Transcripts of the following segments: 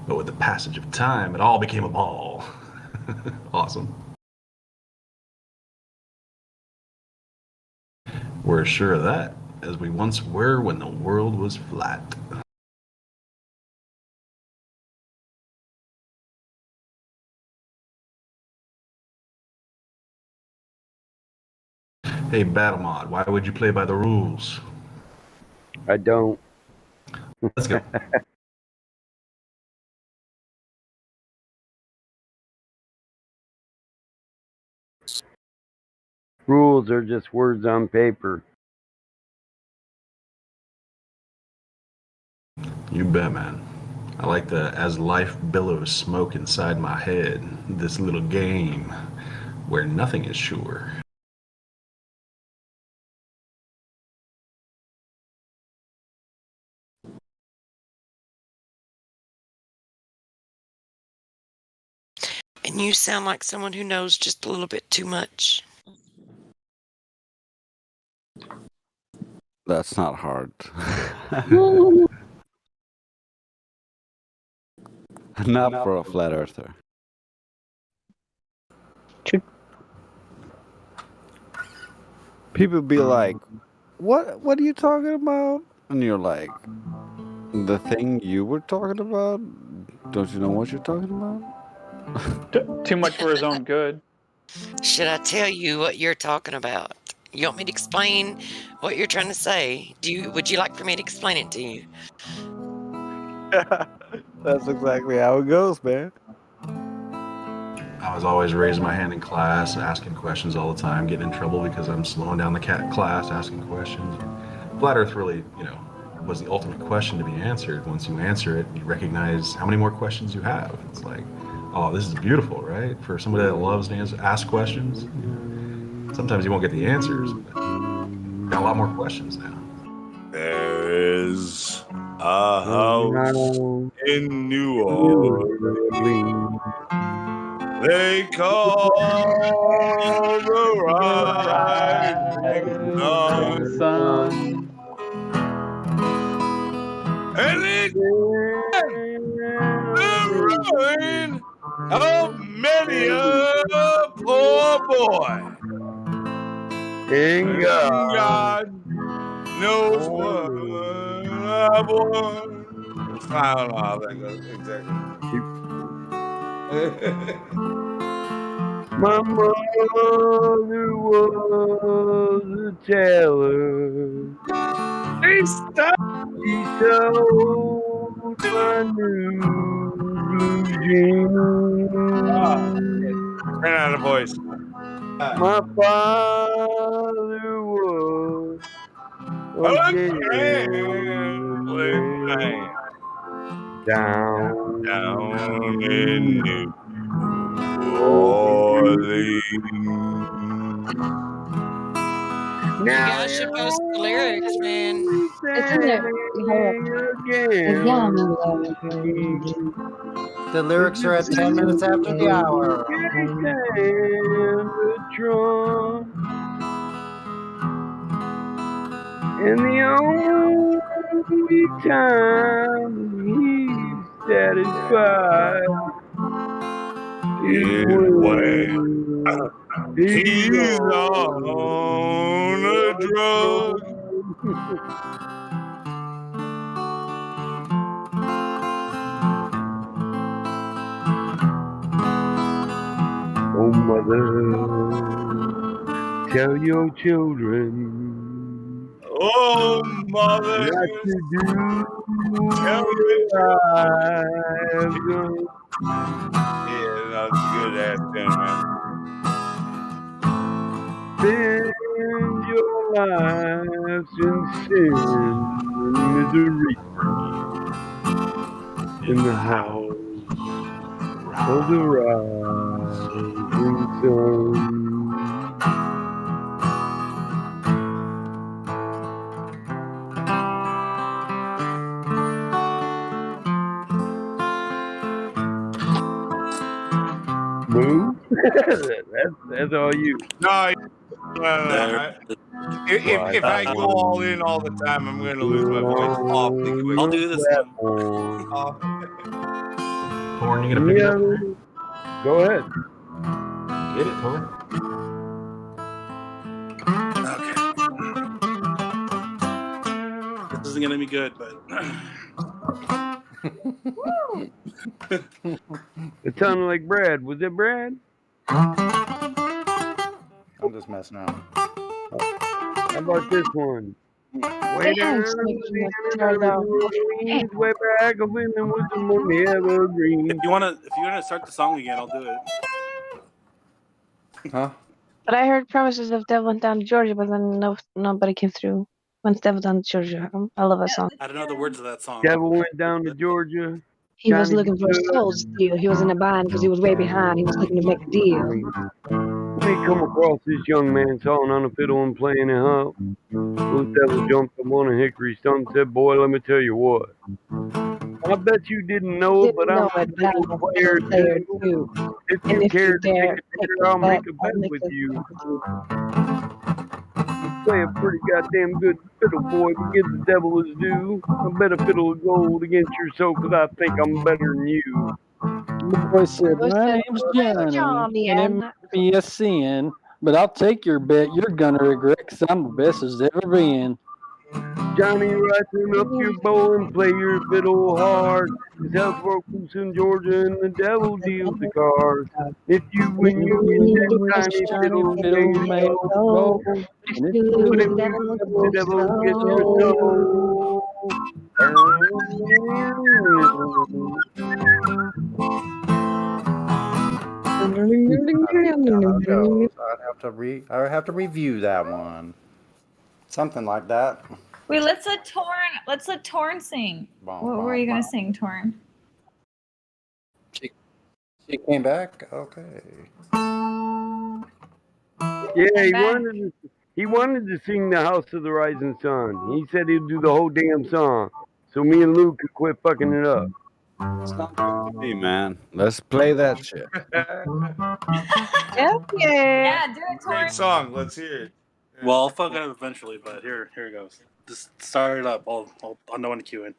But with the passage of time, it all became a ball. Awesome. We're sure of that, as we once were when the world was flat. Hey, Battlemod, why would you play by the rules? I don't. Let's go. Rules are just words on paper. You bet, man. I like the as life billows smoke inside my head, this little game where nothing is sure. And you sound like someone who knows just a little bit too much. That's not hard. Not for a flat earther. People be like, what are you talking about? And you're like, the thing you were talking about? Don't you know what you're talking about? Too much for his own good. Should I tell you what you're talking about? You want me to explain what you're trying to say? Would you like for me to explain it to you? That's exactly how it goes, man. I was always raising my hand in class, asking questions all the time, getting in trouble because I'm slowing down the class, asking questions. Flat Earth really, was the ultimate question to be answered. Once you answer it, you recognize how many more questions you have. It's like, oh, this is beautiful, right? For somebody that loves to ask questions, sometimes you won't get the answers, but got a lot more questions now. There's a house in New Orleans they call the Rising Sun. And it's the ruin of many a poor boy. And God knows what I want. I don't know how that goes exactly. My mother was a tailor. Hey, stop! She sewed my new blue jeans. Ran out of voice. My father was a gambling down in New Orleans. You guys should post the lyrics, man. It's in there. The lyrics are at 10 minutes after the hour. And the only time he's satisfied is when he's on a drug. Oh, mother, tell your children. Oh, mother, what to do. Tell your I've done. Yeah, that's good ass thing, man. Spend your lives in sin and misery in the house of the rising sun. Move? that's all you. No. If I go all in all the time, I'm going to lose my voice awfully quick. I'll do this one. Torn, you gonna pick it up? Go ahead. Get it, Torn. Okay. This isn't gonna be good, but It sounded like Brad. Was it Brad? I'm just messing around. How about this one? Way down, way back, a women with the money evergreen. if you wanna start the song again, I'll do it. Huh? But I heard Promises of Devil Went Down to Georgia, but then nobody came through. Went Devil Down to Georgia. I love that song. I don't know the words of that song. Devil went down to Georgia. He was Johnny looking for a Good. soul steal. He was in a bind because he was way behind. He was looking to make a deal. We come across this young man sawing on a fiddle and playing it up. Little devil jumped up on a hickory stump and said, "Boy, let me tell you what. I bet you didn't know it, but I'm a fiddle player too. If And you if care you to take dare a take picture, a I'll make bet, a bet I'll make with a you. bet with you. You play a pretty goddamn good fiddle, boy, but give the devil his due. I bet a fiddle of gold against your soul, 'cause I think I'm better than you." The boy said, Boy "My said, name's "I'm Johnny, Johnny, and it and might be a sin, but I'll take your bet. You're gonna regret, 'cause I'm the best as ever been." Johnny, righten up your bow and play your fiddle hard. 'Cause hell's broke loose in Georgia and the devil deals the cards. If you win, you get that tiny fiddle Fiddle made made of of gold. gold, If and if you you But lose, if the you devil lose, gets the your devil gets your How it soul. goes. I would have to review that one. Something like that. Wait, let's let Torn sing. What were you gonna sing, Torn? She came back. Okay. Yeah, back. he wanted to sing the House of the Rising Sun. He said he'd do the whole damn song, so me and Luke could quit fucking it up. Sounds good to me, man. Let's play that shit. Hell yeah. Yeah, do it, Torn. Great song. Let's hear it. Well, I'll fuck it up eventually, but here it goes. Just start it up. I'll know when to cue in.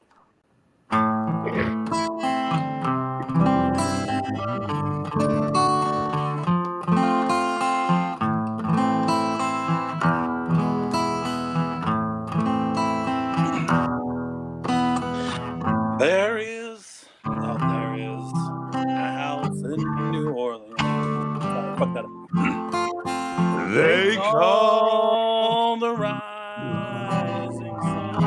There is a house in New Orleans. Sorry, fuck that up. They call the rising sun,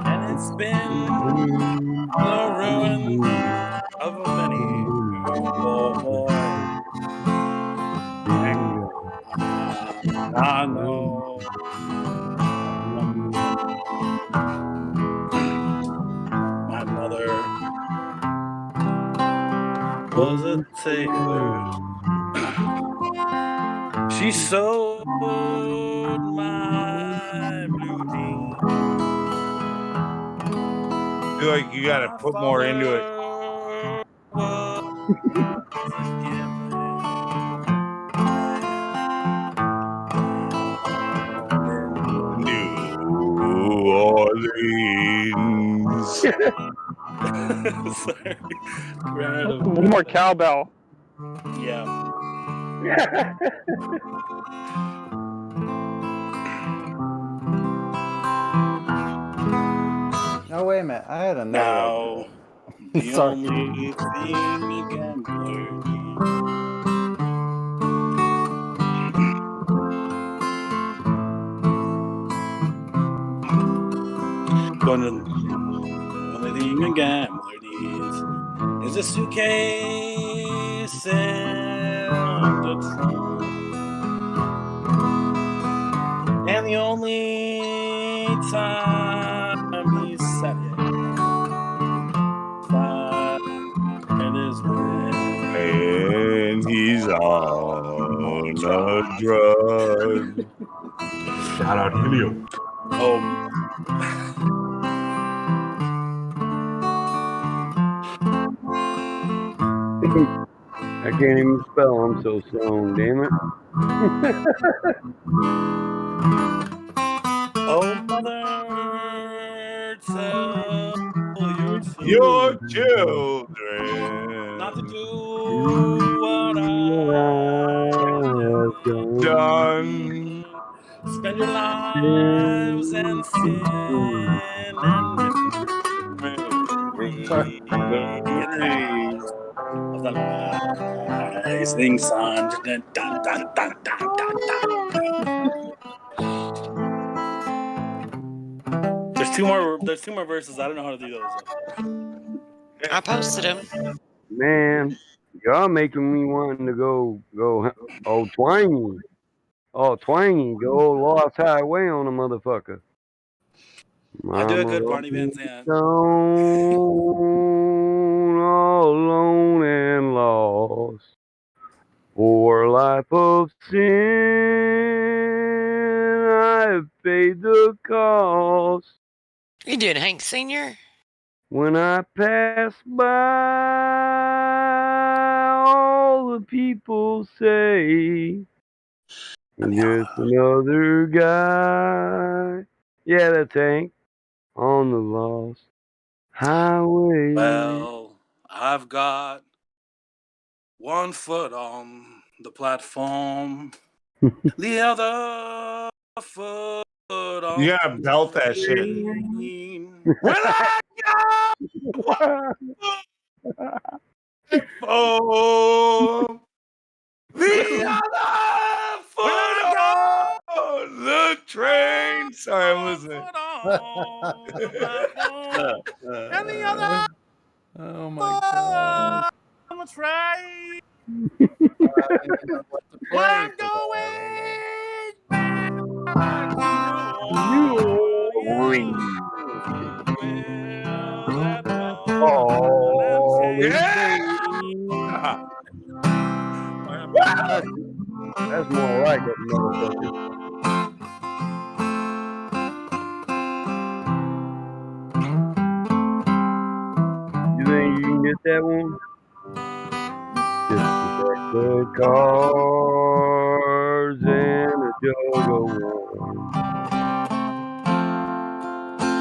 and it's been the ruin of many boy. I know. My mother was a tailor. She sewed my blue jeans. I feel like you got to put more into it. New Orleans. Sorry. Ran out of- One more cowbell. Yeah. No, wait a minute. I had another. Now, the Sorry. only thing a gambler needs. Only thing a gambler needs is a suitcase and a trunk. And the only time he's set it and is when And he's on a drug. Shout out Helio. oh. I can't even spell. I'm so stoned, damn it. Oh, mother, tell your children. Not to do what I've done. Spend your lives in sin and misery. Of the rising sun. Dun, dun, dun, dun, dun, dun, dun. There's two more verses. I don't know how to do those. I posted them. Man, y'all making me want to go twangy. Oh, twangy, go Lost Highway on a motherfucker. I'll do a good Mama Barney Van Zandt. all alone and lost for a life of sin. I've paid the cost. You doing Hank Sr.? When I pass by, all the people say, just another guy. Yeah, that's Hank on the Lost Highway. Well, I've got one foot on the platform, the other foot on You gotta belt that shit. train. When I go the other foot on the train. Sorry, I'm listening. And the other Oh my god. on the train. Well, I'm going back to New Orleans. Where that That's more like it, motherfucker. You think you can get that one? Just the cars and a jug of wine,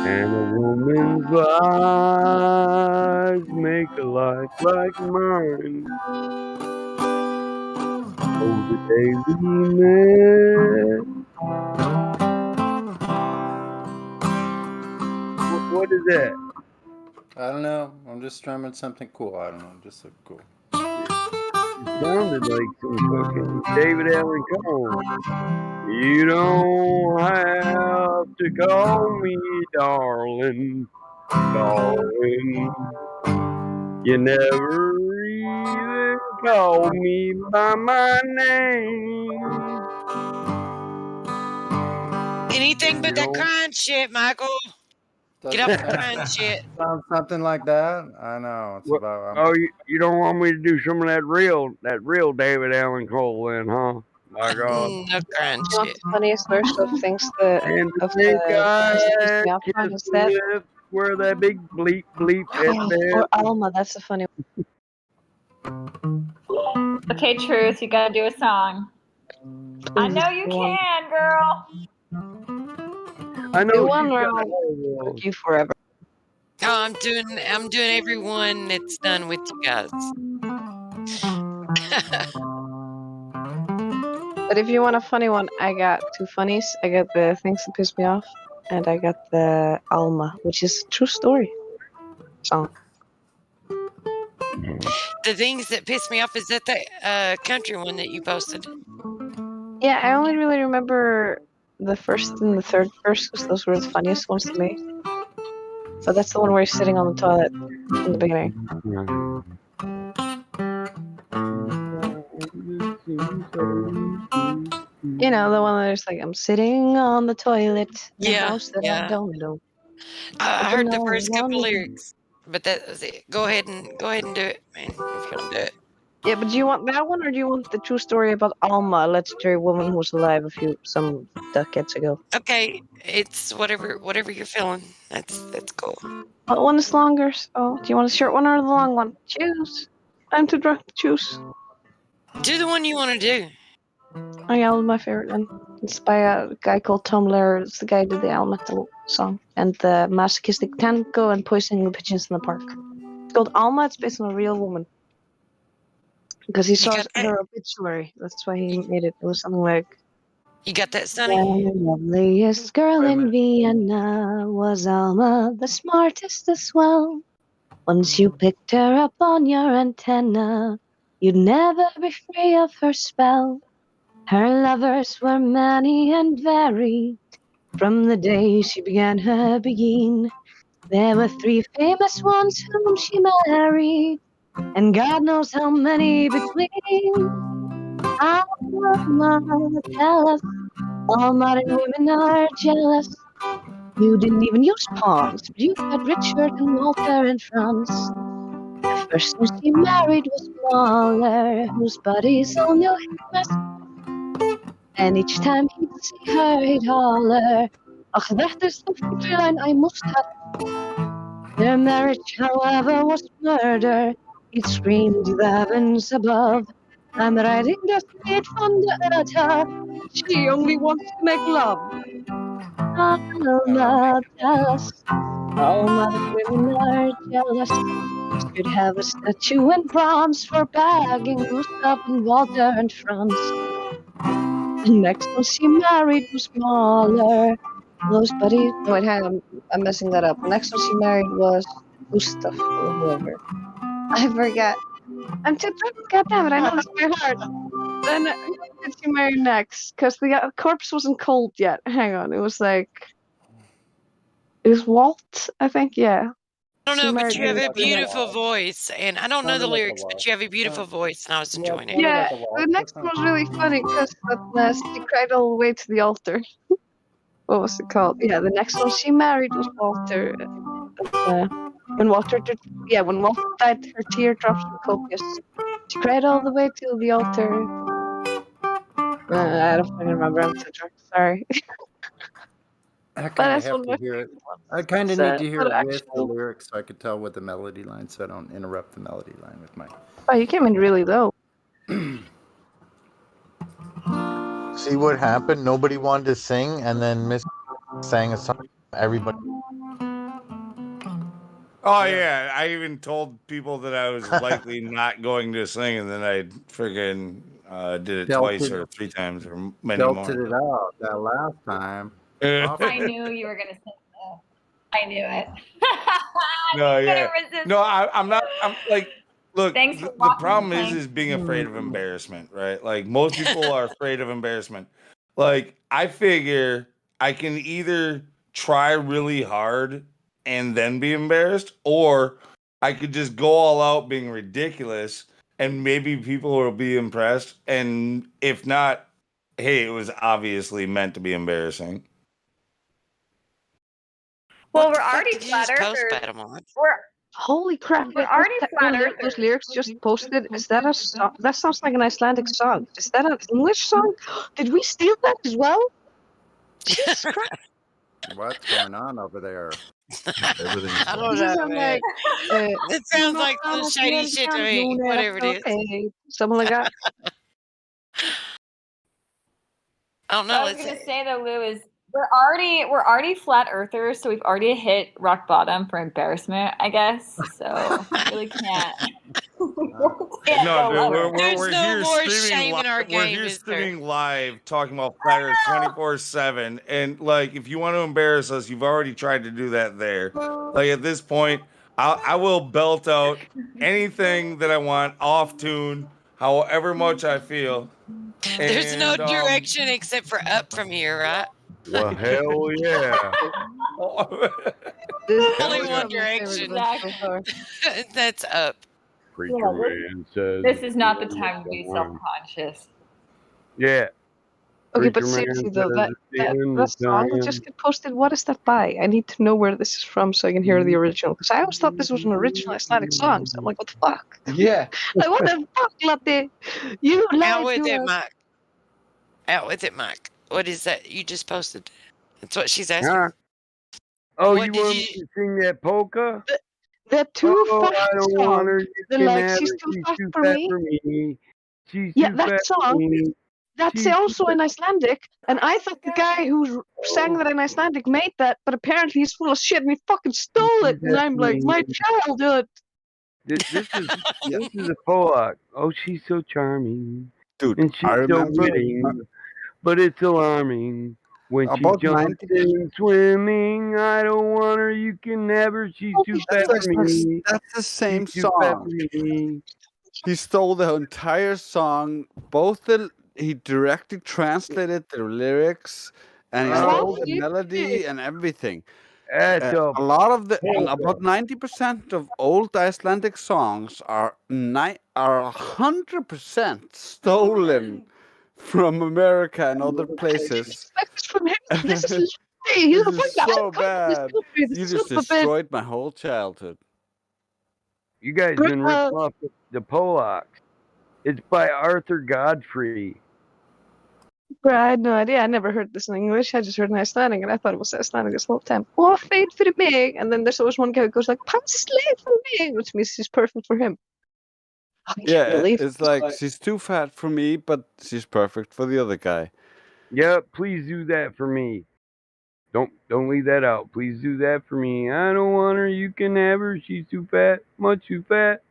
and a woman's eyes make a life like mine. Oh, the day we met. What is that? I don't know. I'm just strumming something cool. I don't know. Just so cool. It sounded like some fucking David Allen Coe. You don't have to call me darling, darling. You never even call me by my name. Anything but that crying shit, Michael. Get off the crying shit. Sounds something like that. I know. It's What? about. Oh, you don't want me to do some of that real David Allen Cole then, huh? My God. No crying You know, shit. the funniest verse of things that And of think the things that piss I me off on kiss is that lips where that big bleep at or bed. Alma. That's a funny one. Okay, Truth, you gotta do a song. I know you can, girl. I know Do she's one got where a I'll whole fuck you forever. Oh, I'm doing everyone that's done with you guys. But if you want a funny one, I got two funnies. I got the things that piss me off, and I got the Alma, which is a true story song. The things that piss me off is that the country one that you posted. Yeah, I only really remember the first and the third verse because those were the funniest ones to me. But that's the one where he's sitting on the toilet in the beginning. You know, the one that's like, I'm sitting on the toilet in a house that I don't know. I heard the first couple lyrics, but that was it. Go ahead and do it, man. If you're gonna do it. Yeah, but do you want that one or do you want the true story about Alma, a legendary woman who was alive some decades ago? Okay, it's whatever you're feeling. That's cool. What one is longer? Oh, do you want the short one or the long one? Choose. I'm too drunk to choose. Do the one you want to do. Oh yeah, that was my favorite one. It's by a guy called Tom Lehrer. It's the guy who did the Elemental song, and the masochistic tango and poisoning the pigeons in the park. It's called Alma. It's based on a real woman. Because he saw her obituary. That's why he made it. It was something like, You got that, Sonny? the loveliest girl in Vienna was Alma, the smartest as well. Once you picked her up on your antenna, you'd never be free of her spell. Her lovers were many and varied. From the day she began her beguine, there were 3 famous ones whom she married, and God knows how many between. Alma, tell us, all modern women are jealous. You didn't even use pawns, but you had Richard and Walter and Franz. The first one she married was smaller, whose buddies all knew him as. And each time he'd see her, he'd holler, Ach, that is the feeling I must have. Their marriage, however, was murder. He'd scream to the heavens above, I'm riding the speed from the earth. She only wants to make love. Alma, tell us, all modern women are jealous. Should have a statue in bronze for bagging Gustav and Walter and Franz. The next one she married was smaller. Those buddies. No, wait, hang on. I'm messing that up. The next one she married was Gustav or whoever. I forget. I'm too drunk. God damn it! I know this by heart. Then who did she marry next? Because the corpse wasn't cold yet. Hang on. It was like. It was Walt, I think. Yeah. I don't She know, but married you have him a after that. beautiful voice, and I don't know the lyrics, but you have a beautiful voice, and I was enjoying it. Yeah, the next one was really funny because she cried all the way to the altar. What was it called? Yeah, the next one she married was Walter. When Walter died, her teardrops were copious. She cried all the way to the altar. I don't fucking remember. I'm too drunk. Sorry. I kind of have to hear it. I kind of So, need to hear but it with the actually- lyrics so I could tell with the melody line, so I don't interrupt the melody line with my. Oh, you came in really low. See what happened? Nobody wanted to sing, and then Miss sang a song. Everybody. Oh yeah, I even told people that I was likely not going to sing, and then I friggin' did it twice or 3 times or many more. Belted it out that last time. I knew you were gonna say that. I knew it. No, yeah. Couldn't resist. No, I'm not. I'm like, look. Thanks for The walking problem the is plank. being afraid of embarrassment, right? Like most people are afraid of embarrassment. Like I figure I can either try really hard and then be embarrassed, or I could just go all out being ridiculous, and maybe people will be impressed. And if not, hey, it was obviously meant to be embarrassing. Well, we're already flat Post earthers. battle mod. Holy crap! We're already flat those earthers. lyrics just posted. Is that a song? That sounds like an Icelandic song. Is that an English song? Did we steal that as well? Jesus Christ! What's going on over there? Everything's I don't This know, sounds man. like. It sounds like some shady shit to me. Whatever it is. Okay, something like that. I don't What know. I was gonna say though, Lou, is we're already flat earthers, so we've already hit rock bottom for embarrassment, I guess. So really can't. Can't No, go dude, lower. There's no here more streaming shame in our live. We're game, here is there? streaming live, talking about Flat Earth 24/7, and like, if you want to embarrass us, you've already tried to do that there. Like at this point, I will belt out anything that I want off tune, however much I feel. There's no And, direction except for up from here, right? Well, hell yeah. This Only is one my favorite direction. event so far. That's up. Preacher Yeah, man says. This is not the time to be self-conscious. Yeah. Okay, but Preacher man seriously though, says that song that just got posted, what is that by? I need to know where this is from so I can hear the original. Because I always thought this was an original Icelandic song. So I'm like, what the fuck? Yeah. Like, what the fuck, Latte? You Out lied with to it, us. Mike. Out with it, Mike. What is that you just posted? That's what she's asking. Huh? Oh, What you did want you- me to sing that polka? The Too Oh, Fat I don't song. want her. You The can like, have she's her. too She's fat too for fat me. for me. She's Yeah, too that fat for song. me. That's She's also in Icelandic, and I thought the guy who sang that in Icelandic made that, but apparently he's full of shit and he fucking stole it. And I'm like, my childhood. This is a Polak. Oh, she's so charming, Dude, and I she's so remember winning, but it's alarming when she about jumps 90. in swimming. I don't want her. You can have her. She's too fat for me. That's the same She's too fat song. for me. He stole the entire song. He directly translated the lyrics, and he stole the melody and everything. That's A lot of about 90% of old Icelandic songs are 100% stolen from America and other places. This is This is so bad. You just destroyed my whole childhood. You guys been ripping off the Polacks. It's by Arthur Godfrey. Bro, I had no idea. I never heard this in English. I just heard it in Icelandic, and I thought it was Icelandic this whole time. Oh, fade for me. And then there's always one guy who goes like, "Passle for me," which means she's perfect for him. Yeah, it's like she's too fat for me, but she's perfect for the other guy. Yeah, please do that for me. Don't leave that out. Please do that for me. I don't want her. You can have her. She's too fat, much too fat,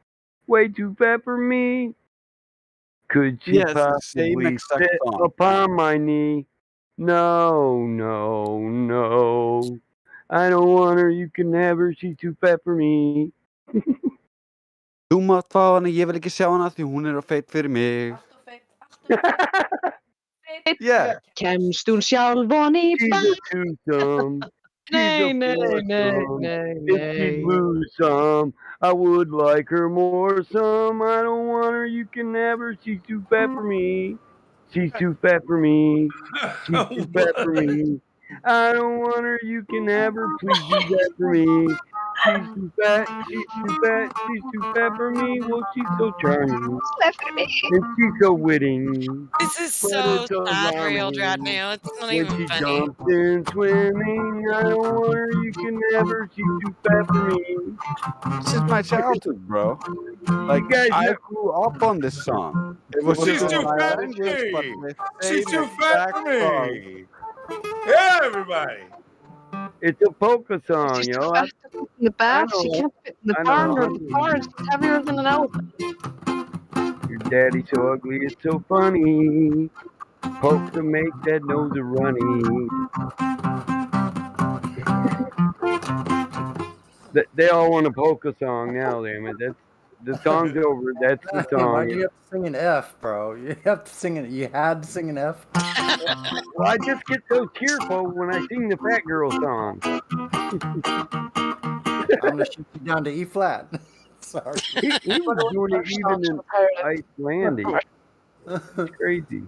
way too fat for me. Could she possibly sit upon my knee? No, no, no. I don't want her. You can have her. She's too fat for me. Þú mátt fá hana, ég vil ekki sjá hana því hún er of feit fyrir mig. Yeah. Kemst hún sjálf von í She's a twosome. Nay, nay, nay, If she'd lose some, I would like her more some. I don't want her, you can have her. She's too fat for me. She's too fat for me. She's too fat for me. I don't want her, you can have her. Please do that for me. She's too fat, she's too fat, she's too fat for me. Well, she's so charming. And she's so witting. This is so side-railed right now. It's not When even she funny. jumps in swimming, I don't want her, you can have her, she's too fat for me. This is my childhood, bro. Like, I grew up on this song. It was She's just too my fat for language, me. but my She's too favorite fat for black song. me. Yeah, everybody. It's a polka song, She's too yo. fat to fit in the bath. She can't fit in the barn or the car. It's heavier than an elephant. Your daddy's so ugly, it's so funny. Polka make that nose a runny. They all want a polka song now, damn it. The song's over. That's the song. Why do you have to sing an F, bro? You have to sing it. You had to sing an F. Well, I just get so cheerful when I sing the Fat Girl song. I'm gonna shoot you down to E flat. Sorry. He was doing it even in Icelandic. It's crazy.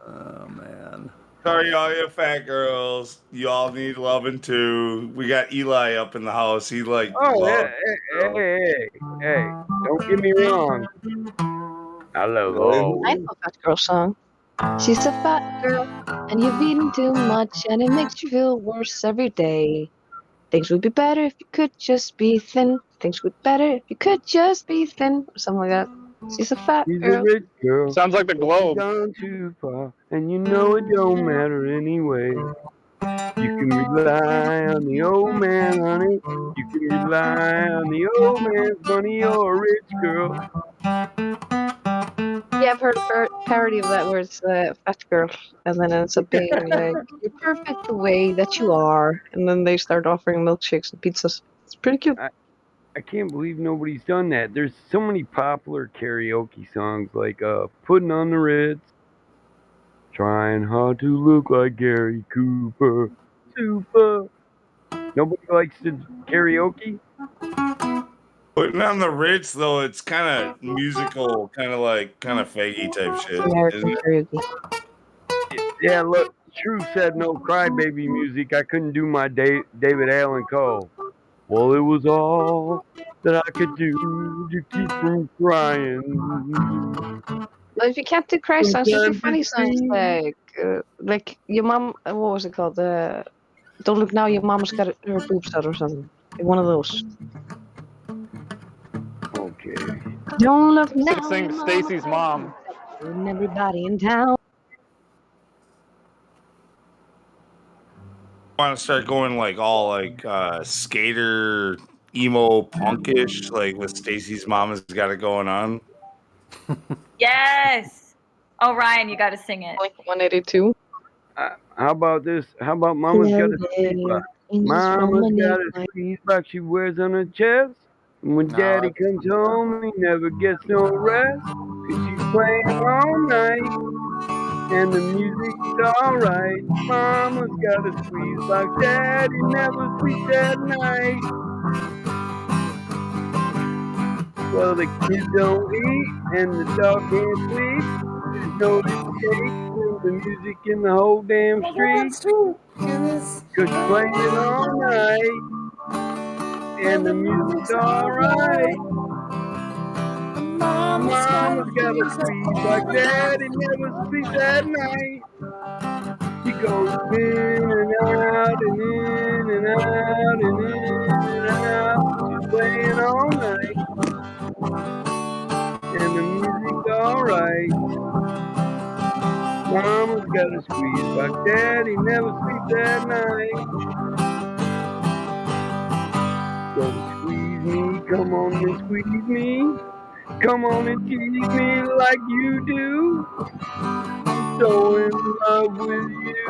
Oh man. Sorry, all you fat girls. You all need loving too. We got Eli up in the house. He like. Oh, loves hey. Don't get me wrong. I love all. I know a Fat Girl song. She's a fat girl, and you've eaten too much, and it makes you feel worse every day. Things would be better if you could just be thin. Things would be better if you could just be thin. Or something like that. She's a fat She's girl. a rich girl. Sounds like the Globe. Gone too far, and you know it don't matter anyway. You can rely on the old man, honey. You can rely on the old man's money. You're a rich girl. Yeah, I've heard a parody of that where it's fat girl, and then it ends up being like, you're perfect the way that you are. And then they start offering milkshakes and pizzas. It's pretty cute. I can't believe nobody's done that. There's so many popular karaoke songs like Putting on the Ritz, Trying Hard to Look Like Gary Cooper, Super. Nobody likes to karaoke? Putting on the Ritz though, it's kind of musical, kind of faggy type shit. American Isn't it? karaoke. Yeah, look, True said no crybaby music. I couldn't do my David Allen Cole. Well, it was all that I could do to keep from crying. Well, if you can't do cry songs, just do funny songs like your mom. What was it called? Don't Look Now, Your Mama's Got Her Boobs Out or something. Like one of those. Okay. Don't look now. Sing Stacy's mom. And everybody in town. want to start going like all like skater emo punkish, like with Stacy's Mom Has Got It Going On. Yes. Oh, Ryan, you got to sing it. Like 182. How about this? How about Mama's got a squeeze box? Mama's got a squeeze box she wears on her chest. And when No, Daddy that's- comes home, he never gets no rest. 'Cause she's playing all night. And the music's alright. Mama's got a squeeze box. Daddy never sleeps at night. Well, the kids don't eat and the dog can't sleep. There's no escape from the music in the whole damn street. 'Cause she's playing it all night. And the music's alright. Mama's got a squeeze box. Daddy never sleeps at night. She goes in and out and in and out and in and out. She's playing all night. And the music's alright. Mama's got a squeeze box. Daddy never sleeps at night. So squeeze me, come on and squeeze me. Come on and tease me like you do. I'm so in love with you.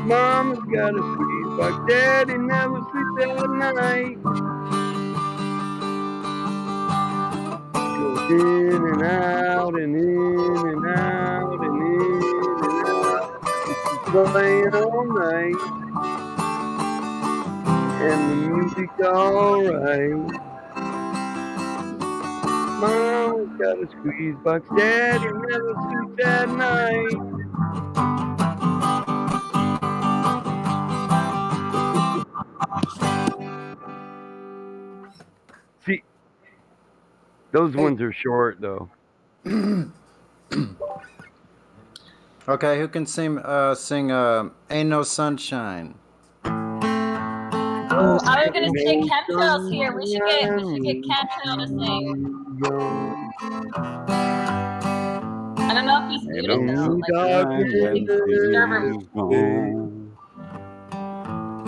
Mama's got a squeeze box. Daddy never sleeps at night. Goes in and out and in and out and in and out. She's playing all night. And the music's alright. Mama's got a squeeze box. Daddy never sleeps at night. See, those ones are short though. Okay, who can sing Ain't No Sunshine? Oh, I was gonna say Chemtrails here. We should get Chemtrail to sing. I don't know if he's muted though.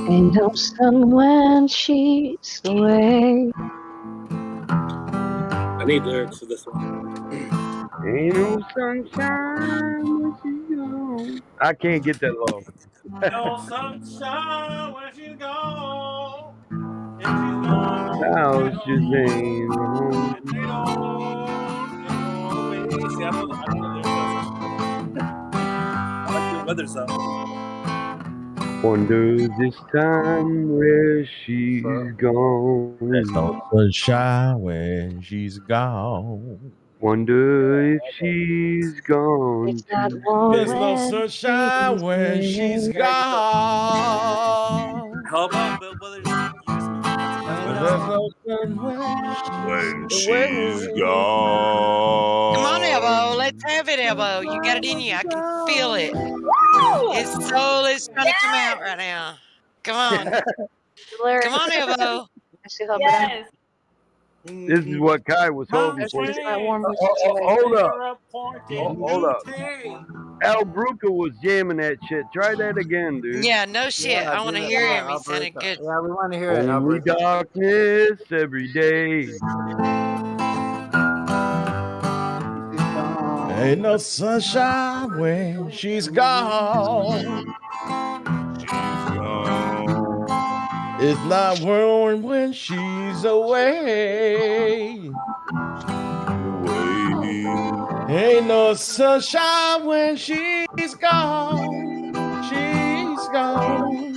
Ain't no sun when she's away. I need lyrics for this one. Ain't no sunshine when she's gone. I can't get that low. No sunshine when she's gone. House just ain't home. See, I know the I like the weather song. Wonder this time where she's gone. There's no sunshine when she's gone. Wonder if she's gone. There's no sunshine when she's gone. How about Bill Brothers? There's no sun when she's gone. Come on, Elbow. Let's have it, Elbow. You got it in you. I can feel it. His soul is trying to come out right now. Come on. Come on, Elbow. Yes. This is what Kai was hoping for. Hold up. Hold up. Al Bruca was jamming that shit. Try that again, dude. Yeah, no shit. I want to hear him. He sounded good. Yeah, we want to hear it. Only darkness every day. Ain't no sunshine when she's gone. It's not warm when she's away. Ain't no sunshine when she's gone. She's gone.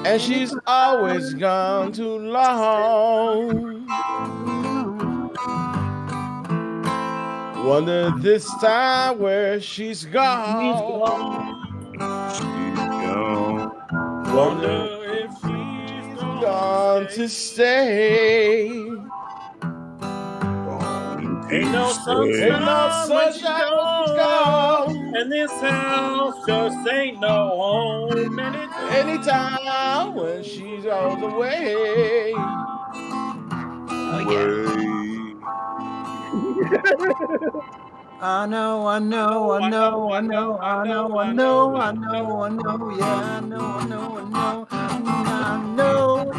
And she's always gone too long. Wonder this time where she's gone. Wonder if she's gone to stay. Ain't no sunshine when she's gone. And this house just ain't no home. Anytime when she's on the way. Oh, yeah. I know, I know, I know, I know, I know, I know, I know, I know, yeah, I know, I know, I know, I know.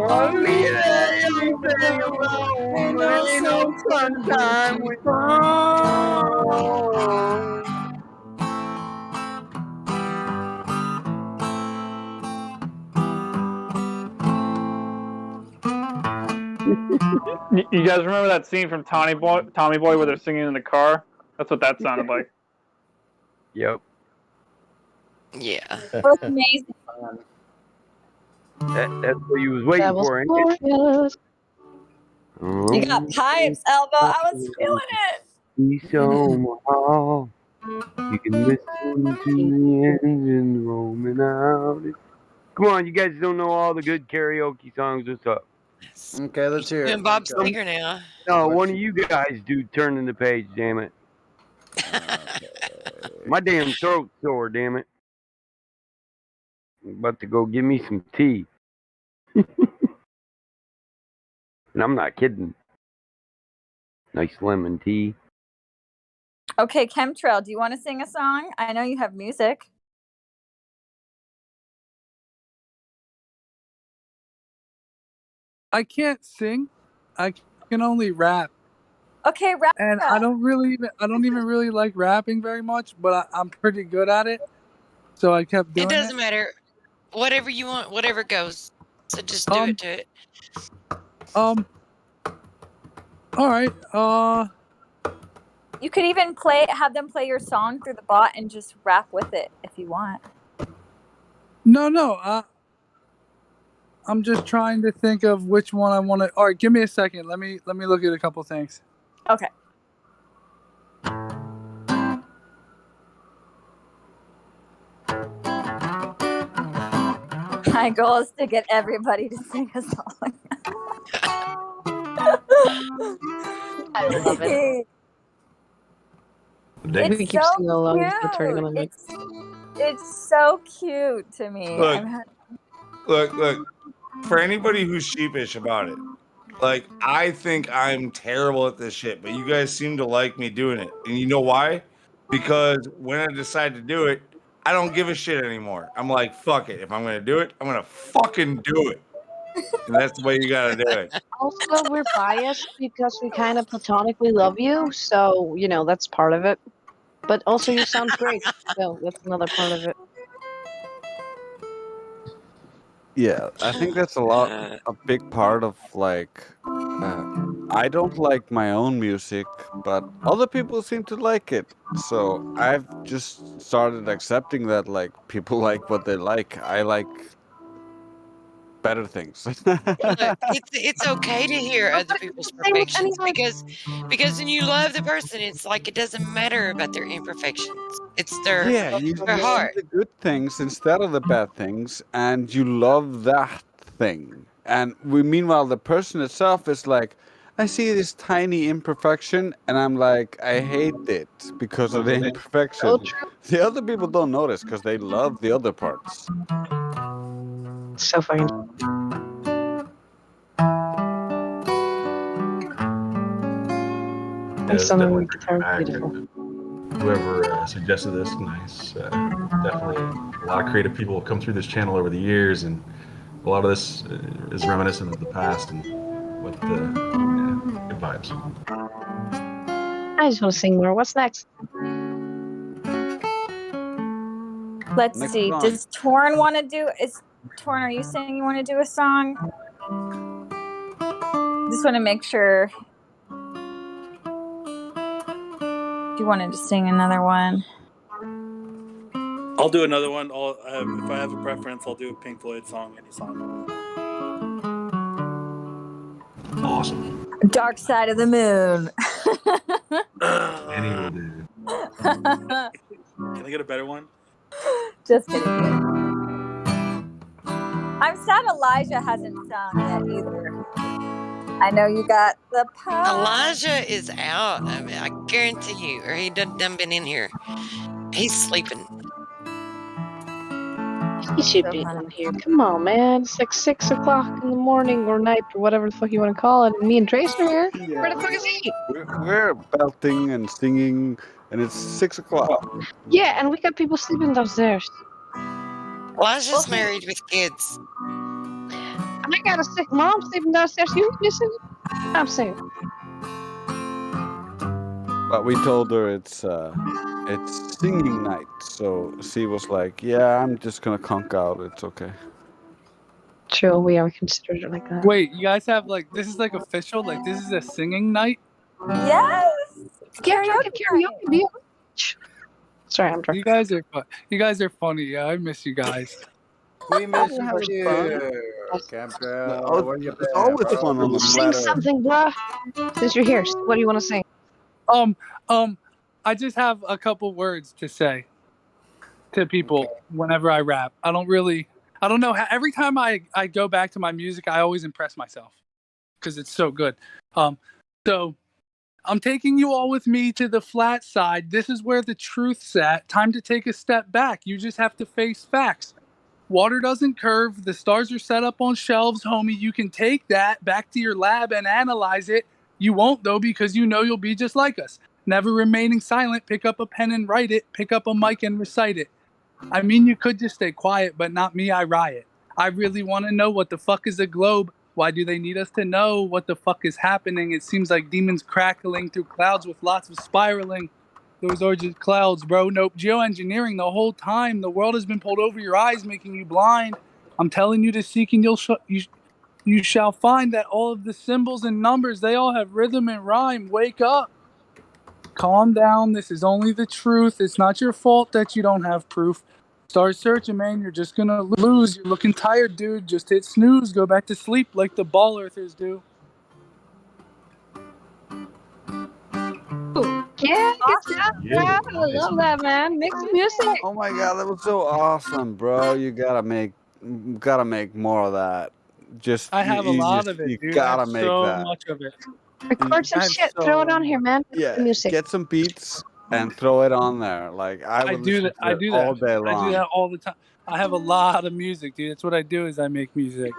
Oh, yeah, I'm saying alone, but it ain't no sunshine with You guys remember that scene from Tommy Boy where they're singing in the car? That's what that sounded like. Yep. Yeah. That's amazing. That's what you was waiting That was for, ain't it? glorious. You got pipes, Elbow. I was feeling it. Peace on my heart. You can listen to the engines roaming out. Come on, you guys don't know all the good karaoke songs. What's up? Okay, let's hear it. Doing Bob Let's go. Seger now. No, one of you guys do turning the page, damn it. My damn throat's sore, damn it. I'm about to go get me some tea. And I'm not kidding. Nice lemon tea. Okay, Chemtrail, do you want to sing a song? I know you have music. I can't sing. I can only rap. Okay, rap. And I don't even really like rapping very much, but I'm pretty good at it. So I kept doing It it. doesn't matter. Whatever you want, whatever goes. So just do it to it. All right. You could even have them play your song through the bot and just rap with it if you want. No. I'm just trying to think of which one I want to. All right, give me a second. Let me look at a couple things. Okay. My goal is to get everybody to sing a song. I love it. We keep so singing along to the tournament. It's so cute to me. Look. For anybody who's sheepish about it, like, I think I'm terrible at this shit, but you guys seem to like me doing it. And you know why? Because when I decide to do it, I don't give a shit anymore. I'm like, fuck it. If I'm going to do it, I'm going to fucking do it. And that's the way you got to do it. Also, we're biased because we kind of platonically love you, so, that's part of it. But also, you sound great, so that's another part of it. Yeah, I think that's a big part of like. I don't like my own music, but other people seem to like it. So I've just started accepting that like people like what they like. I like better things. Look, it's okay to hear other people's perfections because when you love the person, it's like it doesn't matter about their imperfections. It's their Yeah, you see heart. the good things instead of the bad things, and you love that thing. And meanwhile, the person itself is like, I see this tiny imperfection, and I'm like, I hate it because of the imperfection. The other people don't notice because they love the other parts. So funny. It's definitely whoever suggested this, nice. Definitely a lot of creative people have come through this channel over the years, and a lot of this is reminiscent of the past and with the good vibes. I just want to sing more. What's next? Let's Next see. song. Does Torn want to do? Torn, are you saying you want to do a song? Just want to make sure. You wanted to sing another one. I'll do another one. If I have a preference, I'll do a Pink Floyd song, any song. Awesome. Dark Side of the Moon. Any will do. Can I get a better one? Just kidding. I'm sad Elijah hasn't sung yet either. I know you got the power. Elijah is out. I mean, I guarantee you, or he done been in here. He's sleeping. He should be in here. Come on, man. It's like 6 o'clock in the morning or night or whatever the fuck you want to call it. And me and Trace are here. Where the fuck is he? We're belting and singing, and it's 6 o'clock. Yeah, and we got people sleeping downstairs. Elijah's married with kids. And I got a sick mom sleeping downstairs. You missing? I'm saying. But we told her it's singing night, so she was like, "Yeah, I'm just gonna conk out. It's okay." True, we are considered it like that. Wait, you guys have like this is like official? Like this is a singing night? Yes. Karaoke, bitch. Sorry, I'm drunk. You guys are you guys are funny. Yeah, I miss you guys. We miss you Having too. Camp girl, Oh, where you it's been? always fun on the Sing platter. something, bruh. Since you're here, what do you want to sing? I just have a couple words to say to people whenever I rap. I don't know how, every time I go back to my music, I always impress myself because it's so good. So I'm taking you all with me to the flat side. This is where the truth's at. Time to take a step back. You just have to face facts. Water doesn't curve. The stars are set up on shelves, homie. You can take that back to your lab and analyze it. You won't, though, because you know you'll be just like us. Never remaining silent. Pick up a pen and write it. Pick up a mic and recite it. I mean, you could just stay quiet, but not me, I riot. I really want to know what the fuck is a globe. Why do they need us to know what the fuck is happening? It seems like demons crackling through clouds with lots of spiraling. Those are just clouds, bro. Nope, geoengineering the whole time. The world has been pulled over your eyes, making you blind. I'm telling you to seek and you shall find that all of the symbols and numbers, they all have rhythm and rhyme. Wake up. Calm down. This is only the truth. It's not your fault that you don't have proof. Start searching, man. You're just gonna lose. You're looking tired, dude. Just hit snooze. Go back to sleep like the ball earthers do. Yeah, good job, Yeah, bro. I love that, man. Make some music. Oh my god, that was so awesome, bro! You gotta make more of that. Just I have a lot of it, You dude. I gotta have make so that. much of it. Record some I have shit. so Throw it on here, man. Yeah, Music. get some beats and throw it on there. Like I would do listen that. to I it do that all day long. I do that all the time. I have a lot of music, dude. That's what I do. Is I make music.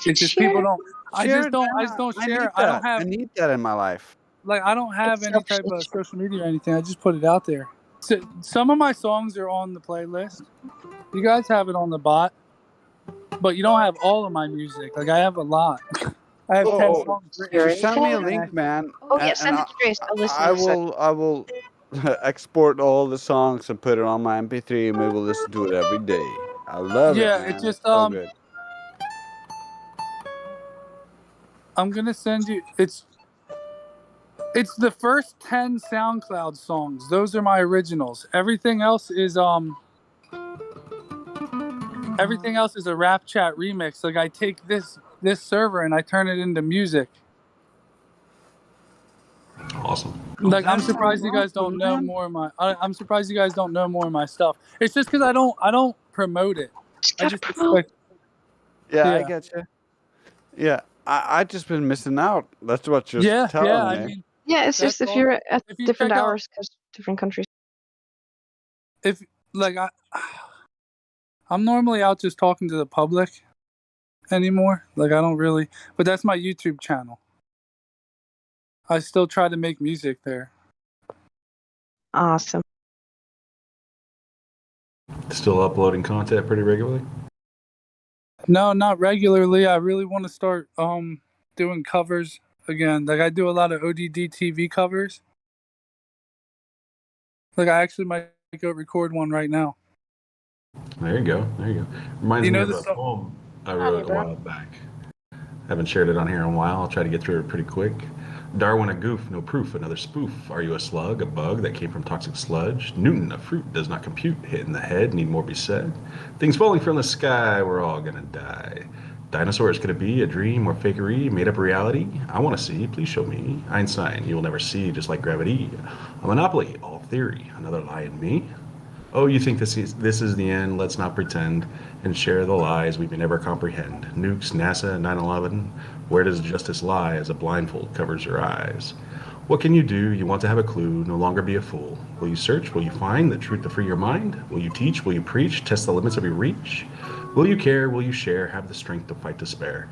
It's just Share people it. don't. I Share just it, don't. I man. just don't I share. need it. I don't that. have I need that in my life. like I don't have It's any type of social media or anything. I just put it out there. So, some of my songs are on the playlist. You guys have it on the bot, but you don't have all of my music. Like I have a lot. I have 10 songs written. Just send me a link, man. Oh, yeah, send it to Trace. I'll listen I in a second. will. I will export all the songs and put it on my MP3, and we will listen to it every day. I love it. Yeah, Man. it's just so good. I'm gonna send you. It's the first 10 SoundCloud songs. Those are my originals. Everything else is Everything else is a rap chat remix. Like I take this server and I turn it into music. Awesome. Like I'm surprised you guys don't know more of my. I'm surprised you guys don't know more of my stuff. It's just because I don't promote it. I just expect. Yeah, I Yeah. get you. Yeah, I just been missing out. That's what you're Yeah, telling yeah. me. I mean, Yeah, it's just if you're at if you different check out- hours because different countries. if like I'm normally out just talking to the public anymore. Like I don't really, but that's my YouTube channel. I still try to make music there. Awesome. Still uploading content pretty regularly? No, not regularly. I really want to start doing covers again. Like I do a lot of ODD TV covers. Like I actually might go record one right now. There you go. There you go. Reminds You me know of the a song- poem I wrote a while back. Haven't shared it on here in a while. I'll try to get through it pretty quick. Darwin a goof, no proof, another spoof. Are you a slug, a bug that came from toxic sludge? Newton, a fruit does not compute. Hit in the head, need more be said. Things falling from the sky, we're all gonna die. Dinosaurs, could it be a dream or fakery, made up reality? I want to see, please show me. Einstein, you will never see, just like gravity. A monopoly, all theory, another lie in me. Oh, you think this is the end? Let's not pretend and share the lies we may never comprehend. Nukes, NASA, 9/11. Where does justice lie as a blindfold covers your eyes? What can you do? You want to have a clue, no longer be a fool. Will you search? Will you find the truth to free your mind? Will you teach? Will you preach? Test the limits of your reach? Will you care? Will you share? Have the strength to fight despair?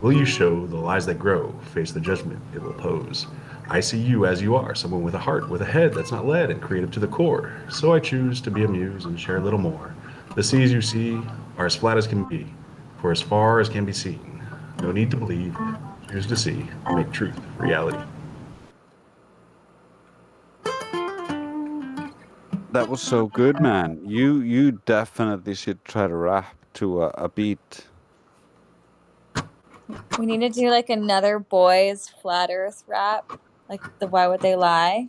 Will you show the lies that grow? Face the judgment it will pose. I see you as you are, someone with a heart, with a head that's not lead and creative to the core. So I choose to be a muse and share a little more. The seas you see are as flat as can be, for as far as can be seen. No need to believe, choose to see, make truth reality. That was so good, man. You definitely should try to rap to a beat. We need to do like another boys flat Earth rap, like the "Why Would They Lie"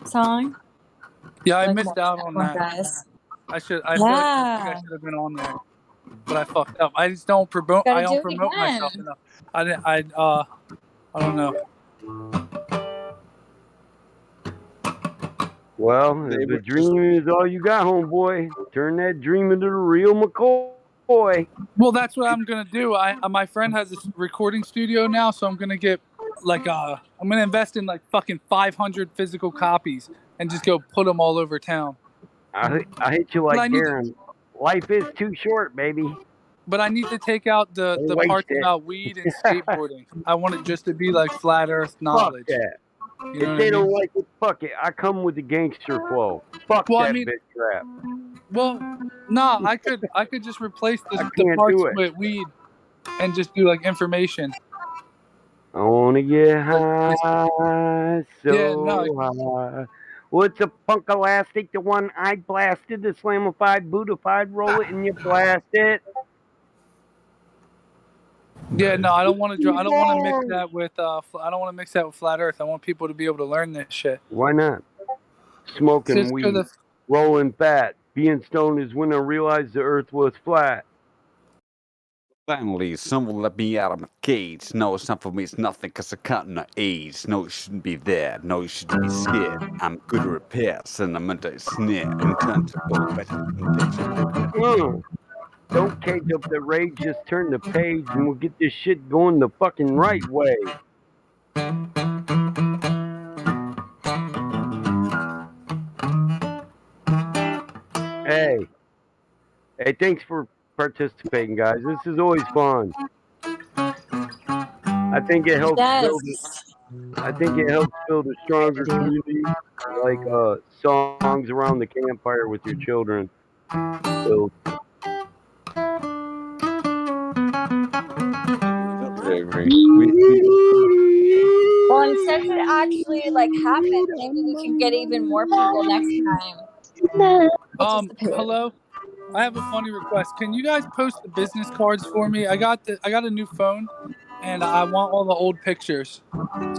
song. Yeah, I Like missed out on more that. guys. I feel like I think I should have been on there, but I fucked up. I just don't promote. Gotta I don't do it promote myself again. enough. I don't know. Well, if the dream is all you got, homeboy, turn that dream into the real McCoy. Well, that's what I'm gonna do. My friend has this recording studio now, so I'm gonna get like I'm gonna invest in like fucking 500 physical copies and just go put them all over town. I hit you But I like need Darren. Life is too short, baby. But I need to take out the Waste parts it. about weed and skateboarding. I want it just to be like flat Earth knowledge. Fuck that. You know If what they I don't mean? like it, fuck it. I come with the gangster flow. Fuck Well, I that mean- bitch rap. Well, nah, I could just replace the can't parts do it. with weed and just do like information. I wanna get high, so Yeah, no. high. What's a punk elastic? The one I blasted, the slamified, bootified, roll it and you blast it. Yeah, no, I don't want to. I don't want to mix that with. I don't want to mix that with flat Earth. I want people to be able to learn this shit. Why not? Smoking Just weed, 'cause of- rolling fat, being stoned is when I realized the earth was flat. Finally, someone let me out of my cage. No, it's not for me, it's nothing, cause I can't no age. No, you shouldn't be there. No, you shouldn't be scared. I'm good at repairs, and I'm under a snare. Intangible, better than Don't cage up the rage, just turn the page and we'll get this shit going the fucking right way. Hey, thanks for participating, guys. This is always fun. I think it helps build a stronger community, like songs around the campfire with your children. So, I agree. Well, and since it actually like happened, maybe we can get even more people next time. Hello. I have a funny request. Can you guys post the business cards for me? I got a new phone, and I want all the old pictures.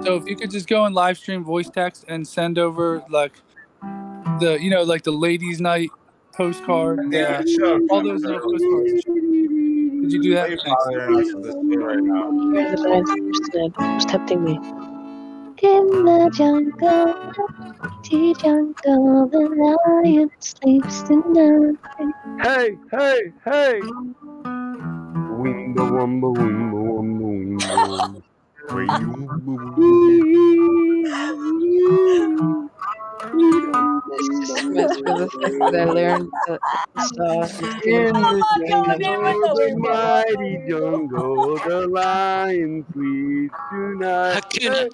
So if you could just go and live stream voice text and send over like the like the ladies' night postcard, all those little postcards. Could you do that? Who's tempting me? In the jungle, mighty jungle, the lion sleeps tonight. hey! Wimba wumba wimba wumba This is messed with the fact that I learned the song. the mighty jungle, the lion sleeps tonight. Hakuna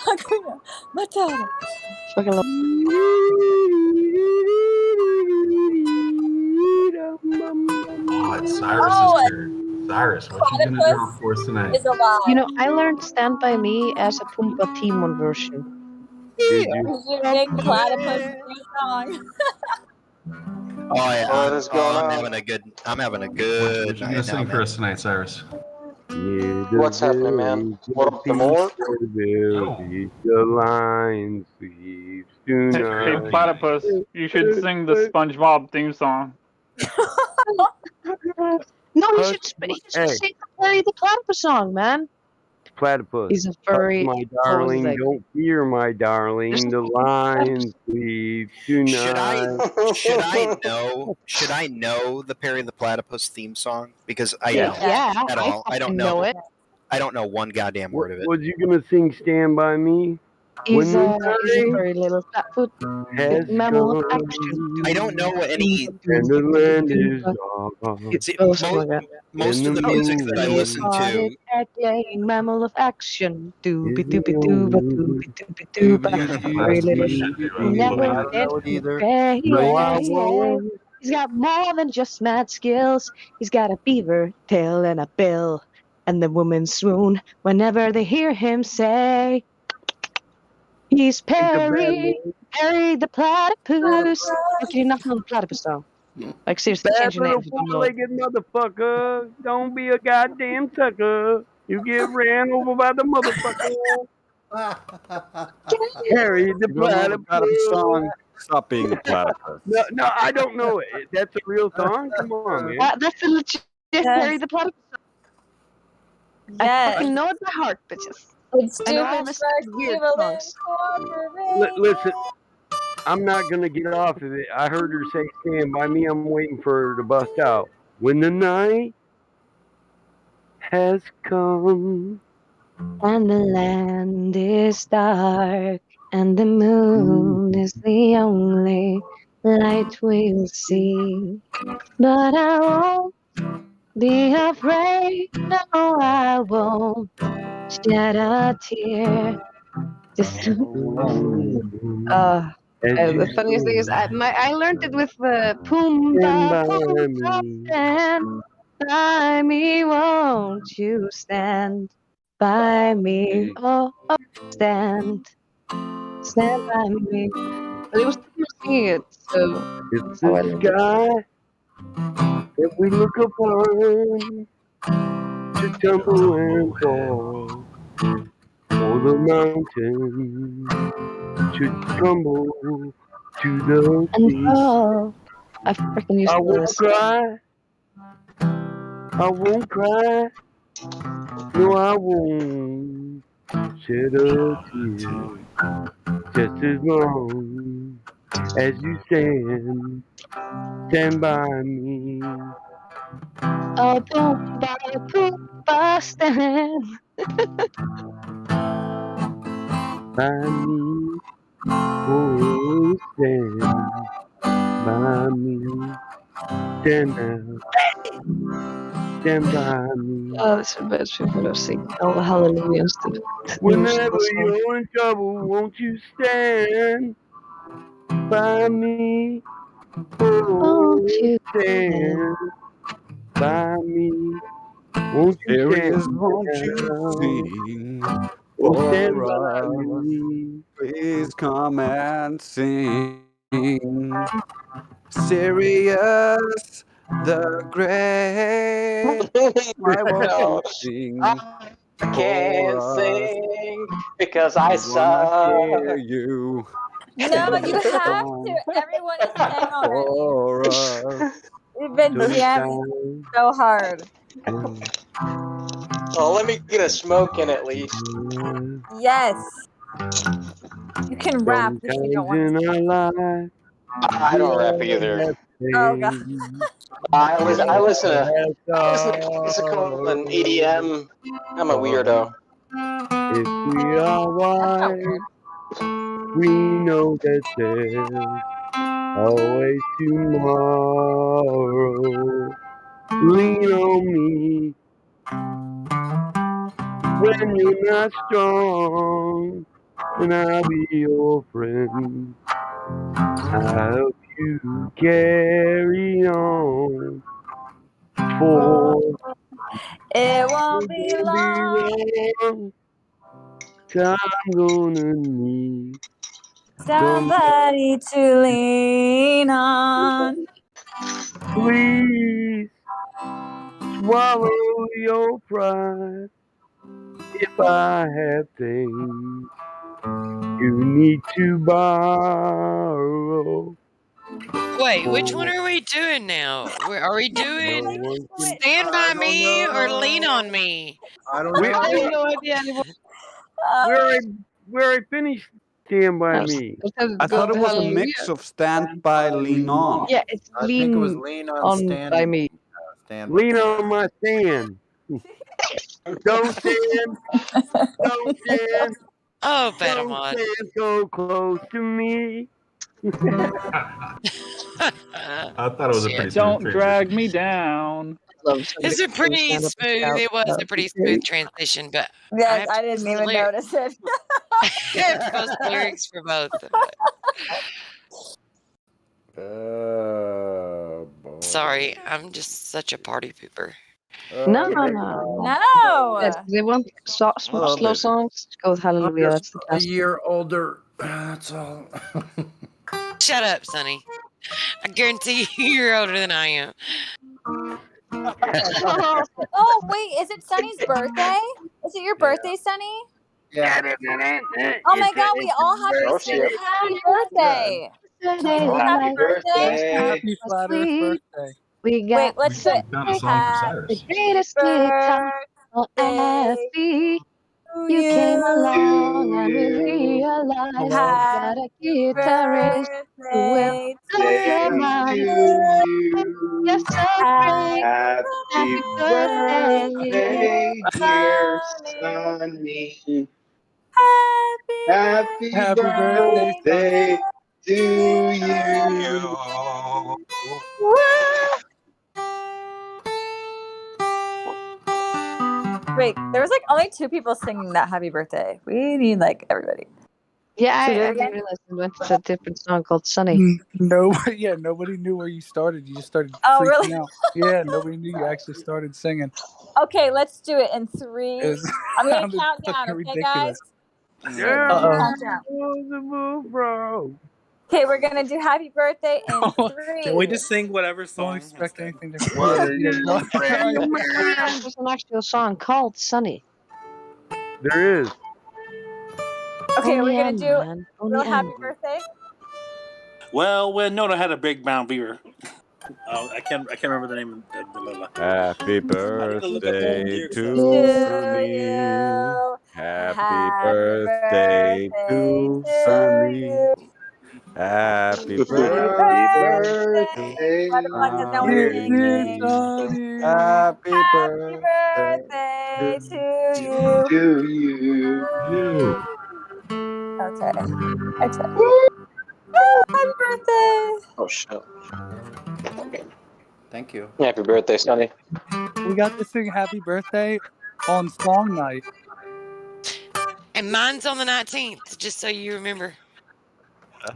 Hakuna Matata. Fucking love. Oh, it's Cyrus's turn. Cyrus, what you gonna draw for us tonight? Is alive. You know, I learned Stand By Me as a Pumbaa Timon version. Did you? Who's your big platypus song? Oh yeah, What is going on? I'm having a good What night you gonna now, sing man. for us tonight, Cyrus? What's happening, man? What up, the more? The lion sleeps Hey, tonight. Platypus, you should sing the SpongeBob theme song. No, he should Hey. sing the platypus song, man. Platypus. He's a furry. My darling, like- don't fear, my darling. The lion sleeps tonight. Should I know the Perry the Platypus theme song? Because I Yeah, don't at I all. I don't fucking know it. I don't know one goddamn word of it. Was you gonna sing "Stand by Me"? He's When a the furry little flatfoot has mammal of action. come I don't know any. and the land is dark See, Oh, something like that. most and of the the music that I moon listen Spotted to. airplane, mammal of action. Doobie is the doobie dooba only doobie doobie dooba. Furry That's the little question flatfoot too. never I Like, don't gets know it no either. prey. No, I won't. He's got more than just mad skills. He's got a beaver tail and a bill. And the women swoon whenever they hear him say, he's Perry, Perry the platypus. How can you not know the platypus song? Like, seriously, Bad change your name little if you don't know it. four-legged motherfucker. Don't be a goddamn sucker. You get ran over by the motherfucker. Harry the You don't know the platypus platypus. song? Stop being a platypus. No, I don't know it. That's a real song? Come on, man. That's a legit Perry the platypus song. I Yes. fucking know it by heart, bitches. It's I know all stupid the shark weird evil songs. Listen, I'm not going to get off of it. I heard her say, stand by me. I'm waiting for her to bust out. When the night has come And the land is dark, and the moon is the only light we'll see. But I won't be afraid, no, I won't shed a tear. Just the funniest thing is I learned it with stand Pumbaa, by Pumbaa, me. stand by me, won't you stand by me? Oh, stand by me. But it was singing it, so It's how I the learned it. sky that we look upon to tumble and fall. Or the mountain should crumble to the And sea. oh, I freaking used I to know won't this. cry. I won't cry. No, I won't shed a tear. Just as long as you stand by me. Oh, Pumbaa, stand. By me, oh, stand by me. Stand now, stand by me. Oh, this is the best people to sing all the hallelujah and stuff. Whenever you're in trouble, won't you stand by me? Oh, stand by me. Won't you Areas, stand won't you now? sing Oh, stand for by us? me. Please come and sing. Sirius the Great. Why won't you sing I for can't us? sing because I We wanna hear suck. you. No, you have Song to. Everyone is sang already. for us. We've been jamming so hard. Well, let me get a smoke in at least. Yes. You can rap if you don't want Sometimes to. in our life, I don't rap either. Oh god. I listen to classical and EDM. I'm a weirdo. if we are wise, we know that there's always tomorrow. Lean on me when you're not strong, and I'll be your friend. I'll help you carry on. For It won't be long. I'm gonna need Somebody to lean on. Please swallow your pride. If I have things you need to borrow. Wait, which one are we doing now? Are we doing Stand By Me or Lean On Me? I don't We, know. I have no idea anymore. we already finished Stand By Me. I thought it was a mix of Stand By, Lean On. Yeah, it's I lean, think it was lean on stand by me. Stand Lean on my stand. Don't stand. Don't stand. Oh, better Don't mod. stand so close to me. I thought it was a pretty smooth Don't transition. drag me down. It's a pretty smooth. It was a pretty smooth transition, but Yes, I I didn't even notice it. I have to post the lyrics for both. Sorry, I'm just such a party pooper. No. No. Yes, they want slow songs. Go with Hallelujah. That's the A classic. year older. That's all. Shut up, Sonny. I guarantee you're older than I am. Oh wait, is it Sunny's birthday? Is it your birthday, Sunny? Yeah. Oh my God, we all have to Oh, sing shit. happy birthday. Can we sing happy birthday? Happy flat Earth birthday. We got Wait, let's do it. Found a song for Cyrus. the greatest big time. Oh, happy you came along and we realized that a guitarist will blow your mind. You're so great. Happy birthday. dear Sonny. Happy Happy birthday, Birthday to you. Wait, there was like only 2 people singing that happy birthday. We need like everybody. Yeah, Should we do I it again? didn't realize it went to a different song called Sunny. Nobody knew where you started. You just started Oh, freaking really? out. Yeah, nobody knew you actually started singing. Okay, let's do it in 3. I'm gonna sounded count down, fucking okay, guys? ridiculous. Yeah, Count down. bro. Okay, we're gonna do happy birthday in 3. Can we just sing whatever song? Don't expect instead? anything different. There's an actual song called Sunny. There is. Okay, Only we're gonna do man, only real happy man. birthday. Well, when Nona had a big brown beaver. I can't remember the name of the Happy birthday lyrics to To you. you. Happy birthday to Sunny. Happy birthday. Now we're singing. Happy Happy birthday birthday to you. Okay. Happy birthday. Oh shit. Thank you. Happy birthday, Sonny. We got to sing happy birthday on song night. And mine's on the 19th, just so you remember.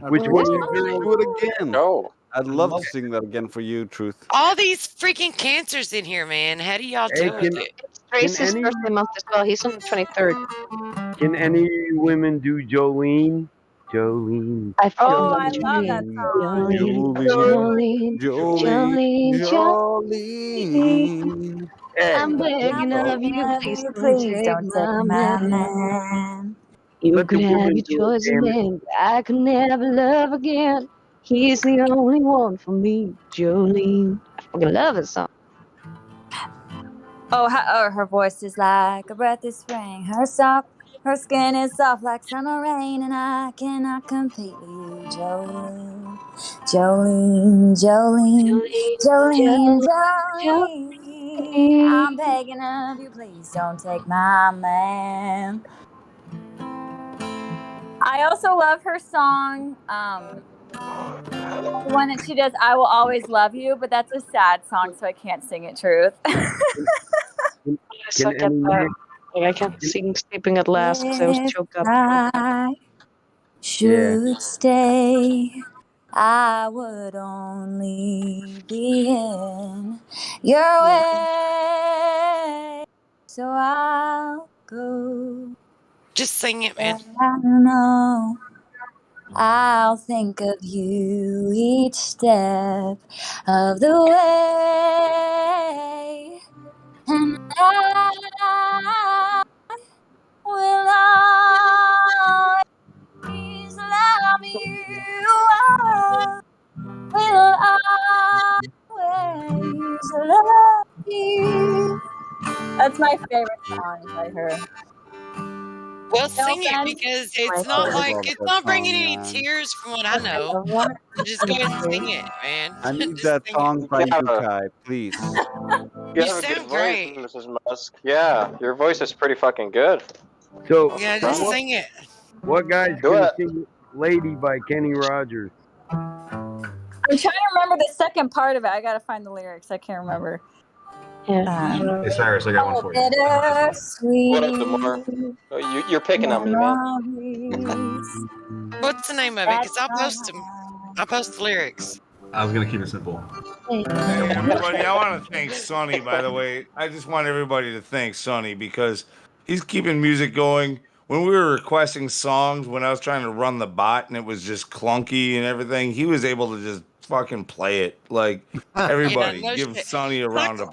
Which one you you doing? do it again? Oh. I'd love to sing that again for you, Truth. All these freaking cancers in here, man. How do y'all Hey, deal with it? It's Trace's any- birthday month as well. He's on the 23rd. Can any women do Jolene? Jolene. I feel Oh, like I love that song. Jolene, Jolene, Jolene. I'm begging of you, please don't take my man. You Let the could have woman your do it, choice of damn it. man, but I could never love again. He's the only one for me, Jolene. I fucking love this song. Oh, her voice is like a breath of spring. Her skin is soft like summer rain, and I cannot compete with you, Jolene. Jolene, Jolene, Jolene, Jolene. I'm begging of you, please don't take my man. I also love her song, the one that she does, I Will Always Love You, but that's a sad song, so I can't sing it, Truth. I suck at that. Like, I can't sing Sleeping at Last because I was choked up. I should stay, I would only be in your way, so I'll go. Just sing it, man. I know I'll think of you each step of the way, and I will always love you. Will always love you. That's my favorite song by her. Well, sing it because it's not like it's not bringing any man. tears from what I know. So just go ahead and sing it, man. I need Just that sing song it. by you, Kai, please. You You have a good sound voice, great. Mrs. Musk. Yeah, your voice is pretty fucking good. So Yeah, just sing it. What guy's Do gonna it. sing "Lady" by Kenny Rogers? I'm trying to remember the second part of it. I gotta find the lyrics. I can't remember. Hey Cyrus, I got one for you. What up, Demar? Oh, you're picking on me, man. What's the name of it? Because I'll post them. I'll post the lyrics. I was gonna keep it simple. Hey, everybody, I want to thank Sonny, by the way. I just want everybody to thank Sonny because he's keeping music going. When we were requesting songs, when I was trying to run the bot and it was just clunky and everything, he was able to just fucking play it. Like, everybody, no give shit. Sonny a round of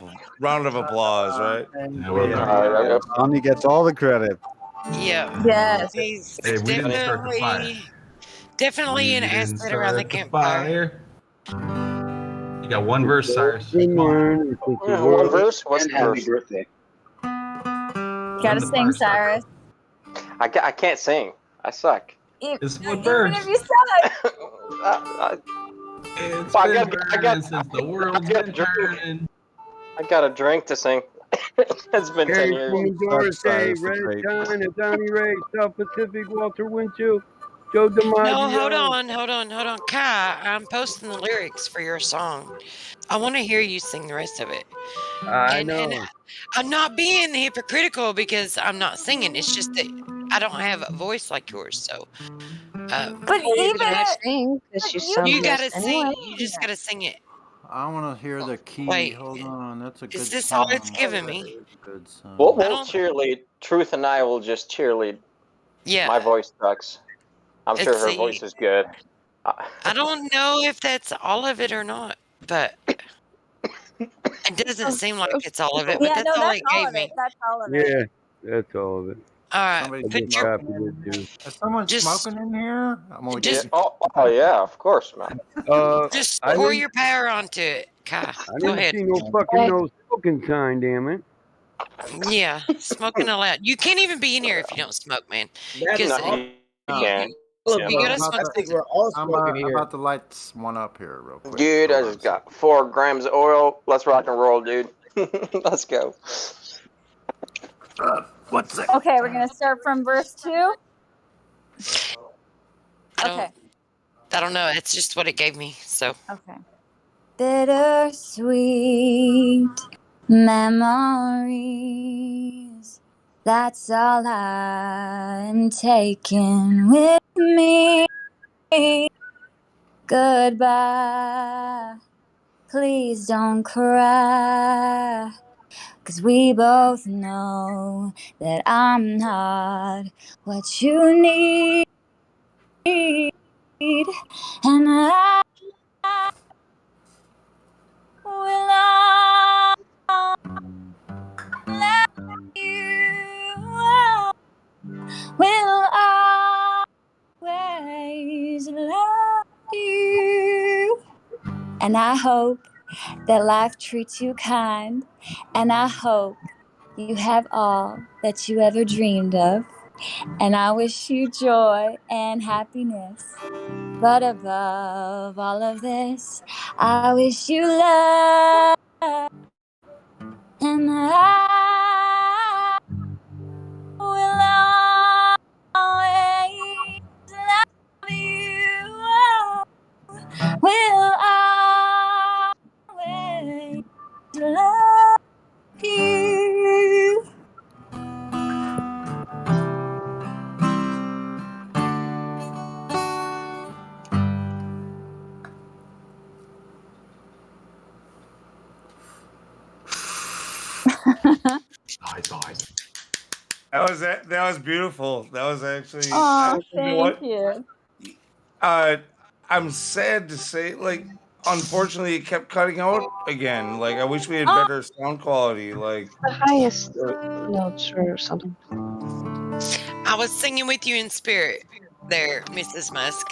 applause, right? Yeah, well done. Sonny gets all the credit. Yeah. Yes. He's Hey, we didn't start the fire. definitely an asset around the campfire. You got one verse, Cyrus. One verse? What's the Happy verse? birthday. Gotta sing, Cyrus. I can't sing. I suck. It's Even one verse. if you suck. It's I been got- burning since the world's been turning. I got a drink to sing. It's been 10 Harry years. Freeman Dorsey, Cyrus the Red Great. China, Donnie Ray, South Pacific, Walter Winchell, Joe DiMaggio. No, hold on. Kai, I'm posting the lyrics for your song. I want to hear you sing the rest of it. I And know. I'm not being hypocritical because I'm not singing. It's just that I don't have a voice like yours. So, But even you gotta sing. You just gotta sing it. I want to hear the key. Wait, Hold on, that's a good is this song. all it's giving me? Good song. We'll cheerlead. Truth and I will just cheerlead. Yeah. My voice sucks. I'm sure her See, voice is good. I don't know if that's all of it or not, but it doesn't seem like it's all of it. But Yeah, that's no, all that's it all gave of me. it. That's all of it. Yeah, that's all of it. All right, Somebody I put just your copied it too. Is someone smoking in here? I'm gonna Just- get Oh yeah, of course, man. just I pour didn't- your power onto it, Kai. I Go didn't ahead. see no fucking no smoking sign, damn it. Yeah, smoking allowed. You can't even be in here if you don't smoke, man. Because can. you gotta smoke. I'm about to light this one up here real quick. Dude, I just got 4 grams of oil. Let's rock and roll, dude. Let's go. What's that? Okay, we're gonna start from verse 2. Okay. I don't know. It's just what it gave me. So Okay. Bittersweet memories. That's all I'm taking with me. Goodbye. Please don't cry. 'Cause we both know that I'm not what you need. And I will let you. Will always love you. And I hope that life treats you kind. And I hope you have all that you ever dreamed of. And I wish you joy and happiness. But above all of this, I wish you love. And I will always love you. Will always love you. Nice. That was beautiful. That was actually. Oh, you know what? thank you. I'm sad to say, like, unfortunately, it kept cutting out again. Like, I wish we had better sound quality. Like, The highest notes or something. I was singing with you in spirit, there, Mrs. Musk.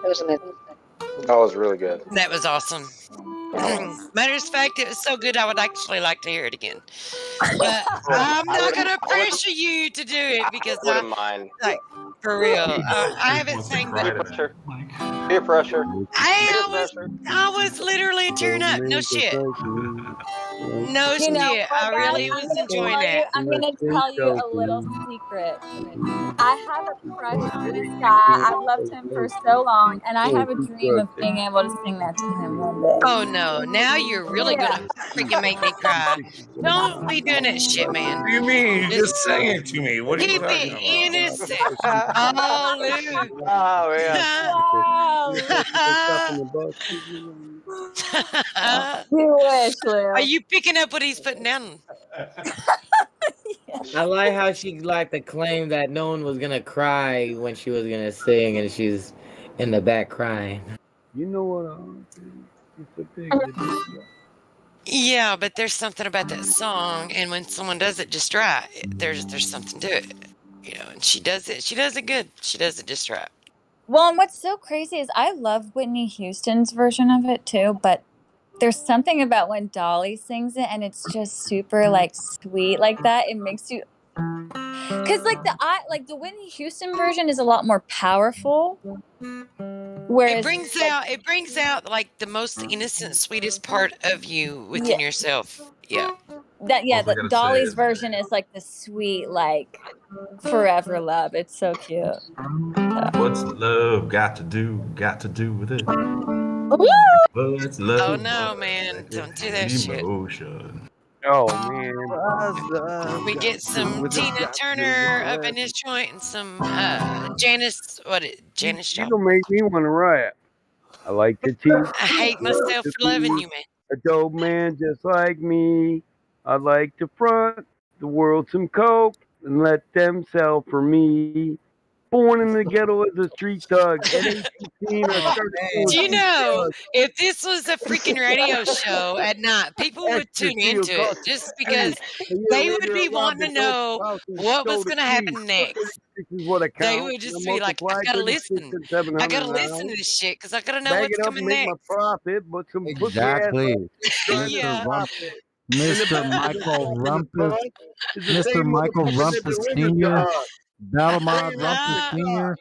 Wasn't it? That was really good. That was awesome. Matter of fact, it was so good I would actually like to hear it again. But I'm not gonna pressure you to do it because I wouldn't mind. like for real. I haven't sang that. Peer pressure. I was literally tearing up. No shit. No You know shit. what, I guys? really was enjoying I'm that. gonna tell you a little secret. I have a crush on this guy. I've loved him for so long, and I have a dream of being able to sing that to him one day. Oh no! Now you're really gonna freaking make me cry. Don't be doing that shit, man. What do you mean? You just sang it to me. What are you Keep talking it about? innocent. Oh, Lou. Oh Wow. You wish, Lou. Are you picking up what he's putting down? I like how she liked to claim that no one was gonna cry when she was gonna sing, and she's in the back crying. You know what? It's a big deal. Yeah, but there's something about that song, and when someone does it just right, there's something to it, you know. And she does it good. She does it just right. Well, and what's so crazy is I love Whitney Houston's version of it too, but there's something about when Dolly sings it, and it's just super like sweet like that. It makes you, because like the Whitney Houston version is a lot more powerful. Whereas It brings out like the most innocent, sweetest part of you within yourself. Yeah. That Dolly's version is like the sweet, like forever love. It's so cute. What's love got to do with it? What's love? Oh no, man! Don't do that shit. Emotion. Oh man. We get some Tina Turner up in this joint and some Janis. Janis You Joplin. don't make me want to rap. I like to teach. I hate myself for loving you, man. A dope man just like me. I like to front the world some coke and let them sell for me. Born in the ghetto as a street thug. At age 15, I started Do you know, if this was a freaking radio show at night, people would tune into it just because they would be wanting to know what was going to happen next. They would just be like, I gotta listen. I gotta listen to this shit because I gotta know Bag what's it up coming and make next. my profit, but some Exactly. Yeah. Mr. Michael Rumpus, Mr. Michael Rumpus Sr., Battlemod Rumpus Sr.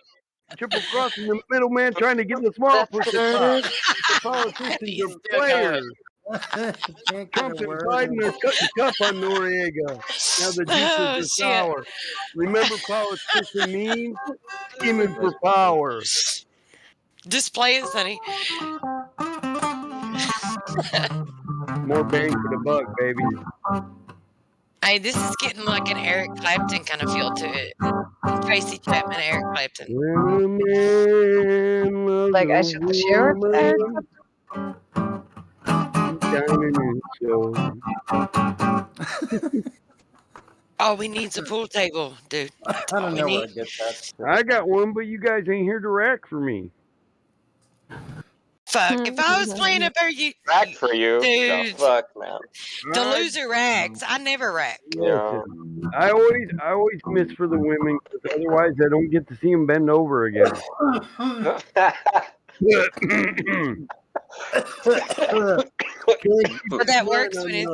Triple crossing the middleman trying to get the small push to top. The politicians are players. Trump and Biden are cutting cup on Noriega. Now the juices are sour. Remember politician means? Scheming for power. Just play it, Sonny. More bang for the buck, baby. Hey, this is getting like an Eric Clapton kind of feel to it. Tracy Chapman, Eric Clapton. Like I should the sheriff. All we need's a pool table, dude. I don't know where I get that. I got one, but you guys ain't here to rack for me. Fuck, if I was playing up there, you Rack for you. dude. No, fuck, man. The loser racks. I never rack. Yeah. I always miss for the women because otherwise I don't get to see them bend over again. But that works when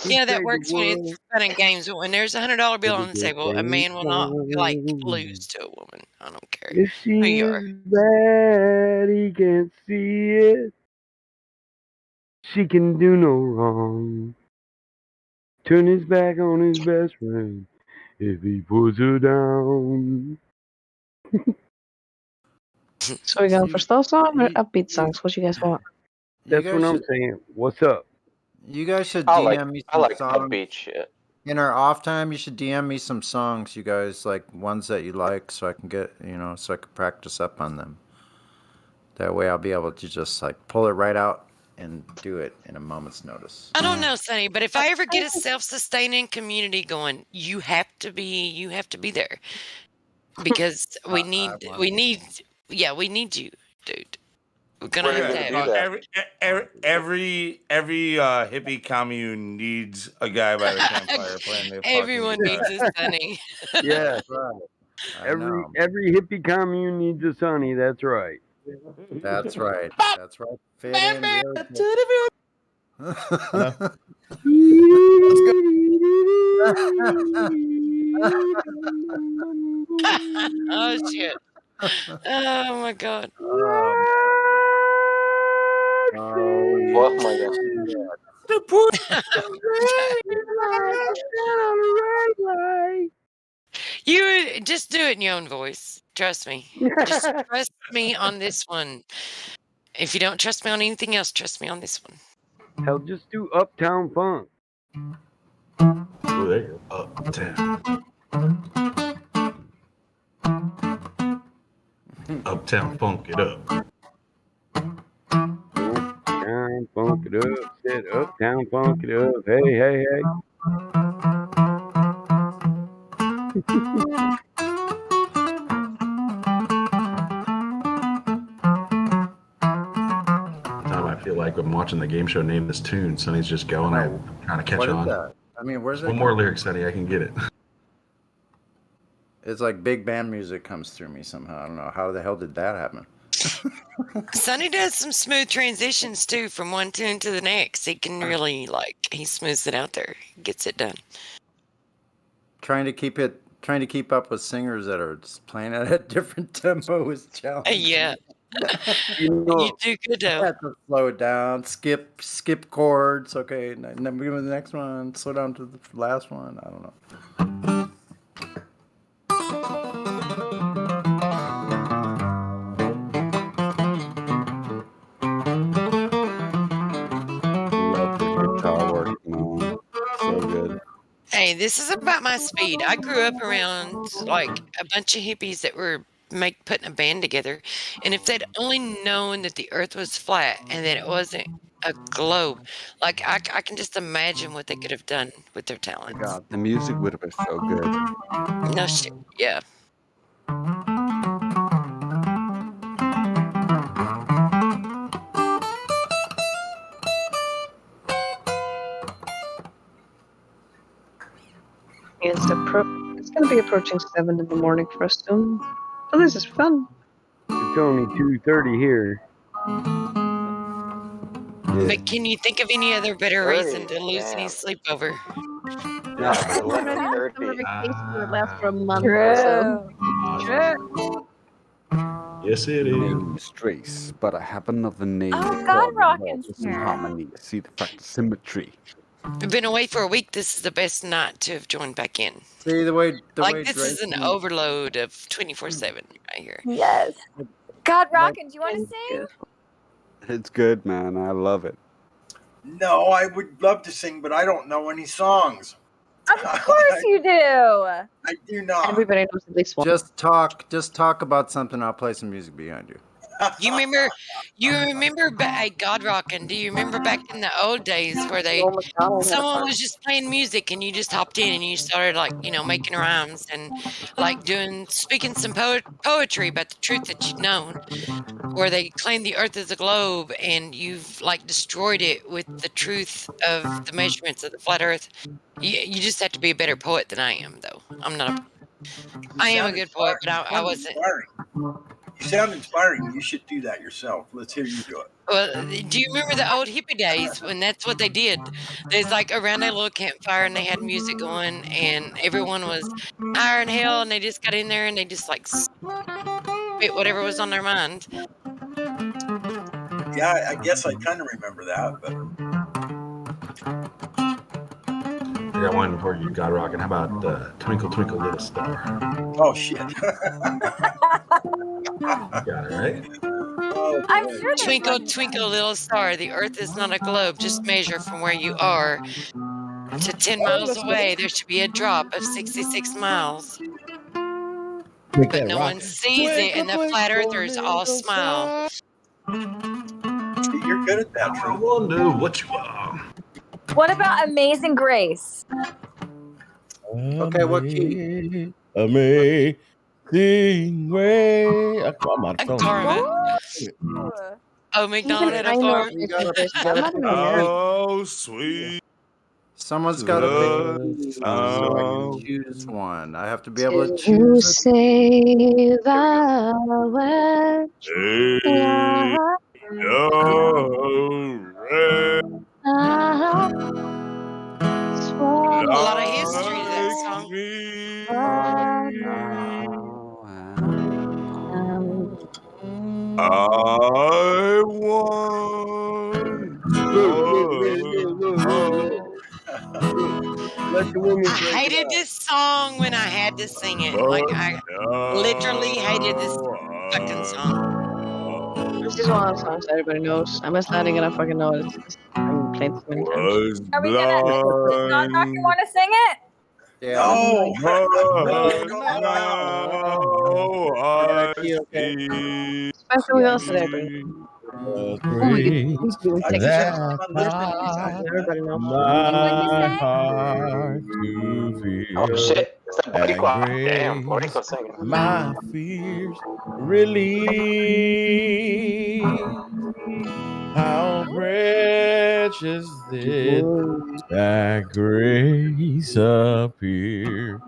that works when it's fun and games. But when there's $100 bill on the table, a man will not like lose to a woman. I don't care If who you are. she's bad, he can't see it. She can do no wrong. Turn his back on his best friend if he puts her down. So we going for slow song or upbeat songs? What you guys want? That's what I'm saying. What's up? You guys should I DM me some like songs. upbeat shit. In our off time, you should DM me some songs, you guys, like ones that you like, so I can get, so I can practice up on them. That way I'll be able to just like pull it right out and do it in a moment's notice. I don't know, Sonny, but if I ever get a self-sustaining community going, you have to be there because we need you, dude. We're gonna have to have Every hippie commune needs a guy by the campfire playing their everyone fucking needs a Sonny. Yeah, right. Every hippie commune needs a Sonny. That's right. That's right. That's right. Fit in really good. Oh shit! Oh my god! Oh my god! to put You just do it in your own voice. Trust me. Just trust me on this one. If you don't trust me on anything else, trust me on this one. Hell, just do Uptown Funk. Oh, there you go. Uptown Funk it up. Uptown Funk it up. Said Uptown Funk it up. Hey, hey, hey. Time I feel like I'm watching the game show Name This Tune. Sonny's just going. I'm trying to catch What is on. that? I mean, where's Just it? one more lyric, Sonny. I can get it. It's like big band music comes through me somehow. I don't know. How the hell did that happen? Sonny does some smooth transitions too from one tune to the next. He can really he smooths it out there. He gets it done. Trying to keep up with singers that are playing at a different tempo is challenging. Yeah. You do good though. have to slow it down, skip chords. Okay, and then we go to the next one. Slow down to the last one. I don't know. Love the guitar work, man. So good. Hey, this is about my speed. I grew up around a bunch of hippies that were putting a band together, and if they'd only known that the Earth was flat and that it wasn't a globe, I can just imagine what they could have done with their talents. God, the music would have been so good. No shit. Yeah. It's going to be approaching 7 in the morning for us soon. So this is fun. It's only 2:30 here. But can you think of any other better reason to lose any sleep over? Summer vacation will last for a month or so. Yes, it is. Name is Trace, but I have another name. Oh, God, Rockin's in here. harmony. See the fact symmetry. We've been away for a week. This is the best night to have joined back in. See the way This is an overload of 24/7 right here. Yes. God Rockin', do you want to sing? It's good, man. I love it. No, I would love to sing, but I don't know any songs. Of course you do. I do not. Everybody knows at least one. Just talk about something. I'll play some music behind you. You remember God Rockin'? Do you remember back in the old days where someone was just playing music and you just hopped in and you started making rhymes and speaking some poetry about the truth that you'd known, where they claim the Earth is a globe and you've destroyed it with the truth of the measurements of the flat Earth. You just have to be a better poet than I am, though. I am a good poet, but I wasn't. You sound inspiring. You should do that yourself. Let's hear you do it. Well, do you remember the old hippie days when that's what they did? There's around their little campfire and they had music going and everyone was higher in hell and they just got in there and they just spit whatever was on their mind. Yeah, I guess I kind of remember that, but I got one for you, God Rockin'. How about Twinkle Twinkle Little Star? Oh shit. Got it, right? I'm sure. Twinkle, twinkle, little star. The Earth is not a globe. Just measure from where you are to 10 miles away. There should be a drop of 66 miles. But no one sees it, and the flat earthers all smile. You're good at that, Drew. I wonder what you are. What about Amazing Grace? Okay, what key? Amazing way. I'm out of Garment. Oh, McDonald had a farm. Oh, sweet. Someone's got to pick so I can choose one. I have to be able to You choose. say thou art A lot of history to that song. I want Let the women I break it hated out. this song when I had to sing it. Like I literally hated this fucking song. This is one of those songs everybody knows. I'm just not gonna fucking know it. It's just, I'm played so many times. Are we gonna? Knock, you want to sing it? Yeah. No. I Especially else that everybody knows. Oh my god, we need to do a take a shot. That This is a song that everybody knows. my heart to Oh feel shit! Is that and Boricua? Damn, grace Boricua's singing. my fears relieve. How precious did that grace appear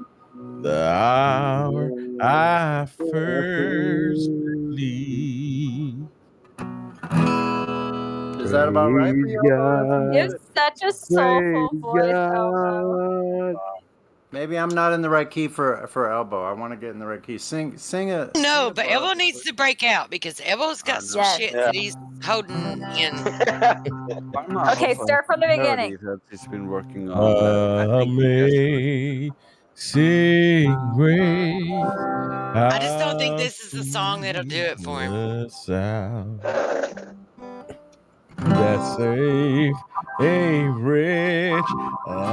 the hour I first believed. Is that about right for you? You have such a soulful voice, Elmo. Maybe I'm not in the right key for Elbow. I want to get in the right key. Sing it. No, but Elbow needs to break out because Elbow's got some Yes. shit that he's holding in. Okay, start from the beginning. That he's been working on. That I think Amazing grace. I just don't think this is the song that'll do it for him. The sound that saved a wretch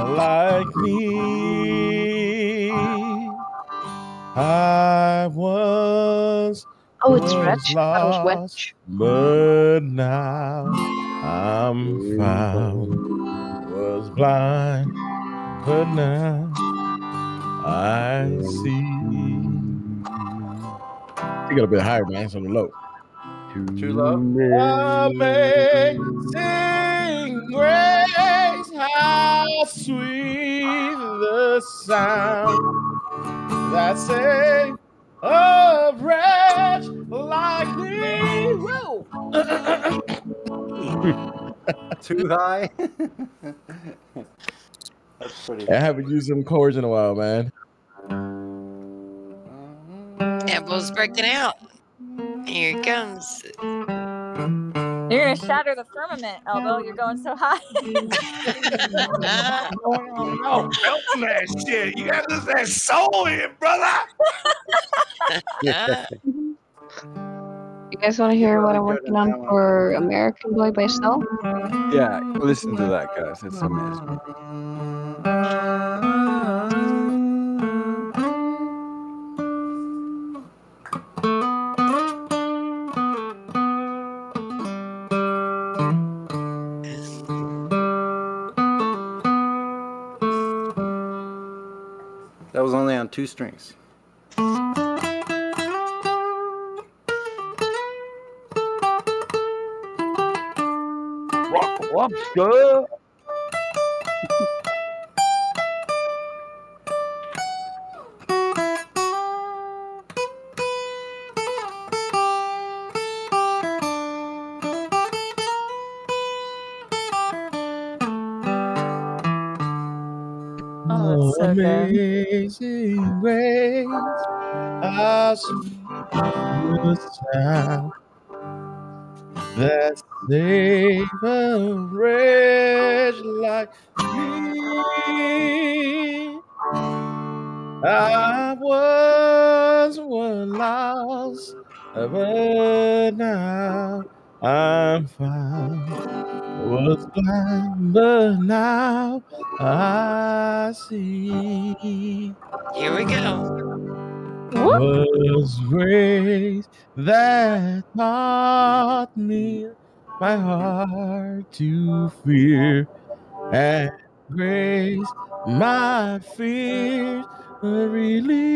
like me. I once it's Wretch. That was Wretch. but now I'm found. Was blind, but now I see. You got a bit higher, man. It's on the low. Too low. Amazing grace, how sweet the sound that saved a wretch like me. Whoa. Too high. That's pretty. I haven't used them chords in a while, man. Elbow's breaking out. Here it comes. You're gonna shatter the firmament, Elbow. You're going so high. No, help that shit. You gotta lose that soul in it, brother. You guys want to hear what I'm working on for American Boy by Snow? Yeah, listen to that, guys. It's amazing. That was only on 2 strings. Rock lobster. Oh, that's so good. Amazing grace, how sweet the sound that saved a wretch like me. I was lost, but now I'm found. Was blind, but now I see. Here we go. Was grace that taught me my heart to fear, and grace my fears relieve.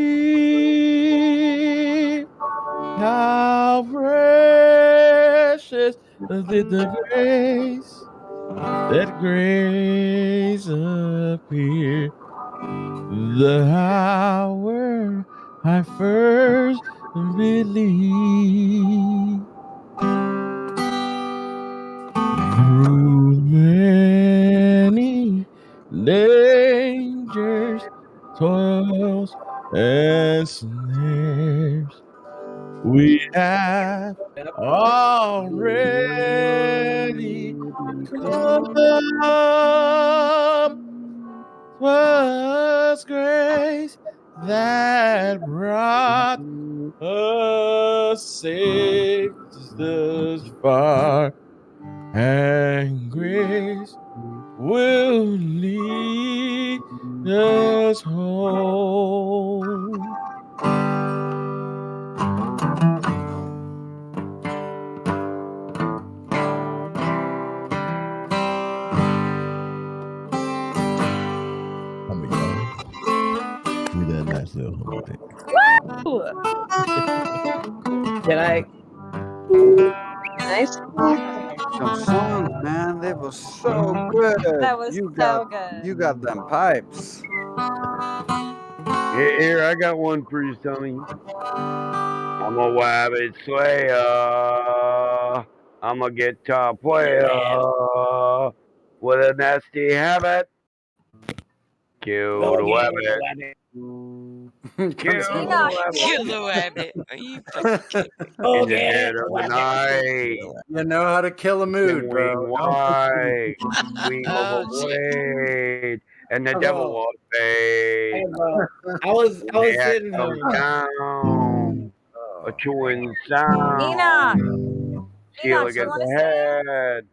How precious did the grace, that grace appear, the hour I first believed. Through many dangers, toils, and snares, we have already come 'Twas grace that brought us safe thus far, and grace will lead us home. Give me that nice little humble thing. Can I? Nice. Some songs, man, they were so good. That was You so got good. them pipes. Here, I got one for you, Sonny. I'm a wabbit slayer. I'm a guitar player with a nasty habit. Kill the wabbit. Kill the wabbit. Kill the rabbit. Are you fucking kidding me? In the dead of the night. You know how to kill a mood, Then bro. we white, gleam of a blade, and the devil was paid. I was When the axe sitting comes here. down, a chewing sound. Enoch, Skill you against wanna the head.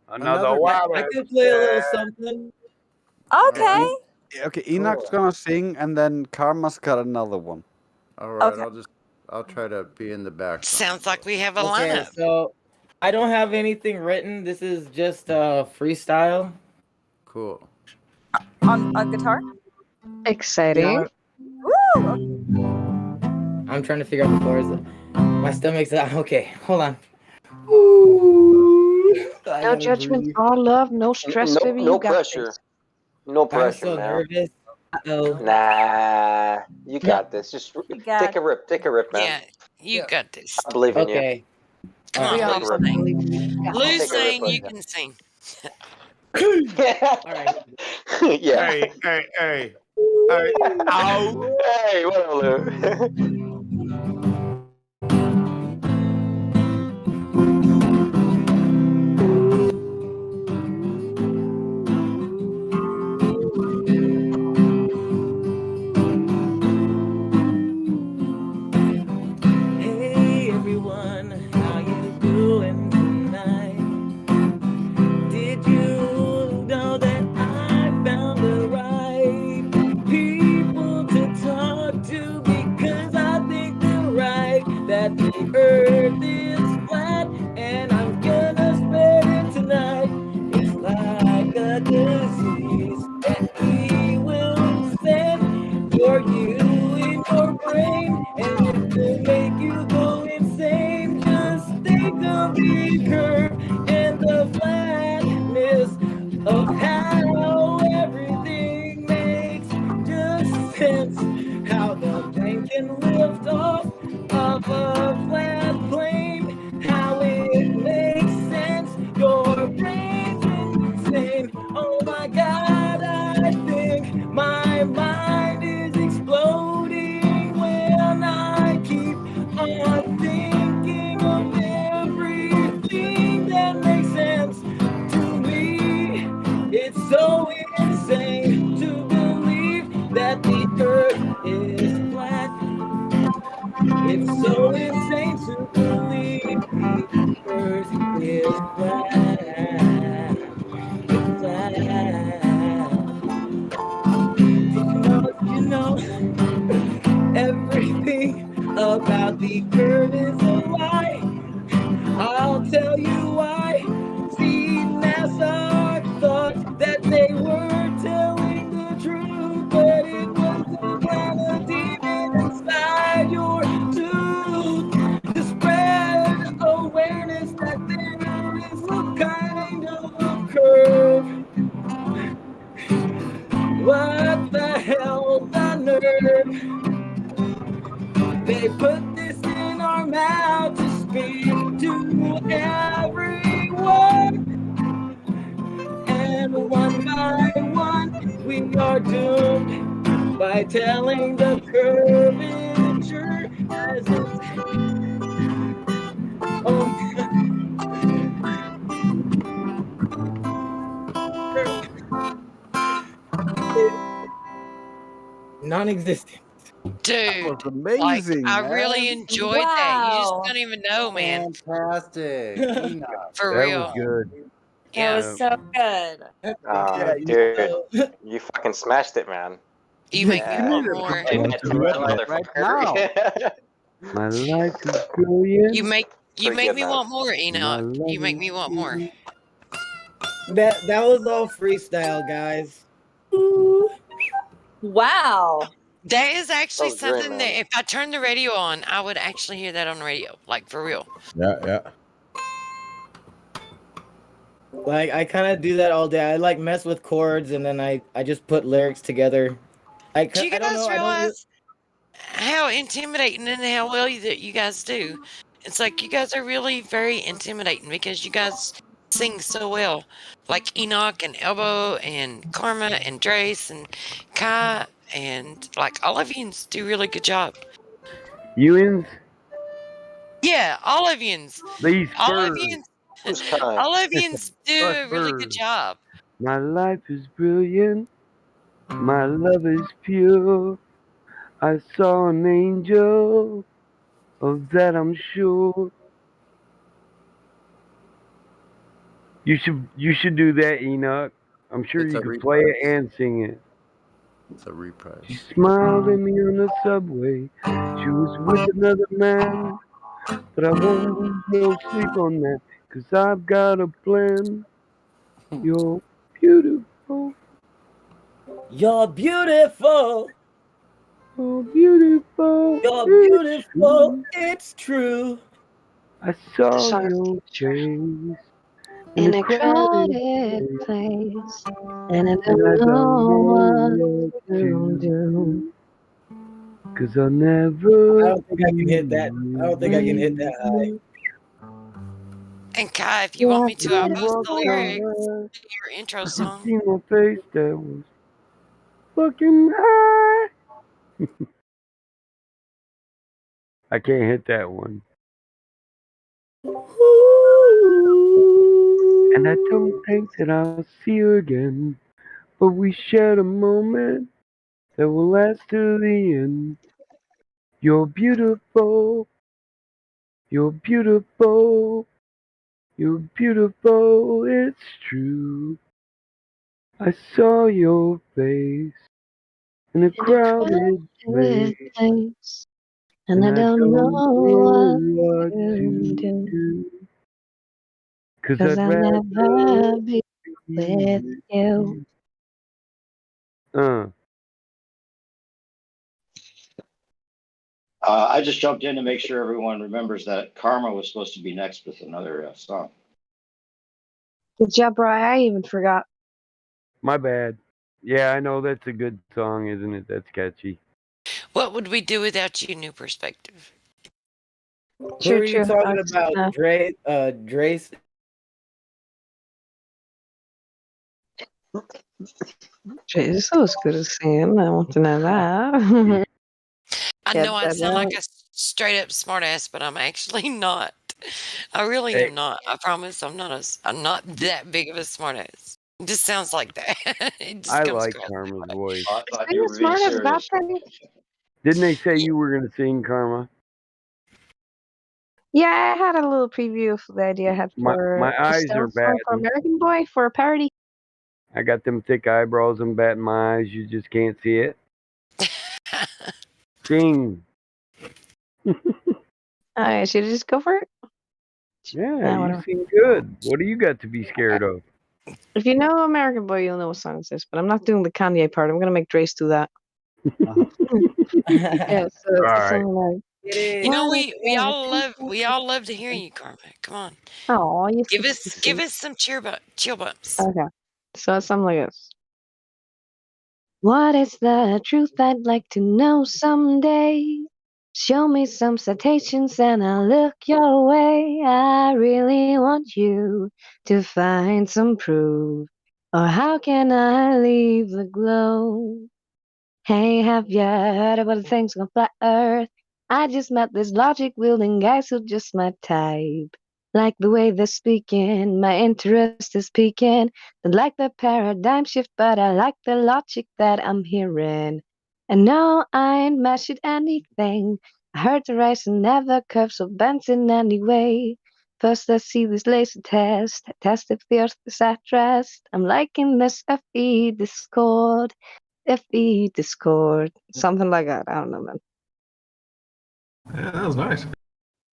Another I wabbit. could play a little something. Okay. Okay, Enoch's gonna sing, and then Karma's got another one. All right, Okay. I'll try to be in the background. Sounds like we have a Okay, lineup. so I don't have anything written. This is just freestyle. Cool. On guitar? Exciting. Woo! I'm trying to figure out the chords. My stomach's out. Okay, hold on. No judgment, all love, no stress, No, baby. no You got pressure. this. No I'm pressure, so man. nervous. Uh-oh. Nah, you got this. Just got take a rip. Take a rip, man. Yeah, you got this. I believe in you. Okay. Come All on, right, Lou take a rip. Zane. Lou Take a rip, Zane, you buddy. can sing. All right. Yeah. Hey. Ow. Hey, what up, Lou? Hey everyone, how you doing tonight? Did you know that I found the right people to talk to? Because I think they're right, that the earth is flat, and I'm gonna spread it tonight. It's like a disease that we will send for you in your brain, and it will make you go insane. Just think of the curve and the flatness of how everything makes just sense. How the plane can lift off of a flat plane. How it makes sense. Your brain's insane. Oh my God, I think my mind is exploding when I keep on thinking of everything that makes sense to me. It's so insane to believe that the earth is flat. It's so insane to believe the earth is flat. It's flat. Did you know everything about the earth is a lie? I'll tell you why. See, NASA thought that they were telling the truth, but it was the planet demon inside your tooth to spread awareness that there is a kind of a curve. What the hell, the nerve? They put this in our mouth to speak to everyone. And one by one, we are doomed by telling the curvature as it's. Oh, Non-existent. Dude, was amazing, I man. really enjoyed that. You just Wow. don't even know, man. Fantastic. Enoch. For That real. was good. That Yeah. was so good. Dude, you fucking smashed it, man. You make me You need want to more. Play that to promote that that right now. motherfucker. My life is brilliant. You make Pretty good, me man. want more, My Enoch. love You make is me want more. brilliant. That was all freestyle, guys. Wow. That is actually That was great, something man. that if I turned the radio on, I would actually hear that on the radio. Like for real. Yeah. Like I kind of do that all day. I like mess with chords and then I just put lyrics together. Do you I don't guys know. I don't. realize how intimidating and how well that you guys do? It's like you guys are really very intimidating because you guys sing so well. Like Enoch and Elbow and Karma and Drace and Kai and like all of you do a really good job. Ewins, Yeah, all of yous. these All of furs. yous. Who's kind? All of yous do Us a really good furs. job. My life is brilliant. My love is pure. I saw an angel. Of that I'm sure. You should do that, Enoch. I'm sure It's you a could play it reprise. and sing it. It's a reprise. She smiled at me on the subway. She was with another man. But I won't lose no sleep on that. 'Cause I've got a plan. You're beautiful. You're beautiful. You're beautiful. You're It's beautiful. true. It's true. I saw The song your face in a crowded place, and I and I don't know don't know what what to do. 'Cause I'll never. I don't think I can hit that. I don't think I can hit that high. And Kai, if you want me to, I'll post the lyrics Walk to your intro You song. see my face that was fucking high. I can't hit that one. And I don't think that I'll see you again. But we shared a moment that will last till the end. You're beautiful. You're beautiful. You're beautiful. It's true. I saw your face in a crowded place. And I don't know what what to to do. 'Cause 'Cause I'd I'll rather never be be with with you. you. I just jumped in to make sure everyone remembers that Karma was supposed to be next with another song. Good job, Bri. I even forgot. My bad. Yeah, I know that's a good song, isn't it? That's catchy. What would we do without you, New Perspective? Who are you talking about? Drace? Jeez, so as good as Sam. I want to know that. I know I sound like a straight up smartass, but I'm actually not. I really am not. I promise I'm not that big of a smartass. It just sounds like that. It just I comes like across Karma's that way. voice. Being smart is a bad thing. Didn't they say you were going to sing, Karma? Yeah, I had a little preview of the idea I had My for a eyes Stone are song for bad. American Boy for a parody. I got them thick eyebrows and bat in my eyes. You just can't see it. Sing. Should I just go for it? Yeah, you whatever. sing good. What do you got to be scared of? If you know American Boy, you'll know what song this is. But I'm not doing the Kanye part. I'm gonna make Drace do that. Yeah, so it's All something like. You know, we all love to hear you, Karma. Come on. Oh, you give us some chill bumps. Okay, so it's something like this. What is the truth? I'd like to know someday. Show me some citations and I'll look your way. I really want you to find some proof. Or how can I leave the glow? Hey, have you heard about the things on flat earth? I just met this logic-wielding guys who just my type. Like the way they're speaking, my interest is peaking. Don't like the paradigm shift, but I like the logic that I'm hearing. And no, I ain't measured anything. I heard the horizon never curves or bends in any way. First, I see this laser test. Test if the earth is at rest. I'm liking this FE Discord. FE Discord. Something like that. I don't know, man. Yeah, that was nice.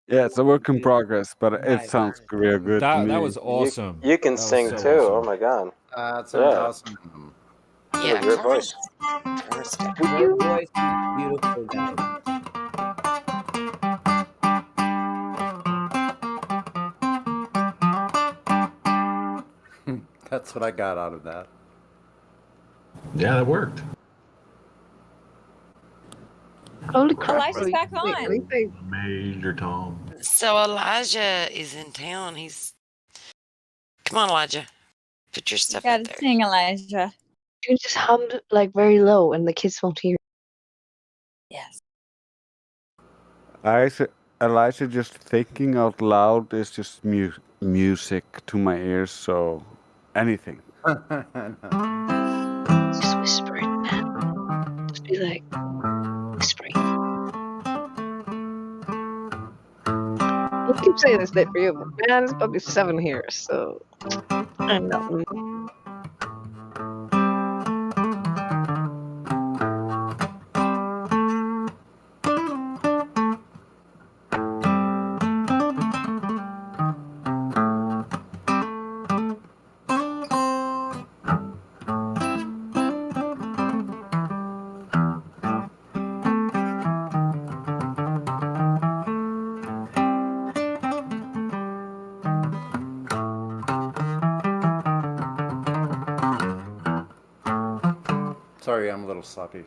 Yeah, it's a work in progress, but it Nice. sounds real good to me. That was awesome. You can That was sing so too. awesome. Oh my god. That sounds Yeah. awesome. You have a great voice. Your voice is beautiful, guys. That's what I got out of that. Yeah, that worked. Holy crap. Elijah's back on. Major Tom. So Elijah is in town. Come on, Elijah. Put your stuff Gotta out there. sing, Elijah. You just hummed like very low and the kids won't hear. Yes. Elijah, just thinking out loud is just music to my ears, so anything. Just whisper it, man. Just be like, whispering. I keep saying this day for you, but man, it's probably 7 here, so I know. Sorry, I'm a little sloppy.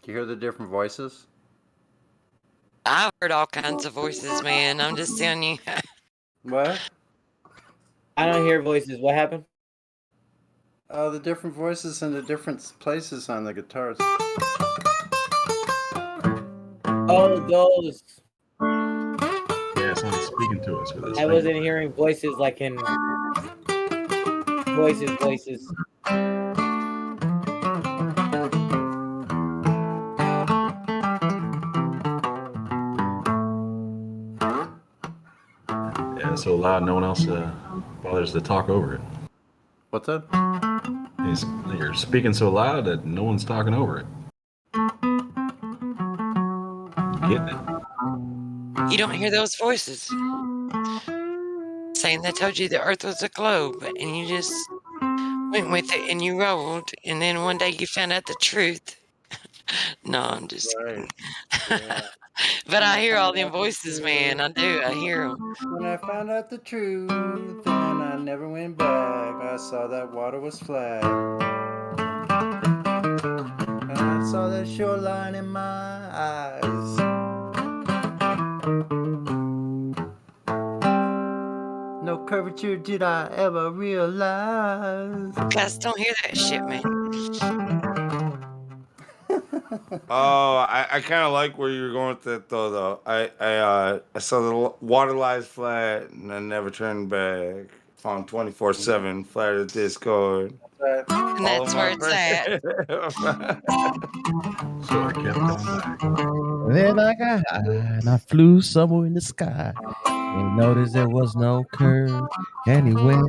Do you hear the different voices? I've heard all kinds of voices, man. I'm just telling you. What? I don't hear voices. What happened? The different voices and the different places on the guitars. Oh, those. Yeah, someone's speaking to us with this. I wasn't hearing voices like in voices. Yeah, it's so loud, no one else bothers to talk over it. What's that? You're speaking so loud that no one's talking over it. Getting it? You don't hear those voices saying they told you the earth was a globe and you just went with it and you rolled, and then one day you found out the truth. No, I'm just kidding. Yeah. But I hear all them voices, man. I do. I hear them. When I found out the truth, and I never went back, I saw that water was flat. And I saw that shoreline in my eyes. No curvature did I ever realize. Guys, don't hear that shit, man. Oh, I kind of like where you're going with that though. I saw the water lies flat and I never turned back. Found 24/7 flat at Discord. And that's where it's at. So I kept coming back. Then I got high and I flew somewhere in the sky and noticed there was no curve anywhere.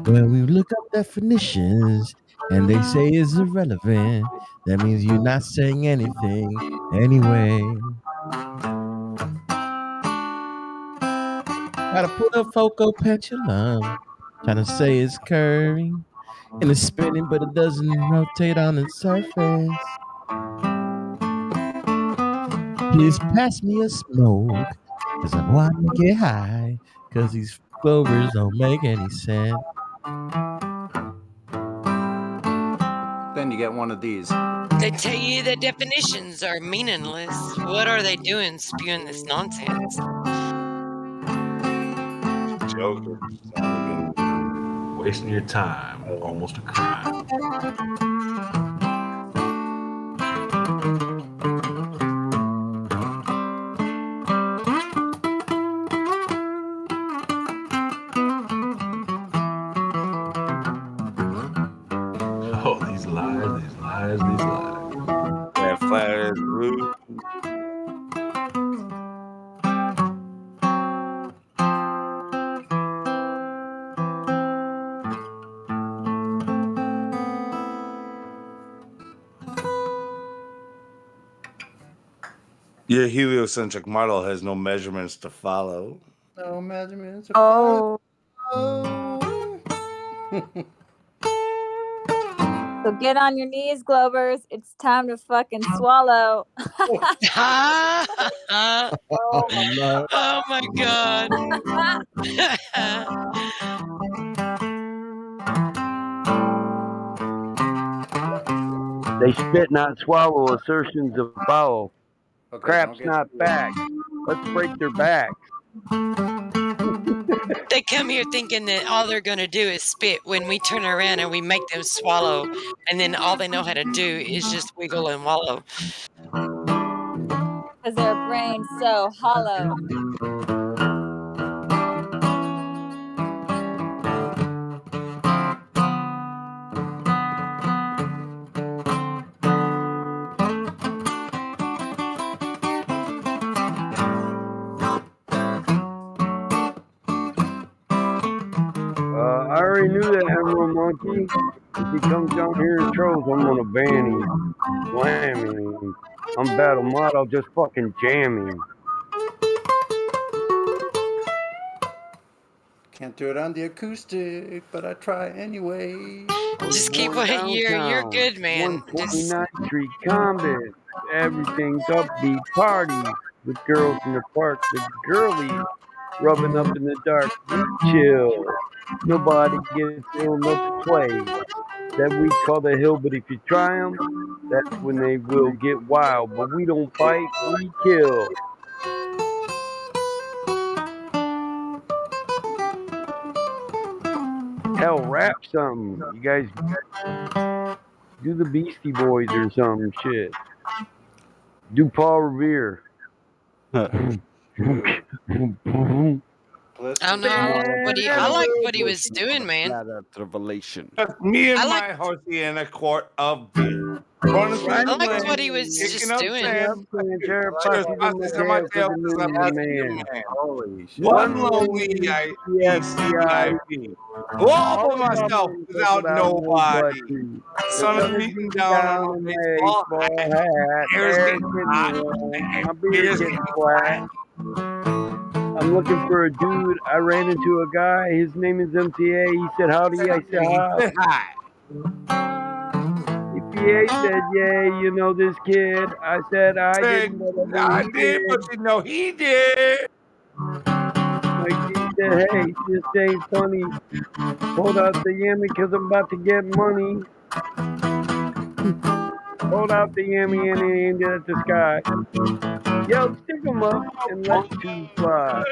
When we look up definitions, and they say it's irrelevant. That means you're not saying anything anyway. Gotta put a focal pendulum, trying to say it's curving and it's spinning, but it doesn't rotate on its surface. Please pass me a smoke, cause I wanna get high, cause these clovers don't make any sense. Then you get one of these. They tell you that definitions are meaningless. What are they doing spewing this nonsense? Joker. Wasting your time, almost a crime. Oh, these lies, these lies, these lies. That flat roof. Your heliocentric model has no measurements to follow. No measurements. Oh. So get on your knees, Glovers. It's time to fucking swallow. Oh my god. They spit not swallow assertions of foul. Okay, Crap's not back. Let's break their backs. They come here thinking that all they're going to do is spit when we turn around and we make them swallow. And then all they know how to do is just wiggle and wallow. Because their brain's so hollow. I already knew that Emerald Monkey. If he comes down here and trolls, I'm gonna ban him. Slam him. I'm Battle Mod, I'll just fucking jam him. Can't do it on the acoustic, but I try anyway. Just keep what you're good, man. 129th Street Combat. Everything's upbeat party with girls in the park. The girlies rubbing up in the dark. We chill. Nobody gets ill, no play. That we call the hill, but if you try them, that's when they will get wild. But we don't fight, we kill. Hell, rap something. You guys do the Beastie Boys or some shit. Do Paul Revere. I don't know. I like what he was doing, man. Revelation. Me and my horsey and a quart of beer. I liked what he was just doing. One lonely I-E-C-I-P. All by myself without nobody. Sun is beating down on my baseball hat. Hair's getting hot. My beard's getting flat. I'm looking for a dude. I ran into a guy. His name is MTA. He said howdy. I said hi. MTA said, yeah, you know this kid. I said I didn't. I did, but you know he did. Like he said, hey, this ain't funny. Hold out the yammy because I'm about to get money. Hold out the yammy and he aimed it at the sky. Yo, stick 'em up and let two fly.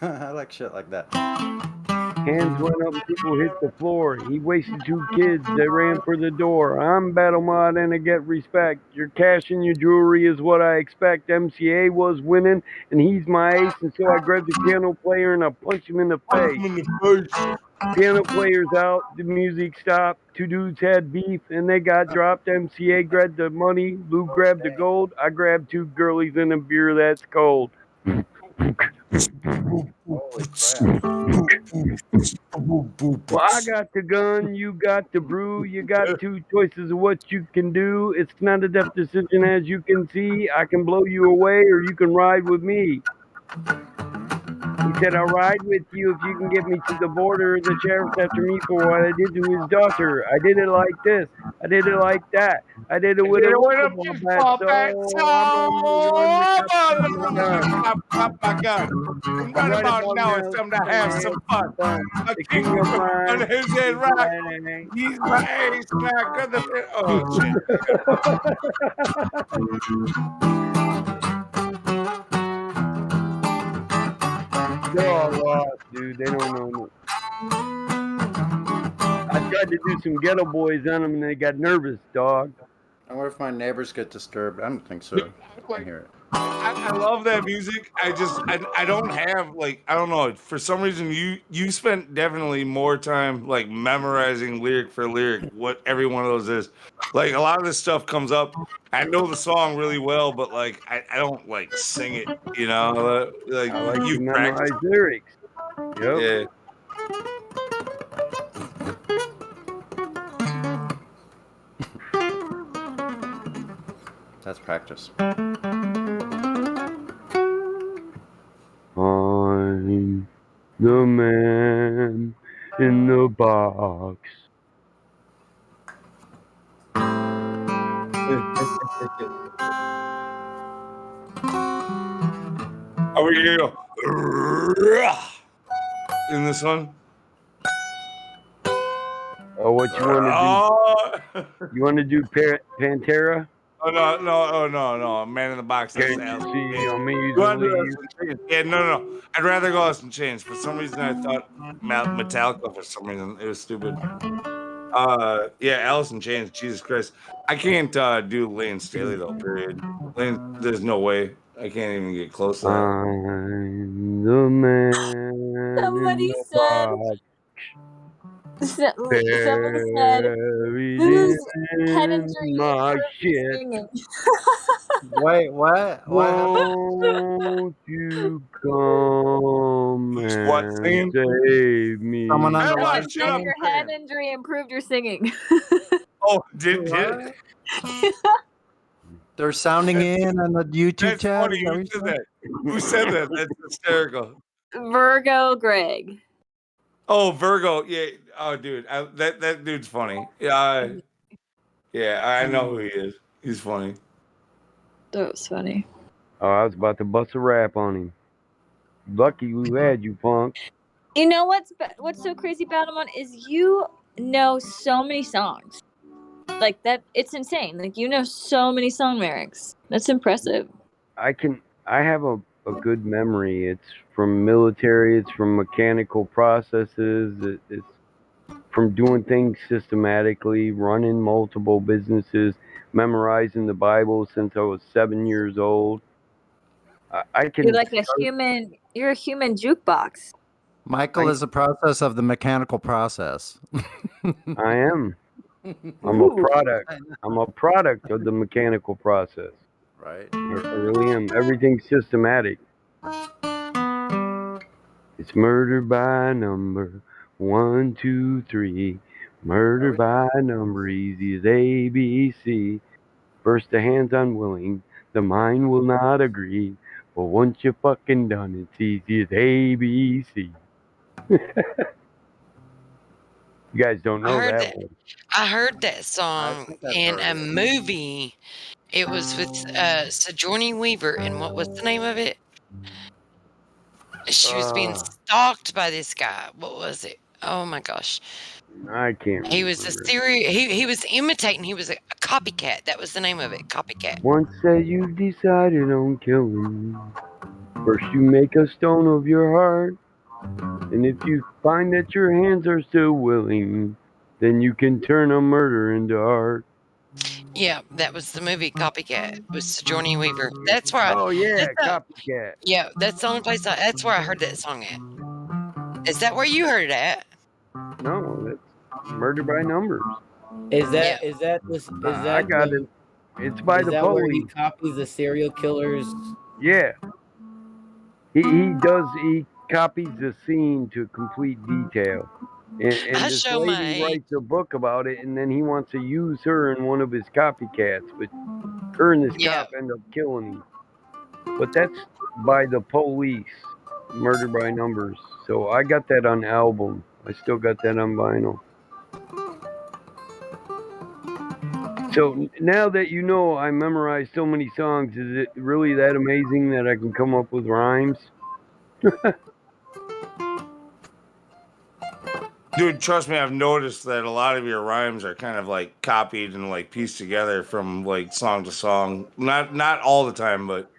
I like shit like that. Hands went up, people hit the floor. He wasted two kids, they ran for the door. I'm Battle Mod and I get respect. Your cash and your jewelry is what I expect. MCA was winning and he's my ace, and so I grabbed the piano player and I punched him in the face. Piano player's out, the music stopped. Two dudes had beef and they got dropped. MCA grabbed the money, Lou grabbed the gold. I grabbed two girlies and a beer that's cold. Holy crap. Well, I got the gun, you got the brew, you got two choices of what you can do. It's not a deft decision, as you can see. I can blow you away, or you can ride with me. He said, I'll ride with you if you can get me to the border. The sheriff's after me for what I did to his daughter. I did it like this. I did it like that. I did it with a baseball bat, so I'm on the run to cop my gun. And right about now, it's time to have some fun. A king of mine, his head rock. He's my ace, not gonna be. Oh, shit. They're all lost, dude. They don't know me. I tried to do some Ghetto Boys on them, and they got nervous, dog. I wonder if my neighbors get disturbed. I don't think so. I can hear it. I love that music. I don't have, like, I don't know. For some reason, you spent definitely more time like memorizing lyric for lyric what every one of those is. Like, a lot of this stuff comes up. I know the song really well, but like I don't like sing it. You know, like I like you to practice memorize lyrics. Yep. Yeah. That's practice. I'm the man in the box. Are we gonna go in this one? Oh, what you want to do? You want to do Pantera? Oh no! Man in the Box. That's Can't you Alice in see Chains. I'm You wanna do easily Alice in Chains? Yeah, no. I'd rather go Alice in Chains. For some reason, I thought Metallica. For some reason, it was stupid. Yeah, Alice in Chains. Jesus Christ, I can't do Lane Staley though. Period. Lane, there's no way. I can't even get close to that. I'm the man Somebody in the said. box. Somebody said, Buried whose head in injury my improved your shit. singing? Wait, what? Won't you come What and singing? save me? Someone on the Emma, live shut up. Your head injury improved your singing. Oh, did it? They're sounding in on the YouTube That's chat. funny. Who said that? Who said that? That's hysterical. Virgo Greg. Oh, Virgo. Yeah. Oh, dude. That dude's funny. Yeah. I know who he is. He's funny. That was funny. Oh, I was about to bust a rap on him. Lucky who had you, punk. You know what's so crazy about him is you know so many songs. Like that, it's insane. Like you know so many song lyrics. That's impressive. I have a good memory. It's from military. It's from mechanical processes. It's from doing things systematically, running multiple businesses, memorizing the Bible since I was 7 years old. I can. You're like a human. You're a human jukebox. Michael is a process of the mechanical process. I am. I'm a product. I'm a product of the mechanical process. Right. I really am. Everything's systematic. It's murder by number. 1, 2, 3. Murder by number. Easy as ABC. First the hand's unwilling. The mind will not agree. But once you fucking done, it's easy as ABC. You guys don't know that one. I heard that song in a movie. It was with Sigourney Weaver, and what was the name of it? She was being stalked by this guy. What was it? Oh my gosh! I can't. He was a he was imitating. He was a copycat. That was the name of it. Copycat. Once that you've decided on killing, first you make a stone of your heart. And if you find that your hands are still willing, then you can turn a murder into art. Yeah, that was the movie Copycat with Sigourney Weaver. That's where Copycat. Yeah, that's the only place. That's where I heard that song at. Is that where you heard it at? No, that's Murder by Numbers. Is that is that I got it. It's by the where he police. copies the serial killers? Yeah. He copies the scene to complete detail. And this lady writes a book about it, and then he wants to use her in one of his copycats, but her and this cop end up killing him. But that's by the police, Murder by Numbers. So I got that on album. I still got that on vinyl. So now that you know I memorized so many songs, is it really that amazing that I can come up with rhymes? Dude, trust me, I've noticed that a lot of your rhymes are kind of like copied and like pieced together from like song to song. Not all the time, but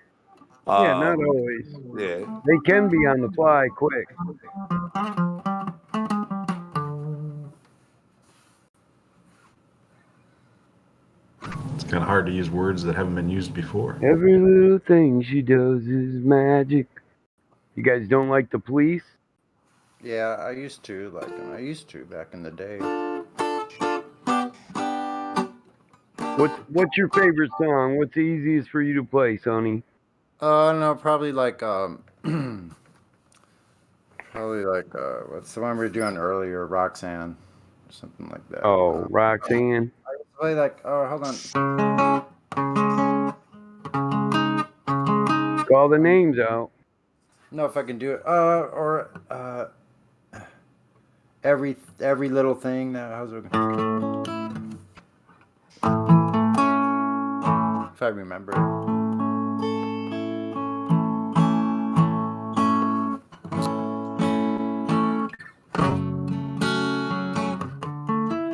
Yeah, not always. Yeah. They can be on the fly quick. It's kind of hard to use words that haven't been used before. Every little thing she does is magic. You guys don't like the police? Yeah, I used to like them. I used to back in the day. What's your favorite song? What's the easiest for you to play, Sonny? No, probably like probably like what's the one we were doing earlier, Roxanne, or something like that. Oh, Roxanne. I would play like, oh, hold on. Call the names out. No, if I can do it. Or every little thing. How's it? If I remember.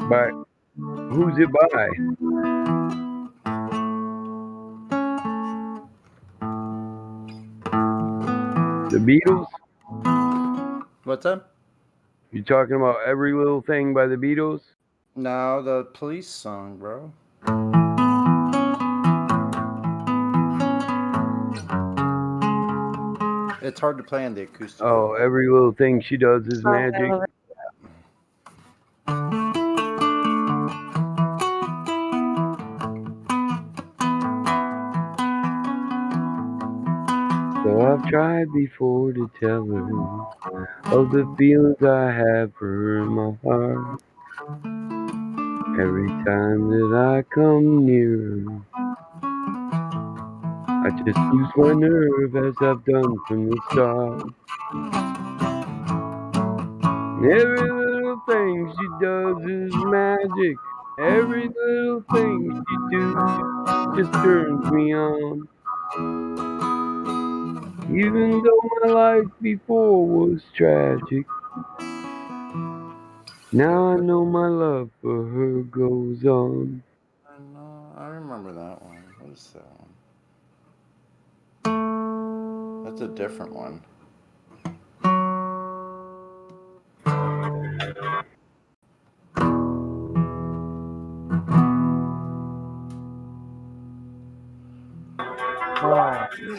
By who's it by? The Beatles? What's that? You talking about Every Little Thing by the Beatles? No, the police song, bro. It's hard to play on the acoustic. Oh, Every Little Thing She Does Is Magic. So I've tried before to tell her of the feelings I have for her in my heart. Every time that I come near her, I just lose my nerve as I've done from the start. Every little thing she does is magic. Every little thing she do just turns me on. Even though my life before was tragic, now I know my love for her goes on. I remember that one. What is that one? That's a different one.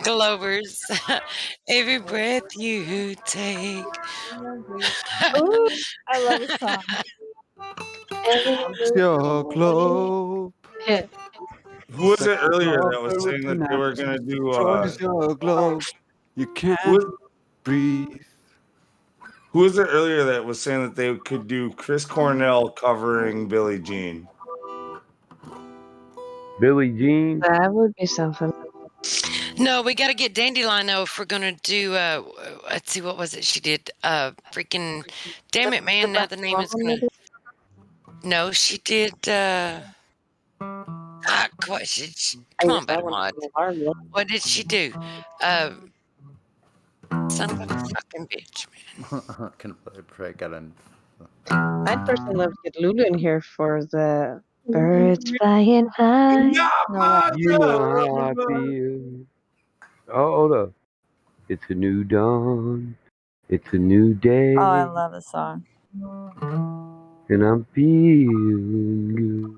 Glovers. Every breath you take. Ooh, I love this song. It's your globe. Who was it earlier that was saying that they were gonna do It's your globe. You can't breathe. Who was it earlier that was saying that they could do Chris Cornell covering Billie Jean? Billie Jean? That would be something. No, we got to get Dandelion though if we're gonna do. Let's see, what was it she did? Freaking, damn it, man! Now the name is gonna. No, she did. What? Come on, Better Mod. What did she do? Son of a fucking bitch, man. Can I got an. I'd personally love to get Lulu in here for the birds flying high. You know how I feel. Oh, hold up. It's a new dawn. It's a new day. Oh, I love this song. And I'm feeling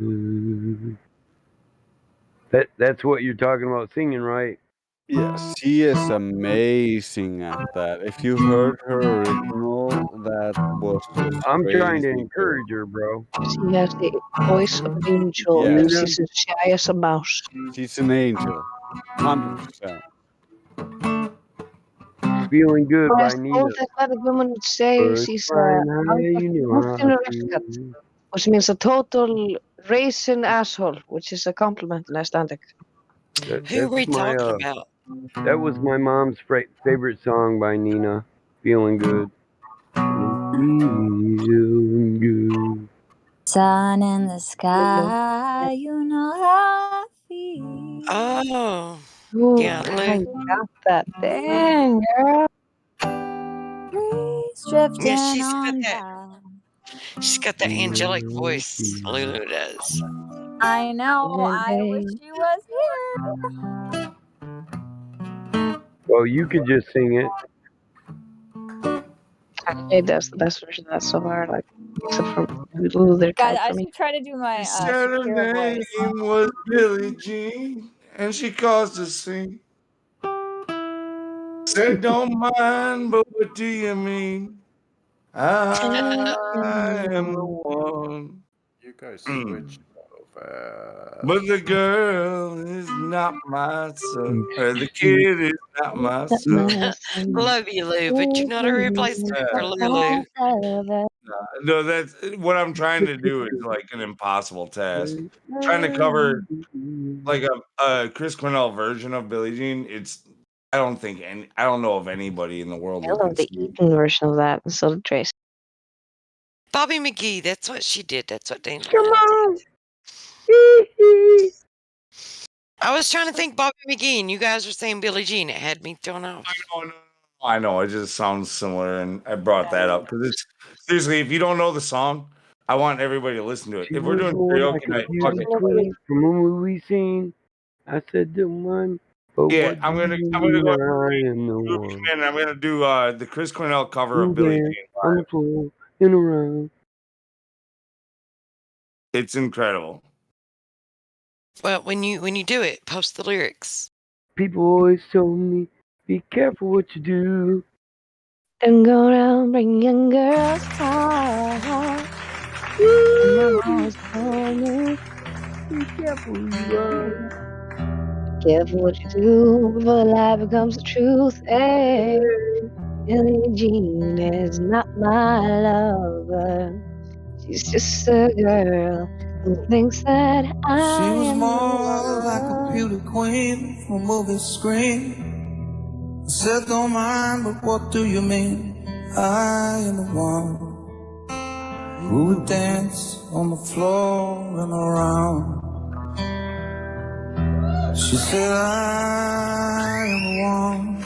good. That's what you're talking about singing, right? Yes, she is amazing at that. If you heard her original, that was just I'm trying to crazy encourage her, bro. She has the voice of an angel. Yes. She's as shy as a mouse. She's an angel. 100%. Feeling Good by Yes, Nina. all that other woman would say First she's flying high, you know how I Röfkat, feel. which means a total raisin asshole, which is a compliment in Icelandic. Who are we talking about? That was my mom's favorite song by Nina. Feeling Good. Feeling good. Sun in the sky, you know how I feel. Oh, Ooh, yeah, I Lou. got that. Dang, girl. Breeze drifting Yeah, she's got on that. by. She's got that angelic voice. Lulu does. I know. And I wish they- she was here. Well, you could just sing it. Actually, that's the best version of that so far. Like, except for Lulu, they're Guys, tied I for me. should try to do my She said her Shakira name voice. was Billie Jean, and she caused a scene. Said don't mind, but what do you mean? I am the one. You guys Mm. switch so fast. But the girl is not my son, or the kid is not my son. Love you, Lou, but you're not a replacement for Lulu. No, that's what I'm trying to do is like an impossible task. Trying to cover like a Chris Cornell version of Billie Jean. I don't know of anybody in the world I who love can the sing. Eton version of that instead of Trace. Bobby McGee, that's what she did. That's what Daniel Come on. I was trying to think Bobby McGee, and you guys were saying Billie Jean. It had me thrown off. I know it just sounds similar, and I brought that up because it's seriously. If you don't know the song, I want everybody to listen to it. She If we're was doing more karaoke like a night, fuck beauty it. queen from a movie scene. I said the one, but Yeah, what I'm do gonna you go mean I am the one? and I'm gonna do the Chris Cornell cover Who of Billie dance Jean on the live. floor and around. It's incredible. Well, when you do it, post the lyrics. People always told me, be careful what you do. Don't go around bringing young girls heart. Mama always told me, be careful who you are. Careful what you do before the lie becomes the truth. Hey, Billie Jean is not my lover. She's just a girl who thinks that I She was am the more like a one. beauty queen from a movie screen. I said don't mind, but what do you mean? I am the one who would dance on the floor and around. She said I am the one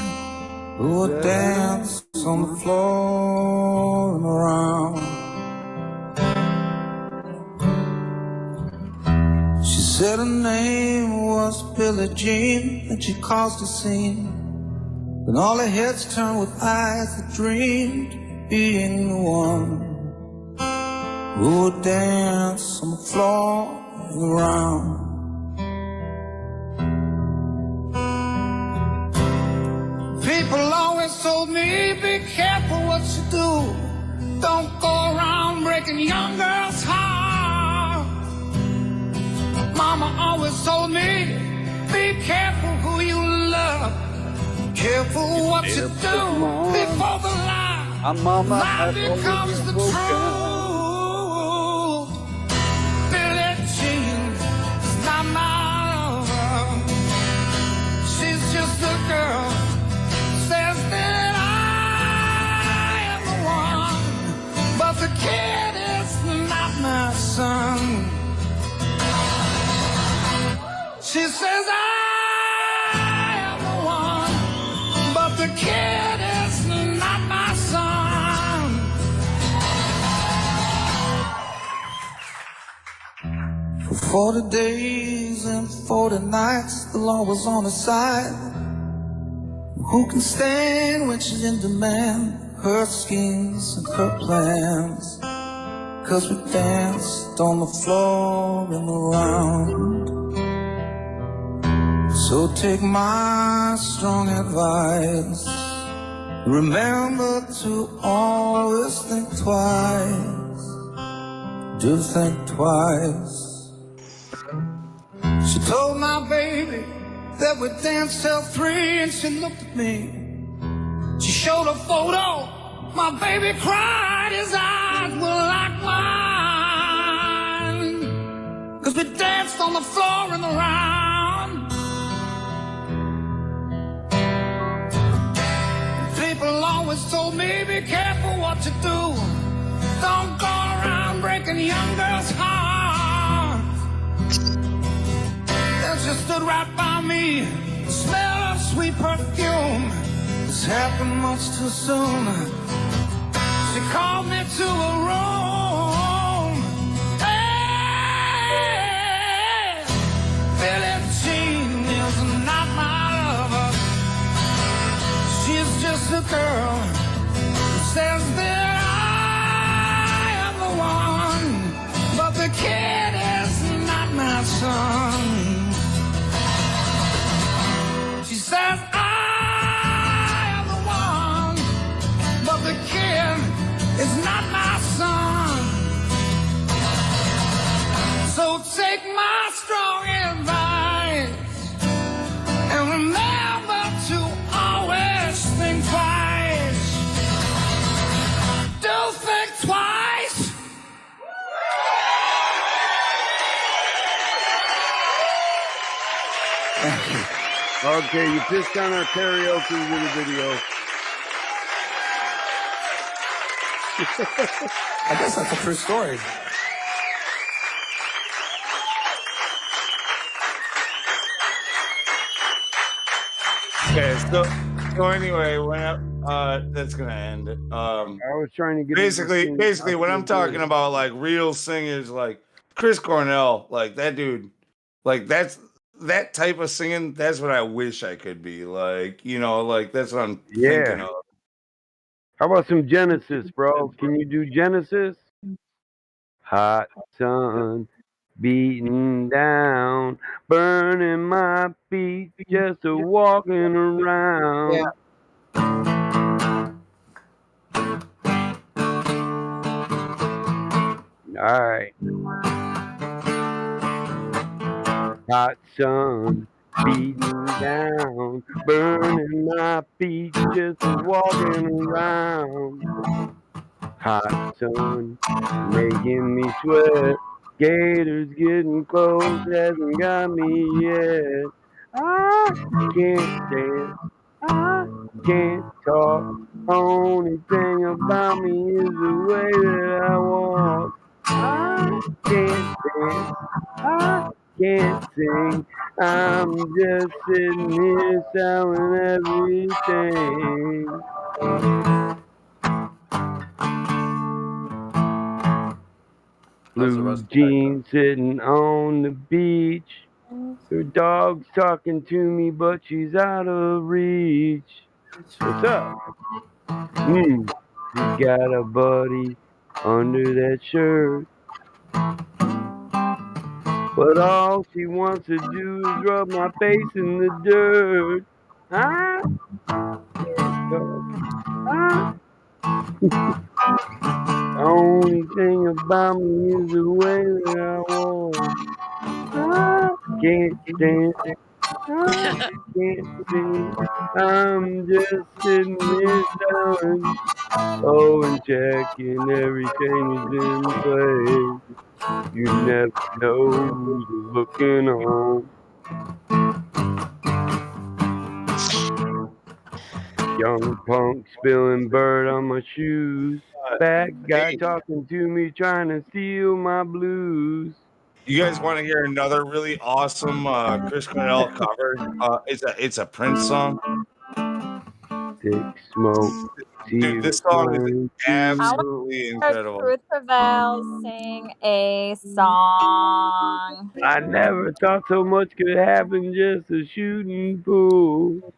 who would dance on the floor and around. She said her name was Billie Jean, and she caused a scene. When all her heads turned with eyes that dreamed of being the one who would dance on the floor and around. People always told me, be careful what you do. Don't go around breaking young girls' hearts. Mama always told me, be careful who you love. Careful what you do before the lie becomes the truth. Billie Jean is not my lover. She's just a girl who says that I am the one, but the kid is not my son. She says I am the one, but the kid is not my son. For 40 days and 40 nights, the law was on her side. Who can stand when she's in demand? Her schemes and her plans. 'Cause we danced on the floor and around. So take my strong advice. Remember to always think twice. Do think twice. She told my baby that we danced till 3, and she looked at me. She showed a photo. My baby cried, his eyes were like mine. 'Cause we danced on the floor in the round. People always told me, be careful what you do. Don't go around breaking young girls' hearts. Then she stood right by me, the smell of sweet perfume. This happened much too soon. She called me to a room. Hey, Billie Jean is not my lover. She's just a girl who says that I am the one, but the kid is not my son. She says I am the one, but the kid is not my son. So take my strong advice and remember to always think twice. Do think twice. Okay, you pissed on our karaoke little video. I guess that's a true story. Okay, so anyway, that's gonna end. I was trying to get basically when I'm talking about like real singers like Chris Cornell, like that dude, like that type of singing, that's what I wish I could be. Like, you know, like that's what I'm thinking of. How about some Genesis, bro? Can you do Genesis? Hot sun beating down, burning my feet just a walking around. All right. Hot sun beating down, burning my feet just a walking around. Hot sun making me sweat. Gators getting close, hasn't got me yet. I can't dance, I can't talk. Only thing about me is the way that I walk. I can't dance, I can't sing. I'm just sitting here selling everything. Blue jeans sitting on the beach. Her dog's talking to me, but she's out of reach. What's up? She's got a buddy under that shirt. But all she wants to do is rub my face in the dirt. Ah, the only thing about me is the way that I walk. I can't stand it. I can't sing. I'm just sitting there selling. Oh, and checking everything is in place. You never know who's looking on. Young punk spilling bird on my shoes. Bad guy talking to me, trying to steal my blues. You guys want to hear another really awesome Chris Cornell cover? It's a Prince song. Thick smoke. Dude, this song is absolutely incredible. Truth Prevails sing a song. I never thought so much could happen, just a shooting pool.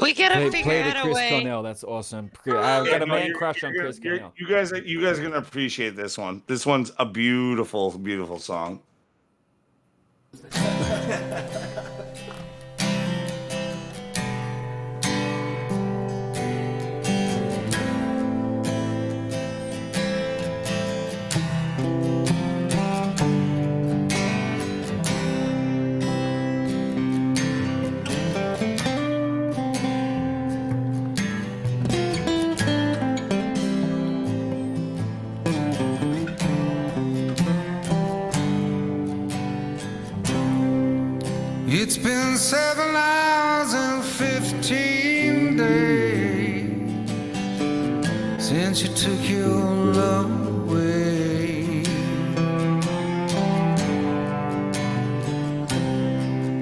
We gotta play figure to out a Chris way. Cornell. That's awesome. I've got a man crush on Chris Cornell. You guys are gonna appreciate this one. This one's a beautiful, beautiful song. 13 days since you took your love away.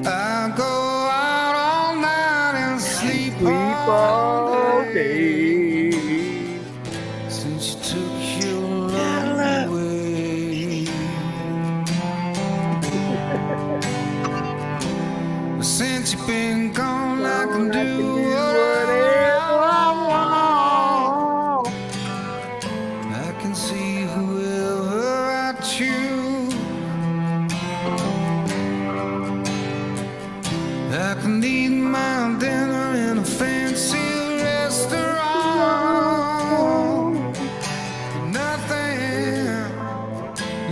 I go out all night and sleep all day since you took your love away. Since you've been gone, I can do whatever I want. I can see whoever I choose. I can eat my dinner in a fancy restaurant.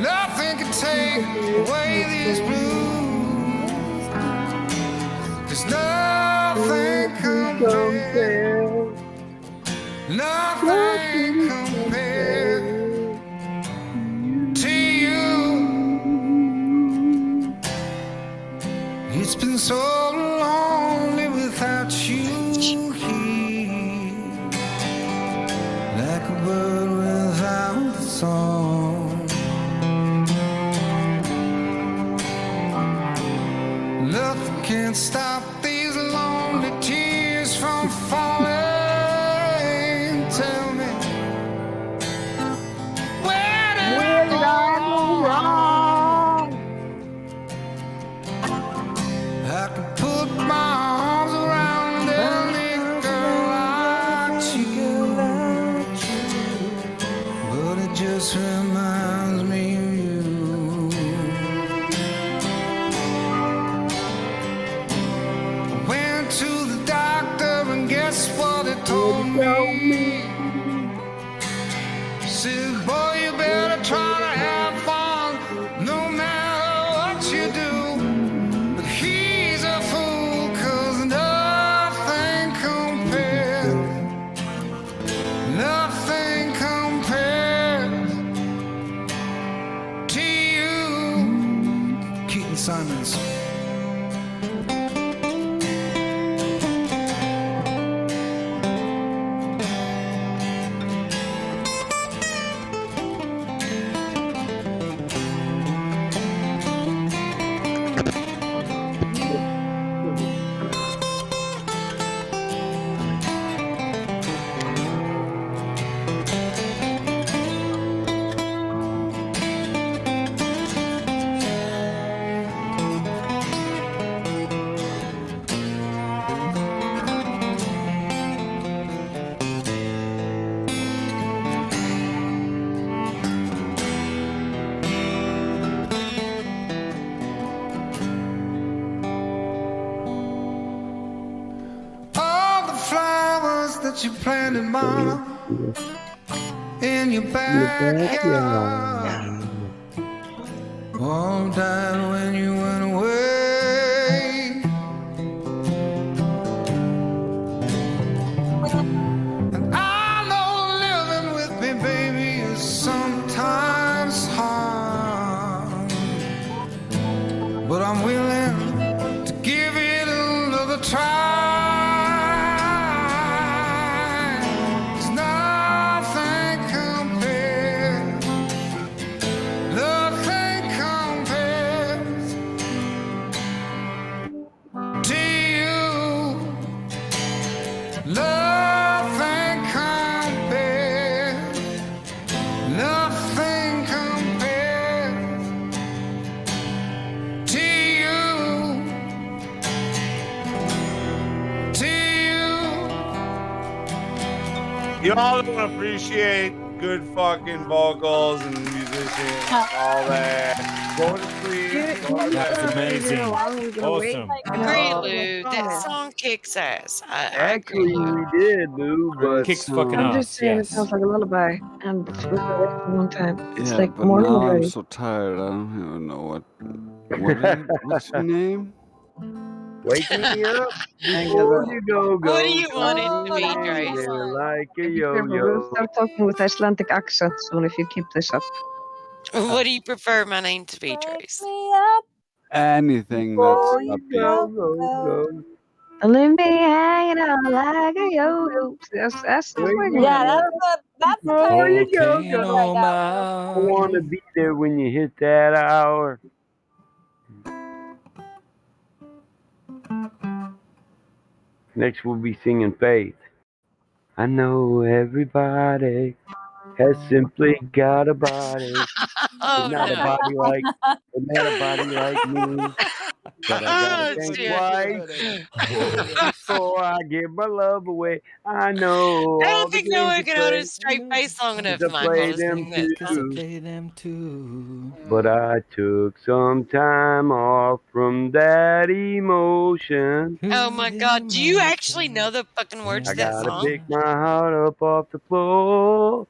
Nothing can take away these blues. There's nothing compared. Nothing compared to you. It's been so lonely without you here, like a bird without a song. Nothing can stop these lonely tears from falling. Tell me, where did I go wrong? I can put my arms around any girl like you, but it just reminds me of you. I went to the doctor and guess what he told me? He said, boy, you better try to have fun no matter what you do. But he's a fool, 'cause nothing compares. Nothing compares to you. Keaton Simons. All the flowers that you planted, Mama, in your backyard, all died when you went away. And I know living with me, baby, is sometimes hard, but I'm willing to give it another try. Y'all don't appreciate good fucking vocals and musicians and all that. Go to sleep. That's amazing. Awesome. Agree, Lou. That song kicks ass. I Actually, agree. we did, Lou, but Kicks fucking I'm ass. just saying it Yes. sounds like a lullaby, and it's been away for a long time. It's Yeah, like but morning now I'm already. so tired. I don't even know what's your name? wake me up Hang before on. you go. What do you want it to be, Swinging Trace? there like a Be careful, we'll yo-yo. start talking with Icelandic accent soon if you keep this up. What do you prefer my name to be, Trace? Anything that's Before you upbeat. go. Leave me hanging on like a yo-yo. That's what we're doing. Yeah, that's the kind of music we're Volcano doing right now. I want to be there when you hit that hour. Next we'll be singing Faith. I know everybody has simply got a body, but Oh not a no. body like me. But I gotta Oh think shit. twice before I give my love away. I know I all don't the think no games one you can hold a play, straight face long 'cause enough, I Michael, play to them sing that Cause I song. too. play them too. But I took some time off from that emotion. Oh my god, do you actually know the fucking words I to that gotta song? pick my heart up off the floor.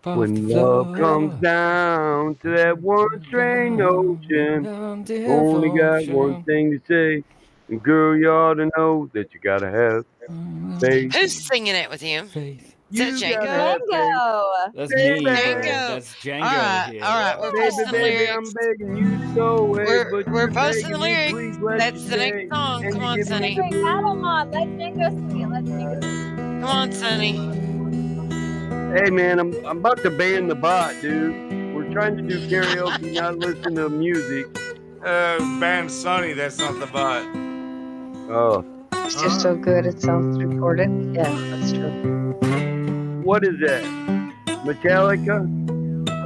Off the When love comes floor. down to that one string notion, Down only got one devotion. thing to say. And girl, you ought to know that you gotta have faith. Who's singing it with you? Faith. Is that You gotta Django? have faith. Django. That's me, but Django. that's Django Alright, here. alright. We're Baby, posting the baby, Yeah. I'm lyrics. begging you to go away, but We're you're posting the begging me, lyrics. please let you That's the next stay. song. And Come you're on, giving me Sonny. the Wait, Adam blues. on. Let Django sing it. Let Django sing it. Come on, Sonny. Hey man, I'm about to ban the bot, dude. We're trying to do karaoke, not listen to music. Ban Sonny, that's not the bot. Oh, It's just so good it sounds recorded. Yeah, that's true. what is that? Metallica?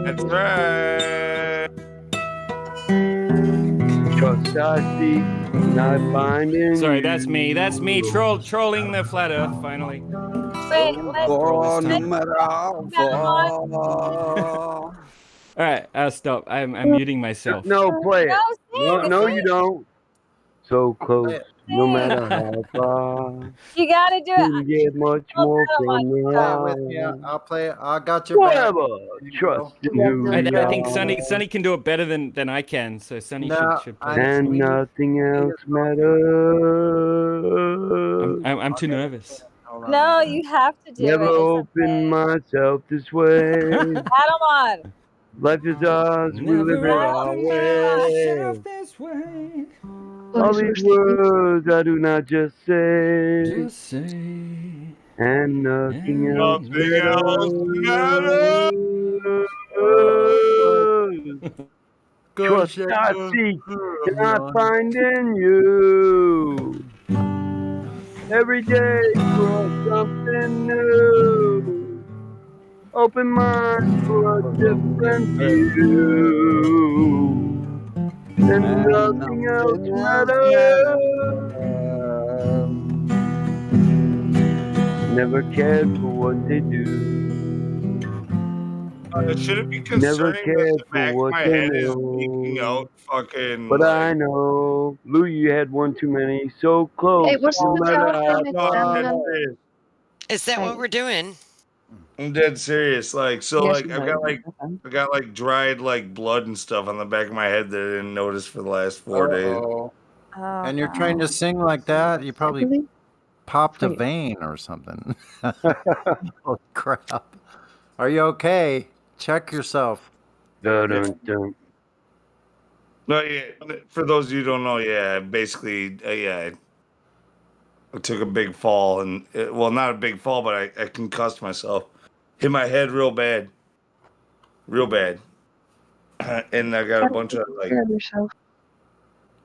That's right. Trust I see, not finding Sorry, you. that's me. That's me trolling the flat earth finally. Wait, For all this no time. matter how far. Alright, I'll stop. I'm muting myself. No, play No, it. sing. No, Sing. you don't. So close, no Sing. matter how far. You gotta do it. Couldn't get much more Adam on. from your Play it with me. heart. I'll play it. I got your back. Whatever. Trust in who I, we I think are. Sonny can do it better than I can, so Sonny No, should play it. And nothing else matters. I'm too nervous. No, you have to do Never it. It's opened myself this way. Adam on. Life is ours, we live it our way. This way. All these words I do not just say. Just say. And nothing else Nothing else matters. matters. Trust I seek, and I find in you. Every day for something new. Open mind for a different view. And nothing else matters. Never cared for what they do. Should it be Never concerning that cared the for back of what my they head is leaking know. out fucking But I like know, Lou, you had one too many. So close, Hey, what's the no matter Metallica how next no, I'm time? dead far. serious. Is that what we're doing? I'm dead serious. Like so Yes, like you I got like dried like blood and stuff on the back of my head that I didn't notice for the last 4 days. Uh-oh. Oh, And you're trying to sing like that, you probably believe- popped a Wait. vein or something. Oh crap. Are you okay? Check yourself. Dun, dun, dun. No, yeah. For those of you who don't know, yeah, basically, I took a big fall and well, not a big fall, but I concussed myself, hit my head real bad, and I got a bunch of like yourself.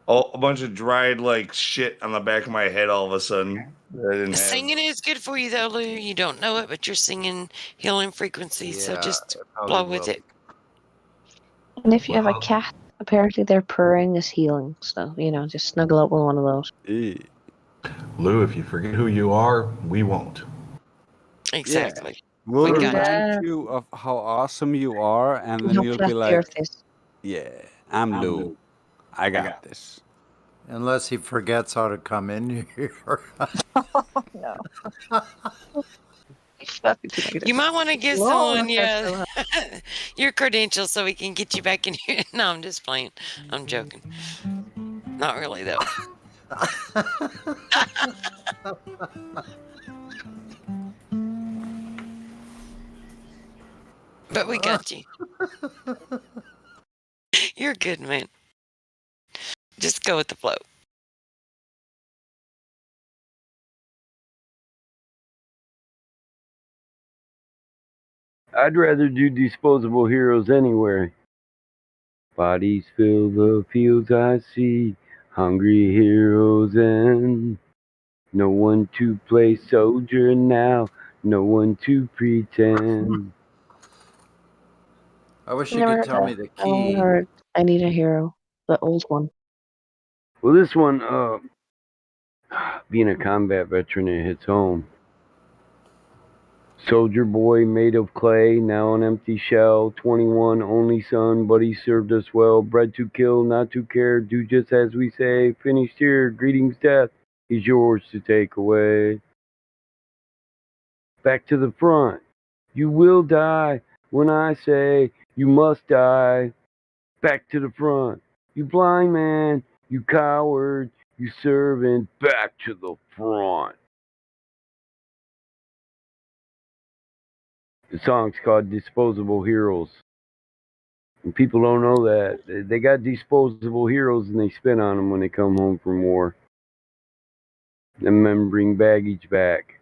a bunch of dried like shit on the back of my head all of a sudden. That I didn't have. Singing is good for you, though, Lou. You don't know it, but you're singing healing frequencies, so Yeah, just it probably blow with will. it. And if you have a cat, apparently their purring is healing. So, just snuggle up with one of those. Lou, if you forget who you are, we won't. Exactly. We'll We got you. remind you of how awesome you are, and then How you'll flat be the like, earth is. yeah, I'm Lou. I got this. Unless he forgets how to come in here. no. You might want to give Lord, someone that's so your credentials so we can get you back in here. No, I'm just playing. I'm joking. Not really, though. But we got you. You're good, man. Just go with the flow. I'd rather do Disposable Heroes anywhere. Bodies fill the fields I see, hungry heroes and no one to play soldier now, no one to pretend. I wish you Never could heard tell that. me the I only key. heard I Need a Hero, the old one. Well, this one, being a combat veteran, it hits home. Soldier boy made of clay, now an empty shell. 21, only son, but he served us well. Bred to kill, not to care, do just as we say. Finished here, greetings death, is yours to take away. Back to the front, you will die when I say you must die. Back to the front, you blind man, you coward, you servant, back to the front. The song's called Disposable Heroes. And people don't know that. They got disposable heroes and they spin on them when they come home from war. And men bring baggage back.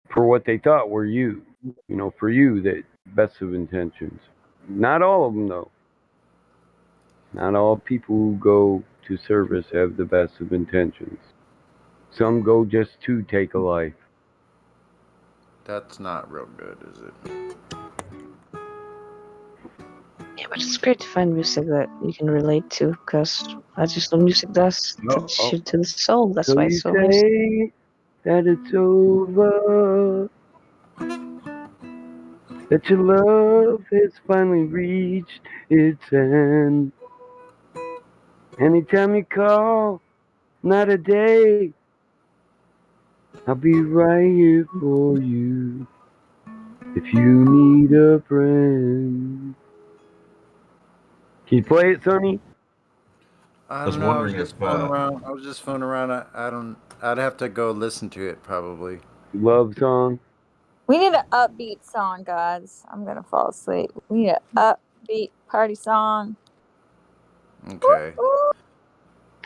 For what they thought were you. You know, for you, that best of intentions. Not all of them, though. Not all people who go to service have the best of intentions. Some go just to take a life. That's not real good, is it? Yeah, but it's great to find music that you can relate to, because that's just what music does. Touch you to the soul. That's So why you it's so amazing. say that it's over, that your love has finally reached its end. Anytime you call, not a day, I'll be right here for you if you need a friend. Can you play it, Sonny? I was don't know. I was wondering just if fooling around. I don't. I'd have to go listen to it probably. Love song. We need an upbeat song, guys. I'm gonna fall asleep. We need an upbeat party song. Okay.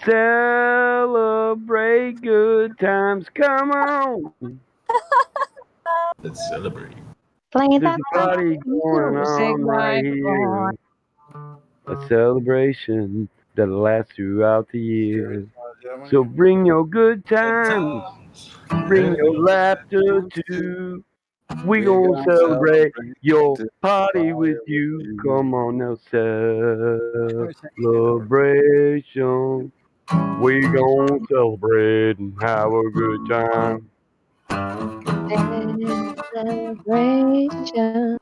Celebrate good times. Come on. Let's celebrate. Play There's that a party going music on right right before. here. A celebration that'll last throughout the year. So bring your good times. Bring your laughter too. We gonna celebrate your party with you. Come on now, celebration. We gonna celebrate and have a good time. Celebration.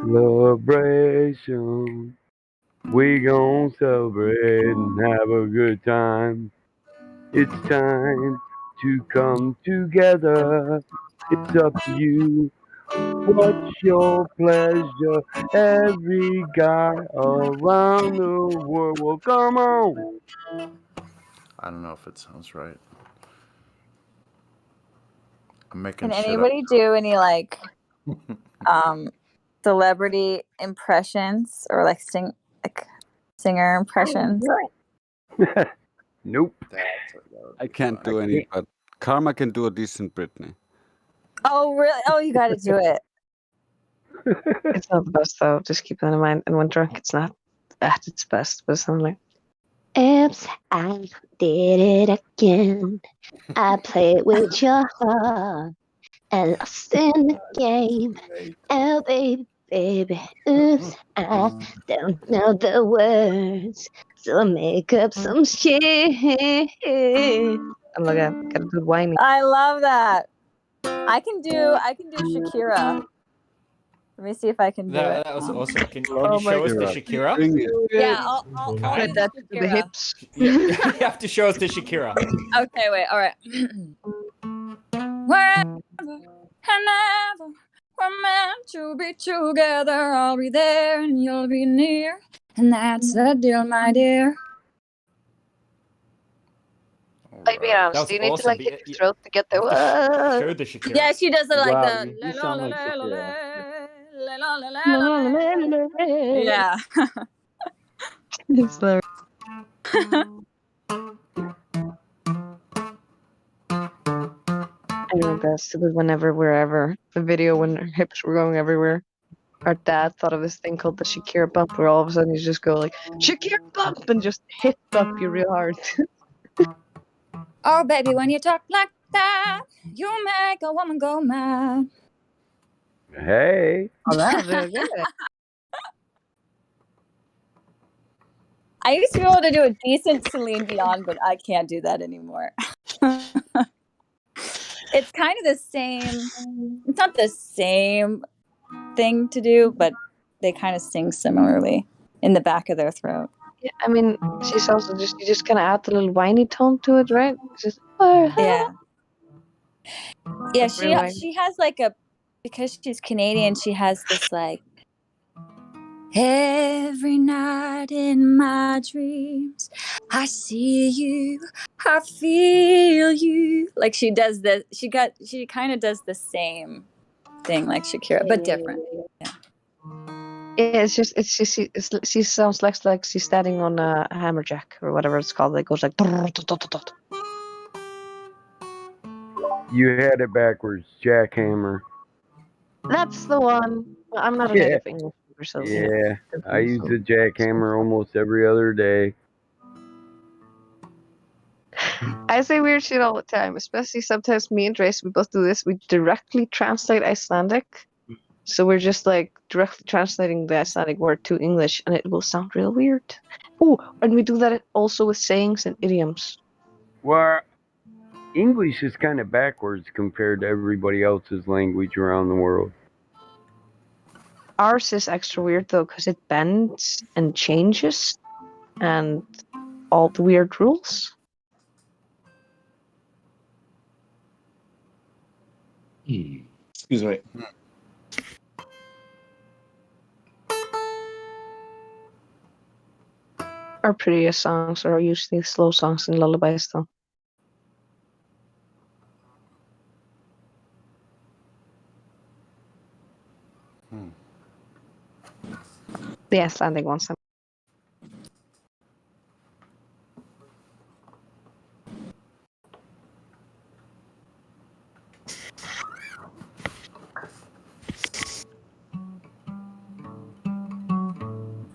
Celebration. We gon' celebrate and have a good time. It's time to come together. It's up to you. What's your pleasure? Every guy around the world will come on. I don't know if it sounds right. I'm making Can shit up. anybody do any like celebrity impressions or like singer impressions? Nope. I can't do any, but Karma can do a decent Britney. Oh really? Oh, you got to do it. It's not the best though. Just keep that in mind. And when drunk, it's not at its best. But something like, oops, I did it again. I played with your heart and lost in the game. Oh, baby, baby, oops, I don't know the words. So make up some shit. I'm like, I got a good whiny. I love that. I can do Shakira. Let me see if I can do it. That was awesome. Can Oh you my show us the God. Shakira? Yeah, I'll Okay. do That to the Shakira. hips. You have to show us the Shakira. Okay, wait, all right. Wherever and ever we're meant to be together, I'll be there and you'll be near, and that's the deal, my dear. Like, be honest, That was do you need to awesome. like hit your throat to get there? Show the Shakira. Yeah, she does it like Wow, the you sound like Shakira. yeah. It's hilarious. Anyway, that's stupid whenever, wherever. The video when her hips were going everywhere. Our dad thought of this thing called the Shakira bump, where all of a sudden you just go like, Shakira bump! And just hit bump you real hard. Oh, baby, when you talk like that, you make a woman go mad. Hey. Oh, that was really good. I used to be able to do a decent Celine Dion, but I can't do that anymore. It's kind of the same. It's not the same thing to do, but they kind of sing similarly in the back of their throat. Yeah, I mean, she's also you just kind of add the little whiny tone to it, right? It's just, Yeah. Yeah, It's real whiny. she has like because she's Canadian, she has this like, every night in my dreams, I see you, I feel you. Like she does this, she kind of does the same thing like Shakira, but different. Yeah. Yeah, she sounds like she's standing on a hammerjack or whatever it's called. It goes like. You had it backwards, jackhammer. That's the one. I'm not a native English speaker, so Yeah, I use the jackhammer almost every other day. I say weird shit all the time, especially sometimes me and Trace, we both do this. We directly translate Icelandic. So we're just like directly translating the Icelandic word to English, and it will sound real weird. Oh, and we do that also with sayings and idioms. Well, English is kind of backwards compared to everybody else's language around the world. Ours is extra weird though, because it bends and changes, and all the weird rules. Excuse me. Our prettiest songs are usually slow songs and lullabies though. The Icelandic ones.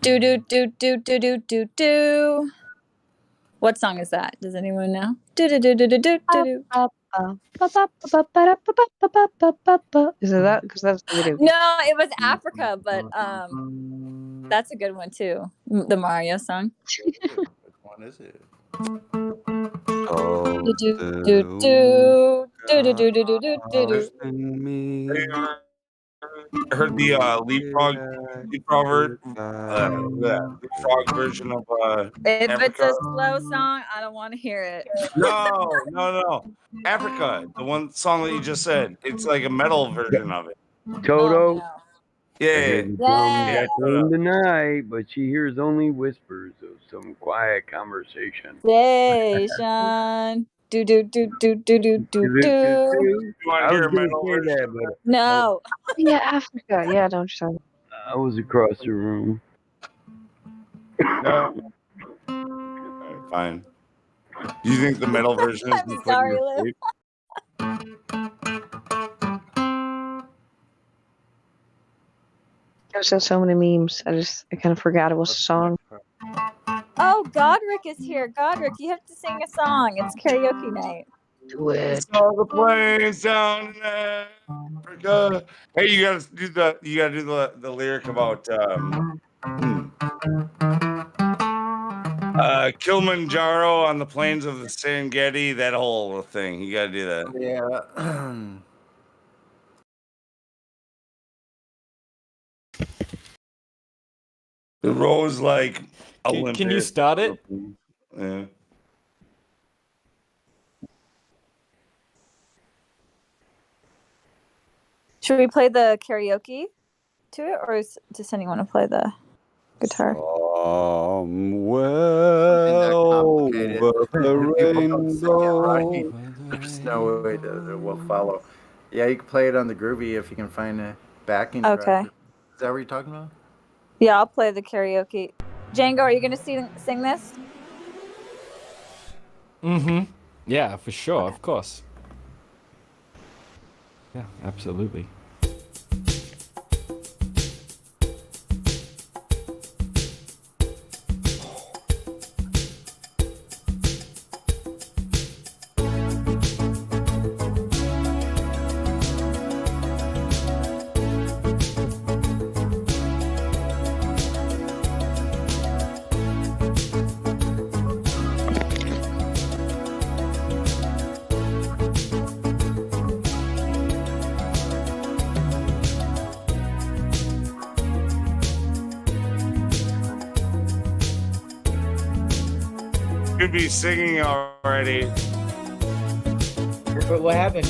Do do do do do do do do. What song is that? Does anyone know? Do do do do do do do. Is it that? Because that's the video game. No, it was Africa, but that's a good one too. The Mario song. Which one is it? Do do do do do do do do do do do. I heard the leapfrog version of If it's Africa. a slow song, I don't want to hear it. No. Africa, the one song that you just said. It's like a metal version of it. Toto. Oh, Yeah. Got home tonight, but she hears only whispers of some quiet conversation. Station. Do do do do do do do do. You want to hear a metal version? That, but No. Yeah, Africa. Yeah, don't you say. I was across the room. No. Alright, fine. Do you think the metal version is I'm sorry, Lou. I've seen so many memes. I kind of forgot it was a song. Oh, Godric is here. Godric, you have to sing a song. It's karaoke night. Do it. All the planes down in Africa. Hey, you gotta do the lyric about Kilimanjaro on the plains of the Serengeti. That whole thing. You gotta do that. Yeah. The rose like Olympus. Can you start it? Yeah. Should we play the karaoke to it, or does anyone want to play the guitar? Somewhere over the rainbow. There's no way that will follow. Yeah, you can play it on the groovy if you can find a backing Okay. track. Is that what you're talking about? Yeah, I'll play the karaoke. Django, are you going to sing this? Mm-hmm. Yeah, for sure, of course. Yeah, absolutely. Could be singing already. But what happened?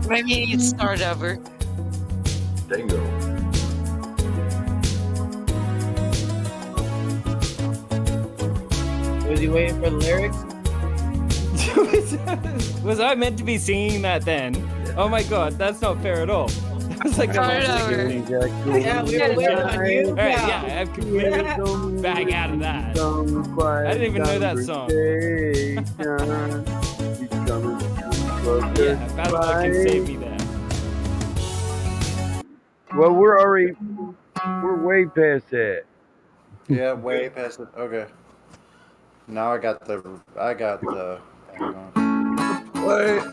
Maybe you need to start over. Dango. Was he waiting for the lyrics? Was I meant to be singing that then? Oh my god, that's not fair at all. That was like the most Yeah, we were waiting on you. Alright, yeah, I've completely back out of that. I didn't even know that song. Yeah, bad luck can save me there. Well, we're way past that. Yeah, way past it. Okay. Now I got the.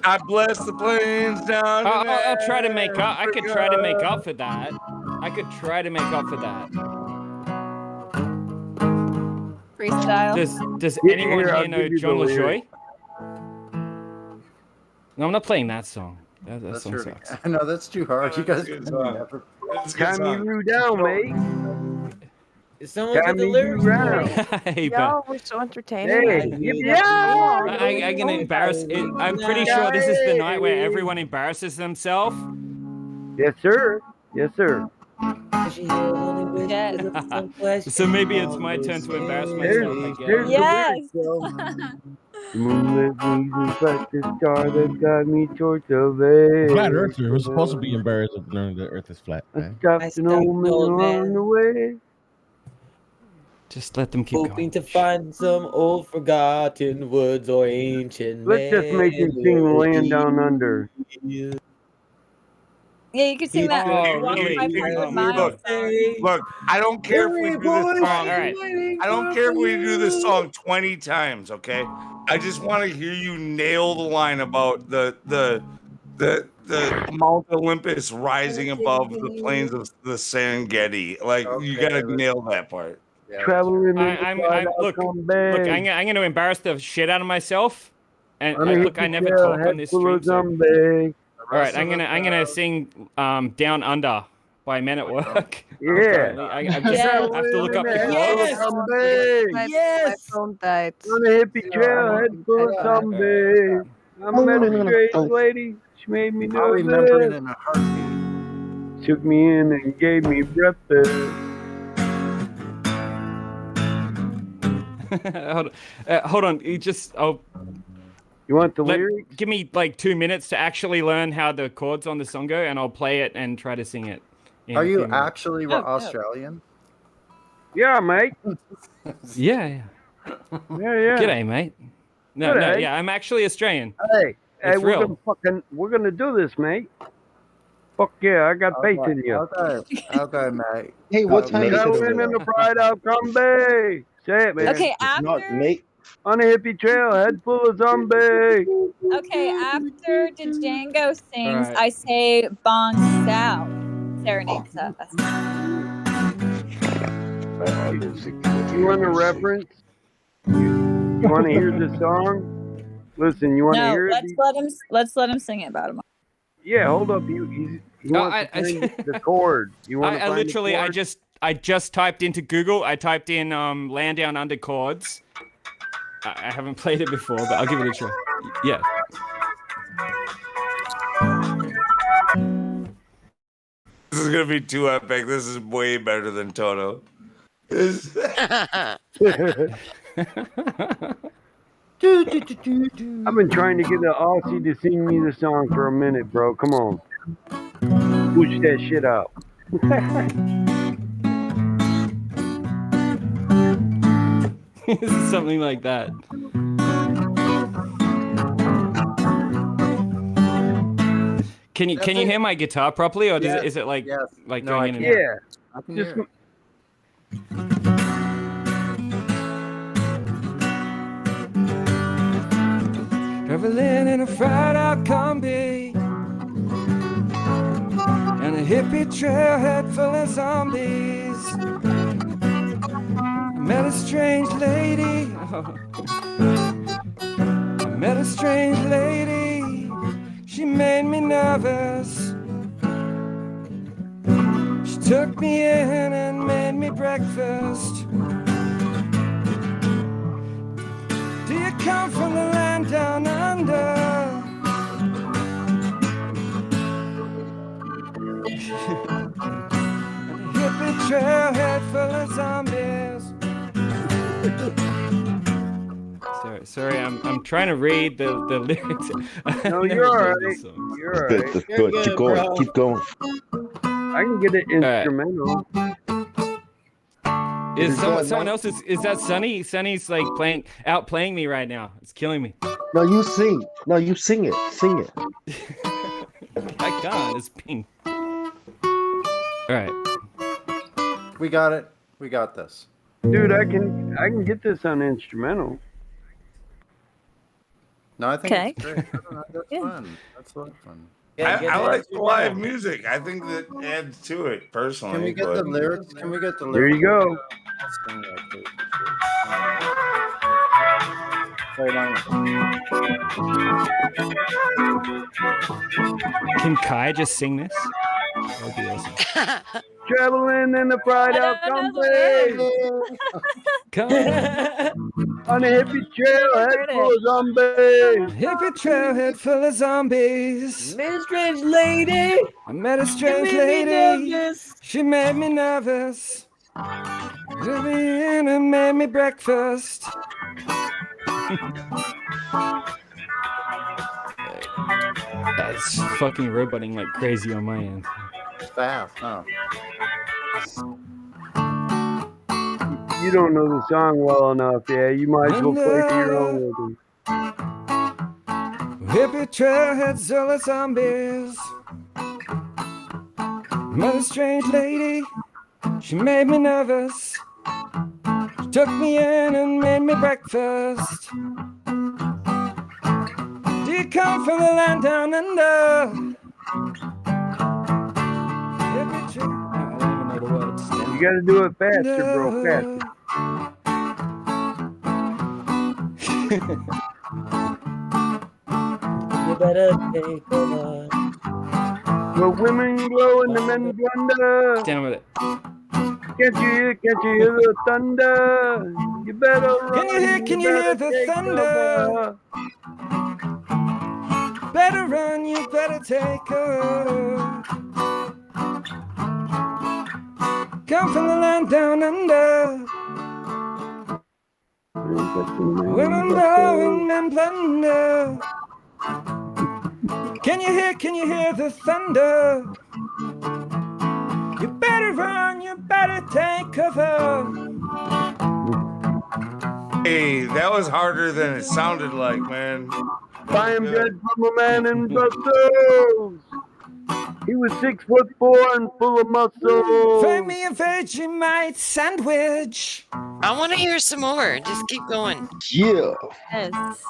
I bless the plains down. I'll try to make up. I could try to make up for that. Freestyle. Does Yeah, anyone here, I'll here know give you John the LaJoy? lyrics. No, I'm not playing that song. That That's song your, sucks. I know that's too hard. You guys. Time you down, mate. Is someone Time get the you lyrics? down. Hey, Y'all were so entertaining. Hey, I'm gonna embarrass it. I'm pretty sure this is the night where everyone embarrasses themselves. Yes, sir. Yes, sir. So maybe it's my turn to embarrass myself, I There's guess. Yes. The moonlit breezes like the star that got me towards the veil. Flat Earther was supposed to be embarrassed of learning the Earth is flat. I Man. stopped an old man along the way. Just let them keep Hoping going. to find some old forgotten woods or ancient Let's just make him sing Land Down Under. Yeah, you could sing that. Oh, really? 500 Oh, miles. Look, I don't care if we do this song. All right. I don't care if we do this song 20 times, okay? I just want to hear you nail the line about the Mount Olympus rising above the plains of the Serengeti. Like, you gotta nail that part. Traveling Look, I'm going to embarrass the shit out of myself. And look, I never Hotel, talk on head this full of stream. So. zombie. All right, I'm gonna sing "Down Under" by Men at Work. Yeah. I just have to look up the chords. My phone died. On a hippie trail, head full of zombie. I met a strange lady. She made me I'll remember it nervous. in a heartbeat. Took me in and gave me breakfast. Hold on. You want the lyrics? Give me like 2 minutes to actually learn how the chords on the song go, and I'll play it and try to sing it. Are you actually Australian? Yeah, mate. Yeah. Yeah. G'day, mate. No, G'day. yeah, I'm actually Australian. Hey, It's real. we're gonna do this, mate. Fuck yeah, I got faith in you. Okay, mate. Hey, what time is it over Traveling in there? the pride out Bay. Say it, man. Okay, after. On a hippie trail, head full of zombie. Okay, after Django sings, Alright. I say Bong Sao serenades us. You want a reference? You want to hear the song? Listen, you want to No, hear it? let's let him sing it about him. Yeah, hold up. He wants to find the chord. You want to I find literally, the I chord? just typed into Google. I typed in "Land Down Under" chords. I haven't played it before, but I'll give it a try. Yeah. This is gonna be too epic. This is way better than Toto. I've been trying to get the Aussie to sing me the song for a minute, bro. Come on. Push that shit out. Something like that. Can you hear my guitar properly, or Yes, is it like yes. like No, I going in and can. out? Yeah. I can Just hear it. Traveling in a fried out combi and a hippie trailhead full of zombies. I met a strange lady. I met a strange lady. She made me nervous. She took me in and made me breakfast. Do you come from the land down under? And a hippie trailhead full of zombies. Sorry, I'm trying to read the lyrics. No, you're all right. You're all right. That's good. Keep going. Keep going. I can get it instrumental. Is someone else is that Sunny? Sunny's like outplaying me right now. It's killing me. No, you sing. No, you sing it. Sing it. I can't. It's ping. All right. We got it. We got this. Dude, I can get this on instrumental. No, I think Okay. it's great. That's fun. That's a lot of fun. I like the live music. I think that adds to it personally. Can we get the lyrics? Can we get the There lyrics? you go. Hold on. Can Kai just sing this? That would be awesome. Traveling in the fried out company. On a hippie trailhead full of zombies. Hippie trailhead full of zombies. Met a strange lady. I met a strange She made me lady. nervous. She made me nervous. Took me in and made me breakfast. That's fucking roboting like crazy on my end. Fast, huh? You don't know the song well enough, yeah. You might as well play to your own rhythm. Hippie trailheads full of zombies. Met a strange lady. She made me nervous. She took me in and made me breakfast. Do you come from the land down under? Hippie trail- I don't even know the words. You gotta do it faster, bro, faster. You better take over. The women glow and the men blunder. Stand with it. Can't you hear the thunder? You better run. Can you hear the take thunder? cover. Better run, you better take her. Come from the land down under. Women blowing and plunder. Can you hear the thunder? You better run, you better take cover. Hey, that was harder than it sounded like, man. I am dead from a man in Brussels. He was 6'4" and full of muscle. Find me a Vegemite sandwich. I want to hear some more. Just keep going. Yeah. Yes.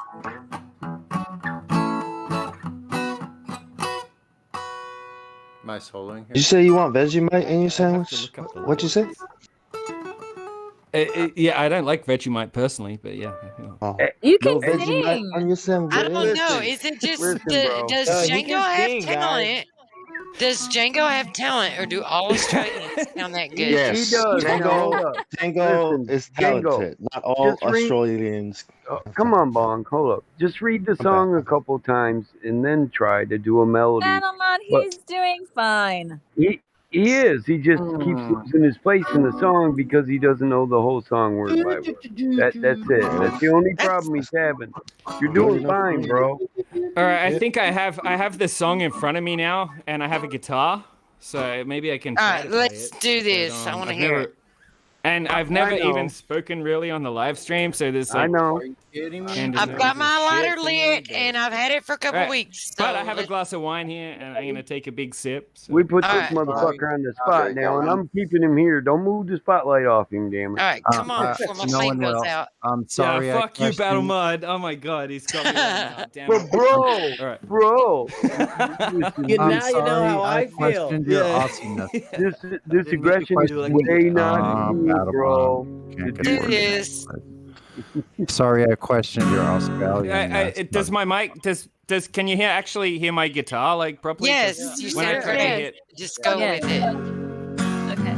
My soloing here. Did you say you want Vegemite in your sandwich? What'd you say? Yeah, I don't like Vegemite personally, but yeah. Oh. You can No Vegemite sing. on your sandwich. I don't know. Is it just Listen, bro. does he Django can have sing, talent? Does Django have talent, or do all Australians sound that good? Yes. He does. Now, hold up. Django Listen, is Django, talented. Not all just read- Australians. Oh, come on, Bong. Hold up. Just read the song a couple times and then try to do a melody. Gentlemen, But- he's doing fine. He is. He just keeps losing his place in the song because he doesn't know the whole song word by word. That's it. That's the only problem he's having. You're doing fine, bro. All right, I think I have this song in front of me now, and I have a guitar, so maybe I can. All try right, to play let's it, do but, this. I want to I've hear never- it. And I've never know. even spoken really on the live stream, so there's I like know. kidding me? Candace I've got knows my her lighter shit lit, thing. and I've had it for a couple Right. weeks. So But I have a glass of wine here, and I'm gonna take a big sip. So. We put All this right. motherfucker on the spot now, and I'm keeping him here. Don't move the spotlight off him, damn it. All right, come on before my flame goes out. I'm sorry. Yeah, I fuck you, Battle questioned- Mud. Oh my god, he's got me right now. Damn But it. bro, All right. bro, Now you know how I feel. questioned your awesomeness. this aggression is way not cool, Battle bro. Mom. Can't Do get this. Sorry, I questioned your Australian. Does my mic does can you actually hear my guitar like properly? Yes, 'Cause you when I sound try to great. hit, Just go with it. Okay.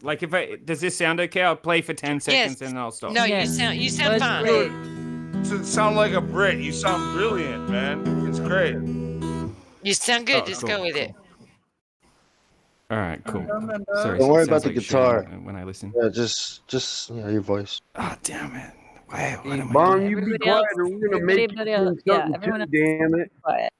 like if I does this sound okay? I'll play for 10 seconds and then I'll stop. No, you sound fine. You sound like a Brit. You sound brilliant, man. It's great. You sound good. Oh, Just cool, go with it. All right, cool. Sorry, Don't it worry sounds about the like shit guitar. when I listen. Yeah, just your voice. Oh damn it! Wow, what am I Bong, doing? you be Everybody quiet, else- or we're gonna make you everybody do else- yeah, something everyone too. else Damn it! Quiet.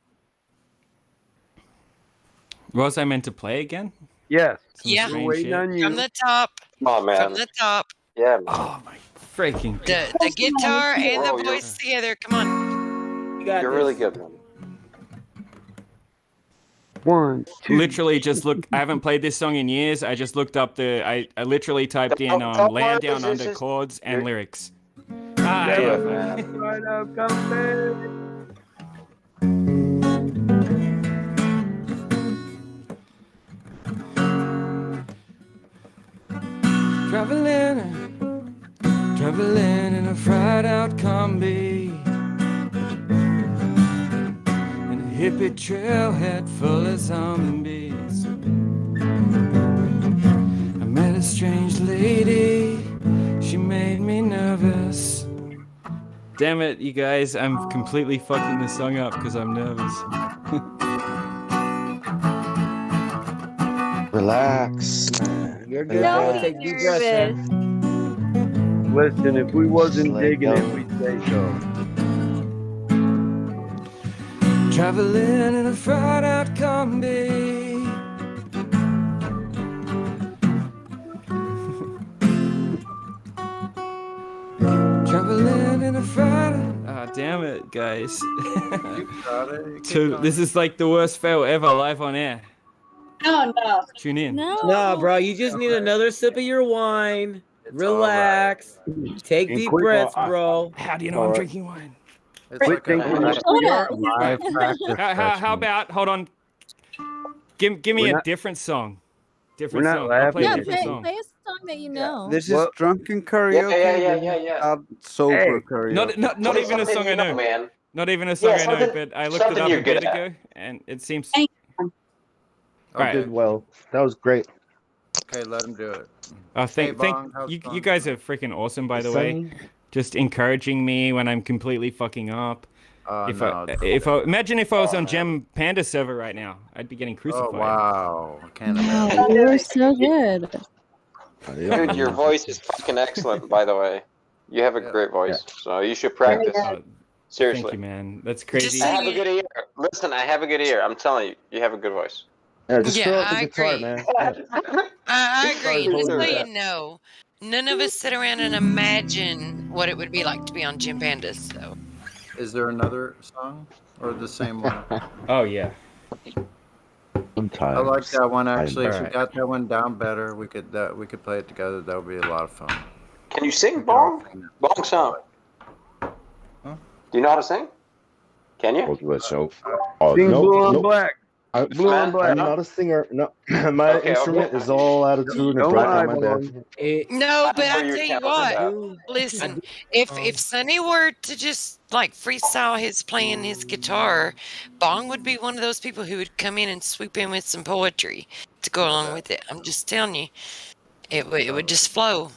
What was I meant to play again? Yes. Some Yeah. strange Waiting shit? on you. From the top. Oh man. From the top. Yeah, man. Oh my freaking! The guitar and the Oh, you're- voice together. Come on. You got You're this. really good, man. 1, 2. Literally just look. I haven't played this song in years. I just looked up I literally typed in "land down under chords" and lyrics. Ah, Yeah, yeah. man. Right up, come back. Traveling in a fried out combi, in a hippie trailhead full of zombies. I met a strange lady, she made me nervous. Damn it, you guys, I'm completely fucking this song up because I'm nervous. Relax, man. You're good. Don't Take be deep breaths, nervous. man. Listen, if we wasn't Let digging go. it, we'd say so. Traveling in a fried out combi. Traveling in a fried. Ah, damn it, guys. This is like the worst fail ever live on air. No, no. Tune in. Nah, bro, you just need another sip of your wine. Relax. Take And deep quick- breaths, bro. How do you know I'm drinking wine? It's like a live practice How about, hold on. Give me We're a not- different song. We're Different not song. I'll play laughing. a Yeah, different play, song. play a song that you know. This is What? drunken karaoke. Yeah. Not sober Hey. karaoke. Not Play even a something song I you know. man. Not even a song Yeah, I know, something- but I looked it something up you're a good bit at. ago, and it seems. Thank Right. Did well. That was great. Okay, let him do it. Oh, thank Bong, how's you. Bong You guys are freaking awesome, by the way. Just encouraging me when I'm completely fucking up. Imagine if I was on Gem Panda server right now, I'd be getting crucified. Oh wow! I can't Wow, imagine. you were so good. Dude, your voice is fucking excellent, by the way. You have a great voice, so you should practice. Seriously. Thank you, man. That's crazy. I have a good ear. Listen, I have a good ear. I'm telling you, you have a good voice. Yeah, just Yeah, throw out the I guitar, agree. man. I agree. Totally Just so agree. you know, none of us sit around and imagine what it would be like to be on Jim Pandas. So Is there another song or the same one? Oh yeah. I like that one actually. If we Alright. got that one down better, we could play it together. That would be a lot of fun. Can you sing, Bong? Bong song. Do you know how to sing? Can you? Sing Blue on Black. Blue on Black. I'm not a singer. No, my instrument is all attitude and Don't breath lie, on my Bong. bed. no, but I know you're tell you talented what. Listen, if Sonny were to just like freestyle his playing his guitar, Bong would be one of those people who would come in and swoop in with some poetry to go along with it. I'm just telling you, it would just flow.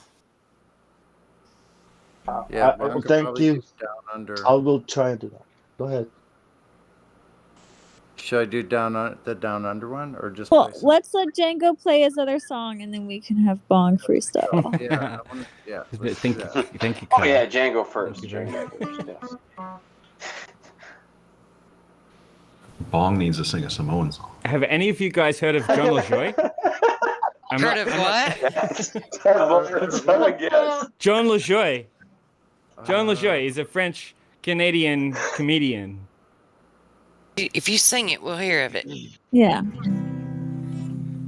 Yeah, I will thank you. Down under. I will try and do that. Go ahead. Should I do the down under one or just? Well, play some- let's let Django play his other song, and then we can have Bong freestyle. Yeah, yeah. let's Thank do you. that. Thank you. Oh Kyle. yeah, Django first. Thank you very Django first, yes. Bong needs to sing a Samoan song. Have any of you guys heard of John LaJoy? Heard of what? Yes. John LaJoy. Joan LaJoy is a French Canadian comedian. If you sing it, we'll hear of it. Yeah.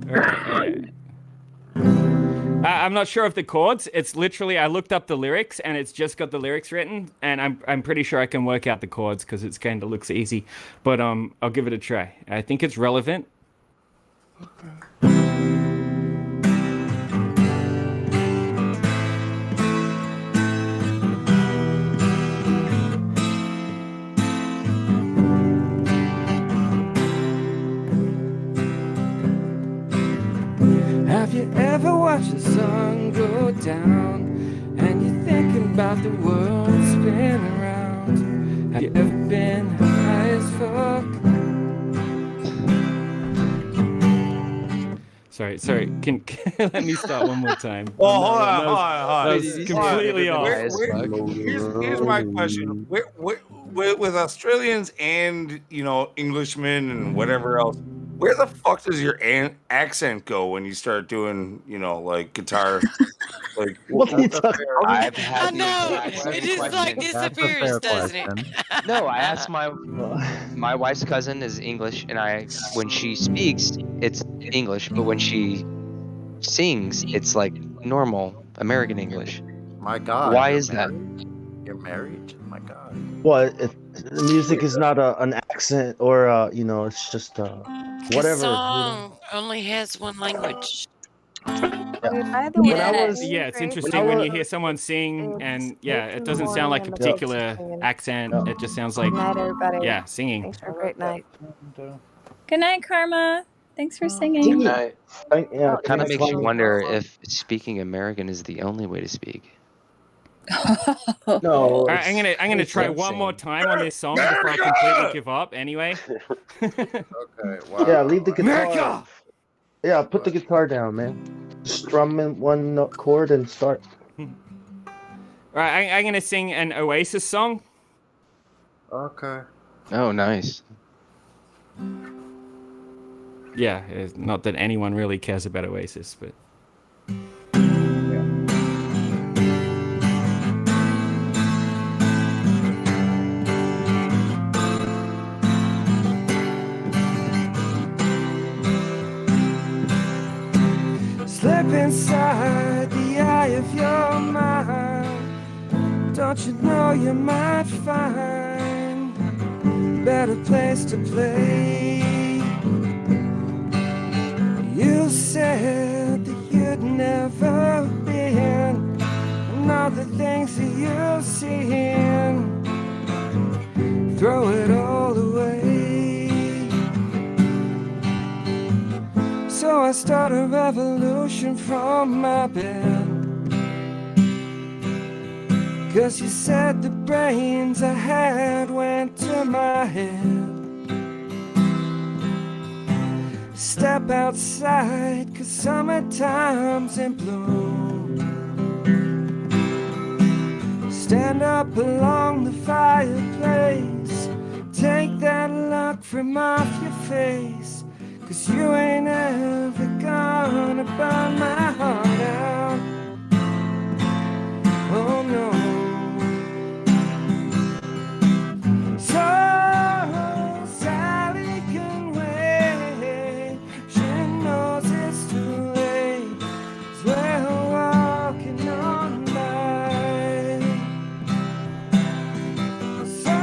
All right. I'm not sure of the chords. It's literally, I looked up the lyrics and it's just got the lyrics written, and I'm pretty sure I can work out the chords because it's kind of looks easy. But I'll give it a try. I think it's relevant. Have you ever watched the sun go down and you're thinking about the world spinning around? Have you ever been high as fuck? Sorry. Can let me start one more time? Well, hold on. That was completely off. Here's my question: with Australians and Englishmen and whatever else, where the fuck does your accent go when you start doing like guitar? Like, what are you talking about? I know. It just like disappears, doesn't it? No, I asked my wife's cousin is English, and when she speaks, it's English, but when she sings, it's like normal American English. My God. Why is that? You're married? Oh my God. Well, the music is not an accent, or it's just whatever. The song only has one language. It's interesting when you hear someone sing, and it doesn't sound like a particular accent. It just sounds like singing. Thanks for a great night. Good night, Karma. Thanks for singing. Good night. Kind of makes you wonder if speaking American is the only way to speak. No. All right, I'm gonna try one more time on this song before I completely give up. Anyway. Okay. Wow. Yeah, leave the guitar. America! Yeah, put the guitar down, man. Strum in one chord and start. All right, I'm gonna sing an Oasis song. Okay. Oh, nice. Yeah, not that anyone really cares about Oasis, but. Slip inside the eye of your mind. Don't you know you might find a better place to play? You said that you'd never been, and all the things that you've seen, throw it all away. So I start a revolution from my bed, 'cause you said the brains I had went to my head. Step outside, 'cause summertime's in bloom. Stand up along the fireplace, take that look from off your face, 'cause you ain't ever gonna burn my heart out. Oh no. So Sally can wait. She knows it's too late, 'cause we're walking on by. So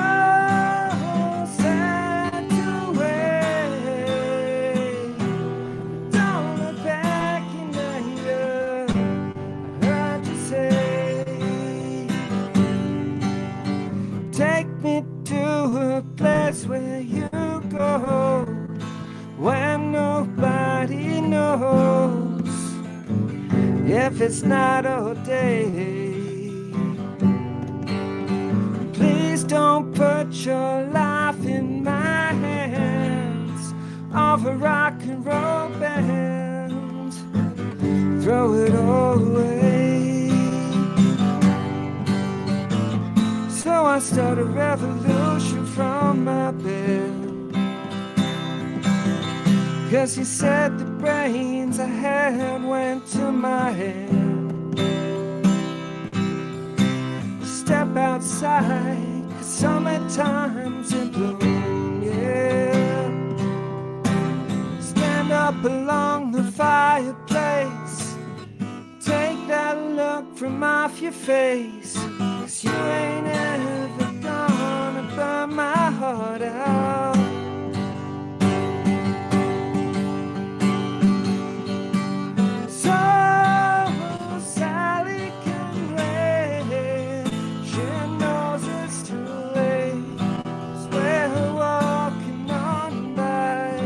sad to wait. Don't look back in anger. I heard you say, take me to a place where you go, where nobody knows if it's night or day. Please don't put your life in my hands of a rock and roll band. Throw it all away. So I start a revolution from my bed, 'cause you said the brains I had went to my head. Step outside, 'cause summertime's in bloom, yeah. Stand up along the fireplace, take that look from off your face, 'cause you ain't ever gonna burn my heart out. So Sally can wait, she knows it's too late, 'cause we're walking on by.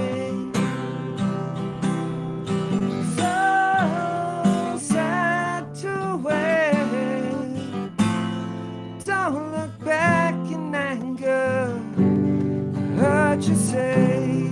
So sad to wait, don't look back in anger, heard you say.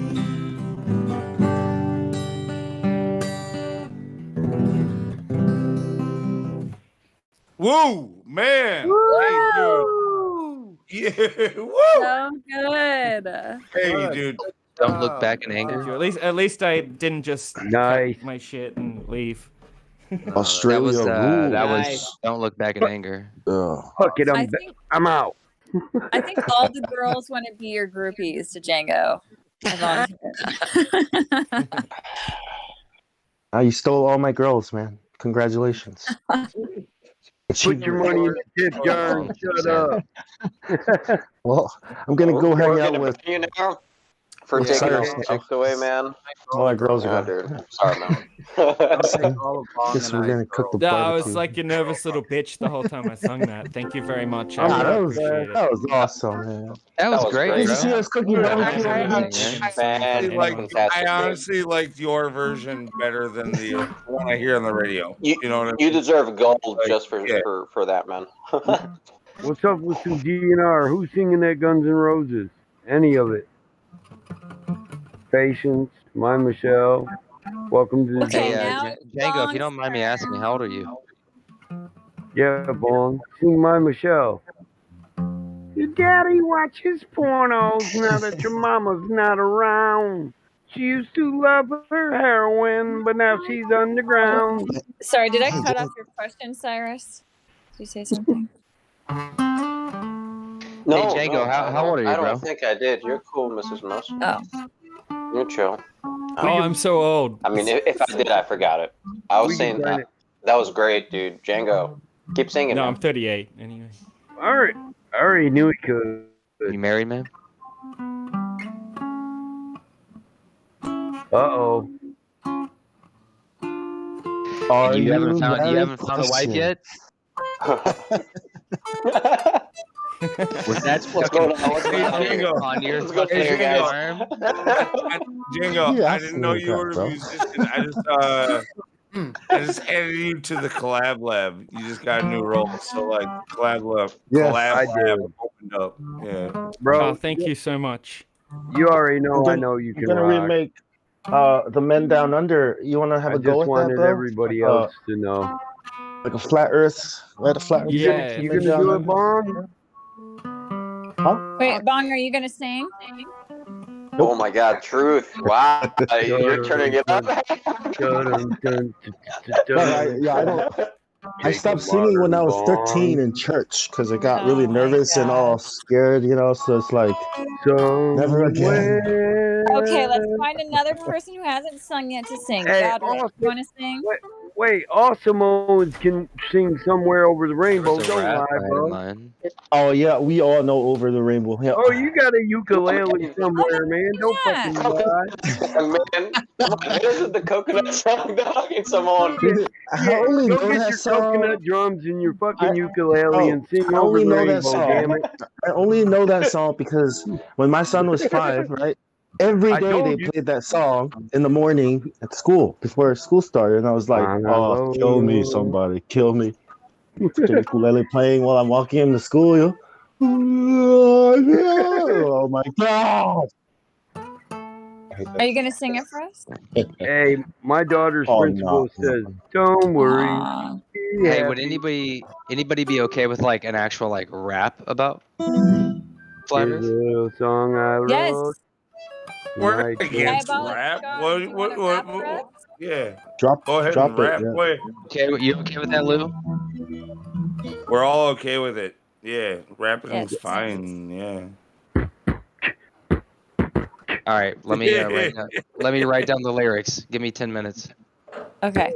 Woo, man. Hey, dude. Yeah, woo. So good. Hey, dude. Don't look back in anger. Thank you. At least I didn't just pack my shit and leave. Australia rules. That was Don't Look Back in Anger. Fuck it, I'm out. I think all the girls want to be your groupies to Django. I volunteer. You stole all my girls, man. Congratulations. Put your money in the tip jar and shut up. Well, I'm gonna go hang out with. You now for taking Cyrus all the now. chicks away, man. All my girls are Yeah, gone. dude. Sorry, man. Guess we're gonna cook the No, I barbecue. was like a nervous little bitch the whole time I sung that. Thank you very much. I Ah, really that was appreciate it. that was awesome, man. That was great, Did you bro. see us cooking Yeah, barbecue? I honestly liked your version better than the one I hear on the radio. You know what I mean? You deserve gold just for that, man. What's up with some GNR? Who's singing that Guns N' Roses? Any of it? Patience, My Michelle. Welcome to the Okay, jungle. Django, if you don't mind me asking, how old are you? Yeah, Bong. Sing My Michelle. Your daddy watches pornos now that your mama's not around. She used to love her heroin, but now she's underground. Sorry, did I cut off your question, Cyrus? Did you say something? No, Hey, Django, how old are you, I don't bro? think I did. You're cool, Mrs. Mouse. Oh. You're chill. Oh, I'm so old. I mean, if I did, I forgot it. I was saying that. That was great, dude. Django, keep singing. No, man. I'm 38 anyway. All right. I already knew he could. You married, man? Uh-oh. You haven't found a wife yet? Was that What's going on? What's going on? Django, on your What's going on here, guys? Django, Yeah, I didn't know you were a bro. musician. I just added you to the collab lab. You just got a new role, so like collab lab, Yes, collab I lab did. opened up. Yeah, Bro, Oh, thank you so much. you already know I'm I know you I'm can gonna rock. remake the Men Down Under. You wanna have I a go just with that, wanted bro? everybody else to know. Like a flat Earth, let a flat Earth. Yeah. You gonna do it, Bong? Wait, Bong, are you gonna sing? Oh my God, truth! Wow, you're turning it up. I stopped singing when I was 13 in church because I got really nervous and all scared, so it's like, never again. Okay, let's find another person who hasn't sung yet to sing. Hey, Godric, you want to sing? Wait, all Samoans can sing Somewhere Over the Rainbow. There's a Don't rap lie, I had in bro. mind. Oh, yeah, we all know Over the Rainbow. Yeah. Oh, you got a ukulele somewhere, man. Don't fucking lie. Man, come on, it isn't the coconut song, dog. It's Samoan. I only Go know get that your song. coconut drums and your fucking ukulele and sing I Over only the know that Rainbow, song. damn it. I only know that song because when my son was 5, right? Every I day told they you. played that song in the morning at school before school started, and I was like, "Oh, kill me, somebody, kill me!" The ukulele playing while I'm walking into school. Oh my God! Are you gonna sing it for us? Hey, my daughter's Oh, principal no. says, "Don't worry." Aw. be Hey, would happy." anybody be okay with like an actual like rap about Flat Here's Earth? a little song I Yes. wrote. we're tonight. against Diabolic rap. Scott, What? do you wanna rap for us? Yeah, Drop go ahead and it. rap. Yeah. Boy. Okay, you okay with that, Lou? We're all okay with it. Yeah, rapping's Yes. fine. Yeah. All right, let me write down the lyrics. Give me 10 minutes. Okay.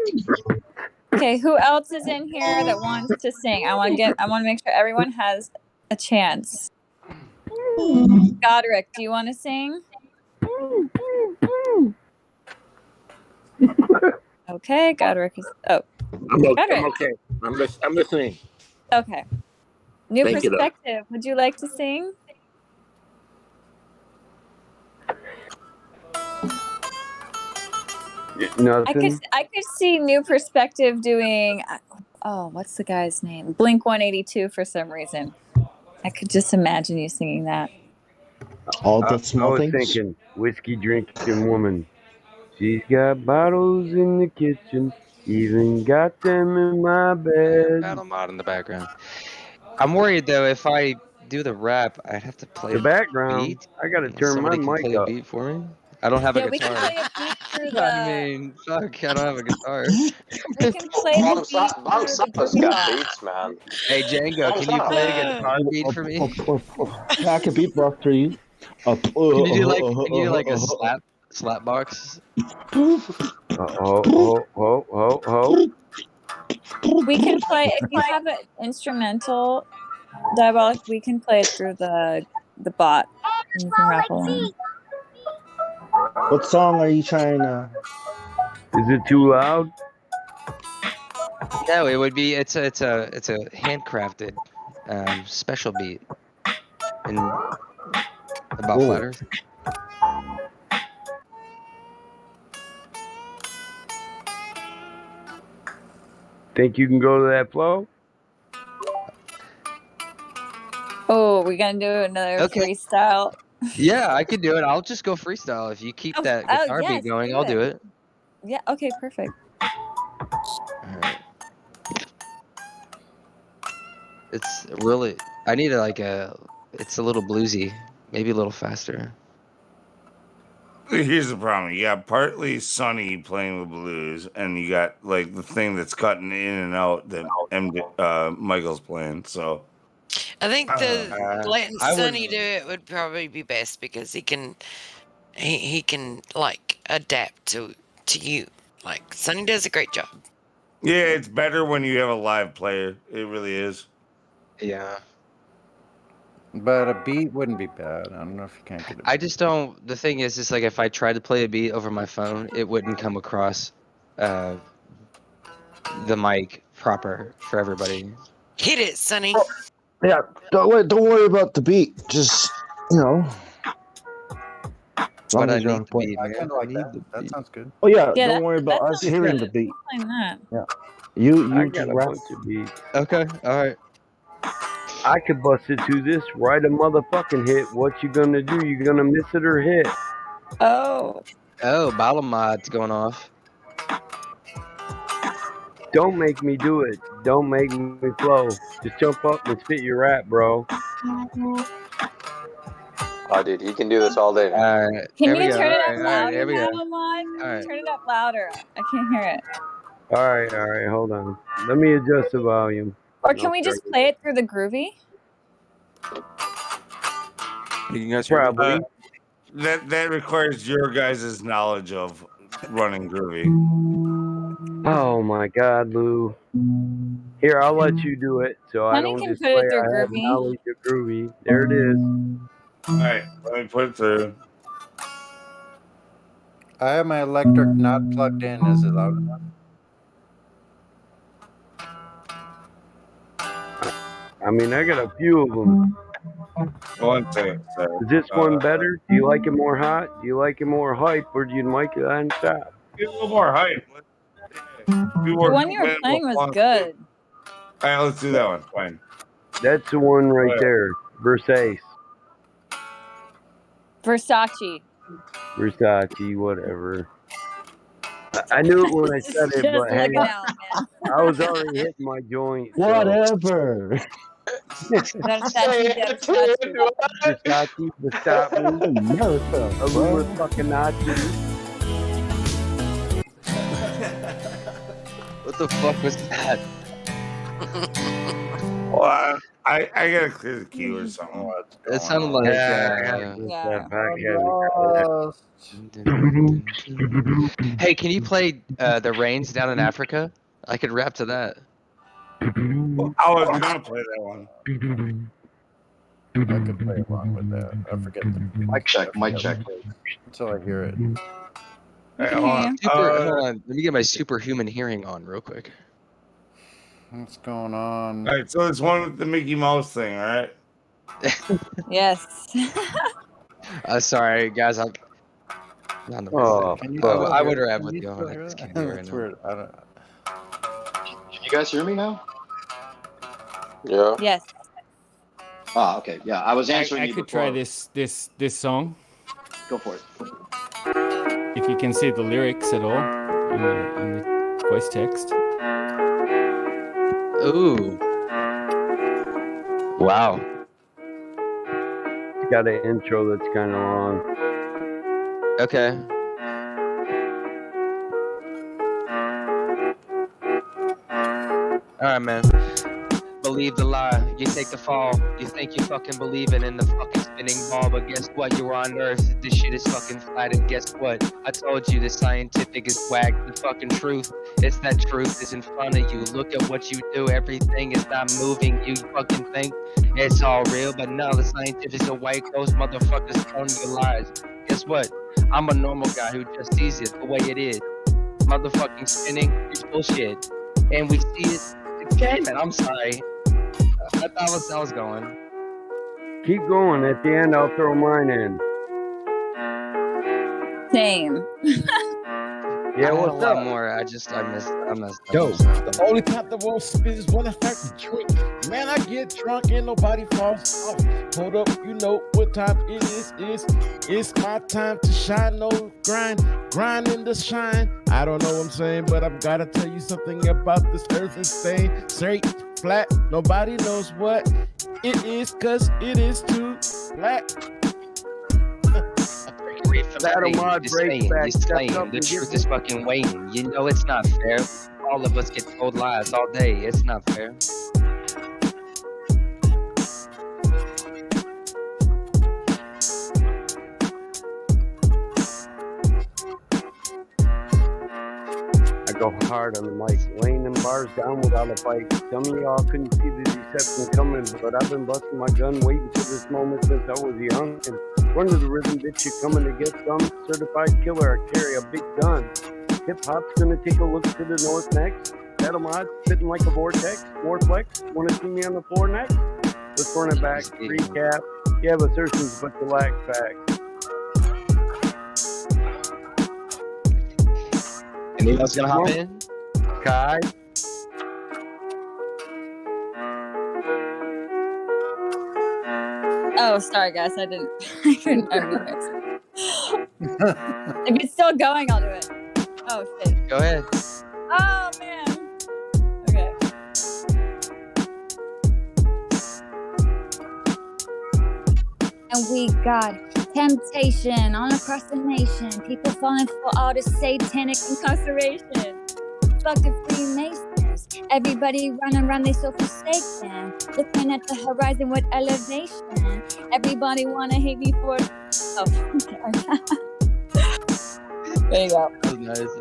Okay, who else is in here that wants to sing? I want to make sure everyone has a chance. Godric, do you want to sing? Okay, Godric is. Oh, Godric. I'm okay. I'm listening. Okay. New Thank you, though. perspective. Would you like to sing? Nothing. I could see New Perspective doing. Oh, what's the guy's name? Blink 182 for some reason. I could just imagine you singing that. All the I small was things. thinking whiskey drinking woman. She's got bottles in the kitchen, even got them in my bed. Battle mod in the background. I'm worried though if I do the rap, I'd have to play The a background. beat. I gotta Unless turn my somebody can mic play a up. beat for me. I don't have Yeah, a we can guitar. play a beat through the. I mean, fuck, I don't have a guitar. We can play the beat through the Bum's groovy got box. beats, man. Hey Django, can you play a guitar beat for me? I can beatbox for you. Can you do like a slap box? Oh. We can play if you have an instrumental diabolic. We can play it through the bot, and you can rap along. What song are you trying to? Is it too loud? No, it would be. It's a handcrafted special beat, and about Cool. Flat Earth. Think you can go to that flow? Oh, we're gonna do another freestyle. Yeah, I could do it. I'll just go freestyle. If you keep that guitar beat going, I'll do it. Yeah. Okay. Perfect. Alright. It's really. I need it's a little bluesy, maybe a little faster. Here's the problem: you got partly Sonny playing the blues, and you got like the thing that's cutting in and out that Michael's playing. So I think letting Sonny do it would probably be best because he can like adapt to you. Like Sonny does a great job. yeah, it's better when you have a live player. It really is. Yeah. But a beat wouldn't be bad. I don't know if you can't get it. I just don't. The thing is, like if I tried to play a beat over my phone, it wouldn't come across the mic proper for everybody. Hit it, Sonny. Yeah, don't worry about the beat. Just But I as you're need on the point. beat. I kind of like that. That sounds good. Oh yeah, Yeah, don't worry about us hearing the beat. Playing that. Yeah, you I just got a rap. bunch of beats. Okay, all right. I could bust it to this, write a motherfucking hit. What you gonna do? You gonna miss it or hit? Oh. Oh, battle mod's going off. Don't make me do it. Don't make me flow. Just jump up and spit your rap, bro. Oh, dude, he can do this all day. All right. Can Here you we go. turn it All up right, louder, here we go. Battle Mod? All right. Turn it up louder. I can't hear it. All right, hold on. Let me adjust the volume. Or can we just play it through the groovy? You guys hear Probably. That requires your guys' knowledge of running groovy. Oh my God, Lou. Here, I'll let you do it so I Sonny don't can put display it through I have Groovy. knowledge of groovy. There it is. All right, let me put it through. I have my electric not plugged in. Is it loud enough? I mean, I got a few of them. One second, sir. Is this one better? Do you like it more hot? Do you like it more hype? Or do you like it on top? Get a little more hype. The one you were playing was good. All right, let's do that one. Fine. That's the one right there. Versace. Versace. Versace, whatever. I knew it when I said it, Just but hey, looking out, man. I was already hitting my joint. So. Whatever. Versace, Versace. Versace, the stop me. America, A little fucking Nazi. What the fuck was that? I gotta clear the queue or something. What's going It sounded on? like Hey, can you play The Rains Down in Africa? I could rap to that. I was gonna play that one. I could play along with that. I forget the Mic check, mic check. until I hear it. Hey, hold on. Hold on. Let me get my superhuman hearing on real quick. What's going on? All right, so it's one with the Mickey Mouse thing, right? Yes. Sorry, guys. I would rap with you. I just can't do it right now. Weird. I don't. Can you guys hear me now? Yeah. Yes. Ah, okay. Yeah, I was answering I you could before. try this song. Go for it. If you can see the lyrics at all in the voice text. Ooh. Wow. It's got an intro that's kind of long. Okay. All right, man. Believe the lie, you take the fall. You think you fucking believing in the fucking spinning ball, but guess what? You're on Earth. This shit is fucking flat, and guess what? I told you the scientific is whack. The fucking truth, it's that truth is in front of you. Look at what you do. Everything is not moving. You fucking think it's all real, but no, the scientific's a white ghost. Motherfuckers telling you lies. Guess what? I'm a normal guy who just sees it the way it is. Motherfucking spinning is bullshit, and we see it. Okay, man. I'm sorry. I was going. Keep going. At the end, I'll throw mine in. Same. Yeah, what's a lot up? more. I missed. Yo, the only time the world spins is when I start to drink. Man, I get drunk and nobody falls off. Hold up, you know what time it is. It's my time to shine. No grind in the shine. I don't know what I'm saying, but I've got to tell you something about this earth and staying straight, flat. Nobody knows what it is, cause it is too flat. The truth is fucking waiting. You know it's not fair. All of us get told lies all day. It's not fair. I go hard on the mic, laying them bars down without a fight. Some of y'all couldn't see the deception coming, but I've been busting my gun, waiting for this moment since I was young. And run to the rhythm, bitch, you coming to get some? Certified killer, I carry a big gun. Hip hop's gonna take a look to the north next. Battle mod, spitting like a vortex. More flex, wanna see me on the floor next? Let's run it back, recap. You have assertions, but you lack facts. Anyone else gonna hop in? Kai? Oh, sorry guys, I couldn't unmute myself. If it's still going, I'll do it. Oh shit. Go ahead. Oh man. Okay. And we got temptation all across the nation. People falling for all this satanic incarceration. Fuck the Freemasons. Everybody running around, they so forsaken. Looking at the horizon with elevation. Everybody wanna hate me for. Oh, sorry. There you go. That was nice.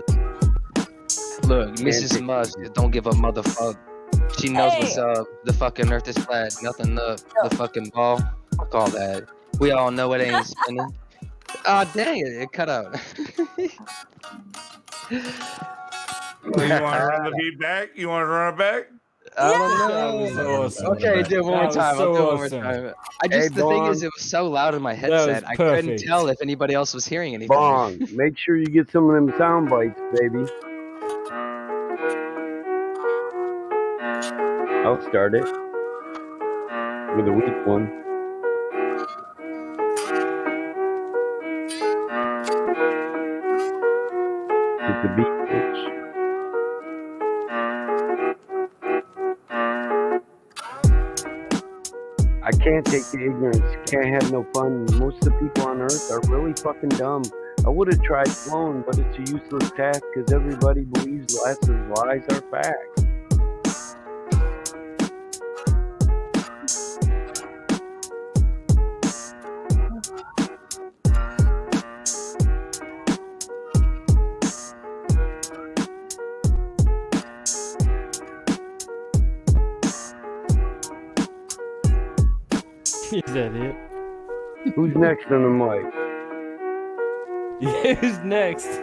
Look, Mrs. Musk don't give a motherfucker. She knows what's up. The fucking earth is flat. Nothing up. The fucking ball. Fuck all that. We all know it ain't spinning. Ah, dang it. It cut out. Well, you want to run the beat back? You want to run it back? I don't know. That was awesome. Okay, do it one more time. So I'll do it one more awesome. time. The thing is, it was so loud in my headset, I couldn't tell if anybody else was hearing anything. Bong, make sure you get some of them sound bites, baby. I'll start it with a weak one. With the beat, bitch. I can't take the ignorance, can't have no fun. Most of the people on earth are really fucking dumb. I would have tried flowing, but it's a useless task because everybody believes lies are facts. Is that it? Who's next on the mic? Yeah, who's next?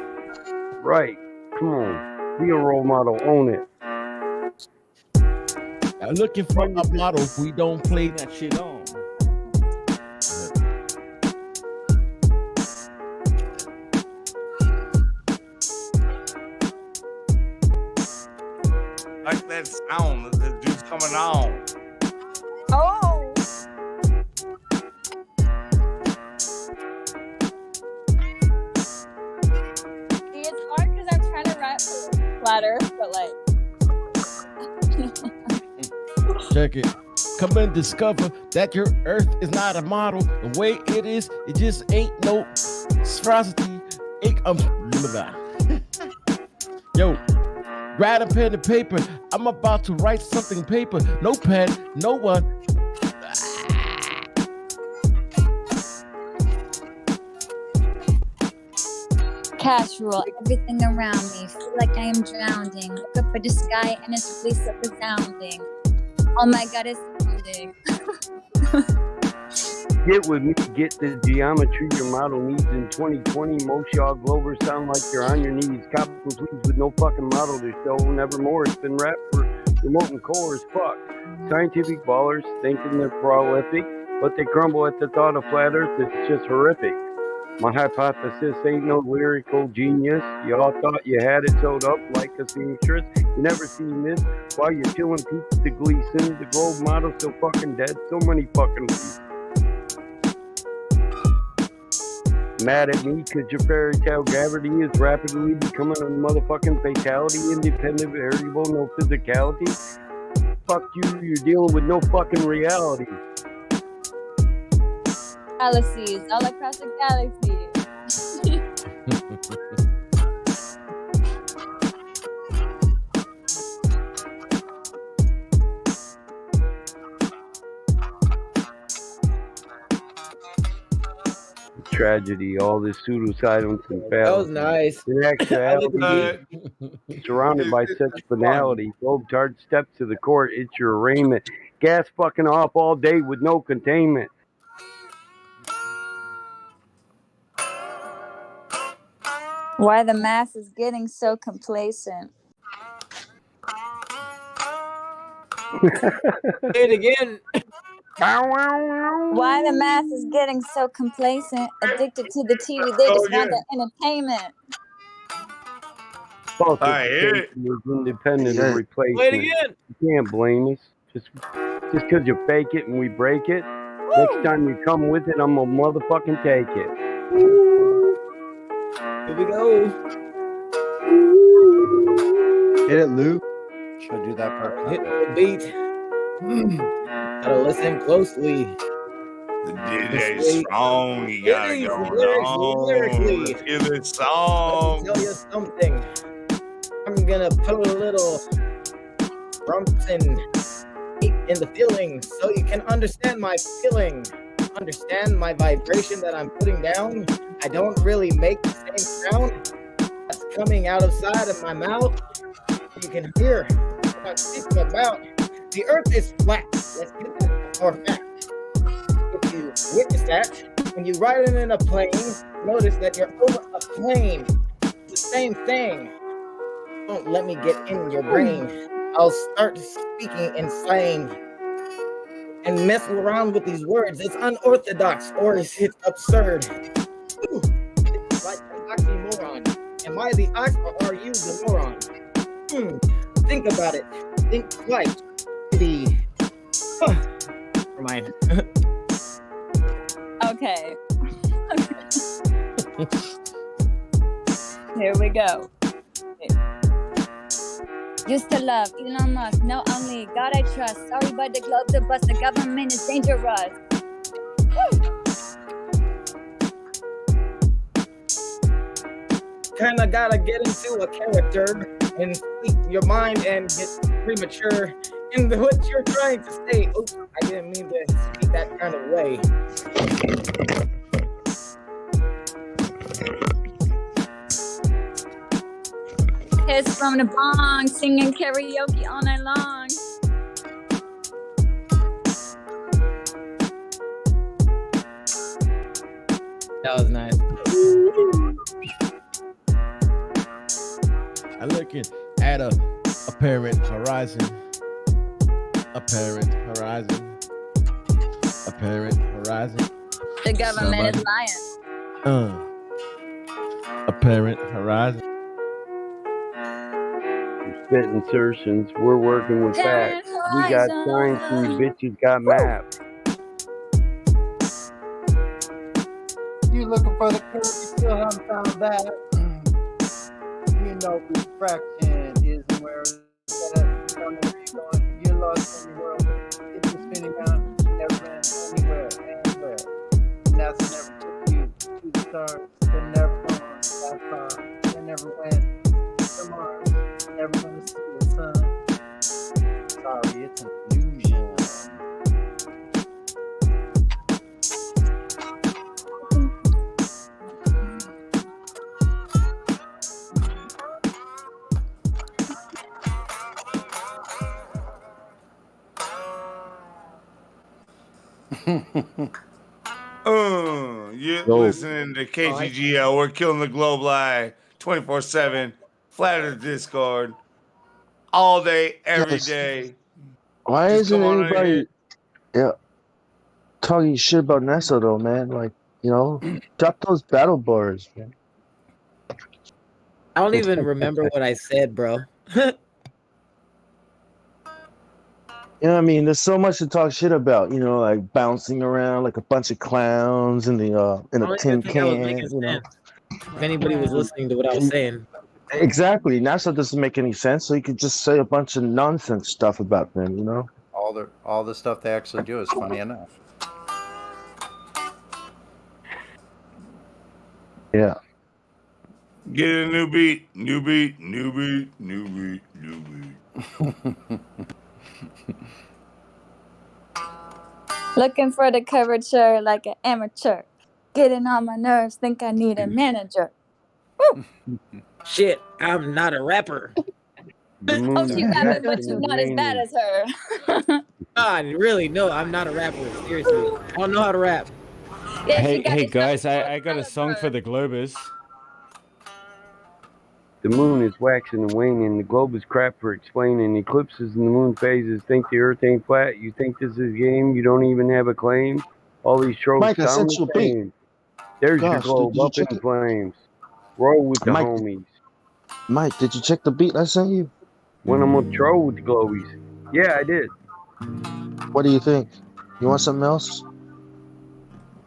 Right. Come on. Be a role model. Own it. Now looking for a model. We don't play that shit on. Like that sound. The dude's coming on. Oh. See, it's hard because I'm trying to rap flat Earth, but like. Check it. Come and discover that your Earth is not a model. The way it is, it just ain't no monstrosity. Yo, grab a pen and paper. I'm about to write something paper. No pen, no one. Casual, everything around me. Feel like I am drowning. Look up at the sky and it's really so resounding. Oh my god, it's sounding. Get with me, get the geometry your model needs in 2020. Most y'all Glovers sound like you're on your knees. Cop please with no fucking model to show. Nevermore, it's been rap for remote and core as fuck. Scientific ballers thinking they're prolific, but they crumble at the thought of flat earth. It's just horrific. My hypothesis ain't no lyrical genius. Y'all thought you had it sewed up like a seamstress. You never seen this while you're killing Pete to Gleason. The globe model's so fucking dead. So many fucking reasons. Mad at me cause your fairy tale gravity is rapidly becoming a motherfucking fatality. Independent variable, no physicality. Fuck you, you're dealing with no fucking reality. Galaxies all across the galaxy. Tragedy, all this pseudo-silence and fallacy. That was nice. In actuality, surrounded by such banality, globe-tard steps to the court, it's your arraignment. Gas fucking off all day with no containment. Why the mass is getting so complacent. Say it again. Why the mass is getting so complacent, addicted to the TV, they just want the entertainment. False I hear it. education is independent of replacement. Play it again. You can't blame us. Just because you fake it and we break it, next time you come with it, I'm gonna motherfucking take it. Here we go. Hit it, Lou. Should I do that part? Hit the beat. Gotta listen closely. The DJ's strong. You gotta go on. Lyrically. Let's hear this song. Let me tell you something. I'm gonna put a little rumps in the feeling so you can understand my feeling. Understand my vibration that I'm putting down. I don't really make the same sound that's coming out of side of my mouth. You can hear what I'm speaking about. The earth is flat. Let's get that for a fact. If you witness that, when you ride in a plane, notice that you're over a plane. It's the same thing. Don't let me get in your brain. I'll start speaking in slang and mess around with these words. It's unorthodox or is it absurd? Ooh, it's like an oxymoron. Am I the ox or are you the moron? Think about it. Think twice. Never mind. Okay. Here we go. Used to love Elon Musk, now only God I trust. Sorry, but the globe's a bust. The government is dangerous. Kinda gotta get into a character and speak your mind and get premature in what you're trying to say. Oops, I didn't mean to speak that kind of way. Kiss from the bong, singing karaoke all night long. I'm looking at a apparent horizon. Apparent horizon. Apparent horizon. The government is lying. Apparent horizon. Spit insertions. We're working with facts. We got signs and you bitches got maps. You looking for the curve, you still haven't found that. You know refraction isn't where it's at. You don't know where you're going. You're lost in the world. It's just spinning around. You never ran anywhere. NASA never took you to the stars. They never gone that far. They never went to Mars. Never gonna see the sun. Sorry, it's an illusion. You're listening to KGGL. We're killing the globe live 24/7. Flat Earth Discord. All day, every day. Why Just isn't come on in anybody talking shit about NASA though, man? Like, drop those battle bars, man. I don't even remember what I said, bro. You know what I mean? There's so much to talk shit about, like bouncing around like a bunch of clowns in a tin can. If anybody was listening to what I was saying. Exactly. NASA doesn't make any sense, so you could just say a bunch of nonsense stuff about them, All the stuff they actually do is funny enough. Yeah. Get a new beat. New beat. Looking for the curvature like an amateur. Getting on my nerves, think I need a manager. Woo! Shit, I'm not a rapper. Oh, she rapping, but you're not as bad as her. Really, no, I'm not a rapper. Seriously, I don't know how to rap. Yeah, Hey guys, I got a song for the Globers. The moon is waxing and waning. The globe is crap for explaining. Eclipses and the moon phases. Think the earth ain't flat. You think this is a game. You don't even have a claim. All these trolls Mike, I sound sent you the a beat. same. There's your Gosh, globe did you up check in it? flames. Roll with the Mike, homies. Mike, did you check the beat I sent you? When I'm on troll with the globies. Yeah, I did. What do you think? You want something else?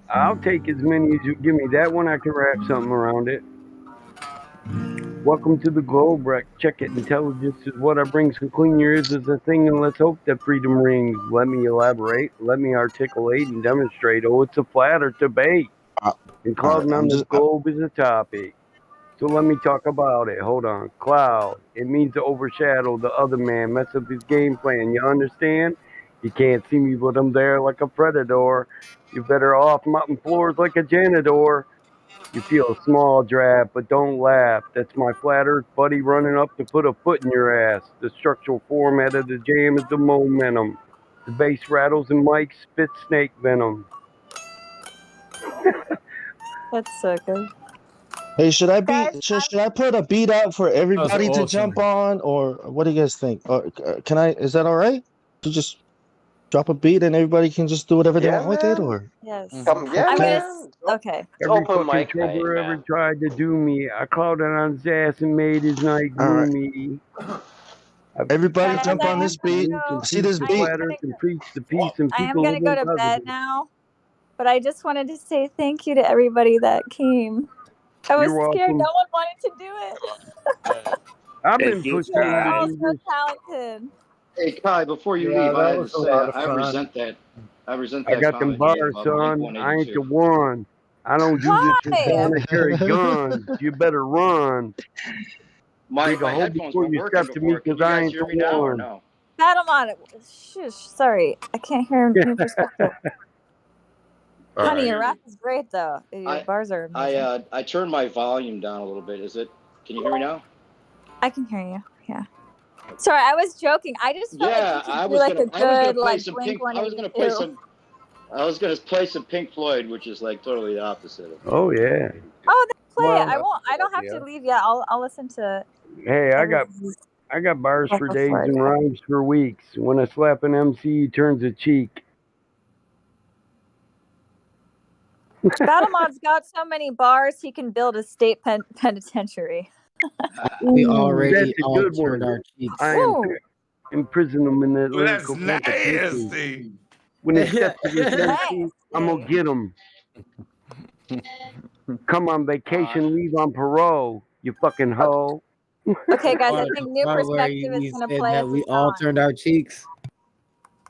I'll take as many as you give me. That one I can wrap something around it. Welcome to the globe wreck. Check it. Intelligence is what I bring. So clean your ears as a thing, and let's hope that freedom rings. Let me elaborate. Let me articulate and demonstrate. Oh, it's a flat earth debate. And clouding on the globe is a topic. So let me talk about it. Hold on. Cloud. It means to overshadow the other man. Mess up his game plan. You understand? You can't see me, but I'm there like a predator. You're better off mopping floors like a janitor. You feel a small draft, but don't laugh. That's my flat earth buddy running up to put a foot in your ass. The structural format of the jam is the momentum. The bass rattles and Mike spits snake venom. That's so good. Hey, should I put a beat out for everybody to awesome. jump on, or what do you guys think? Or can I? Is that all right? To just drop a beat and everybody can just do whatever they want with it, or? Yes. Come, yeah, I'm man. gonna. Okay. Every Open fucking mic night, trover ever man. tried to do me. I clouded on his ass and made his night All right. gloomy. Everybody Guys, jump I on this beat. See this the beat? flat earth and preach the peace and I am people gonna go living to bed positive. now, but I just wanted to say thank you to everybody that came. I was You're scared. welcome. No one wanted to do it. I've been pushed You're around all the so years. talented. Hey Kai, before you Yeah, leave, that I had to was a say lot of I fun. resent that. I resent I that got them comment you made bars, about son. Blink I ain't the 182. one. I don't do this for Why? fun. I carry guns. You better run. My Dig a hole headphones before weren't you working step to me, before. Can cause you I guys ain't hear the me now or one. no? Adam on it. Shush. Sorry, I can't hear new perspective. All Honey, right. your rap is great though. Your bars are amazing. I turned my volume down a little bit. Can you hear me now? I can hear you. Yeah. Sorry, I was joking. I just felt Yeah, like you I could do was like gonna a good play like some Blink Pink. I was gonna 182. play some Pink Floyd, which is like totally the opposite of. Oh yeah. Oh, then play Well, it. I don't have to leave yet. I'll listen to. Hey, I got bars for days and rhymes for weeks. When I slap an MC, he turns a cheek. Battlemod's got so many bars, he can build a state penitentiary. We Ooh, already that's a all good turned one. our cheeks. Ooh. Imprison them in that Well, that's lyrical penitentiary. nasty. When it steps to this MC, I'm gonna get him. Come on vacation, leave on parole. You fucking hoe. Okay, guys, I Part- think New part where Perspective is you gonna said play that us we a all song. turned our cheeks.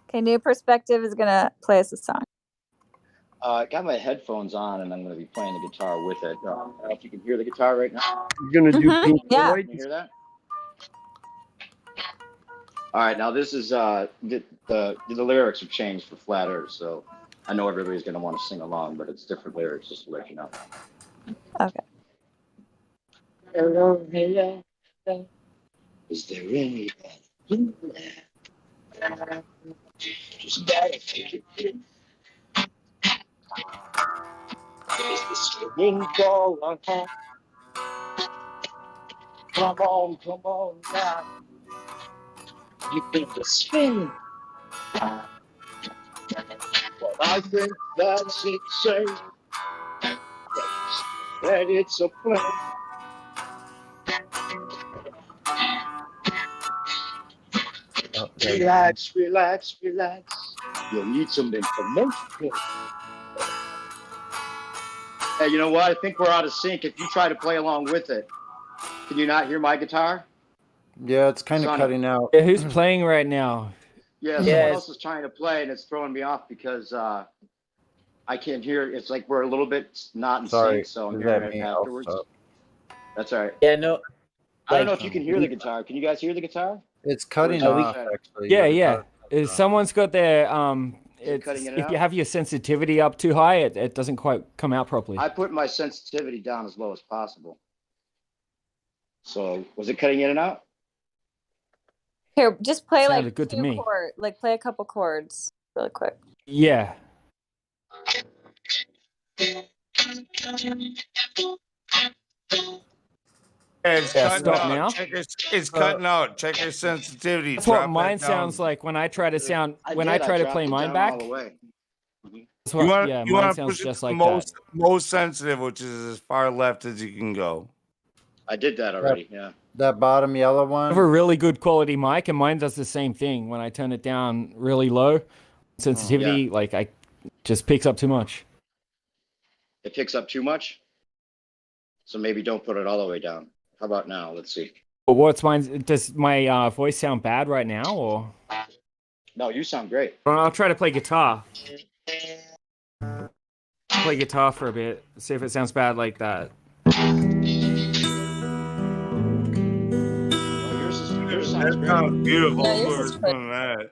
Okay, New Perspective is gonna play us a song. I got my headphones on, and I'm going to be playing the guitar with it. I don't know if you can hear the guitar right now. You're gonna do Pink Yeah. Floyd? Can you hear that? All right, now this is the lyrics have changed for Flat Earth, so I know everybody's going to want to sing along, but it's different lyrics, just to let you know. Okay. Hello, hello. Is there anybody in there? Just gotta take it. Is the swimming ball on top? Come on now. You think the spin? Well, I think that's it, say that it's a play. Relax, relax, relax. You'll need some information. Hey, you know what? I think we're out of sync. If you try to play along with it, can you not hear my guitar? Yeah, it's kind of cutting out. Yeah, who's playing right now? Yeah, someone else is trying to play, and it's throwing me off because I can't hear. It's like we're a little bit not in sync, so I'm hearing it afterwards. That's all right. Yeah, no. I don't know if you can hear the guitar. Can you guys hear the guitar? It's cutting off, actually. Yeah. If someone's got their it cutting in and if you out? have your sensitivity up too high, it doesn't quite come out properly. I put my sensitivity down as low as possible. So was it cutting in and out? Here, just play Sounded like good to two me. chords. Like play a couple chords really quick. Yeah. It's Yeah, cutting stop out. now. It's cutting out. Check your sensitivity. That's what Drop mine that down. sounds like when I try to sound I when I did. try to dropped play it mine down back. all the way. That's what, you mine want to sounds push it just to the like that. most sensitive, which is as far left as you can go. I did that already. Yeah. That bottom yellow I one. have a really good quality mic, and mine does the same thing. When I turn it down really low, sensitivity like I just picks up too much. It picks up too much. So maybe don't put it all the way down. How about now? Let's see. But what's mine? Does my voice sound bad right now, or? No, you sound great. I'll try to play guitar. Play guitar for a bit. See if it sounds bad like that. Yours sounds That great. sounds beautiful. Yeah, yours Whoever's is great. doing that.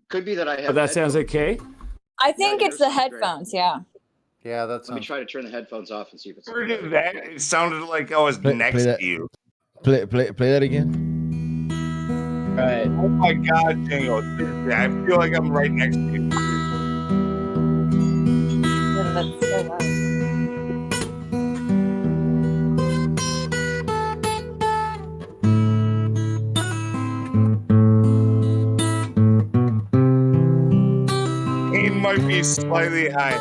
Could be that I have. But that sounds okay. I think Yeah, it's the yours sounds great. headphones. Yeah. Yeah, that's. Let me try to turn the headphones off and see if it's. Where did that? It sounded like I was next that. to you. Play that again. Right. Oh my God, Jingo. Seriously, I feel like I'm right next to you. That's so loud. It might be slightly high.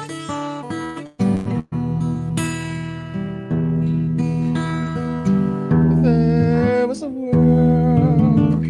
There was a world.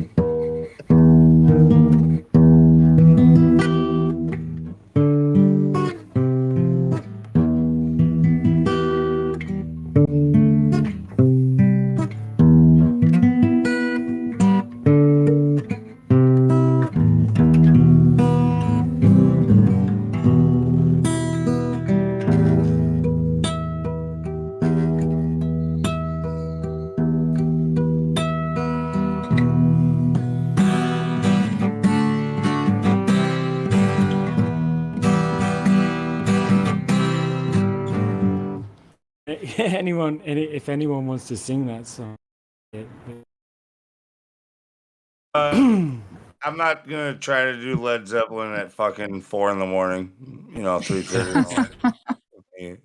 If anyone wants to sing that song. I'm not gonna try to do Led Zeppelin at fucking 4 a.m. 3:30.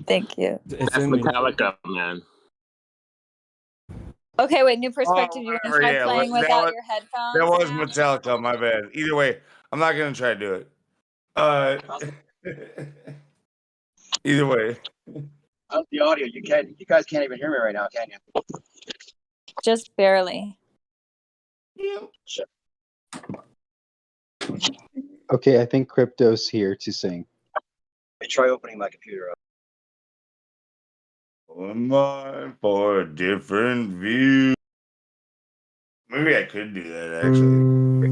Thank you. That's Metallica, man. Okay, wait, new perspective. You're gonna try Yeah, playing that without was, your headphones that was now? Metallica. My bad. Either way, I'm not gonna try to do it. Either way. How's the audio? You guys can't even hear me right now, can you? Just barely. Sure. Okay, I think Crypto's here to sing. Let me try opening my computer up. One more for a different view. Maybe I could do that actually.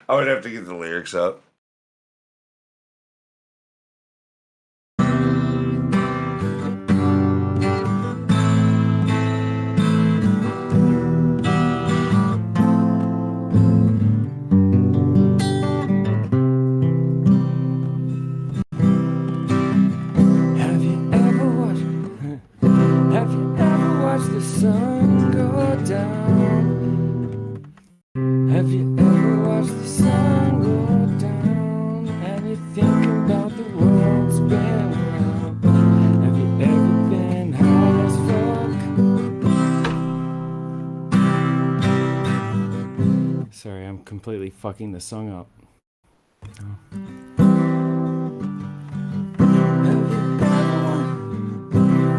I would have to get the lyrics up. Have you ever watched the sun go down? Have you ever watched the sun go down? And you think about the world spinning around? Have you ever been high as fuck? Sorry, I'm completely fucking the song up.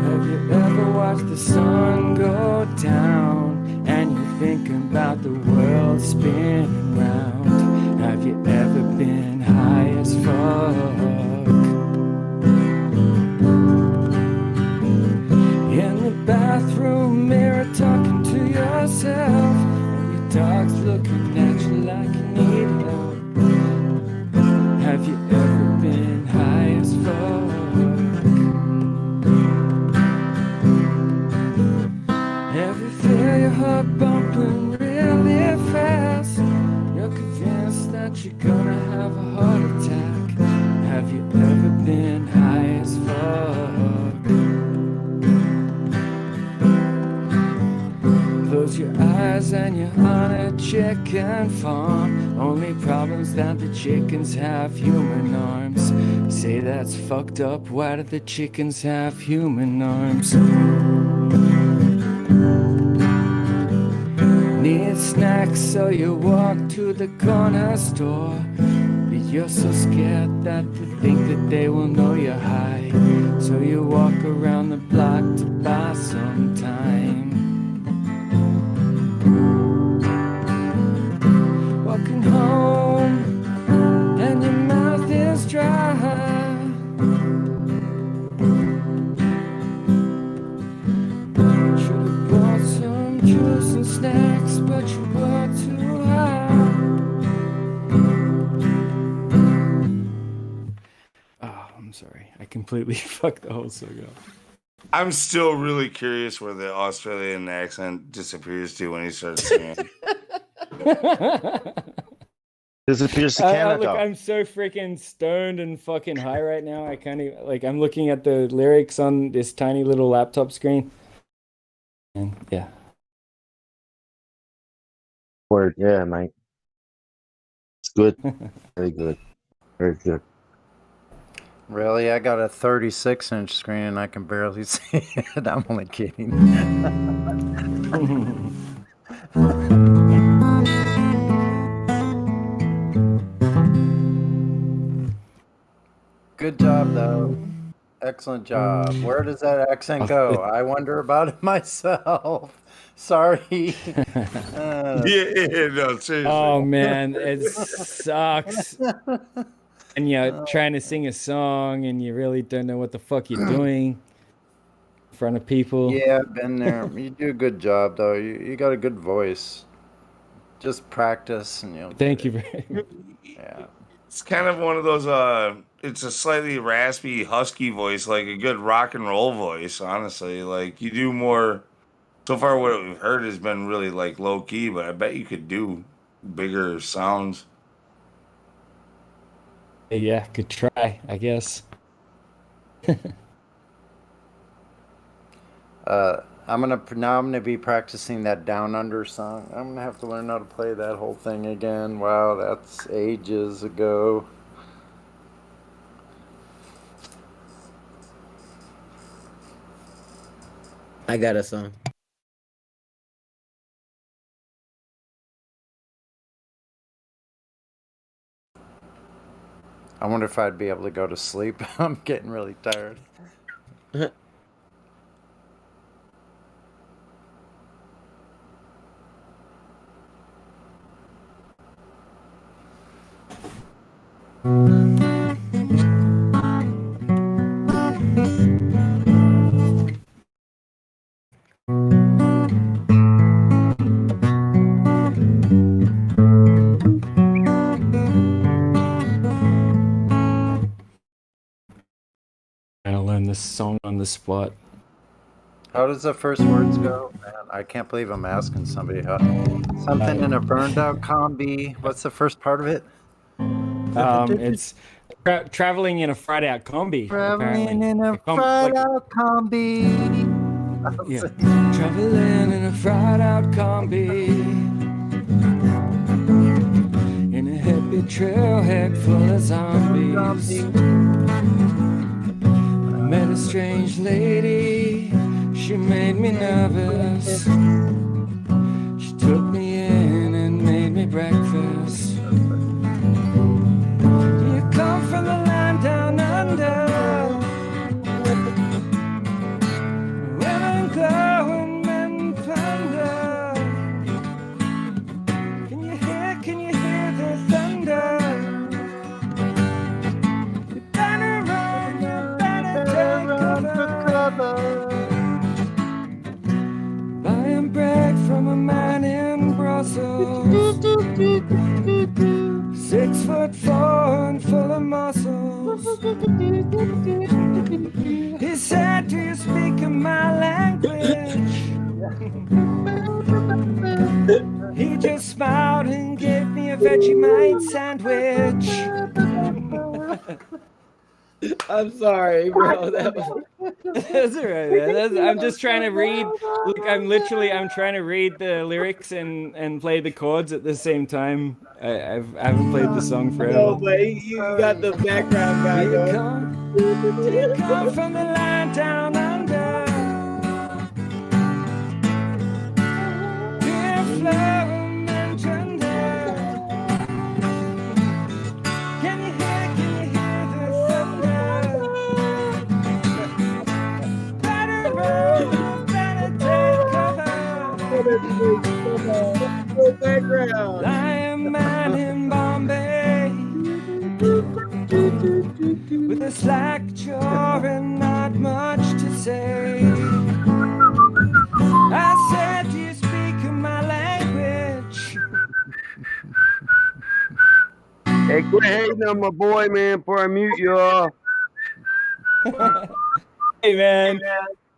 Have you ever watched the sun go down and you think about the world spinning round? Have you ever been high as fuck? In the bathroom mirror talking to yourself, and your dog's looking at you like you need help. Have you ever been high as fuck? Ever feel your heart bumping really fast? You're convinced that you're gonna have a heart attack. Have you ever been high as fuck? Close your eyes and you're on a chicken farm. Only problems that the chickens have human arms. Say that's fucked up, why do the chickens have human arms? Need snacks, so you walk to the corner store. But you're so scared that they think that they will know you're high. So you walk around the block to buy some time. Walking home, and your mouth is dry. Should've bought some juice and snacks, but you were too high. Oh, I'm sorry. I completely fucked the whole song up. I'm still really curious where the Australian accent disappears to when he starts singing. Disappears to Canada. Look, I'm so freaking stoned and fucking high right now. I can't even, like, I'm looking at the lyrics on this tiny little laptop screen. And yeah. Word, yeah, Mike. It's good. Very good. Very good. Really? I got a 36-inch screen and I can barely see it. I'm only kidding. Good job, though. Excellent job. Where does that accent go? I wonder about it myself. Sorry. No, seriously. Oh man, it sucks. And you're trying to sing a song and you really don't know what the fuck you're doing in front of people. Yeah, I've been there. You do a good job, though. You got a good voice. Just practice and you'll. Thank you very much. Yeah. It's kind of one of those, it's a slightly raspy, husky voice, like a good rock and roll voice, honestly. Like, you do more, so far what we've heard has been really, like, low-key, but I bet you could do bigger sounds. Yeah, could try, I guess. I'm gonna be practicing that Down Under song. I'm gonna have to learn how to play that whole thing again. Wow, that's ages ago. I got a song. I wonder if I'd be able to go to sleep. I'm getting really tired. I learned this song on the spot. How does the first words go? Man, I can't believe I'm asking somebody how. Something in a burned out combi. What's the first part of it? It's traveling in a fried out combi. Traveling Apparently. in a fried out combi. Yeah. Traveling in a fried out combi. In a hippie trailhead full of zombies. I met a strange lady. She made me nervous. She took me in and made me breakfast. You come from the land down under. Women glow and men thunder. Can you hear the thunder? You better run, you better take cover. Buying bread from a man in Brussels. 6'4" and full of muscles. He said, do you speak my language? He just smiled and gave me a Vegemite sandwich. I'm sorry, bro. That was... That's all right, man. I'm just trying to read. Look, I'm trying to read the lyrics and play the chords at the same time. I haven't played the song forever. No, but you got the background guy going. You come from the land down under. Dear flower and tender. Can you hear the thunder? Better run, better take cover. Background. I am a man in Bombay with a slack jaw and not much to say. I said, do you speak my language? Hey, quit hating on my boy, man, before I mute you all. Hey, man.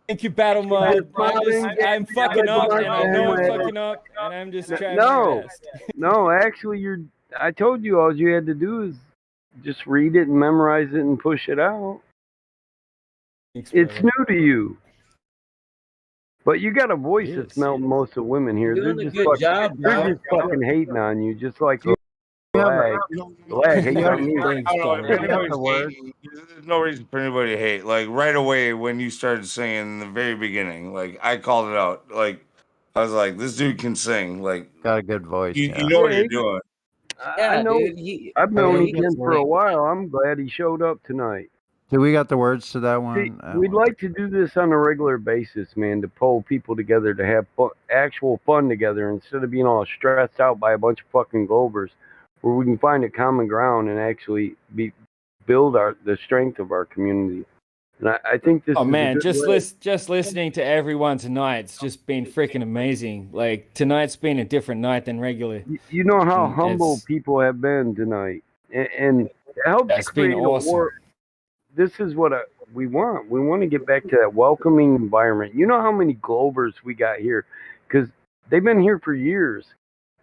Thank you, Battle Mud. I'm fucking up, and I know I'm fucking up, and I'm just trying my best. No, actually, I told you all you had to do is just read it and memorize it and push it out. It's new to you. But you got a voice that's melting most of women here. You're They're doing just a good job, they're bro. just fucking hating on you, just like Lag. Lag hates on me. I don't know, if anybody's hating, there's no reason for anybody to hate. Like right away when you started singing in the very beginning, like I called it out. Like I was like, this dude can sing. Like got a good voice. you know what you're doing. I know. Dude, I've known him for a while. I'm glad he showed up tonight. Do we got the words to that one? See, we'd like to do this on a regular basis, man, to pull people together to have actual fun together instead of being all stressed out by a bunch of fucking Globers, where we can find a common ground and actually build the strength of our community. And I think this. Oh is man, a good just listening to everyone tonight's just been freaking amazing. Like tonight's been a different night than regular. You know how humble people have been tonight, and it helps It's been create awesome. a war. This is what we want. We want to get back to that welcoming environment. You know how many Globers we got here? Because they've been here for years.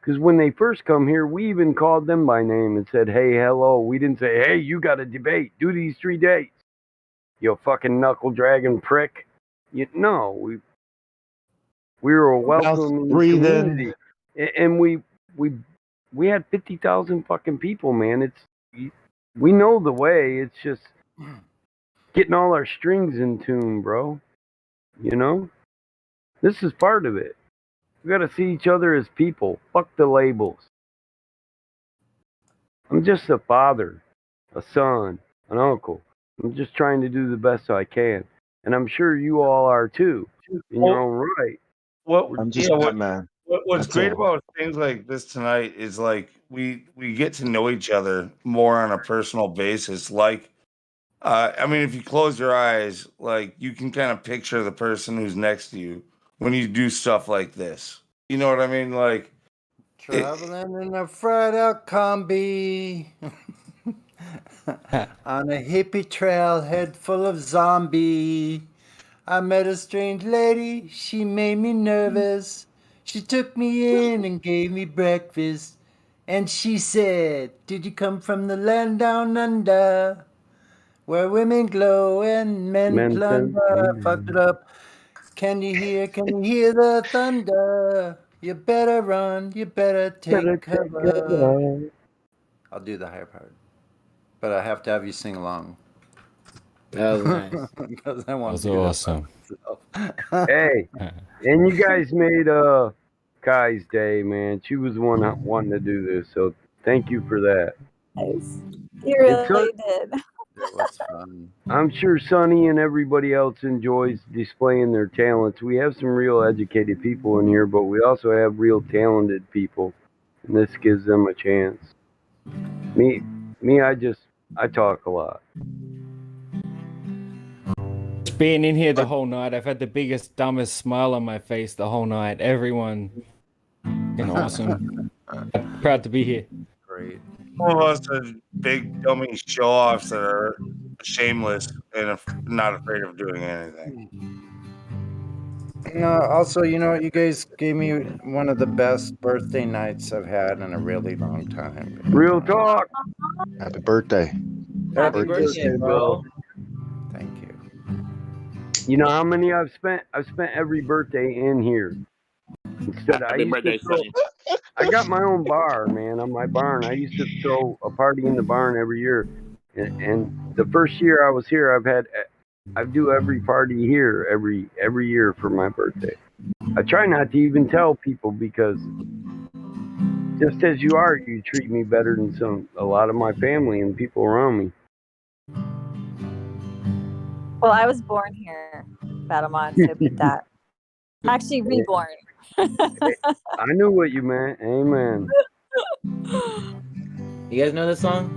Because when they first come here, we even called them by name and said, hey, hello. We didn't say, hey, you got to debate. Do these 3 dates. You fucking knuckle-dragging prick. No, we were a welcoming community. And we had 50,000 fucking people, man. We know the way. It's just getting all our strings in tune, bro. You know? This is part of it. We gotta see each other as people. Fuck the labels. I'm just a father, a son, an uncle. I'm just trying to do the best I can. And I'm sure you all are too, in your own right. What's great about things like this tonight is like we get to know each other more on a personal basis. Like, I mean, if you close your eyes, like you can kind of picture the person who's next to you when you do stuff like this. You know what I mean? Like, Traveling in a fried out combi on a hippie trail head full of zombie. I met a strange lady, she made me nervous. She took me in and gave me breakfast. And she said, did you come from the land down under? Where women glow and men plunder. Fucked it up. Can you hear the thunder? You better run, you better take cover. I'll do the higher part. But I have to have you sing along. That was nice. Because I want That was to do awesome. that by myself. Hey, and you guys made Kai's day, man. She was the one wanting to do this, so thank you for that. Nice. You really did. It was fun. I'm sure Sonny and everybody else enjoys displaying their talents. We have some real educated people in here, but we also have real talented people, and this gives them a chance. Me, I talk a lot. Being in here the whole night, I've had the biggest, dumbest smile on my face the whole night. Everyone, awesome. Proud to be here. Great. Some of us are big dummy show-offs that are shameless and not afraid of doing anything. Also, you guys gave me one of the best birthday nights I've had in a really long time. Real talk. Happy birthday. Happy birthday, bro. Thank you. You know how many I've spent? I've spent every birthday in here. Instead, I got my own bar, man, on my barn. I used to throw a party in the barn every year, and the first year I was here, I do every party here every year for my birthday. I try not to even tell people because just as you are, you treat me better than a lot of my family and people around me. Well, I was born here, Battlemont, so did that. Actually, reborn. I knew what you meant. Amen. You guys know this song?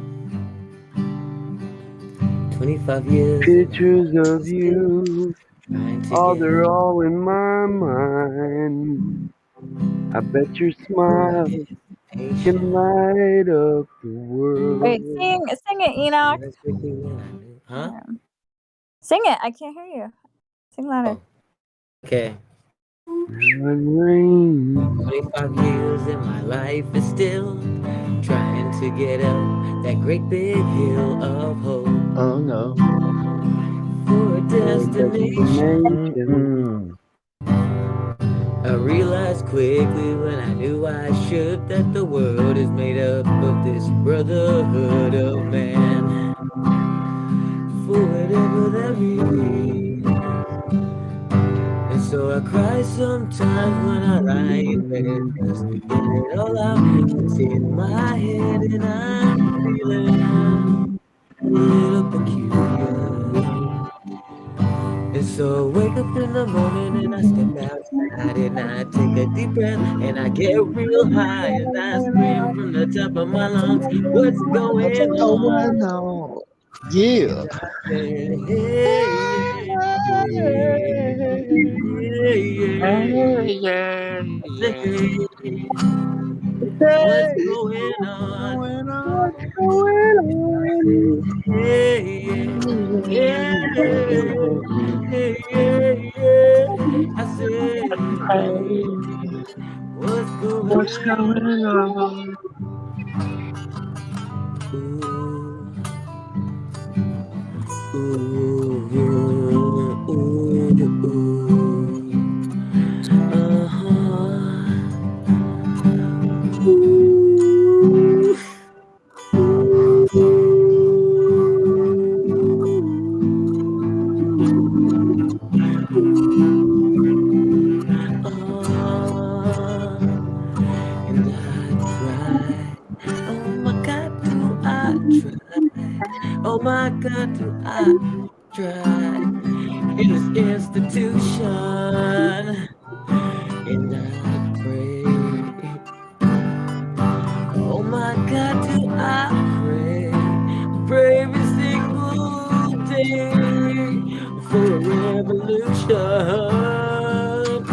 25 years. Pictures of you. They're all in my mind. I bet your smile can light up the world. Wait, sing it, Enoch. Huh? Sing it. I can't hear you. Sing louder. Okay. 25 years and my life is still trying to get up that great big hill of hope. Oh no. For a destination. I realized quickly when I knew I should that the world is made up of this brotherhood of man. For whatever that means. And so I cry sometimes when I lie in bed, 'cause getting it all out, it's in my head and I'm feeling a little peculiar. And so I wake up in the morning and I step outside and I take a deep breath and I get real high and I scream from the top of my lungs, what's going on? Yeah. What's going on? I said, what's going on? my God, do I try in this institution, and I pray. Oh my God, do I pray every single day for a revolution. So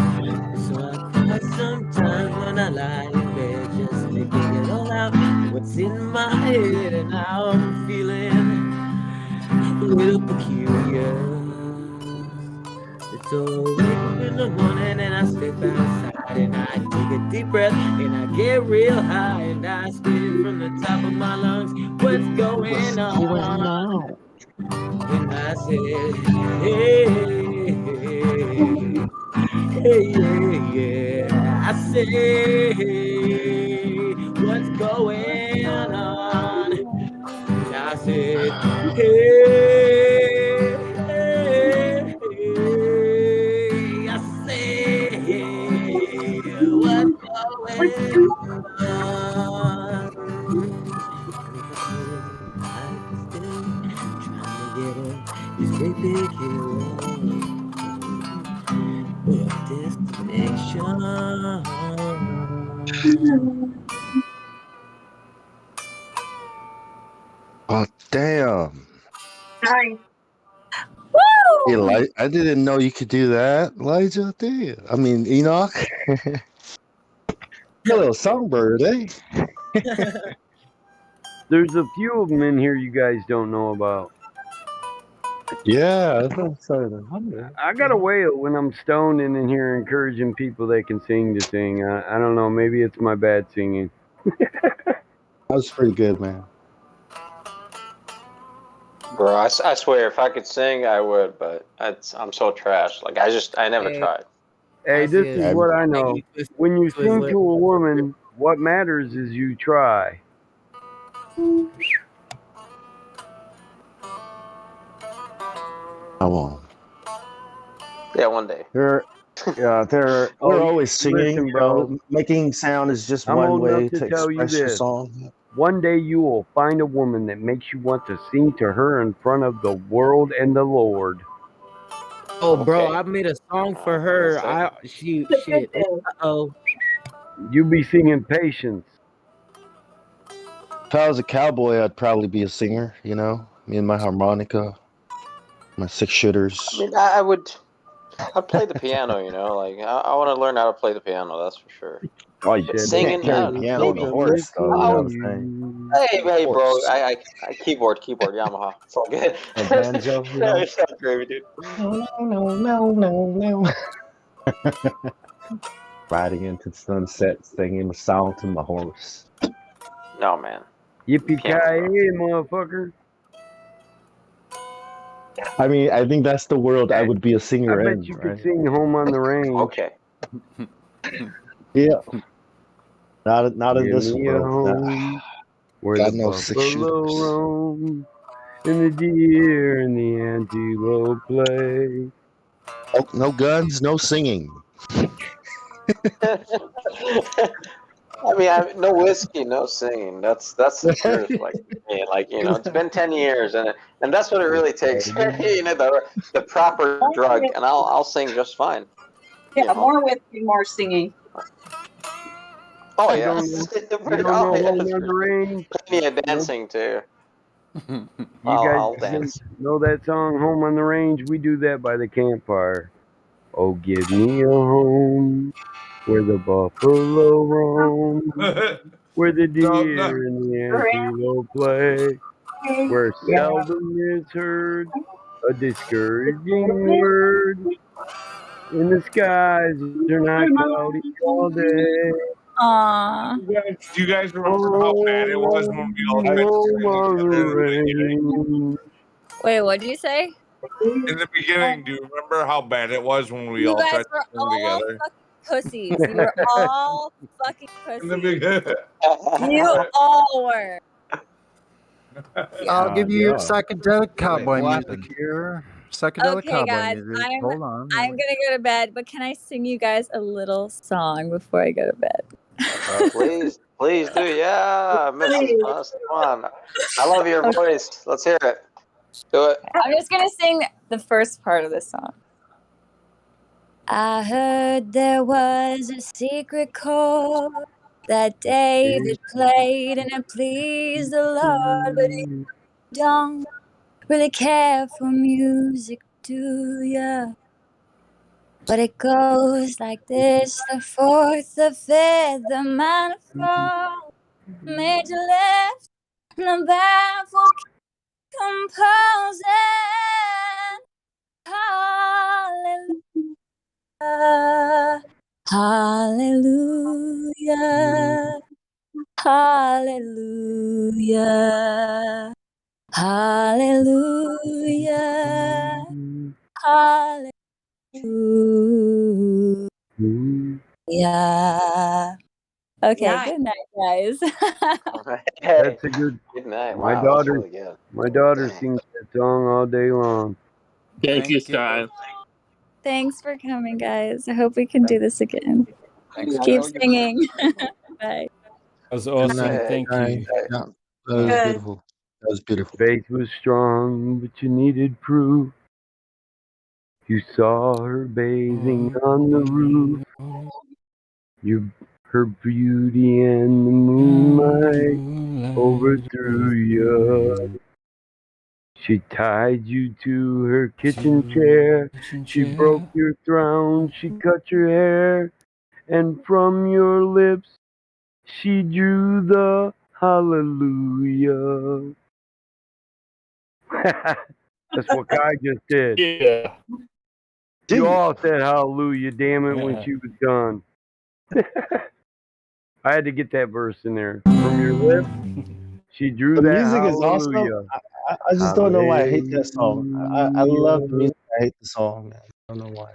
I cry sometimes when I lie in bed, just thinking it all out. What's in my head, and how I'm feeling a little peculiar. It's all wake in the morning, and I step outside, and I take a deep breath, and I get real high, and I scream from the top of my lungs, what's going on? And I said, hey, hey, yeah. I say, what's going on? And I said, hey, hey, hey. I say, what's going on? Trying to get on this great big hill for a destination. Oh damn! Hi. Woo! I didn't know you could do that, Elijah. Damn. I mean, Enoch. You're a little songbird, eh? There's a few of them in here you guys don't know about. Yeah, I got a wail when I'm stoned and in here encouraging people that can sing to sing. I don't know. Maybe it's my bad singing. That was pretty good, man. Bro, I swear, if I could sing, I would, but I'm so trash. Like, I never tried. Hey, this is what I know. When you sing to a woman, what matters is you try. I won't. Yeah, one day. We're always singing, listen, bro. Making sound is just I'm one old way enough to tell you express your this. song. One day you will find a woman that makes you want to sing to her in front of the world and the Lord. Oh, bro, I made a song for her. Shit. Uh-oh. You be singing Patience. If I was a cowboy, I'd probably be a singer, you know? Me and my harmonica, my 6-shooters. I mean, I'd play the piano, you know? Like, I want to learn how to play the piano, that's for sure. Oh, you But singing, can't carry a piano on a horse, though, you know what I'm saying? Hey, bro, I keyboard, Yamaha. It's all good. A banjo, you know? It's not gravy, dude. No. Riding into the sunset, singing a song to my horse. No, man. Yippee-ki-yay, motherfucker. I mean, I think that's the world I would be a singer I in. bet you could sing Home on the Range. Okay. Yeah. Not in this Give me a world. home where God the knows buffalo roam and the deer and the antelope play. Oh, no guns, no singing. I mean, no whiskey, no singing. That's the truth. Like, yeah, like, you know, it's been 10 years, and that's what it really takes. You know, the proper drug, and I'll sing just fine. Yeah, more whiskey, more singing. Oh You yeah, don't know Home on the Range? plenty of dancing too. You I'll guys dance. know that song, Home on the Range? We do that by the campfire. Oh, give me a home where the buffalo roam, where the deer and the antelope play, where seldom is heard a discouraging word, and the skies are not cloudy all day. Aww. Do you guys remember how bad it was when we all tried to sing together? Wait, what did you say? In the beginning, do you remember how bad it was when we You all guys tried to were sing all together? fucking pussies. You were all fucking In the pussies. beginning. You all were. I'll give you your yeah. psychedelic cowboy what music here. Psychedelic Okay, cowboy guys, music. Hold on. I'm gonna go to bed, but can I sing you guys a little song before I go to bed? Please do. Yeah, Mrs. Bus, come on. I love your voice. Let's hear it. Do it. I'm just gonna sing the first part of this song. I heard there was a secret chord that David played and it pleased the Lord, but you don't really care for music, do ya? But it goes like this: the fourth, the fifth, the minor fall, major left, the baffled composing. Hallelujah, hallelujah, hallelujah, hallelujah, hallelujah. Okay, Nice. good night, guys. Hey, That's a good. good night. My Wow, that's daughter, really good. my daughter sings that song all day long. Thank you, Sky. Thanks for coming, guys. I hope we can do this again. Thanks, Keep Jess. singing. Bye. That was awesome. night, Thank Sky. you. Yeah, that was Good. beautiful. That was beautiful. Faith was strong, but you needed proof. You saw her bathing on the roof. Her beauty and the moonlight overthrew you. She tied you to her kitchen chair. She broke your throne. She cut your hair. And from your lips, she drew the hallelujah. That's what Kai just did. Yeah. You all said hallelujah, damn it, when Yeah. she was done. I had to get that verse in there. From your lips, she drew The that music is awesome. hallelujah. I just don't know why I hate that song. I love the Hallelujah. music. I hate the song, man. I don't know why.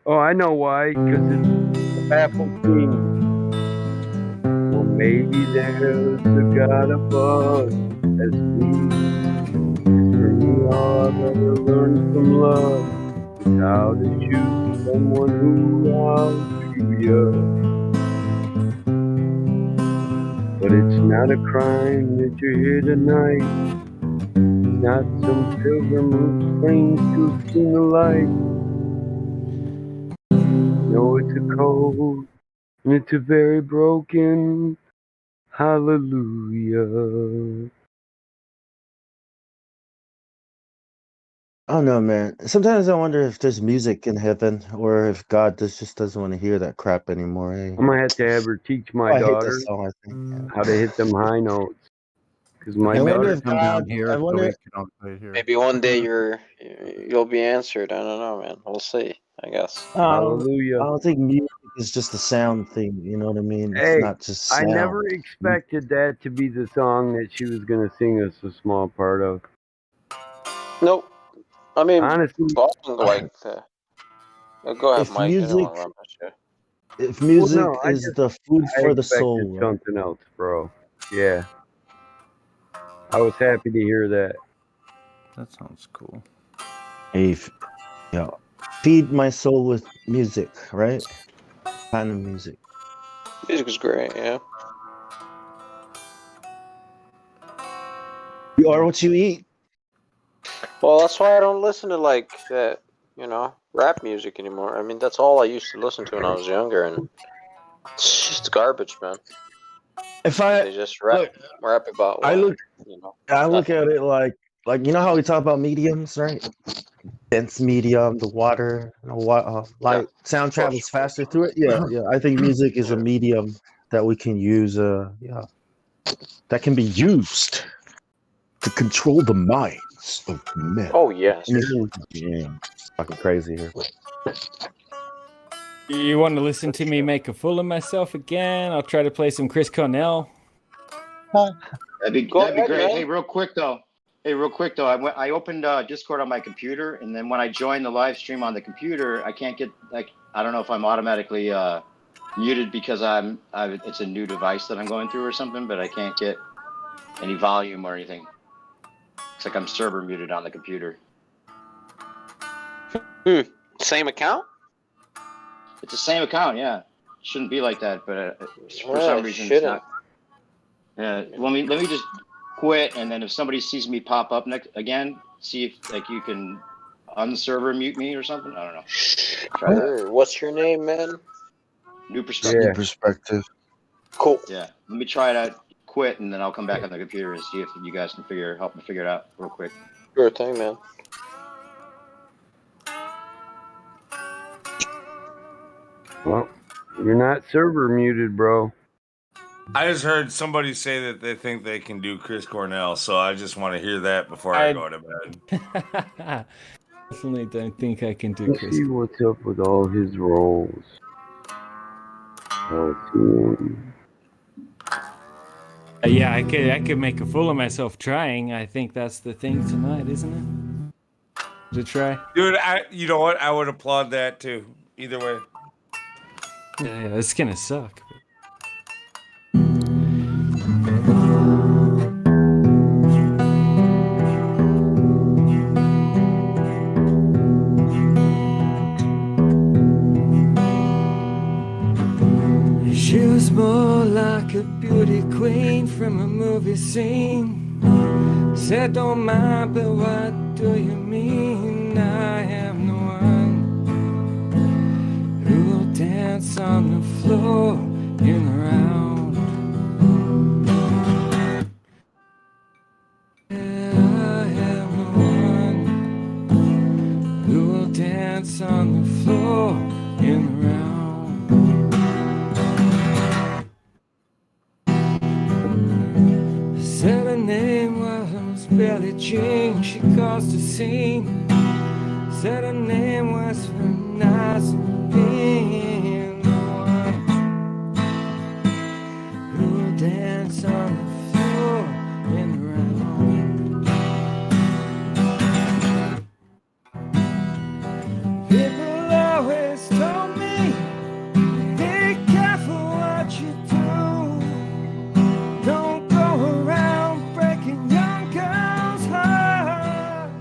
Oh, I know why. Because it's a baffled king. Well, maybe there's a God above as we. For me, all I've ever learned from love is how to choose someone who outdrew you. But it's not a crime that you're here tonight. It's not some pilgrim who claims to have seen the light. No, it's a code, and it's a very broken hallelujah. I don't know, man. Sometimes I wonder if there's music in heaven or if God just doesn't want to hear that crap anymore. Eh? I'm gonna have to have her teach my I hate that daughter song, I think. Yeah. how to hit them high notes. Because my I wonder daughter, if God. I wonder. Maybe one day you'll be answered. I don't know, man. We'll see. I guess. hallelujah. I don't think music is just a sound thing. You know what I mean? It's Hey, not just I sound. never expected that to be the song that she was gonna sing us a small part of. Nope. I mean, honestly, Boston like go ahead, If Mike. I don't music, want to run past you. if Well, music no, is the food I for the expected soul, right? something else, bro. Yeah, I was happy to hear that. That sounds cool. If feed my soul with music, right? Kind of music. Music is great. Yeah. You are what you eat. Well, that's why I don't listen to like that. Rap music anymore. I mean, that's all I used to listen to when I was younger, and it's just garbage, man. If I They just rap about I look nothing. at it like you know how we talk about mediums, right? Dense medium, the water, light sound travels faster through it. Yeah, yeah. I think music is a medium that we can use. That can be used to control the minds of men. Oh yes. Yeah, fucking crazy here. You want to listen to me make a fool of myself again? I'll try to play some Chris Cornell. That'd be ahead, great. man. Hey, real quick though. I opened Discord on my computer, and then when I join the live stream on the computer, I can't get I don't know if I'm automatically muted because it's a new device that I'm going through or something, but I can't get any volume or anything. It's like I'm server muted on the computer. Same account? It's the same account, yeah. Shouldn't be like that, but for Yeah, some it reason shouldn't. it's not. Yeah, let me just quit, and then if somebody sees me pop up again, see if like you can unserver mute me or something. I don't know. Try that. Sure. What's your name, man? New perspective. New perspective. Cool. Yeah. Let me try it out. Quit, and then I'll come back on the computer and see if you guys can help me figure it out real quick. Sure thing, man. Well, you're not server muted, bro. I just heard somebody say that they think they can do Chris Cornell, so I just want to hear that before I go to bed. Definitely don't think I can do Let's Chris. see what's up with all his roles. Oh, Yeah, I could make a fool of myself trying. I think that's the thing tonight, isn't it? To try. Dude, you know what? I would applaud that too. Either way. Yeah, it's gonna suck. She was more like a beauty queen from a movie scene. Said, don't mind, but what do you mean? I am the one who will dance on the floor in a round. Yeah, I am the one who will dance on the floor in a round. Said her name was Billie Jean, she caused a scene. Said her name was Vanessa being the one who will dance on the floor in the round. People always told me, be careful what you do. Don't go around breaking young girls' hearts.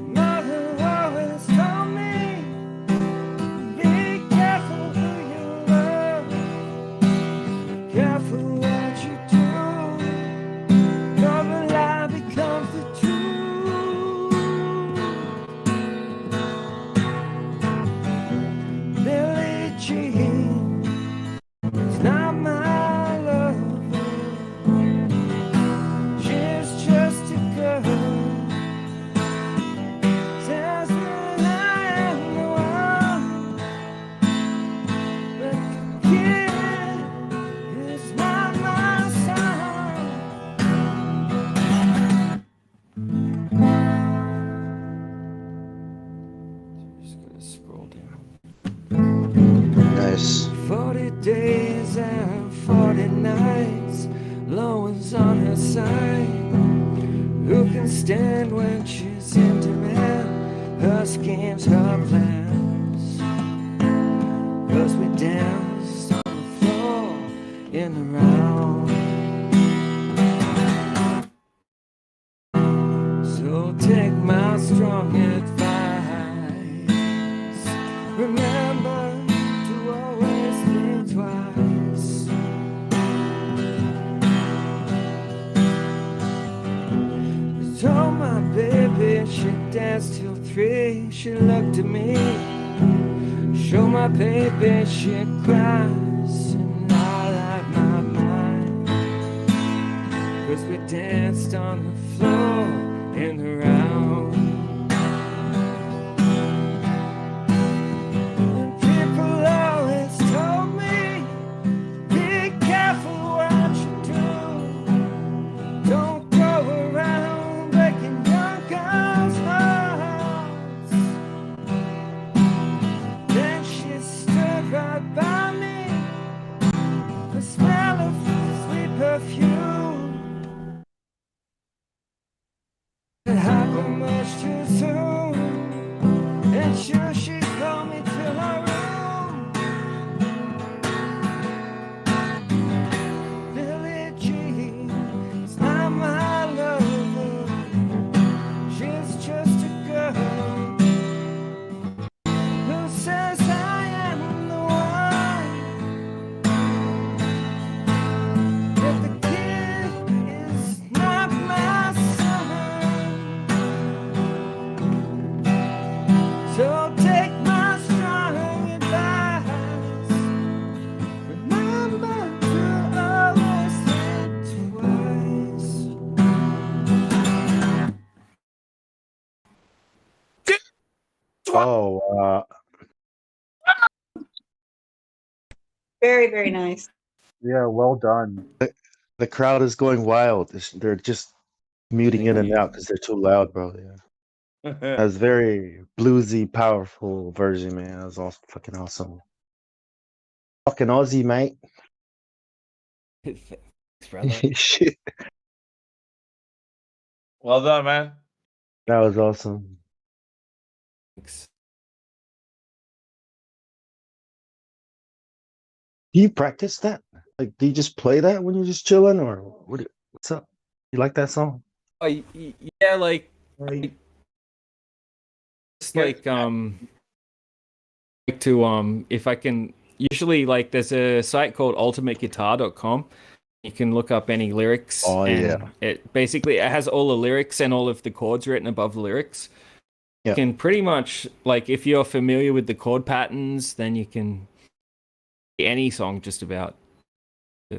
Mother always told me, be careful who you love. Careful what you do. Your lie becomes the truth. Billie Jean is not my lover. She's just a girl. Says that I am the one, but the kid is not my son. Just gonna scroll down. Nice. 40 days and 40 nights, Lois on her side. Who can stand when she's in demand? Her schemes, her plans. 'Cause we danced on the floor in the round. So take my strong advice. Remember to always think twice. I told my baby she'd dance till 3. She looked at me. Show my baby she cries, and I like my mind. 'Cause we danced on the floor in the round. And people always told me, be careful what you do. Don't go around breaking young girls' hearts. Then she stood right by me, the smell of sweet perfume. How much Oh, Very, very nice. Yeah, well done. the crowd is going wild. They're just muting in and out because they're too loud, bro. Yeah. That's very bluesy, powerful version, man. That was all fucking awesome. Fucking Aussie, mate. Thanks, brother. Shit. Well done, man. That was awesome. Thanks. Do you practice that? Like, do you just play that when you're just chilling, or what's up? You like that song? Oh, yeah, like just like to if I can usually like there's a site called ultimateguitar.com. You can look up any lyrics. Oh, and yeah. It basically it has all the lyrics and all of the chords written above the lyrics. Yeah. You can pretty much like if you're familiar with the chord patterns, then you can any song just about.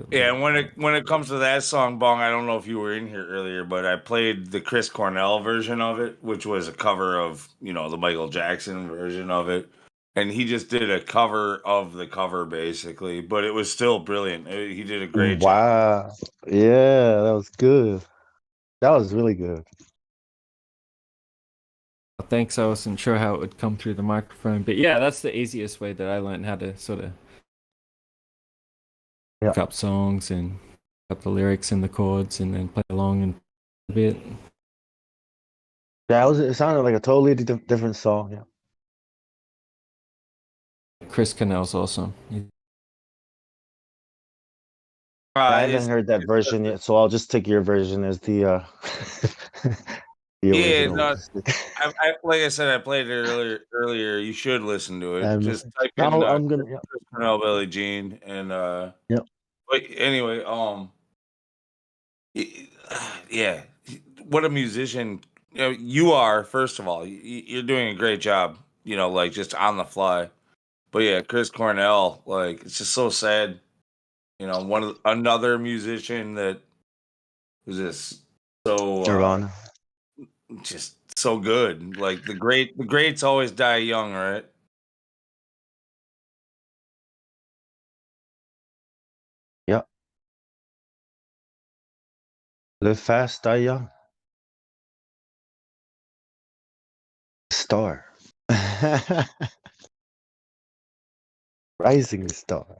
Yeah, and when it comes to that song, Bong, I don't know if you were in here earlier, but I played the Chris Cornell version of it, which was a cover of, the Michael Jackson version of it. And he just did a cover of the cover, basically, but it was still brilliant. He did a great job. Wow. Yeah, that was good. That was really good. Thanks, I wasn't sure how it would come through the microphone, but yeah, that's the easiest way that I learned how to sort of pick up songs and pick up the lyrics and the chords and then play along and a bit. Yeah, it sounded like a totally different song. Yeah. Chris Cornell's awesome. I haven't heard that version yet, so I'll just take your version as the the Yeah, original. no, like I said, I played it earlier. You should listen to it. Just type in I'm gonna. Chris Cornell, Billie Jean, and Yep. But anyway, yeah, what a musician you are. First of all, you're doing a great job. Like just on the fly. But yeah, Chris Cornell, like it's just so sad. Another musician that was just so Nirvana. just so good. Like the greats always die young, right? Yep. Live fast, die young. Star. Rising star.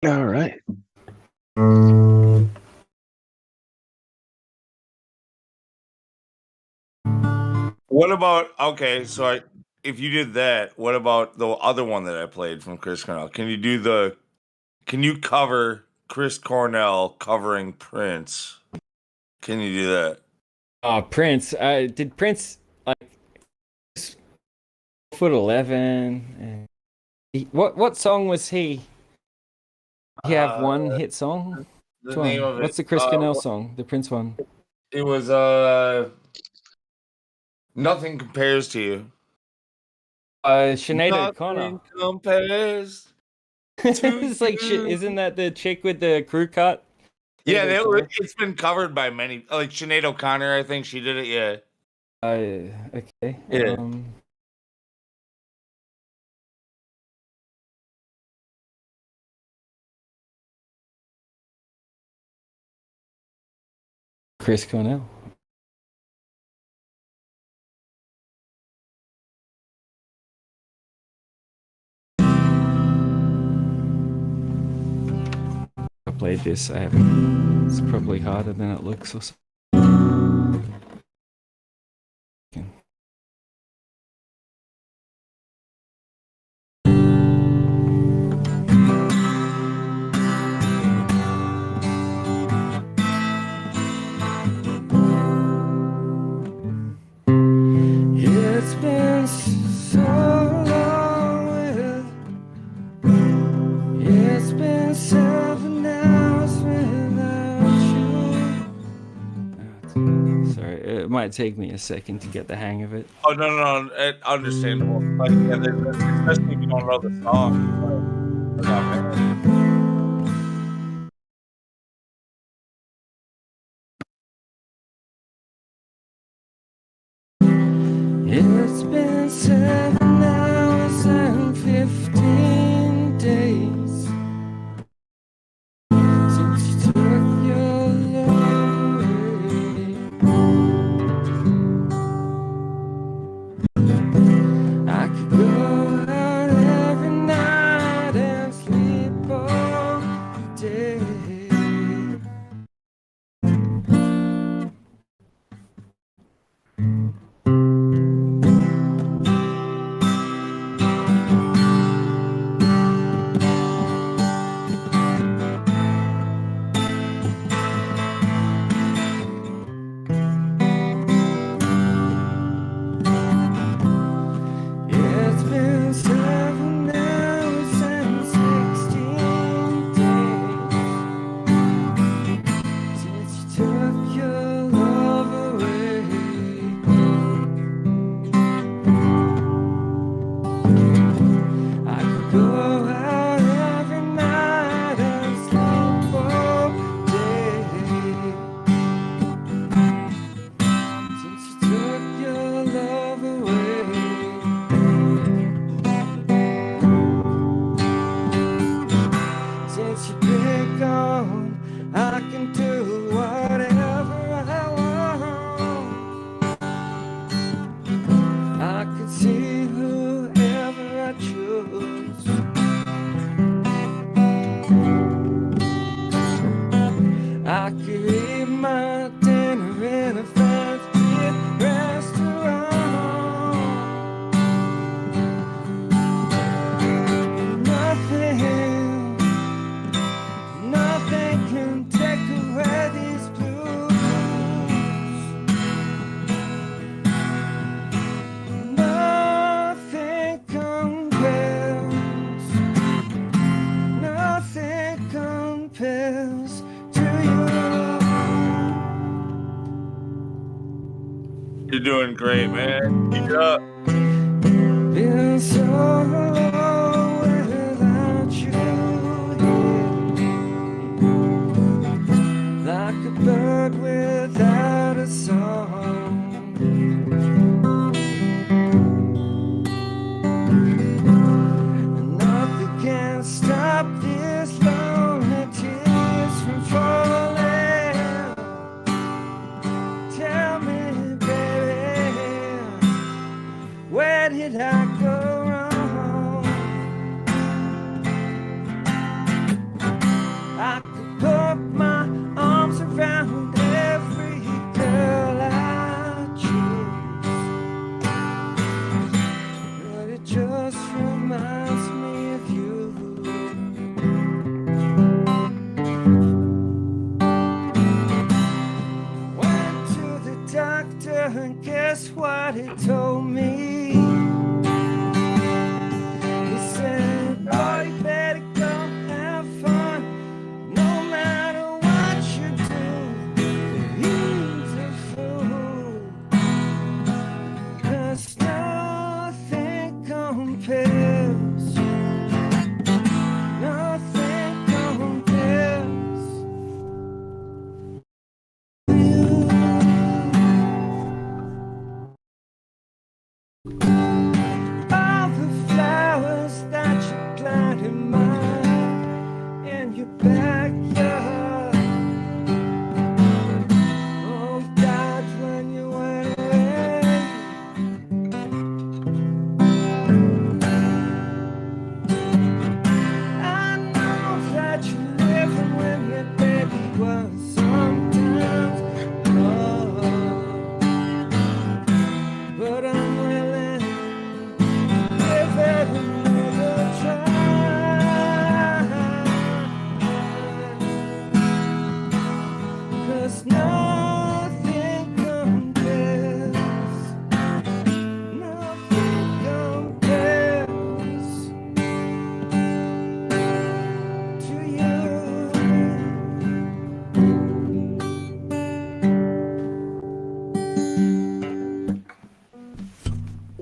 All right. What about so if you did that, what about the other one that I played from Chris Cornell? Can you cover Chris Cornell covering Prince? Can you do that? Prince. Did Prince like 4'11"? And what song was he? He have one hit song. The name of it. What's the Chris Cornell song? The Prince one. It was Nothing Compares to You. Sinead O'Connor. Nothing compares. It's like shit. Isn't that the chick with the crew cut? Yeah, it's been covered by many. Like Sinead O'Connor, I think she did it. Yeah. Okay. Yeah. Chris Cornell. I played this. I haven't. It's probably harder than it looks or something. It's been so long. It's been 7 hours without you. Sorry, it might take me a second to get the hang of it. Oh no, understandable. Like yeah, especially if you don't know the song. But, It's been 7 hours and 15 days since you took your love away. I could go out every night and sleep all day. It's been 7 hours and 16 days since you took your love away. I could go out every night and sleep all day since you took your love away. Since you've been gone, I can do whatever I want. I can see whoever I choose. I could eat my dinner in a fast-food restaurant. Nothing can take away these blues. Nothing compares. Nothing compares to you. You're doing great, man. Keep it up. Been so long without you here, like a bird without a song. And nothing can stop these lonely tears from falling. Tell me, baby, where did I go wrong? I could put my arms around every girl I choose, but it just reminds me of you. Went to the doctor and guess what he told me? He said, boy, you better go have fun. No matter what you do, he's a fool. 'Cause nothing compares. Nothing compares. All the flowers that you planted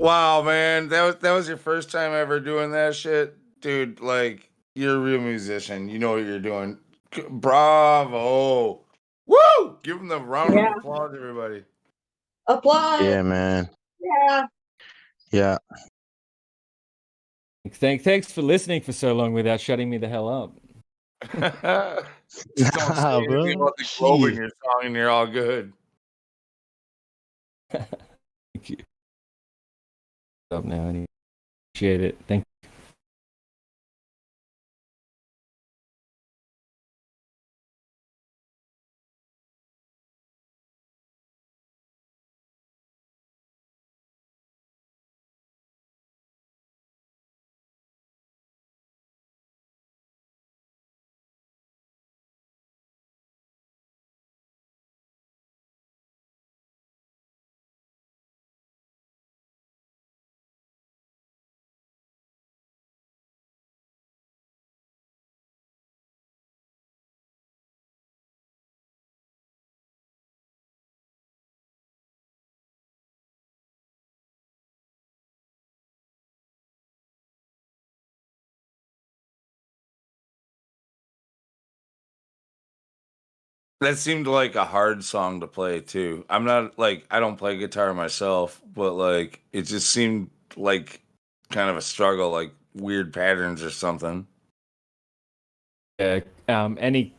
Wow, man, that was your first time ever doing that shit, dude. Like, you're a real musician. You know what you're doing. Bravo! Woo! Give him the round Yeah. of applause, everybody. Applause. Yeah, man. Yeah. Yeah. Thanks for listening for so long without shutting me the hell up. Just don't say Nah, anything bro. about the globe in Shit. your song, and you're all good. Thank you. Up now, and appreciate it. Thank you. That seemed like a hard song to play too. I'm not like I don't play guitar myself, but like it just seemed like kind of a struggle, like weird patterns or something. Yeah. Any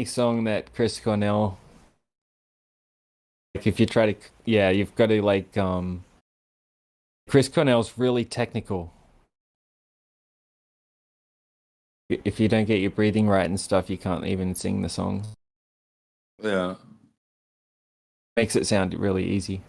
song that Chris Cornell, like if you try to, yeah, you've got to like Chris Cornell's really technical. If you don't get your breathing right and stuff, you can't even sing the songs. Yeah. Makes it sound really easy.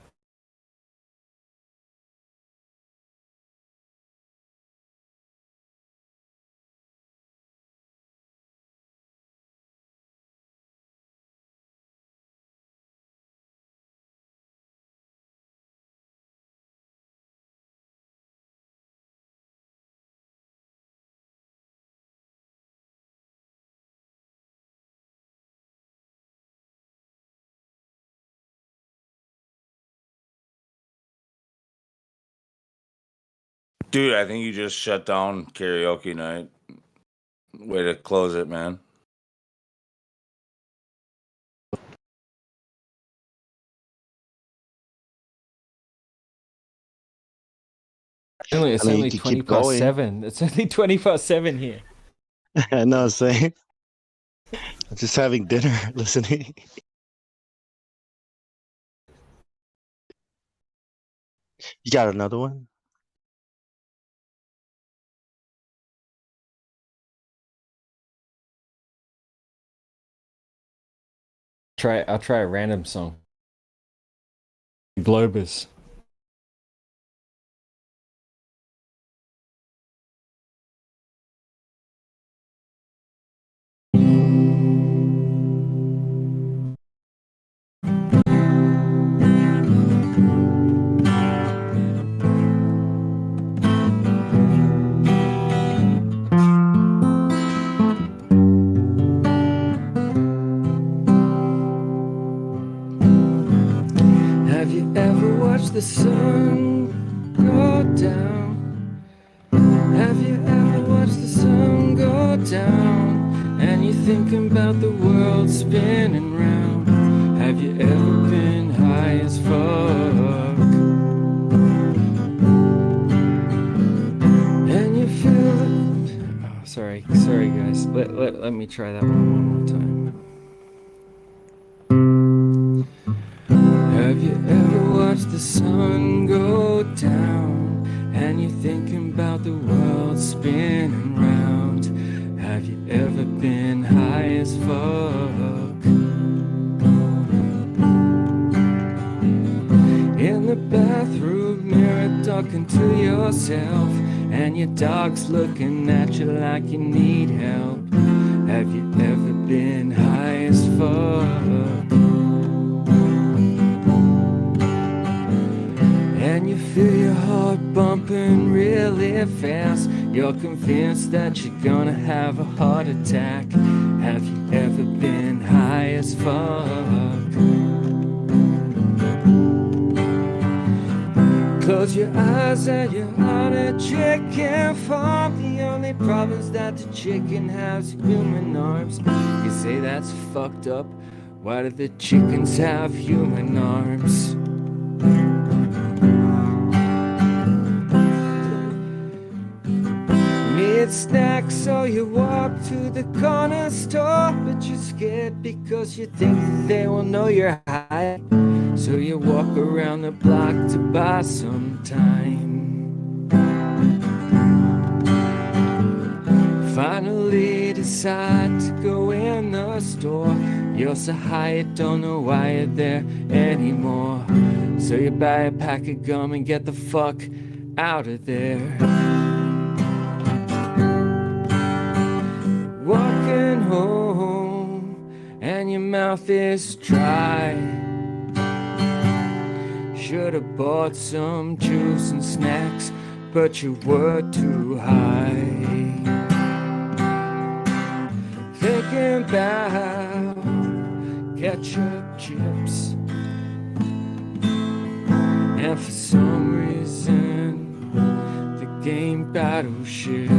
Dude, I think you just shut down karaoke night. Way to close it, man. It's I mean, only you can keep 20 past 7. It's only 20 past 7 here. I know what I'm saying. I'm just having dinner listening. You got another one? I'll try a random song. Globus. Have you ever watched the sun go down? Have you ever watched the sun go down? And you're thinking about the world spinning round. Have you ever been high as fuck? And you feel it. Oh, sorry guys. Let me try that one more time. Have you ever watched the sun go down? And you're thinking about the world spinning round. Have you ever been high as fuck? In the bathroom mirror talking to yourself, and your dog's looking at you like you need help. Have you ever been high as fuck? And you feel your heart bumping really fast. You're convinced that you're gonna have a heart attack. Have you ever been high as fuck? Close your eyes and you're on a chicken farm. The only problem is that the chicken has human arms. You say that's fucked up. Why do the chickens have human arms? Need snacks, so you walk to the corner store, but you're scared because you think that they will know you're high. So you walk around the block to buy some time. Finally decide to go in the store. You're so high you don't know why you're there anymore. So you buy a pack of gum and get the fuck out of there. Walking home and your mouth is dry. Should've bought some juice and snacks, but you were too high. Thinking about ketchup chips, and for some reason the game Battleship.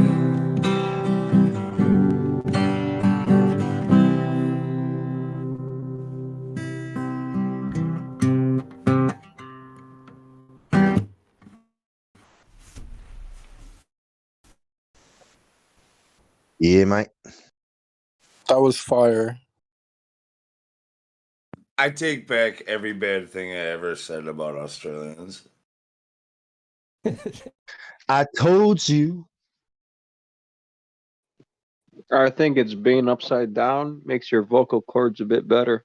Yeah, mate. That was fire. I take back every bad thing I ever said about Australians. I told you. I think it's being upside down makes your vocal cords a bit better.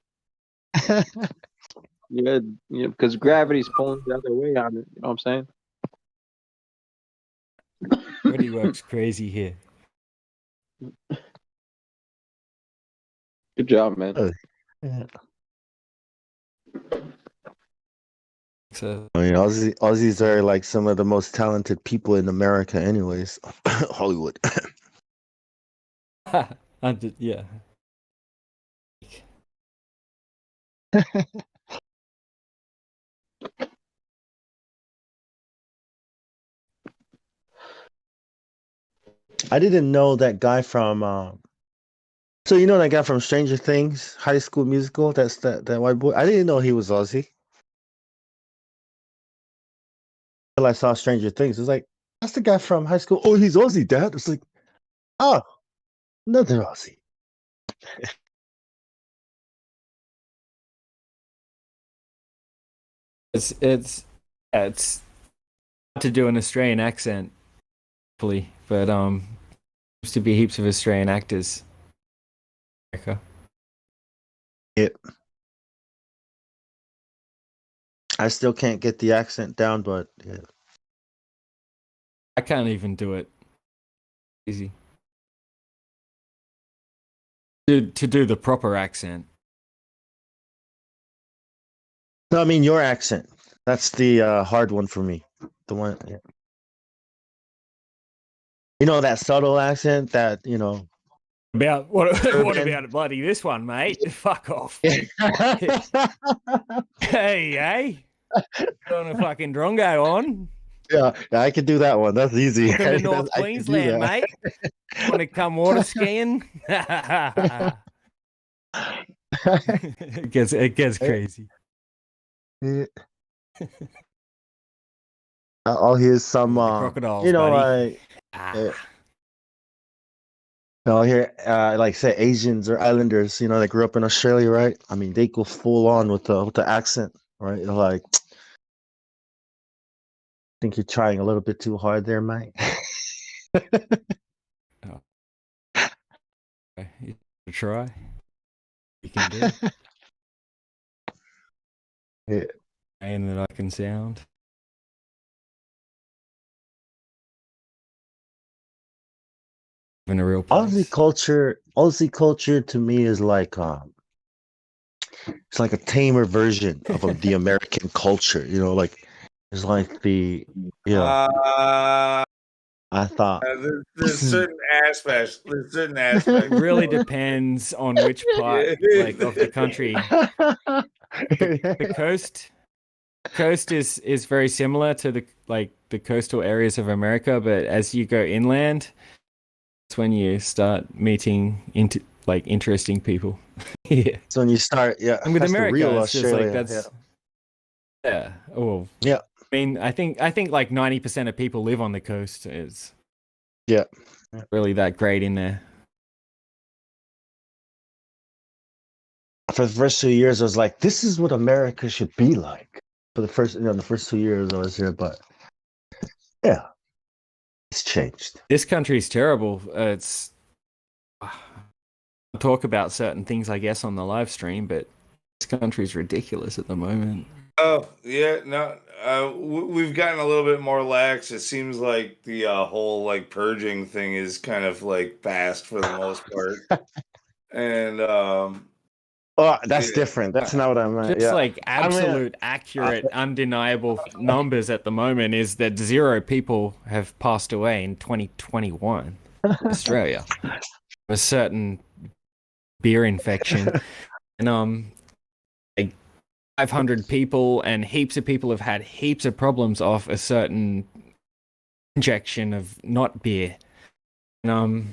Yeah, because gravity's pulling the other way on it. You know what I'm saying? Gravity works crazy here. Good job, man. Yeah. So, I mean, Aussies are like some of the most talented people in America, anyways. Hollywood. Yeah. I didn't know that guy from. So you know that guy from Stranger Things, High School Musical. That's that white boy. I didn't know he was Aussie. Until I saw Stranger Things, it's like that's the guy from High School. Oh, he's Aussie, Dad. It's like, oh, another Aussie. It's hard to do an Australian accent, hopefully, but seems to be heaps of Australian actors. America. Yep. I still can't get the accent down, but yeah. I can't even do it. Easy. To do the proper accent. No, I mean your accent. That's the hard one for me. The one, yeah. You know that subtle accent that About what Urban. about bloody this one, mate? Fuck off. Hey. On a fucking drongo on. Yeah, I could do that one. That's easy. Welcome to North I can do Queensland, that. mate. Want to come water skiing? It gets crazy. Yeah. I'll hear some, crocodiles, buddy. I'll hear, like, say, Asians or Islanders, that grew up in Australia, right? I mean, they go full on with the accent, right? They're like, I think you're trying a little bit too hard there, mate. You try. You can do it. Yeah. And that I can sound. In a real place. Aussie culture to me is like it's like a tamer version of the American culture. Like it's like the I thought there's certain aspects. It really depends on which part, like, of the country. The coast coast is very similar to the coastal areas of America, but as you go inland, it's when you start meeting interesting people. Yeah. So when you start, yeah, And with that's America, the real it's just like Australia. yeah. Oh, yeah. I mean, I think like 90% of people live on the coast. It's yeah, really that great in there. For the first 2 years, I was like, "This is what America should be like." For the first 2 years I was here, but yeah, it's changed. This country is terrible. It's talk about certain things, I guess, on the live stream, but this country is ridiculous at the moment. Oh yeah, no, we've gotten a little bit more lax. It seems like the whole like purging thing is kind of like passed for the most part, and oh, that's different. That's not what I meant. Just yeah. like absolute, accurate, undeniable numbers at the moment is that 0 people have passed away in 2021 in Australia. A certain beer infection, and like 500 people and heaps of people have had heaps of problems off a certain injection of not beer. And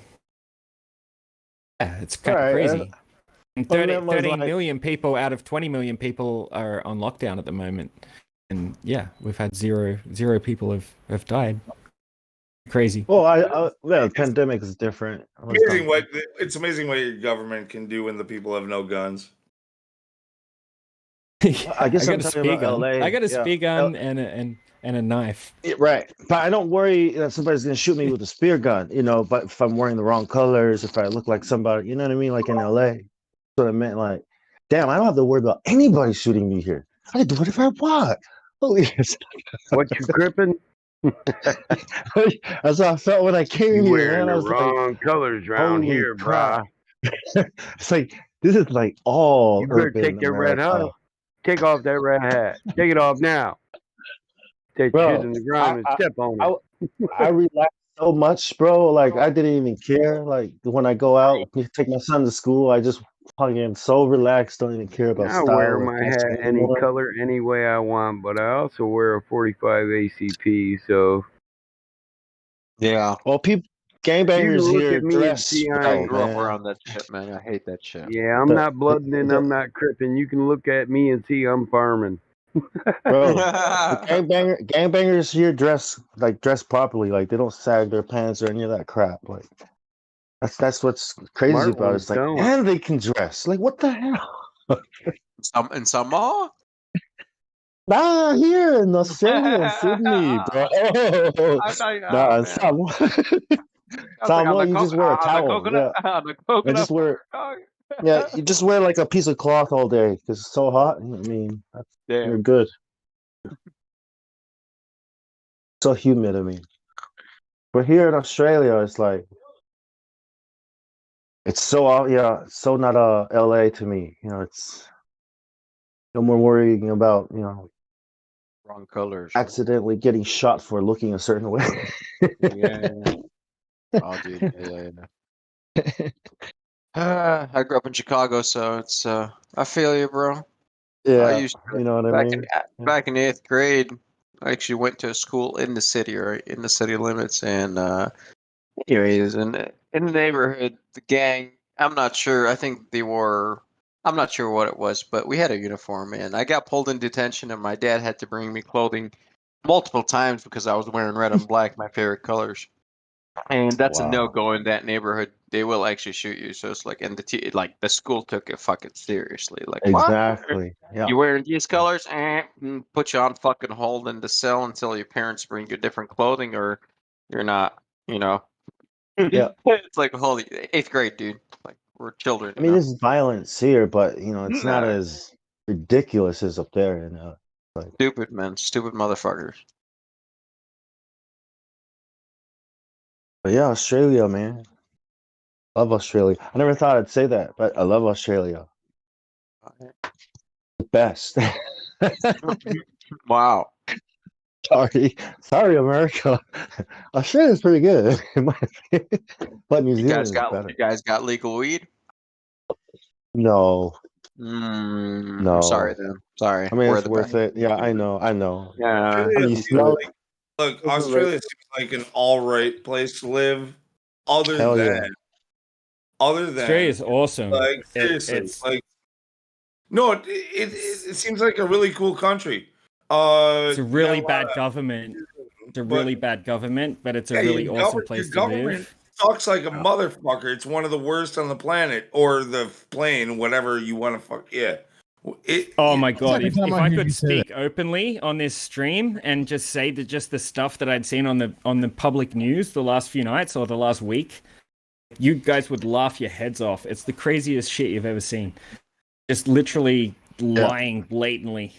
yeah, it's kind of crazy. And 13 million people out of 20 million people are on lockdown at the moment. And yeah, we've had zero people have died. Crazy. Well, the pandemic is different. It's amazing what your government can do when the people have no guns. I guess I I'm got a talking spear about gun. LA. I got a yeah. spear gun and a knife. Yeah, right, but I don't worry that somebody's gonna shoot me with a spear gun, but if I'm wearing the wrong colors, if I look like somebody, you know what I mean, like in LA. That's what I meant. Like, damn, I don't have to worry about anybody shooting me here. I can do whatever I want. Holy What you gripping? That's how I felt when I came You here, wearing man. I the was wrong colors around holy here, crap. brah. It's like this is like all You better urban take that red America. hat. Take off that red hat. Take it off now. That Bro, shit in the ground and step on it. I relax so much, bro. Like I didn't even care. Like when I go out, take my son to school, I just fucking so relaxed. Don't even care about I wear style or my fashion hat any anymore. color, any way I want, but I also wear a 45 ACP. So Yeah. Well, people, you can gangbangers look here at me and dress see I well, ain't. Grew up man. around that shit, man. I hate that shit. Yeah, I'm not blooding and I'm not cripping. You can look at me and see I'm farming. Bro, the gangbangers here dress properly. Like they don't sag their pants or any of that crap. Like that's what's crazy Smart about it. ones It's like, don't. and they can dress. Like what the hell? In some mall? Nah, here in Australia, in Sydney, bro. Nah, in Samoa. Samoa, you just wear a towel. Yeah. You just wear. Yeah, you just wear like a piece of cloth all day because it's so hot. I mean, you're good. So humid. I mean, but here in Australia, it's like it's so it's so not LA to me. It's no more worrying about Wrong colors. accidentally getting shot for looking a certain way. Yeah. Oh, dude. Yeah. I grew up in Chicago, so it's I feel you, bro. Yeah, I used to, you know what I mean. back in 8th grade. I actually went to a school in the city, right in the city limits, and anyways, in the neighborhood, the gang. I'm not sure. I think they were. I'm not sure what it was, but we had a uniform, and I got pulled in detention, and my dad had to bring me clothing multiple times because I was wearing red and black, my favorite colors. And that's a no-go in that neighborhood. They will actually shoot you. So it's like, and the school took it fucking seriously. Like, Exactly. what? Yeah. You wearing these colors? Put you on fucking hold in the cell until your parents bring you different clothing, or you're not. Yeah. It's like holy 8th grade, dude. Like we're children. I mean, there's violence here, but it's not as ridiculous as up there. Like, Stupid, man. Stupid motherfuckers. but yeah, Australia, man. Love Australia. I never thought I'd say that, but I love Australia. The best. Wow. Sorry, America. Australia's pretty good, in my opinion. But New Zealand is better. You guys got legal weed? No. No. I'm sorry, then. Sorry. I mean, We're it's the worth best. it. Yeah, I know. Yeah. I Australia mean, you seems smell like, look, Australia seems like an all right place to live. Other Hell yeah. than, other than, Australia's awesome. like seriously, It's like no, it seems like a really cool country. it's a You got really a lot bad of, government. It's a but really bad government, but it's a yeah, really awesome your place to government live. sucks like a motherfucker. It's one of the worst on the planet, or the plane, whatever you want to fuck. Yeah, Oh my god! Second If, time if I I hear you could say that. speak openly on this stream and just say that just the stuff that I'd seen on the public news the last few nights or the last week, you guys would laugh your heads off. It's the craziest shit you've ever seen. Just literally lying blatantly.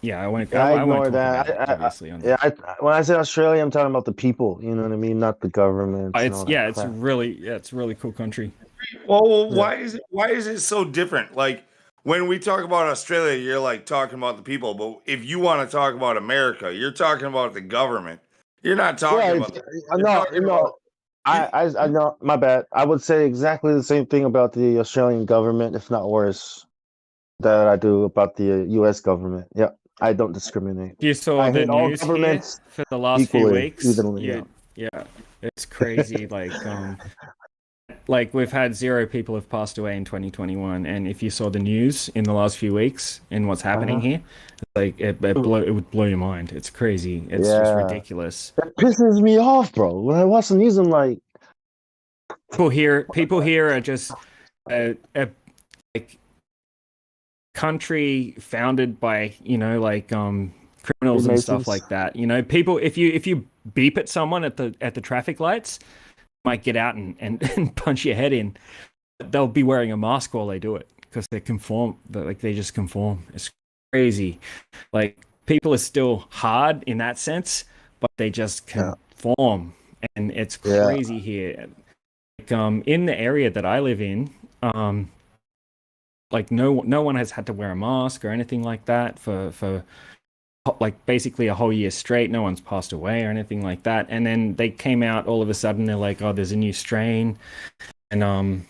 Yeah, I won't. I I won't ignore talk that. about it. Obviously, on Yeah, when I say Australia, I'm talking about the people. You know what I mean, not the government. and all it's that it's crap. it's a really cool country. Well, Yeah. why is it so different? Like when we talk about Australia, you're like talking about the people, but if you want to talk about America, you're talking about the government. You're not talking about. I know. My bad. I would say exactly the same thing about the Australian government, if not worse, that I do about the U.S. government. Yeah, I don't discriminate. If you saw I the hate all news here governments for the last few equally, weeks, evenly. yeah, it's crazy. Like we've had 0 people have passed away in 2021, and if you saw the news in the last few weeks and what's happening here, like it would blow your mind. It's crazy. It's just ridiculous. That pisses me off, bro. When I watch the news, I'm like, people here are just like country founded by criminals and stuff Freemasons. like that. People if you beep at someone at the traffic lights, might get out and punch your head in. They'll be wearing a mask while they do it because they just conform. It's crazy. Like people are still hard in that sense, but they just conform, and it's crazy here. Like, in the area that I live in, like no one has had to wear a mask or anything like that for like basically a whole year straight. No one's passed away or anything like that. And then they came out all of a sudden. They're like, "Oh, there's a new strain," and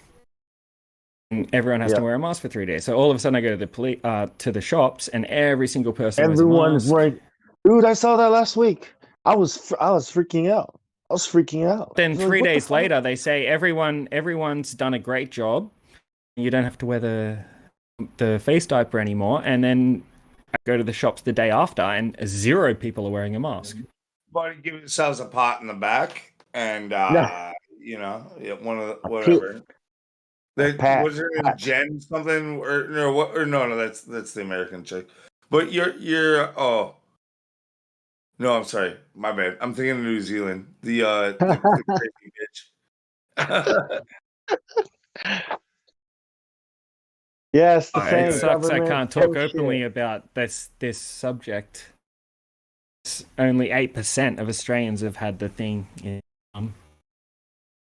everyone has to wear a mask for 3 days. So all of a sudden, I go to the shops, and every single person everyone wears is a mask. wearing. Dude, I saw that last week. I was freaking out. I was freaking out. Then I was like, 3 what the days fuck? later, they say everyone's done a great job. You don't have to wear the face diaper anymore. And then I go to the shops the day after, and 0 people are wearing a mask. Buddy, give yourselves a pot in the back, and Yeah. one of the, whatever. Was her name Jen something or no? What or no? That's the American chick. But you're oh no, I'm sorry, my bad. I'm thinking of New Zealand. The crazy bitch. Yes, the It same sucks. I government can't talk bullshit. openly about this subject. Only 8% of Australians have had the thing.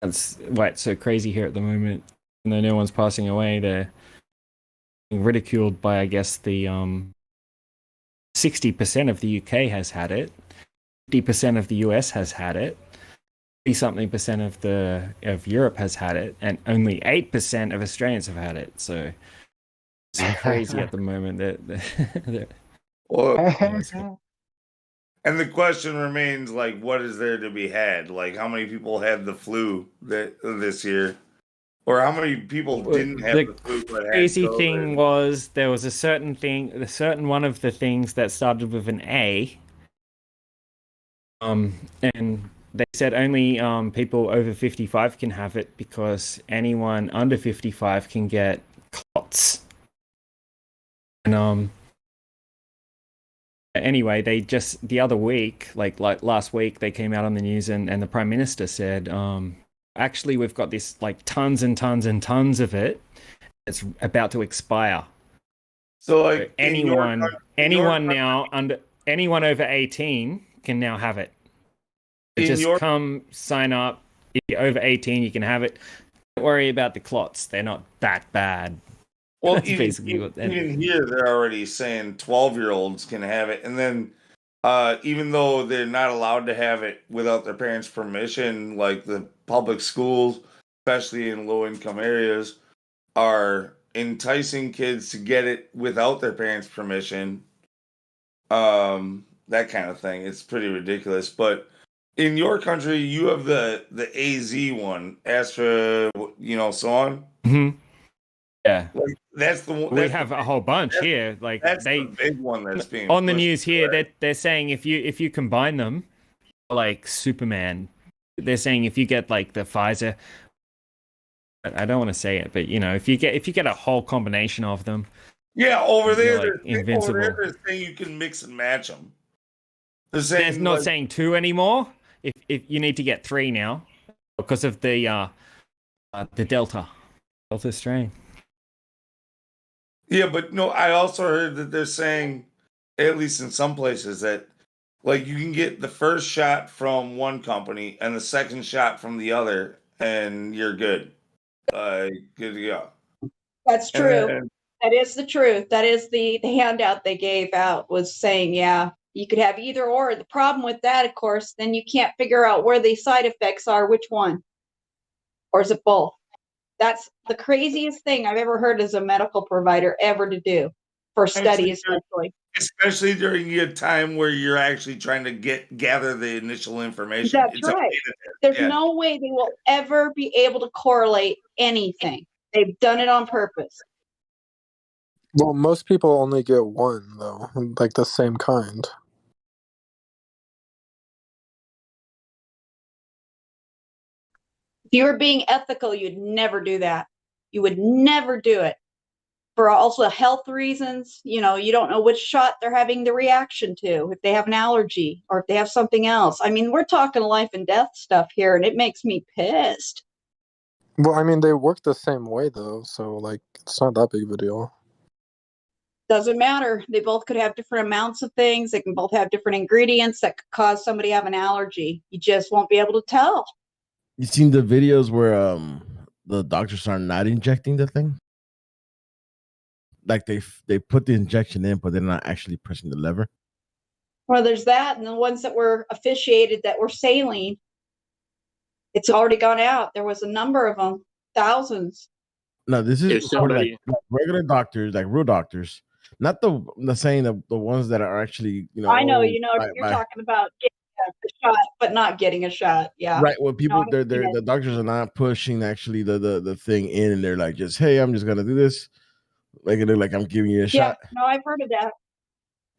That's why it's so crazy here at the moment. And though no one's passing away, they're being ridiculed by, I guess, the 60% of the UK has had it, 50% of the US has had it, 30-something% of Europe has had it, and only 8% of Australians have had it. So it's crazy at the moment. And the question remains, like, what is there to be had? Like, how many people had the flu this year? Or how many people didn't have the flu but had crazy COVID? thing was there was a certain one of the things that started with an A. And they said only people over 55 can have it because anyone under 55 can get clots. And anyway, they just the other week, like last week, they came out on the news and the Prime Minister said, actually, we've got this like tons and tons and tons of it. It's about to expire. So like anyone over 18 can now have it. Just come sign up. If you're over 18, you can have it. Don't worry about the clots. They're not that bad. Well, That's basically what even here, they're already saying 12-year-olds can have it. And then even though they're not allowed to have it without their parents' permission, like the public schools, especially in low-income areas, are enticing kids to get it without their parents' permission. That kind of thing. It's pretty ridiculous. But in your country, you have the AZ one, Astra, so on. Mm-hmm. Yeah. Like, that's the one. We have a whole bunch here. Like That's they the big one that's being on the pushed news here. away. They're saying if you combine them, like Superman, they're saying if you get like the Pfizer. I don't want to say it, but if you get a whole combination of them. Yeah, over there, like invincible. Over there, they're saying you can mix and match them. They're not saying 2 anymore. If you need to get 3 now because of the Delta strain. Yeah, but no, I also heard that they're saying, at least in some places, that like you can get the first shot from one company and the second shot from the other, and you're good. Good to go. That's true. That is the truth. That is the handout they gave out, was saying, yeah, you could have either or. The problem with that, of course, then you can't figure out where the side effects are, which one. Or is it both? That's the craziest thing I've ever heard as a medical provider ever to do for studies, especially during a time where you're actually trying to gather the initial information. That's right. There's no way they will ever be able to correlate anything. They've done it on purpose. Well, most people only get one, though, like the same kind. If you were being ethical, you'd never do that. You would never do it. For also health reasons, you don't know which shot they're having the reaction to, if they have an allergy or if they have something else. I mean, we're talking life and death stuff here, and it makes me pissed. Well, I mean, they work the same way, though, so, like, it's not that big of a deal. Doesn't matter. They both could have different amounts of things. They can both have different ingredients that could cause somebody to have an allergy. You just won't be able to tell. You seen the videos where the doctors are not injecting the thing? Like they put the injection in, but they're not actually pressing the lever. Well, there's that, and the ones that were officiated that were saline, it's already gone out. There was a number of them, thousands. No, this is like regular doctors, like real doctors, not the saying the ones that are actually I know, you're talking about getting a shot, but not getting a shot. Yeah, right. When people the doctors are not pushing actually the thing in, and they're like, just hey, I'm just gonna do this. Like it look like I'm giving you a shot. No, I've heard of that.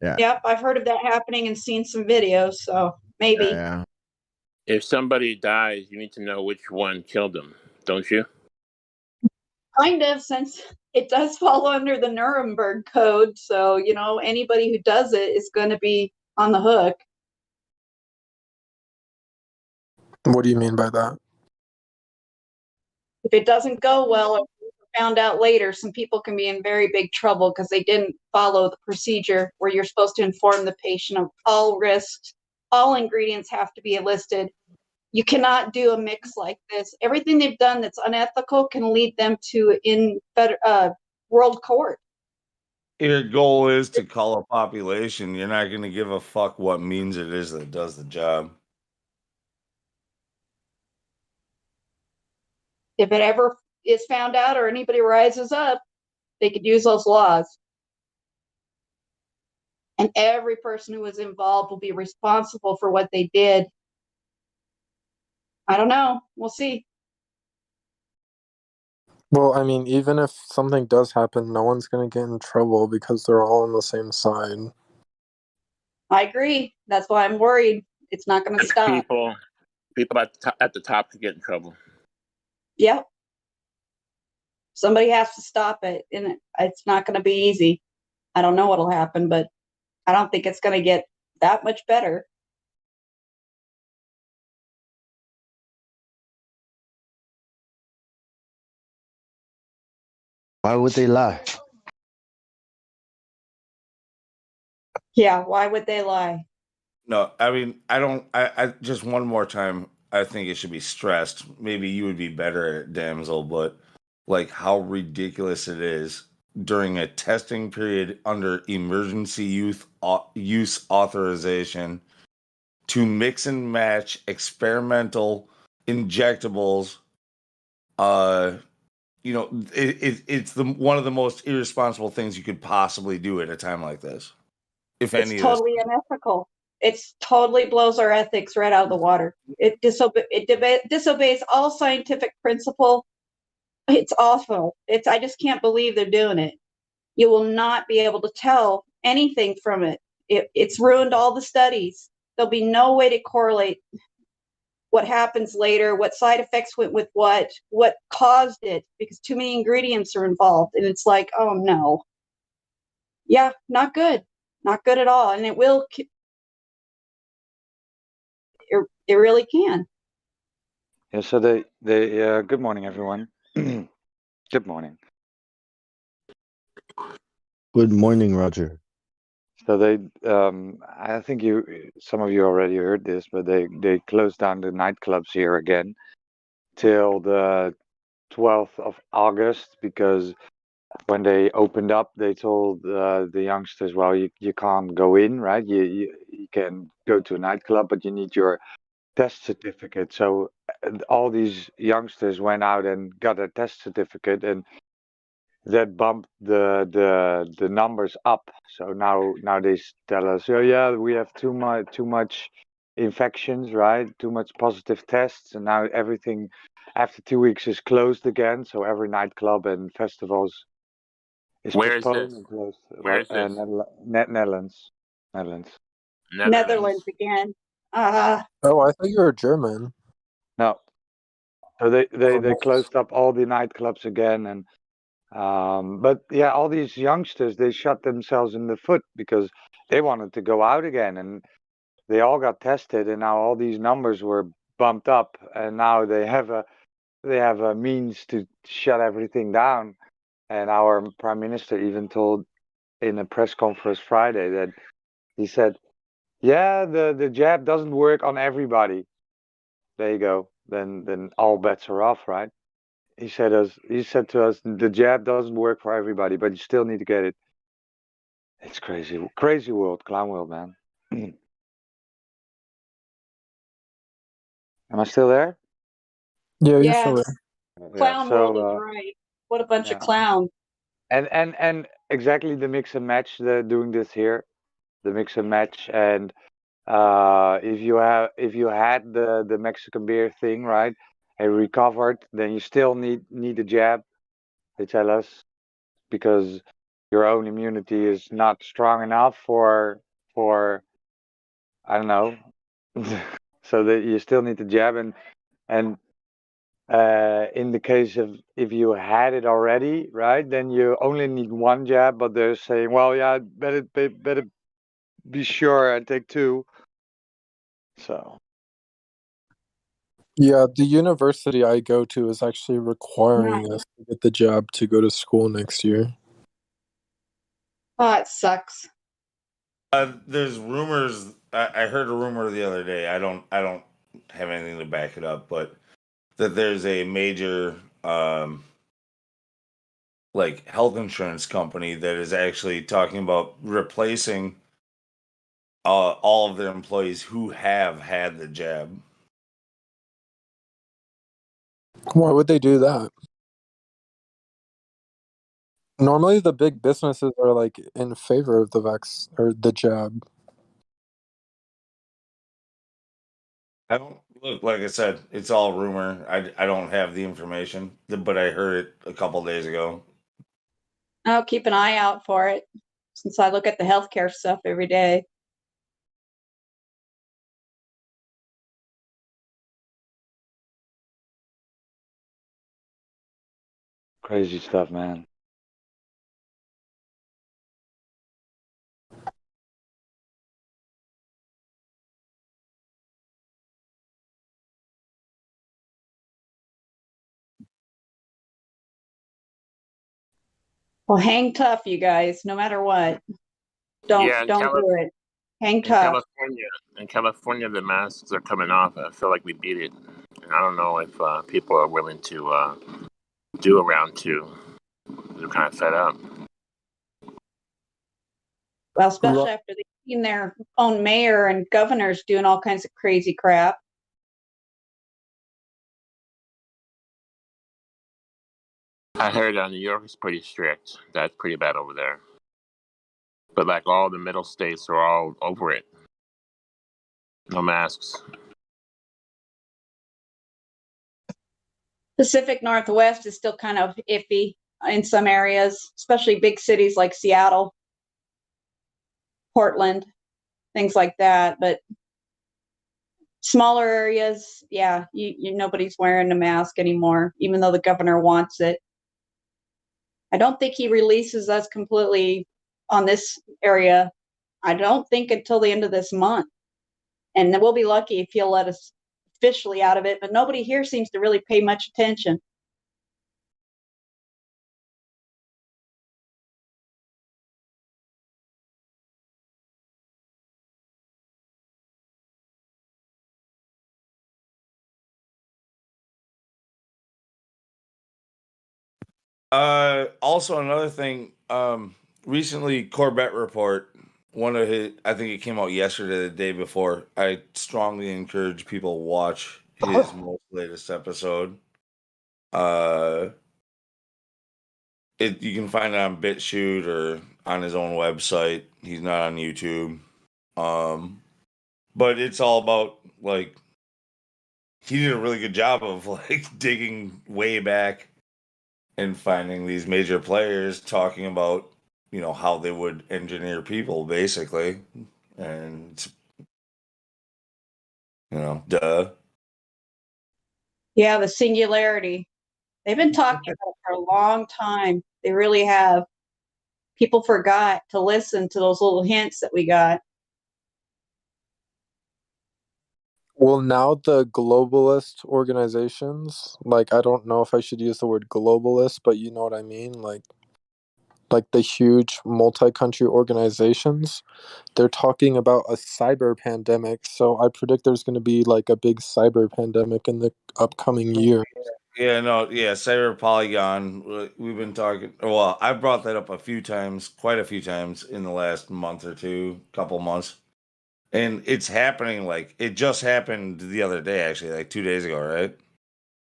Yeah. Yep, I've heard of that happening and seen some videos. So maybe. Yeah. If somebody dies, you need to know which one killed them, don't you? Kind of, since it does fall under the Nuremberg Code. So, anybody who does it is going to be on the hook. What do you mean by that? If it doesn't go well, or found out later, some people can be in very big trouble because they didn't follow the procedure where you're supposed to inform the patient of all risks. All ingredients have to be listed. You cannot do a mix like this. Everything they've done that's unethical can lead them to world court. Your goal is to cull a population. You're not going to give a fuck what means it is that does the job. If it ever is found out or anybody rises up, they could use those laws. And every person who was involved will be responsible for what they did. I don't know. We'll see. Well, I mean, even if something does happen, no one's going to get in trouble because they're all on the same side. I agree. That's why I'm worried. It's not going to stop. People at the top could get in trouble. Yep. Somebody has to stop it, and it's not going to be easy. I don't know what'll happen, but I don't think it's going to get that much better. Why would they lie? Yeah, why would they lie? No, I mean, I just one more time, I think it should be stressed. Maybe you would be better at it, Damsel, but like how ridiculous it is during a testing period under emergency use authorization to mix and match experimental injectables, it's the one of the most irresponsible things you could possibly do at a time like this. If It's any of this, totally unethical. It's totally blows our ethics right out of the water. It disobeys all scientific principle. It's awful. I just can't believe they're doing it. You will not be able to tell anything from it. It's ruined all the studies. There'll be no way to correlate what happens later, what side effects went with what caused it, because too many ingredients are involved. And it's like, oh no. Yeah, not good. Not good at all. And it really can. Yeah, so good morning, everyone. Good morning. Good morning, Roger. So I think some of you already heard this, but they closed down the nightclubs here again till the 12th of August, because when they opened up, they told the youngsters, well, you can't go in, right? You can go to a nightclub, but you need your test certificate. So all these youngsters went out and got a test certificate, and that bumped the numbers up. So now they tell us, oh yeah, we have too much infections, right? Too much positive tests, and now everything after 2 weeks is closed again. So every nightclub and festivals is Where is postponed this? and closed. Where is this? Netherlands. Netherlands again. Oh, I thought you were German. No. So they nice. closed up all the nightclubs again, and but yeah, all these youngsters, they shot themselves in the foot because they wanted to go out again, and they all got tested, and now all these numbers were bumped up, and now they have a means to shut everything down. And our prime minister even told in a press conference Friday that he said, yeah, the jab doesn't work on everybody. There you go. Then all bets are off, right? He said to us, the jab doesn't work for everybody, but you still need to get it. It's crazy, crazy world, clown world, man. Am I still there? Yeah, you're still Yes. there. Clown world is right. What a bunch of clowns. And exactly the mix and match. They're doing this here, the mix and match. And if you had the Mexican beer thing, right, and recovered, then you still need a jab. They tell us, because your own immunity is not strong enough for I don't know. So that you still need the jab, and in the case of if you had it already, right, then you only need one jab, but they're saying, well, yeah, better be sure and take two. So Yeah, the university I go to is actually requiring us to get the jab to go to school next year. Oh, it sucks. there's rumors. I heard a rumor the other day. I don't have anything to back it up, but that there's a major like health insurance company that is actually talking about replacing all of their employees who have had the jab. Why would they do that? Normally, the big businesses are like in favor of the or the jab. I don't look, like I said, it's all rumor. I don't have the information, but I heard it a couple days ago. I'll keep an eye out for it since I look at the healthcare stuff every day. crazy stuff, man. Well, hang tough, you guys, no matter what. Don't do it. Hang tough. In California, the masks are coming off. I feel like we beat it. And I don't know if people are willing to do a round two. They're kind of fed up. Well, especially after they've seen their own mayor and governors doing all kinds of crazy crap. I heard New York is pretty strict. That's pretty bad over there. But like all the middle states are all over it. No masks. Pacific Northwest is still kind of iffy in some areas, especially big cities like Seattle, Portland, things like that. But smaller areas, yeah, nobody's wearing a mask anymore, even though the governor wants it. I don't think he releases us completely on this area. I don't think until the end of this month. And then we'll be lucky if he'll let us officially out of it, but nobody here seems to really pay much attention. Also another thing, recently Corbett Report, one of his, I think it came out yesterday, the day before. I strongly encourage people to watch his most latest episode. You can find it on BitChute or on his own website. He's not on YouTube. But it's all about, like, he did a really good job of like digging way back and finding these major players talking about, how they would engineer people basically. And duh. Yeah, the singularity. They've been talking about it for a long time. They really have. People forgot to listen to those little hints that we got. Well, now the globalist organizations, like, I don't know if I should use the word globalist, but you know what I mean? Like the huge multi-country organizations, they're talking about a cyber pandemic. So I predict there's going to be like a big cyber pandemic in the upcoming year. Yeah, no, yeah, Cyber Polygon. We've been talking. Well, I've brought that up quite a few times in the last month or two, couple months. And it's happening, like, it just happened the other day, actually, like 2 days ago, right?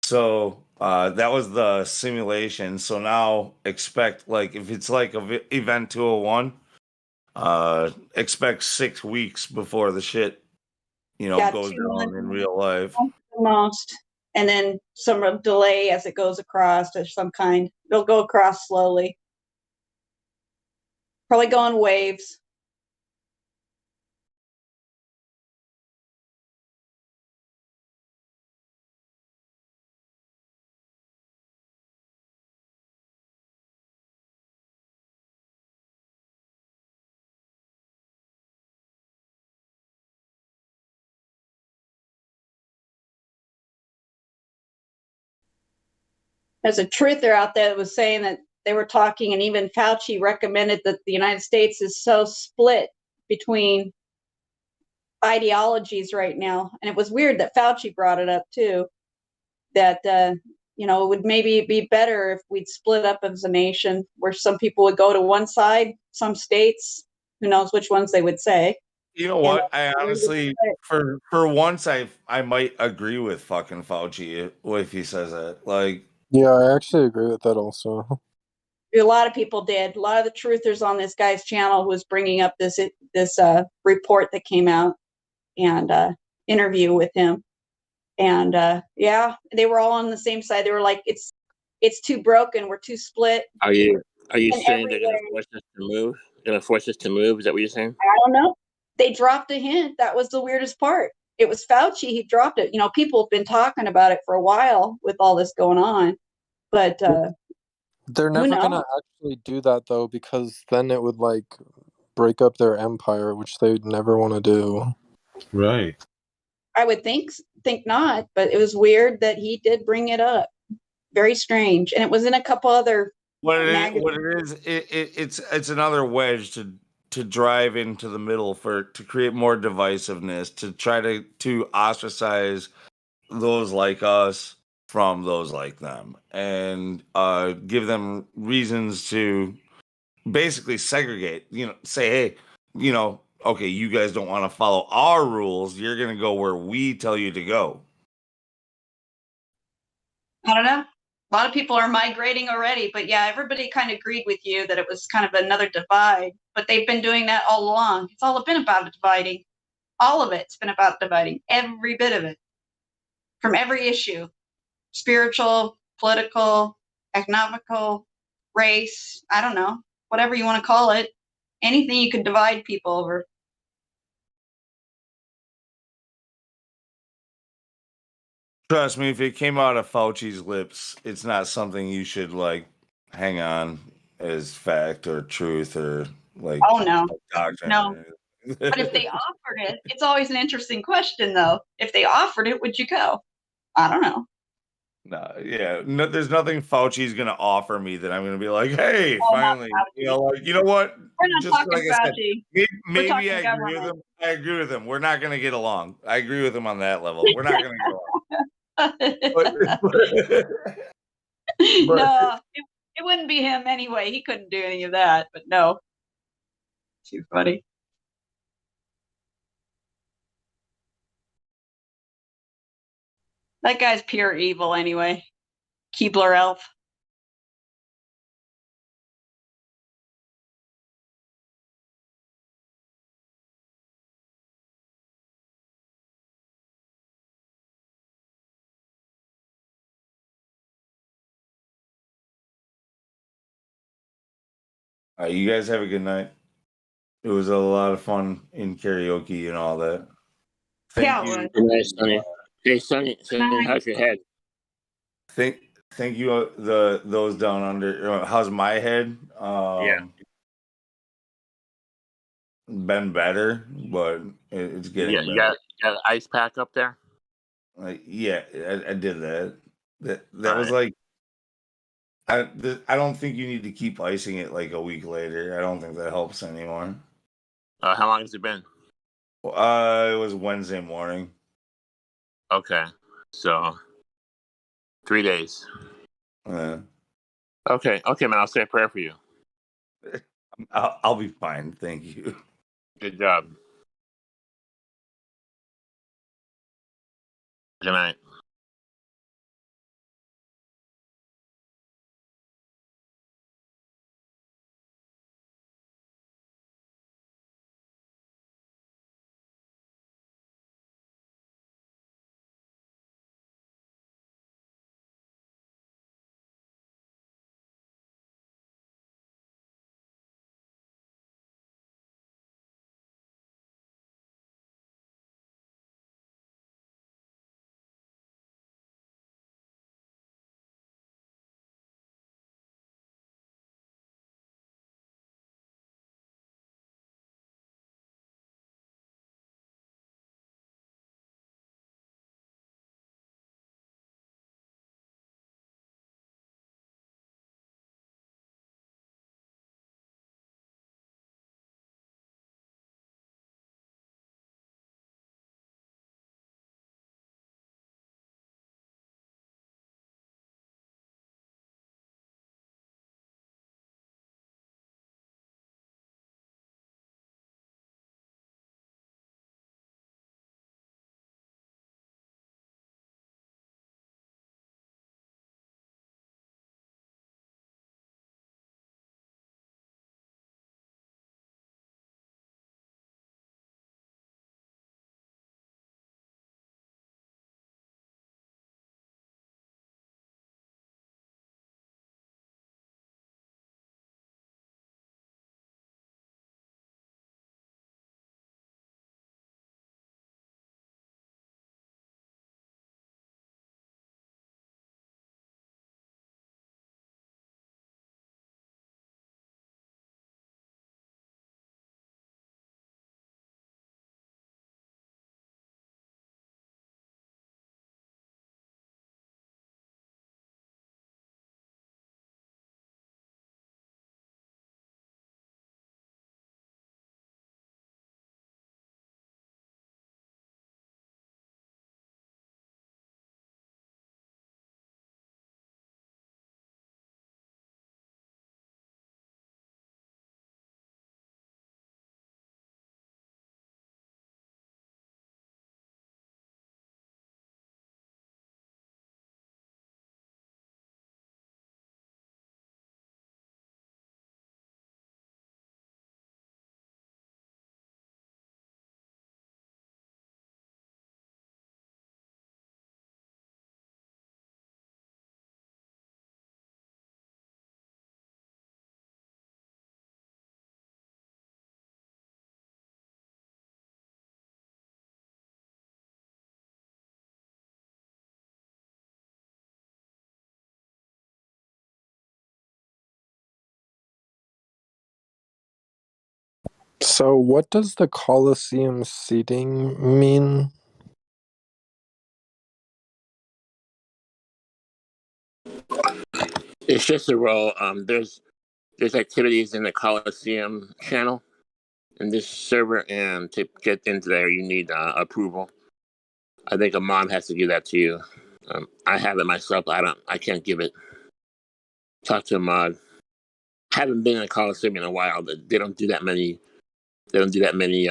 So that was the simulation. So now expect, like, if it's like Event 201, expect 6 weeks before the shit, goes 2 down months in real life. the most, and then some delay as it goes across of some kind. It'll go across slowly. Probably go in waves. There's a truther out there that was saying that they were talking, and even Fauci recommended that the United States is so split between ideologies right now. And it was weird that Fauci brought it up too, that it would maybe be better if we'd split up as a nation, where some people would go to one side, some states, who knows which ones they would say. You know what? I honestly, for once, I might agree with fucking Fauci if he says that. Like, Yeah, I actually agree with that also. A lot of people did. A lot of the truthers on this guy's channel was bringing up this report that came out and interview with him. And yeah, they were all on the same side. They were like, it's too broken. We're too split. Are you in saying they're every going to way. force us to move? Going to force us to move? Is that what you're saying? I don't know. They dropped a hint. That was the weirdest part. It was Fauci. He dropped it. People have been talking about it for a while with all this going on, but they're never going to actually do that though, because then it would like break up their empire, which they'd never want to do. Right. I would think not, but it was weird that he did bring it up. Very strange. And it was in a couple other what it is, it's another wedge to drive into the middle to create more divisiveness, to try to ostracize those like us from those like them, and give them reasons to basically segregate. Say, hey, okay, you guys don't want to follow our rules. You're going to go where we tell you to go. I don't know. A lot of people are migrating already, but yeah, everybody kind of agreed with you that it was kind of another divide, but they've been doing that all along. It's all been about dividing. All of it's been about dividing, every bit of it, from every issue, spiritual, political, economical, race, I don't know, whatever you want to call it, anything you could divide people over. Trust me, if it came out of Fauci's lips, it's not something you should like hang on as fact or truth or like Oh no, doctrine. no. But if they offered it, it's always an interesting question though. If they offered it, would you go? I don't know. No, yeah, no, there's nothing Fauci's gonna offer me that I'm gonna be like, hey, Oh, not finally, you know, like, you know what? We're not Just talking like I said, Fauci. maybe, We're maybe talking I agree with government. him. I agree with him. We're not gonna get along. I agree with him on that level. We're not gonna get along. But No, it wouldn't be him anyway. He couldn't do any of that, but no. Too funny. That guy's pure evil anyway. Keebler elf. you guys have a good night. It was a lot of fun in karaoke and all that. Thank you. Good night, Sonny. Hey, Sonny, how's your head? Thank, thank you. Those down under. How's my head? Yeah. Been better, but it's getting Yeah, better. you got an ice pack up there? Yeah, I did that. That All was right. like I don't think you need to keep icing it like a week later. I don't think that helps anymore. How long has it been? It was Wednesday morning. Okay, so 3 days. Uh, Okay, man. I'll say a prayer for you. I'll be fine. Thank you. Good job. Good night. So, what does the Colosseum seating mean? It's just a role. There's activities in the Coliseum channel in this server, and to get into there, you need approval. I think a mom has to give that to you. I have it myself. I can't give it. Talk to a mod. Haven't been in a Coliseum in a while. But they don't do that many. They don't do that many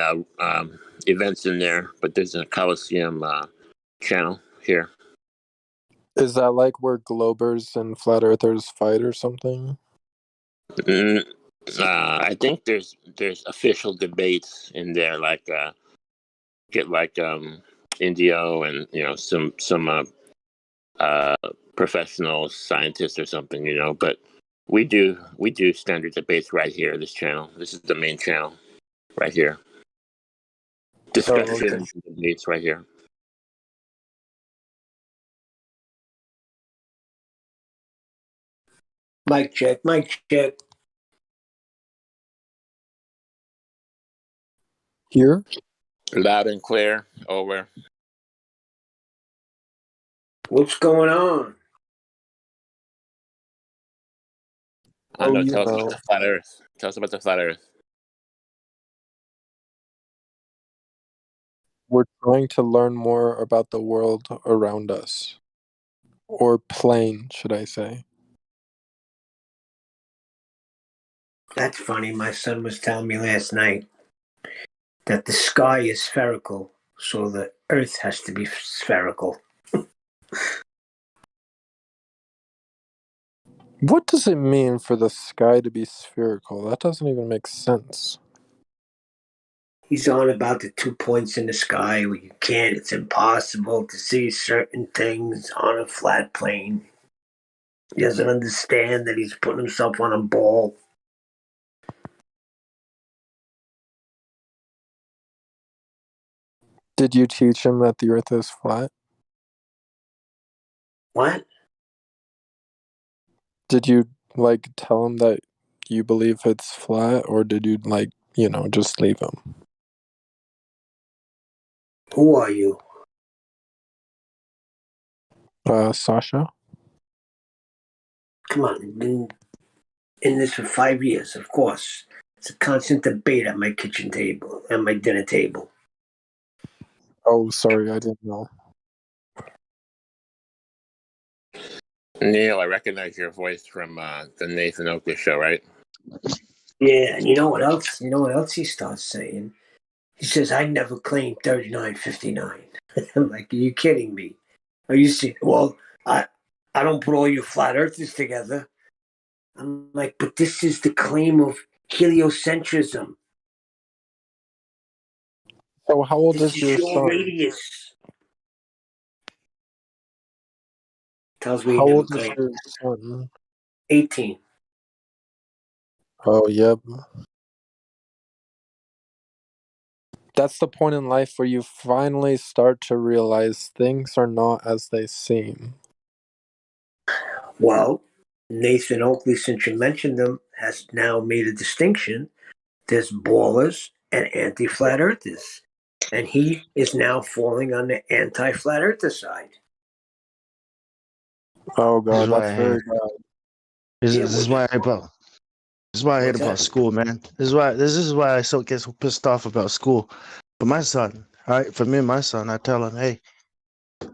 events in there. But there's a Coliseum channel here. Is that like where Globers and Flat Earthers fight or something? I think there's official debates in there, like get like Indio and some professional scientists or something, But we do standard debates right here. This channel. This is the main channel, right here. Discussions and debates right here. Mic check. Mic check. Here? Loud and clear. Over. What's going on? I know. Tell us about the flat Earth. Tell us about the flat Earth. We're trying to learn more about the world around us. Or plane, should I say. That's funny. My son was telling me last night that the sky is spherical, so the Earth has to be spherical. What does it mean for the sky to be spherical? That doesn't even make sense. He's on about the 2 points in the sky where it's impossible to see certain things on a flat plane. He doesn't understand that he's putting himself on a ball. Did you teach him that the Earth is flat? What? Did you, tell him that you believe it's flat, or did you, just leave him? Who are you? Sasha? Come on, I've been in this for 5 years, of course. It's a constant debate at my kitchen table, at my dinner table. Oh, sorry, I didn't know. Neil, I recognize your voice from the Nathan Oakley show, right? Yeah, and you know what else? You know what else he starts saying? He says, I never claimed 3959. I'm like, are you kidding me? Are you serious? Well, I don't put all your flat earthers together. I'm like, but this is the claim of heliocentrism. So how old This is your son? radius. Tells me How he never old is claimed. your son? 18. Oh, yep. That's the point in life where you finally start to realize things are not as they seem. Well, Nathan Oakley, since you mentioned them, has now made a distinction. There's ballers and anti-flat earthers. And he is now falling on the anti-flat earther side. Oh This is god, why that's I very hate. bad. This Yeah, is why I about. This is why I hate What's about that? school, man. This is why I get so pissed off about school. But my son, all right, for me and my son, I tell him, hey,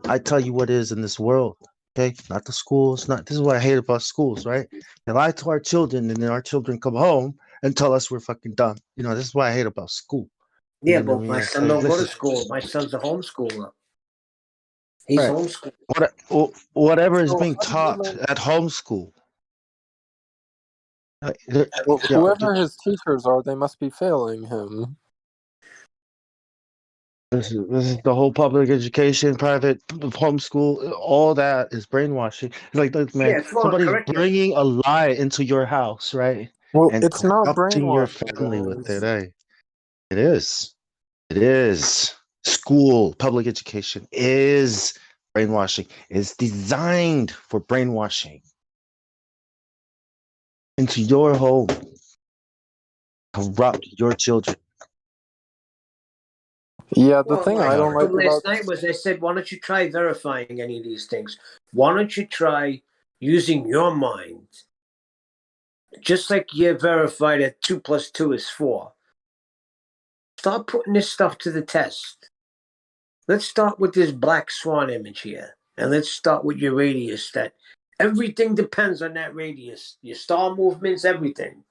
I tell you what is in this world, okay? Not the schools, not this is what I hate about schools, right? They lie to our children and then our children come home and tell us we're fucking dumb. This is what I hate about school. Yeah, You know what but I mean? my It's son like, don't go to listen, school. My son's a homeschooler. He's right. homeschooled. Whatever is So being how do you taught at homeschool. Well, Yeah, whoever his teachers are, they must be failing him. this is the whole public education, private homeschool, all that is brainwashing. Look, man, Yeah, it's wrong somebody's curriculum. bringing a lie into your house, right? Well, And it's not corrupting your brainwashing, family with it. guys. Hey, it is. It is. School, public education is brainwashing. It's designed for brainwashing into your home, corrupt your children. Yeah, the Well, thing like I I don't like told last about night was I said, why don't you try verifying any of these things? Why don't you try using your mind? Just like you verified that 2 plus 2 is 4. Start putting this stuff to the test. Let's start with this black swan image here. And let's start with your radius, that everything depends on that radius. Your star movements, everything.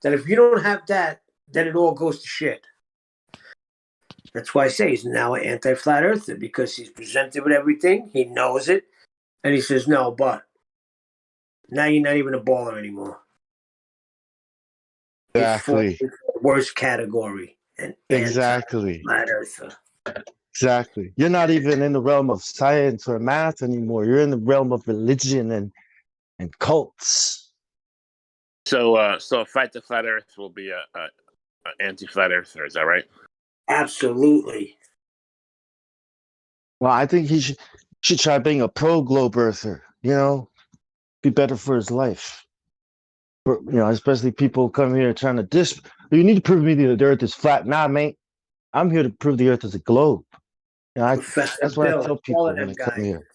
That if you don't have that, then it all goes to shit. That's why I say he's now an anti-flat earther, because he's presented with everything, he knows it, and he says, no, but now you're not even a baller anymore. Exactly. It's the worst category, an Exactly. anti-flat earther. Exactly. You're not even in the realm of science or math anymore. You're in the realm of religion and cults. So, Fight the Flat Earth will be a anti-flat earther. Is that right? Absolutely. Well, I think he should try being a pro globe earther, you know, be better for his life. For, you know, especially people come here trying to you need to prove to me that the earth is flat. Nah, mate. I'm here to prove the earth is a globe. You know, Professor that's what I Bill, tell all people of when them they come guys. here.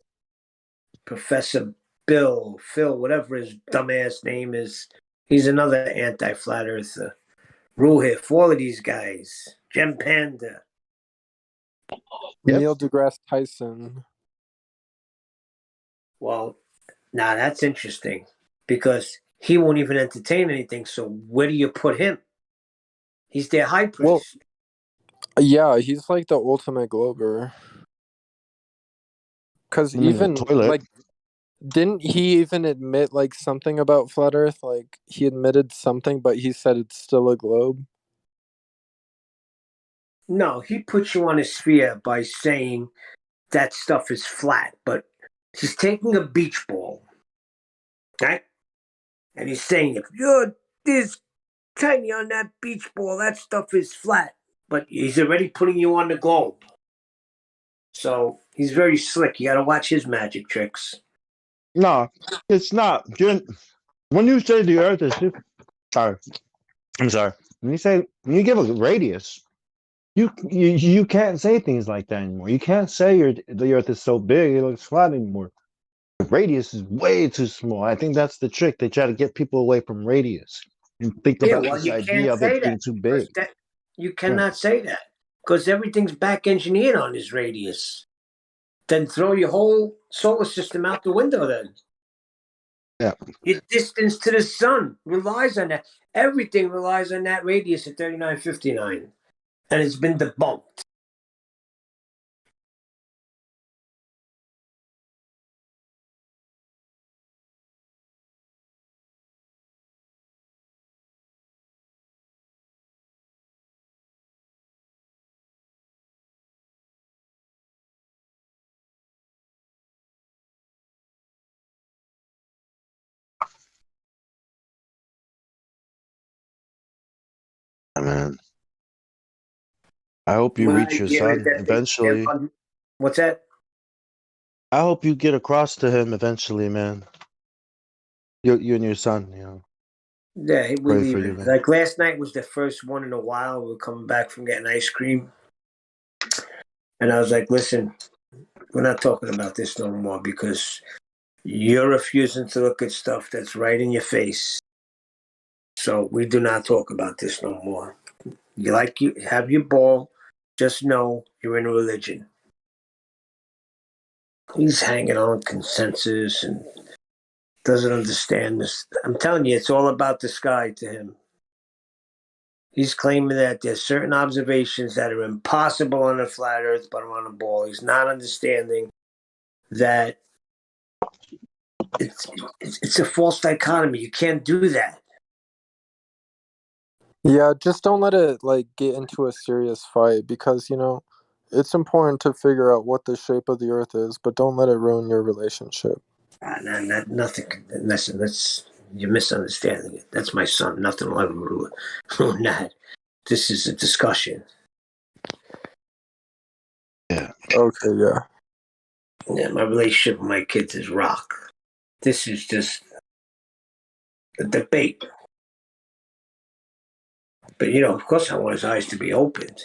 Professor Bill, Phil, whatever his dumbass name is, he's another anti-flat earther. Ruhif, all of these guys. Jem Panda. Neil deGrasse Tyson. Well, now that's interesting because he won't even entertain anything. So where do you put him? He's their high priest. Well, yeah, he's like the ultimate glober. Because even toilet. like, didn't he even admit like something about flat Earth? Like he admitted something, but he said it's still a globe. No, he puts you on a sphere by saying that stuff is flat, but he's taking a beach ball, right? And he's saying if you're this tiny on that beach ball, that stuff is flat. But he's already putting you on the globe. So he's very slick. You got to watch his magic tricks. No, it's not. When you say the earth is sorry. I'm sorry. When you give a radius, you can't say things like that anymore. You can't say the earth is so big it looks flat anymore. The radius is way too small. I think that's the trick. They try to get people away from radius and think Yeah, about well, this you can't idea of say it that being too because big. you cannot say that because everything's back engineered on his radius. Then throw your whole solar system out the window. Then Yeah. your distance to the sun relies on that. Everything relies on that radius at 3959, and it's been debunked. Man. I hope you My reach your idea is son that eventually. what's that? I hope you get across to him eventually, man. You and your son, you know. Yeah, we Pray for leave you, it. man. Like last night was the first one in a while. We were coming back from getting ice cream. And I was like, listen, we're not talking about this no more because you're refusing to look at stuff that's right in your face. So we do not talk about this no more. You have your ball, just know you're in a religion. He's hanging on consensus and doesn't understand this. I'm telling you, it's all about the sky to him. He's claiming that there's certain observations that are impossible on a flat earth but on a ball. He's not understanding that it's a false dichotomy. You can't do that. Yeah, just don't let it like get into a serious fight because it's important to figure out what the shape of the Earth is, but don't let it ruin your relationship. Nothing. Listen, you're misunderstanding it. That's my son. Nothing will ever ruin that. This is a discussion. Yeah. Okay, yeah. Yeah, my relationship with my kids is rock. This is just a debate. But of course, I want his eyes to be opened.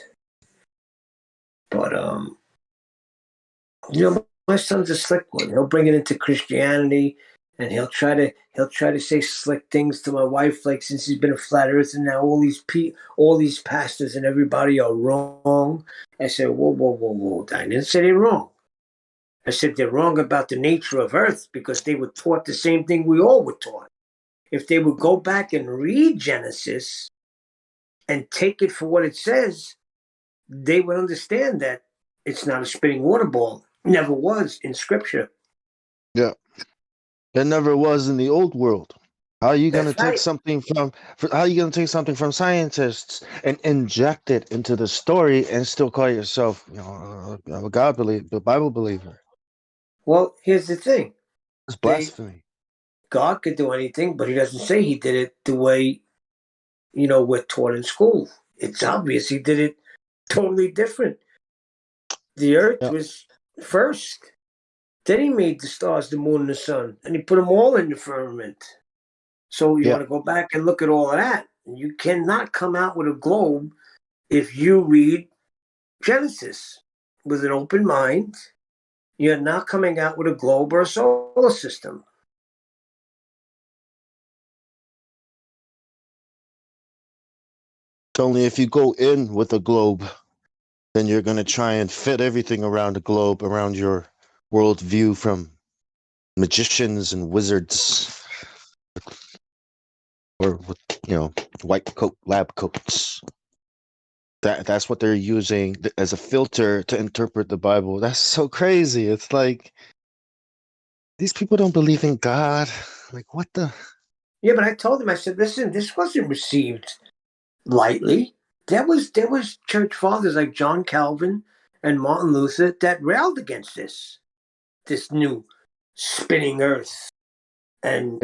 But my son's a slick one. He'll bring it into Christianity, and he'll try to say slick things to my wife, like since he's been a flat earther now, all these pastors and everybody are wrong. I said, whoa, whoa, whoa, whoa! I didn't say they're wrong. I said they're wrong about the nature of Earth because they were taught the same thing we all were taught. If they would go back and read Genesis and take it for what it says, they would understand that it's not a spinning water ball. Never was in Scripture. Yeah. It never was in the old world. How are you going to That's take right. something how are you going to take something from scientists and inject it into the story and still call yourself, a a Bible believer? Well, here's the thing. It's blasphemy. God could do anything, but he doesn't say he did it the way, we're taught in school. It's obvious he did it totally different. The earth was first. Then he made the stars, the moon, and the sun, and he put them all in the firmament. So you want to go back and look at all of that. You cannot come out with a globe if you read Genesis with an open mind. You're not coming out with a globe or a solar system. Only if you go in with a globe, then you're going to try and fit everything around the globe, around your worldview from magicians and wizards, or with, white coat lab coats. That's what they're using as a filter to interpret the Bible. That's so crazy. It's like these people don't believe in God. Like, what the? Yeah, but I told him, I said, listen, this wasn't received lightly. There was church fathers like John Calvin and Martin Luther that railed against this new spinning earth, and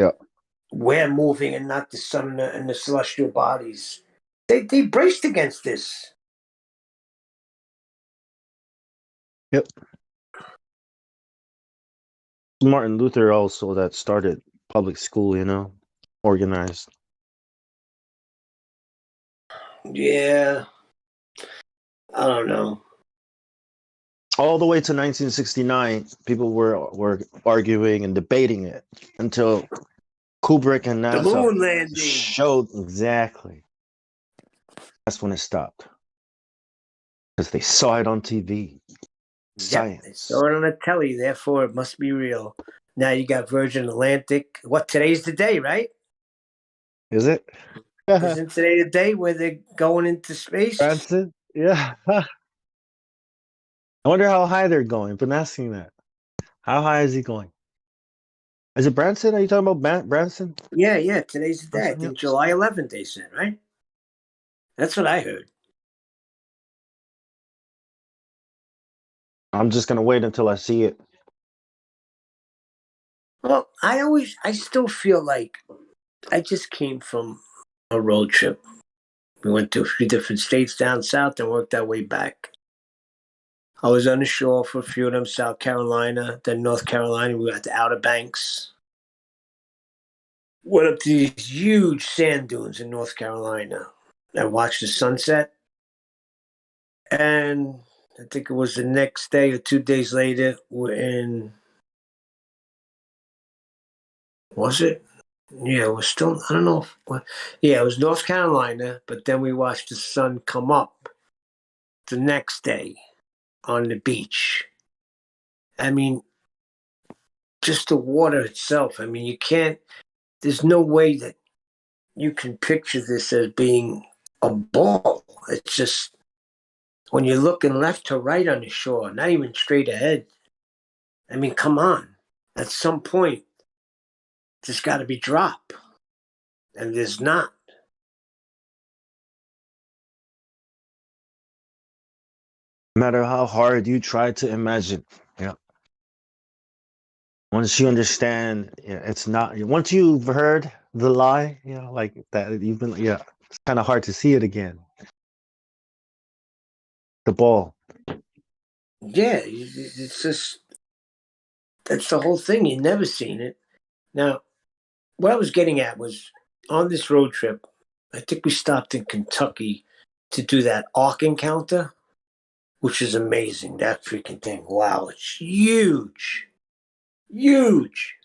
we're moving and not the sun and the celestial bodies. They braced against this. Yep. Martin Luther also that started public school, organized. Yeah. I don't know. All the way to 1969, people were arguing and debating it until Kubrick and The NASA moon landing showed exactly. That's when it stopped. Because they saw it on TV. Science. Yep, they saw it on the telly, therefore it must be real. Now you got Virgin Atlantic. What, today's the day, right? Is it? Isn't today the day where they're going into space? Branson? Yeah. I wonder how high they're going. Been asking that. How high is he going? Is it Branson? Are you talking about Branson? Yeah, today's the day. I Branson, think July 11th, they said, right? That's what I heard. I'm just going to wait until I see it. Well, I still feel like I just came from a road trip. We went to a few different states down south and worked our way back. I was on the shore for a few of them, South Carolina, then North Carolina. We were at the Outer Banks. Went up to these huge sand dunes in North Carolina. I watched the sunset. And I think it was the next day or 2 days later, we're in. Was it? Yeah, it was still, I don't know. Yeah, it was North Carolina, but then we watched the sun come up the next day on the beach. I mean, just the water itself. I mean, there's no way that you can picture this as being a ball. It's just, when you're looking left to right on the shore, not even straight ahead. I mean, come on. At some point, there's got to be drop. And there's not. No matter how hard you try to imagine, once you understand, it's not. Once you've heard the lie, like that, you've been, it's kind of hard to see it again. The ball. Yeah, it's just, that's the whole thing. You've never seen it. Now, what I was getting at was, on this road trip, I think we stopped in Kentucky to do that Ark encounter. which is amazing. That freaking thing. Wow, it's huge. Huge.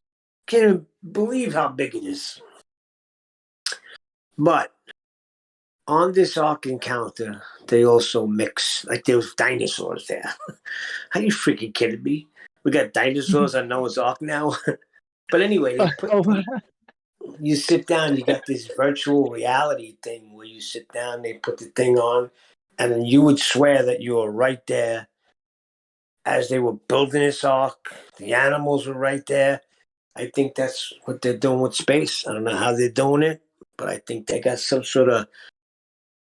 Can't even believe how big it is. But on this Ark encounter, they also mix, like there was dinosaurs there. Are you freaking kidding me? We got dinosaurs on Noah's Ark now. But anyway, they put you sit down, you got this virtual reality thing where you sit down, they put the thing on, and then you would swear that you were right there as they were building this ark. The animals were right there. I think that's what they're doing with space. I don't know how they're doing it, but I think they got some sort of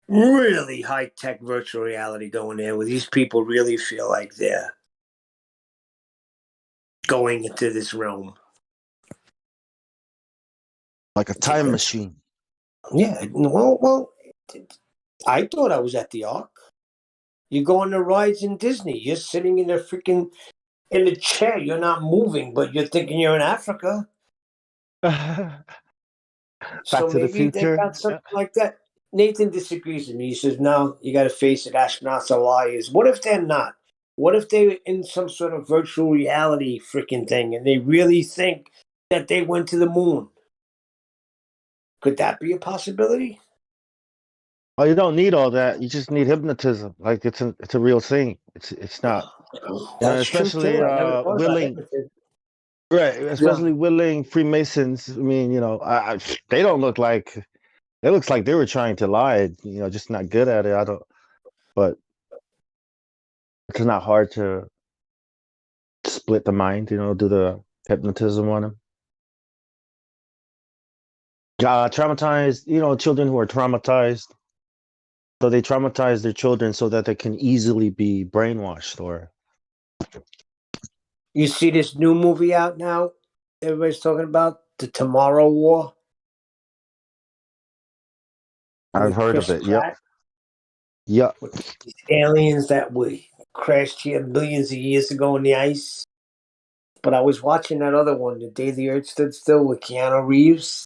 really high-tech virtual reality going there where these people really feel like they're going into this realm. Like a time machine. Yeah, well, I thought I was at the Ark. You go on the rides in Disney. You're sitting in the chair. You're not moving, but you're thinking you're in Africa. So to the maybe they Future. got something like that. Nathan disagrees with me. He says, no, you got to face it. Astronauts are liars. What if they're not? What if they're in some sort of virtual reality freaking thing and they really think that they went to the moon? Could that be a possibility? Oh, you don't need all that. You just need hypnotism. Like it's a real thing. It's not. That's true Especially too. I never thought about willing. hypnotism. Right, Yeah. especially willing Freemasons. I mean, they don't look like. It looks like they were trying to lie. Just not good at it. I don't. But it's not hard to split the mind. Do the hypnotism on them. Traumatized. Children who are traumatized. So they traumatize their children so that they can easily be brainwashed. Or You see this new movie out now? Everybody's talking about the Tomorrow War. I've With heard of Chris it. Yep. Pratt. Yep. With these aliens that we crashed here millions of years ago in the ice. But I was watching that other one, The Day the Earth Stood Still, with Keanu Reeves,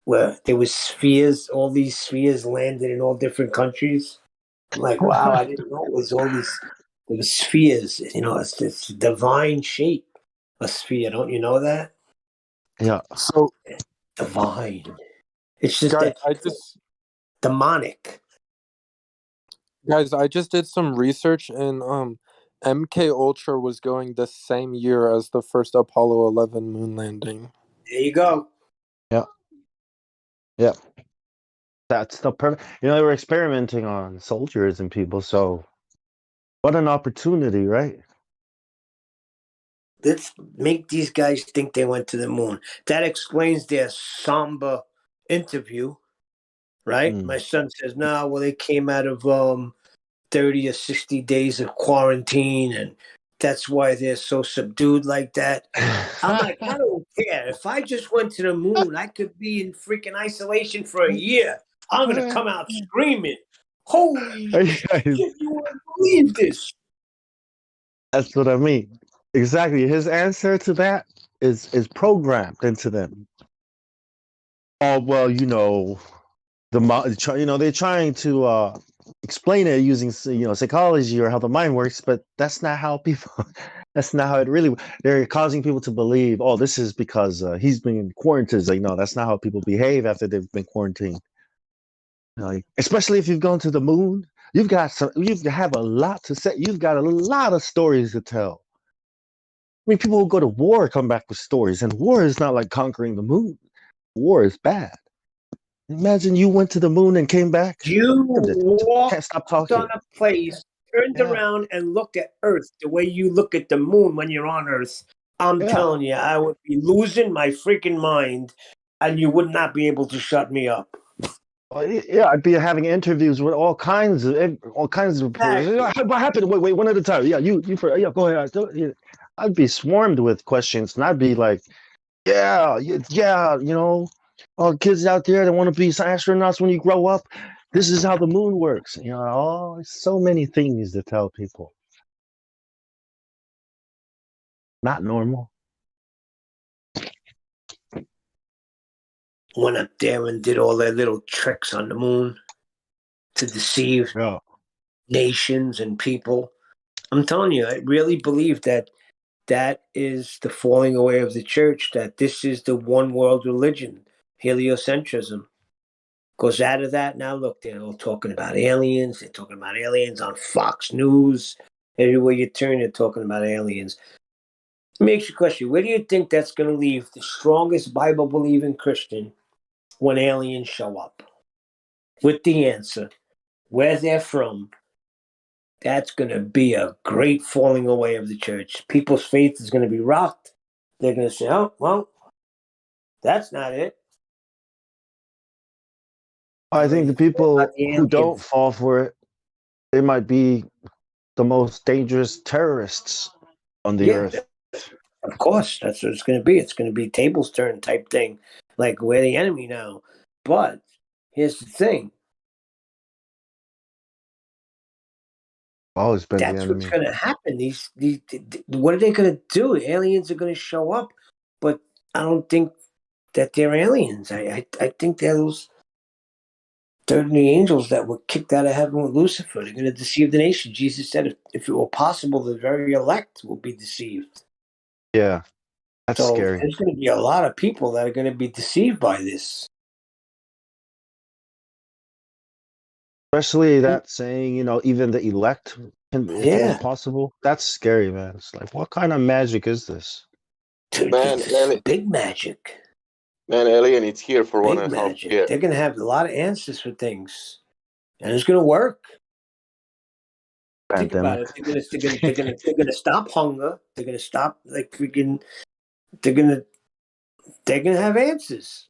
where there was spheres, all these spheres landed in all different countries. I'm like, wow, I didn't know it was all these. There was spheres. It's this divine shape, a sphere. Don't you know that? Yeah. So, Divine. It's just guys, that demonic. I just did some research, and MK Ultra was going the same year as the first Apollo 11 moon landing. There you go. Yeah. Yeah. That's the perfect. They were experimenting on soldiers and people. So, what an opportunity, right? Let's make these guys think they went to the moon. That explains their somber interview, right? My son says, no, well, they came out of 30 or 60 days of quarantine, and that's why they're so subdued like that. I'm like, I don't care. If I just went to the moon, I could be in freaking isolation for a year. I'm going to come out screaming, holy shit, you won't believe this. That's what I mean. Exactly. His answer to that is programmed into them. Oh well, they're trying to explain it using psychology or how the mind works, but that's not how people. That's not how it really. They're causing people to believe, oh, this is because he's been quarantined. It's like, no, that's not how people behave after they've been quarantined. Especially if you've gone to the moon, you have a lot to say. You've got a lot of stories to tell. I mean, people who go to war come back with stories, and war is not like conquering the moon. War is bad. Imagine you went to the moon and came back. You Can't stop walked talking. on a place, turned around and looked at Earth the way you look at the moon when you're on Earth. I'm telling you, I would be losing my freaking mind, and you would not be able to shut me up. Well, yeah, I'd be having interviews with all kinds of reporters. What happened? Wait, one at a time. Yeah, go ahead. I'd be swarmed with questions, and I'd be like, yeah, all kids out there that want to be astronauts when you grow up. This is how the moon works. So many things to tell people. Not normal. Went up there and did all their little tricks on the moon to deceive nations and people. I'm telling you, I really believe that is the falling away of the church, that this is the one world religion, heliocentrism. Goes out of that. Now look, they're all talking about aliens. They're talking about aliens on Fox News. Everywhere you turn, they're talking about aliens. Makes you question, where do you think that's going to leave the strongest Bible believing Christian when aliens show up? With the answer, where they're from, that's going to be a great falling away of the church. People's faith is going to be rocked. They're going to say, oh, well, that's not it. I think the people who don't fall for it, they might be the most dangerous terrorists on the earth. Of course, that's what it's going to be. It's going to be tables turn type thing, like we're the enemy now. But here's the thing: Always been the that's what's enemy. going to happen. These, what are they going to do? Aliens are going to show up, but I don't think that they're aliens. I think they're those third of the angels that were kicked out of heaven with Lucifer. They're going to deceive the nation. Jesus said, if it were possible, the very elect will be deceived. Yeah, that's So scary. there's going to be a lot of people that are going to be deceived by this. Especially that saying, even the elect, it's Yeah. impossible. That's scary, man. It's like, what kind of magic is this? Man, Big magic. Man, alien, it's here for Big 1.5 magic. years. They're going to have a lot of answers for things, and it's going to work. Think about Pandemic. it. They're gonna stop hunger. They're gonna stop like freaking. They're gonna have answers.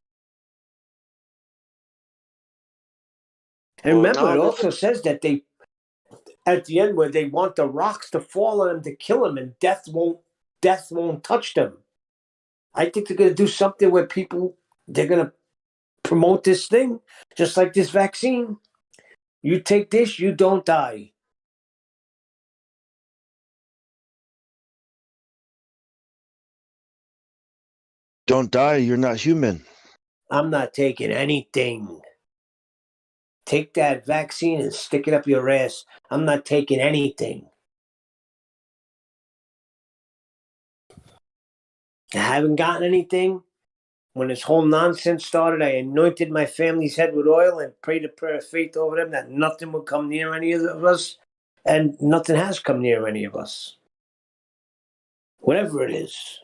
And Well, remember, now it that also says that they, at the end, where they want the rocks to fall on them to kill them, and death won't touch them. I think they're gonna do something where they're gonna promote this thing, just like this vaccine. You take this, you don't die. Don't die, you're not human. I'm not taking anything. Take that vaccine and stick it up your ass. I'm not taking anything. I haven't gotten anything. When this whole nonsense started, I anointed my family's head with oil and prayed a prayer of faith over them that nothing would come near any of us, and nothing has come near any of us. Whatever it is.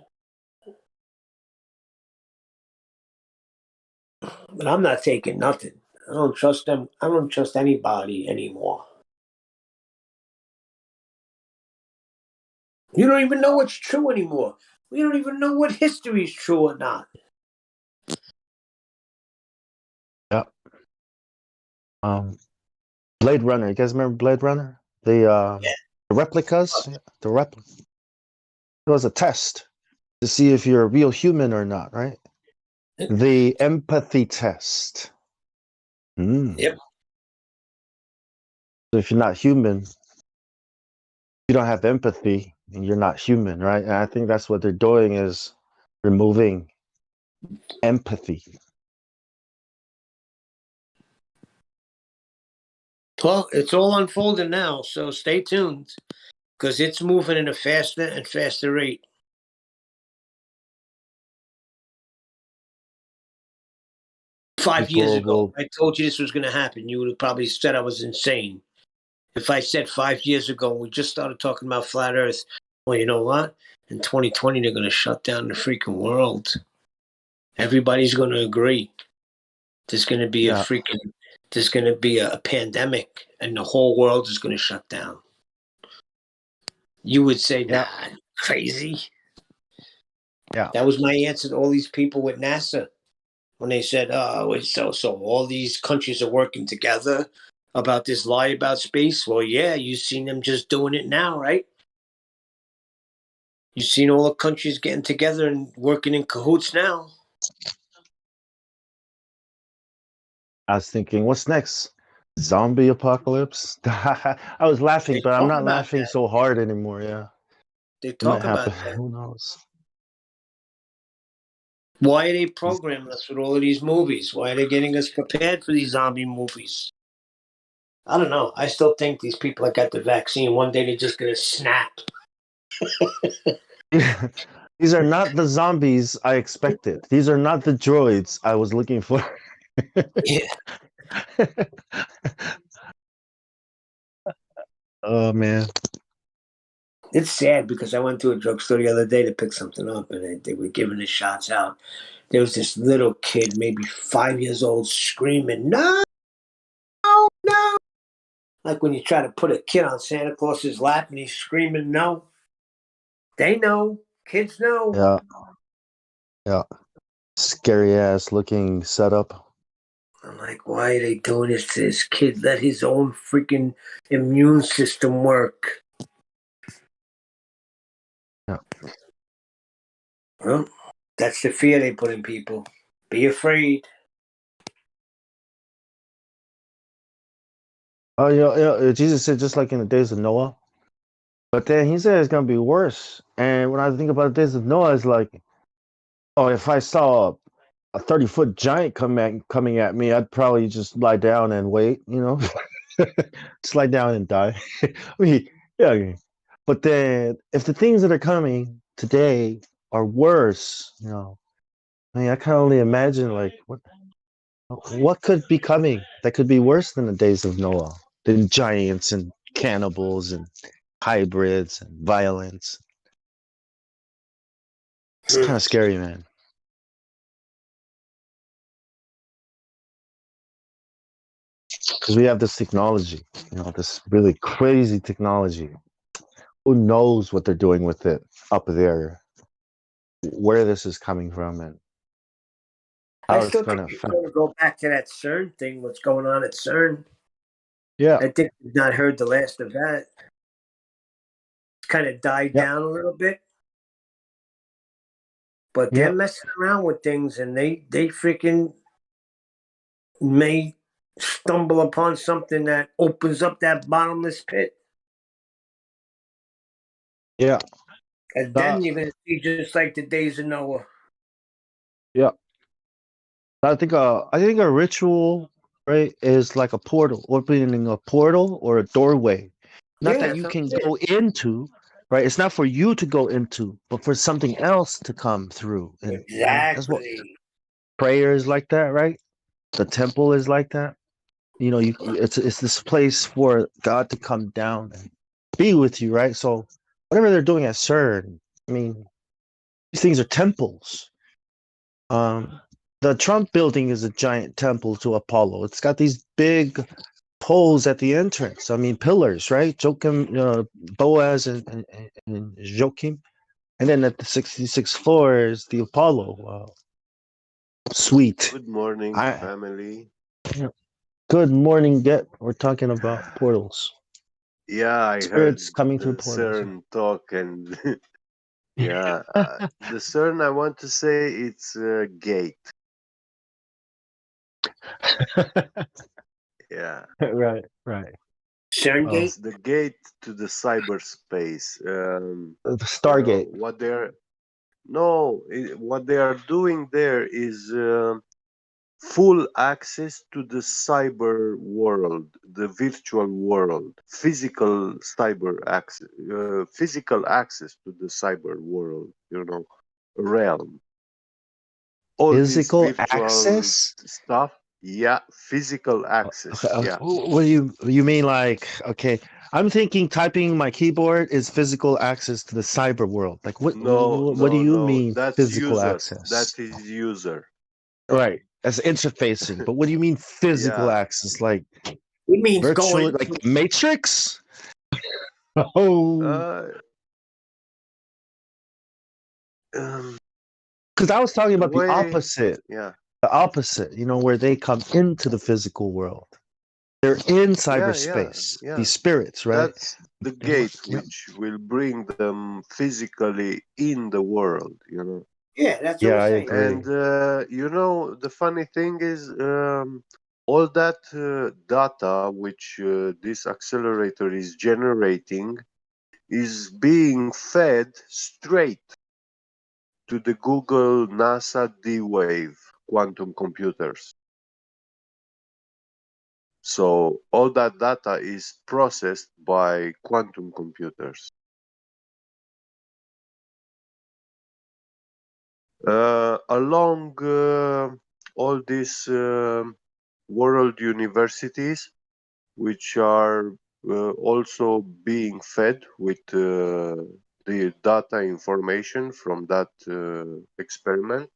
But I'm not taking nothing. I don't trust them. I don't trust anybody anymore. You don't even know what's true anymore. We don't even know what history is true or not. Yeah. Blade Runner. You guys remember Blade Runner? The replicas? The replica. It was a test to see if you're a real human or not, right? The empathy test. Yep. So if you're not human, you don't have empathy, and you're not human, right? And I think that's what they're doing is removing empathy. Well, it's all unfolding now, so stay tuned because it's moving at a faster and faster rate. Five years ago, I told you this was going to happen. You would have probably said I was insane. If I said 5 years ago, we just started talking about flat Earth, well, you know what? In 2020, they're going to shut down the freaking world. Everybody's going to agree. There's going to be there's going to be a pandemic, and the whole world is going to shut down. You would say, nah, crazy. Yeah. That was my answer to all these people with NASA when they said, so all these countries are working together about this lie about space. Well, yeah, you've seen them just doing it now, right? You've seen all the countries getting together and working in cahoots now. I was thinking, what's next? Zombie apocalypse? I was laughing, but I'm not laughing so hard anymore. Yeah. They talk about that. Who knows? Why are they programming us with all of these movies? Why are they getting us prepared for these zombie movies? I don't know. I still think these people that got the vaccine, one day they're just going to snap. These are not the zombies I expected. These are not the droids I was looking for. Yeah. Oh man. It's sad because I went to a drugstore the other day to pick something up, and they were giving the shots out. There was this little kid, maybe 5 years old, screaming, "No, no!" Like when you try to put a kid on Santa Claus's lap and he's screaming, "No." They know. Kids know. Yeah. Yeah. Scary ass looking setup. I'm like, why are they doing this to this kid? Let his own freaking immune system work. Yeah. Well, that's the fear they put in people. Be afraid. Oh yeah, Jesus said just like in the days of Noah. But then he said it's gonna be worse. And when I think about the days of Noah, it's like, oh, if I saw a 30-foot giant coming at me, I'd probably just lie down and wait, just lie down and die. I mean, yeah. But then if the things that are coming today are worse, I mean, I can only imagine like what could be coming that could be worse than the days of Noah, than giants and cannibals and hybrids and violence. It's kind of scary, man. Because we have this technology, this really crazy technology. Who knows what they're doing with it up there, where this is coming from, and I how it's still going think to it's affect. going to go back to that CERN thing, what's going on at CERN. Yeah. I think we've not heard the last of that. It's kind of died down a little bit. But they're messing around with things, and they freaking may stumble upon something that opens up that bottomless pit. Yeah. And then you're going to see just like the days of Noah. Yeah. I think a ritual, right, is like a portal, opening a portal or a doorway. Not Yeah, that that's you what can I'm saying. go into, right? It's not for you to go into, but for something else to come through. And that's what Exactly. prayer is like that, right? The temple is like that. It's this place for God to come down and be with you, right? So whatever they're doing at CERN, I mean, these things are temples. The Trump building is a giant temple to Apollo. It's got these big poles at the entrance. I mean, pillars, right? Joachim, Boaz, and Joachim. And then at the 66th floor is the Apollo suite. Good morning, family. Good morning, Get. We're talking about portals. Yeah, I heard Spirits coming through the portals. CERN talk, and yeah, the CERN. I want to say it's a gate. Yeah, right. CERN gate. it's the gate to the cyberspace. The Stargate. What they are doing there is full access to the cyber world, the virtual world, physical access to the cyber world, realm. All this Physical virtual access? stuff, yeah, physical access, yeah. What do you mean? Like, okay, I'm thinking typing my keyboard is physical access to the cyber world. Like, what do you No, mean that's physical user. access? That is user. Right, that's interfacing. But what do you mean physical Yeah. access? Like it means virtual, going like Matrix? Oh. Because I was talking about the opposite. Yeah. The opposite, where they come into the physical world. They're in cyberspace. Yeah. These spirits, right? That's the gate which will bring them physically in the world. Yeah, that's what we're saying. And the funny thing is, all that data which this accelerator is generating is being fed straight to the Google NASA D-Wave quantum computers. So all that data is processed by quantum computers. Along all these world universities, which are also being fed with the data information from that experiment,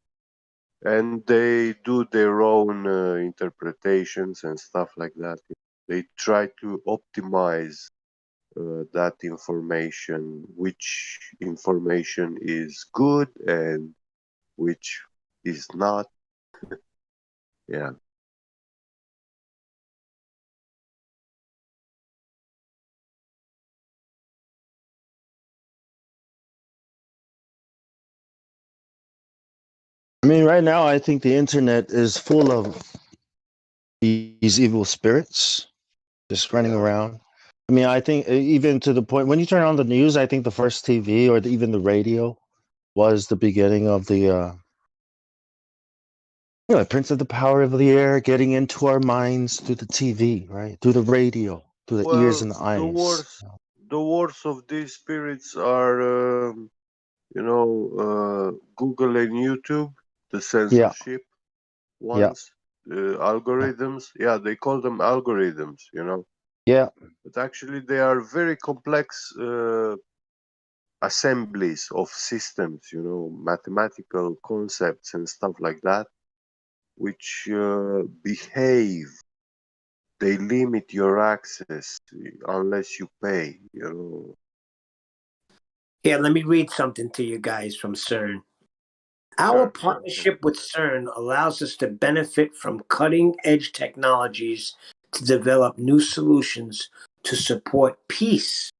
and they do their own interpretations and stuff like that. They try to optimize that information, which information is good and which is not. Yeah. I mean, right now, I think the internet is full of these evil spirits just running around. I mean, I think even to the point when you turn on the news, I think the first TV or even the radio was the beginning of the, Prince of the Power of the Air getting into our minds through the TV, right? Through the radio, through the ears Well, and the the eyes. worst of these spirits are, Google and YouTube, the Yeah, censorship yeah, ones, algorithms. Yeah, they call them algorithms, yeah. but actually they are very complex assemblies of systems, mathematical concepts and stuff like that, which behave. They limit your access unless you pay. Here, let me read something to you guys from CERN. Our partnership with CERN allows us to benefit from cutting edge technologies to develop new solutions to support peace,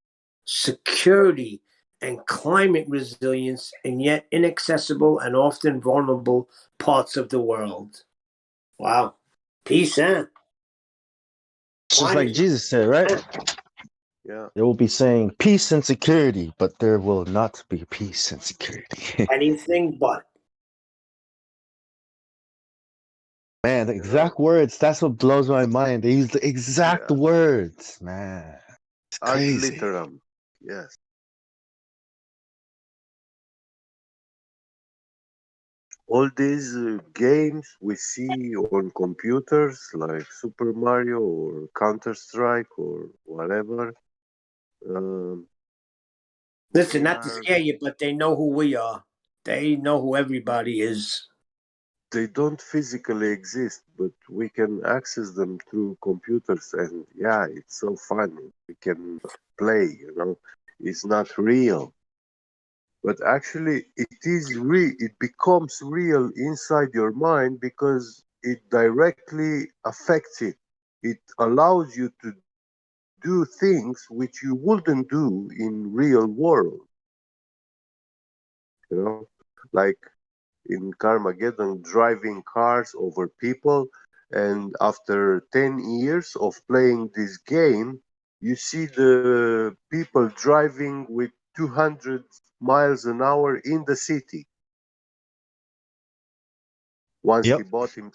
security, and climate resilience in yet inaccessible and often vulnerable parts of the world. Wow. Peace, eh? Just like Jesus said, right? Yeah. They will be saying peace and security, but there will not be peace and security. Anything but. Man, the exact words, that's what blows my mind. They use the exact words, man. It's Ad crazy. literam. Yes. All these games we see on computers like Super Mario or Counter Strike or whatever. Listen, not to scare you, but they know who we are. They know who everybody is. They don't physically exist, but we can access them through computers, and yeah, it's so fun. We can play. It's not real. But actually, it becomes real inside your mind because it directly affects it. It allows you to do things which you wouldn't do in real world. Like in Carmageddon, driving cars over people, and after 10 years of playing this game, you see the people driving with 200 miles an hour in the city. Once he bought him,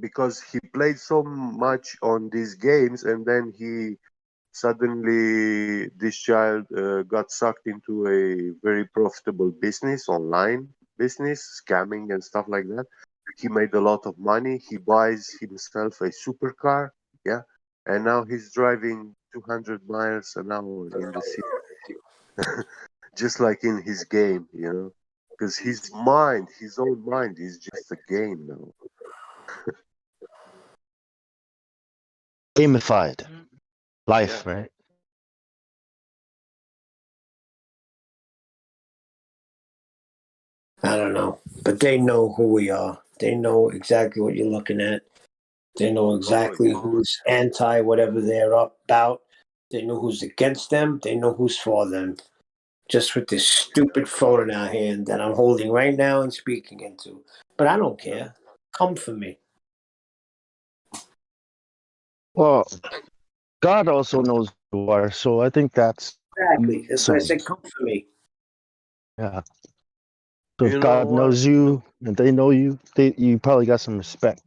because he played so much on these games, and then suddenly this child got sucked into a very profitable business, online business, scamming and stuff like that. He made a lot of money. He buys himself a supercar, yeah, and now he's driving 200 miles an hour in the city, just like in his game. Because his own mind, is just a game now. Gamified life, right? I don't know, but they know who we are. They know exactly what you're looking at. They know exactly who's anti whatever they're up about. They know who's against them. They know who's for them. Just with this stupid phone in our hand that I'm holding right now and speaking into. But I don't care. Come for me. Well, God also knows who you are, so I think that's Exactly. That's why I awesome. said come for me. Yeah. So if You know God what? knows you and they know you, you probably got some respect.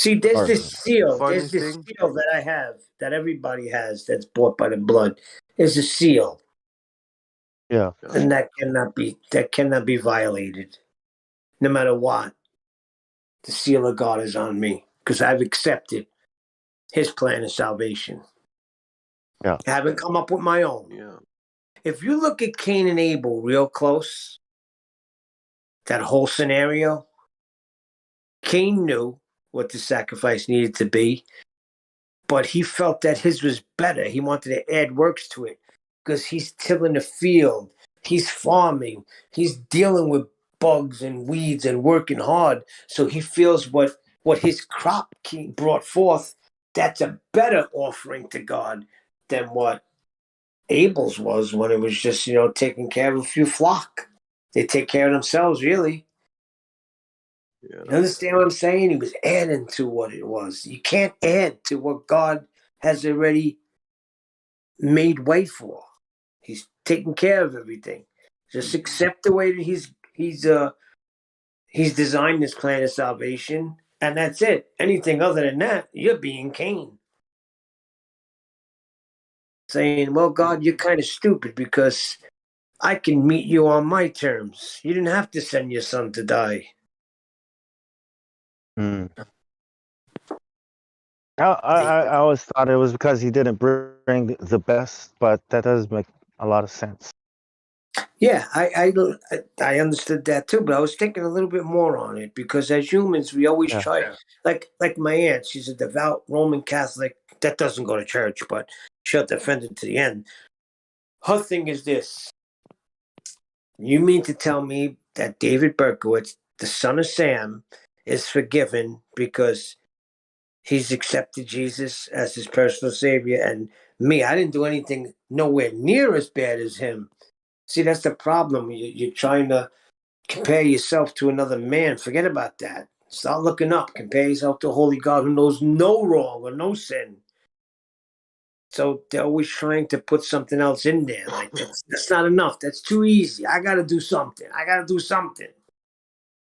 See, there's Or this seal. Funny There's this thing, seal that I have that everybody has that's bought by the blood. There's a seal, Yeah. and that cannot be violated, no matter what. The seal of God is on me because I've accepted His plan of salvation. Yeah. I haven't come up with my own. yeah, If you look at Cain and Abel real close, that whole scenario, Cain knew what the sacrifice needed to be, but he felt that his was better. He wanted to add works to it because he's tilling the field, he's farming, he's dealing with bugs and weeds and working hard. So he feels what his crop brought forth, that's a better offering to God than what Abel's was when it was just, taking care of a few flock. They take care of themselves, really. yeah. You understand what I'm saying? He was adding to what it was. You can't add to what God has already made way for. He's taking care of everything. Just accept the way that he's designed this plan of salvation, and that's it. Anything other than that, you're being Cain. Saying, well, God, you're kind of stupid because I can meet you on my terms. You didn't have to send your son to die. Mm. I always thought it was because he didn't bring the best, but that does make a lot of sense. Yeah, I understood that too, but I was thinking a little bit more on it because as humans, we always Yeah. try. Like my aunt, she's a devout Roman Catholic that doesn't go to church, but she'll defend it to the end. Her thing is this: you mean to tell me that David Berkowitz, the son of Sam, is forgiven because he's accepted Jesus as his personal savior, and me, I didn't do anything nowhere near as bad as him. See, that's the problem. You're trying to compare yourself to another man. Forget about that. Start looking up. Compare yourself to a holy God who knows no wrong or no sin. So they're always trying to put something else in there. Like that's not enough. That's too easy. I got to do something. I got to do something.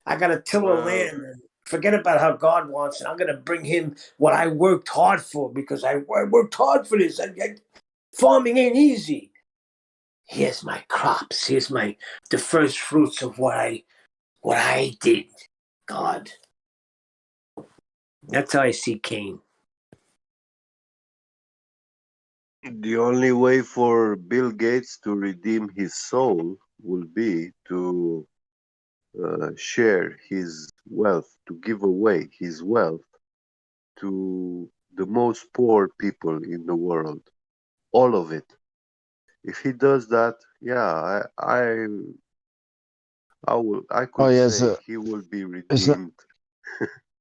I got to till the Well, land and forget about how God wants it. I'm going to bring him what I worked hard for because I worked hard for this. Farming ain't easy. Here's my crops. Here's the first fruits of what I did. God. That's how I see Cain. the only way for Bill Gates to redeem his soul will be to share his wealth, to give away his wealth to the most poor people in the world, all of it. If he does that, yeah, I Oh, could yes. say he will be It's not. redeemed.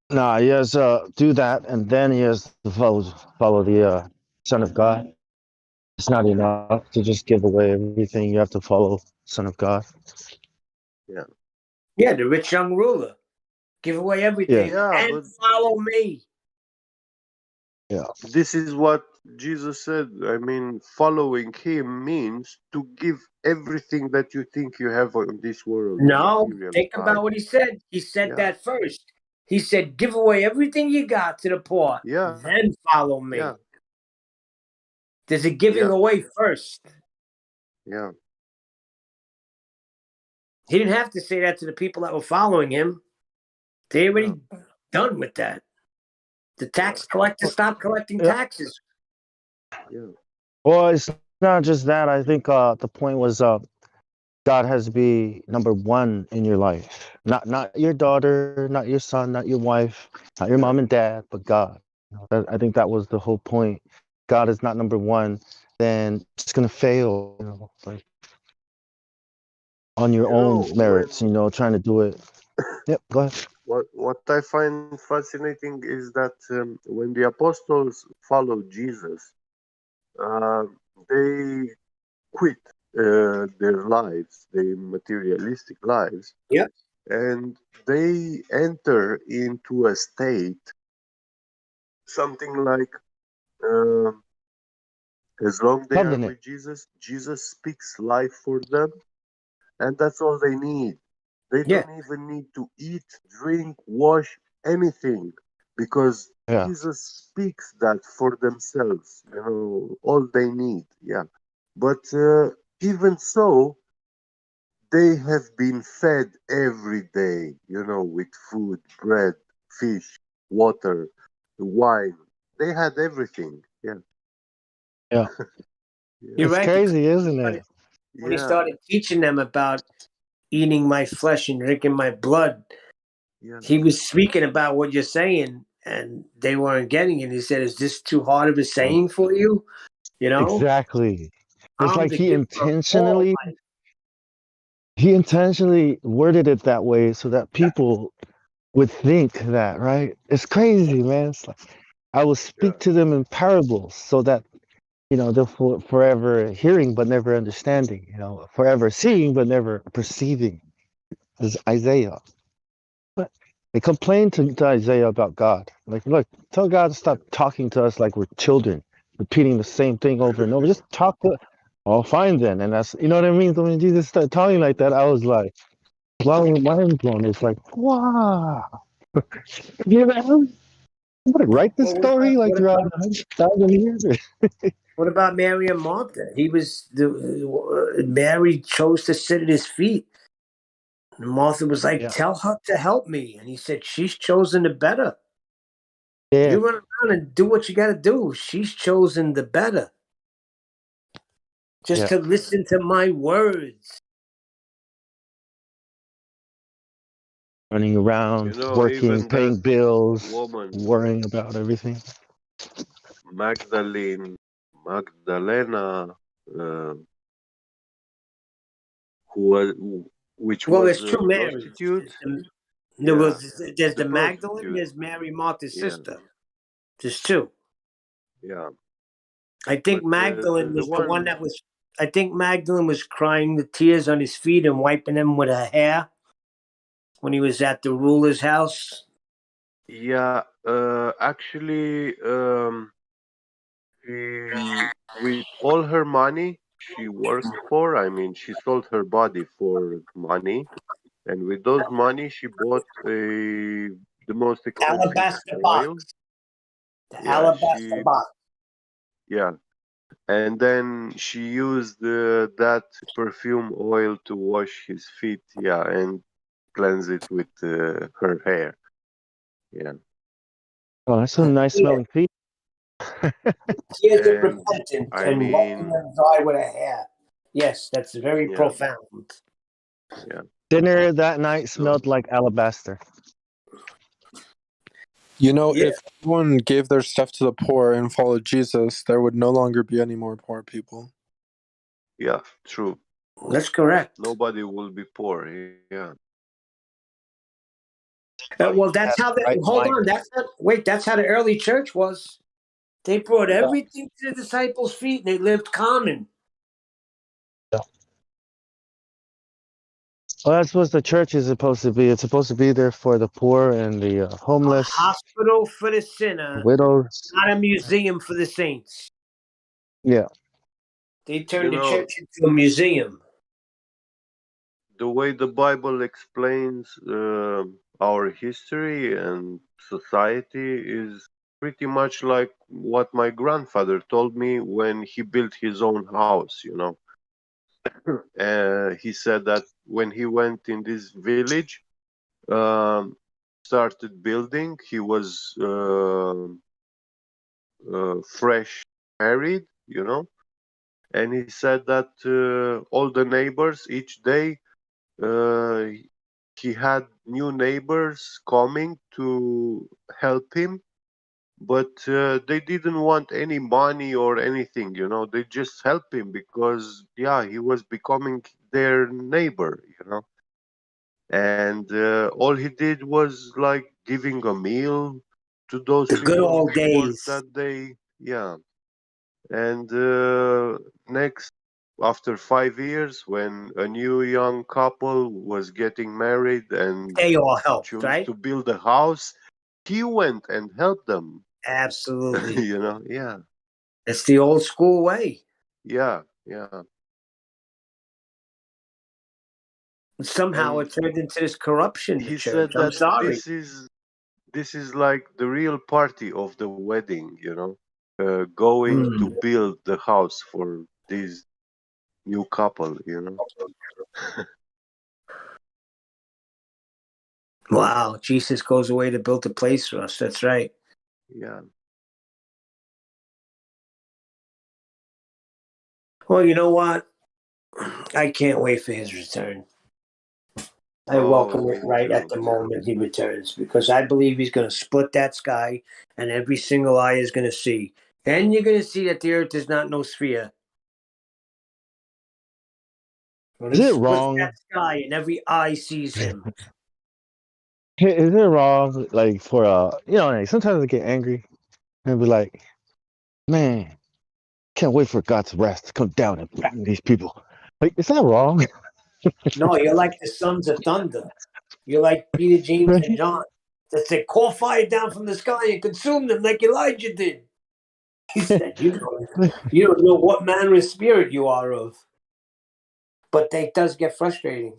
No, he has do that, and then he has to follow the Son of God. It's not enough to just give away everything. You have to follow Son of God. Yeah. Yeah, the rich young ruler. Give away Yeah. everything Yeah, and but follow me. Yeah. this is what Jesus said. I mean, following him means to give everything that you think you have on this world, the No, material think side. about what he said. He said Yeah, that first. He said, give away everything you got to the poor, yeah, then follow yeah, me. There's a giving yeah, away first. yeah, He didn't have to say that to the people that were following him. They yeah, already done with that. The yeah, tax collector stopped collecting Yeah. taxes. yeah, Well, it's not just that. I think the point was God has to be number one in your life. Not your daughter, not your son, not your wife, not your yeah. mom and dad, but God. I think that was the whole point. God is not number one, then it's gonna fail. Like on your You own know, merits. Trying to do it. Yep. Go ahead. what I find fascinating is that when the apostles followed Jesus, uh, they quit their lives, their materialistic lives, Yep. and they enter into a state, something like uh, as long they are Covenant. with Jesus, Jesus speaks life for them, and that's all they need. They Yeah. don't even need to eat, drink, wash, anything. because Yeah. Jesus speaks that for themselves, you know, all they need. Yeah. But even so, they have been fed every day, you know, with food, bread, fish, water, wine. They had everything. Yeah. Yeah. Yeah. You're It's right, because crazy, isn't it? when he Yeah. started teaching them about eating my flesh and drinking my blood, Yeah. he was speaking about what you're saying, and they weren't getting it. He said, "Is this too hard of a saying for you? You know, Exactly. It's I'm like the giver of all life." he intentionally worded it that way so that people would think that, right? It's crazy, man. It's like I will Yeah. speak to them in parables so that they're forever hearing but never understanding, forever seeing but never perceiving. This is Isaiah. But they complain to Isaiah about God. Like, look, tell God to stop talking to us like we're children, repeating the same thing over and over. Just talk to. Oh, fine then. And that's, you know what I mean? So when Jesus started talking like that, I was like, mind blown. It's like, wow. You know, somebody write this Well, story like throughout 100,000 years. what about Mary and Martha? He was Mary chose to sit at his feet. And Martha was like, Yeah. "Tell her to help me," and he said, "She's chosen the better. Yeah. You run around and do what you got to do. She's chosen the better. Just Yeah. to listen to my words." Running You around, know, working, even that paying bills, woman, worrying about everything. Magdalena, uh, who was, which Well, was there's a two Marys. prostitute. There's Yeah, the the Magdalene. prostitute. There's Mary, Martha's Yeah, sister. There's two. yeah. I think But Magdalene the was the one one, that was. I think Magdalene was crying the tears on his feet and wiping them with her hair when he was at the ruler's house. yeah, actually, she, with all her money she worked for, I mean, she sold her body for money, and with those money she bought the most expensive Alabaster oil. box. The Yeah, alabaster she, box. yeah, and then she used that perfume oil to wash his feet, yeah, and cleanse it with her hair. Yeah. Oh, that's some nice smelling feet. Tears of And repentance I and wiping mean, them dry with her hair. Yes, that's very yeah, profound. yeah. Dinner that night So smelled like alabaster. You know, Yeah, if everyone gave their stuff to the poor and followed Jesus, there would no longer be any more poor people. yeah, true. that's correct. Nobody will be poor. Yeah. Well, that's how the. Right Hold mind. on. That's how the early church was. They brought Yeah. everything to the disciples' feet and they lived common. Well, that's what the church is supposed to be. It's supposed to be there for the poor and the A homeless, hospital for the sinner, widows. not a museum for the saints. Yeah. They You turned the know, church into a museum. the way the Bible explains our history and society is pretty much like what my grandfather told me when he built his own house, you know. He said that when he went in this village, um, started building, he was fresh married, you know, and he said that all the neighbors each day uh, he had new neighbors coming to help him, but they didn't want any money or anything, you know. They just help him because, yeah, he was becoming their neighbor, you know. And all he did was like giving a meal to those The good people old who worked days. that day. Yeah. And next, after 5 years, when a new young couple was getting married and They all helped, chose right? to build a house, he went and helped them. Absolutely. You know, yeah, It's the old school way. yeah, yeah. Somehow And it turned into this corruption, the he church. said I'm that sorry. this is this is like the real party of the wedding, you know, going to build the house for this new couple, you know. Wow, Jesus goes away to build a place for us. That's right. Yeah. Well, you know what? I can't wait for his return. I welcome it right at the moment he returns because I believe he's going to split that sky and every single eye is going to see. Then you're going to see that the earth is not no sphere. When Is he it splits wrong? that sky and every eye sees him. Is it wrong, like for like sometimes I get angry and be like, man, can't wait for God's wrath to come down and flatten these people. Like, is that wrong? No, you're like the sons of thunder. You're like Peter, James, and John that said, call fire down from the sky and consume them like Elijah did. He said, you don't know what manner of spirit you are of. But that does get frustrating.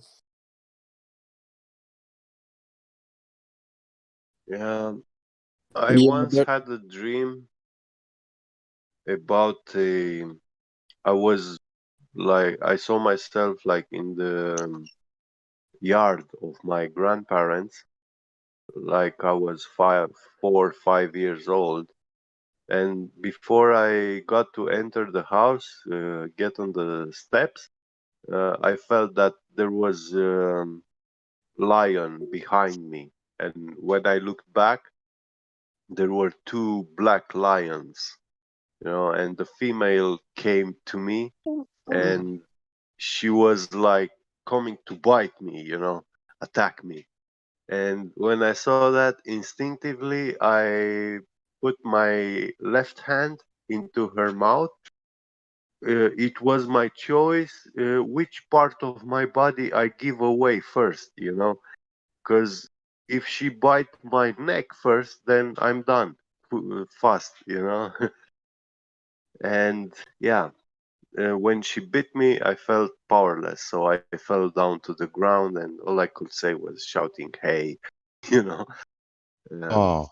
Yeah. I once had a dream about I was like, I saw myself like in the yard of my grandparents, like I was 4 or 5 years old. And before I got to enter the house, get on the steps, I felt that there was lion behind me. And when I looked back, there were two black lions, you know, and the female came to me and she was like coming to bite me, you know, attack me. And when I saw that, instinctively, I put my left hand into her mouth. It was my choice which part of my body I give away first, you know, because if she bite my neck first, then I'm done fast, you know. And yeah, when she bit me, I felt powerless, so I fell down to the ground, and all I could say was shouting, "Hey!" you know. Oh,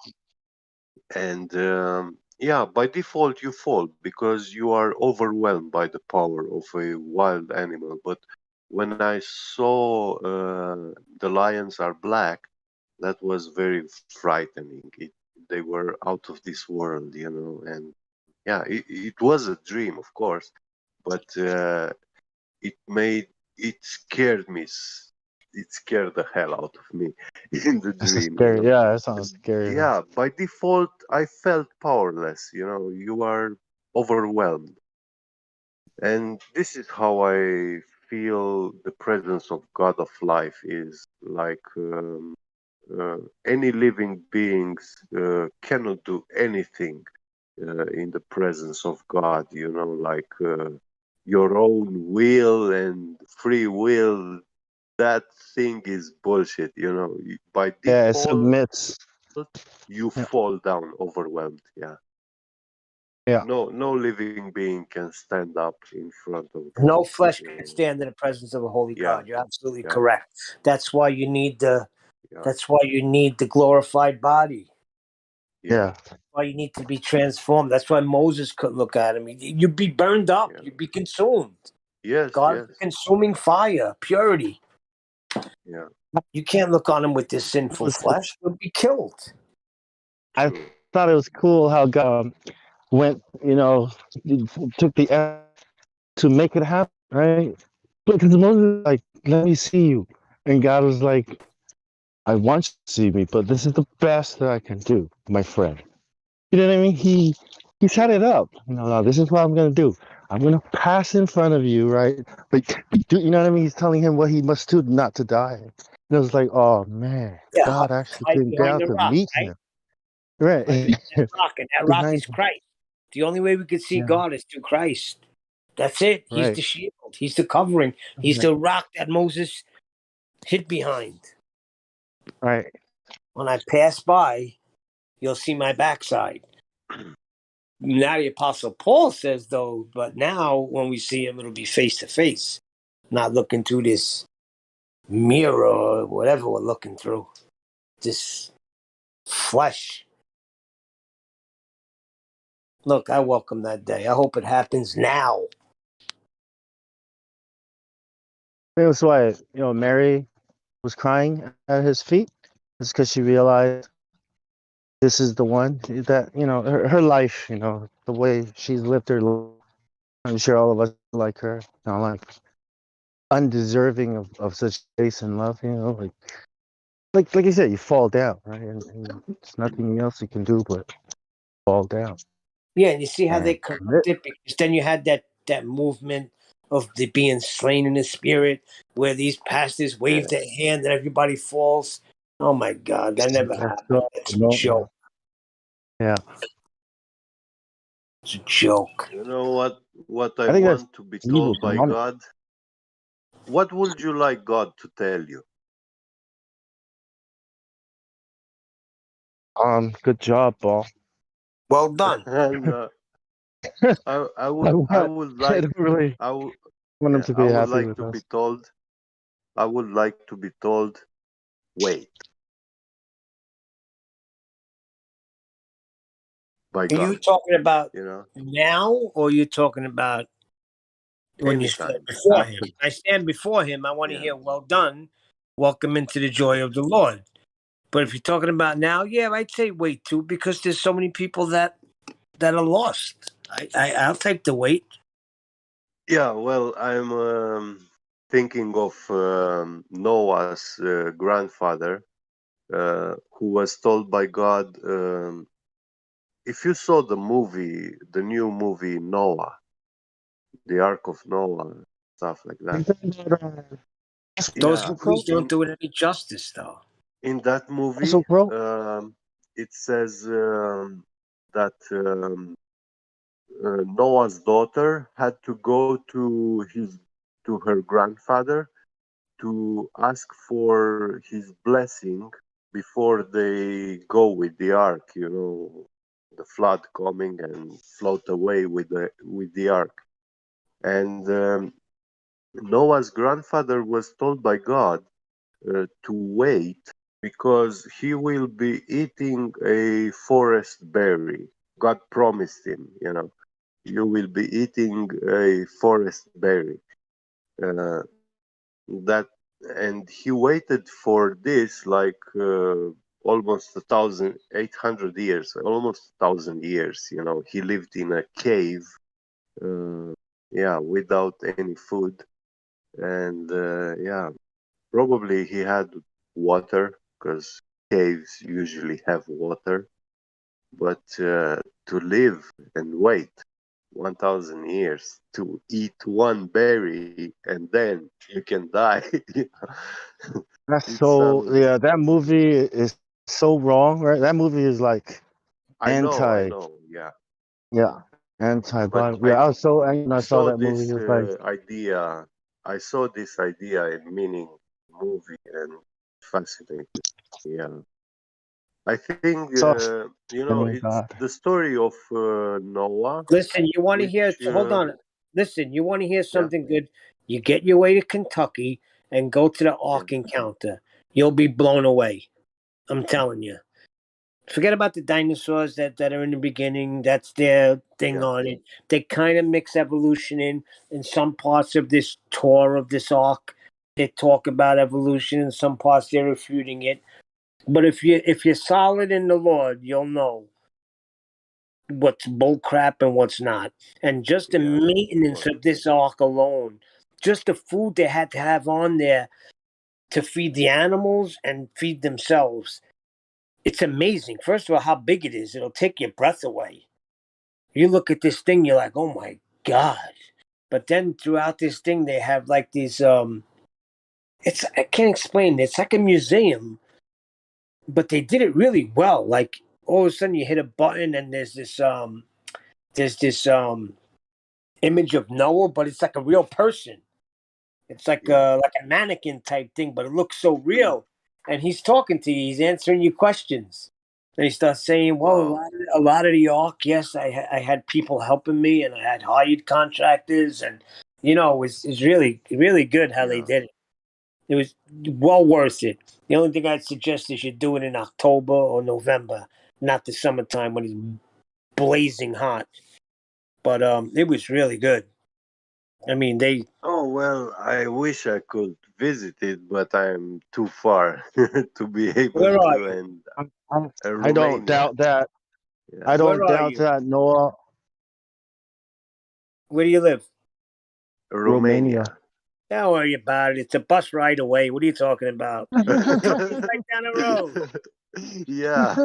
And yeah, by default you fall because you are overwhelmed by the power of a wild animal. But when I saw the lions are black, that was very frightening. They were out of this world, you know. And yeah, it was a dream, of course, but it made it scared me. It scared the hell out of me in the that's a dream, you scary. know. Yeah, that sounds scary. Yeah, by default, I felt powerless. You know, you are overwhelmed. And this is how I feel the presence of God of life is like any living beings cannot do anything in the presence of God, you know, like your own will and free will. That thing is bullshit, you know. By Yeah, it default, submits. you Yeah. fall down overwhelmed. Yeah. Yeah. No living being can stand up in front of God. No flesh can stand in the presence of a holy Yeah. God. You're absolutely Yeah. correct. That's why you need the Yeah. that's why you need the glorified body. Yeah. That's why you need to be transformed. That's why Moses could look at him. You'd be burned up. You'd be consumed. Yes. God Yes. is consuming fire, purity. Yeah. You can't look on him with this sinful flesh. You'll be killed. I thought it was cool how God went, took the effort to make it happen, right? Because Moses was like, let me see you. And God was like, I want you to see me, but this is the best that I can do, my friend. You know what I mean? He set it up. No, this is what I'm gonna do. I'm gonna pass in front of you, right? But you know what I mean? He's telling him what he must do not to die. And it was like, oh man, Yeah, God actually hide came behind down the to rock, meet right? him. Right. Hide behind that rock, and that rock Behind is Christ. The only way we could see yeah. God is through Christ. That's it. He's Right. the shield. He's the covering. He's Right. the rock that Moses hid behind. Right. When I pass by, you'll see my backside. Now the Apostle Paul says, though, but now when we see him, it'll be face to face, not looking through this mirror or whatever we're looking through. This flesh. Look, I welcome that day. I hope it happens now. That's why, Mary was crying at his feet. It's because she realized this is the one that, her life, the way she's lived her life. I'm sure all of us like her, like undeserving of such grace and love, like you said, you fall down, right? And there's nothing else you can do but fall down. Yeah, and you see how they And corrupt it, because then you had that movement of the being slain in the spirit, where these pastors wave their hand and everybody falls. Oh my God, that never happened. It's a joke. Yeah. It's a joke. You know what I I think that's want to be evil told by demonic. God? What would you like God to tell you? Good job, Paul. Well done. And I would I like don't really I would want him yeah, to I be would happy like with to be us. told I would like to be told, wait, by Are you God. talking about You know, now, or are you talking about when you stand anytime before him? after. I stand before him. I want to Yeah. hear, well done. Welcome into the joy of the Lord. But if you're talking about now, yeah, I'd say wait too, because there's so many people that are lost. I'll take the wait. Yeah, well, I'm thinking of Noah's grandfather, who was told by God, if you saw the new movie Noah, the Ark of Noah, stuff like that. Those Yeah, movies don't do it any justice, though. in that movie, Also, bro, it says that Noah's daughter had to go to her grandfather to ask for his blessing before they go with the ark. You know, the flood coming and float away with the ark. And Noah's grandfather was told by God to wait because he will be eating a forest berry. God promised him, you will be eating a forest berry. Uh, that and he waited for this like almost 1,800 years, almost 1,000 years. He lived in a cave, yeah, without any food, and yeah, probably he had water because caves usually have water, but to live and wait 1,000 years to eat one berry and then you can die. that's It so, sounds. yeah, that movie is so wrong, right? That movie is like I anti, know, yeah. yeah, But anti-Bible. Yeah, I was so angry when I saw saw that movie. this It was like, idea. I saw this idea in meaning movie and fascinated. Yeah, I think so, it's God. the story of Noah, Listen, you want to hear? which Hold on. Listen, you want to hear yeah, something good? You get your way to Kentucky and go to the yeah, Ark Encounter. You'll be blown away. I'm telling you. Forget about the dinosaurs that are in the beginning. That's their thing yeah, on it. They kind of mix evolution in some parts of this tour of this arc. They talk about evolution. In some parts, they're refuting it. But if you're solid in the Lord, you'll know what's bullcrap and what's not. And just the yeah, of maintenance course. of this ark alone, just the food they had to have on there to feed the animals and feed themselves. It's amazing. First of all, how big it is. It'll take your breath away. You look at this thing, you're like, oh my God. But then throughout this thing, they have like these, I can't explain it. It's like a museum, but they did it really well. Like all of a sudden you hit a button and there's this image of Noah, but it's like a real person. It's Yeah, like a mannequin type thing, but it looks so real. And he's talking to you. He's answering your questions. And he starts saying, "Well, wow, a lot of the arc, yes, I had people helping me, and I had hired contractors, and it was really really good how they yeah, did it. It was well worth it. The only thing I'd suggest is you do it in October or November, not the summertime when it's blazing hot. But it was really good. I mean, they. Oh well, I wish I could visit it, but I'm too far to be able Where are to. you? And I don't Romania, doubt that. yeah, I Where don't are doubt you? that, Noah. Where do you live? Romania. Romania. Don't worry about it. It's a bus ride away. What are you talking about? It's right down the road. Yeah.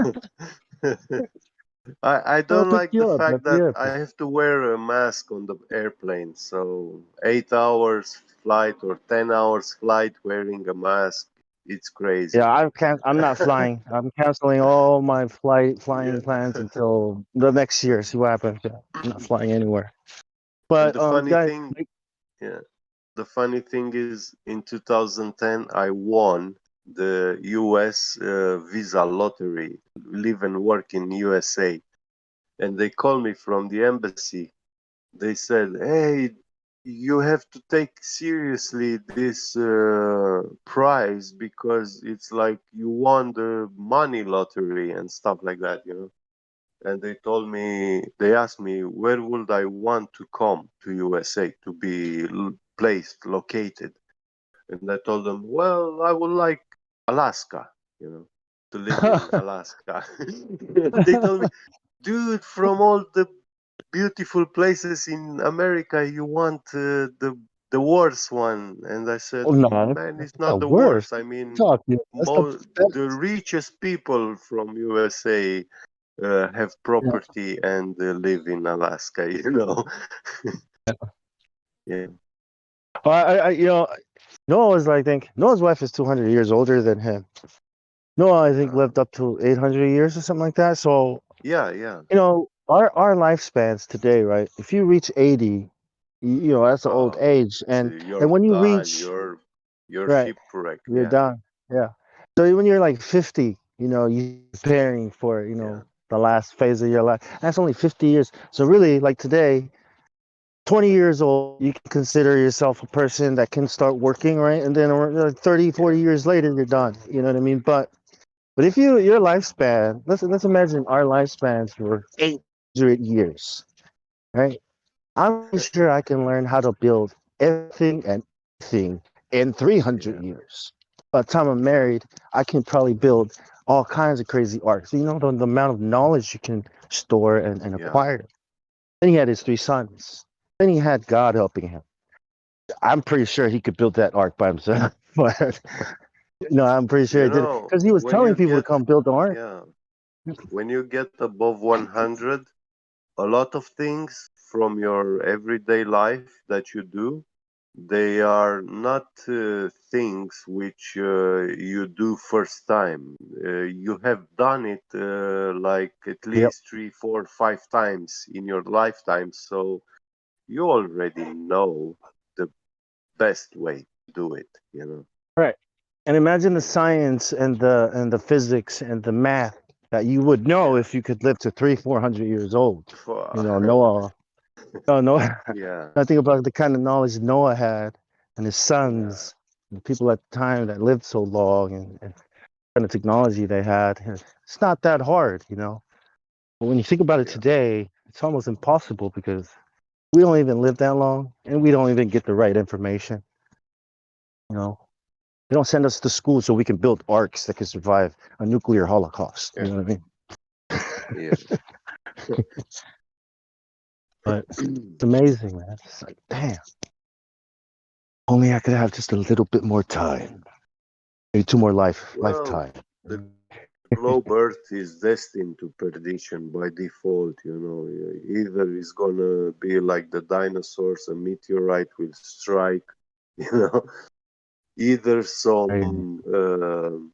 I They'll don't pick like the you up at fact the that I airport. have to wear a mask on the airplane. So 8 hours flight or 10 hours flight wearing a mask, it's crazy. Yeah, I'm not flying. I'm canceling all my flying Yeah. plans until the next year. See what happens. Yeah, I'm not flying anywhere. And But the funny guys, thing, yeah, the funny thing is in 2010 I won the US visa lottery, live and work in USA. And they called me from the embassy. They said, "Hey, you have to take seriously this prize because it's like you won the money lottery and stuff like that, you know." And they asked me, where would I want to come to USA to be placed, located? And I told them, well, I would like Alaska, you know, to live in Alaska. They told me, dude, from all the beautiful places in America, you want the worst one. And I said, oh no, man, that's it's the not the worst. worst. I mean, Talking. That's the the best. richest people from USA have Yeah. property and live in Alaska, you know. Yeah. Well, Noah was like, think Noah's wife is 200 years older than him. Noah, I think, lived up to 800 years or something like that. So, Yeah, yeah. our lifespans today, right? If you reach 80, that's an old Oh, age, so and you're when you done. reach You're right, shipwrecked. you're Yeah, done. Yeah. So when you're like 50, you're preparing for yeah, the last phase of your life. That's only 50 years. So really, like today, 20 years old, you can consider yourself a person that can start working, right? And then 30, yeah, 40 years later, you're done. You know what I mean? But if your lifespan, let's imagine our lifespans were 800 years, right? I'm pretty sure I can learn how to build everything and anything in 300 yeah, years. By the time I'm married, I can probably build all kinds of crazy art. So the amount of knowledge you can store and yeah, acquire. Then he had his three sons. Then he had God helping him. I'm pretty sure he could build that ark by himself. But I'm pretty sure You he did it know, because he was when telling you people to get, come build the ark. yeah, when you get above 100, a lot of things from your everyday life that you do, they are not things which you do first time. You have done it like at Yep. least 3, 4, 5 times in your lifetime, so you already know the best way to do it, you know. Right. And imagine the Yeah, science and the physics and the math that you would know yeah. if you could live to 400 years old. Phew. Noah. No, Noah. Yeah, I think about the kind of knowledge Noah had and his yeah, sons, the people at the time that lived so long and kind of technology they had. It's not that hard. But when you think about it yeah, today, it's almost impossible because we don't even live that long and we don't even get the right information. You know, they don't send us to school so we can build arcs that can survive a nuclear holocaust. You yeah, know what I mean? yeah. But it's amazing, man. It's like, damn, only I could have just a little bit more time. Maybe two more Well, lifetime. the globe Earth is destined to perdition by default, you know. Either it's gonna be like the dinosaurs, a meteorite will strike, you know, either Crazy. some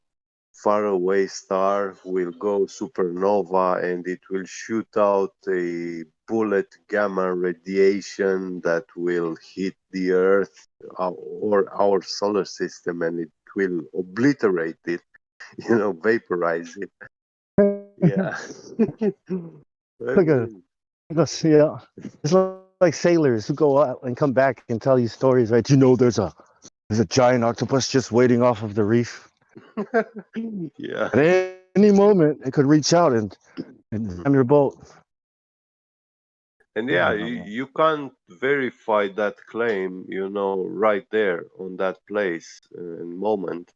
faraway star will go supernova and it will shoot out a bullet gamma radiation that will hit the Earth or our solar system and it will obliterate it, you know, vaporize it. Yeah. I Look at mean, yeah. It's like sailors who go out and come back and tell you stories, right? There's a giant octopus just waiting off of the reef. Yeah. At any moment, it could reach out and jam your boat. And yeah, you can't verify that claim, right there on that place and moment,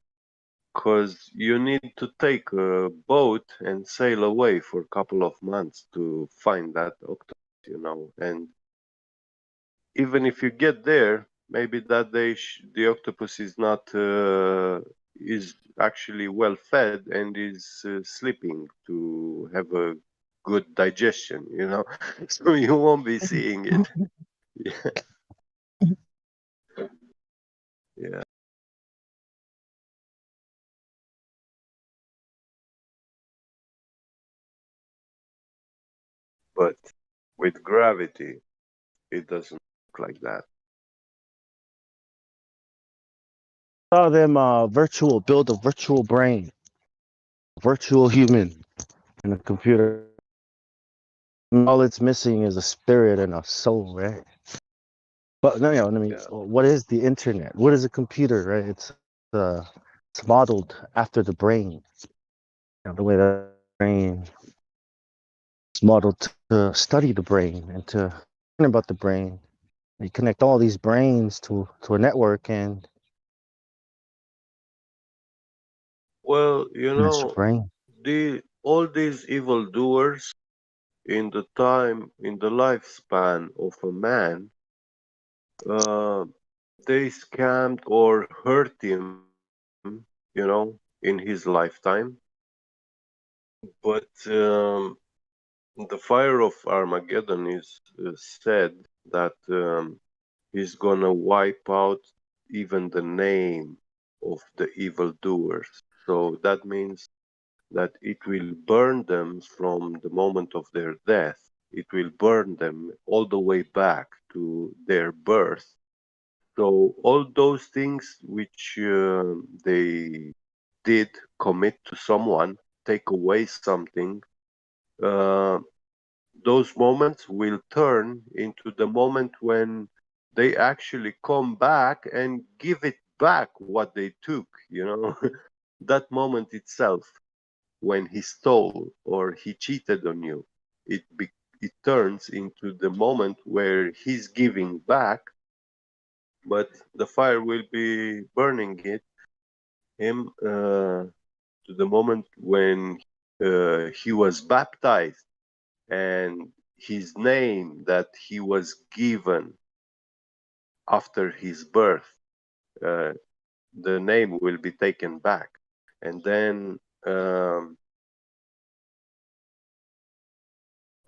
because you need to take a boat and sail away for a couple of months to find that octopus. And even if you get there, maybe that day the octopus is not is actually well fed and is sleeping to have a good digestion. So you won't be seeing it. Yeah. Yeah. But with gravity, it doesn't look like that. Saw them build a virtual brain, virtual human in a computer. And all it's missing is a spirit and a soul, right? But no, I mean, what is the internet? What is a computer, right? It's modeled after the brain. The way that the brain is modeled to study the brain and to learn about the brain. You connect all these brains to a network, and Well, it's your brain. all these evildoers in the lifespan of a man, uh, they scammed or hurt him, in his lifetime. But the fire of Armageddon is said that he's gonna wipe out even the name of the evildoers. So that means that it will burn them from the moment of their death. It will burn them all the way back to their birth. So all those things which they did commit to someone, take away something, uh, those moments will turn into the moment when they actually come back and give it back what they took. That moment itself, when he stole or he cheated on you, it turns into the moment where he's giving back, but the fire will be burning him to the moment when he was baptized, and his name that he was given after his birth, uh, the name will be taken back. And then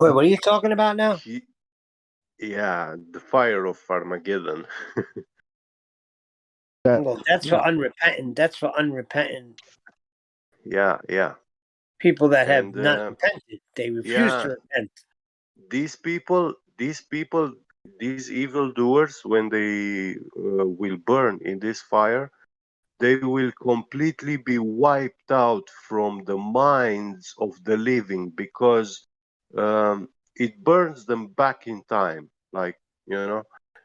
Wait, what are you talking about now? the fire of Armageddon. Well, that's for unrepentant. That's for unrepentant Yeah. people that have And not repented. They refuse to repent. these people, these evildoers, when they will burn in this fire, they will completely be wiped out from the minds of the living, because it burns them back in time, like,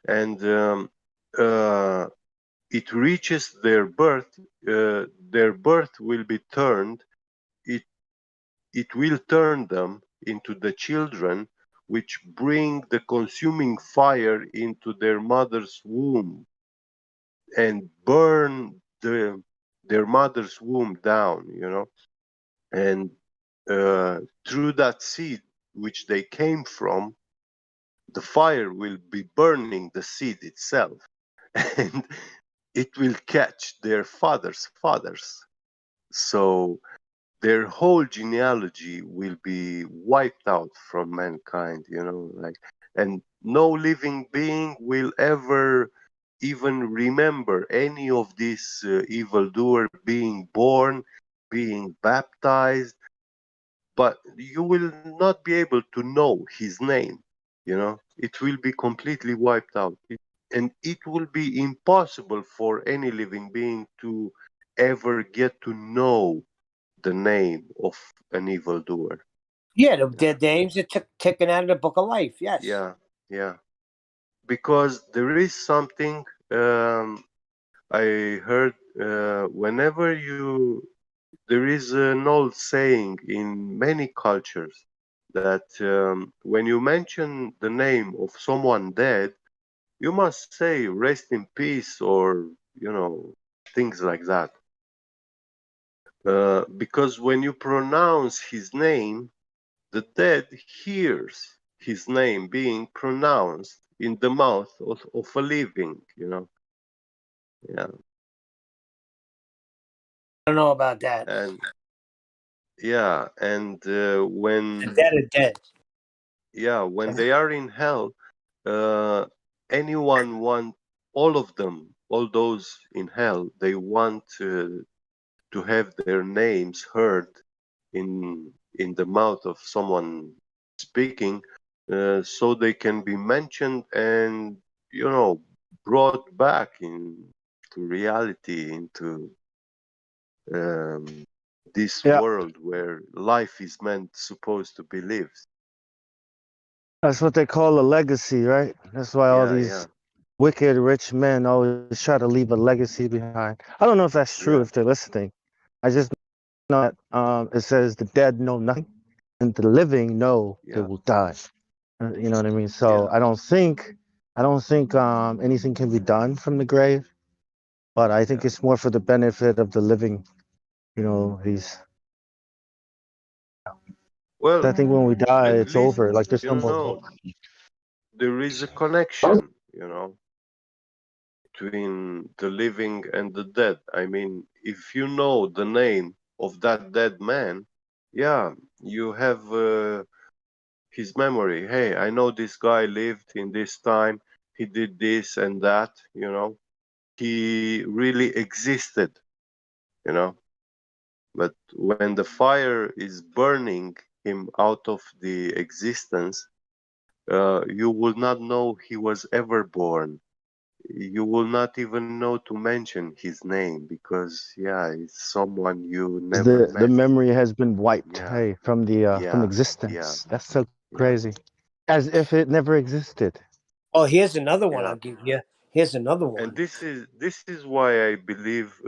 and uh, it reaches their birth. Their birth will be turned. It it will turn them into the children which bring the consuming fire into their mother's womb and burn their mother's womb down. And through that seed which they came from, the fire will be burning the seed itself, and it will catch their fathers' fathers. So their whole genealogy will be wiped out from mankind, like, and no living being will ever even remember any of this evildoer being born, being baptized, but you will not be able to know his name. It will be completely wiped out. And it will be impossible for any living being to ever get to know the name of an evildoer. Yeah, their names are taken out of the book of life. Yes. Yeah. Because there is something I heard whenever there is an old saying in many cultures that when you mention the name of someone dead, you must say rest in peace or, things like that. Because when you pronounce his name, the dead hears his name being pronounced in the mouth of a living. Yeah. I don't know about that. And yeah, and The when dead are dead. when they are in hell, anyone want all of them, all those in hell, they want to have their names heard in the mouth of someone speaking, so they can be mentioned and brought back into reality, into um, this Yeah, world where life is supposed to be lived. that's what they call a legacy, right? That's why all Yeah, yeah, these wicked rich men always try to leave a legacy behind. I don't know if that's true yeah, if they're listening. I just know that it says the dead know nothing and the living know they yeah, will die. You know what I mean? So yeah. I don't think anything can be done from the grave, but I think Yeah. it's more for the benefit of the living. You know, he's. Well, I think when we die, at it's least over. Like there's you no more know hope. there is a connection, between the living and the dead. I mean, if you know the name of that dead man, yeah, you have his memory. Hey, I know this guy lived in this time. He did this and that. He really existed, you know. But when the fire is burning him out of the existence, you will not know he was ever born. You will not even know to mention his name because, yeah, it's someone you never The met. memory has been wiped, Yeah, hey, from yeah, yeah, existence. That's so yeah, crazy, as if it never existed. Oh, here's another one yeah. I'll give you. Here's another And one. this is why I believe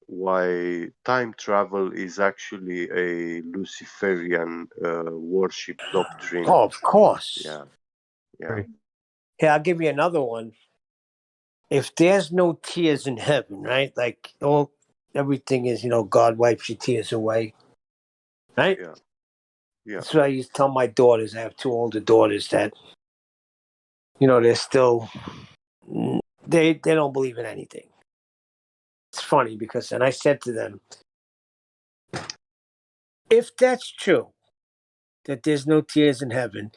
why time travel is actually a Luciferian worship doctrine. Oh, of course. Yeah, yeah, Here, I'll give you another one. If there's no tears in heaven, right? Like everything is, God wipes your tears away, right? yeah, yeah. That's what I used to tell my daughters. I have two older daughters that, they're still they don't believe in anything. It's funny because, and I said to them, if that's true, that there's no tears in heaven,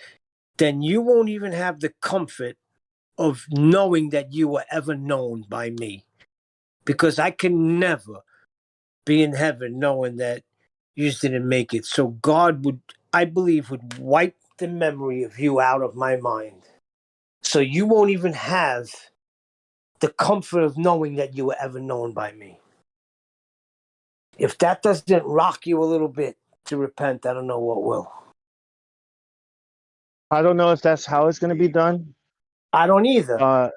then you won't even have the comfort of knowing that you were ever known by me. Because I can never be in heaven knowing that you just didn't make it. So God would, I believe, would wipe the memory of you out of my mind. So you won't even have the comfort of knowing that you were ever known by me. If that doesn't rock you a little bit to repent, I don't know what will. I don't know if that's how it's going to be done. I don't either. Uh,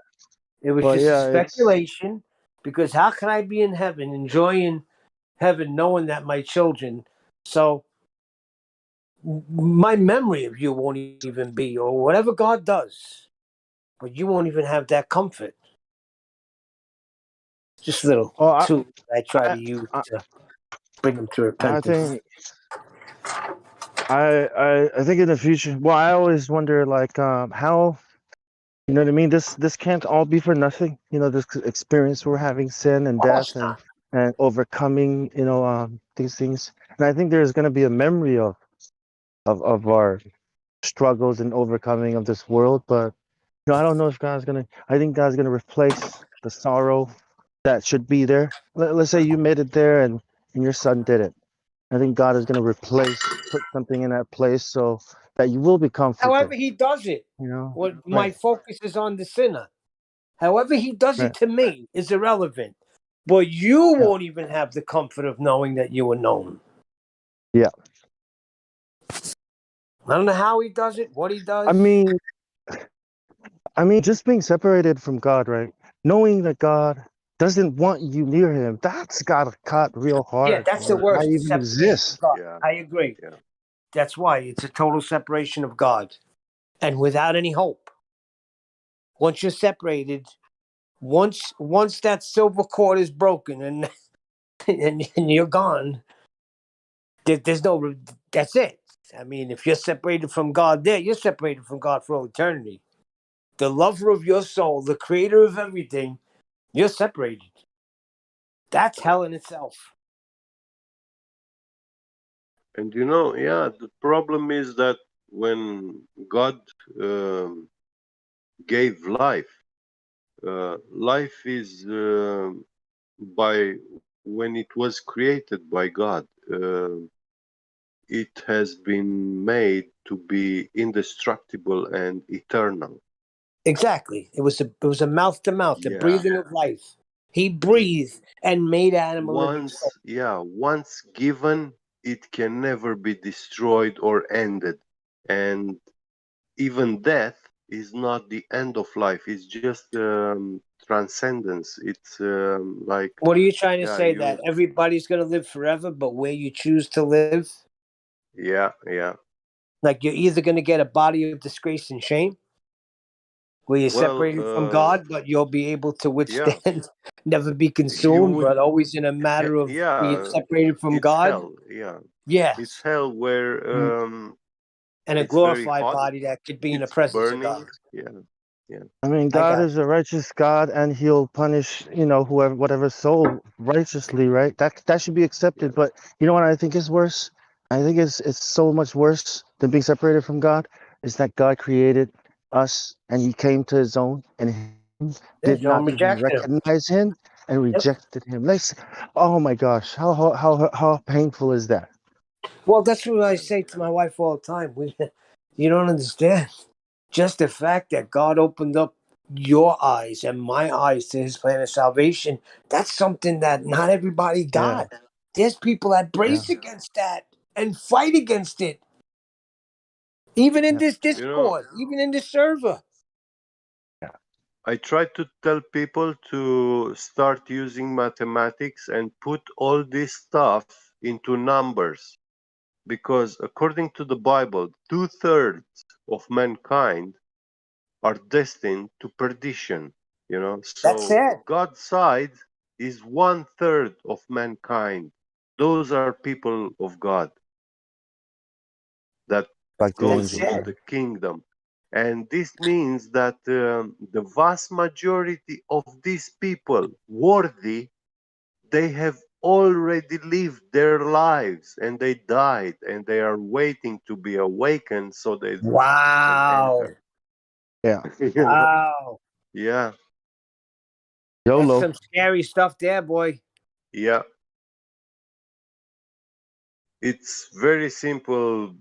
It was but just a yeah, it's. speculation because how can I be in heaven, enjoying heaven, knowing that my children, so my memory of you won't even be, or whatever God does, but you won't even have that comfort. Just a little Oh, tool I try I, to use I, to bring them to I repentance. think I think in the future. Well, I always wonder like how. You know what I mean? This can't all be for nothing. You know, this experience we're having, sin and Of course death, not. and overcoming. These things. And I think there's going to be a memory of our struggles and overcoming of this world. But I don't know if God's gonna. I think God's gonna replace the sorrow that should be there. Let's say you made it there and your son didn't. I think God is gonna put something in that place so that you will be However comforted. he does it, what my Right, focus is on the sinner. However he does it right, to me is irrelevant. But you yeah, won't even have the comfort of knowing that you were known. yeah. I don't know how he does it, what he I does. mean, just being separated from God, right? Knowing that God doesn't want you near him. That's gotta cut real Yeah, hard. that's the Why worst. The even separation from exist? God. Yeah, I agree. yeah. That's why it's a total separation of God, and without any hope. Once you're separated, once that silver cord is broken and and you're gone, there's no. That's it. I mean, if you're separated from God, you're separated from God for all eternity. The lover of your soul, the creator of everything, you're separated. That's hell in itself. And yeah, the problem is that when God um, gave life, life is by when it was created by God, it has been made to be indestructible and eternal. Exactly. It was a mouth to mouth, the Yeah. breathing of life. He It breathed and made animal living soul. once given, it can never be destroyed or ended. And even death is not the end of life. It's just transcendence. It's like, What are you trying to yeah, say? That everybody's going to live forever, but where you choose to live? yeah. Like you're either going to get a body of disgrace and shame, where you're Well, separated from God, but you'll be able to yeah, withstand, never be you consumed, would, but always in a matter of being yeah, separated from it's God. hell. Yeah, it's Yes. hell where And a it's very glorified hot. body that could be in the It's presence of God. burning. Yeah. I mean, I God got is a righteous God, and He'll punish, whoever, whatever soul righteously, right? That should be accepted. But you know what I think is worse? I think it's so much worse than being separated from God. Is that God created us, and He came to His own, and He Yeah, did John not even rejected him. recognize Him and Yep. rejected Him. Oh my gosh, how painful is that? Well, that's what I say to my wife all the time. You don't understand. Just the fact that God opened up your eyes and my eyes to his plan of salvation, that's something that not everybody Yeah, got. There's people that yeah, brace against that and fight against it, even in yeah. this Discord, even in this server. I try to tell people to start using mathematics and put all this stuff into numbers because according to the Bible, 2/3 of mankind are destined to perdition. That's So it. God's side is 1/3 of mankind. Those are people of God that Like the goes That's angels. into it. the kingdom. And this means that the vast majority of these people worthy, they have already lived their lives and they died and they are waiting to be awakened so they can Wow. enter. Yeah. Wow. Yeah, That's YOLO. some scary stuff there, boy. yeah. It's very simple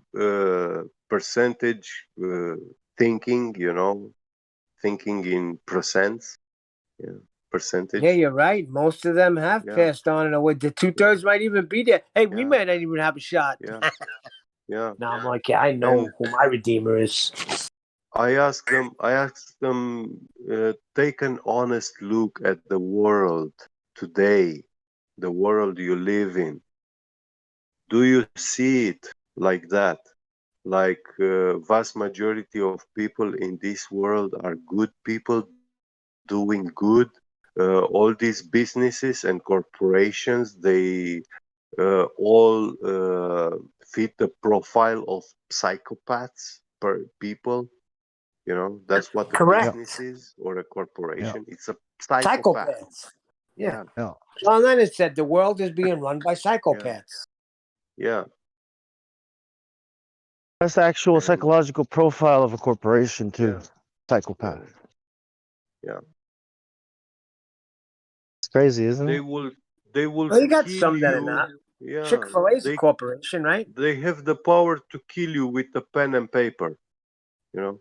percentage thinking, thinking in percents. Yeah, Yeah, percentage. you're right. Most of them have Yeah, passed on in a way. The two yeah, thirds might even be there. Hey, we yeah, might not even have a shot. yeah, yeah. Now I'm like, yeah, I know And who my redeemer is. I ask them, take an honest look at the world today, the world you live in. Do you see it like that? Like vast majority of people in this world are good people doing good. All these businesses and corporations, they all fit the profile of psychopaths per people. That's what a Yeah, business Correct. is or a yeah, corporation. It's a psychopath. Psychopaths. Yeah. Yeah, yeah. John Lennon said the world is being run by yeah, psychopaths. yeah. That's the actual And psychological profile of a corporation too. yeah, yeah, Psychopath. yeah. It's crazy, isn't They it? will they will Well, you got kill some that are you. not. Yeah, Chick-fil-A is a they corporation, right? they have the power to kill you with a pen and paper, you know.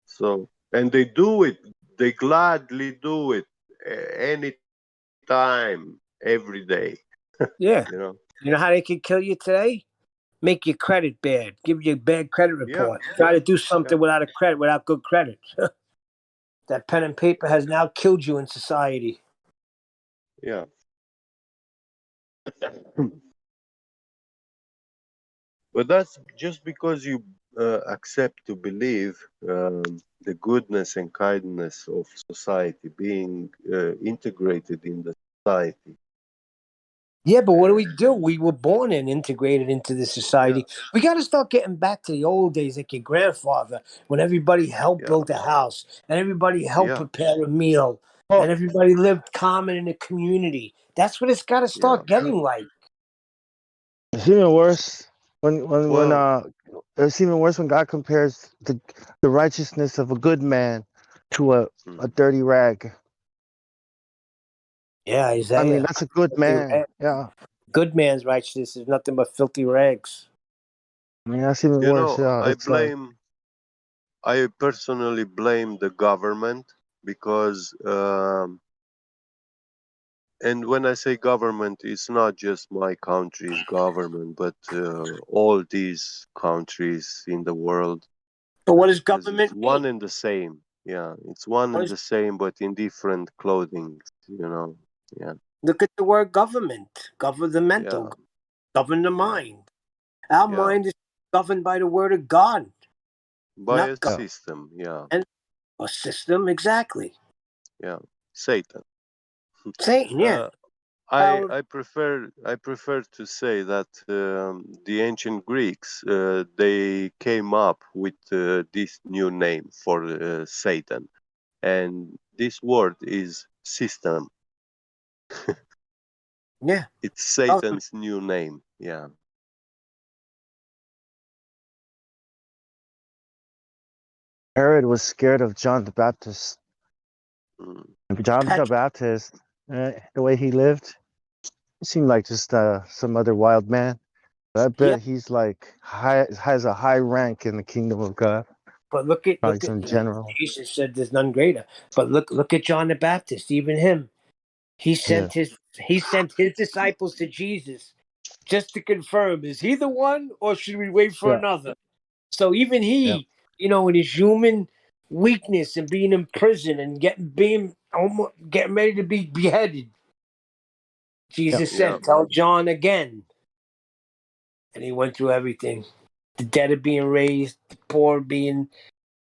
So, and they do it. They gladly do it anytime, every day. Yeah. You know. You know how they can kill you today? Make your credit bad. Give you a bad credit Yeah, report. Try yeah, to do yeah, something without a credit, without good credit. That pen and paper has now killed you in society. Yeah. But that's just because you accept to believe the goodness and kindness of society being integrated in the society. Yeah, but what do? We were born and integrated into the society. Yeah. We got to start getting back to the old days, like your grandfather, when everybody helped build a house and everybody helped Yeah. prepare a meal and everybody lived common in a community. That's what it's got to start getting like. It's even worse when Well, it's even worse when God compares the righteousness of a good man to a dirty rag. Yeah, Isaiah. I mean, that's a good man. Yeah. Good man's righteousness is nothing but filthy rags. I mean, that's even you worse. know, Yeah. It's like, I personally blame the government because, and when I say government, it's not just my country's government, but all these countries in the world. But what does Because it's government mean? one and the same. Yeah, it's one and the same, but in different clothing, Yeah. Look at the word government, governmental, govern the mind. Our mind is governed by the word of God, By not a God. system, yeah. And a system, exactly. Yeah. Satan. Satan, yeah. I prefer to say that the ancient Greeks they came up with this new name for Satan, and this word is system. Yeah. It's Satan's new name. Yeah. Herod was scared of John the Baptist. John the Petra. Baptist, the way he lived, he seemed like just some other wild man. But I bet he's like has a high rank in the kingdom of God. But look at Probably some general. Jesus said there's none greater. But look at John the Baptist, even him. He sent his disciples to Jesus just to confirm, is he the one or should we wait for another? So even he, in his human weakness and being in prison and getting ready to be beheaded, Jesus said, "Tell John again." And he went through everything. The dead are being raised, the poor being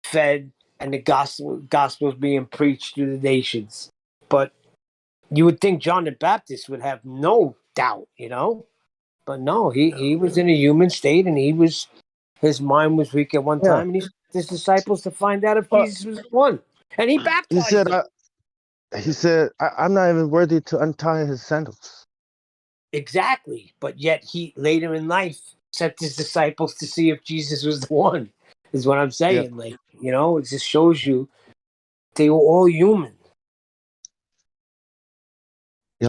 fed, and the gospel's being preached to the nations. But you would think John the Baptist would have no doubt, But no, he was in a human state and his mind was weak at one time, and he sent his disciples to find out if Jesus was the one. And he baptized them. He said, I'm not even worthy to untie his sandals. Exactly. But yet he later in life sent his disciples to see if Jesus was the one, is what I'm saying. Like, it just shows you they were all human.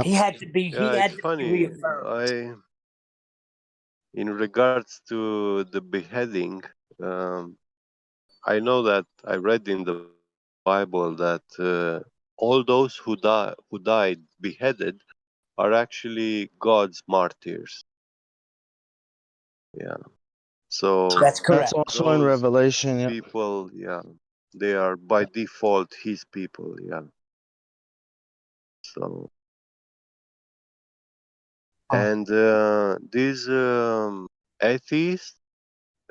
He had to be It's funny. reaffirmed. In regards to the beheading, I know that I read in the Bible that all those who died beheaded are actually God's martyrs. Yeah. So That's correct. That's also in Revelation. Yeah. People, they are by default His people. Yeah. So. And these atheists,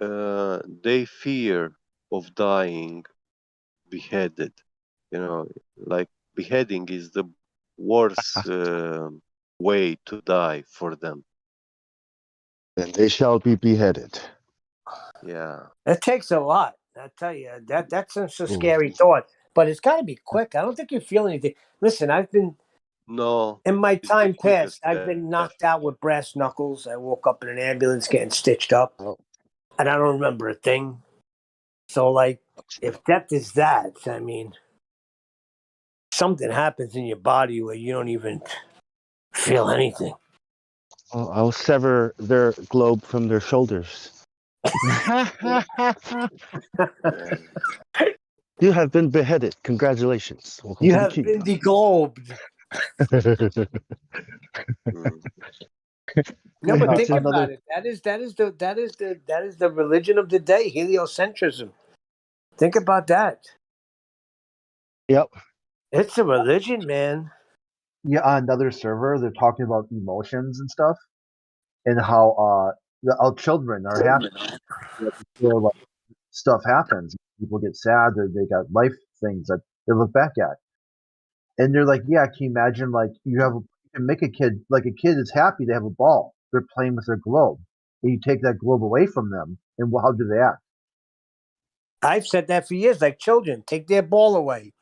they fear of dying beheaded. Like beheading is the worst way to die for them. And they shall be beheaded. Yeah. It takes a lot. I tell you, that's a scary thought. But it's got to be quick. I don't think you feel anything. Listen, I've been in my time past. I've been knocked out with brass knuckles. I woke up in an ambulance getting stitched up, and I don't remember a thing. So, like, if death is that, I mean, something happens in your body where you don't even feel anything. I'll sever their globe from their shoulders. You have been beheaded. Congratulations. Welcome You to the have been kingdom. deglobed. No, but think about it. That is the religion of the day, heliocentrism. Think about that. Yep. It's a religion, man. Yeah, on another server, they're talking about emotions and stuff, and how our children are happy before like stuff happens. People get sad, or they got life things that they look back at, and they're like, "Yeah, can you imagine? Like, you can make a kid like a kid is happy they have a ball. They're playing with their globe, and you take that globe away from them, and how do they act? I've said that for years. Like children, take their ball away,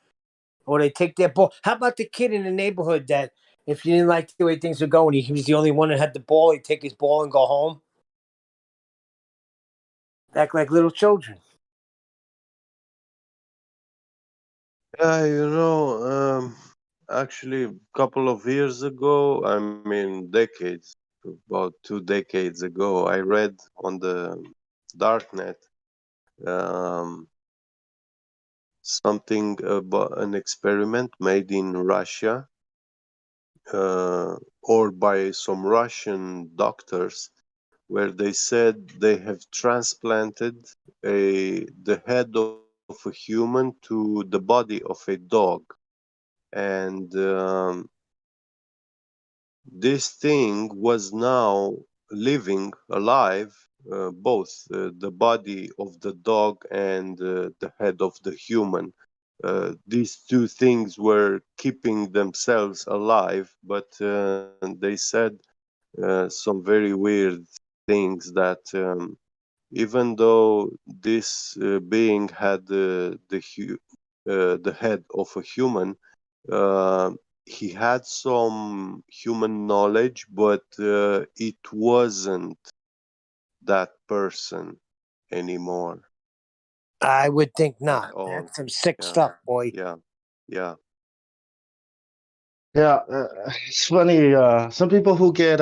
or they take their ball. How about the kid in the neighborhood that if you didn't like the way things were going, he was the only one that had the ball. He'd take his ball and go home. Act like little children. Yeah, actually, a couple of years ago, I mean, decades, about 2 decades ago, I read on the darknet um, something about an experiment made in Russia or by some Russian doctors where they said they have transplanted the head of a human to the body of a dog. And this thing was now living alive, both the body of the dog and the head of the human. These two things were keeping themselves alive, but they said some very weird things that even though this being had the head of a human, uh, he had some human knowledge, but it wasn't that person anymore I would think at not. all. That's some sick Yeah, stuff, boy. yeah, yeah, Yeah, it's funny. Some people who get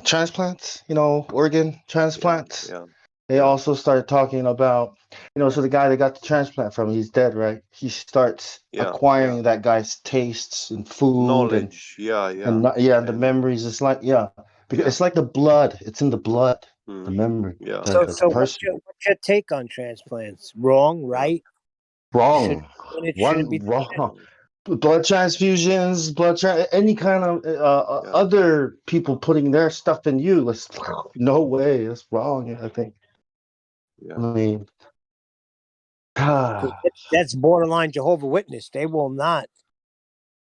transplants, organ yeah, transplants, yeah, they yeah, also start talking about, so the guy that got the transplant from, he's dead, right? He starts yeah, yeah. acquiring that guy's tastes and food Knowledge, yeah, and yeah, yeah, the and memories. It's like, yeah, because yeah, it's like the blood. It's in the blood, the mm, memory, yeah, the So person. what's your take on transplants? Wrong, yeah, right? Should Wrong. when it shouldn't One be done? wrong. Blood transfusions, any kind of yeah, other people putting their stuff in you. No way. That's wrong. I think. I yeah, mean, ah, That's borderline Jehovah Witness. They will not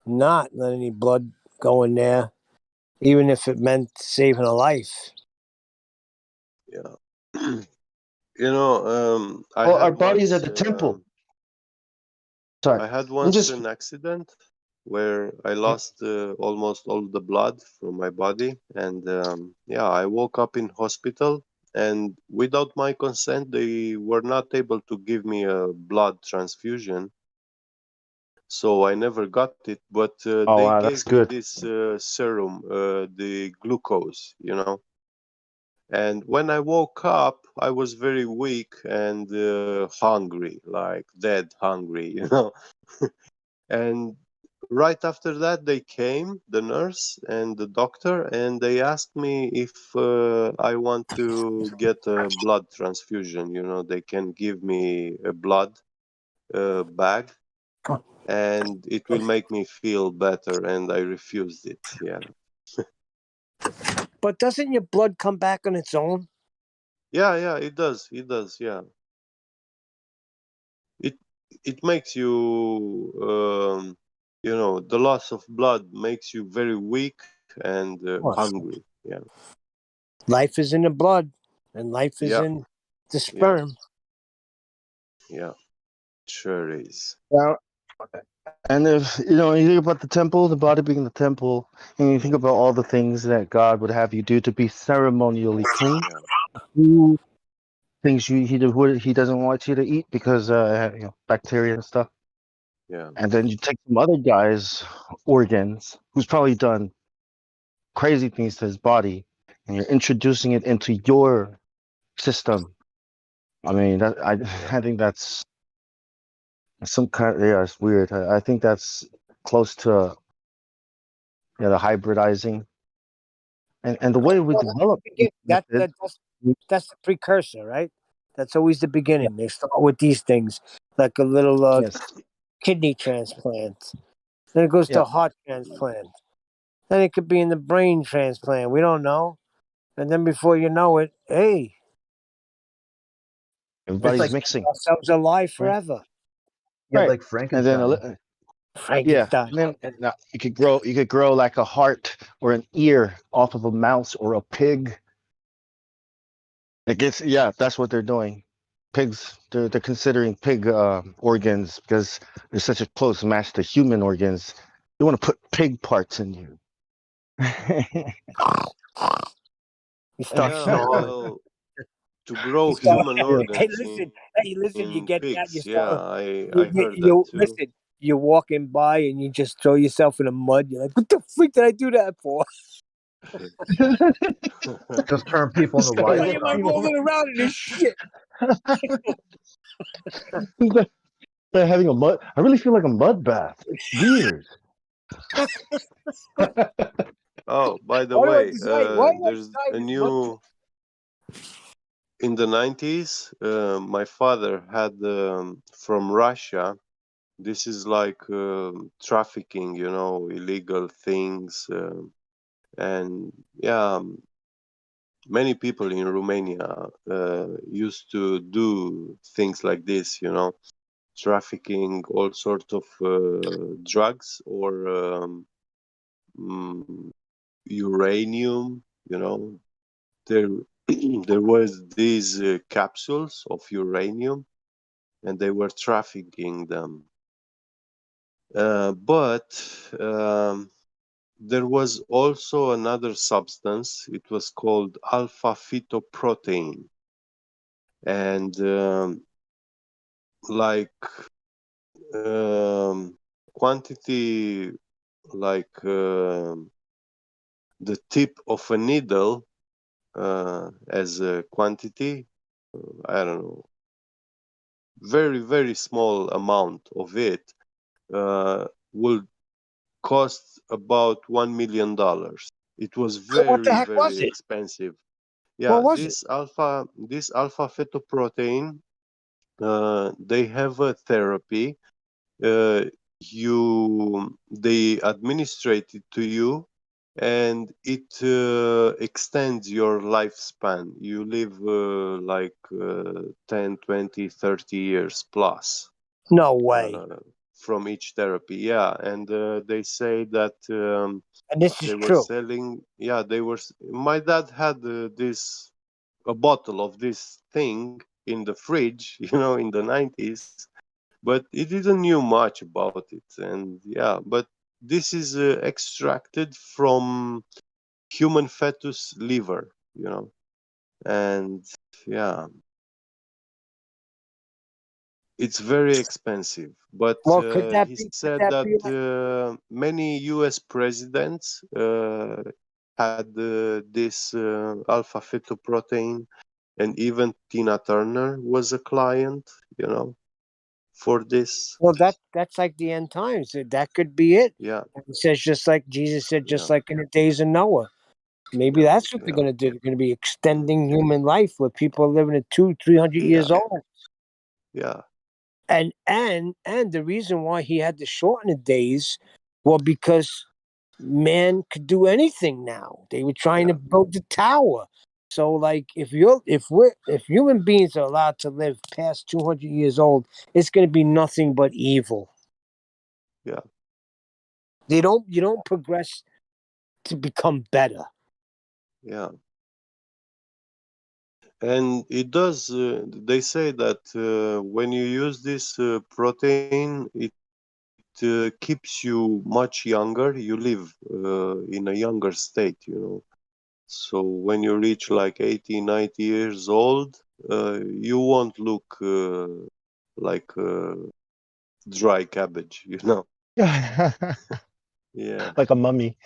let any blood go in there, even if it meant saving a life. yeah. I well, our had bodies are once the temple. Sorry, I'm just. an accident where I lost almost all the blood from my body, and yeah, I woke up in hospital, and without my consent, they were not able to give me a blood transfusion. So I never got it, but Oh they wow, that's gave me good. this serum, the glucose. And when I woke up, I was very weak and hungry, like dead hungry. And right after that, they came, the nurse and the doctor, and they asked me if I want to get a blood transfusion. They can give me a blood bag, and it will make me feel better. And I refused it. Yeah, But doesn't your blood come back on its own? yeah, yeah. It does. It does. Yeah. It it makes you the loss of blood makes you very weak and Of hungry. Yeah, life is in the blood, and life is yeah, in the yeah, sperm. yeah. Sure is. Yeah, and if you think about the temple, the body being the temple, and you think about all the things that God would have you do to be ceremonially clean, Yeah, you things he doesn't want you to eat because bacteria and stuff. yeah, And then you take some other guy's organs who's probably done crazy things to his body, and you're introducing it into your system. I mean, yeah, I think that's some kind. Yeah, it's weird. I think that's close to the hybridizing and the way we Well, that's develop the these beginning. methods. That's the precursor, right? That's always the Yeah, beginning. They start with these things, like a little Yes. kidney transplant. Then it goes Yeah. to heart transplant. Then it could be in the brain transplant. We don't know. And then before you know it, hey, It's Everybody's like mixing, ourselves alive right? forever. yeah, Right. like And then Frankenstein. yeah, Frankenstein. and then now you could grow like a heart or an ear off of a mouse or a pig. It gets yeah, that's what they're doing. Pigs, they're considering pig organs because they're such a close match to human organs. You want to put pig parts in you. You start Yeah, snoring. well, to You grow start. human Hey, organs listen. Hey, listen. You in get that. You pigs, yeah, start. I heard that You too. listen. You're walking by and you just throw yourself in the mud. You're like, what the freak did I do that for? Just turn people into Why am I livestock. rolling around in this shit? They're having a mud. I really feel like a mud bath. Weird. Oh, by the Why do I way, decide? Why do I there's decide a this mud? new in the 90s. My father had from Russia. This is like trafficking, you know, illegal things, and yeah, many people in Romania used to do things like this, you know, trafficking all sorts of drugs or mm, uranium, you know. There, there was these capsules of uranium, and they were trafficking them. But there was also another substance. It was called alpha phytoprotein, and like quantity like the tip of a needle as a quantity. I don't know, very very small amount of it will cost about $1 million. It was So what the very heck very was it? expensive. What Yeah, was it? this alpha fetoprotein, they have a therapy. Uh, they administrate it to you, and it extends your lifespan. You live like 10, 20, 30 years plus No way. uh, from each therapy. Yeah, and they say that And this is they were true. selling. Yeah, they were. My dad had this a bottle of this thing in the fridge, you know, in the 90s, but he didn't knew much about it. And yeah, but this is extracted from human fetus liver, you know, and yeah, it's very expensive. But Well, could that he be? Could said that that be? Like, many U.S. presidents had this alpha fetoprotein, and even Tina Turner was a client, you know, for this. well, that's like the end times. That could be it. Yeah, It says just like Jesus said, just yeah, like in the days of Noah. Maybe yeah, that's what they're yeah. going to do. They're going to be Mm, extending human life where people are living at 200, 300 yeah, years old. yeah, And the reason why he had to shorten the days, well, because man could do anything now. They were trying to yeah, build the tower. So, like, if human beings are allowed to live past 200 years old, it's going to be nothing but evil. yeah, You don't progress to become better. yeah. And it does. They say that when you use this protein, it keeps you much younger. You live in a younger state, you know. So when you reach like 80, 90 years old, you won't look like dry cabbage, you know. Yeah, Like a mummy.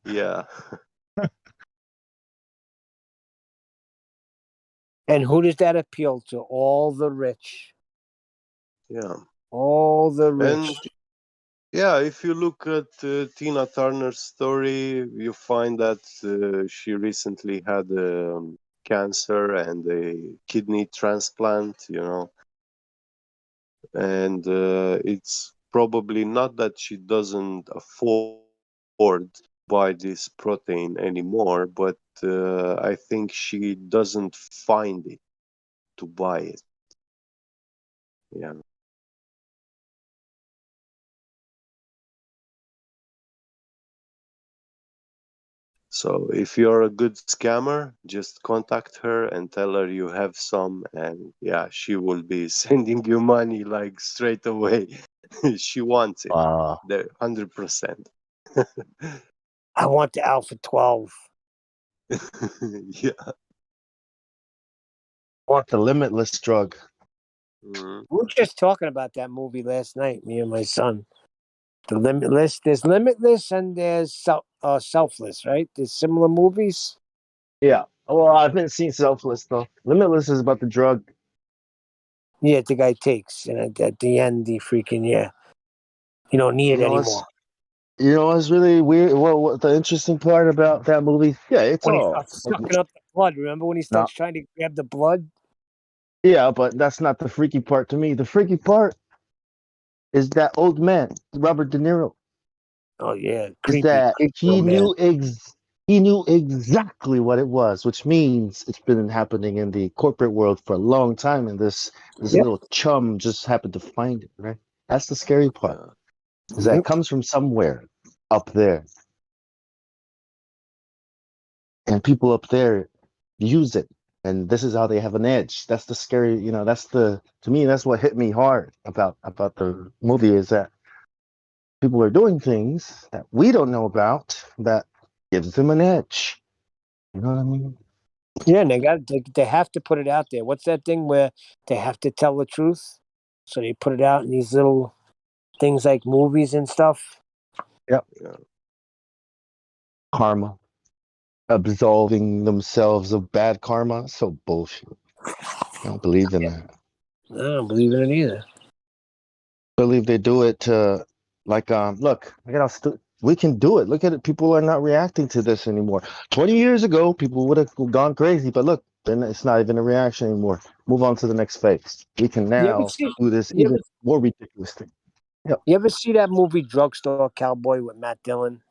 yeah, And who does that appeal to? All the rich. yeah. All the And rich. yeah, if you look at Tina Turner's story, you find that she recently had cancer and a kidney transplant, you know. and it's probably not that she doesn't afford buy this protein anymore, but I think she doesn't find it to buy it. Yeah. So if you're a good scammer, just contact her and tell her you have some, and yeah, she will be sending you money like straight away. She wants it. There, 100%. I want the Alpha 12. Yeah. I want the limitless drug. Mm. We were just talking about that movie last night, me and my son. The Limitless. There's Limitless and there's Selfless, right? There's similar movies. Yeah. Well, I haven't seen Selfless though. Limitless is about the drug. Yeah, the guy takes, and at the end, he freaking you don't need You it know what's anymore. really weird? What the interesting part about that movie? Yeah, it's When he all starts sucking up the blood, remember when he no. starts trying to grab the blood? Yeah, but that's not the freaky part to me. The freaky part is that old man, Robert De Niro. Oh yeah, Is creepy, that creepy old man. he knew exactly what it was, which means it's been happening in the corporate world for a long time, and this Yep. little chum just happened to find it. Right? That's the scary part. Yeah. Is that it Yep. comes from somewhere up there, and people up there use it, and this is how they have an edge. That's the scary. That's to me that's what hit me hard about the movie is that people are doing things that we don't know about that gives them an edge. You know what I mean? Yeah, and they have to put it out there. What's that thing where they have to tell the truth? So they put it out in these little things like movies and stuff. Yep. Yeah. Karma. Absolving themselves of bad karma. So bullshit. I don't believe in that. I don't believe in it either. I believe they do it to, look at how we can do it. Look at it. People are not reacting to this anymore. 20 years ago, people would have gone crazy, but look, then it's not even a reaction anymore. Move on to the next phase. We can You ever now see? do this You even ever, more ridiculous thing. Yep. you ever see that movie Drugstore Cowboy with Matt Dillon?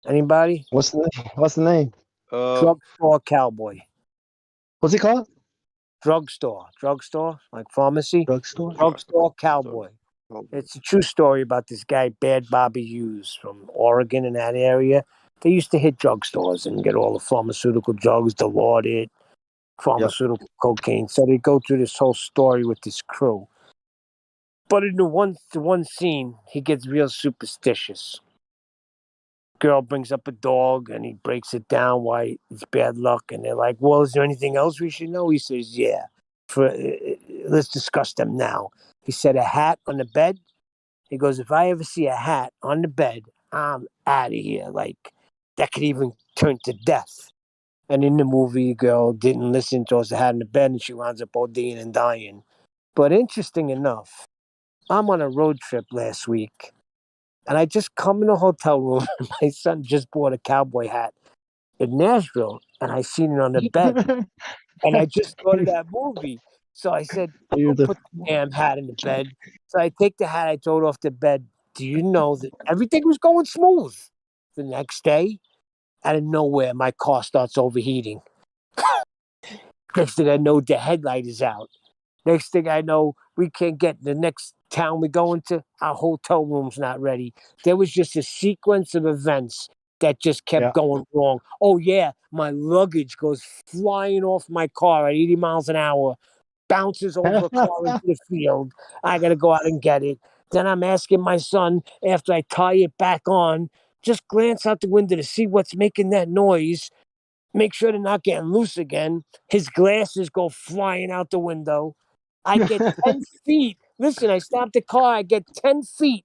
Anybody? What's the name? Drugstore Cowboy. What's it called? Drugstore, like pharmacy. Drugstore. Drugstore Cowboy. It's a true story about this guy, Bad Bobby Hughes from Oregon in that area. They used to hit drugstores and get all the pharmaceutical drugs, Dilaudid, Yep. pharmaceutical cocaine. So they go through this whole story with this crew. But in the one scene, he gets real superstitious. Girl brings up a dog and he breaks it down why it's bad luck. And they're like, well, is there anything else we should know? He says, yeah. Let's discuss them now. He said, a hat on the bed. He goes, if I ever see a hat on the bed, I'm out of here. Like, that could even turn to death. And in the movie, girl didn't listen, throws the hat in the bed, and she winds up ODing and dying. But interesting enough, I'm on a road trip last week, and I just come in a hotel room, and my son just bought a cowboy hat in Nashville, and I seen it on the bed. And I just thought of that movie. So I said, You're don't the put the damn hat in the bed. So I take the hat, I throw it off the bed. Do you know that everything was going smooth? The next day, out of nowhere, my car starts overheating. Next thing I know, the headlight is out. Next thing I know, we can't get the next town we go into. Our hotel room's not ready. There was just a sequence of events that just kept Yeah. going wrong. Oh yeah, my luggage goes flying off my car at 80 miles an hour, bounces over a car into the field. I gotta go out and get it. Then I'm asking my son after I tie it back on, just glance out the window to see what's making that noise. Make sure they're not getting loose again. His glasses go flying out the window. I get 10 feet. Listen, I stopped the car. I get 10 feet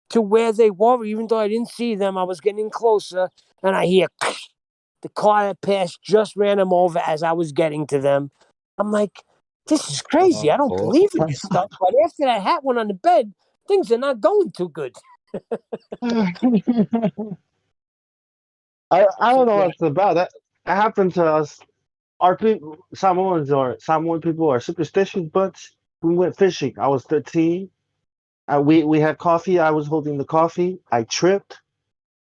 to where they were. Even though I didn't see them, I was getting closer. And I hear the car that passed just ran them over as I was getting to them. I'm like, this is crazy. I don't believe in this stuff. But after that hat went on the bed, things are not going too good. I So, don't know yeah. what it's about. That happened to us. Our people, Samoan people are superstitious bunch. We went fishing. I was 13. We had coffee. I was holding the coffee. I tripped,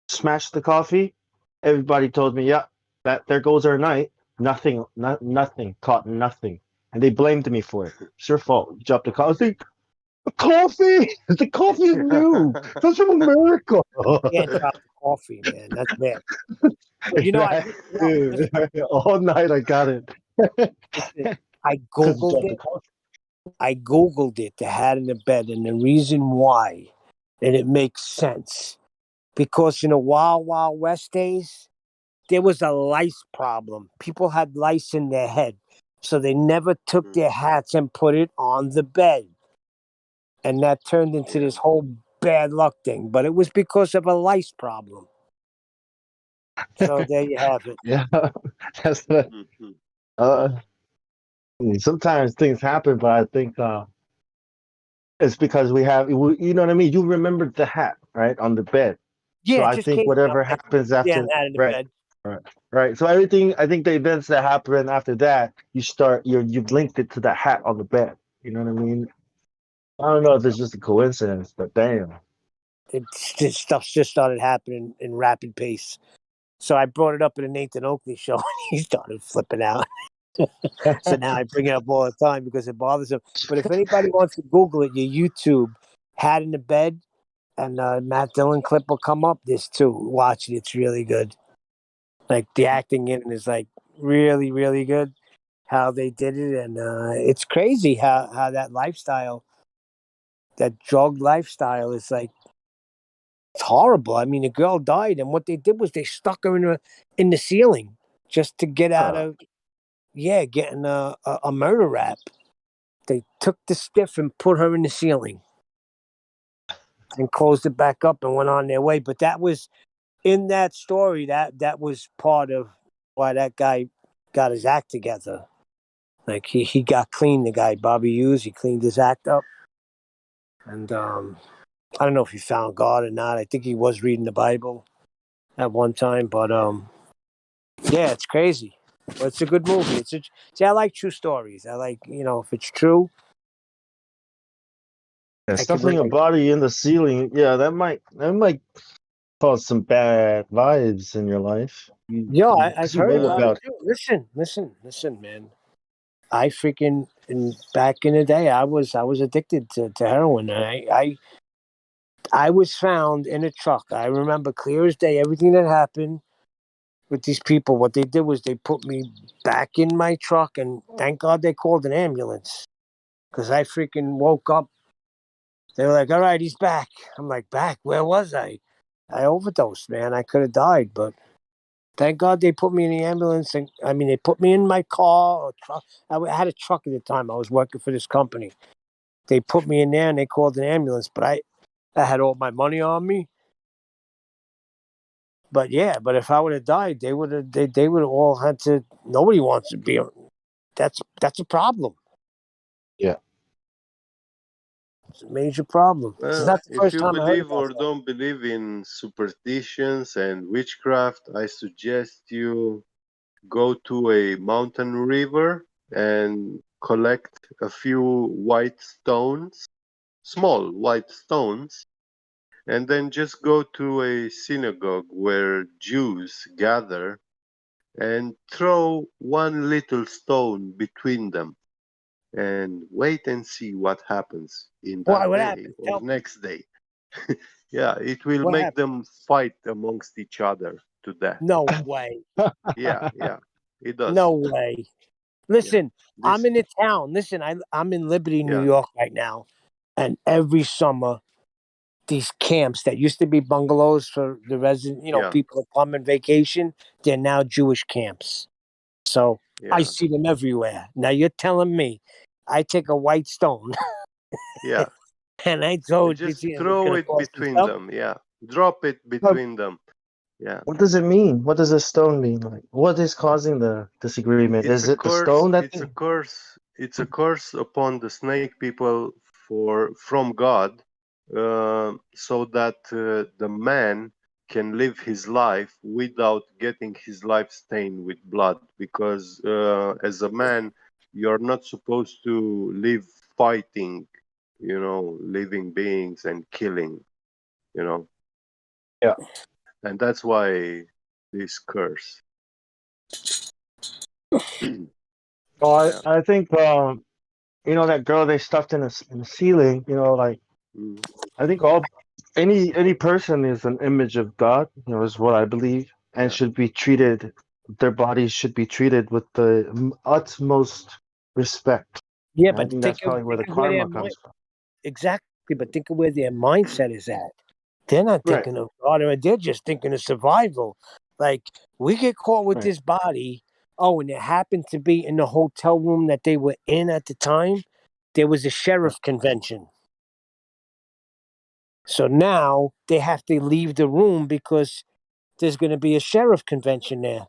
smashed the coffee. Everybody told me, "Yeah, that there goes our night. Nothing, nothing, caught nothing." And they blamed me for it. It's your fault. You dropped the coffee. The coffee! The coffee is new. That's from America. Can't drop the coffee, man. That's bad. But you know, I looked it up. Dude, all night I got it. Listen, I Because you googled dropped the it. coffee. I googled it. The hat in the bed, and the reason why, and it makes sense because in the Wild Wild West days, there was a lice problem. People had lice in their head, so they never took their hats and put it on the bed, and that turned into this whole bad luck thing. But it was because of a lice problem. So there you have it. Yeah, that's what. Uh, Sometimes things happen, but I think it's because you know what I mean? You remembered the hat, right, on the bed. So Yeah, it I just think came. whatever I happens damn after, hat in the right, bed. right, right. So everything, I think the events that happen after that, you've linked it to that hat on the bed. You know what I mean? I don't know if it's just a coincidence, but damn. Stuff's just started happening in rapid pace. So I brought it up in the Nathan Oakley show, and he started flipping out. So now I bring it up all the time because it bothers him. But if anybody wants to Google it, your YouTube, Hat in the Bed, and Matt Dillon clip will come up. This too. Watch it. It's really good. Like the acting in it is like really, really good. How they did it, and it's crazy how that lifestyle, that drug lifestyle, is like it's horrible. I mean, the girl died, and what they did was they stuck her in the ceiling just to get out of getting a murder rap. They took the stiff and put her in the ceiling and closed it back up and went on their way. But that was in that story. That was part of why that guy got his act together. Like he got clean. The guy Bobby Hughes, he cleaned his act up, and I don't know if he found God or not. I think he was reading the Bible at one time, but yeah, it's crazy. But it's a good movie. See, I like true stories. I like, if it's true, Yeah, I could stuffing a relate. body in the ceiling, yeah, that might cause some bad vibes in your life. Yeah, I've Because you heard read about it about. too. Listen, man. I freaking back in the day, I was addicted to heroin. I was found in a truck. I remember clear as day everything that happened with these people. What they did was they put me back in my truck, and thank God they called an ambulance because I freaking woke up. They were like, "All right, he's back." I'm like, "Back? Where was I?" I overdosed, man. I could have died, but thank God they put me in the ambulance. And I mean, they put me in my car or truck. I had a truck at the time. I was working for this company. They put me in there and they called an ambulance, but I had all my money on me. But yeah, but if I would have died, they would have all had to. Nobody wants to be. That's a problem. Yeah. It's a major problem. It's Well, not the if first you time I heard believe about or that. don't believe in superstitions and witchcraft, I suggest you go to a mountain river and collect a few white stones, small white stones, and then just go to a synagogue where Jews gather and throw one little stone between them and wait and see what happens in Why? that What day happened? or Tell me. next day. Yeah, it will What make happened? them fight amongst each other to death. No way. Yeah, it does. No way. Yeah, Listen, I'm this, in a town. Listen, I'm in Liberty, New yeah, York right now, and every summer these camps that used to be bungalows for the resident, yeah, people that come on vacation, they're now Jewish camps. So I yeah, see them everywhere. Now you're telling me I take a white stone yeah. and I throw You it just between it's throw gonna it cause some between trouble. them. Yeah, drop it But between them. Yeah, what does it mean? What does a stone mean? Like, what is causing the disagreement? Is it's a it the curse. stone that? It's a curse. It's a curse upon the snake people from God, so that the man can live his life without getting his life stained with blood. Because as a man, you're not supposed to live fighting, living beings and killing, Yeah. and that's why this curse. Well, Yeah. I think that girl they stuffed in the ceiling. Like Mm. I think any person is an image of God. Is what I believe, and Yeah. should be treated. Their bodies should be treated with the utmost respect. Yeah, And I but think that's probably where the think of where their karma mind comes from. exactly, but think of where their mindset is at. They're not Right. thinking of God, or they're just thinking of survival. Like we get caught with Right. this body. Oh, and it happened to be in the hotel room that they were in at the time. There was a sheriff convention. So now they have to leave the room because there's going to be a sheriff convention there.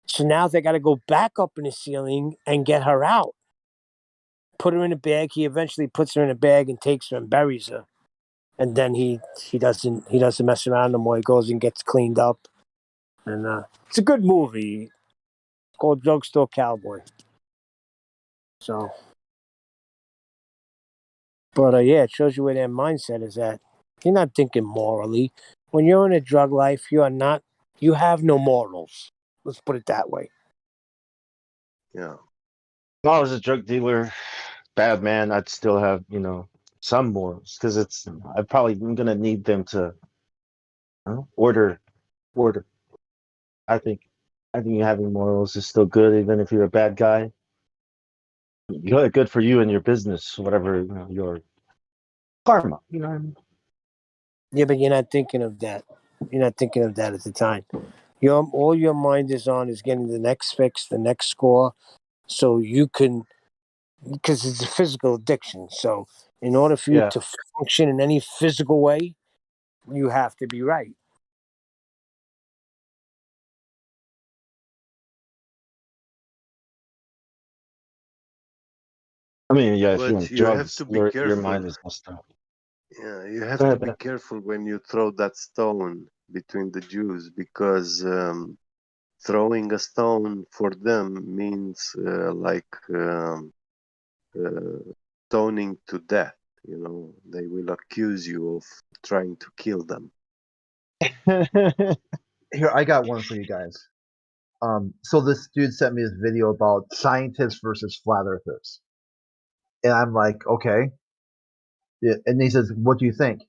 So now they got to go back up in the ceiling and get her out. Put her in a bag. He eventually puts her in a bag and takes her and buries her. And then he doesn't mess around no more. He goes and gets cleaned up. And it's a good movie. It's called Drugstore Cowboy. So, but yeah, it shows you where their mindset is at. You're not thinking morally. When you're in a drug life, you are not. You have no morals. Let's put it that way. Yeah. If I was a drug dealer, bad man, I'd still have some morals because I probably am gonna need them to order. I think having morals is still good, even if you're a bad guy. Good for you and your business, whatever your karma. What I mean? Yeah, but you're not thinking of that. You're not thinking of that at the time. All your mind is on is getting the next fix, the next score, so you can, because it's a physical addiction. So in order for you Yeah. to function in any physical way, you have to be right. I mean, yeah, if you're But on you have drugs, to be your careful. mind is messed up. Yeah, you Go have to ahead, be Ben. careful when you throw that stone between the Jews because throwing a stone for them means stoning to death. They will accuse you of trying to kill them. Here, I got one for you guys. So this dude sent me this video about scientists versus flat earthers, and I'm like, okay. Yeah, and he says, "What do you think?"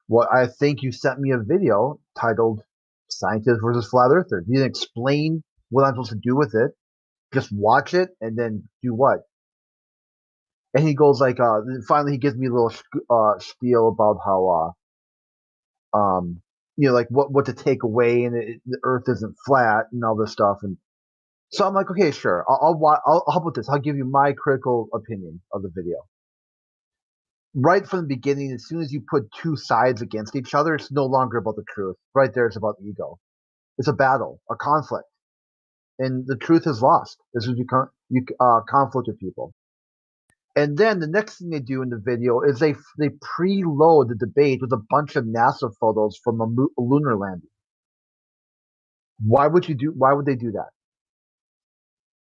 Well, I think you sent me a video titled "Scientists versus Flat Earthers." You didn't explain what I'm supposed to do with it. Just watch it and then do what? And he goes like, finally he gives me a little spiel about how, like what to take away, and the Earth isn't flat and all this stuff. And so I'm like, okay, sure. I'll how about this? I'll give you my critical opinion of the video. Right from the beginning, as soon as you put two sides against each other, it's no longer about the truth. Right there, it's about ego. It's a battle, a conflict, and the truth is lost. This is you conflict with people. And then the next thing they do in the video is they preload the debate with a bunch of NASA photos from a lunar landing. Why would they do that?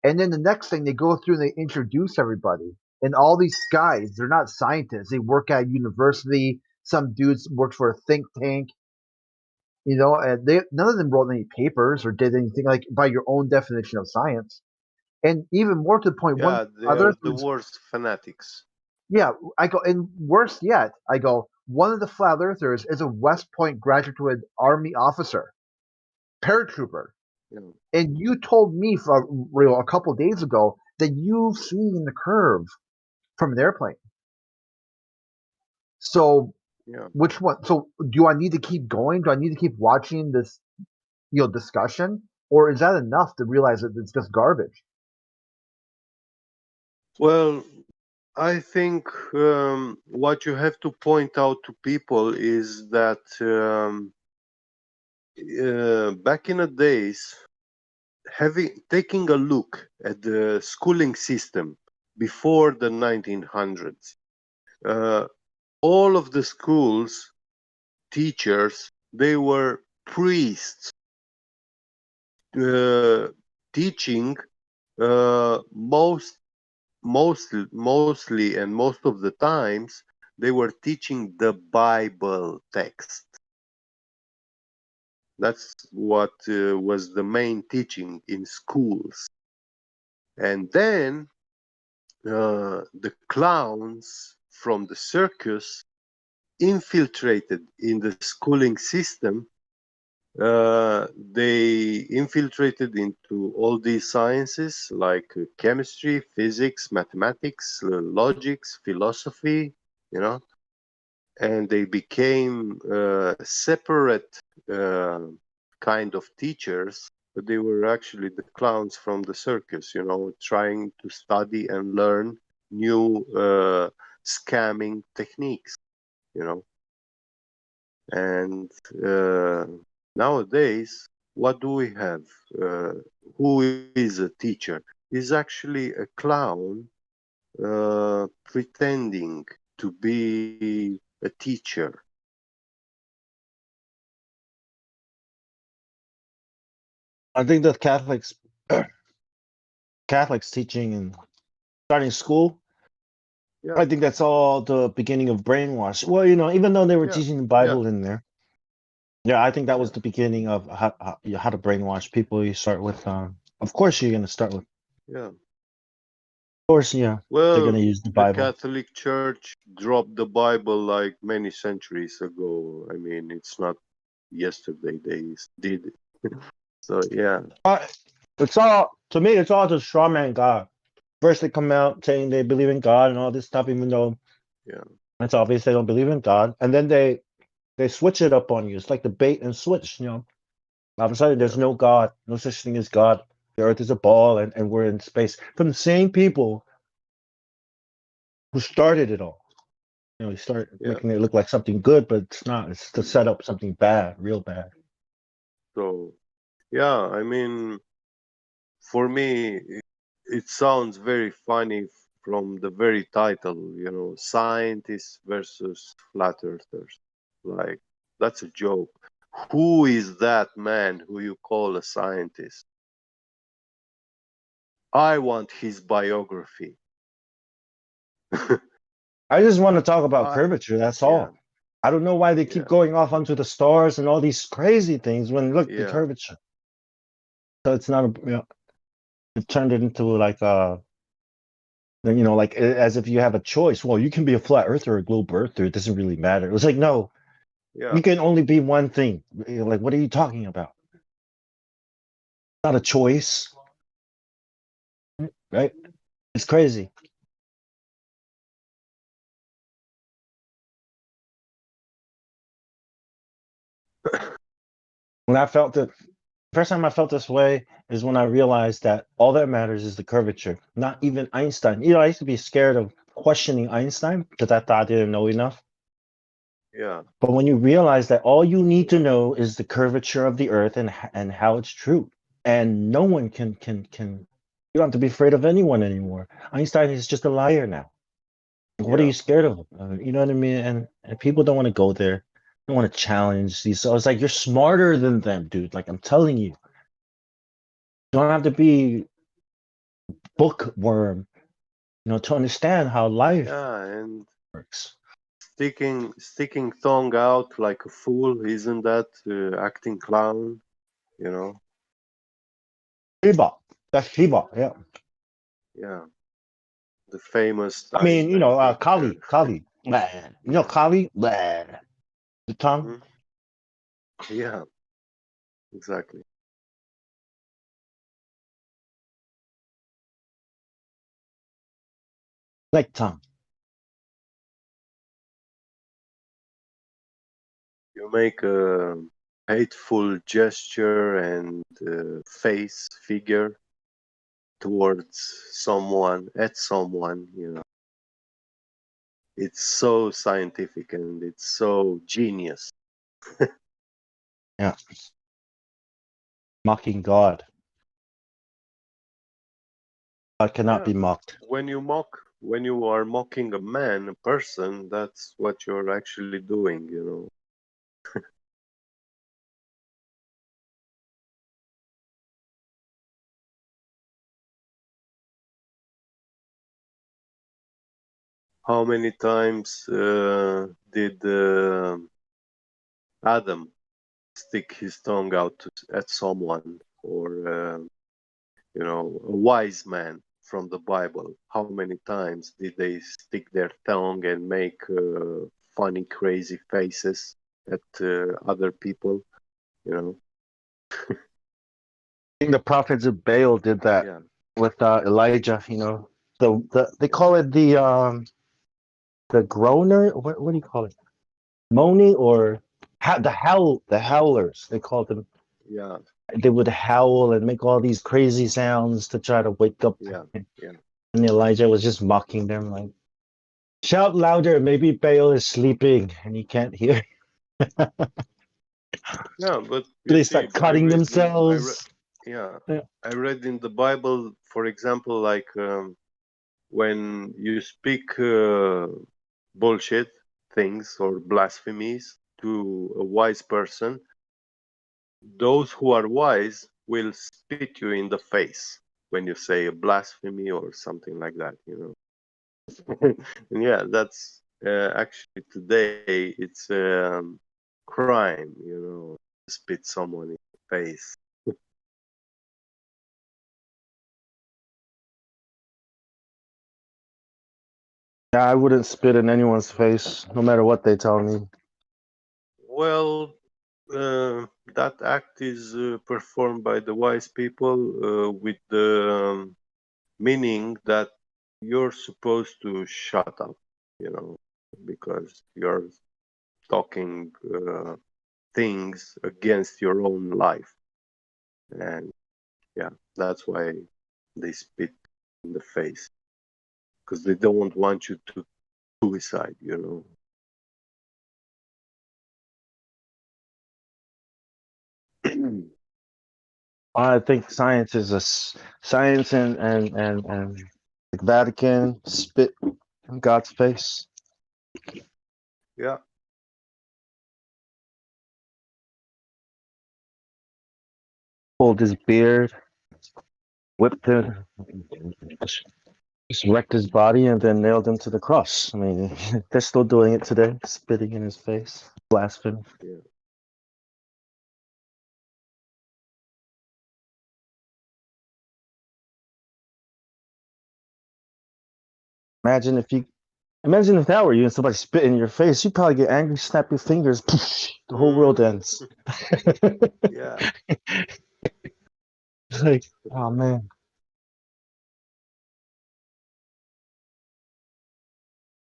And then the next thing they go through and they introduce everybody. And all these guys, they're not scientists. They work at a university. Some dudes worked for a think tank. And none of them wrote any papers or did anything like by your own definition of science. And even more to the point, one Yeah, they other are the worst fanatics. yeah, I go, and worse yet, I go, one of the flat earthers is a West Point graduate Army officer, paratrooper. Yeah. And you told me a couple of days ago that you've seen the curve from an airplane. So, Yeah. which one? So, do I need to keep going? Do I need to keep watching this, discussion, or is that enough to realize that it's just garbage? Well, I think what you have to point out to people is that back in the days, taking a look at the schooling system before the 1900s, all of the schools teachers, they were priests teaching most mostly and most of the times they were teaching the Bible text. That's what was the main teaching in schools. And then the clowns from the circus infiltrated in the schooling system. They infiltrated into all these sciences like chemistry, physics, mathematics, logics, philosophy, you know, and they became separate kind of teachers, but they were actually the clowns from the circus, you know, trying to study and learn new scamming techniques, you know. And nowadays, what do we have? Who is a teacher? Is actually a clown pretending to be a teacher. I think that Catholics teaching and starting school. Yeah. I think that's all the beginning of brainwash. Well, you know, even though they were Yeah. teaching the Yeah. Bible in there, yeah, I think that was Yeah. the beginning of how to brainwash people. You start with, of course, you're gonna start with, of Yeah. course, yeah, they're gonna Well, use the the Bible. Catholic Church dropped the Bible like many centuries ago. I mean, it's not yesterday they did it. So yeah. It's all to me. It's all just straw man God. First, they come out saying they believe in God and all this stuff, even though Yeah. it's obvious they don't believe in God. And then they switch it up on you. It's like the bait and switch. You know, all of a sudden there's Yeah. no God, no such thing as God. The Earth is a ball, and we're in space. From the same people who started it all. You know, you start Yeah. making it look like something good, but it's not. It's to set up something bad, real bad. So yeah, I mean, for me, it sounds very funny from the very title, you know, scientists versus flat earthers. Like, that's a joke. Who is that man who you call a scientist? I want his biography. I just want to talk about I, curvature. That's yeah, all. I don't know why they keep yeah, going off onto the stars and all these crazy things when look the yeah, curvature. So it's not a, you know, it turned it into like you know, like as if you have a choice. Well, you can be a flat earther or a globe earther. It doesn't really matter. It was like, no, yeah, you can only be one thing. Like, what are you talking about? Not a choice, right? It's crazy. When I felt it, first time I felt this way is when I realized that all that matters is the curvature, not even Einstein. You know, I used to be scared of questioning Einstein because I thought I didn't know enough. yeah, But when you realize that all you need to know is the curvature of the Earth and how it's true, and no one can. You don't have to be afraid of anyone anymore. Einstein is just a liar now. What are yeah, you scared of? You know what I mean? And people don't want to go there. They don't want to challenge these. So it's like you're smarter than them, dude. Like I'm telling you, you don't have to be bookworm, you know, to understand how life yeah, and works. sticking tongue out like a fool, isn't that acting clown? You know? Shiba, that's Shiba, yeah. Yeah, the famous I mean, you Einstein know, picture. Kali, man. You know, Yeah. Kali, man. The tongue, Hmm. Yeah, exactly. like tongue. You make a hateful gesture and face figure towards someone, at someone, you know. It's so scientific and it's so genius. Yeah, mocking God. God cannot Yeah, be but mocked. when you are mocking a man, a person, that's what you're actually doing, you know. how many times did Adam stick his tongue out at someone, or a wise man from the Bible? How many times did they stick their tongue and make funny, crazy faces at other people? You know. I think the prophets of Baal did that Yeah. with Elijah. They call it the groaner. What do you call it? Moaning or the howlers. They called them. Yeah. They would howl and make all these crazy sounds to try to wake up. Yeah. Yeah. And Elijah was just mocking them, like, shout louder. Maybe Baal is sleeping and he can't hear. Yeah, but you They see, start cutting I read, themselves. yeah, Yeah. I read in the Bible, for example, like when you speak bullshit things or blasphemies to a wise person, those who are wise will spit you in the face when you say a blasphemy or something like that, And yeah, that's actually today it's crime, to spit someone in the face. Yeah, I wouldn't spit in anyone's face, no matter what they tell me. Well, that act is performed by the wise people with the meaning that you're supposed to shut up, because you're talking things against your own life. And yeah, that's why they spit in the face, because they don't want you to suicide. I think science is science and the Vatican spit in God's face. Yeah. Pulled his beard, whipped him, just wrecked his body, and then nailed him to the cross. I mean, they're still doing it today, spitting in his face, blasphemy. Yeah. Imagine if that were you and somebody spit in your face, you'd probably get angry, snap your fingers, the whole world ends. Yeah. It's like, oh man.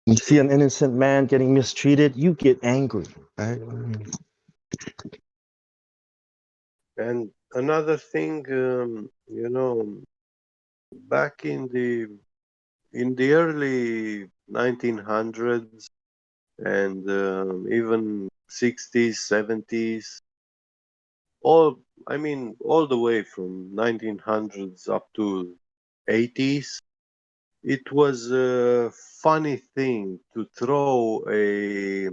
You see an innocent man getting mistreated, you get angry, right? And another thing, back in the early 1900s and even 60s, 70s, all the way from 1900s up to 80s, it was a funny thing to throw a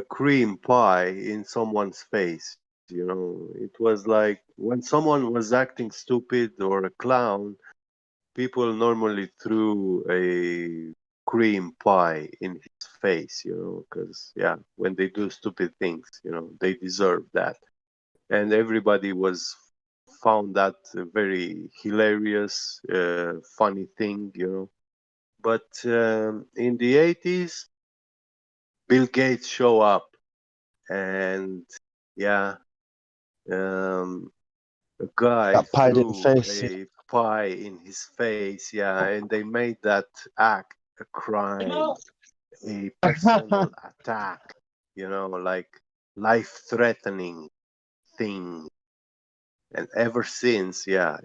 cream pie in someone's face. It was like when someone was acting stupid or a clown, people normally threw a cream pie in his face, because, yeah, when they do stupid things, they deserve that. And everybody was found that a very hilarious, funny thing. But in the 80s, Bill Gates show up, and yeah, um, a guy Got pied in the threw face. a pie in his face, yeah, and they made that act a crime, a personal attack, like life-threatening thing. And ever since, yeah,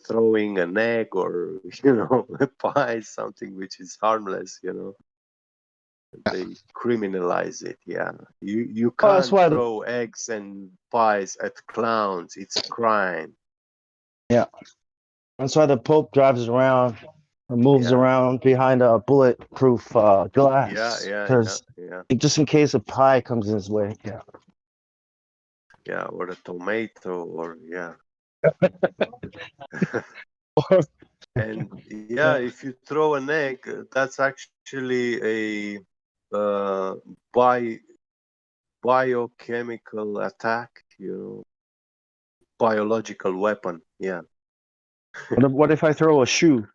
throwing an egg or a pie, something which is harmless, they criminalize it. Yeah, you Oh, that's can't why. throw eggs and pies at clowns. It's a crime. Yeah, that's why the Pope drives around or moves Yeah. around behind a bulletproof Yeah, glass, yeah, yeah, because yeah. just in case a pie comes in his way. Yeah. Yeah, or a tomato, or yeah. And yeah, if you throw an egg, that's actually a uh, bi biochemical attack, biological weapon. Yeah. What if I throw a shoe?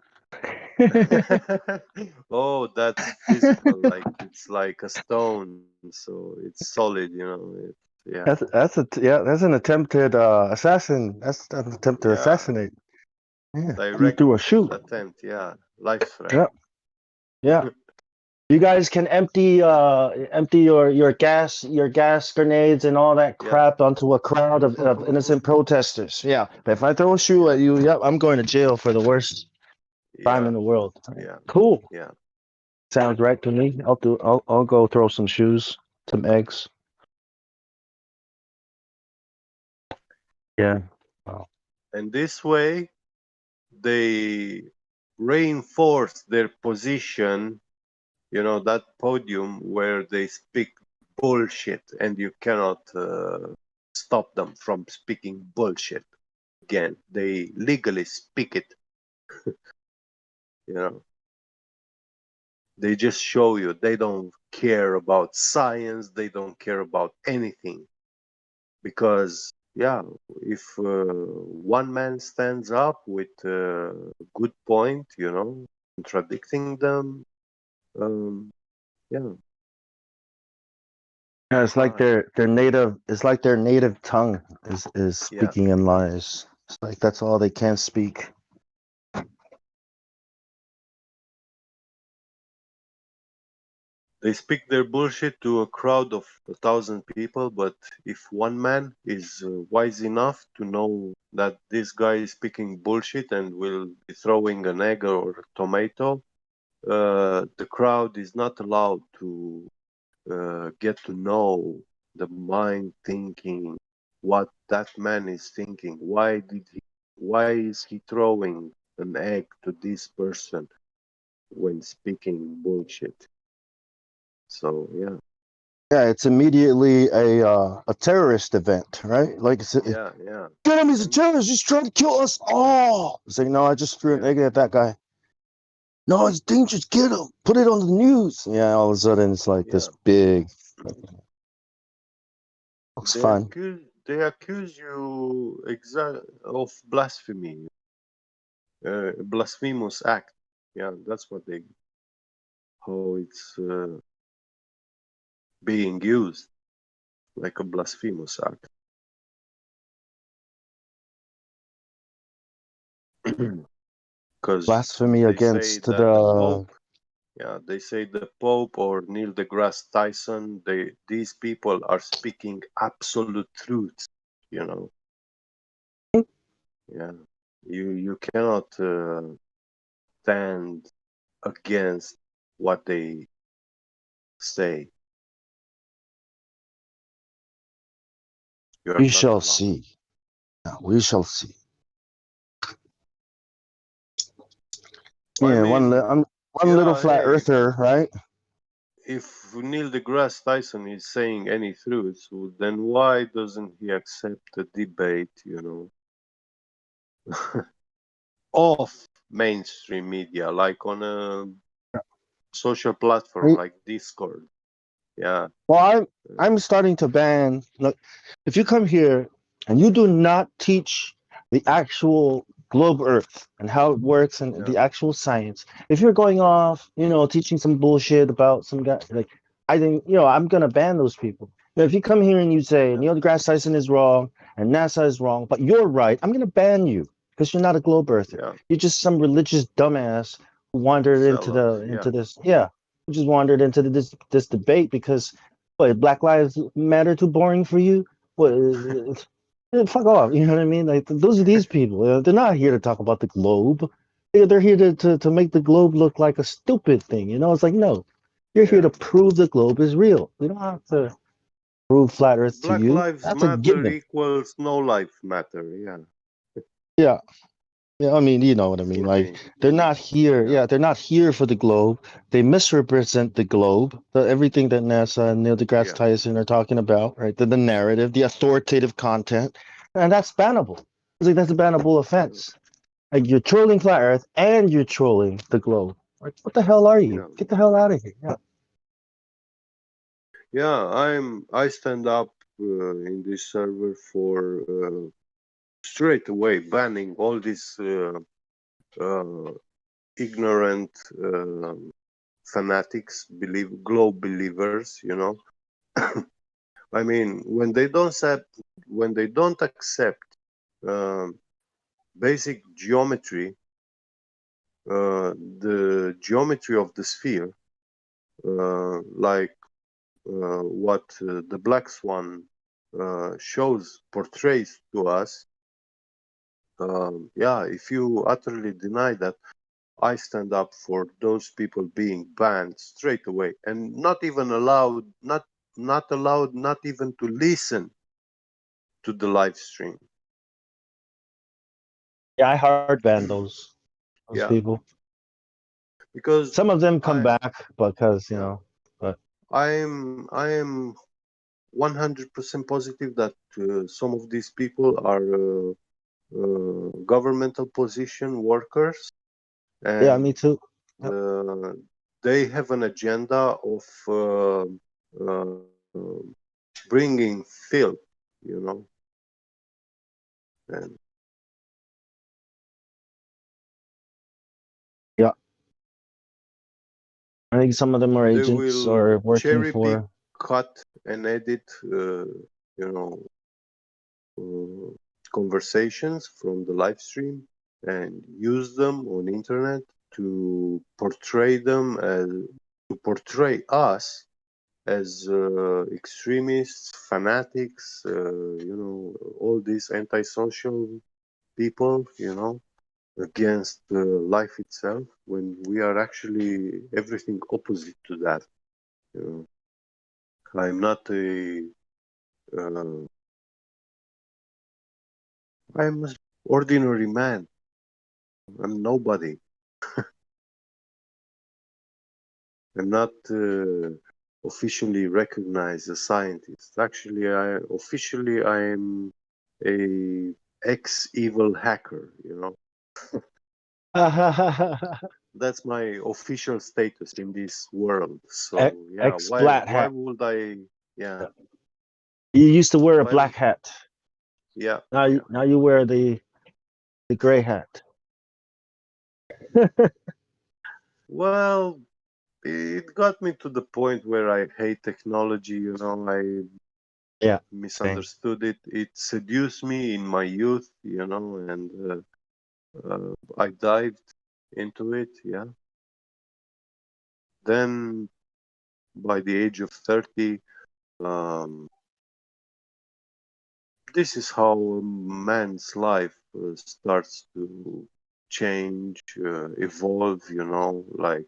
Oh, that's physical. Like it's like a stone, so it's solid. Yeah, That's an attempted assassin. That's an attempt to yeah. assassinate. Yeah, you Direct threw a shoe. attempt. Yeah, life threat. Yeah, yeah. You guys can empty your gas grenades and all that Yeah. crap onto a crowd of innocent protesters. Yeah, but if I throw a shoe at you, yep, I'm going to jail for the worst crime in the world. Yeah. Cool. Yeah. Sounds right to me. I'll go throw some shoes, some eggs. Yeah. Wow. And this way, they reinforce their position. That podium where they speak bullshit, and you cannot stop them from speaking bullshit. Again, they legally speak it. you know they just show you they don't care about science, they don't care about anything, because yeah, if one man stands up with a good point, contradicting them, yeah. Yeah, it's like Fine. their native. It's like their native tongue is Yeah. speaking in lies. It's like that's all they can speak. They speak their bullshit to a crowd of 1,000 people, but if one man is wise enough to know that this guy is speaking bullshit and will be throwing an egg or a tomato, the crowd is not allowed to get to know the mind thinking, what that man is thinking. Why is he throwing an egg to this person when speaking bullshit? So yeah. Yeah, it's immediately a terrorist event, right? Like Yeah, yeah. get him, he's a terrorist. He's trying to kill us all. It's like, no, I just threw an egg at that guy. No, it's dangerous. Get him. Put it on the news. Yeah, all of a sudden it's like this big. Looks fun. They accuse you of blasphemy, blasphemous act. Yeah, that's how it's being used, like a blasphemous act. Because Blasphemy they against say that the the. Pope, yeah, they say the Pope or Neil deGrasse Tyson, these people are speaking absolute truth. You know, yeah, you cannot stand against what they say. You are We not shall allowed. see. Yeah, we shall see. Yeah, one little flat earther, right? If Neil deGrasse Tyson is saying any truth, then why doesn't he accept the debate, off mainstream media, like on a social platform like Discord? Yeah. Well, I'm starting to ban. Look, if you come here and you do not teach the actual globe Earth and how it works and the actual science, if you're going off, teaching some bullshit about some guy, like I think, I'm gonna ban those people. If you come here and you say Neil deGrasse Tyson is wrong and NASA is wrong, but you're right, I'm gonna ban you because you're not a globe Earther. You're just some religious dumbass who wandered into this. Yeah, just wandered into this debate because what, Black Lives Matter too boring for you? What, fuck off, you know what I mean? Like those are these people. They're not here to talk about the globe. They're here to make the globe look like a stupid thing. It's like, no, you're here to prove the globe is real. You don't have to prove flat Earth to Black you. Lives That's a Matter given. equals no life matter. Yeah. Yeah. Yeah, I mean, you know what I mean. Like they're not here. Yeah, they're not here for the globe. They misrepresent the globe. Everything that NASA and Neil deGrasse Tyson are talking about, right? The narrative, the authoritative content, and that's bannable. It's like that's a bannable offense. Like you're trolling flat Earth and you're trolling the globe. Like, what the hell are you? Yeah. Get the hell out of here! Yeah. Yeah, I stand up in this server for straight away banning all these uh, ignorant fanatics, globe believers. You know, I mean, when they don't accept um, basic geometry, the geometry of the sphere, like what the Black Swan portrays to us. Yeah, if you utterly deny that, I stand up for those people being banned straight away and not even allowed, not allowed, not even to listen to the live stream. Yeah, I hard ban those Yeah, people. because Some of them come I, back because yeah, but I am 100% positive that some of these people are governmental position workers, yeah, and me too. Yep. uh, they have an agenda of uh, bringing filth, you know, and Yeah, I think some of them are they agents will or working cherry pick, for. cut, and edit, conversations from the live stream and use them on internet to portray them as to portray us as extremists, fanatics, all these antisocial people, against life itself, when we are actually everything opposite to that. You I'm not uh, I'm an ordinary man. I'm nobody. I'm not officially recognized as a scientist. Actually, I am a ex-evil hacker. That's my official status in this world. So yeah, Ex why black why hat. would I? Yeah, You used to wear a why? black hat. Yeah, Now yeah. now you wear the gray hat. Well, it got me to the point where I hate technology. I Yeah, same. misunderstood it. It seduced me in my youth. And I dived into it. Yeah. Then, by the age of 30, um, this is how a man's life starts to change, evolve. Like,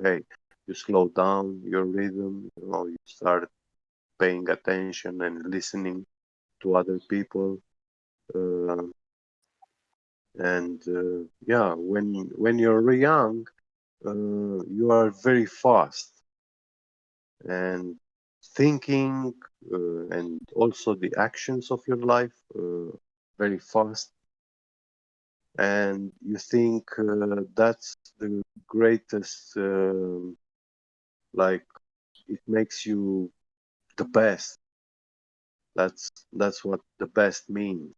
hey, you slow down your rhythm. You start paying attention and listening to other people. Uh, and yeah, when you're young, you are very fast and thinking, and also the actions of your life very fast, and you think that's the greatest, like, it makes you the best. That's what the best means: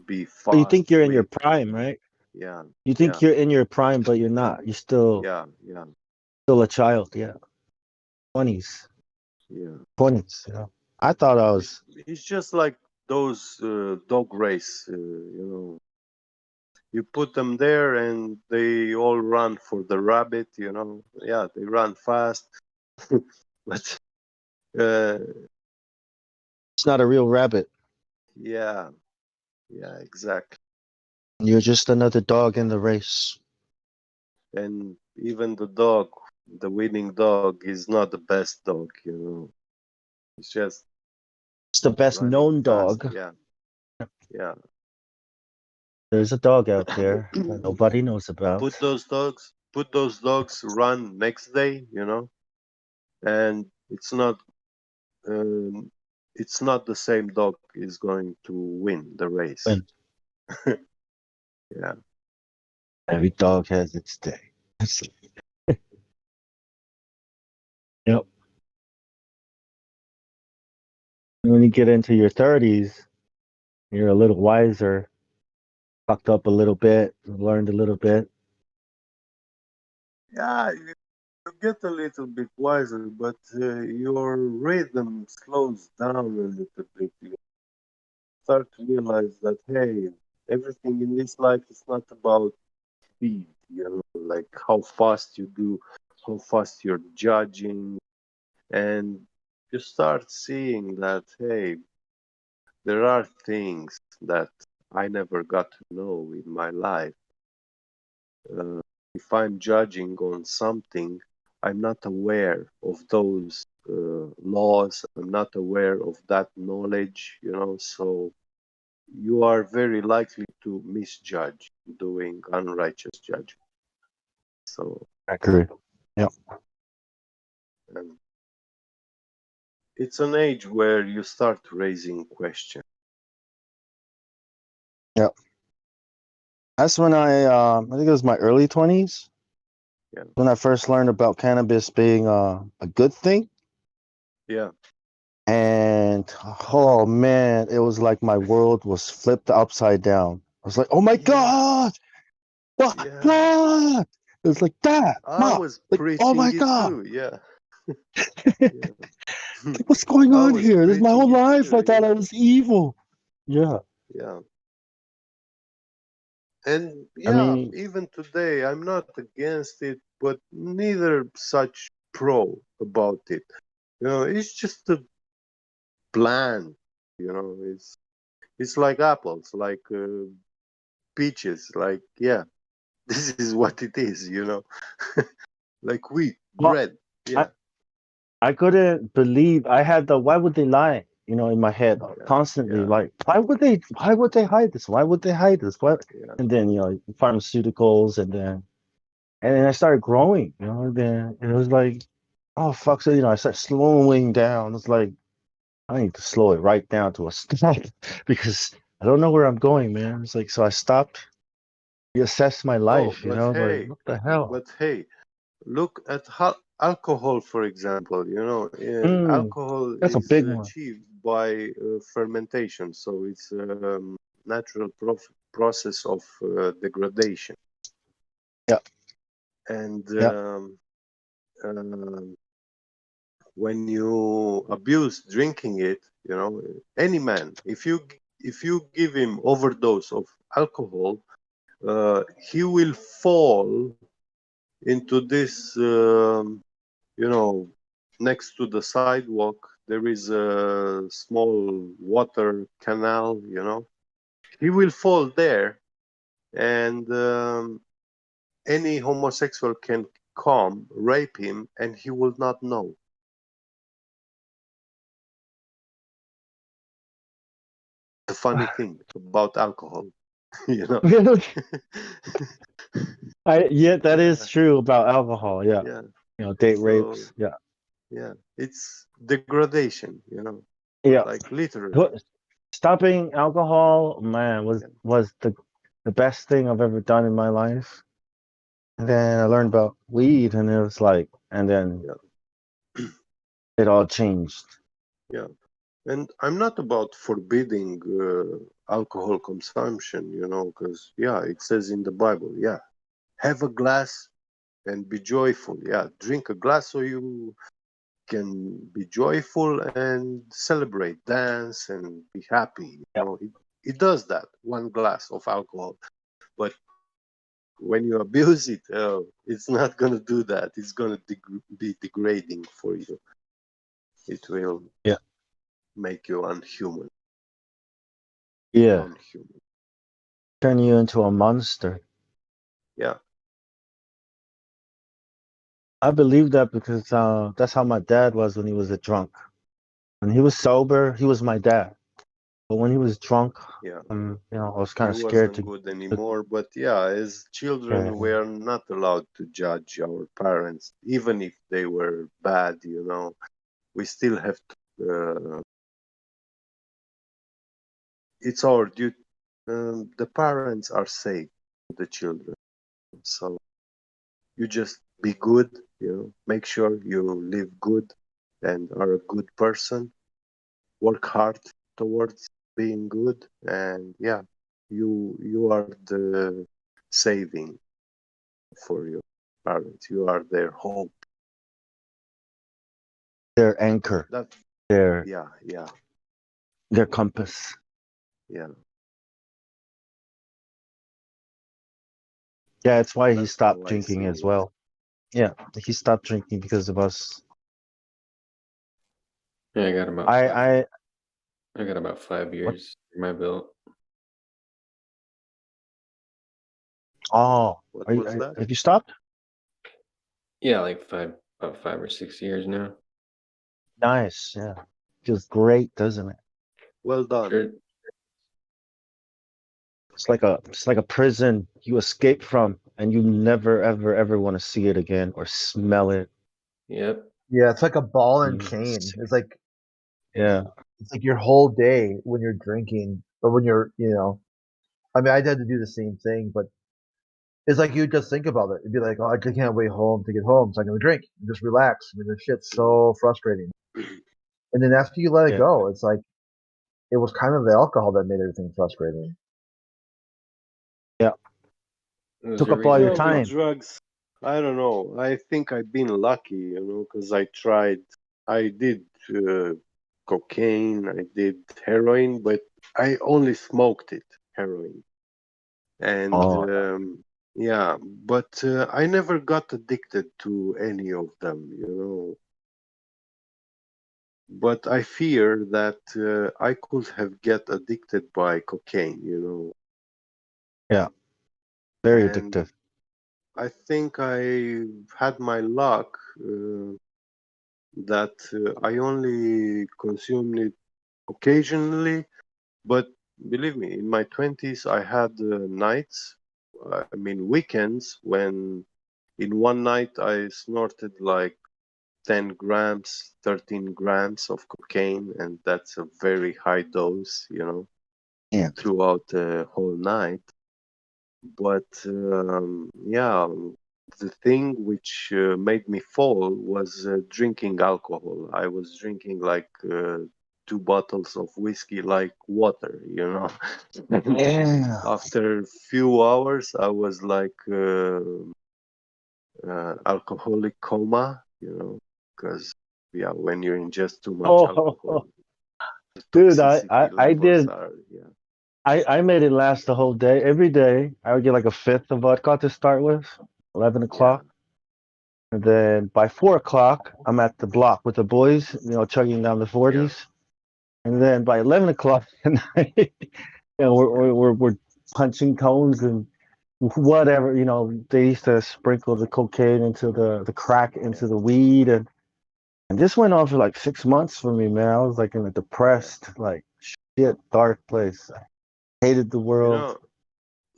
be You fast, think you're in your quick. prime, right? Yeah, You yeah, think you're in your prime, but you're not. You're yeah, yeah, still a child. Yeah, 20s, yeah. 20s. I thought I was. It's just like those dog race. You put them there and they all run for the rabbit. Yeah, they run fast, but uh, It's not a real rabbit. yeah, yeah, exactly. You're just another dog in the race. And even the winning dog, is not the best dog. It's just It's the best running known fast. dog. Yeah, yeah. There's a dog out there that nobody knows about. Put those dogs run next day. And um, it's not the same dog is going to win the race. When Yeah, Every dog has its day. Yep. When you get into your 30s, you're a little wiser, fucked up a little bit, learned a little bit. Yeah, you get a little bit wiser, but your rhythm slows down a little bit. You start to realize that, hey, everything in this life is not about speed, like how fast you do, how fast you're judging, and you start seeing that, hey, there are things that I never got to know in my life. If I'm judging on something, I'm not aware of those laws, I'm not aware of that knowledge, so you are very likely to misjudge, doing unrighteous judgment. So, Accurate. Yep. um, it's an age where you start raising questions. Yep. That's when I think it was my early 20s Yeah. when I first learned about cannabis being a good thing. Yeah. And oh man, it was like my world was flipped upside down. I was like, oh my God, what? What? It was like that, I Ma, was like, oh preaching my it God. too. Yeah. Like, what's going I on was here? This is my whole preaching it life. I too. thought I Yeah. was evil. Yeah. Yeah. And I yeah, mean, even today, I'm not against it, but neither such pro about it. It's just a plant. It's like apples, like peaches. Like, yeah, this is what it is. Like wheat, well, bread. I, Yeah, I couldn't believe I had the why would they lie, in my head constantly. yeah, Like, why would they hide this? Why would they hide this? What? yeah. And then, pharmaceuticals, and then I started growing, and then it was like, oh fuck. So, I started slowing down. It's like, I need to slow it right down to a stop because I don't know where I'm going, man. It's like, so I stopped, reassessed my Oh, life, like, what the hell? but hey, look at alcohol, for example. Mm, Alcohol that's a is big one. achieved by fermentation, so it's a natural process of degradation. Yeah. And Yeah. um, when you abuse drinking it, any man, if you give him overdose of alcohol, he will fall into this, next to the sidewalk, there is a small water canal, he will fall there, and any homosexual can come, rape him, and he will not know. The funny thing about alcohol, you know. Really? Yeah, that is Yeah, true about alcohol. Yeah. yeah. Date So rapes. Yeah. yeah, it's degradation, Yeah. like literally. What- Stopping alcohol, man, was the best thing I've ever done in my life. And then I learned about weed, and it was like, and then Yeah, it all changed. yeah. And I'm not about forbidding alcohol consumption, because yeah, it says in the Bible, yeah, have a glass and be joyful. Yeah, drink a glass so you can be joyful and celebrate, dance, and be happy. It does that, one glass of alcohol. But when you abuse it, it's not going to do that. It's going to be degrading for you. It will Yeah. make you unhuman. Yeah. Non-human. Turn you into a monster. Yeah. I believe that because that's how my dad was when he was a drunk. When he was sober, he was my dad. But when he was drunk, Yeah. I was kind He of scared wasn't to. good anymore. But yeah, as children, we are not allowed to judge our parents, even if they were bad. We still have to. It's our duty. The parents are safe, the children. So you just be good, make sure you live good and are a good person. Work hard towards being good, and yeah, you are the saving for your parents. You are their hope. Their anchor, That their yeah, their compass. yeah. Yeah, that's why he That's stopped how I drinking see as it. well. Yeah, he stopped drinking because of us. Yeah, I got about I 5 what? years in my belt. Oh, What was that? have you stopped? Yeah, like about 5 or 6 years now. Nice. Yeah, feels great, doesn't it? Well done. Sure. It's like a prison you escape from, and you never ever ever want to see it again or smell it. Yep. Yeah, it's like a ball and You- chain. Yeah, It's like your whole day when you're drinking, or when you're. I mean, I had to do the same thing, but it's like you just think about it. It'd be like, oh, I can't wait home to get home, so I'm gonna drink and just relax. I mean, this shit's so frustrating. And then after you let it yeah, go, it's like it was kind of the alcohol that made everything frustrating. yeah. There's Took a up all your reason. Well, with time. drugs, I don't know. I think I've been lucky, because I did cocaine, I did heroin, but I only smoked it, heroin. And Oh, yeah, but I never got addicted to any of them. But I fear that I could have get addicted by cocaine. yeah. Very And addictive. I think I had my luck that I only consumed it occasionally. But believe me, in my 20s, I had nights, I mean weekends, when in one night I snorted like 10 grams, 13 grams of cocaine, and that's a very high dose, Yeah, throughout the whole night. But yeah, the thing which made me fall was drinking alcohol. I was drinking like 2 bottles of whiskey like water. And yeah. after few hours, I was like alcoholic coma, because yeah, when you ingest too much alcohol, Oh, the dude, toxicity I levels did. are, yeah. I made it last the whole day. Every day, I would get like a fifth of vodka to start with, 11 Yeah, o'clock. And then by 4 o'clock, I'm at the block with the boys, chugging down the yeah, 40s. And then by 11 o'clock at night, we're punching cones and whatever. They used to sprinkle the cocaine into the crack yeah, into the weed. And this went on for like 6 months for me, man. I was like in a yeah. depressed, like shit, dark place. I hated the You world. know,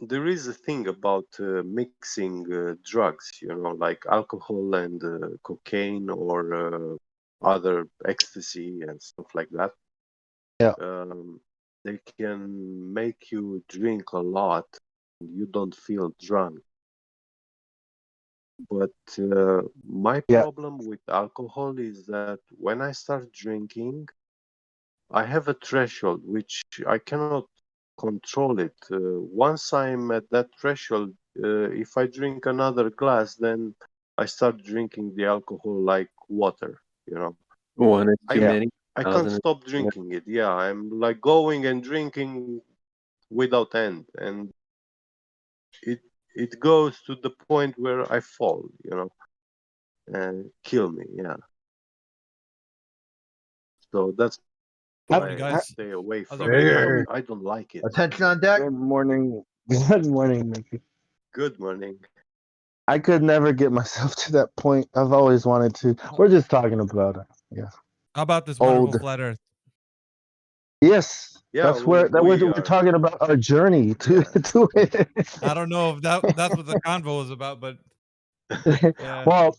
there is a thing about mixing drugs, like alcohol and cocaine or other ecstasy and stuff like that. Yeah. They can make you drink a lot and you don't feel drunk. But my Yeah. problem with alcohol is that when I start drinking, I have a threshold which I cannot control it. Once I'm at that threshold, if I drink another glass, then I start drinking the alcohol like water. One is too I Yeah. many. I can't 1,000 is stop too many. drinking it. Yeah, I'm like going and drinking without end, and it it goes to the point where I fall, and kill me. Yeah. So that's Have- Morning, why I ha- guys. stay away How's from everybody it. doing? Hey, I don't like it. attention on deck. Good morning. Good morning, Mickey. Good morning. I could never get myself to that point. I've always wanted to. We're just talking about it. Yeah. How about this wonderful Old. flat Earth? Yes. Yeah, That's where we we're are. talking about our journey to Yeah. to it. I don't know if that's what the convo was about, but yeah. Well,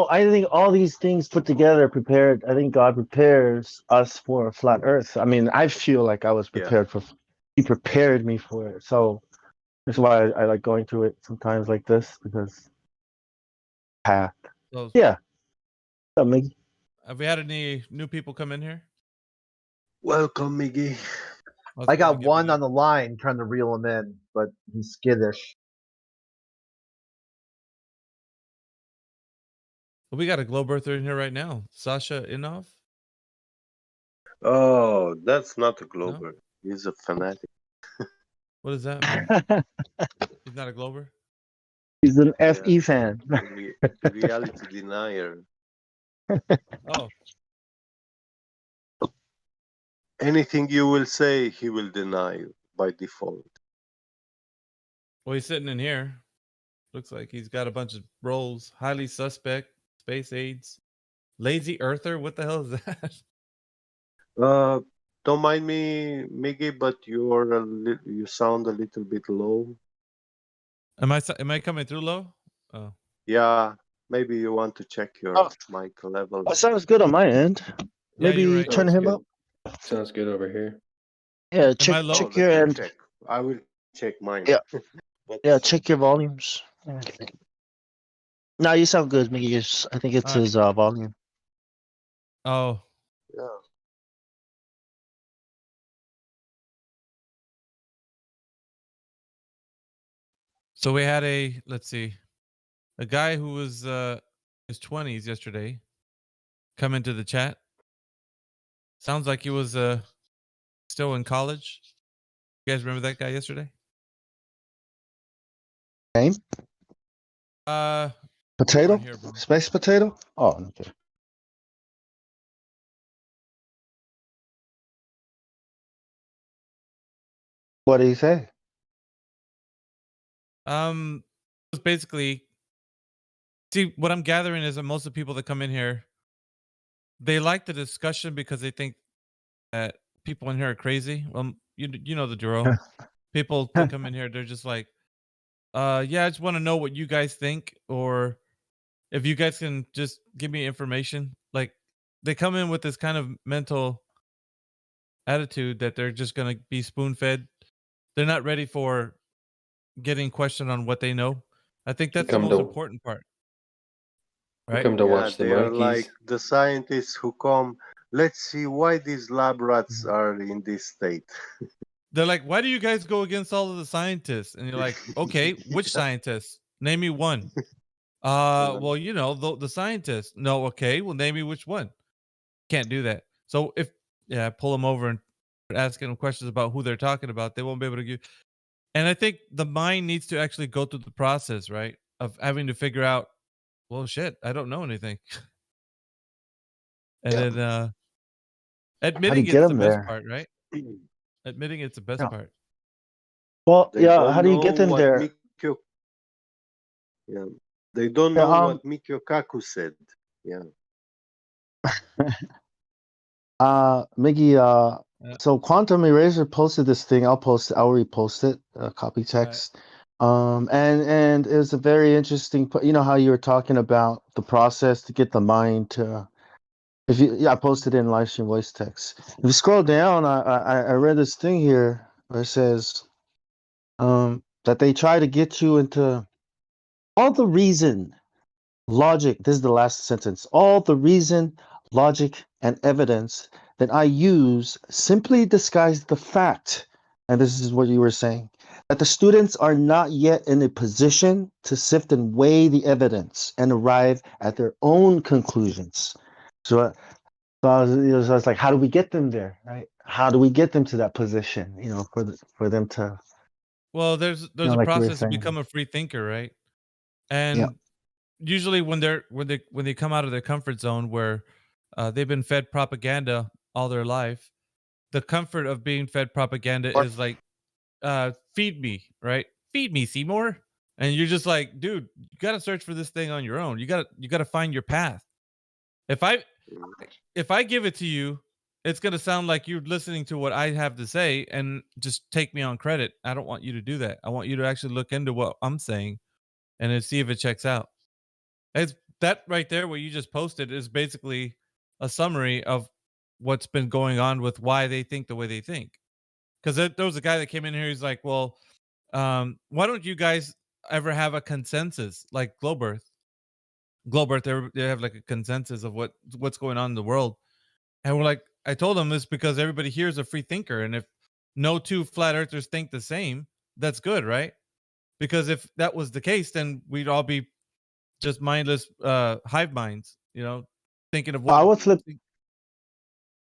I think all these things put together prepared. I think God prepares us for a flat Earth. I mean, I feel like I was Yeah. prepared for. He prepared me for it. So That's why I like going through it sometimes like this because path. So, Yeah. What's up, Miggy? have we had any new people come in here? Welcome, Miggy. I got one on the line trying to reel him in, but he's skittish. We got a glow birther in here right now. Sasha Inov. Oh, that's not a Glober. He's a fanatic. What does that mean? He's not a glober? He's an FE fan. Reality denier. Oh. Anything you will say, he will deny by default. Well, he's sitting in here. Looks like he's got a bunch of roles. Highly suspect, space aids, lazy earther. What the hell is that? Don't mind me, Miggy, but you sound a little bit low. Am I coming through low? Oh. Yeah, maybe you want to check your mic level. Oh, sounds good on my end. Yeah, Maybe you're right. turn him up. Sounds good over here. Yeah, Am I low? check your end. Check. I will check mine. Yeah. Yeah, check your volumes. No, you sound good, Miggy. I think it's his volume. Oh. Yeah. So we had a guy who was his 20s yesterday come into the chat. Sounds like he was still in college. You guys remember that guy yesterday? Name? Potato? Here, bro. Space potato? Oh, okay. What did he say? It was basically, see, what I'm gathering is that most of the people that come in here, they like the discussion because they think that people in here are crazy. You know the drill. People that come in here, they're just like, yeah, I just want to know what you guys think, or if you guys can just give me information. Like, they come in with this kind of mental attitude that they're just gonna be spoon fed. They're not ready for getting questioned on what they know. I think that's the Come most to- important part. You Right? come to watch the they are monkeys. like the scientists who come. Let's see why these lab rats are in this state. They're like, why do you guys go against all of the scientists? And you're like, okay, which scientists? Name me one. Well, you know, the scientists. No, okay, well, name me which one. Can't do that. So if pull them over and asking them questions about who they're talking about, they won't be able to give. And I think the mind needs to actually go through the process, right, of having to figure out, well, shit, I don't know anything, and then admitting get it's the them best there? part, right? Admitting it's the best Yeah. part. Well, They yeah, don't how do you know get them what there? They don't Yeah, know what Mikio Kaku said. Yeah. Miggy, Yeah. so Quantum Eraser posted this thing. I'll repost it, copy text. And it was a very interesting, you know how you were talking about the process to get the mind to, I posted it in Livestream voice text. If you scroll down, I read this thing here where it says, that they try to get you into all the reason, logic. This is the last sentence. All the reason, logic, and evidence that I use simply disguise the fact, and this is what you were saying, that the students are not yet in a position to sift and weigh the evidence and arrive at their own conclusions. So I was like, how do we get them there, right? How do we get them to that position, for them to, Well, there's a like you were process to saying. become a free thinker, right? Yeah. And usually when they come out of their comfort zone where they've been fed propaganda all their life, the comfort of being fed propaganda is like, feed me, right? Feed me, Seymour. And you're just like, dude, you got to search for this thing on your own. You got to find your path. If I give it to you, it's going to sound like you're listening to what I have to say and just take me on credit. I don't want you to do that. I want you to actually look into what I'm saying and then see if it checks out. It's that right there, what you just posted is basically a summary of what's been going on with why they think the way they think. Because there was a guy that came in here. He's like, well, Why don't you guys ever have a consensus like Globe Earth? Globe Earth, they have like a consensus of what's going on in the world. And we're like, I told them this because everybody here is a free thinker, and if no two flat earthers think the same, that's good, right? Because if that was the case, then we'd all be just mindless hive minds, thinking of what. I would flip.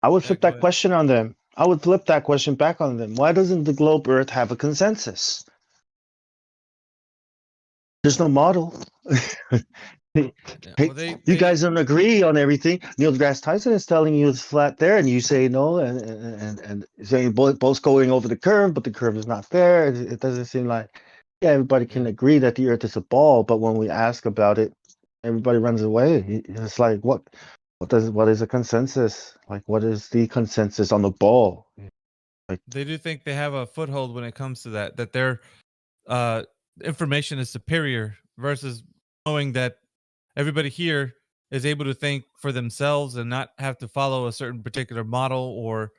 I would Yeah, flip go that ahead. question on them. I would flip that question back on them. Why doesn't the globe Earth have a consensus? There's no model. Hey, well, you guys don't agree on everything. Neil deGrasse Tyson is telling you it's flat there, and you say no, and saying both going over the curve, but the curve is not there. It doesn't seem like everybody can agree that the Earth is a ball, but when we ask about it, everybody runs away. It's like what is a consensus? Like what is the consensus on the ball? Like They do think they have a foothold when it comes to that their information is superior versus knowing that everybody here is able to think for themselves and not have to follow a certain particular model or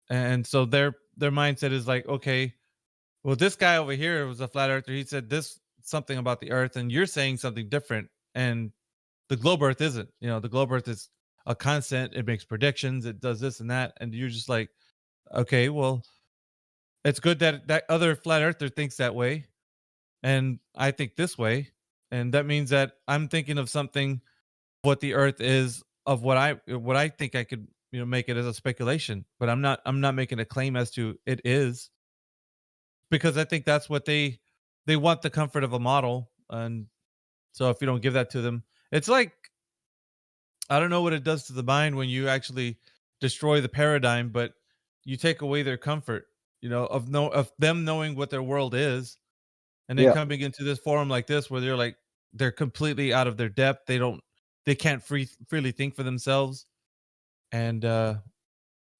and so their mindset is like, okay, well, this guy over here was a flat earther, he said this something about the earth, and you're saying something different, and the globe earth isn't. The globe earth is a constant, it makes predictions, it does this and that, and you're just like, okay, well, it's good that that other flat earther thinks that way, and I think this way, and that means that I'm thinking of something, what the earth is, of what I think I could make it as a speculation, but I'm not making a claim as to it is, because I think that's what they want, the comfort of a model. And so if you don't give that to them, it's like, I don't know what it does to the mind when you actually destroy the paradigm, but you take away their comfort, of them knowing what their world is, and then Yeah. coming into this forum like this where they're completely out of their depth. They can't freely think for themselves, and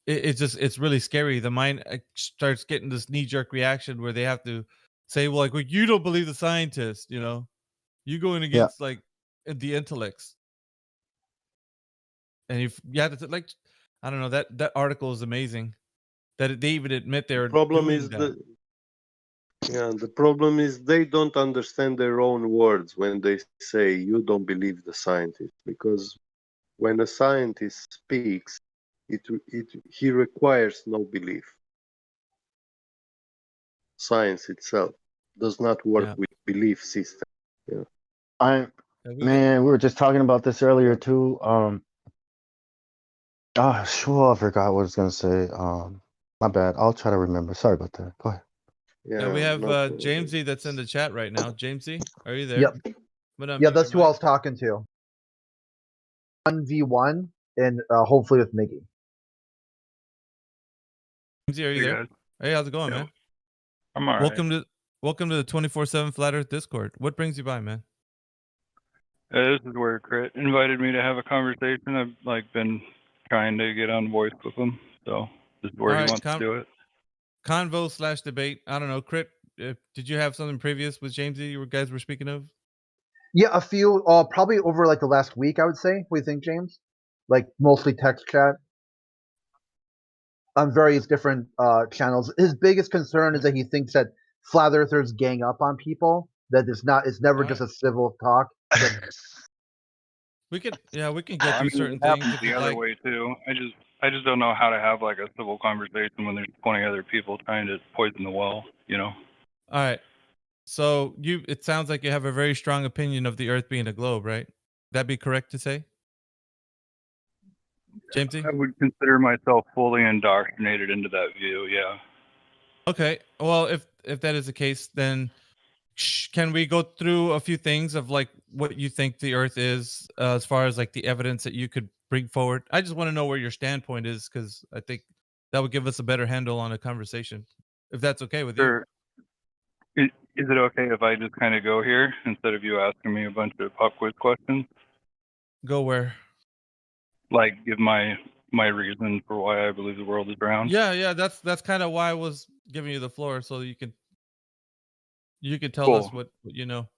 it's really scary. The mind starts getting this knee jerk reaction where they have to say, well, you don't believe the scientists, you going Yeah. against like the intellects, and if you have to like, I don't know, that article is amazing that they even admit The they're problem doing is that. the problem is they don't understand their own words when they say you don't believe the scientist, because when a scientist speaks, he requires no belief. Science itself does not work Yeah. with belief system. Yeah. man, we were just talking about this earlier too. Sure, I forgot what I was gonna say. My bad. I'll try to remember. Sorry about that. Go ahead. Yeah, we have no problem. Jamesy that's in the chat right now. Jamesy, are you there? Yep. But Yeah, that's who I was talking to. 1v1 and hopefully with Miggy. Jamesy, are you Hey, there? guys. Hey, how's it going, Yeah. man? I'm all right. Welcome to the 24/7 Flat Earth Discord. What brings you by, man? This is where Crit invited me to have a conversation. I've been trying to get on voice with him, so this is where All he right, wants to do it. Convo/debate. I don't know, Crit. Did you have something previous with Jamesy you guys were speaking of? Yeah, a few, probably over like the last week, I would say. What do you think, James? Like mostly text chat on various different channels. His biggest concern is that he thinks that flat earthers gang up on people. That it's never just a civil talk. We can go Well, I through mean, certain it things happens if the you'd other like. way too. I just don't know how to have like a civil conversation when there's 20 other people trying to poison the well. All right. So it sounds like you have a very strong opinion of the Earth being a globe, right? That be correct to say, Jamesy? I would consider myself fully indoctrinated into that view. Yeah. Okay. Well, if that is the case, then can we go through a few things of like what you think the Earth is, as far as like the evidence that you could bring forward? I just want to know where your standpoint is, because I think that would give us a better handle on a conversation, if that's okay with you. Sure. Is it okay if I just kind of go here instead of you asking me a bunch of pop quiz questions? Go where? Like give my reason for why I believe the world is round. Yeah. That's kind of why I was giving you the floor, so you can tell Cool. us what you know.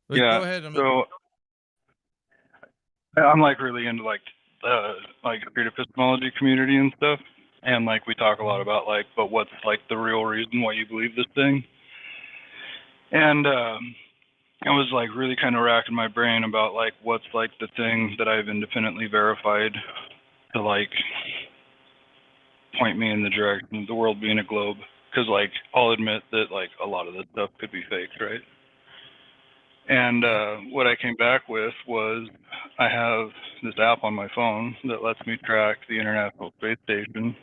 But Yeah. go ahead. So I'm like really into like the spirit epistemology community and stuff. And like we talk a lot about like, but what's like the real reason why you believe this thing? And I was like really kind of racking my brain about like what's like the thing that I've independently verified to like point me in the direction of the world being a globe. Because like I'll admit that like a lot of this stuff could be faked, right? And what I came back with was I have this app on my phone that lets me track the International Space Station,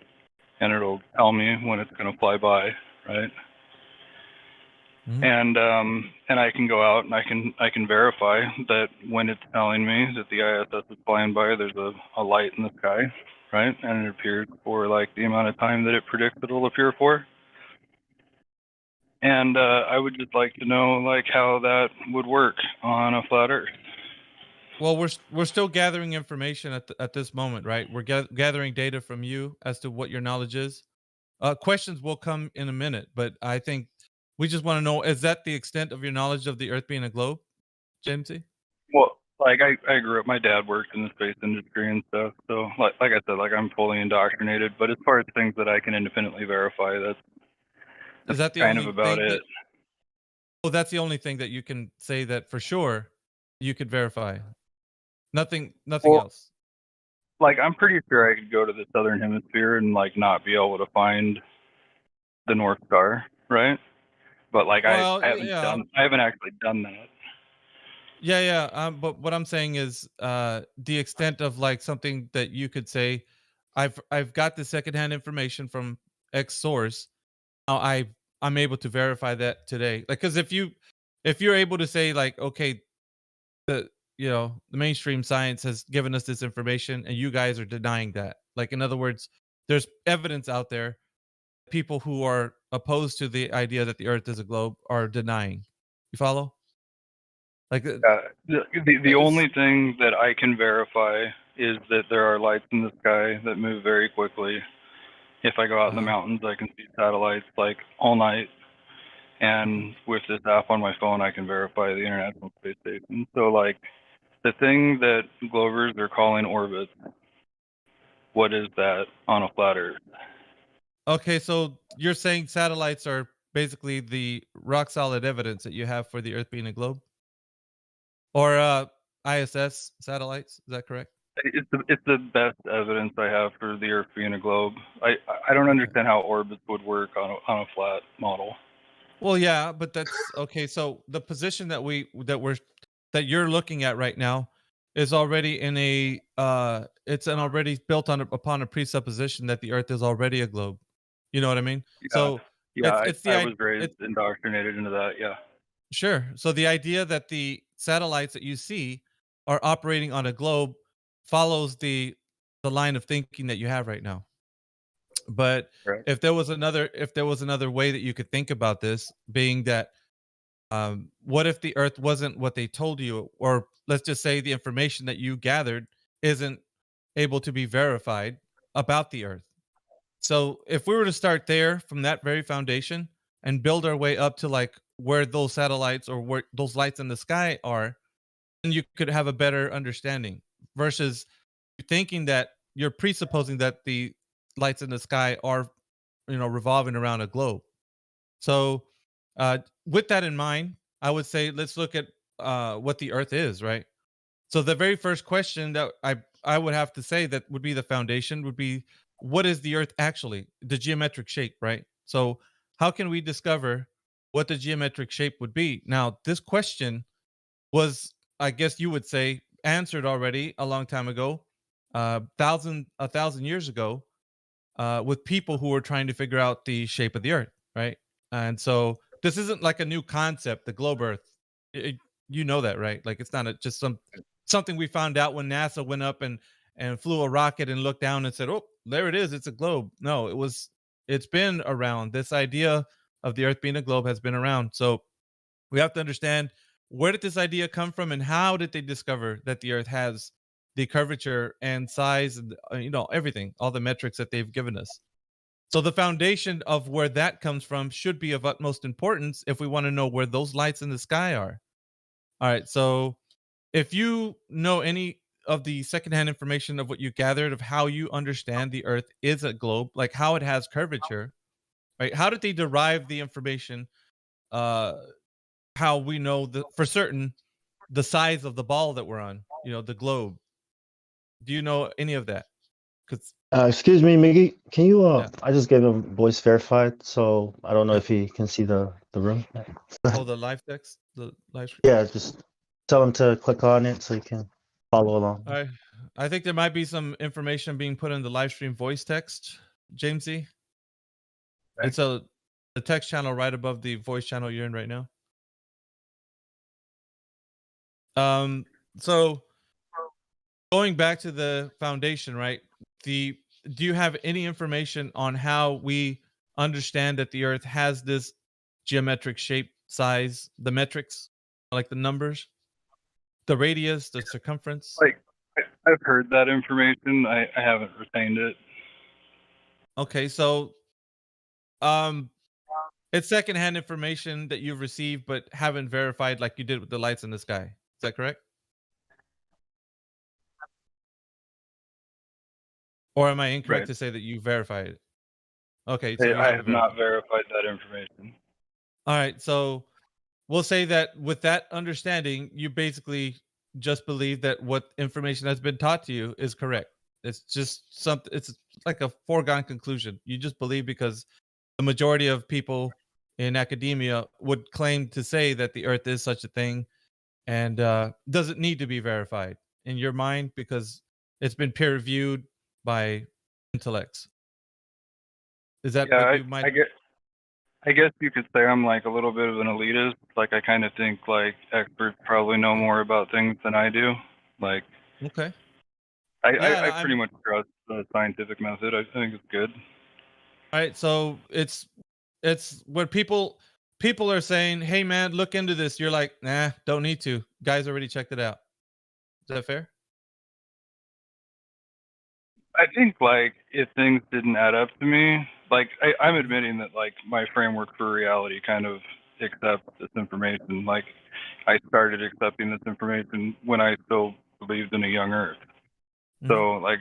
and it'll tell me when it's going to fly by, right? And I can go out and I can verify that when it's telling me that the ISS is flying by, there's a light in the sky, right? And it appears for like the amount of time that it predicts it'll appear for. And I would just like to know like how that would work on a flat Earth. Well, we're still gathering information at this moment, right? We're gathering data from you as to what your knowledge is. Questions will come in a minute, but I think we just want to know, is that the extent of your knowledge of the Earth being a globe, Jamesy? Well, like I grew up, my dad worked in the space industry and stuff, so like I said, like I'm fully indoctrinated. But as far as things that I can independently verify, that's Is that the kind only of about thing it. that? Oh, that's the only thing that you can say that for sure you could verify. Nothing Well, else. Like I'm pretty sure I could go to the southern hemisphere and like not be able to find the North Star, right? But like Well, I haven't yeah. actually done that. Yeah. But what I'm saying is, the extent of like something that you could say, I've got the secondhand information from X source. Now I'm able to verify that today. Like, because if you're able to say like, okay, the the mainstream science has given us this information, and you guys are denying that. Like, in other words, there's evidence out there. People who are opposed to the idea that the Earth is a globe are denying. You follow? Like, The only thing that I can verify is that there are lights in the sky that move very quickly. If I go out in the mountains, I can see satellites like all night. And with this app on my phone, I can verify the International Space Station. So like the thing that Glovers are calling orbit, what is that on a flat Earth? okay, so you're saying satellites are basically the rock solid evidence that you have for the Earth being a globe, or ISS satellites? Is that correct? It's the best evidence I have for the Earth being a globe. I don't understand how orbits would work on a flat model. Well, yeah, but that's okay. So the position that you're looking at right now is already in a it's an already built upon a presupposition that the Earth is already a globe. You know what I mean? Yeah, So it's I the was raised indoctrinated into that. Yeah. sure. So the idea that the satellites that you see are operating on a globe follows the line of thinking that you have right now. But Right. if there was another way that you could think about this, being that what if the Earth wasn't what they told you, or let's just say the information that you gathered isn't able to be verified about the Earth? So if we were to start there from that very foundation and build our way up to like where those satellites or where those lights in the sky are, then you could have a better understanding versus thinking that you're presupposing that the lights in the sky are, revolving around a globe. So, with that in mind, I would say let's look at what the Earth is, right? So the very first question that I would have to say that would be the foundation would be, what is the Earth actually? The geometric shape, right? So how can we discover what the geometric shape would be? Now, this question was, I guess you would say, answered already a long time ago, a thousand years ago, with people who were trying to figure out the shape of the Earth, right? And so this isn't like a new concept, the globe Earth. You know that, right? Like it's not just something we found out when NASA went up and flew a rocket and looked down and said, "Oh, there it is, it's a globe." No, it's been around. This idea of the Earth being a globe has been around. So we have to understand, where did this idea come from, and how did they discover that the Earth has the curvature and size and everything, all the metrics that they've given us. So the foundation of where that comes from should be of utmost importance if we want to know where those lights in the sky are. All right, so if you know any secondhand information of what you gathered of how you understand the Earth is a globe, like how it has curvature, right? How did they derive the information? How we know for certain the size of the ball that we're on, the globe. Do you know any of that? Because Excuse me, Miggy. Can you? Yeah. I just gave him voice verified, so I don't know if he can see the room. Oh, the live text, the live stream. Yeah, just tell him to click on it so you can follow along. I think there might be some information being put in the live stream voice text, Jamesy. Okay. It's the text channel right above the voice channel you're in right now. So going back to the foundation, right? Do you have any information on how we understand that the Earth has this geometric shape, size, the metrics, like the numbers, the radius, the circumference? Like, I've heard that information. I haven't retained it. Okay, so it's secondhand information that you've received but haven't verified, like you did with the lights in the sky. Is that correct? Or am I incorrect Right. to say that you verified it? Okay, so you I haven't have verified. not verified that information. All right, so we'll say that with that understanding, you basically just believe that what information has been taught to you is correct. It's just something. It's like a foregone conclusion. You just believe because the majority of people in academia would claim to say that the Earth is such a thing, and doesn't need to be verified in your mind because it's been peer reviewed by intellects. Is that what you might? I guess you could say I'm like a little bit of an elitist. Like I kind of think like experts probably know more about things than I do. Like Okay. I pretty much trust the scientific method. I think it's good. All right, so it's when people are saying, "Hey man, look into this." You're like, "Nah, don't need to. Guys already checked it out." Is that fair? I think like if things didn't add up to me, like I'm admitting that like my framework for reality kind of accepts this information. Like I started accepting this information when I still believed in a young Earth. So like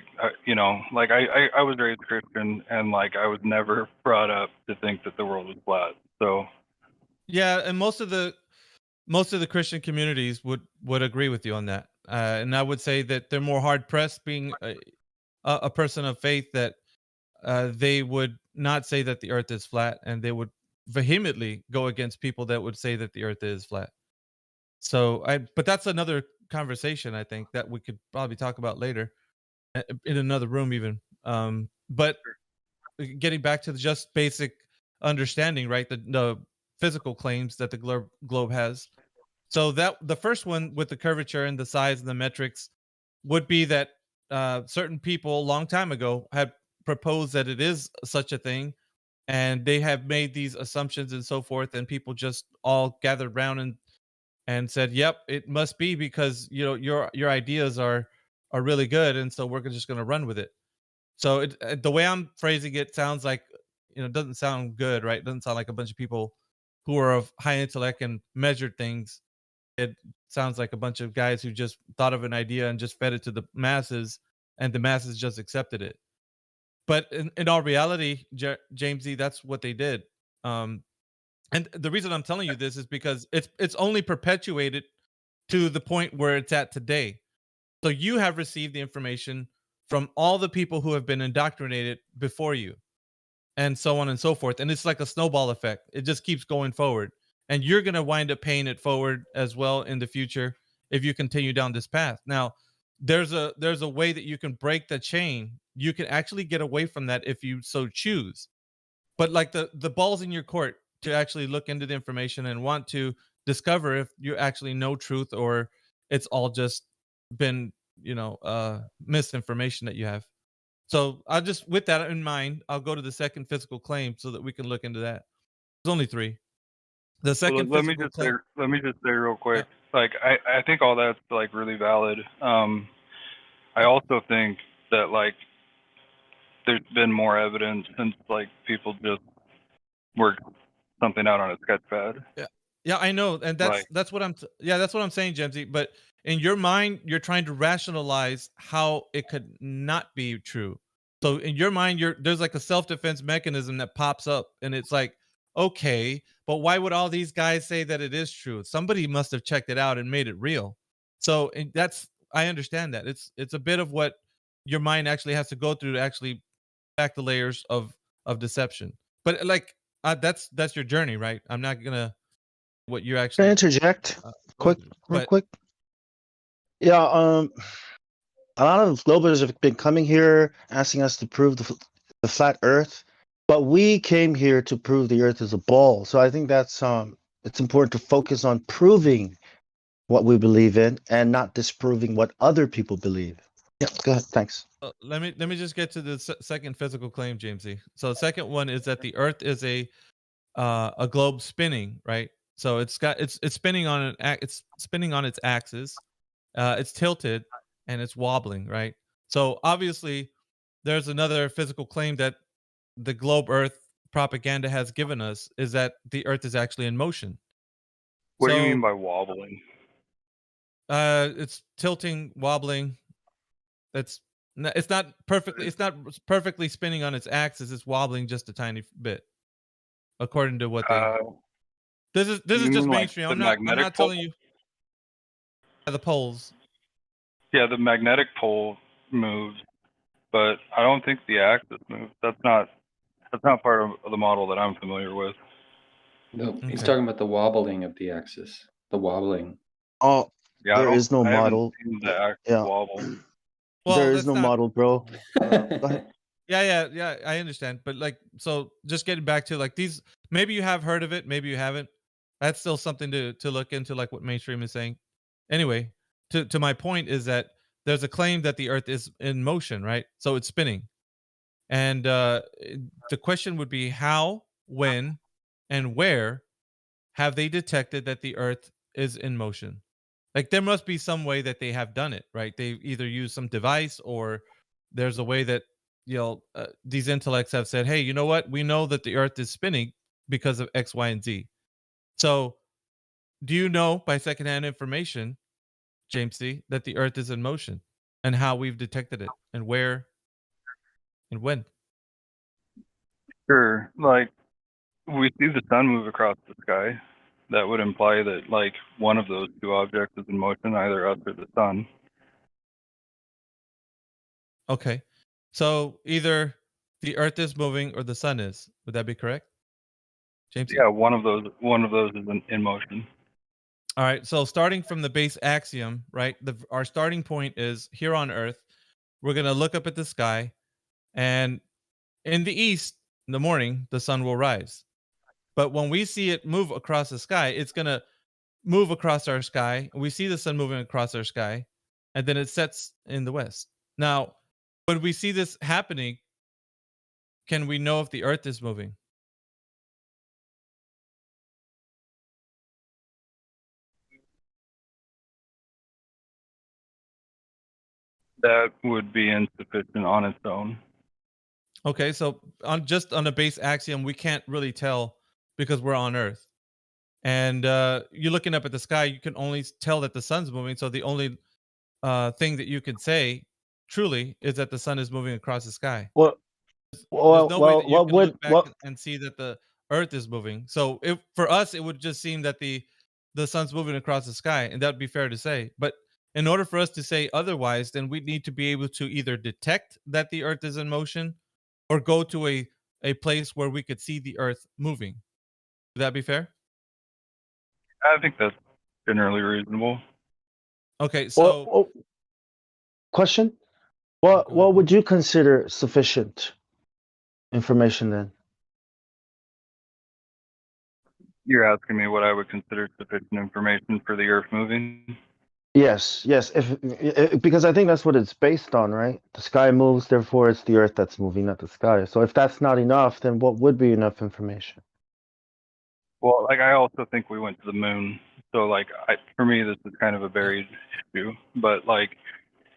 like I was raised Christian and like I was never brought up to think that the world was flat. So Yeah, and most of the Christian communities would agree with you on that. And I would say that they're more hard pressed being a person of faith that they would not say that the Earth is flat, and they would vehemently go against people that would say that the Earth is flat. So but that's another conversation I think that we could probably talk about later in another room even. But getting back to the just basic understanding, right? The physical claims that the globe has. So that the first one with the curvature and the size and the metrics would be that certain people a long time ago had proposed that it is such a thing, and they have made these assumptions and so forth, and people just all gathered around and said, "Yep, it must be because your ideas are really good, and so we're just going to run with it." So the way I'm phrasing it sounds like it doesn't sound good, right? It doesn't sound like a bunch of people who are of high intellect and measured things. It sounds like a bunch of guys who just thought of an idea and just fed it to the masses, and the masses just accepted it. But in all reality, Jamesy, that's what they did. And the reason I'm telling you this is because it's only perpetuated to the point where it's at today. So you have received the information from all the people who have been indoctrinated before you, and so on and so forth. And it's like a snowball effect. It just keeps going forward. And you're going to wind up paying it forward as well in the future if you continue down this path. Now, there's a way that you can break the chain. You can actually get away from that if you so choose. But like the ball's in your court to actually look into the information and want to discover if you actually know truth or it's all just been misinformation that you have. So I'll just, with that in mind, I'll go to the second physical claim so that we can look into that. There's only three. The second let me physical just claim. say real quick. Like I think all that's like really valid. I also think that like there's been more evidence since like people just worked something out on a sketch pad. Yeah, I know, and Like- that's what I'm saying, Jamesy. But in your mind, you're trying to rationalize how it could not be true. So in your mind, there's like a self-defense mechanism that pops up, and it's like, okay, but why would all these guys say that it is true? Somebody must have checked it out and made it real. So that's, I understand that. It's a bit of what your mind actually has to go through to actually back the layers of deception. But like that's your journey, right? I'm not gonna what you're Can I actually interject go quick, through. real But quick? Yeah, a lot of globalists have been coming here asking us to prove the flat Earth, but we came here to prove the Earth is a ball. So I think that's it's important to focus on proving what we believe in and not disproving what other people believe. Yeah, go ahead. Thanks. let me just get to the second physical claim, Jamesy. So the second one is that the Earth is a globe spinning, right? So it's spinning on it's spinning on its axis, it's tilted and it's wobbling, right? So obviously, there's another physical claim that the globe Earth propaganda has given us is that the Earth is actually in motion. What do you mean by wobbling? It's tilting, wobbling. It's not perfectly spinning on its axis. It's wobbling just a tiny bit, according to what they. This is You just mean like mainstream. the I'm magnetic not pole? telling you. The poles. Yeah, the magnetic pole moves, but I don't think the axis moves. That's not part of the model that I'm familiar with. No, he's Okay. talking about the wobbling of the axis. The wobbling. Oh, Yeah, there is no I haven't model. seen the axis Yeah, wobble. Well, there is that's no not. model, bro. Go ahead. Yeah. I understand, but like, so just getting back to like these. Maybe you have heard of it. Maybe you haven't. That's still something to look into, like what mainstream is saying. Anyway, to my point is that there's a claim that the Earth is in motion, right? So it's spinning, and the question would be how, when, and where have they detected that the Earth is in motion? Like there must be some way that they have done it, right? They either use some device or there's a way that these intellects have said, hey, you know what? We know that the Earth is spinning because of X, Y, and Z. So, do you know by secondhand information, James C, that the Earth is in motion and how we've detected it and where and when? Sure, like we see the sun move across the sky. That would imply that like one of those two objects is in motion, either us or the sun. Okay. So either the Earth is moving or the sun is. Would that be correct, James? Yeah, one of those is in motion. All right. So starting from the base axiom, right? Our starting point is here on Earth. We're gonna look up at the sky, and in the east, in the morning, the sun will rise. But when we see it move across the sky, it's gonna move across our sky. We see the sun moving across our sky, and then it sets in the west. Now, when we see this happening, can we know if the Earth is moving? That would be insufficient on its own. Okay, so on a base axiom, we can't really tell because we're on Earth. And you're looking up at the sky, you can only tell that the sun's moving. So the only thing that you can say truly is that the sun is moving across the sky. Well, There's no way that you what can look would back and see that the Earth is moving. So if for us, it would just seem that the sun's moving across the sky, and that'd be fair to say. But in order for us to say otherwise, then we need to be able to either detect that the Earth is in motion, or go to a place where we could see the Earth moving. Would that be fair? I think that's generally reasonable. Okay, so question? What would you consider sufficient information then? You're asking me what I would consider sufficient information for the Earth moving? Yes. If because I think that's what it's based on, right? The sky moves, therefore it's the Earth that's moving, not the sky. So if that's not enough, then what would be enough information? Well, like I also think we went to the moon, so like for me this is kind of a buried issue. But like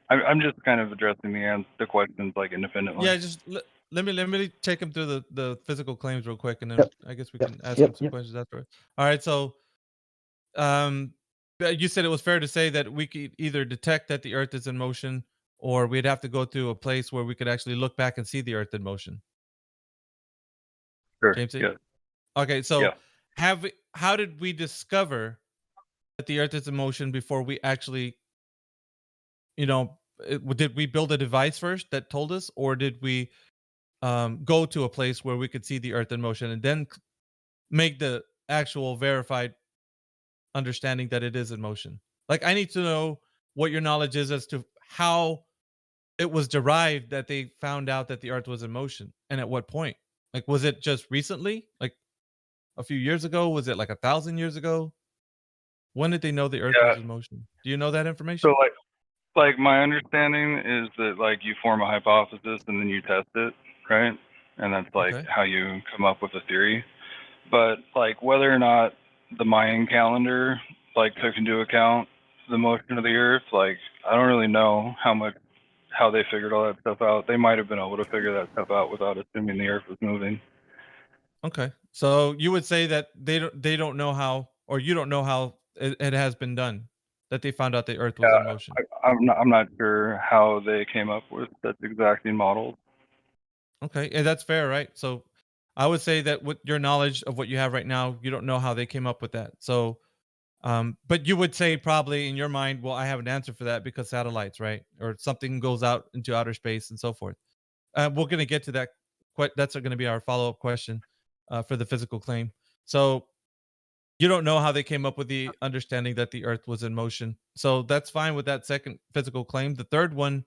I'm just kind of addressing the questions like independently. Yeah, just let me take him through the physical claims real quick, and then I guess we can ask him some questions afterwards. All right, so You said it was fair to say that we could either detect that the Earth is in motion, or we'd have to go to a place where we could actually look back and see the Earth in motion. Sure. James? Yeah. Okay, so Yeah. how did we discover that the Earth is in motion before we actually, did we build a device first that told us, or did we go to a place where we could see the Earth in motion and then make the actual verified understanding that it is in motion? Like, I need to know what your knowledge is as to how it was derived that they found out that the Earth was in motion, and at what point. Like, was it just recently, like a few years ago? Was it like 1,000 years ago? When did they know the Earth was Yeah. in motion? Do you know that So information? like my understanding is that like you form a hypothesis and then you test it, right? And that's like Okay. how you come up with a theory. But like whether or not the Mayan calendar like took into account the motion of the Earth, like I don't really know how they figured all that stuff out. They might have been able to figure that stuff out without assuming the Earth was moving. Okay. So you would say that they don't know how, or you don't know how it has been done, that they found out the Earth was in motion. I'm not sure how they came up with such exacting models. Okay, and that's fair, right? So I would say that with your knowledge of what you have right now, you don't know how they came up with that. So, but you would say probably in your mind, well, I have an answer for that because satellites, right? Or something goes out into outer space and so forth. We're going to get to that. That's going to be our follow-up question for the physical claim. So you don't know how they came up with the understanding that the Earth was in motion. So that's fine with that second physical claim. The third one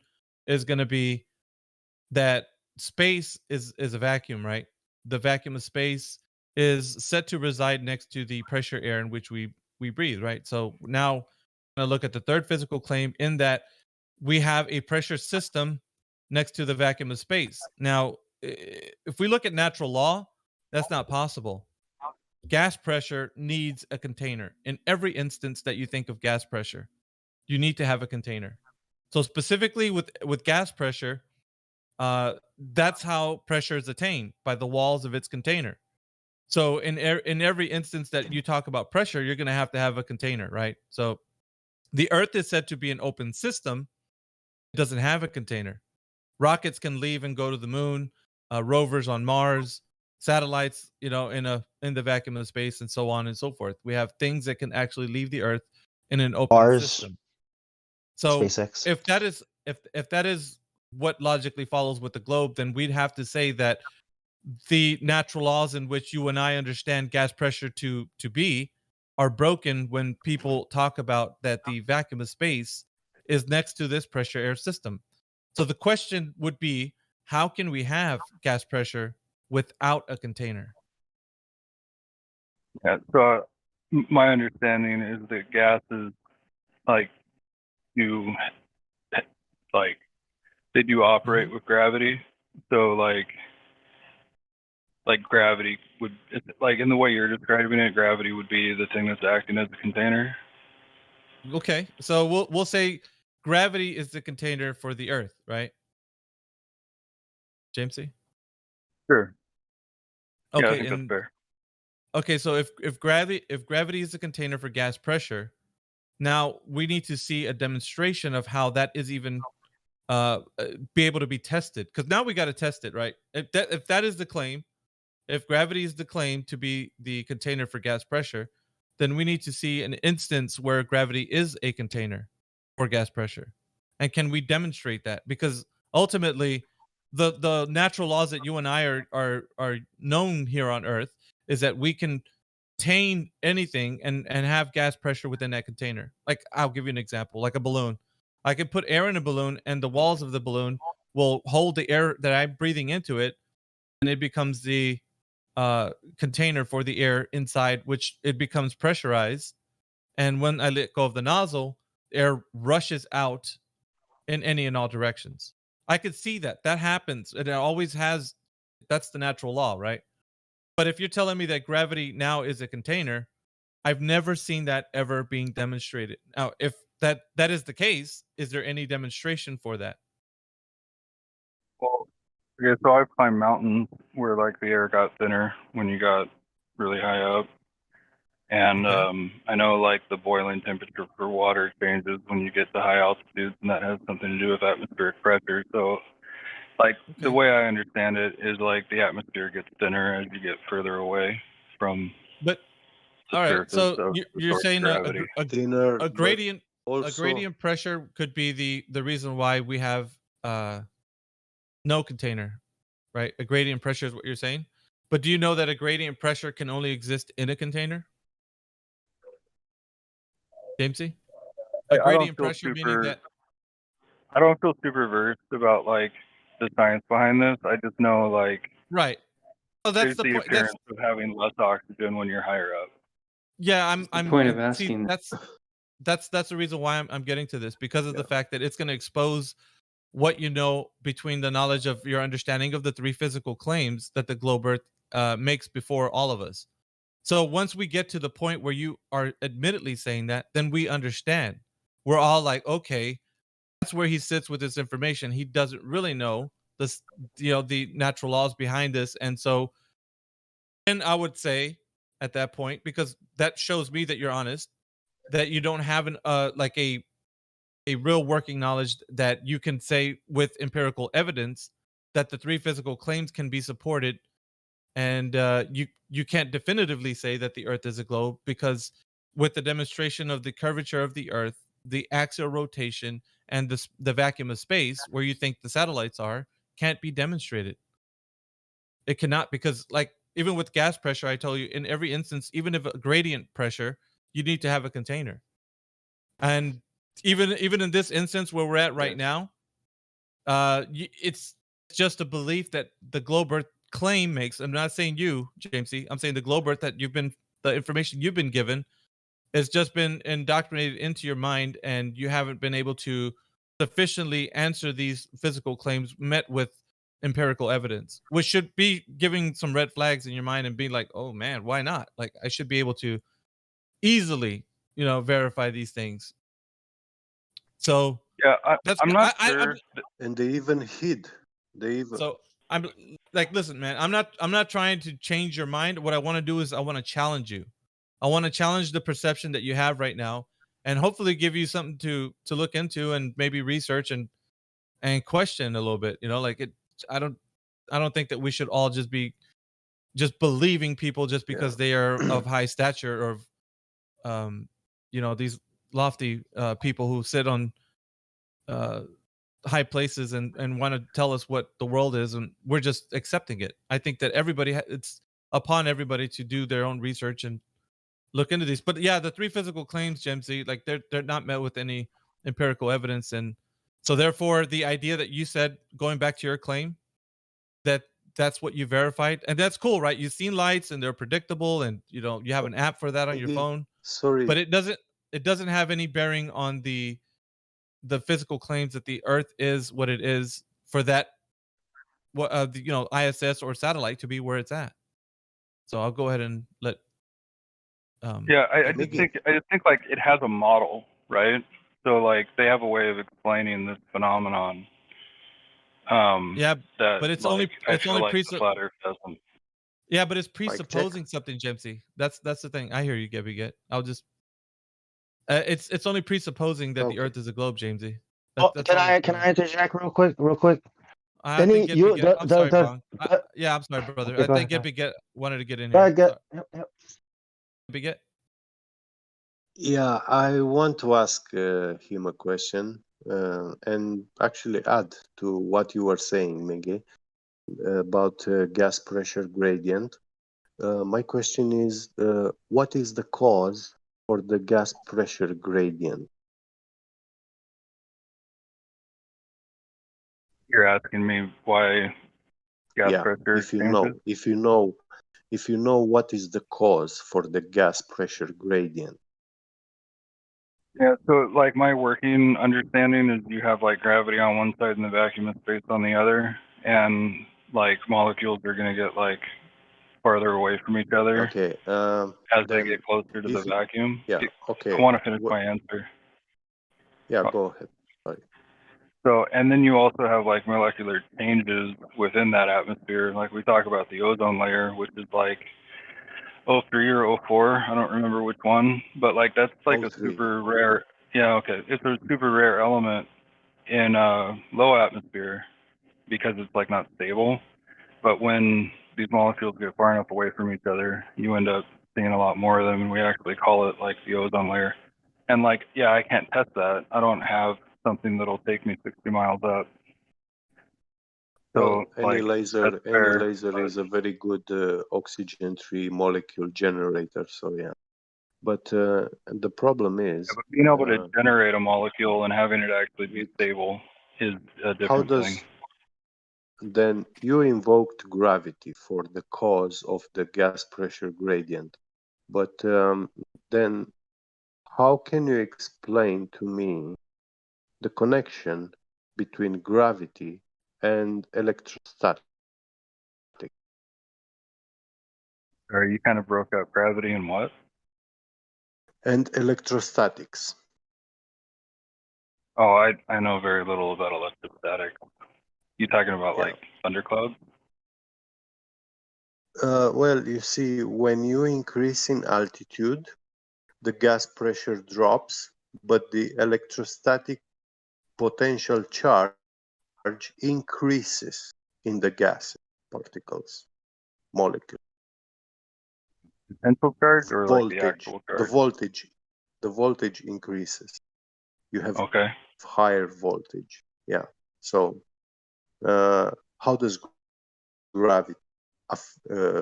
is going to be that space is a vacuum, right? The vacuum of space is set to reside next to the pressure air in which we breathe, right? So now I'm going to look at the third physical claim in that we have a pressure system next to the vacuum of space. Now, if we look at natural law, that's not possible. Gas pressure needs a container. In every instance that you think of gas pressure, you need to have a container. So specifically with gas pressure, that's how pressure is attained, by the walls of its container. So in every instance that you talk about pressure, you're going to have a container, right? So the Earth is said to be an open system. It doesn't have a container. Rockets can leave and go to the moon, rovers on Mars, satellites, in the vacuum of space, and so on and so forth. We have things that can actually leave the Earth in an open Mars, system. So SpaceX. if that is what logically follows with the globe, then we'd have to say that the natural laws in which you and I understand gas pressure to be are broken when people talk about that the vacuum of space is next to this pressure air system. So the question would be, how can we have gas pressure without a container? Yeah. So my understanding is that gases like do like they do operate with gravity. So like gravity would like in the way you're describing it, gravity would be the thing that's acting as a container. Okay, so we'll say gravity is the container for the Earth, right? Jamesy? Sure. Yeah, I Okay, think that's and fair. okay, so if gravity is the container for gas pressure, now we need to see a demonstration of how that is even be able to be tested, because now we got to test it, right? If that is the claim, if gravity is the claim to be the container for gas pressure, then we need to see an instance where gravity is a container for gas pressure. And can we demonstrate that? Because ultimately, the natural laws that you and I are known here on Earth is that we can contain anything and have gas pressure within that container. Like, I'll give you an example, like a balloon. I could put air in a balloon, and the walls of the balloon will hold the air that I'm breathing into it, and it becomes the container for the air inside, which it becomes pressurized. And when I let go of the nozzle, air rushes out in any and all directions. I could see that happens. It always has. That's the natural law, right? But if you're telling me that gravity now is a container, I've never seen that ever being demonstrated. Now, if that is the case, is there any demonstration for that? Well, okay, so I've climbed mountains where like the air got thinner when you got really high up. And Okay. I know like the boiling temperature for water changes when you get to high altitudes, and that has something to do with atmospheric pressure. So, like the Okay. way I understand it is like the atmosphere gets thinner as you get further away from But the all right, surface so of the you're source of saying gravity. Thinner, a but gradient also pressure could be the reason why we have no container, right? A gradient pressure is what you're saying. But do you know that a gradient pressure can only exist in a container? Jamesy? A I don't gradient feel pressure meaning super. that I don't feel super versed about like the science behind this. I just know like right. Oh, that's there's the the point. That's appearance of having less oxygen when you're higher up. yeah, What's the point of see asking? that's the reason why I'm getting to this because of yeah. the fact that it's going to expose what you know between the knowledge of your understanding of the three physical claims that the globe earth makes before all of us. So once we get to the point where you are admittedly saying that, then we understand. We're all like, okay, that's where he sits with this information. He doesn't really know this, the natural laws behind this. And so then I would say at that point, because that shows me that you're honest, that you don't have an like a real working knowledge that you can say with empirical evidence that the three physical claims can be supported, and you can't definitively say that the earth is a globe because with the demonstration of the curvature of the earth, the axial rotation, and the vacuum of space where you think the satellites are can't be demonstrated. It cannot, because like even with gas pressure, I told you in every instance, even if a gradient pressure, you need to have a container. And even in this instance where we're at right Yes. now, it's just a belief that the globe earth claim makes. I'm not saying you, Jamesy. I'm saying the globe earth that the information you've been given has just been indoctrinated into your mind, and you haven't been able to sufficiently answer these physical claims met with empirical evidence, which should be giving some red flags in your mind and be like, oh man, why not? Like I should be able to easily, verify these things. So Yeah, that's I'm not I'm sure. And they even hid. They even so I'm like, listen, man, I'm not trying to change your mind. What I want to do is I want to challenge you. I want to challenge the perception that you have right now, and hopefully give you something to look into and maybe research and question a little bit. Like it. I don't I don't think that we should all just be just believing people just yeah. because they are of high stature or these lofty people who sit on uh high places and want to tell us what the world is, and we're just accepting it. I think that it's upon everybody to do their own research and look into these. But yeah, the three physical claims, Gemsy, like they're not met with any empirical evidence, and so therefore the idea that you said, going back to your claim, that that's what you verified, and that's cool, right? You've seen lights and they're predictable, and you have an app for that on your Maybe, phone, sorry. but it doesn't have any bearing on the physical claims that the earth is what it is for that ISS or satellite to be where it's at. So I'll go ahead and let Yeah, I just Maybe. think like it has a model, right? So like they have a way of explaining this phenomenon. yeah, That but it's like only I it's feel only like the flat Earth doesn't. yeah, but it's Like check. presupposing something, Jemsy. That's the thing. I hear you, Gabby. I'll just it's only presupposing that the Okay. earth is a globe, Jamesy. Oh, That's can all it's I doing. interject real quick? Real quick. I think Any Gippy you get. I'm sorry, Bong. Yeah, I'm sorry, brother. okay, I go think ahead. Gippy wanted to get in Go here. ahead. Get Sorry, yep. Gippy get. Yeah, I want to ask him a question and actually add to what you were saying, Miggy, about gas pressure gradient. My question is, what is the cause for the gas pressure gradient? You're asking me why gas Yeah, pressure if you changes? know, if you know what is the cause for the gas pressure gradient. Yeah, so like my working understanding is you have like gravity on one side and the vacuum of space on the other, and like molecules are gonna get like farther away from each other Okay, as they then get closer to the if vacuum. yeah, I okay, want to finish my answer. yeah, go ahead. Sorry. So, and then you also have like molecular changes within that atmosphere. Like we talk about the ozone layer, which is like '03 or '04. I don't remember which one, but like that's like a 03. super rare. Yeah, okay. It's a super rare element in low atmosphere because it's like not stable. But when these molecules get far enough away from each other, you end up seeing a lot more of them, and we actually call it like the ozone layer. And like, yeah, I can't test that. I don't have something that'll take me 60 miles up. So Well, any like, that's laser, any fair. laser But is a very good oxygen-free molecule generator. So yeah, but the problem yeah, is, but being able to uh, generate a molecule and having it actually be stable is a how different thing. does then you invoked gravity for the cause of the gas pressure gradient, but then how can you explain to me the connection between gravity and electrostatic? Sorry, you kind of broke up. Gravity and what? And electrostatics. Oh, I know very little about electrostatic. You talking about Yeah. like thunderclouds? Well, you see, when you increase in altitude, the gas pressure drops, but the electrostatic potential charge increases in the gas particles, molecule. Potential charge or like the Voltage, actual the charge? voltage, the voltage increases. You have Okay. higher voltage. Yeah. So, how does gravity uh,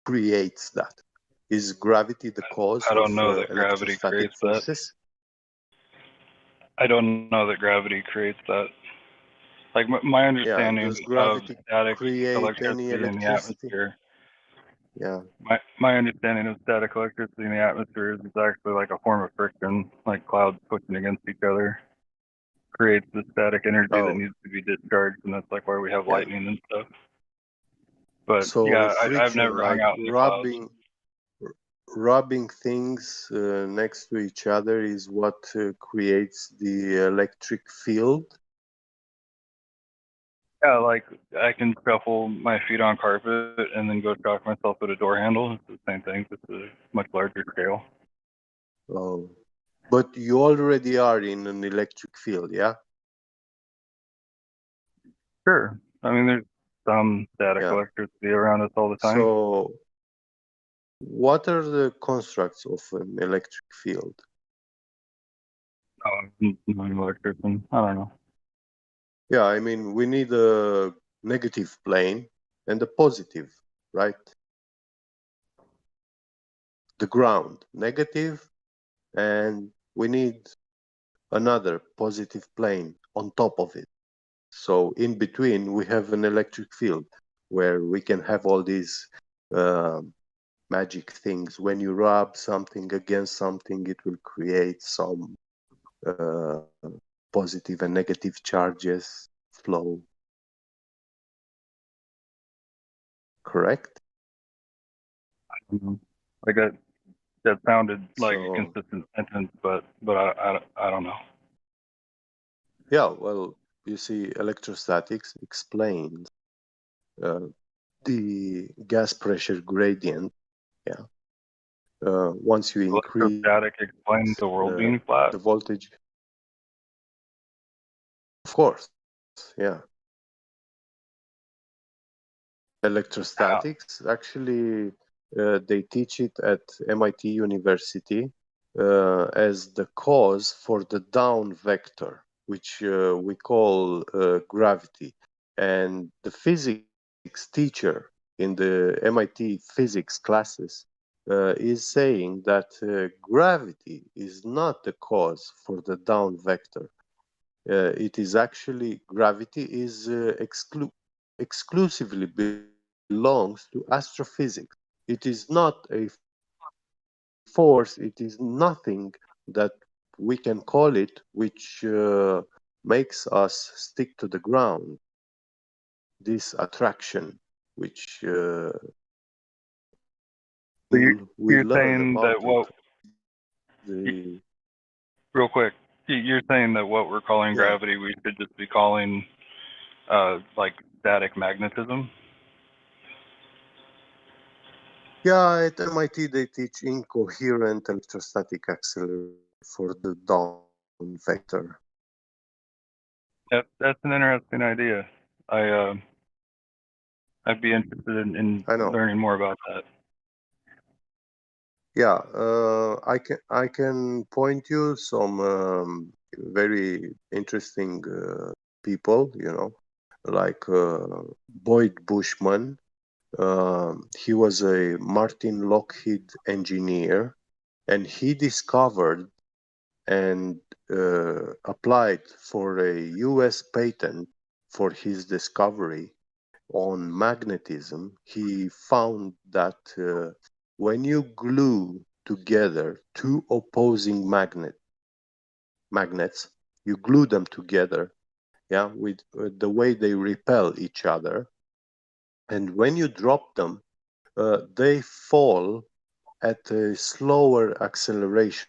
creates that? Is gravity the cause I of don't know that gravity electrostatic creates that. forces? I don't know that gravity creates that. Like my Yeah. understanding Does of gravity static create any electricity in the electricity? atmosphere, Yeah. my understanding of static electricity in the atmosphere is it's actually like a form of friction, like clouds pushing against each other creates the static energy that Oh, needs to be discharged, and that's like why we have yeah. lightning and stuff. But So yeah, I've friction, never hung like out in the clouds. rubbing things next to each other, is what creates the electric field. Yeah, like I can shuffle my feet on carpet and then go shock myself at a door handle. It's the same thing, just a much larger scale. Oh, but you already are in an electric field, yeah? Sure. I mean, there's some static Yeah. electricity around us all the time. So, what are the constructs of an electric field? I'm not an electrician. I don't know. Yeah, I mean, we need a negative plane and a positive, right? The ground, negative, and we need another positive plane on top of it. So in between, we have an electric field where we can have all these magic things. When you rub something against something, it will create some uh, positive and negative charges flow. Correct? Like that sounded like a So consistent sentence, but I don't know. yeah, well, you see, electrostatics explains the gas pressure gradient. Yeah. Once you increase Electrostatic explains the world being flat. the voltage, of course, yeah. How? Electrostatics, actually, they teach it at MIT University as the cause for the down vector, which we call gravity. And the physics teacher in the MIT physics classes is saying that gravity is not the cause for the down vector. It is actually gravity is exclusively belongs to astrophysics. It is not a force. It is nothing that we can call it, which makes us stick to the ground. This attraction, which So we you're learn saying that about it. what real quick, you're saying that what we're calling Yeah. gravity, we should just be calling like static magnetism. Yeah, at MIT they teach incoherent electrostatic acceleration for the down vector. That's an interesting idea. I'd be interested in I know. learning more about that. Yeah, I can point you some very interesting people, like Boyd Bushman. He was a Martin Lockheed engineer, and he discovered and applied for a U.S. patent for his discovery on magnetism. He found that when you glue together two opposing magnets, you glue them together, yeah, with the way they repel each other, and when you drop them, they fall at a slower acceleration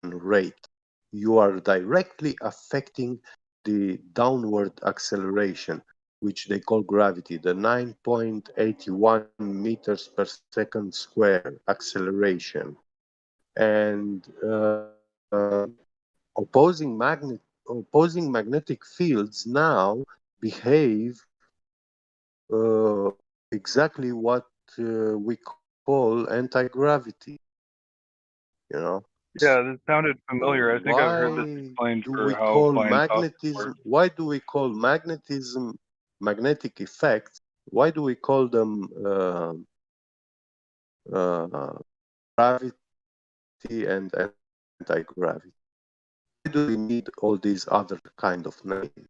rate. You are directly affecting the downward acceleration, which they call gravity, the 9.81 meters per second square acceleration. And opposing magnetic fields now behave exactly what we call anti-gravity, you know. Yeah, this sounded familiar. I think I've heard this Why explained do for we how call flying saucers work. magnetism? Why do we call magnetism magnetic effects? Why do we call them gravity and anti-gravity? Why do we need all these other kind of names?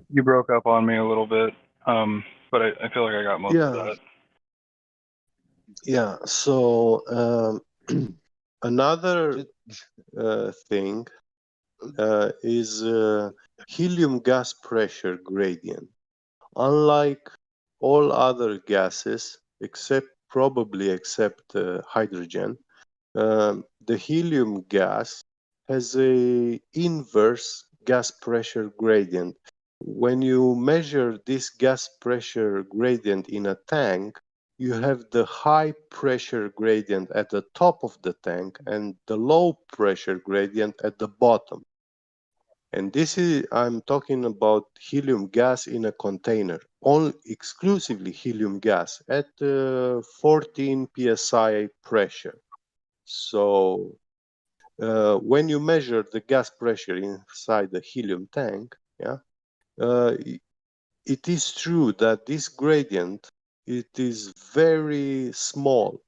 You broke up on me a little bit, but I feel like I got most of Yeah, that. yeah. So another thing is helium gas pressure gradient. Unlike all other gases, except hydrogen, the helium gas has a inverse gas pressure gradient. When you measure this gas pressure gradient in a tank, you have the high pressure gradient at the top of the tank and the low pressure gradient at the bottom. And this is, I'm talking about helium gas in a container, only exclusively helium gas at 14 psi pressure. So when you measure the gas pressure inside the helium tank, yeah, it is true that this gradient, it is very small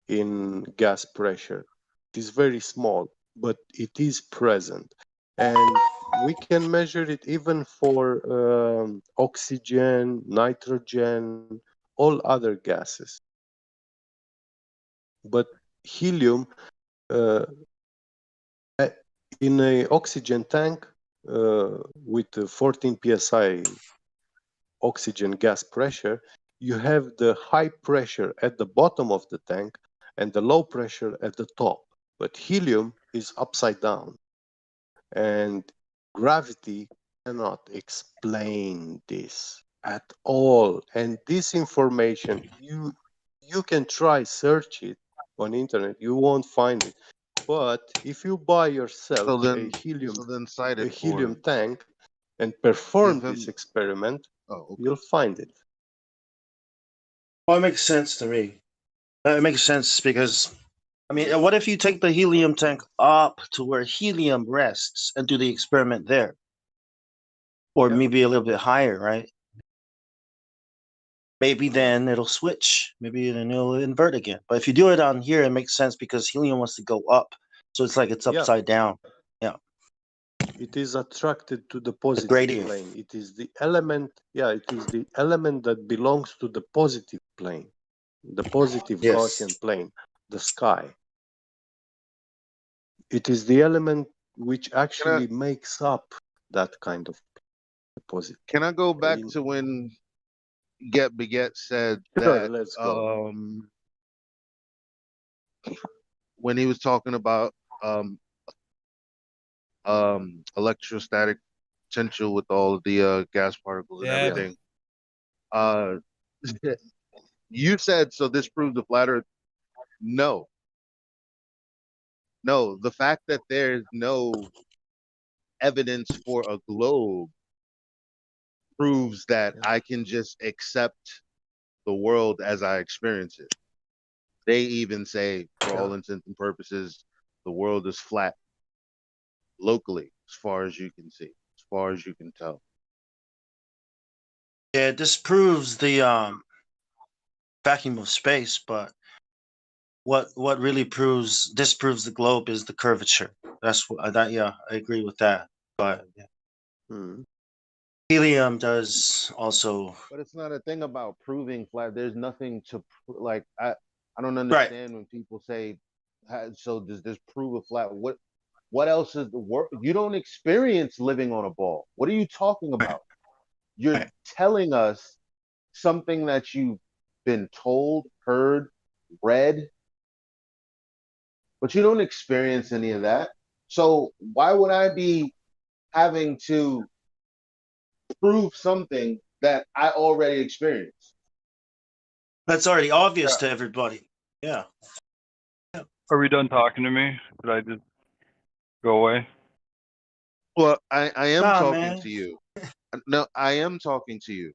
in gas pressure. It is very small, but it is present. And we can measure it even for oxygen, nitrogen, all other gases. But helium, uh, in an oxygen tank with 14 psi oxygen gas pressure, you have the high pressure at the bottom of the tank and the low pressure at the top. But helium is upside down, and gravity cannot explain this at all. And this information, you can try search it on internet, you won't find it. But if you buy yourself So then cite a it for helium him. tank and Give perform this him. experiment, Oh, okay. you'll find it. Well, it makes sense to me. It makes sense because, I mean, what if you take the helium tank up to where helium rests and do the experiment there? Or Yeah. maybe a little bit higher, right? Maybe then it'll switch. Maybe then it'll invert again. But if you do it on here, it makes sense because helium wants to go up. So it's like it's Yeah. upside down. Yeah. It is attracted to the The positive gradient. plane. It is the element, yeah, it is the element that belongs to the positive plane, the positive Yes. Gaussian plane, the sky. It is the element which actually makes up that kind of positive. Can I go back to when Get Beget said Sure, that let's go. when he was talking about electrostatic potential with all of the gas particles and Yeah. everything. Uh, you said so. This proves the flat Earth. No, no. The fact that there's no evidence for a globe proves that I can just accept the world as I experience it. They even say, for all intents and purposes, the world is flat locally, as far as you can see, as far as you can tell. Yeah, this proves the vacuum of space, but what really disproves the globe is the curvature. That's what that. Yeah, I agree with that. But yeah. Helium does also. But it's not a thing about proving flat. There's nothing to like. I don't understand when people say, "So does this prove a flat?" What else is the work? You don't experience living on a ball. What are you talking about? You're telling us something that you've been told, heard, read, but you don't experience any of that. So why would I be having to prove something that I already experienced? That's already obvious to everybody. Yeah. Are we done talking to me? Did I just go away? Well, I am Nah, talking man. to you. No, I am talking to you.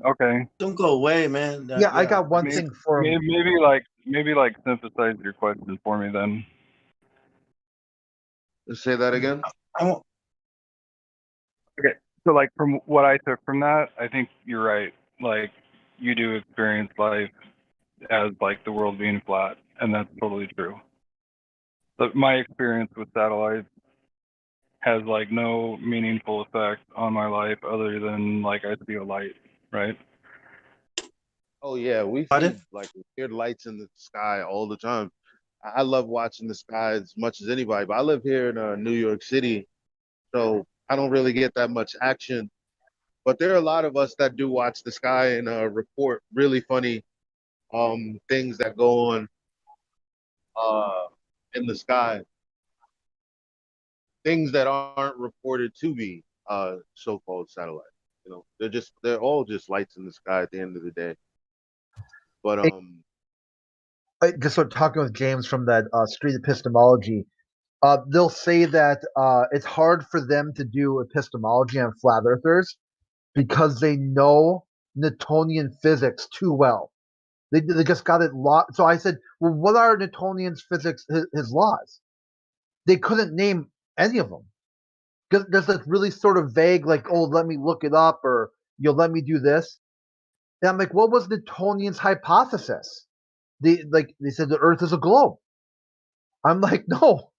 Okay. Don't go away, man. Yeah, I got one Maybe, thing for him. maybe like synthesize your question for me then. Say that again. I won't. Okay. So like from what I took from that, I think you're right. Like you do experience life as like the world being flat, and that's totally true. But my experience with satellites has like no meaningful effect on my life other than like I see a light, right? Oh yeah, we see like weird lights in the sky all the time. I love watching the sky as much as anybody, but I live here in New York City, so I don't really get that much action. But there are a lot of us that do watch the sky and report really funny things that go on uh, in the sky, things that aren't reported to be so-called satellites. You know, they're all just lights in the sky at the end of the day. But Just sort of talking with James from that street epistemology, they'll say that it's hard for them to do epistemology on flat earthers because they know Newtonian physics too well. They just got it lost. So I said, well, what are Newtonian's physics, his laws? They couldn't name any of them. There's this really sort of vague, like, oh, let me look it up, or you'll let me do this. And I'm like, what was Newtonian's hypothesis? They said the Earth is a globe. I'm like, no,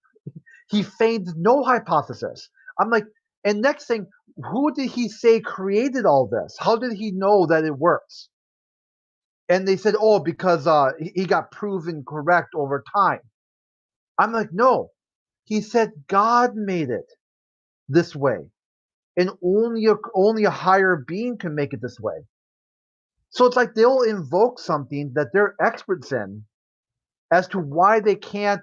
he feigned no hypothesis. I'm like, and next thing, who did he say created all this? How did he know that it works? And they said, oh, because he got proven correct over time. I'm like, no, he said God made it this way, and only a higher being can make it this way. So it's like they'll invoke something that they're experts in as to why they can't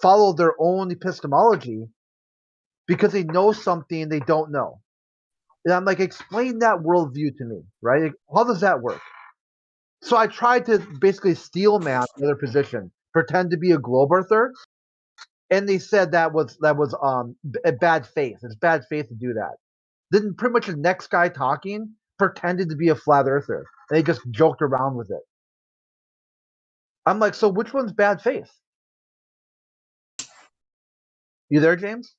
follow their own epistemology because they know something they don't know. And I'm like, explain that worldview to me, right? How does that work? So I tried to basically steel man the other position, pretend to be a globe earther, and they said that was a bad faith. It's bad faith to do that. Then pretty much the next guy talking pretended to be a flat earther. And they just joked around with it. I'm like, so which one's bad faith? You there, James?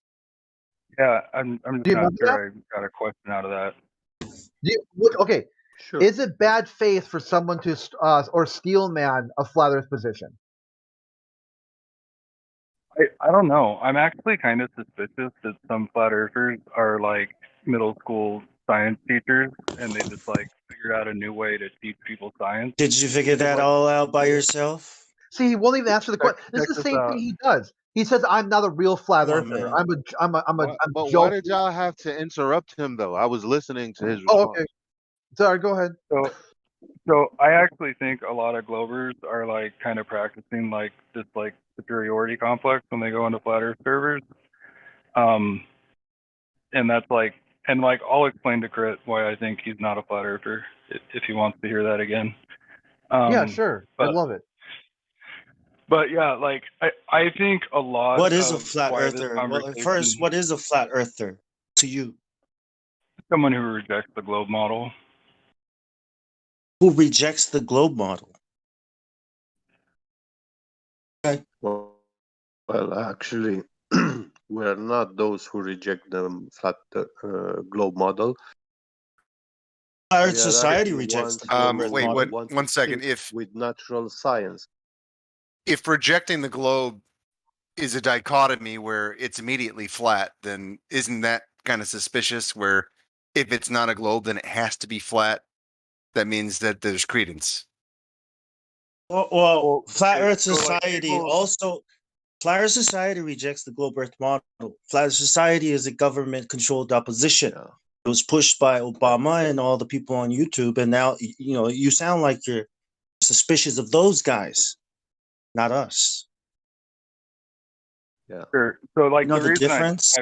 Yeah, I'm Do just you not remember that? sure I got a question out of that. Okay. Sure. Is it bad faith for someone to or steel man a flat Earth position? I don't know. I'm actually kind of suspicious that some flat earthers are like middle school science teachers and they just like figured out a new way to teach people science. Did you figure that Like, all out by yourself? See, he won't even answer the question. This check is the this same out. thing he does. He says, "I'm not a real flat Come on, earther. man. I'm but why joking." did y'all have to interrupt him though? I was listening to his Oh, response. okay. Sorry, go ahead. So I actually think a lot of Glovers are like kind of practicing like this like superiority complex when they go into flat earth servers. and that's like, and like I'll explain to Crit why I think he's not a flat earther if he wants to hear that again. Yeah, sure. I But love it. but yeah, like I think a lot What is a of flat why this earther? Well, first, conversation, what is a flat earther to you? someone who rejects the globe model. Who rejects the globe model? Okay. Well, actually, we're not those who reject the flat globe model. Flat We Earth are Society actually rejects the ones globe Earth who Wait, model. what? want to One second. stick with natural science. If rejecting the globe is a dichotomy where it's immediately flat, then isn't that kind of suspicious? Where if it's not a globe, then it has to be flat. That means that there's credence. Well, Flat Earth So like Society people, also, Flat Earth Society rejects the globe Earth model. Flat Earth Society is a government-controlled opposition. Yeah. It was pushed by Obama and all the people on YouTube, and now you know you sound like you're suspicious of those guys, not us. Yeah. sure. So like You know the the reason difference?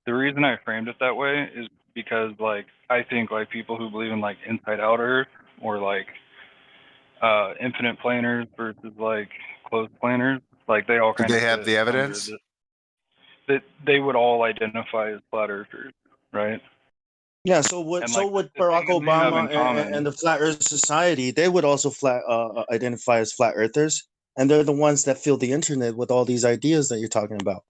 the reason I framed it that way is because like I think like people who believe in like inside out Earth or like infinite planers versus like closed planers, like they all Do kind they of have fit the under evidence? that they would all identify as flat earthers, right? Yeah. So would And like would the Barack thing that they have Obama in common, and the Flat Earth Society? They would also identify as flat earthers, and they're the ones that fill the internet with all these ideas that you're talking about.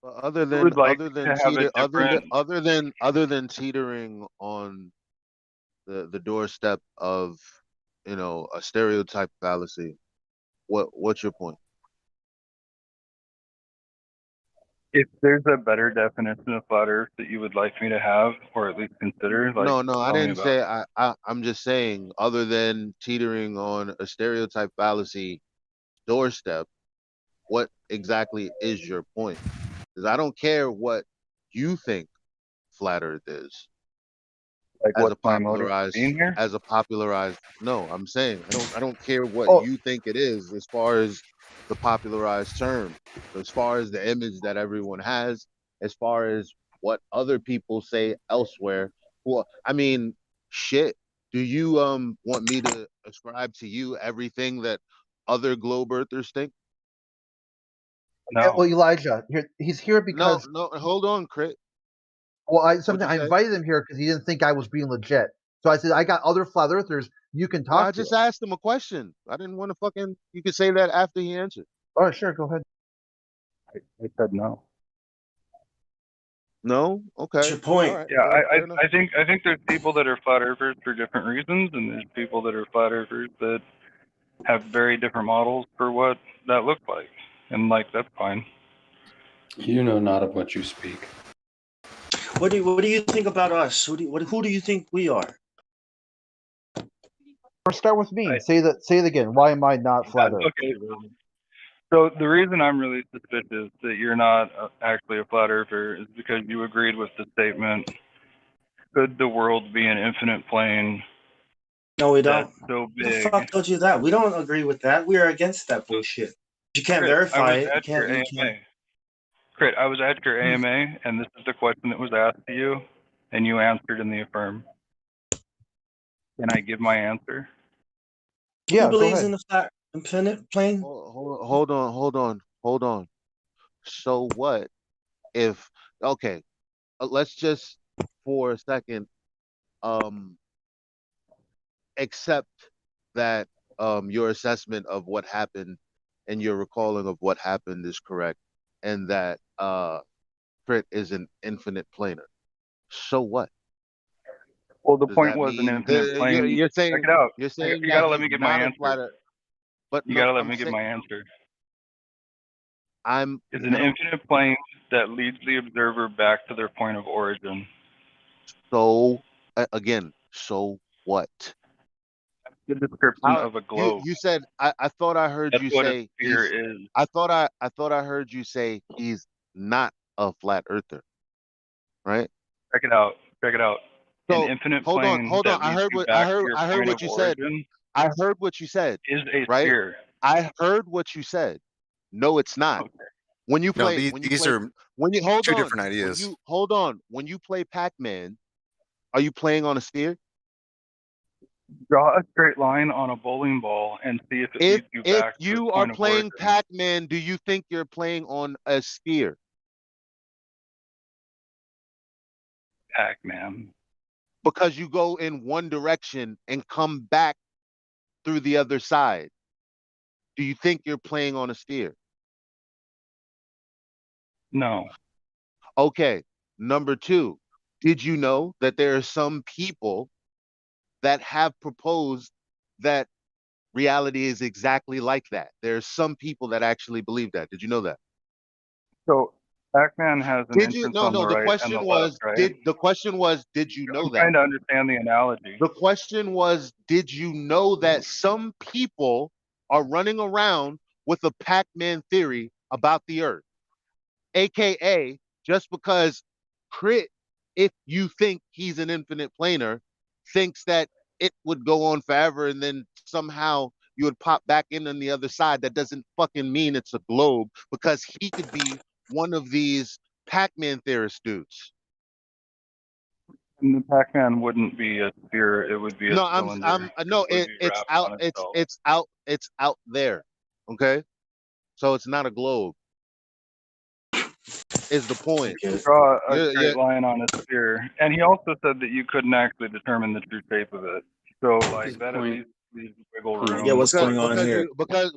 Well, you would like to have a different. other than teetering on the doorstep of, you know, a stereotype fallacy. What's your point? If there's a better definition of flat Earth that you would like me to have, or at least consider, like No, I tell me didn't about. say. I'm just saying, other than teetering on a stereotype fallacy doorstep, what exactly is your point? Because I don't care what you think flat Earth is. Like, what's my motive for being here? As a popularized. No, I'm saying I don't care what Oh, you think it is as far as the popularized term, as far as the image that everyone has, as far as what other people say elsewhere. Well, I mean, shit. Do you want me to ascribe to you everything that other globe earthers think? yeah, No. well, Elijah, he's here No, because hold on, Crit. well, What'd you I say? invited him here because he didn't think I was being legit. So I said I got other flat earthers you can Well, I talk to. just asked him a question. I didn't want to fucking. You could say that after he answered. All right, sure, go ahead. I said no. No? Okay. What's your point? All right. Yeah, Fair enough. I think there's people that are flat earthers for different reasons, and there's people that are flat earthers that have very different models for what that looks like, and like that's fine. You know not of what you speak. What do you think about us? Who do you think we are? Or start with me. Say it again. Why am I not flat Earth? Okay. So the reason I'm really suspicious that you're not actually a flat earther is because you agreed with the statement, could the world be an infinite plane? No, we don't. So Who the big. fuck told you that? We don't agree with that. We are against that bullshit. You can't Crit, verify it. at your AMA. Crit, I was at your AMA, and this is the question that was asked to you, and you answered in the affirm. Can I give my answer? Yeah, Who believes go in ahead. the flat infinite plane? Hold on. So what if, okay, let's just for a second accept that your assessment of what happened and your recalling of what happened is correct, and that Crit is an infinite planar. So what? Well, the Does point that was an mean infinite plane. you're saying Check it out. you're saying You that gotta let he's me get my not a answer. flat but You no, gotta let I'm me get saying my answer. It's an I don't infinite plane that leads the observer back to their point of origin. so again, so what? The description How of a globe. you said I thought I heard That's you what a say sphere he's is. I thought I heard you say he's not a flat earther, right? Check it out. Check it out. An So infinite hold on, plane that leads you back to your I heard point of what you said. origin I heard what you said, is a right? sphere. I heard what you said. No, it's not. Okay. When you No, play these are When you hold Two on, different when ideas. you hold on, when you play Pac-Man, are you playing on a sphere? Draw a straight line on a bowling ball and see if it If leads you if back to its you are point of origin. playing Pac-Man, do you think you're playing on a sphere? Pac-Man. Because you go in one direction and come back through the other side. Do you think you're playing on a sphere? No. Okay. Number two, did you know that there are some people that have proposed that reality is exactly like that? There are some people that actually believe that. Did you know that? So Pac-Man has an Did you? entrance No, on no. the The right and the question left, was, right? did you know I'm that? trying to understand the analogy. The question was, did you know that some people are running around with a Pac-Man theory about the Earth? AKA, just because Crit, if you think he's an infinite planar, thinks that it would go on forever and then somehow you would pop back in on the other side. That doesn't fucking mean it's a globe, because he could be one of these Pac-Man theorist dudes. And the Pac-Man wouldn't be a sphere; it would be a No, cylinder. no, It would be it's wrapped out, on itself. it's out there. Okay, so it's not a globe. Is the point? Draw a Yeah, straight line on a sphere, and he also said that you couldn't actually determine the true shape of it. So, like that at least leaves wiggle room.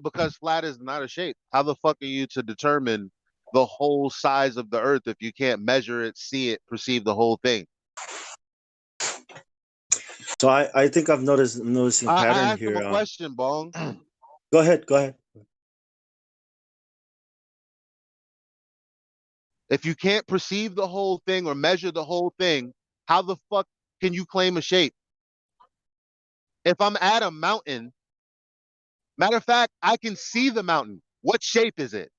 Because flat is not a shape. How the fuck are you to determine the whole size of the Earth if you can't measure it, see it, perceive the whole thing? So I think I've noticing a I pattern asked him here. a question, Bong. Go ahead. Go ahead. If you can't perceive the whole thing or measure the whole thing, how the fuck can you claim a shape? If I'm at a mountain, matter of fact, I can see the mountain. What shape is it?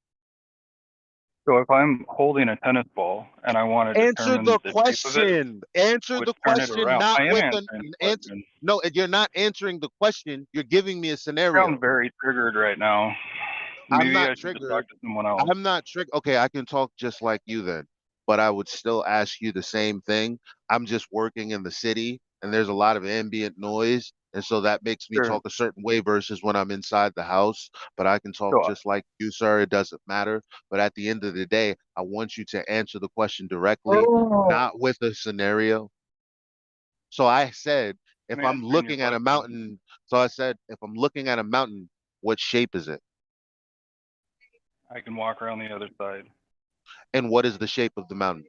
So if I'm holding a tennis ball and I want to Answer determine the the shape of it, question. Answer would the turn it question, around. not I am with answering an the answer. question. No, you're not answering the question. You're giving me a You scenario. sound very triggered right now. I'm Maybe not I should just triggered. talk to someone else. I'm not triggered. Okay, I can talk just like you then, but I would still ask you the same thing. I'm just working in the city and there's a lot of ambient noise. And so that makes me Sure. talk a certain way versus when I'm inside the house. But I can talk So just like you, sir. It doesn't matter. But at the end of the day, I want you to answer the question directly, not with a scenario. So I said, if I'm I'm answering your looking at a question. mountain, so I said, if I'm looking at a mountain, what shape is it? I can walk around the other side. And what is the shape of the mountain?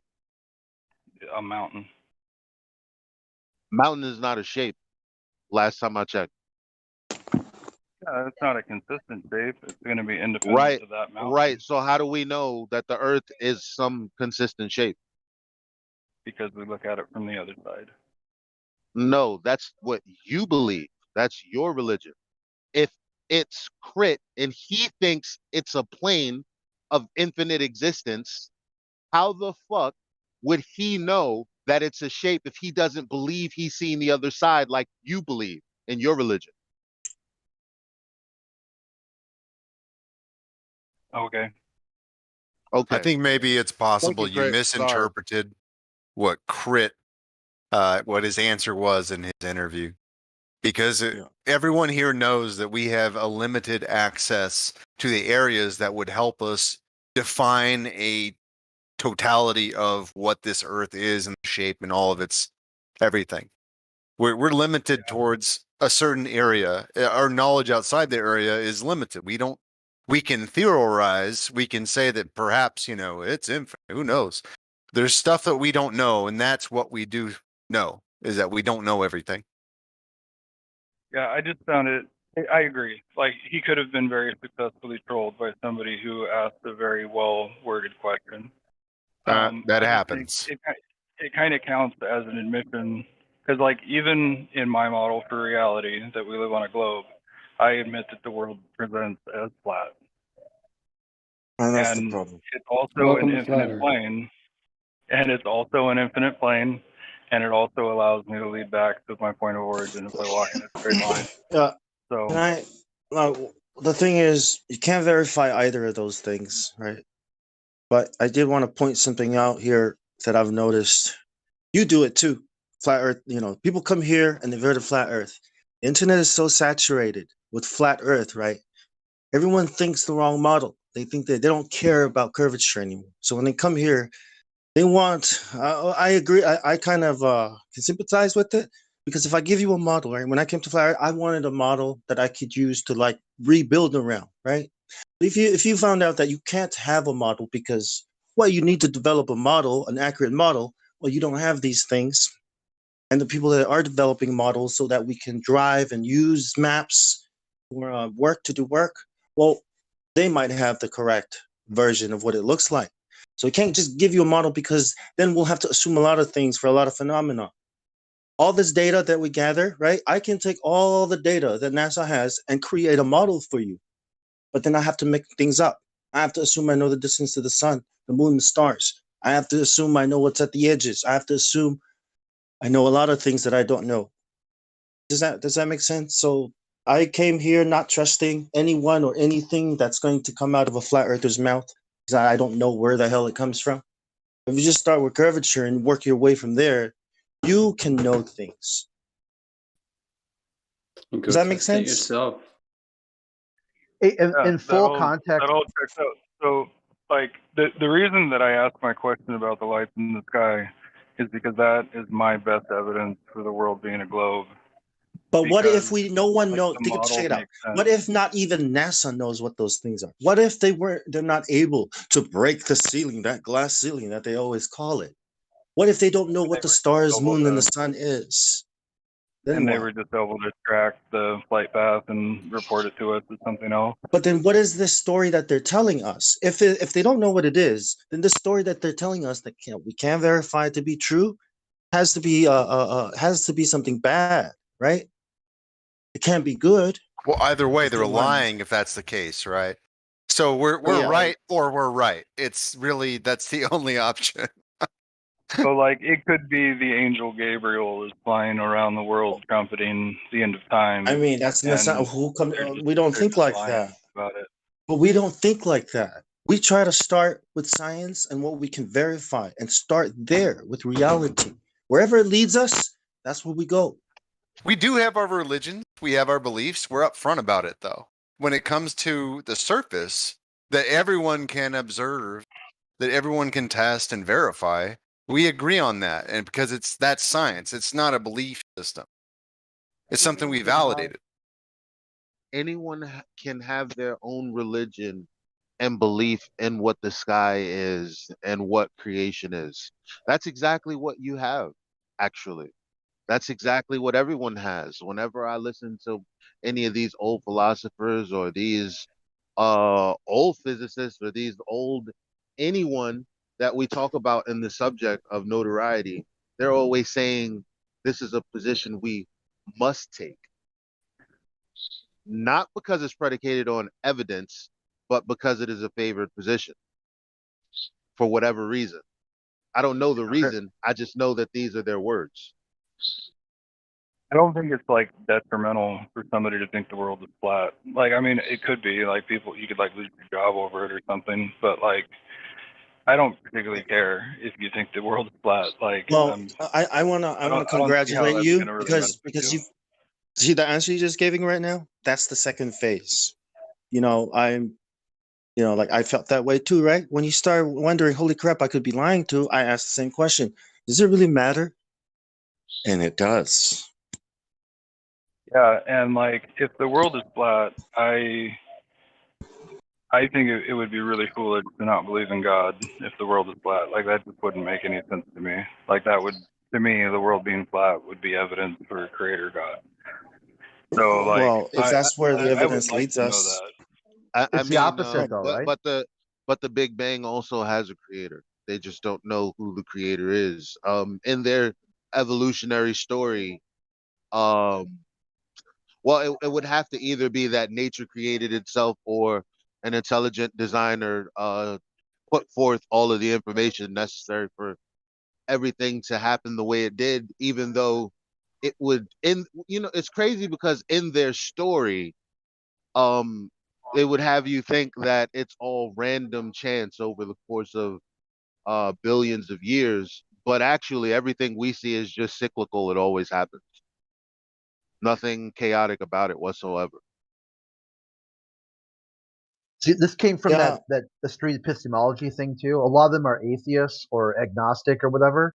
A mountain. Mountain is not a shape. Last time I checked. Yeah, it's not a consistent shape. It's going to be independent Right. of that mountain. Right. So how do we know that the earth is some consistent shape? Because we look at it from the other side. No, that's what you believe. That's your religion. If it's Crit and he thinks it's a plane of infinite existence, how the fuck would he know that it's a shape if he doesn't believe he's seen the other side like you believe in your religion? Okay. Okay. I think maybe it's possible you, you Crit. Sorry. misinterpreted what what his answer was in his interview, because everyone here knows that we have a limited access to the areas that would help us define a totality of what this earth is and the shape and all of its everything. We're limited towards a certain area. Our knowledge outside the area is limited. We can theorize, we can say that perhaps, it's infinite. Who knows? There's stuff that we don't know, and that's what we do know, is that we don't know everything. Yeah, I just found it. I agree. Like, he could have been very successfully trolled by somebody who asked a very well worded question. That happens. It kind of counts as an admission, because, like, even in my model for reality that we live on a globe, I admit that the world presents as flat. And that's the problem. It's also Welcome an to Flat infinite Earth. plane. And it's also an infinite plane. And it also allows me to lead back to my point of origin if I walk in a straight line. Yeah. So And the thing is, you can't verify either of those things, right? But I did want to point something out here that I've noticed. You do it too. Flat Earth, people come here and they've heard of flat Earth. The internet is so saturated with flat Earth, right? Everyone thinks the wrong model. They think that they don't care about curvature anymore. So when they come here, they want. I agree. I kind of can sympathize with it because if I give you a model, right? When I came to flat Earth, I wanted a model that I could use to like rebuild around, right? If you found out that you can't have a model because well, you need to develop a model, an accurate model. Well, you don't have these things, and the people that are developing models so that we can drive and use maps or work to do work, well, they might have the correct version of what it looks like. So we can't just give you a model because then we'll have to assume a lot of things for a lot of phenomena. All this data that we gather, right? I can take all the data that NASA has and create a model for you. But then I have to make things up. I have to assume I know the distance to the sun, the moon, the stars. I have to assume I know what's at the edges. I have to assume I know a lot of things that I don't know. Does that make sense? So I came here not trusting anyone or anything that's going to come out of a flat earther's mouth because I don't know where the hell it comes from. If you just start with curvature and work your way from there, you can know things. You Does go that make test it sense? yourself. In full that context, all checks out. So, like, the reason that I asked my question about the lights in the sky is because that is my best evidence for the world being a globe. But what if Because, no one like, knows? the Check model it out. makes sense. What if not even NASA knows what those things are? What if they're not able to break the ceiling, that glass ceiling that they always call it? What if they don't know what the stars, Able moon, and the to, sun is? Then and they what? were just able to track the flight path and report it to us as something else. But then what is this story that they're telling us? If they don't know what it is, then the story that they're telling us that we can't verify it to be true has to be something bad, right? It can't be good. Well, either way, If they're they're lying. lying if that's the case, right? So we're Yeah. right or we're right. It's really that's the only option. So, like, it could be the angel Gabriel is flying around the world trumpeting the end of time. I mean, that's not and we don't they're think just like lying that. about it. But we don't think like that. We try to start with science and what we can verify and start there with reality. Wherever it leads us, that's where we go. We do have our religions, we have our beliefs. We're upfront about it, though. When it comes to the surface that everyone can observe, that everyone can test and verify, we agree on that. And because that's science, it's not a belief system. It's something we validated. Anyone can have their own religion and belief in what the sky is and what creation is. That's exactly what you have, actually. That's exactly what everyone has. Whenever I listen to any of these old philosophers or these old physicists or these old anyone that we talk about in the subject of notoriety, they're always saying this is a position we must take. Not because it's predicated on evidence, but because it is a favored position for whatever reason. I don't know the reason. I just know that these are their words. I don't think it's like detrimental for somebody to think the world is flat. Like, I mean, it could be like people, you could like lose your job over it or something, but like, I don't particularly care if you think the world is flat. Like, Well, I wanna I don't see how congratulate that's you gonna really because benefit you. you see the answer you just gave me right now. That's the second phase. Like I felt that way too, right? When you start wondering, holy crap, I could be lying to. I asked the same question: does it really matter? And it does. Yeah, and like if the world is flat, I think it would be really foolish to not believe in God if the world is flat. Like that just wouldn't make any sense to me. Like that would, to me, the world being flat would be evidence for a creator God. So like, Well, if that's where the I would evidence like leads to know us, that. I it's the mean, opposite though, right? but the Big Bang also has a creator. They just don't know who the creator is. In their evolutionary story, um, well, it would have to either be that nature created itself or an intelligent designer put forth all of the information necessary for everything to happen the way it did, even though it would in it's crazy because in their story, um they would have you think that it's all random chance over the course of billions of years, but actually everything we see is just cyclical. It always happens. Nothing chaotic about it whatsoever. See, this came from Yeah. that the street epistemology thing too. A lot of them are atheists or agnostic or whatever.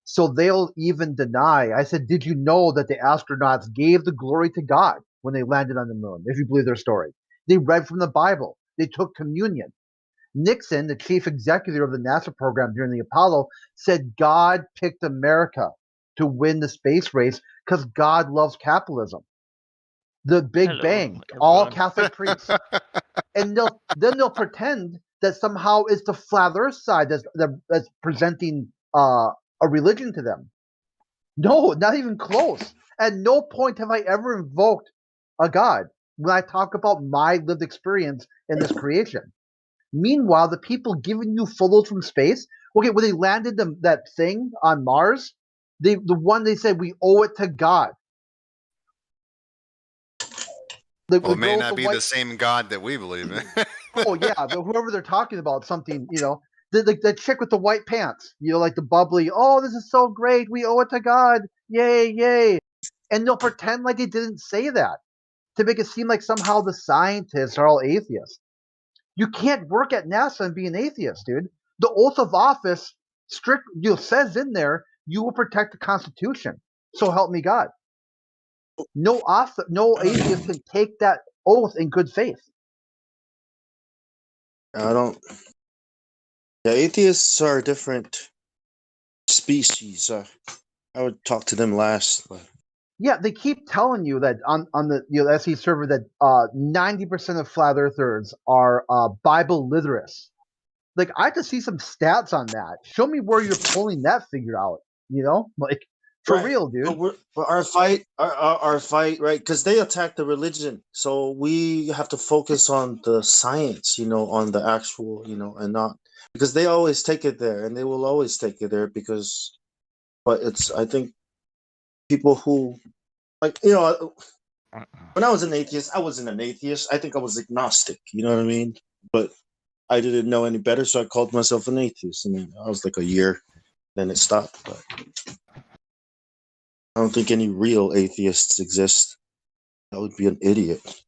So they'll even deny. I said, did you know that the astronauts gave the glory to God when they landed on the moon, if you believe their story? They read from the Bible. They took communion. Nixon, the chief executive of the NASA program during the Apollo, said God picked America to win the space race because God loves capitalism. The Big Hello, Bang, all everyone. Catholic priests. And they'll pretend that somehow it's the flat earth side that's presenting a religion to them. No, not even close. At no point have I ever invoked a god when I talk about my lived experience in this creation. Meanwhile, the people giving you photos from space, okay, when they landed that thing on Mars, the one they said we owe it to God. Well, it may girl with not the be the white same God that we believe in. Oh yeah, but whoever they're talking about, something, the chick with the white pants, like the bubbly. Oh, this is so great. We owe it to God. Yay, yay! And they'll pretend like they didn't say that to make it seem like somehow the scientists are all atheists. You can't work at NASA and be an atheist, dude. The oath of office says in there you will protect the Constitution. So help me God. No atheist can take that oath in good faith. I don't. Yeah, atheists are a different species. I would talk to them last. But Yeah, they keep telling you that on the SE server that 90% of flat earthers are Bible literates. Like, I have to see some stats on that. Show me where you're pulling that figure out. Like, for right, real, dude. but our fight, right? Because they attack the religion, so we have to focus on the science, on the actual, and not because they always take it there, and they will always take it there because. But it's I think people who like when I was an atheist, I wasn't an atheist. I think I was agnostic. You know what I mean? But I didn't know any better, so I called myself an atheist. I mean, I was like a year, then it stopped. But I don't think any real atheists exist. That would be an idiot.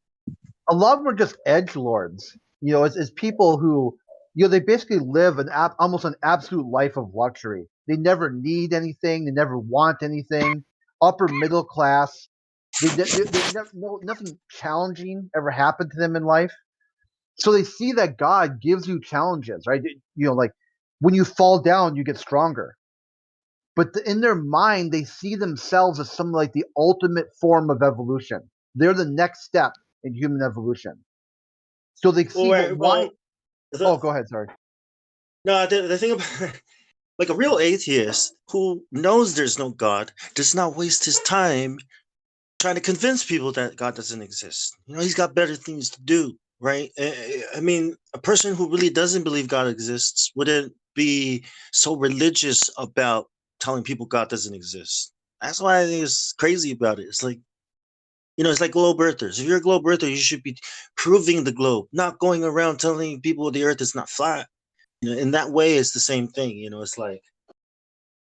A lot of them are just edge lords. It's people who, they basically live almost an absolute life of luxury. They never need anything. They never want anything. Upper middle class. They never, nothing challenging ever happened to them in life. So they see that God gives you challenges, right? Like when you fall down, you get stronger. But in their mind, they see themselves as something like the ultimate form of evolution. They're the next step in human evolution. So they see, why? Oh, go ahead. Sorry. No, the thing about like a real atheist who knows there's no God does not waste his time trying to convince people that God doesn't exist. He's got better things to do, right? I mean, a person who really doesn't believe God exists wouldn't be so religious about telling people God doesn't exist. That's why I think it's crazy about it. It's like, it's like globe earthers. If you're a globe earther, you should be proving the globe, not going around telling people the earth is not flat. In that way, it's the same thing. It's like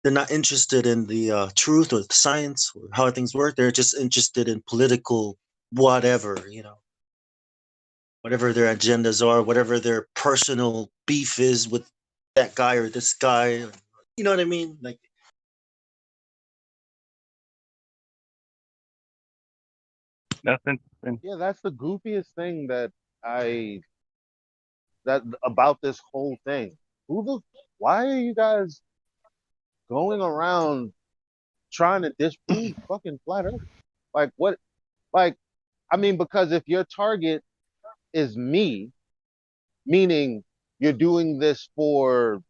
they're not interested in the truth or the science or how things work. They're just interested in political whatever, whatever their agendas are, whatever their personal beef is with that guy or this guy. You know what I mean? Like, That's interesting. Yeah, that's the goofiest thing that about this whole thing. Why are you guys going around trying to disprove fucking flat earth? Like what? Like, I mean, because if your target is me, meaning you're doing this for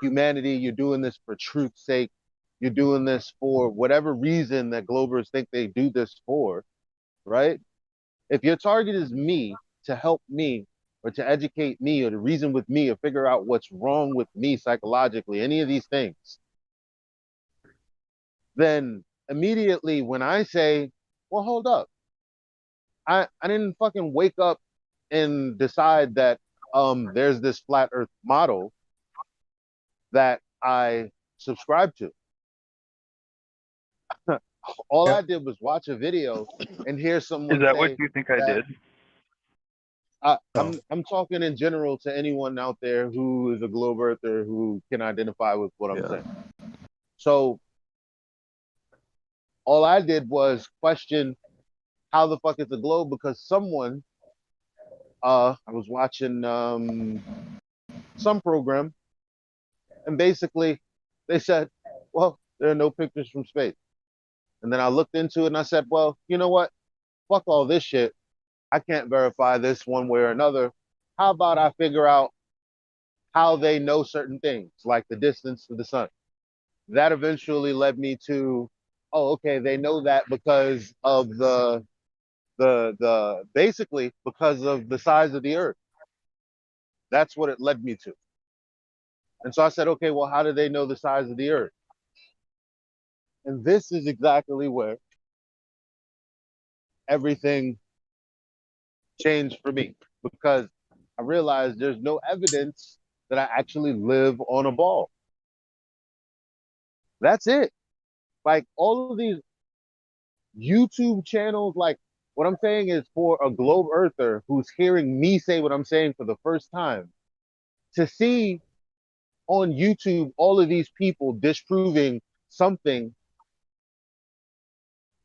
humanity, you're doing this for truth's sake, you're doing this for whatever reason that Globers think they do this for, right? If your target is me to help me or to educate me or to reason with me or figure out what's wrong with me psychologically, any of these things, then immediately when I say, well, hold up, I didn't fucking wake up and decide that there's this flat Earth model that I subscribe to. All I did was watch a video and hear Is someone that what say you think I that. did? I'm talking in general to anyone out there who is a globe earther who can identify with what I'm saying. So all I did was question how the fuck is a globe, because someone I was watching some program, and basically they said, well, there are no pictures from space. And then I looked into it and I said, well, you know what? Fuck all this shit. I can't verify this one way or another. How about I figure out how they know certain things, like the distance to the sun? That eventually led me to, oh, okay, they know that because of the basically because of the size of the earth. That's what it led me to. And so I said, okay, well, how do they know the size of the earth? And this is exactly where everything changed for me, because I realized there's no evidence that I actually live on a ball. That's it. Like all of these YouTube channels, like what I'm saying is for a globe earther who's hearing me say what I'm saying for the first time, to see on YouTube all of these people disproving something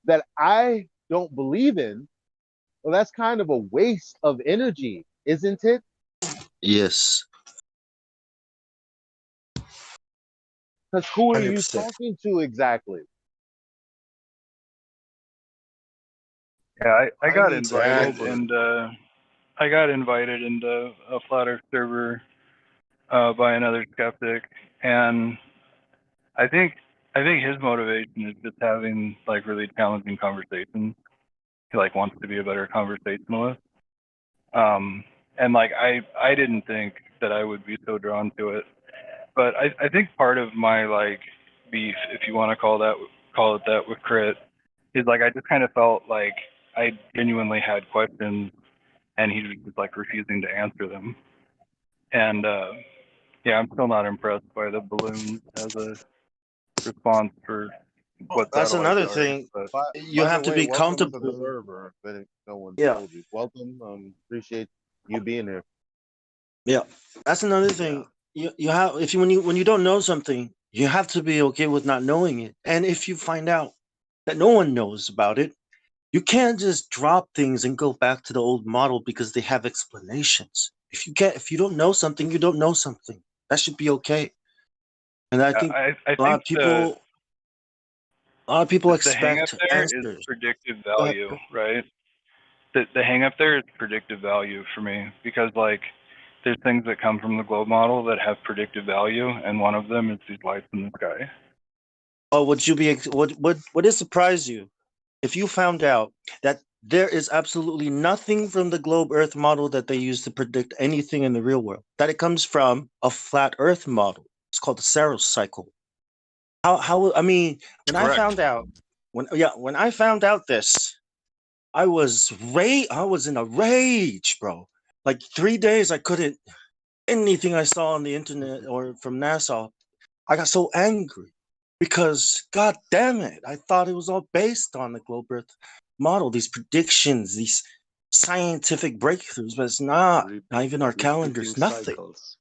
that I don't believe in, well, that's kind of a waste of energy, isn't it? Yes. Because who are you 100%. talking to exactly? Yeah, I I got need to invited Google it. and I got invited into a flat Earth server by another skeptic, and I think his motivation is just having like really challenging conversations. He like wants to be a better conversationalist. And like I didn't think that I would be so drawn to it, but I think part of my like beef, if you want to call it that, with Crit, is like I just kind of felt like I genuinely had questions and he was just like refusing to answer them. And yeah, I'm still not impressed by the balloons as a response for what That's satellites another are. thing. But You By the have to way, be welcome to the comfortable. server. If no one Yeah, told you, welcome. Appreciate you being here. yeah. That's another thing. You have, if you when you don't know something, you have to be okay with not knowing it. And if you find out that no one knows about it, you can't just drop things and go back to the old model because they have explanations. If you don't know something, you don't know something. That should be okay. And I think I a lot think of people the hang up expect there is answers. predictive Go ahead. value, right? The hang up there is predictive value for me, because like there's things that come from the globe model that have predictive value, and one of them is these lights in the sky. Oh, would it surprise you if you found out that there is absolutely nothing from the globe Earth model that they use to predict anything in the real world? That it comes from a flat Earth model. It's called the Saros cycle. How I mean, when I Correct. found out when I found out this, I was in a rage, bro. Like 3 days I couldn't anything I saw on the internet or from NASA. I got so angry because god damn it, I thought it was all based on the globe Earth model, these predictions, these scientific breakthroughs, but it's not even our Repeating calendars, nothing. cycles.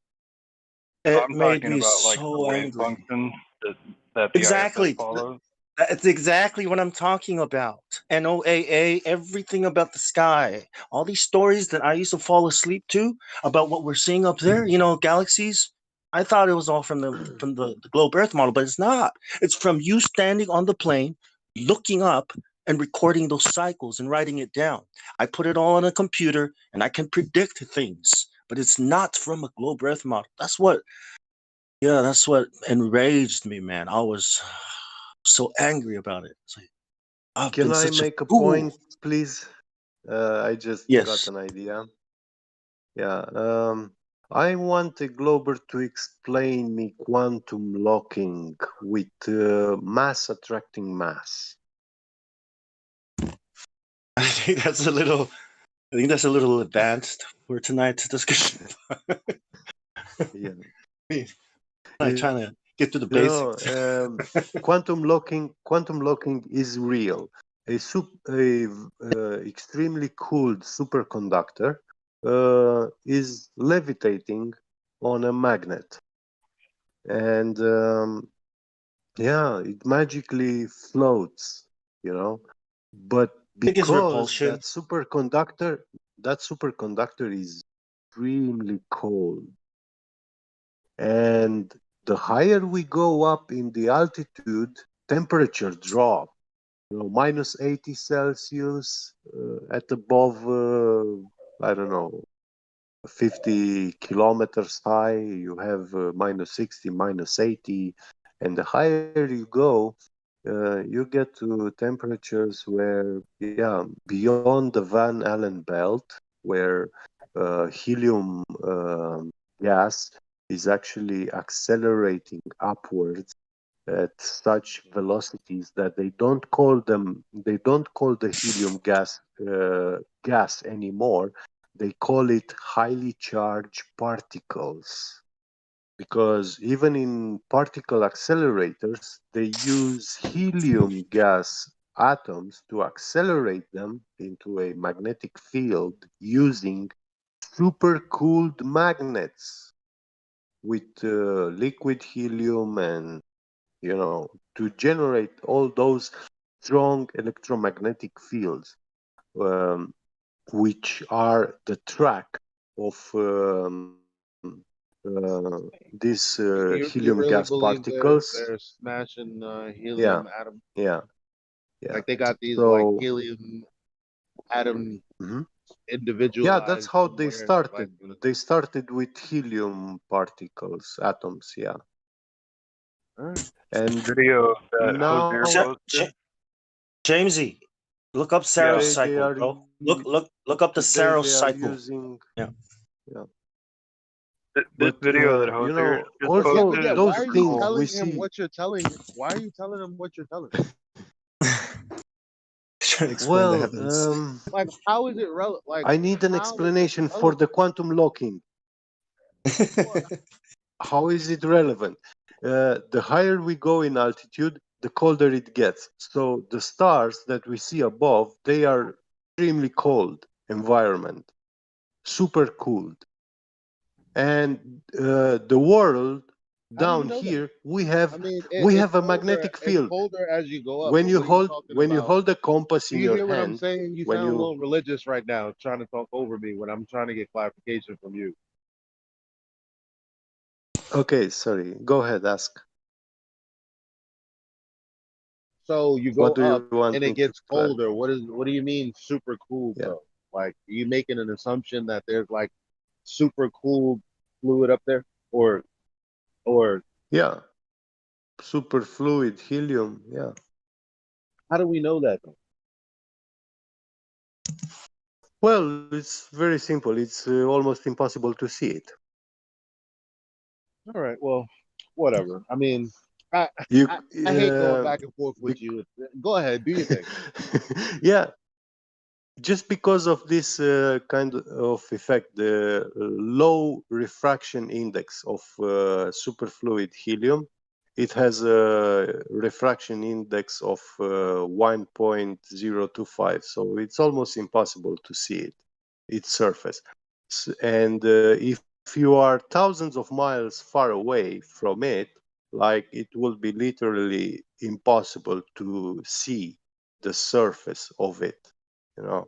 It I'm made talking me about like the so wave angry. function that the ISS Exactly. follows. That's exactly what I'm talking about. NOAA, everything about the sky. All these stories that I used to fall asleep to about what we're seeing up there, galaxies. I thought it was all from the globe Earth model, but it's not. It's from you standing on the plane, looking up and recording those cycles and writing it down. I put it all on a computer and I can predict things, but it's not from a globe Earth model. That's what enraged me, man. I was so angry about it. It's like, I've Can been I such a make a fool. point, please? I just got Yes. an idea. Yeah. I want a Glober to explain me quantum locking with mass attracting mass. I think that's a little I think that's a little advanced for tonight's discussion. Yeah. I'm trying to get to the You know, basics. quantum locking is real. A extremely cooled superconductor is levitating on a magnet, and yeah, it magically floats. You know, but I think it's because repulsion. that superconductor is extremely cold, and the higher we go up in the altitude, temperature drop. You know, minus 80 Celsius at above, I don't know, 50 kilometers high, you have minus 60, minus 80. And the higher you go, you get to temperatures where, yeah, beyond the Van Allen belt, where helium gas is actually accelerating upwards at such velocities that they don't call the helium gas anymore. They call it highly charged particles, because even in particle accelerators they use helium gas atoms to accelerate them into a magnetic field using supercooled magnets with liquid helium, and to generate all those strong electromagnetic fields, um, which are the track of these helium You gas really believe particles. they're smashing Yeah, helium atoms? yeah, yeah. Like they got these like So, helium atom mhm. Yeah, that's individualized how they somewhere. Like started. They started with helium particles, atoms. Yeah, alright. and Video that Hozier now posted. Jamesy, look up Yeah. Saros today they cycle, are bro. Look up the today Saros they are cycle. using. Yeah. Yeah. This But video that Hozier just Yeah, also but posted yeah, is why those are super you things cool. we telling him see. what you're telling? Why are you telling him what you're telling him? Trying to explain the Well, heavens. Like, how is it relevant? Like, I need an how is it explanation for relevant? the quantum locking. How is it relevant? The higher we go in altitude, the colder it gets. So the stars that we see above, they are extremely cold environment, super cooled. And the world How do you down know that? here, we I have mean, we it's have a colder. magnetic It's field. colder as you go up. When But you what are you hold talking when you about? hold a compass Do in you your hear what I'm hand, saying? You when sound a you little religious right now, trying to talk over me when I'm trying to get clarification from you. okay, sorry, go ahead, ask. So you go What do up you want and me it to gets clarify? colder. What do you mean super cool Yeah. though? Like, are you making an assumption that there's like super cool fluid up there, or Yeah, superfluid helium. Yeah. how do we know that though? Well, it's very simple. It's almost impossible to see it. All right, well, whatever. I mean, I You, I hate going back and forth with you. Go ahead, do your thing. yeah, just because of this kind of effect, the low refraction index of superfluid helium, it has a refraction index of 1.025, so it's almost impossible to see it, its surface. And if you are thousands of miles far away from it, like it will be literally impossible to see the surface of it, you know.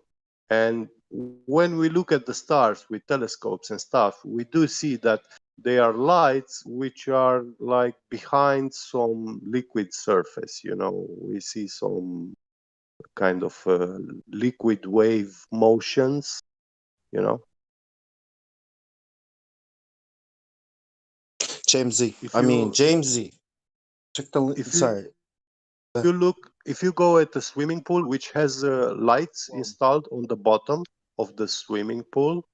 And when we look at the stars with telescopes and stuff, we do see that they are lights which are like behind some liquid surface, you know. We see some kind of liquid wave motions, you know. Jamesy. If I mean you Jamesy. Check the if sorry. you look, if you go at the swimming pool which has lights installed on the bottom of the swimming pool,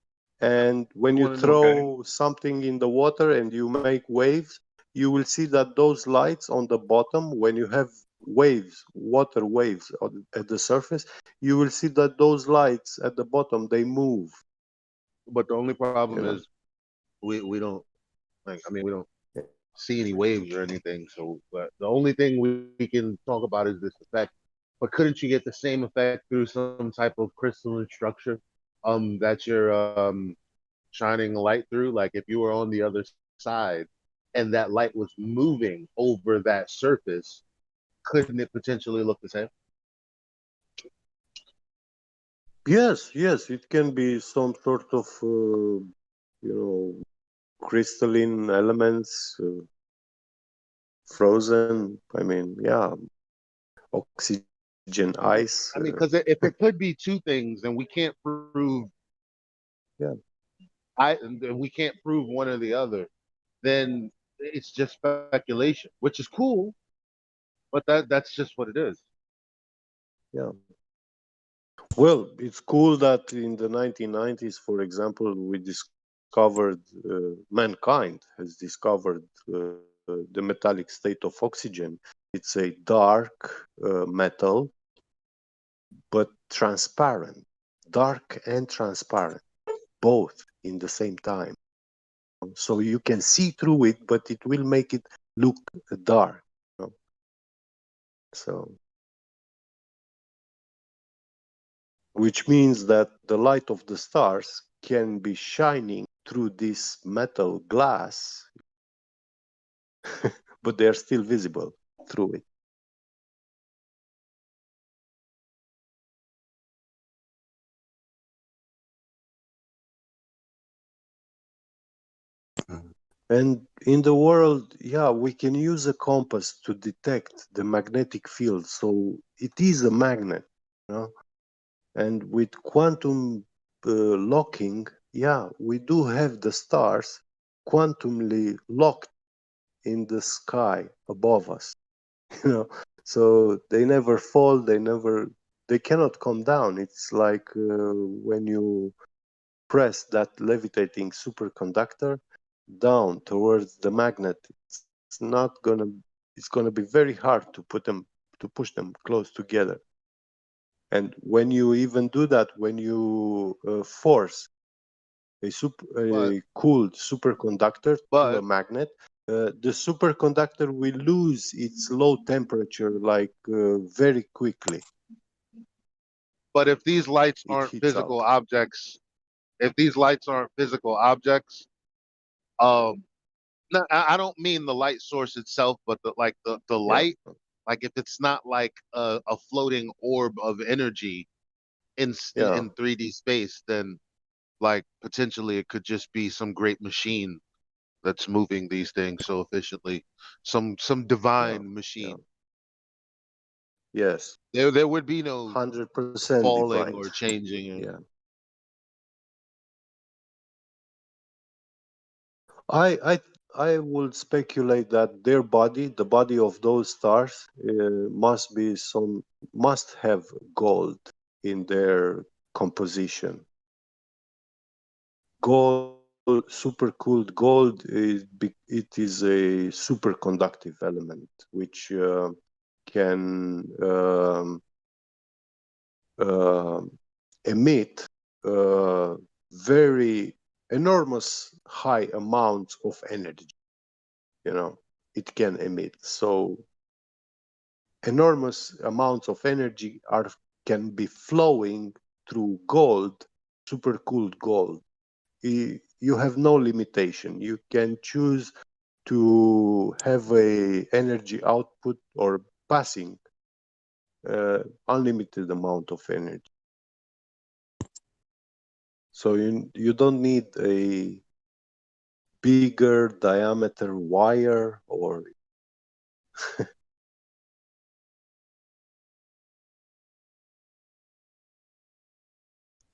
and when you Okay. throw something in the water and you make waves, you will see that those lights on the bottom, when you have waves, water waves at the surface, you will see that those lights at the bottom, they move. But the only problem You know? is we don't we don't see any waves or anything. So, but the only thing we can talk about is this effect. But couldn't you get the same effect through some type of crystalline structure that you're shining light through? Like if you were on the other side and that light was moving over that surface, couldn't it potentially look the same? Yes, yes, it can be some sort of crystalline elements, frozen. I mean, yeah, oxygen, ice. I mean, because if it could be two things, and we can't prove, yeah, and we can't prove one or the other, then it's just speculation, which is cool, but that's just what it is. yeah. Well, it's cool that in the 1990s, for example, we discovered, mankind has discovered the metallic state of oxygen. It's a dark metal, but transparent, dark and transparent, both in the same time. So you can see through it, but it will make it look dark. So, which means that the light of the stars can be shining through this metal glass, but they are still visible through it. And in the world, yeah, we can use a compass to detect the magnetic field. So it is a magnet, you know? And with quantum locking, yeah, we do have the stars quantumly locked in the sky above us, you know. So they never fall, they cannot come down. It's like when you press that levitating superconductor down towards the magnet, it's not gonna, it's gonna be very hard to push them close together. And when you even do that, when you force a cooled superconductor to a magnet, the superconductor will lose its low temperature like very quickly. But if these lights aren't physical objects, no, I don't mean the light source itself, but the light, like if it's not like a floating orb of energy in 3D space, then like potentially it could just be some great machine that's moving these things so efficiently, some divine machine. Yes. There would be no 100% falling divine. or changing. Yeah. I would speculate that their body, the body of those stars, must have gold in their composition. Gold, supercooled gold, it is a superconductive element which can emit very enormous high amounts of energy. You know, it can emit so enormous amounts of energy can be flowing through gold, supercooled gold. You have no limitation. You can choose to have a energy output or passing unlimited amount of energy. So you don't need a bigger diameter wire or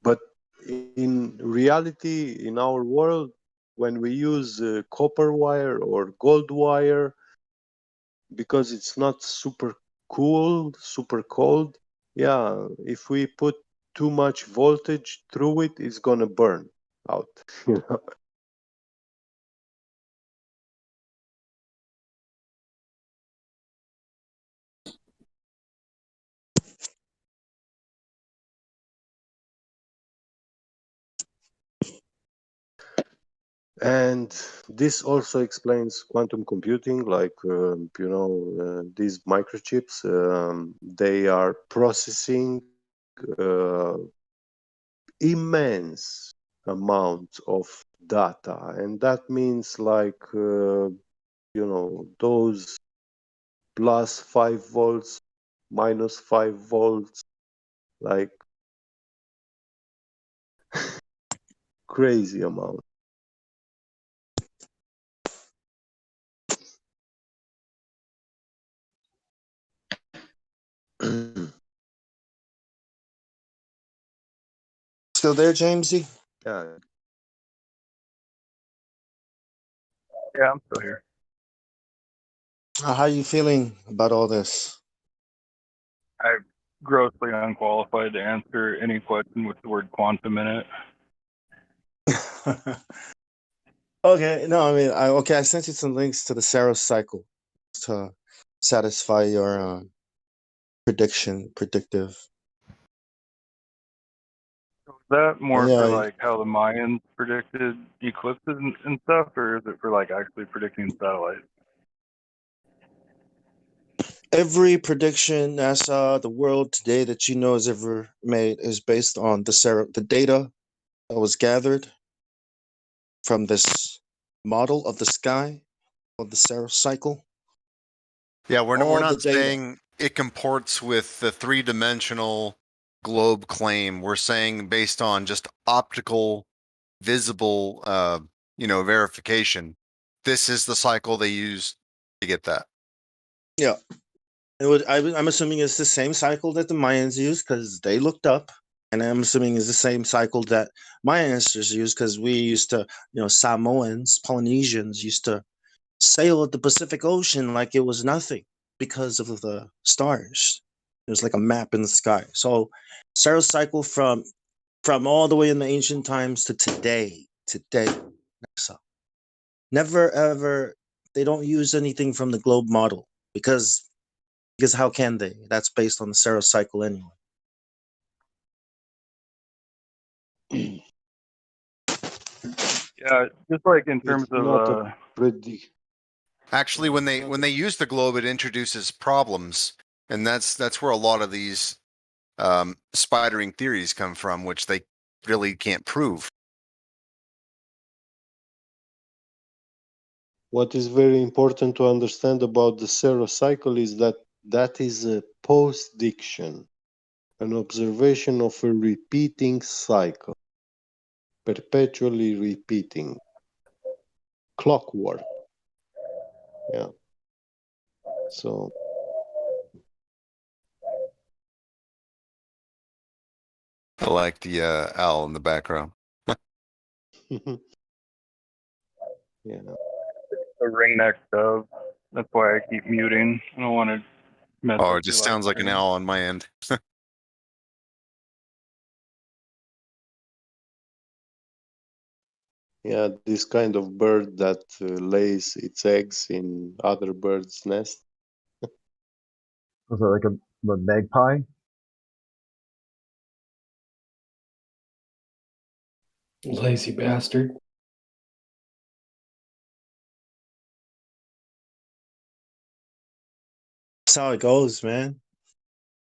but in reality, in our world, when we use copper wire or gold wire, because it's not super cool, super cold, yeah, if we put too much voltage through it, it's gonna burn out. You know? And this also explains quantum computing, like, these microchips, they are processing uh, immense amount of data. And that means like, those plus 5 volts, minus 5 volts, like crazy amount. Still there, Jamesy? Yeah. Yeah, I'm still here. How are you feeling about all this? I'm grossly unqualified to answer any question with the word quantum in it. Okay, no, I mean, I sent you some links to the Saros cycle to satisfy your predictive. Is that more Yeah, for like how the Mayans predicted eclipses and stuff, or is it for like actually predicting satellites? every prediction NASA, the world today that you know has ever made is based on the data that was gathered from this model of the sky of the Saros cycle. Yeah, we're All the not data. saying it comports with the three-dimensional globe claim. We're saying based on just optical, visible, verification. This is the cycle they use to get that. Yeah. I'm assuming it's the same cycle that the Mayans used because they looked up, and I'm assuming it's the same cycle that my ancestors used because we used to, Samoans, Polynesians used to sail at the Pacific Ocean like it was nothing because of the stars. It was like a map in the sky. So, Saros cycle from all the way in the ancient times to today. So never ever they don't use anything from the globe model because how can they? That's based on the Saros cycle anyway. Yeah, just like in terms It's not of a predict. Actually, when they use the globe, it introduces problems, and that's where a lot of these spidering theories come from, which they really can't prove. What is very important to understand about the Saros cycle is that that is a post-diction, an observation of a repeating cycle, perpetually repeating, clockwork. Yeah. So I like the owl in the background. yeah. a ringneck dove. That's why I keep muting. I don't want to mess Oh, up it your just live sounds like an stream. owl on my end. Yeah, this kind of bird that lays its eggs in other birds' nest. Was it like a magpie? Lazy bastard. That's how it goes, man.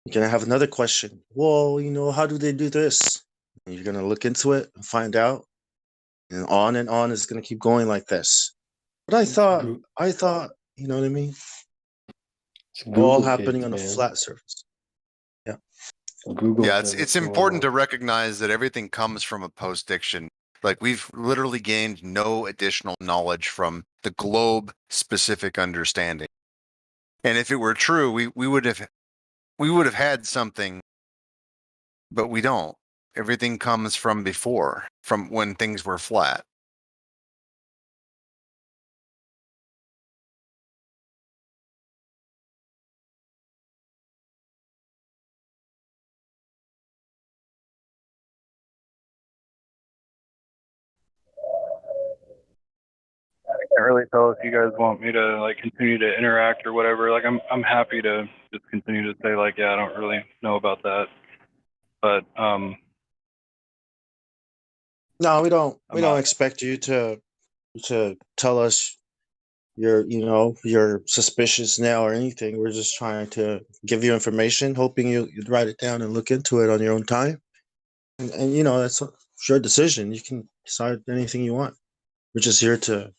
You're gonna have another question. Well, how do they do this? And you're gonna look into it and find out, and on is gonna keep going like this. But I thought, you know what I mean? It's All Google happening kids, on a man. flat surface. Yeah. Google Yeah, says it's what's going important on. to recognize that everything comes from a post-diction. Like we've literally gained no additional knowledge from the globe specific understanding. And if it were true, we would have had something, but we don't. Everything comes from before, from when things were flat. I can't really tell if you guys want me to like continue to interact or whatever. Like I'm happy to just continue to say like, yeah, I don't really know about that. But No, we don't. I'm We don't not. expect you to to tell us you're suspicious now or anything. We're just trying to give you information, hoping you'd write it down and look into it on your own time. And that's your decision. You can decide anything you want. We're just here to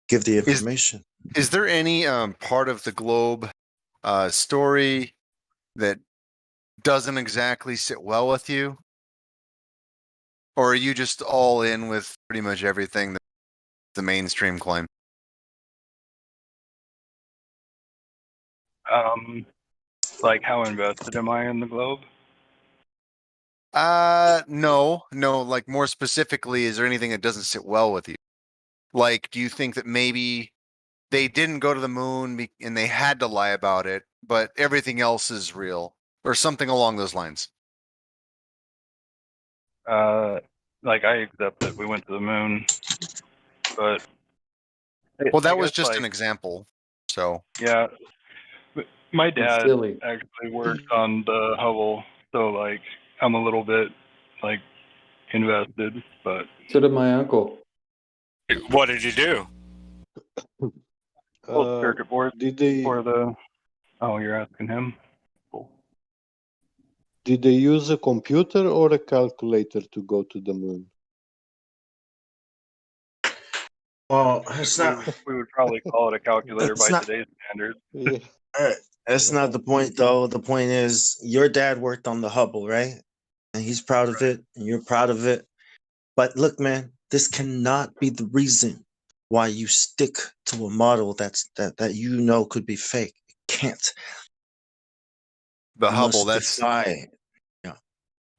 give the information. Is there any part of the globe story that doesn't exactly sit well with you? Or are you just all in with pretty much everything that the mainstream claim? Like how invested am I in the globe? No. Like more specifically, is there anything that doesn't sit well with you? Like, do you think that maybe they didn't go to the moon and they had to lie about it, but everything else is real, or something along those lines? Like I accept that we went to the moon, but Well, that I was guess, just like, an example. So yeah, but my dad silly. actually worked on the Hubble, so like I'm a little bit like invested, but So did my uncle. What did you do? built circuit board Did they for the. Oh, you're asking him. did they use a computer or a calculator to go to the moon? Well, it's not. We would probably call it a calculator It's by not. today's standards. Yeah. That's not the point, though. The point is, your dad worked on the Hubble, right? And he's proud of it, and you're proud of it. But look, man, this cannot be the reason why you stick to a model that you know could be fake. It can't. the You Hubble, must defy. Yeah.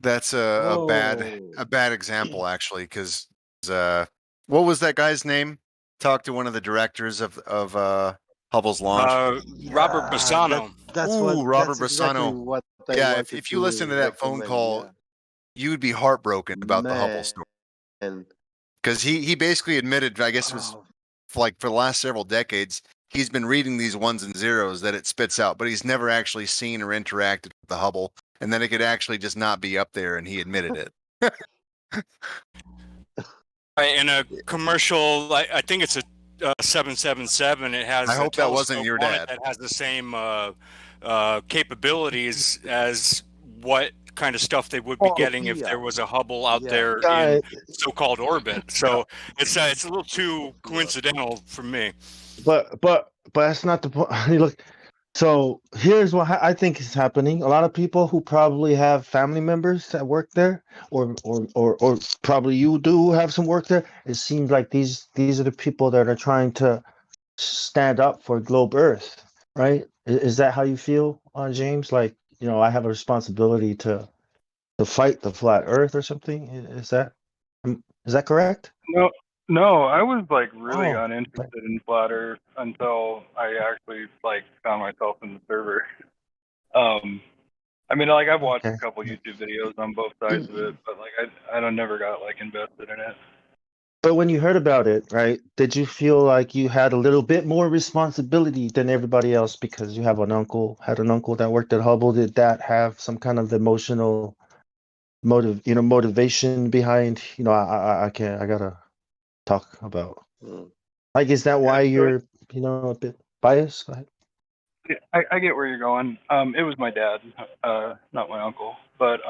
that's a bad example actually, because what was that guy's name? Talk to one of the directors of Hubble's launch. Robert Bassano. Robert That's exactly Bassano. what I Yeah, wanted if you listen to that phone recommend, call, you would be heartbroken about the Hubble story. And Because he basically admitted, I guess it was like for the last several decades, he's been reading these ones and zeros that it spits out, but he's never actually seen or interacted with the Hubble, and then it could actually just not be up there, and he admitted it. In a commercial, I think it's a 777. It has. I a hope that wasn't telescope your on it dad. that has the same capabilities as what kind of stuff they would be getting if there was a Hubble out there in so-called orbit. So it's a little too coincidental for me. But that's not the point. Look, so here's what I think is happening. A lot of people who probably have family members that work there, or probably you do have some work there. It seems like these are the people that are trying to stand up for globe Earth, right? Is that how you feel, James? Like, I have a responsibility to fight the flat Earth or something. Is that correct? No, I was like really Oh. uninterested in flat Earth until I actually like found myself in the server. I mean, like I've watched a couple YouTube videos on both sides of it, but like I don't never got like invested in it. But when you heard about it, right, did you feel like you had a little bit more responsibility than everybody else because you had an uncle that worked at Hubble? Did that have some kind of emotional motivation behind? I can't. I gotta talk about. Like, is that why you're a bit biased? Go ahead. I get where you're going. It was my dad, not my uncle. But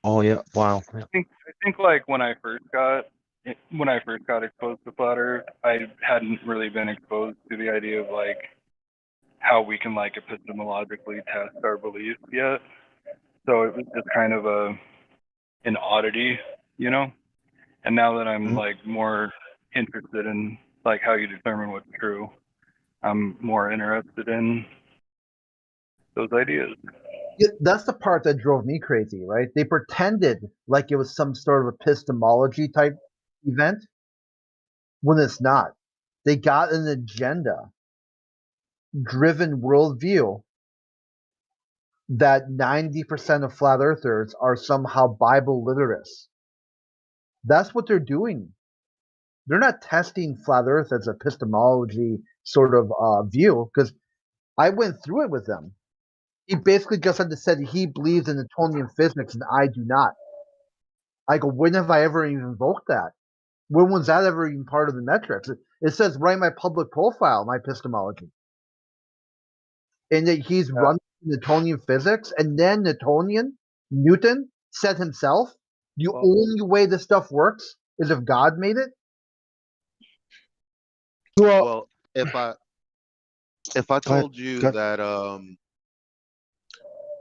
Oh yeah, wow. Yeah. I think like when I first got exposed to flat Earth, I hadn't really been exposed to the idea of like how we can like epistemologically test our beliefs yet. So it was just kind of an oddity, And now that I'm like more interested in like how you determine what's true, I'm more interested in those ideas. Yeah, that's the part that drove me crazy, right? They pretended like it was some sort of epistemology type event when it's not. They got an agenda driven worldview that 90% of flat earthers are somehow Bible literate. That's what they're doing. They're not testing flat earth as epistemology sort of view, because I went through it with them. He basically just had to say he believes in Newtonian physics and I do not. I go, when have I ever even invoked that? When was that ever even part of the metrics? It says write my public profile, my epistemology. And that he's running Newtonian physics, and then Newton said himself, the only way this stuff works is if God made it. Well, if I told you that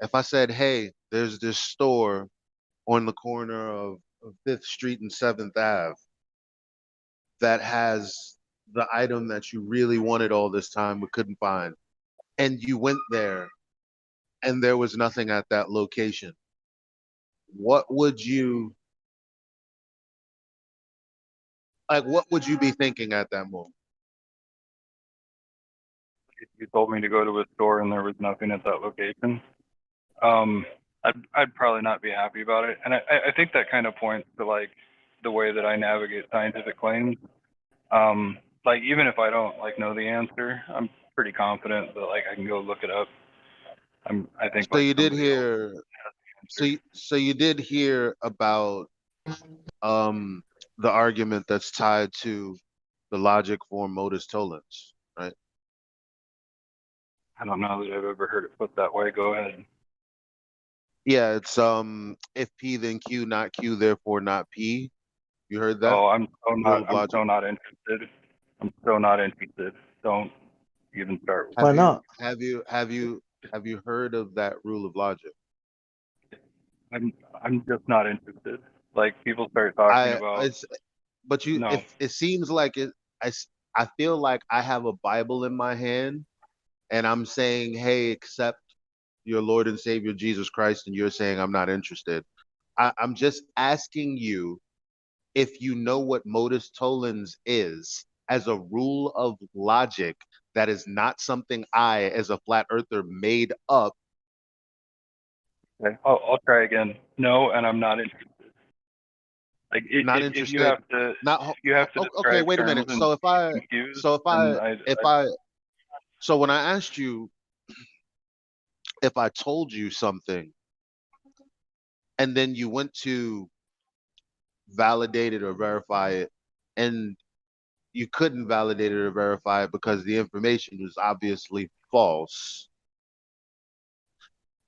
if I said, hey, there's this store on the corner of 5th Street and 7th Ave that has the item that you really wanted all this time but couldn't find, and you went there and there was nothing at that location, what would you be thinking at that moment? If you told me to go to a store and there was nothing at that location, I'd probably not be happy about it. And I think that kind of points to like the way that I navigate scientific claims. Like even if I don't like know the answer, I'm pretty confident that like I can go look it up. I think So like you did somebody else hear has the answer. so you did hear about the argument that's tied to the logic for modus tollens, right? I don't know that I've ever heard it put that way. Go ahead. Yeah, it's if P then Q, not Q, therefore not P. You heard that? Oh, Rule of I'm logic. so not interested. I'm so not interested. Don't even start with Have Why me. not? have you heard of that rule of logic? I'm just not interested. Like people start talking about But no. it seems like I feel like I have a Bible in my hand and I'm saying, hey, accept your Lord and Savior Jesus Christ, and you're saying I'm not interested. I'm just asking you if you know what modus tollens is as a rule of logic that is not something I, as a flat earther, made up. Okay, I'll try again. No, and I'm not interested. Like Not if you interested. have to Not okay. describe Wait a terms minute. and be confused, then So when I asked you if I told you something, and then you went to validate it or verify it, and you couldn't validate it or verify it because the information was obviously false.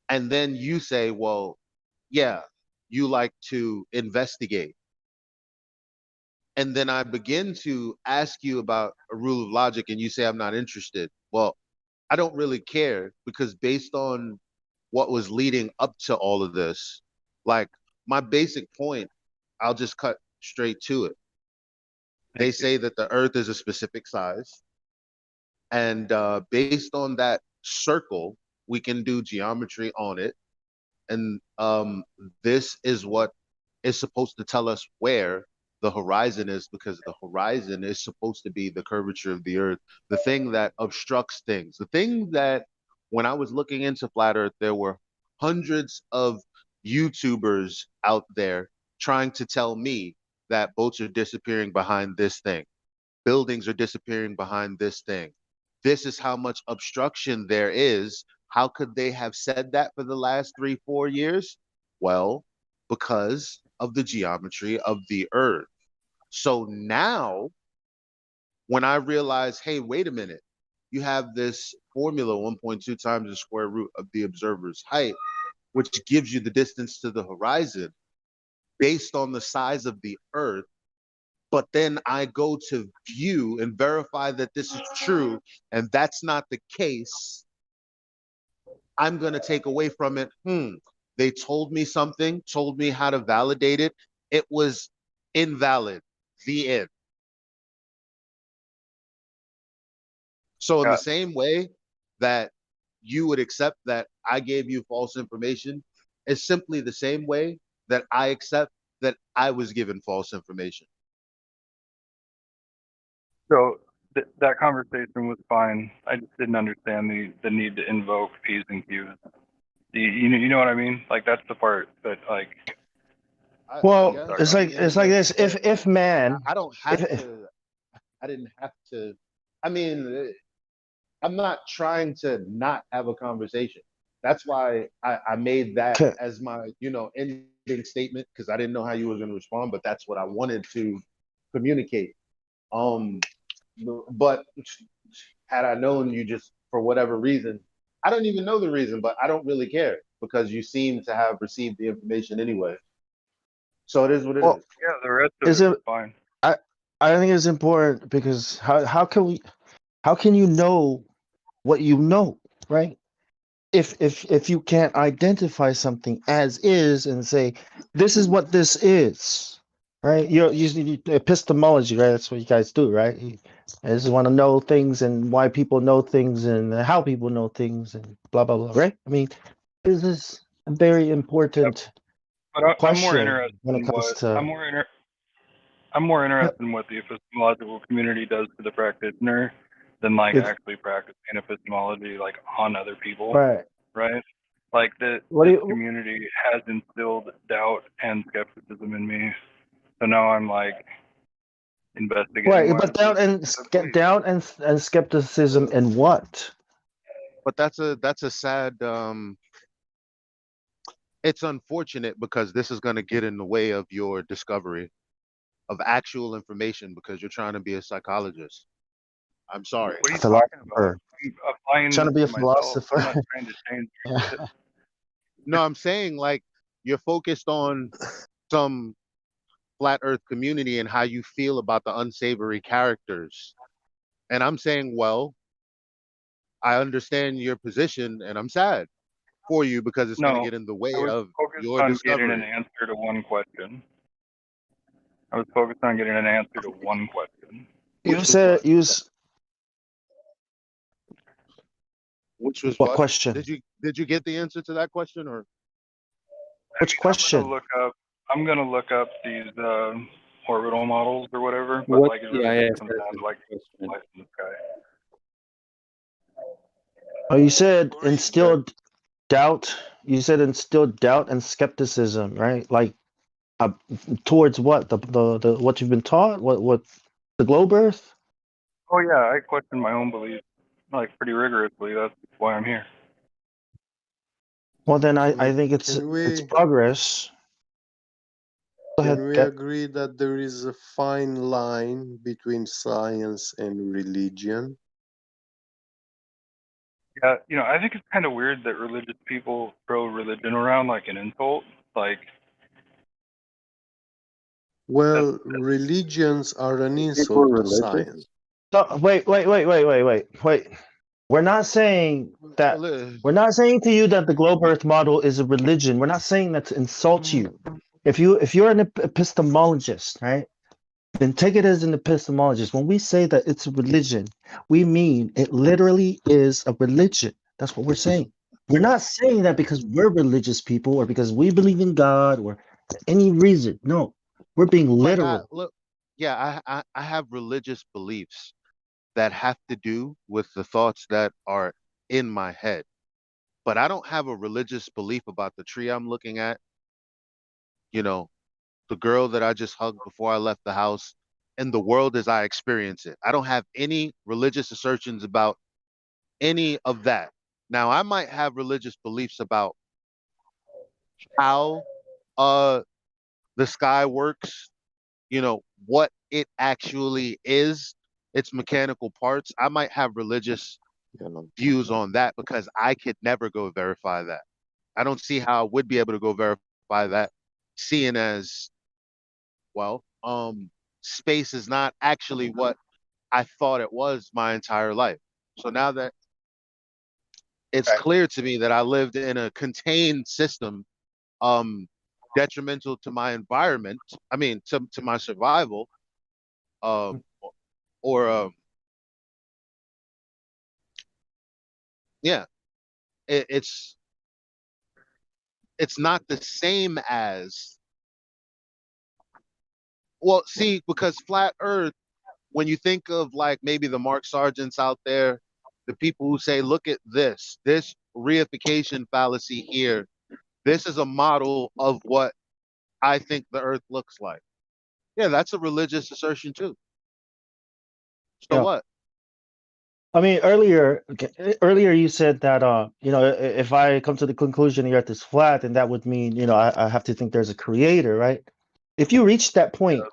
And then you say, well, yeah, you like to investigate. And then I begin to ask you about a rule of logic and you say, I'm not interested. Well, I don't really care because based on what was leading up to all of this, like my basic point, I'll just cut straight to it. They say that the earth is a specific size. And based on that circle, we can do geometry on it. And this is what is supposed to tell us where the horizon is, because the horizon is supposed to be the curvature of the earth, the thing that obstructs things, the thing that when I was looking into flat earth, there were hundreds of YouTubers out there trying to tell me that boats are disappearing behind this thing, buildings are disappearing behind this thing. This is how much obstruction there is. How could they have said that for the last 3-4 years? Well, because of the geometry of the earth. So now, when I realize, hey, wait a minute, you have this formula 1.2 times the square root of the observer's height, which gives you the distance to the horizon based on the size of the earth. But then I go to view and verify that this is true, and that's not the case. I'm going to take away from it, they told me something, told me how to validate it. It was invalid. The end. So in the same way that you would accept that I gave you false information, it's simply the same way that I accept that I was given false information. So that conversation was fine. I just didn't understand the need to invoke P's and Q's. You know what I mean? Like that's the part that like. Well, it's like this. If man, I don't have to. I didn't have to. I mean, I'm not trying to not have a conversation. That's why I made that as my, ending statement, because I didn't know how you were going to respond, but that's what I wanted to communicate. But had I known you just for whatever reason, I don't even know the reason, but I don't really care because you seem to have received the information anyway. So it is what it Well, is. yeah, the rest of Is it it? was fine. I think it's important because how can you know what you know, right? If you can't identify something as is and say this is what this is, right? You're usually epistemology, right? That's what you guys do, right? I just want to know things and why people know things and how people know things and blah blah blah, right? I mean, this is a very important But I'm more question interested when it in comes what to. I'm more interested in what the epistemological community does to the practitioner than like It's actually practicing epistemology like on other people, right. right? Like What do this you? community has instilled doubt and skepticism in me. So now I'm like investigating Right, why but it's so get down and skepticism and what? But that's a sad it's unfortunate because this is going to get in the way of your discovery of actual information because you're trying to be a psychologist. I'm sorry. What are A you talking about? philosopher. I'm applying Trying this to be a to myself. I'm philosopher. not trying to change your shit. No, I'm saying like you're focused on some flat earth community and how you feel about the unsavory characters. And I'm saying, well, I understand your position and I'm sad for you because it's going to No, get in the I way was of focused your on getting an discovery. answer to one question. I was focused on getting an answer to one question. You said Which was what what? question? Did you get the answer to that question or Which question? I'm gonna look up these orbital models or whatever, but What? like it Yeah, really yes, just comes that's down a to like good question. life in the sky. Oh, you said instilled doubt. You said instilled doubt and skepticism, right? Like uh, towards what? The what you've been taught? What the globe Earth? Oh yeah, I question my own beliefs like pretty rigorously. That's why I'm here. Well, then I think it's Can we progress. Go ahead, can we get. agree that there is a fine line between science and religion? Yeah, I think it's kind of weird that religious people throw religion around like an insult. Like, Well, religions are an People insult to religious? science. So, wait. We're not saying that. We're not saying to you that the globe Earth model is a religion. We're not saying that to insult you. If you're an epistemologist, right? Then take it as an epistemologist. When we say that it's a religion, we mean it literally is a religion. That's what we're saying. We're not saying that because we're religious people or because we believe in God or for any reason. No, we're being like literal. I have religious beliefs that have to do with the thoughts that are in my head. But I don't have a religious belief about the tree I'm looking at, you know, the girl that I just hugged before I left the house, and the world as I experience it. I don't have any religious assertions about any of that. Now, I might have religious beliefs about how uh the sky works, what it actually is, its mechanical parts. I might have religious views on that because I could never go verify that. I don't see how I would be able to go verify that, seeing as well, space is not actually what I thought it was my entire life. So now that it's clear to me that I lived in a contained system, um, detrimental to my environment, I mean, to my survival, um, or yeah, it's not the same as, well, see, because flat Earth, when you think of like maybe the Mark Sargents out there, the people who say, look at this reification fallacy here, this is a model of what I think the Earth looks like. Yeah, that's a religious assertion too. So Yeah. what? I mean, earlier you said that if I come to the conclusion the Earth is flat, then that would mean I have to think there's a creator, right? If you reach that point,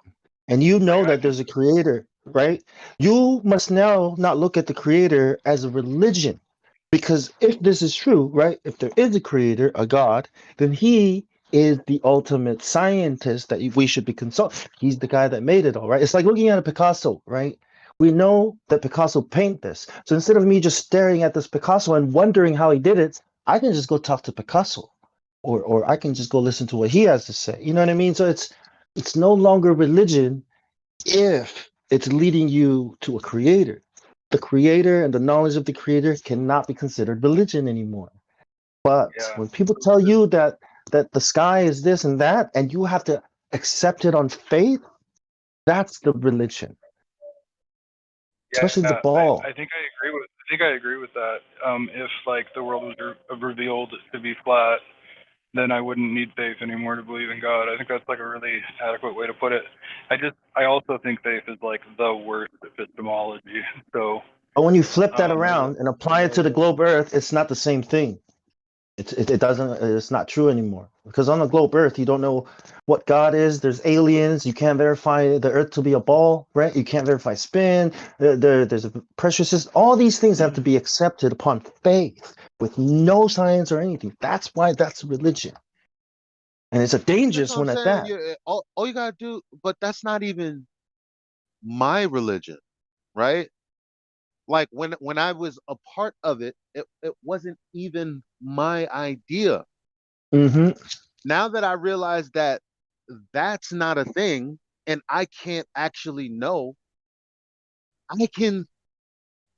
and you know that there's a creator, right? You must now not look at the creator as a religion. Because if this is true, right? If there is a creator, a God, then he is the ultimate scientist that we should be consulting. He's the guy that made it all, right? It's like looking at a Picasso, right? We know that Picasso painted this. So instead of me just staring at this Picasso and wondering how he did it, I can just go talk to Picasso. Or I can just go listen to what he has to say. You know what I mean? So it's no longer religion if it's leading you to a creator. The creator and the knowledge of the creator cannot be considered religion anymore. But when people tell you that the sky is this and that, and you have to accept it on faith, that's the religion. Especially the ball. I think I agree with that. If like the world was revealed to be flat, then I wouldn't need faith anymore to believe in God. I think that's like a really adequate way to put it. I also think faith is like the worst epistemology. So But when you flip that around and apply it to the globe Earth, it's not the same thing. It doesn't. It's not true anymore. Because on the globe Earth, you don't know what God is. There's aliens. You can't verify the Earth to be a ball, right? You can't verify spin. There's a pressure system. All these things have to be accepted upon faith, with no science or anything. That's why that's religion, and it's a That's dangerous what I'm one at saying. that. All you gotta do, but that's not even my religion, right? Like when I was a part of it, it wasn't even my idea. Mm-hmm. Now that I realize that that's not a thing and I can't actually know, I can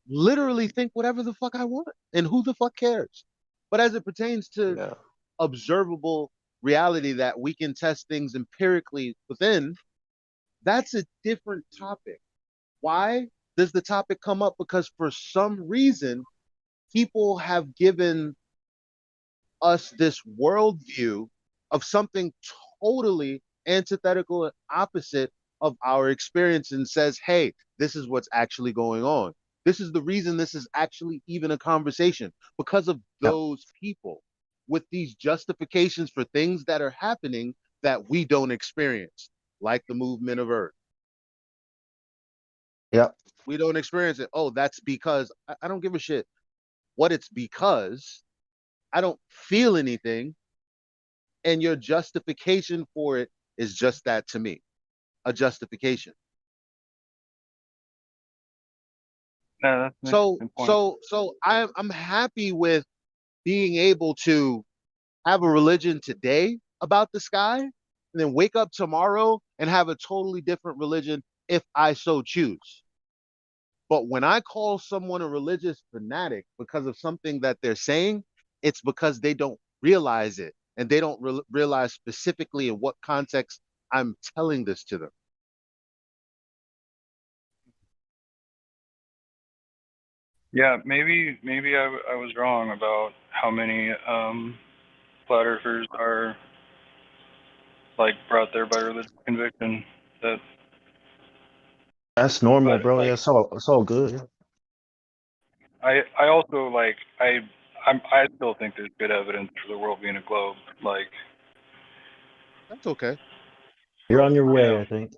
literally think whatever the fuck I want and who the fuck cares. But as it pertains to observable reality that we can test things empirically within, that's a different topic. Why does the topic come up? Because for some reason, people have given us this worldview of something totally antithetical and opposite of our experience and says, hey, this is what's actually going on. This is the reason this is actually even a conversation because of those people with these justifications for things that are happening that we don't experience, like the movement of Earth. Yep. We don't experience it. Oh, that's because I don't give a shit what it's because. I don't feel anything. And your justification for it is just that to me, a justification. No, that's So an point. I'm happy with being able to have a religion today about the sky and then wake up tomorrow and have a totally different religion if I so choose. But when I call someone a religious fanatic because of something that they're saying, it's because they don't realize it and they don't realize specifically in what context I'm telling this to them. Yeah, maybe I was wrong about how many flat earthers are like brought there by religious conviction. That That's normal, but bro. Yeah, like it's all good. I also like I still think there's good evidence for the world being a globe. Like That's okay. You're on your way, yeah, I think.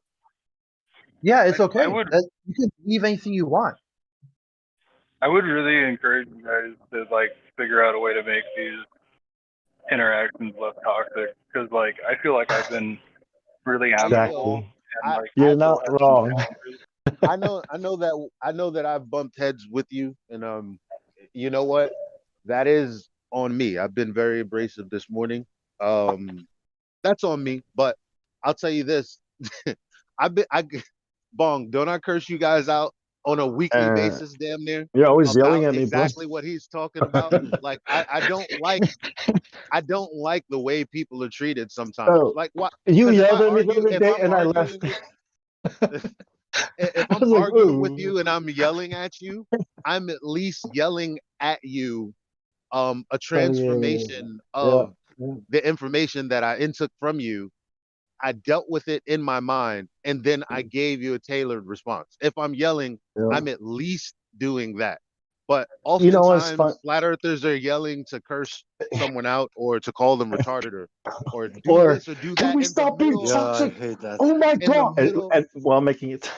Yeah, it's I okay. would You can believe anything you want. I would really encourage you guys to like figure out a way to make these interactions less toxic because like I feel like I've been really I will. amicable Exactly. and like You're still not have some wrong. challenges. I know that I've bumped heads with you, and you know what? That is on me. I've been very abrasive this morning. Um, that's on me. But I'll tell you this: I Bong, don't I curse you guys out on a weekly Uh, basis, damn near, you're always yelling about at me, bro. exactly what he's talking about? Like I don't like the way people are treated sometimes. Oh, Like what? you Because yelled at me the other if day I'm and I left. arguing with if I I'm was like, arguing with ooh. you and I'm yelling at you, I'm at least yelling at you a Oh, yeah, transformation yeah, of yeah, the information that I intook from you. I dealt with it in my mind and then I gave you a tailored response. If I'm yelling, yeah, I'm at least doing that. But You know what's oftentimes, fun? flat earthers are yelling to curse someone out or to call them retarded or do Or this or do can that we in the stop being middle Yeah, I toxic? hate that. Oh my in the god! middle And while making it.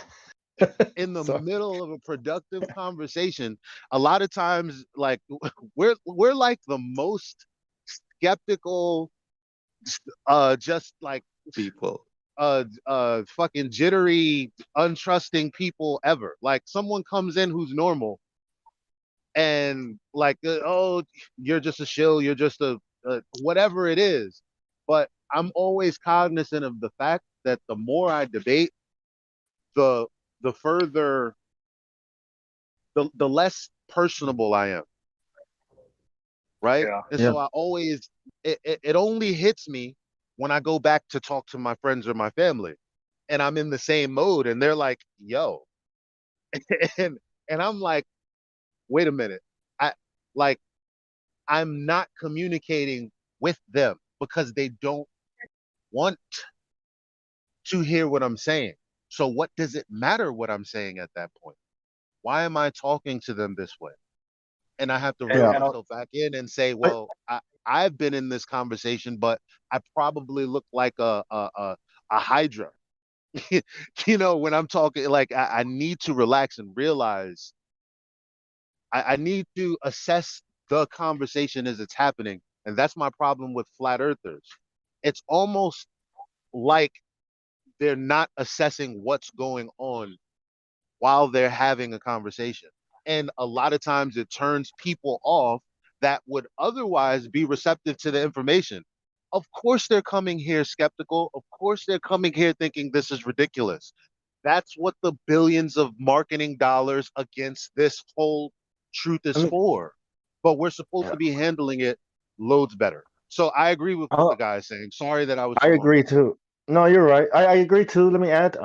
in the Sorry. middle of a productive conversation. A lot of times, like we're like the most skeptical, just like People. fucking jittery, untrusting people ever. Like someone comes in who's normal and like, oh, you're just a shill, you're just a whatever it is. But I'm always cognizant of the fact that the more I debate, the the further the less personable I am, right? Yeah. And Yeah. so I always it only hits me when I go back to talk to my friends or my family, and I'm in the same mode, and they're like, "Yo," and I'm like, "Wait a minute, I like I'm not communicating with them because they don't want to hear what I'm saying. So what does it matter what I'm saying at that point? Why am I talking to them this way?" And I have to reel Yeah. myself back in and say, I, well, I've been in this conversation, but I probably look like a hydra. You know, when I'm talking, like I need to relax and realize I need to assess the conversation as it's happening. And that's my problem with flat earthers. It's almost like they're not assessing what's going on while they're having a conversation. And a lot of times it turns people off that would otherwise be receptive to the information. Of course, they're coming here skeptical. Of course, they're coming here thinking this is ridiculous. That's what the billions of marketing dollars against this whole truth I is mean, for. But we're supposed yeah. to be handling it loads better. So I agree with what Uh, the guy is saying. Sorry that I was I so long. agree too. No, you're right. I agree too. Let me add.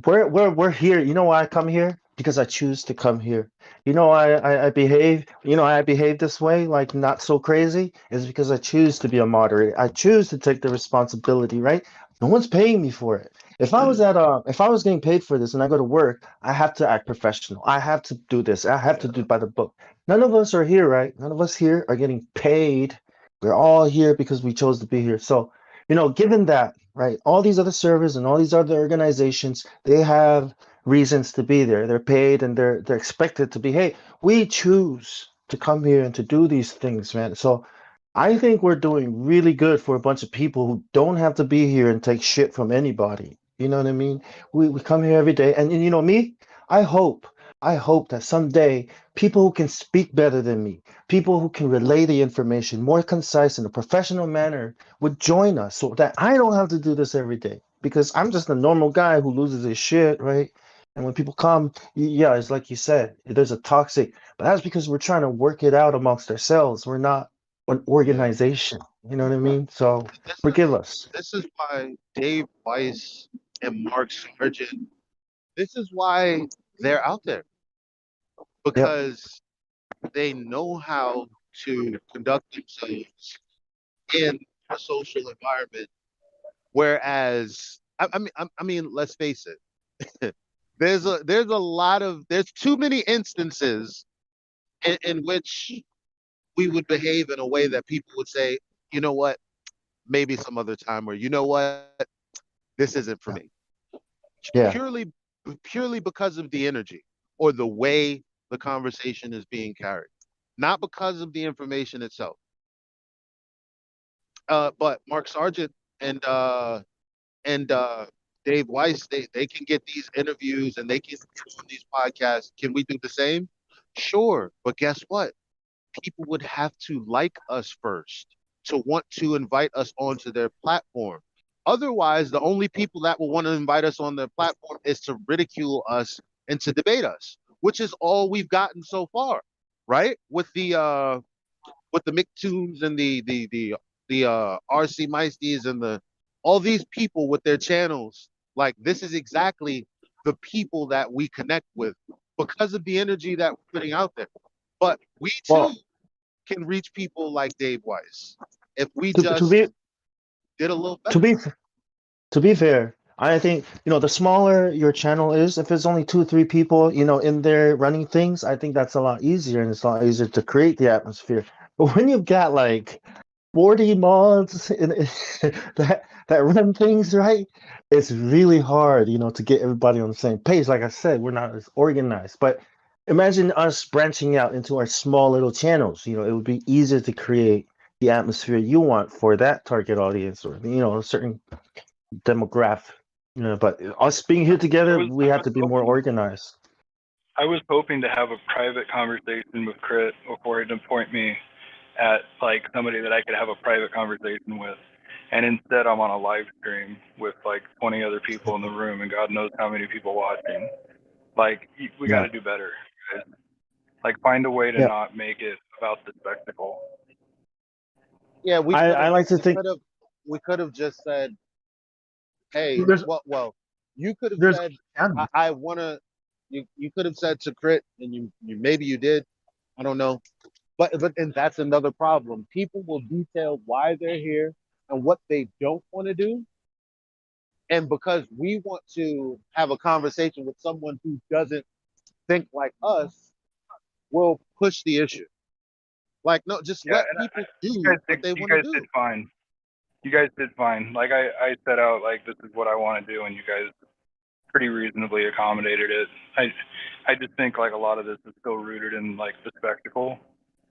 We're here. You know why I come here? Because I choose to come here. You know why I behave. You know why I behave this way, like not so crazy, is because I choose to be a moderator. I choose to take the responsibility, right? No one's paying me for it. If I was getting paid for this and I go to work, I have to act professional. I have to do this. I have to do by the book. None of us are here, right? None of us here are getting paid. We're all here because we chose to be here. So, given that, right, all these other servers and all these other organizations, they have reasons to be there. They're paid and they're expected to be. Hey, we choose to come here and to do these things, man. So I think we're doing really good for a bunch of people who don't have to be here and take shit from anybody. You know what I mean? We come here every day, and me, I hope, I hope that someday people who can speak better than me, people who can relay the information more concise in a professional manner would join us so that I don't have to do this every day because I'm just a normal guy who loses his shit, right? And when people come, yeah, it's like you said, there's a toxic, but that's because we're trying to work it out amongst ourselves. We're not an Yeah. organization. You know what I mean? So forgive us. This is why Dave Weiss and Mark Sargent, this is why they're out there Yep. because they know how to conduct themselves in a social environment. Whereas, I mean, let's face it, there's too many instances in which we would behave in a way that people would say, you know what, maybe some other time, or you know what, this isn't for me. Yeah. Purely because of the energy or the way the conversation is being carried, not because of the information itself. But Mark Sargent and Dave Weiss, they can get these interviews and they can get on these podcasts. Can we do the same? Sure, but guess what? People would have to like us first to want to invite us onto their platform. Otherwise, the only people that will want to invite us on their platform is to ridicule us and to debate us, which is all we've gotten so far, right? With the McToons and the RC Meisties and the all these people with their channels, like this is exactly the people that we connect with because of the energy that we're putting out there. But we too Well, can reach people like Dave Weiss if we to just be did a little to better. be to be fair, I think, the smaller your channel is, if it's only 2 or 3 people, in there running things, I think that's a lot easier and it's a lot easier to create the atmosphere. But when you've got like 40 mods that run things, right? It's really hard, to get everybody on the same page. Like I said, we're not as organized. But imagine us branching out into our small little channels. It would be easier to create the atmosphere you want for that target audience or, a certain demographic. But us being here together, we have to be more organized. I was hoping to have a private conversation with Crit before he'd appoint me at like somebody that I could have a private conversation with. And instead I'm on a live stream with like 20 other people in the room and God knows how many people watching. Like we got to do better, guys. Like find a way to not make it about the spectacle. Yeah, I like to think we could have just said, hey, well, you could have there's said, I want to. You could have said to Crit, and you maybe you did. I don't know, but and that's another problem. People will detail why they're here and what they don't want to do, and because we want to have a conversation with someone who doesn't think like us, we'll push the issue. Like, no, just let people do what they want to do. You guys did fine. You guys did fine. Like I set out like this is what I want to do, and you guys pretty reasonably accommodated it. I just think like a lot of this is still rooted in like the spectacle,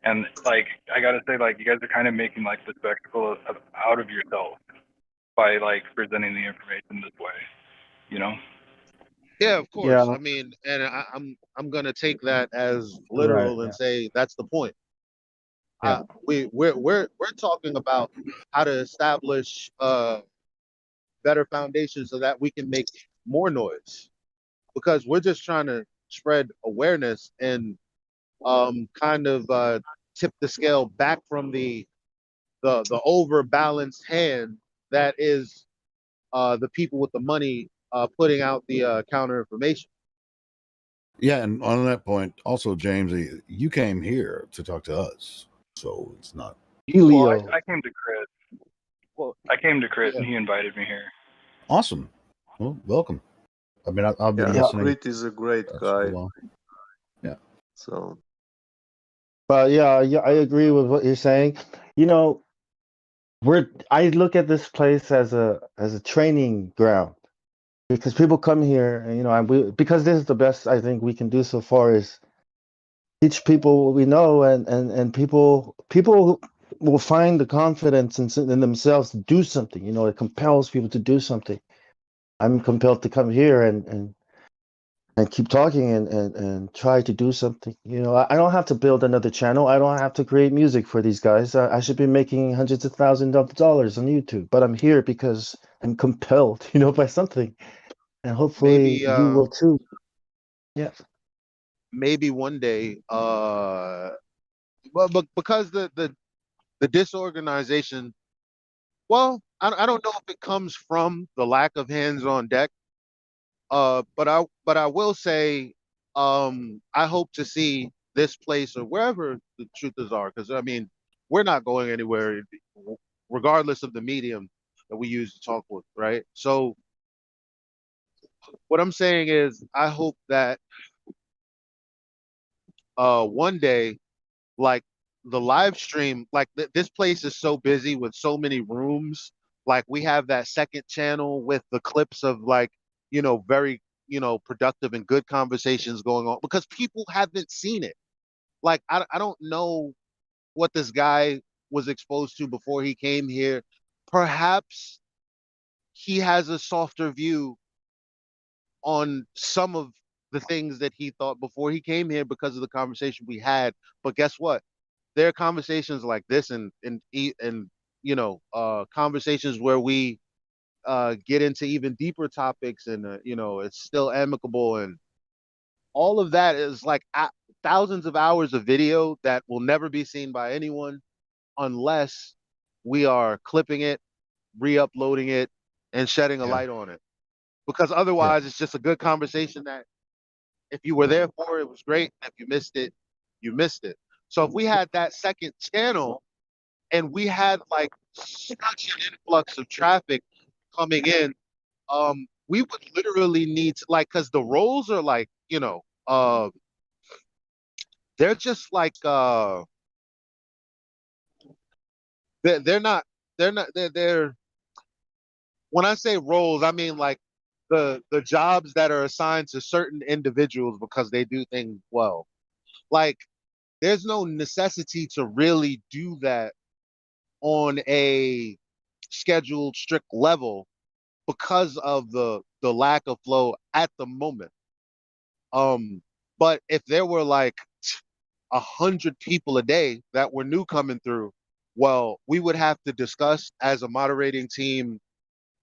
and like I gotta say like you guys are kind of making like the spectacle out of yourself by like presenting the information this way, you know? Yeah, of course. I mean, and I'm gonna take that as literal and say that's the point. We're talking about how to establish better foundation so that we can make more noise, because we're just trying to spread awareness and kind of tip the scale back from the overbalanced hand that is the people with the money putting out the counter information. Yeah, and on that point, also, James, you came here to talk to us, so it's not. Well, I came to Chris. Well, I came to Chris, and he invited me here. Awesome. Well, welcome. I mean, I've been Yeah, listening. Crit is a great guy. Yeah. So. But yeah, I agree with what you're saying. I look at this place as a training ground because people come here, and because this is the best I think we can do so far is teach people what we know, and people will find the confidence in themselves to do something. It compels people to do something. I'm compelled to come here and keep talking and try to do something. I don't have to build another channel. I don't have to create music for these guys. I should be making hundreds of thousands of dollars on YouTube, but I'm here because I'm compelled, by something, and hopefully Maybe you will too. Yeah. Maybe one day, well, but because the disorganization, well, I don't know if it comes from the lack of hands on deck. But I will say, I hope to see this place or wherever the truthers are, because I mean, we're not going anywhere, regardless of the medium that we use to talk with, right? So, what I'm saying is, I hope that one day, like the live stream, like this place is so busy with so many rooms. Like we have that second channel with the clips of like, very, productive and good conversations going on because people haven't seen it. Like I don't know what this guy was exposed to before he came here. Perhaps he has a softer view on some of the things that he thought before he came here because of the conversation we had. But guess what? There are conversations like this and conversations where we get into even deeper topics and it's still amicable, and all of that is like thousands of hours of video that will never be seen by anyone unless we are clipping it, re-uploading it, and shedding a light on it, because otherwise it's just a good conversation that if you were there for it, it was great. If you missed it, you missed it. So if we had that second channel and we had like such an influx of traffic coming in, we would literally need to, like, because the roles are like, they're just like they're not they're when I say roles, I mean like the jobs that are assigned to certain individuals because they do things well. Like there's no necessity to really do that on a scheduled strict level because of the lack of flow at the moment. But if there were like 100 people a day that were new coming through, well, we would have to discuss as a moderating team,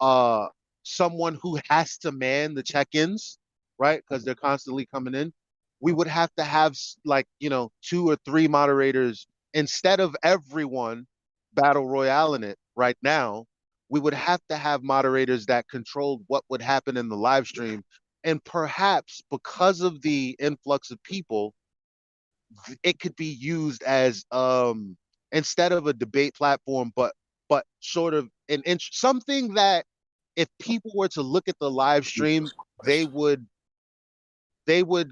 uh, someone who has to man the check-ins, right? Because they're constantly coming in. We would have to have like, 2 or 3 moderators instead of everyone battle royale in it right now. We would have to have moderators that controlled what would happen in the live stream. And perhaps because of the influx of people, it could be used as instead of a debate platform, but sort of something that if people were to look at the live stream, they would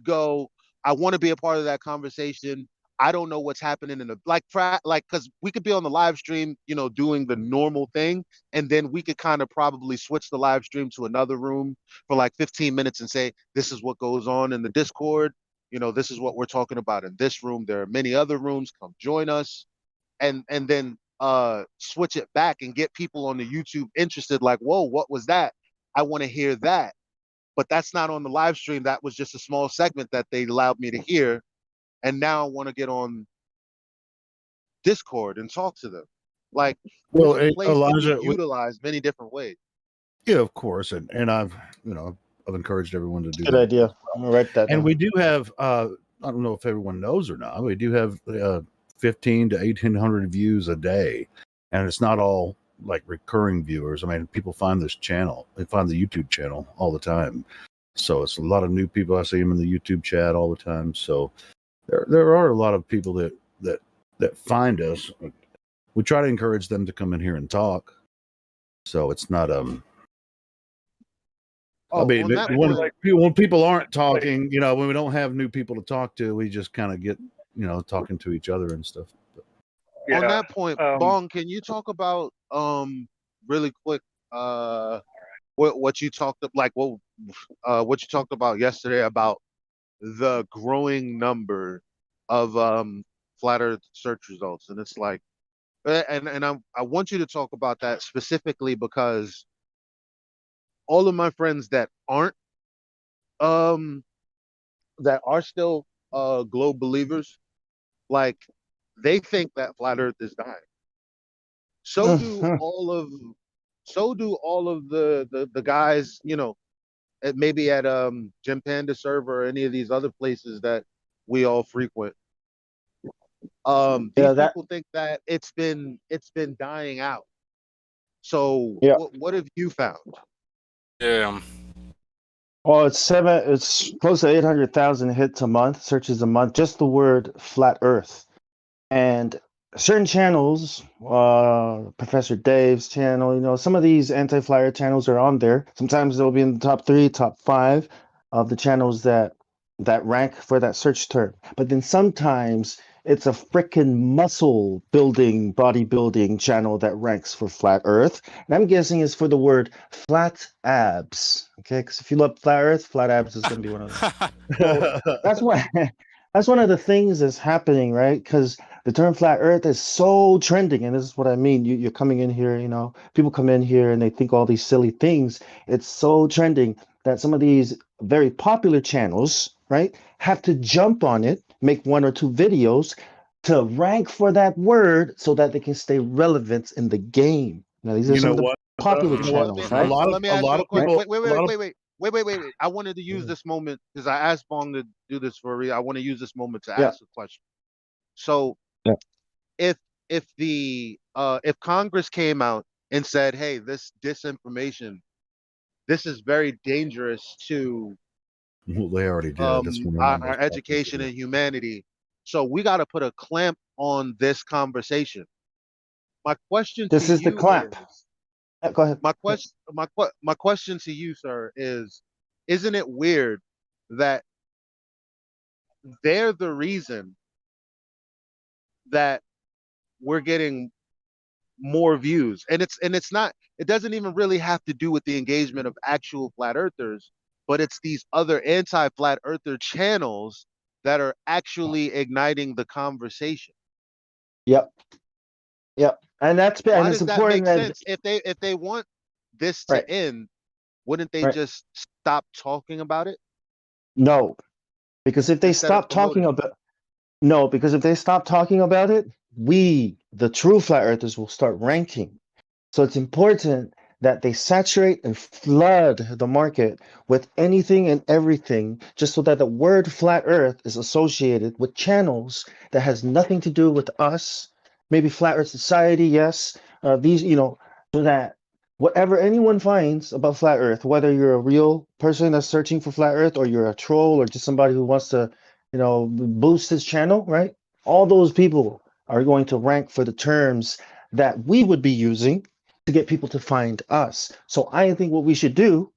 go, I want to be a part of that conversation. I don't know what's happening in the like because we could be on the live stream, doing the normal thing, and then we could kind of probably switch the live stream to another room for like 15 minutes and say, this is what goes on in the Discord. This is what we're talking about in this room. There are many other rooms. Come join us, and then switch it back and get people on the YouTube interested. Like, whoa, what was that? I want to hear that. But that's not on the live stream. That was just a small segment that they allowed me to hear. And now I want to get on Discord and talk to them. Like, Well, the place Elijah, can be utilized many different ways. Yeah, of course, and I've encouraged everyone to do Good that. idea. I'm gonna write that And down. we do have I don't know if everyone knows or not. We do have 15 to 1800 views a day, and it's not all like recurring viewers. I mean, people find this channel, they find the YouTube channel all the time. So it's a lot of new people. I see them in the YouTube chat all the time. So there are a lot of people that find us. We try to encourage them to come in here and talk. So it's not I mean, when people aren't talking, when we don't have new people to talk to, we just kind of get, talking to each other and stuff. On that point, Bong, can you talk about really quick what you talked what you talked about yesterday about the growing number of flat Earth search results, and it's like, and I want you to talk about that specifically because all of my friends that aren't that are still globe believers, like they think that flat Earth is dying. So do all of the guys, maybe at Jim Panda server or any of these other places that we all frequent. These people think that it's been dying out. So what have you found? Yeah. Well, it's close to 800,000 hits a month, searches a month, just the word flat Earth. And certain channels, Professor Dave's channel, some of these anti-flyer channels are on there. Sometimes they'll be in the top 3, top 5 of the channels that rank for that search term. But then sometimes it's a freaking muscle building, bodybuilding channel that ranks for flat Earth. And I'm guessing it's for the word flat abs. Okay, because if you love flat Earth, flat abs is going to be one of them. So that's why. That's one of the things that's happening, right? Because the term flat Earth is so trending, and this is what I mean. You're coming in here, people come in here and they think all these silly things. It's so trending that some of these very popular channels, right, have to jump on it, make 1 or 2 videos to rank for that word so that they can stay relevant in the game. Now, these are some of the popular channels, right? Let me ask you a question. Right? Wait. I wanted to use this moment because I asked Bong to do this for a reason. I want to use this moment to ask a question. So, if Congress came out and said, "Hey, this disinformation, this is very dangerous to Well, they already did. That's one of our education and humanity," so we got to put a clamp on this conversation. My question This to is the you clamp. Go ahead. My question to you, sir, is: isn't it weird that they're the reason that we're getting more views, and it's not. It doesn't even really have to do with the engagement of actual flat earthers, but it's these other anti-flat earther channels that are actually igniting the conversation. Yep. Yep. And Why it's does that important make that sense? If they want this right. to end, wouldn't they Right. just stop talking about it No, because if they instead of stop talking promoting? about no, because if they stop talking about it, we, the true flat earthers, will start ranking. So it's important that they saturate and flood the market with anything and everything, just so that the word flat earth is associated with channels that has nothing to do with us. Maybe flat earth society, yes. These, so that whatever anyone finds about flat earth, whether you're a real person that's searching for flat earth or you're a troll or just somebody who wants to, boost his channel, right? All those people are going to rank for the terms that we would be using to get people to find us. So I think what we should do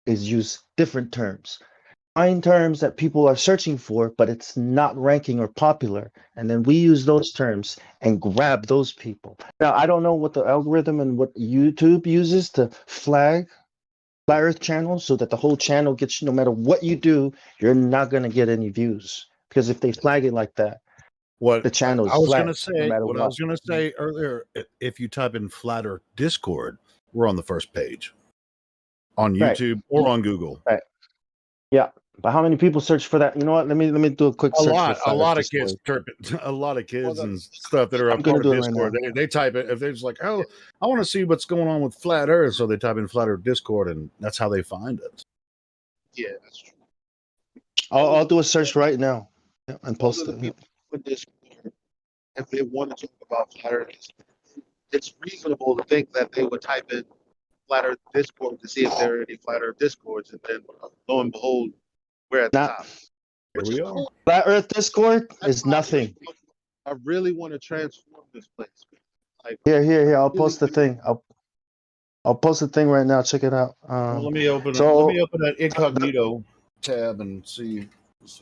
is use different terms. Find terms that people are searching for, but it's not ranking or popular. And then we use those terms and grab those people. Now, I don't know what the algorithm and what YouTube uses to flag Flat Earth channels so that the whole channel gets, no matter what you do, you're not going to get any views. Because if they flag it like that, the channel is I was going to flagged no say, matter what I what. was going to say earlier, if you type in Flat Earth Discord, we're on the first page on Right. YouTube or on Google. Right. Yeah. But how many people search for that? You know what? Let me do a quick A search for lot, Flat Earth of kids, Discord. a lot of kids and stuff that are a I'm gonna part of do it right Discord. now. They type it if they're just like, oh, I want to see what's going on with Flat Earth, so they type in Flat Earth Discord, and that's how they find it. Yeah, that's true. I'll do a search right now and Those post are the it. people with Discord. If they want to talk about flat Earth, it's reasonable to think that they would type in Flat Earth Discord to see if there are any Flat Earth Discords, and then lo and behold, we're at the top. Here we are. Flat Earth Discord is nothing. I really want to transform this place. Like, Here. I'll post the thing. I'll post the thing right now. Check it out. Well, let me open that incognito tab and see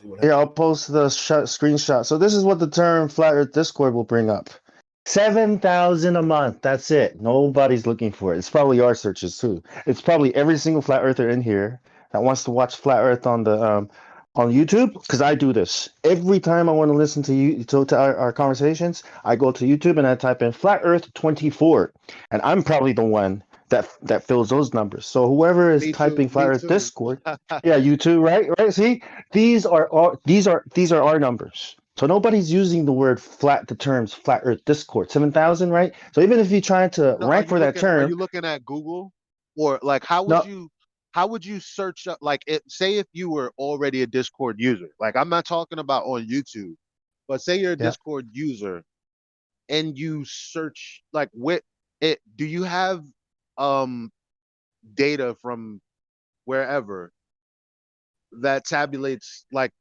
what happens. Yeah, I'll post the screenshot. So this is what the term Flat Earth Discord will bring up. 7,000 a month. That's it. Nobody's looking for it. It's probably our searches too. It's probably every single flat earther in here that wants to watch Flat Earth on the on YouTube, because I do this every time I want to listen to you to our conversations. I go to YouTube and I type in Flat Earth 24, and I'm probably the one that fills those numbers. So whoever is typing Flat Earth Discord, yeah, you too, right? See, these are our numbers. So nobody's using the word the terms Flat Earth Discord. 7,000, right? So even if you try to no, rank for that Are term, you looking at Google, or like how would you search up, like, say if you were already a Discord user? Like, I'm not talking about on YouTube, but say you're a Discord user and you search, like, do you have data from wherever that tabulates, like,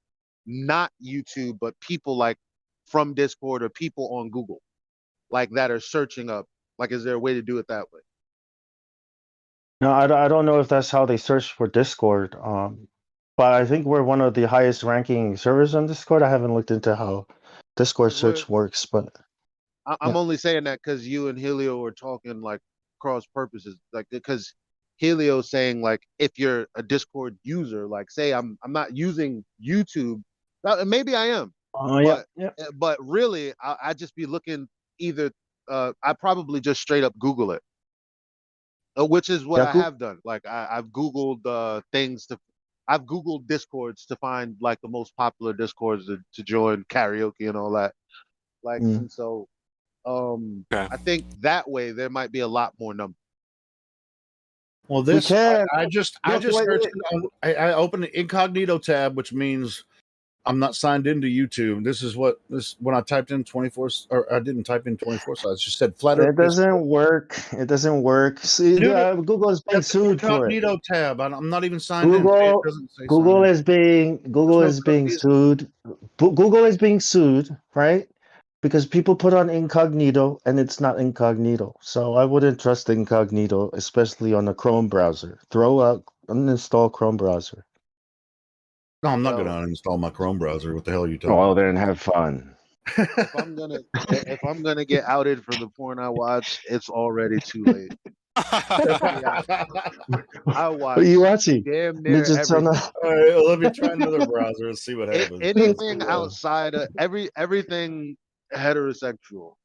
not YouTube, but people like from Discord or people on Google, like, that are searching up? Like, is there a way to do it that way? No, I don't know if that's how they search for Discord. But I think we're one of the highest ranking servers on Discord. I haven't looked into how Discord search works, but I'm only saying that because you and Helio are talking like cross purposes, like, because Helio's saying, like, if you're a Discord user, like, say I'm not using YouTube, maybe I am, but really I just be looking either I probably just straight up Google it, which is what I have done. Like, I've Googled I've Googled Discords to find, like, the most popular Discords to join karaoke and all that. Like, and so I think that way there might be a lot more numbers. Well, I just searched. I opened the incognito tab, which means I'm not signed into YouTube. This is when I typed in 24, or I didn't type in 24. So I just said Flat Earth. It doesn't work. It doesn't work. See, Google is being sued for it. Incognito tab. I'm not even signed in. Google It doesn't say Google is being sued. Google is being sued, right? because people put on incognito and it's not incognito. So I wouldn't trust incognito, especially on a Chrome browser. Throw out, uninstall Chrome browser. No, I'm not going to uninstall my Chrome browser. What the hell are you talking Oh, about? then have fun. If I'm gonna get outed for the porn I watch, it's already too late. Yeah, I What are you watch watching? damn near Ninja Tunnel. everything. All right, well, let me try another browser and see what happens. Anything outside of everything heterosexual,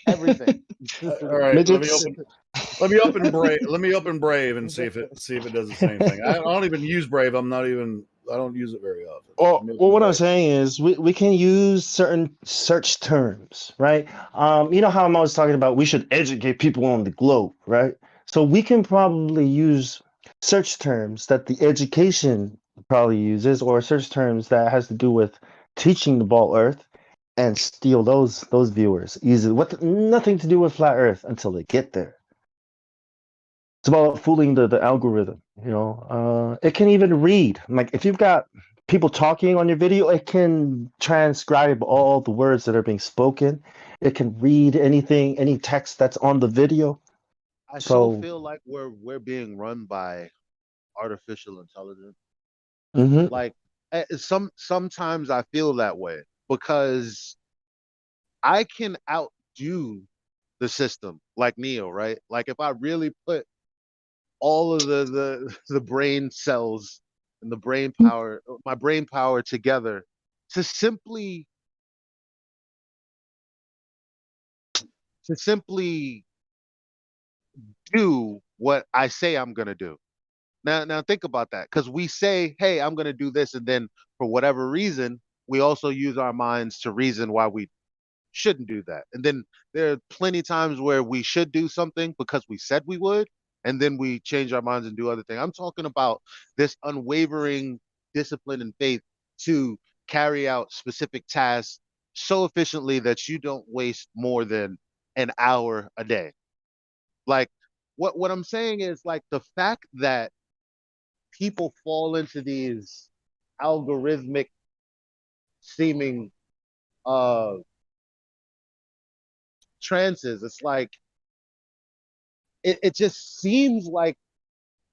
everything. All right, Midgets. let me open Brave. Let me open Brave and see if it does the same thing. I don't even use Brave. I don't use it very often. Well, what I'm saying is we can use certain search terms, right? You know how I'm always talking about we should educate people on the globe, right? So we can probably use search terms that the education probably uses, or search terms that has to do with teaching the ball Earth, and steal those viewers easily. What nothing to do with flat Earth until they get there. It's about fooling the algorithm, you know. It can even read. Like if you've got people talking on your video, it can transcribe all the words that are being spoken. It can read anything, any text that's on the video. I so So feel like we're being run by artificial intelligence. mhm. Like sometimes I feel that way because I can outdo the system like Neo, right? Like if I really put all of the brain cells and the brain power, my brain power together to simply do what I say I'm gonna do. Now think about that, because we say, "Hey, I'm gonna do this," and then for whatever reason, we also use our minds to reason why we shouldn't do that. And then there are plenty times where we should do something because we said we would, and then we change our minds and do other things. I'm talking about this unwavering discipline and faith to carry out specific tasks so efficiently that you don't waste more than an hour a day. Like what I'm saying is like the fact that people fall into these algorithmic seeming uh trances, it's like it just seems like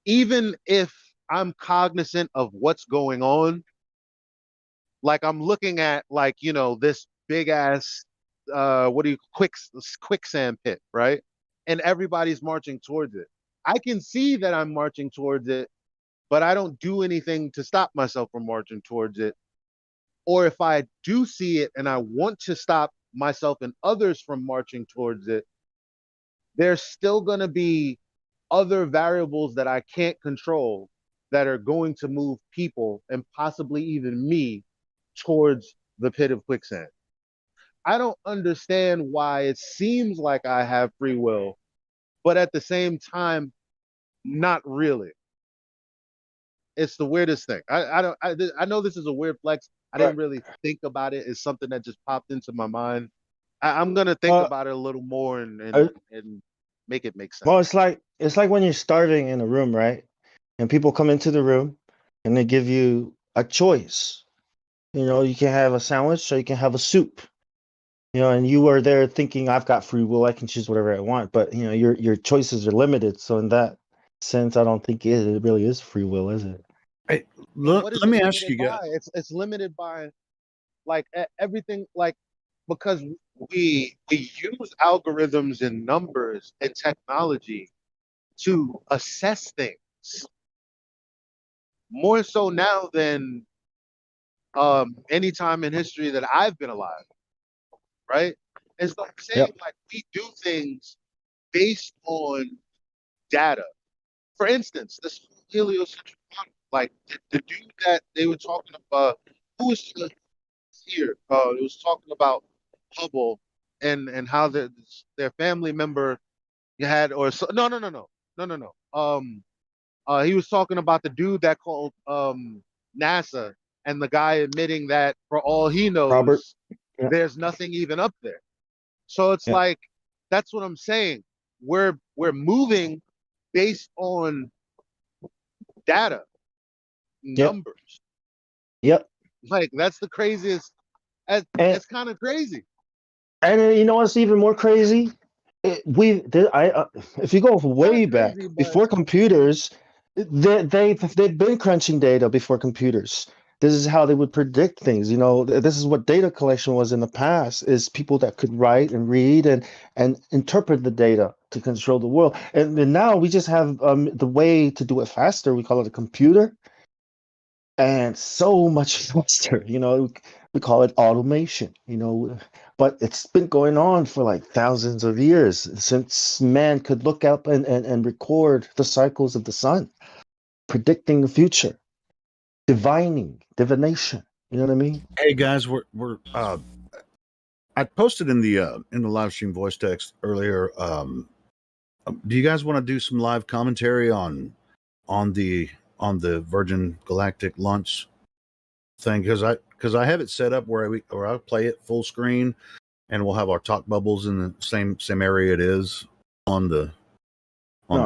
even if I'm cognizant of what's going on, like I'm looking at like, this big ass what do you quicksand pit, right? And everybody's marching towards it. I can see that I'm marching towards it, but I don't do anything to stop myself from marching towards it. Or if I do see it and I want to stop myself and others from marching towards it, there's still going to be other variables that I can't control that are going to move people and possibly even me towards the pit of quicksand. I don't understand why it seems like I have free will, but at the same time, not really. It's the weirdest thing. I know this is a weird flex. I didn't really think about it. It's something that just popped into my mind. I'm gonna think about it a little more and make it make sense. Well, it's like when you're starving in a room, right? And people come into the room and they give you a choice. You know, you can have a sandwich or you can have a soup. You know, and you are there thinking I've got free will, I can choose whatever I want, but you know, your choices are limited. So in that sense, I don't think it really is free will, is it? Hey, What is let it me ask limited you guys. by? It's limited by like everything, like because we use algorithms and numbers and technology to assess things more so now than any time in history that I've been alive, right? And so I'm saying Yep. like we do things based on data. For instance, this heliocentric model, like the dude that they were talking about, who was here? It was talking about Hubble and how their family member had or so, no. He was talking about the dude that called NASA and the guy admitting that for all he Robert. knows, Yep. there's nothing even up there. So it's Yep. like that's what I'm saying. We're moving based on data, Yep. numbers. Yep. Like that's the craziest. And It's kind of crazy. And you know what's even more crazy? If you go way back before computers, they've been crunching data before computers. This is how they would predict things. You know, this is what data collection was in the past: is people that could write and read and interpret the data to control the world. And now we just have the way to do it faster. We call it a computer, and so much faster. You know, we call it automation. You know, but it's been going on for like thousands of years since man could look up and record the cycles of the sun, predicting the future, divination. You know what I mean? Hey guys, we're I posted in the live stream voice text earlier. Do you guys want to do some live commentary on the Virgin Galactic launch thing? Because I have it set up where I play it full screen, and we'll have our talk bubbles in the same area it is on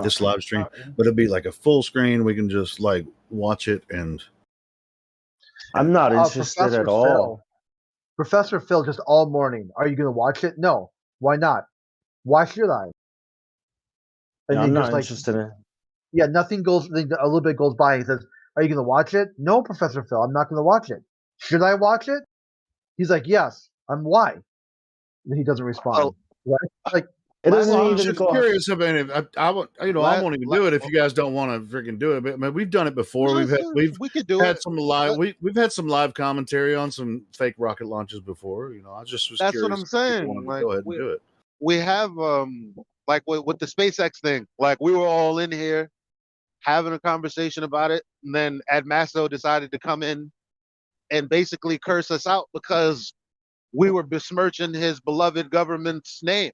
this live stream. But it'll be like a full screen. We can just like watch it, and I'm not interested at all. Professor Phil, just all morning. Are you going to watch it? No. Why not? Why should I? And I'm then not interested in it. Yeah, nothing goes. A little bit goes by. He says, "Are you going to watch it?" No, Professor Phil, I'm not going to watch it. Should I watch it? He's like, "Yes." Why? And he doesn't respond. Right? Like, it doesn't I'm even just go. curious. I mean, I won't even do it if you guys don't want to freaking do it. But I mean, we've done it before. We could do had it. some live. We've had some live commentary on some fake rocket launches before. You know, I just was That's curious. what I'm if people saying. wanted to Like, go ahead and do it. we have like with the SpaceX thing, like we were all in here having a conversation about it, and then Admaso decided to come in and basically curse us out because we were besmirching his beloved government's name.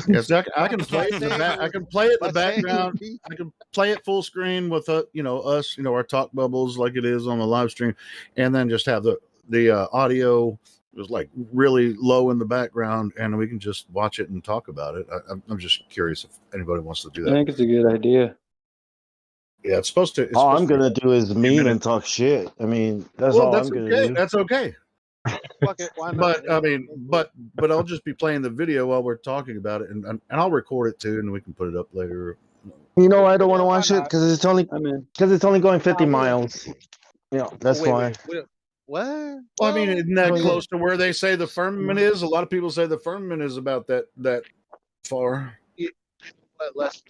Yes, I can play it in the back. I can play it in the background. I can play it full screen with us, our talk bubbles like it is on the live stream, and then just have the audio was like really low in the background, and we can just watch it and talk about it. I'm just curious if anybody wants to do that. I think it's a good idea. Yeah, it's supposed to. All I'm gonna do is meme and talk shit. I mean, that's all I'm gonna do. That's okay. Fuck it, why not? But I mean, but I'll just be playing the video while we're talking about it, and I'll record it too, and we can put it up later. You know, I don't want to watch it because it's only going 50 miles. Yeah, that's why. What? Well, I mean, isn't that close to where they say the firmament is? A lot of people say the firmament is about that far. Yeah, let's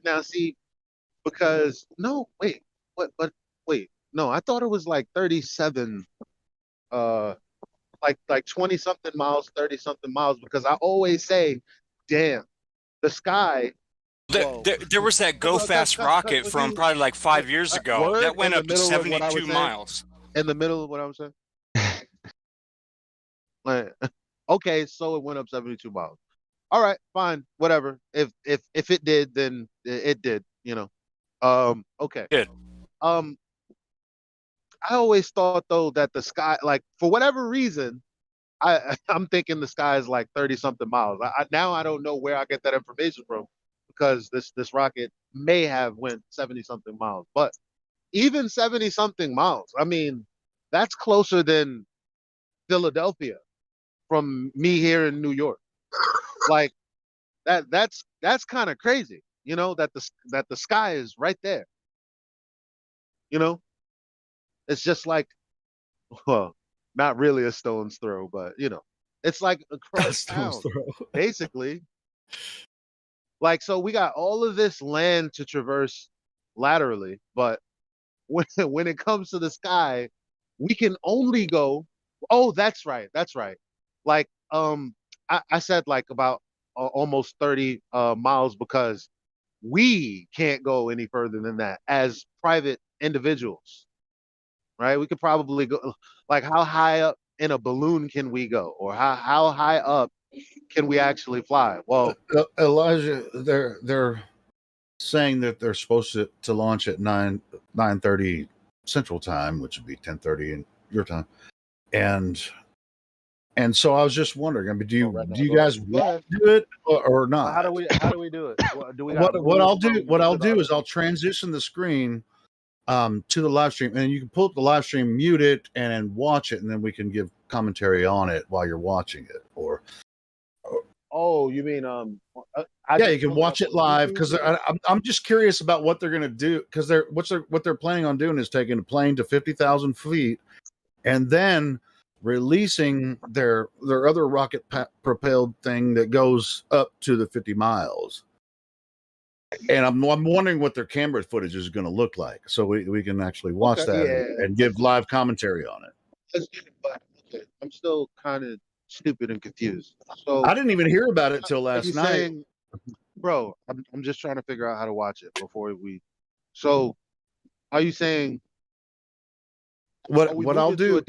now see, because no, wait, what? But wait, no, I thought it was like 37. Like 20 something miles, 30 something miles, because I always say, damn, the sky. There was that Go Fast rocket from probably like 5 years ago that went up to 72 miles. In the middle of what I was saying? Like, okay, so it went up 72 miles. All right, fine, whatever. If it did, then it did, Okay. Good. I always thought though that the sky, like for whatever reason, I'm thinking the sky is like 30 something miles. Now I don't know where I get that information from, because this rocket may have went 70 something miles. But even 70 something miles, I mean, that's closer than Philadelphia from me here in New York. Like that's kind of crazy, that the sky is right there. It's just like, well, not really a stone's throw, but it's like across town, basically. Like, so we got all of this land to traverse laterally, but when it comes to the sky, we can only go. Oh, that's right. Like, I said like about almost 30 miles, because we can't go any further than that as private individuals. Right? We could probably go, like, how high up in a balloon can we go, or how high up can we actually fly? Well, Elijah, they're saying that they're supposed to launch at 9:30 Central Time, which would be 10:30 in your time, and so I was just wondering. I mean, do you guys want to do it or not? How do we do it? What I'll do is I'll transition the screen to the live stream, and you can pull up the live stream, mute it, and then watch it, and then we can give commentary on it while you're watching it, or Oh, you mean yeah, you can watch it live because I'm just curious about what they're going to do because what they're planning on doing is taking a plane to 50,000 feet and then releasing their other rocket propelled thing that goes up to the 50 miles. And I'm wondering what their camera footage is going to look like, so we can actually watch that and give live commentary on it. But I'm still kind of stupid and confused. So I didn't even hear about it till last night. Saying, bro, I'm just trying to figure out how to watch it before we. So, are you saying what I'll do?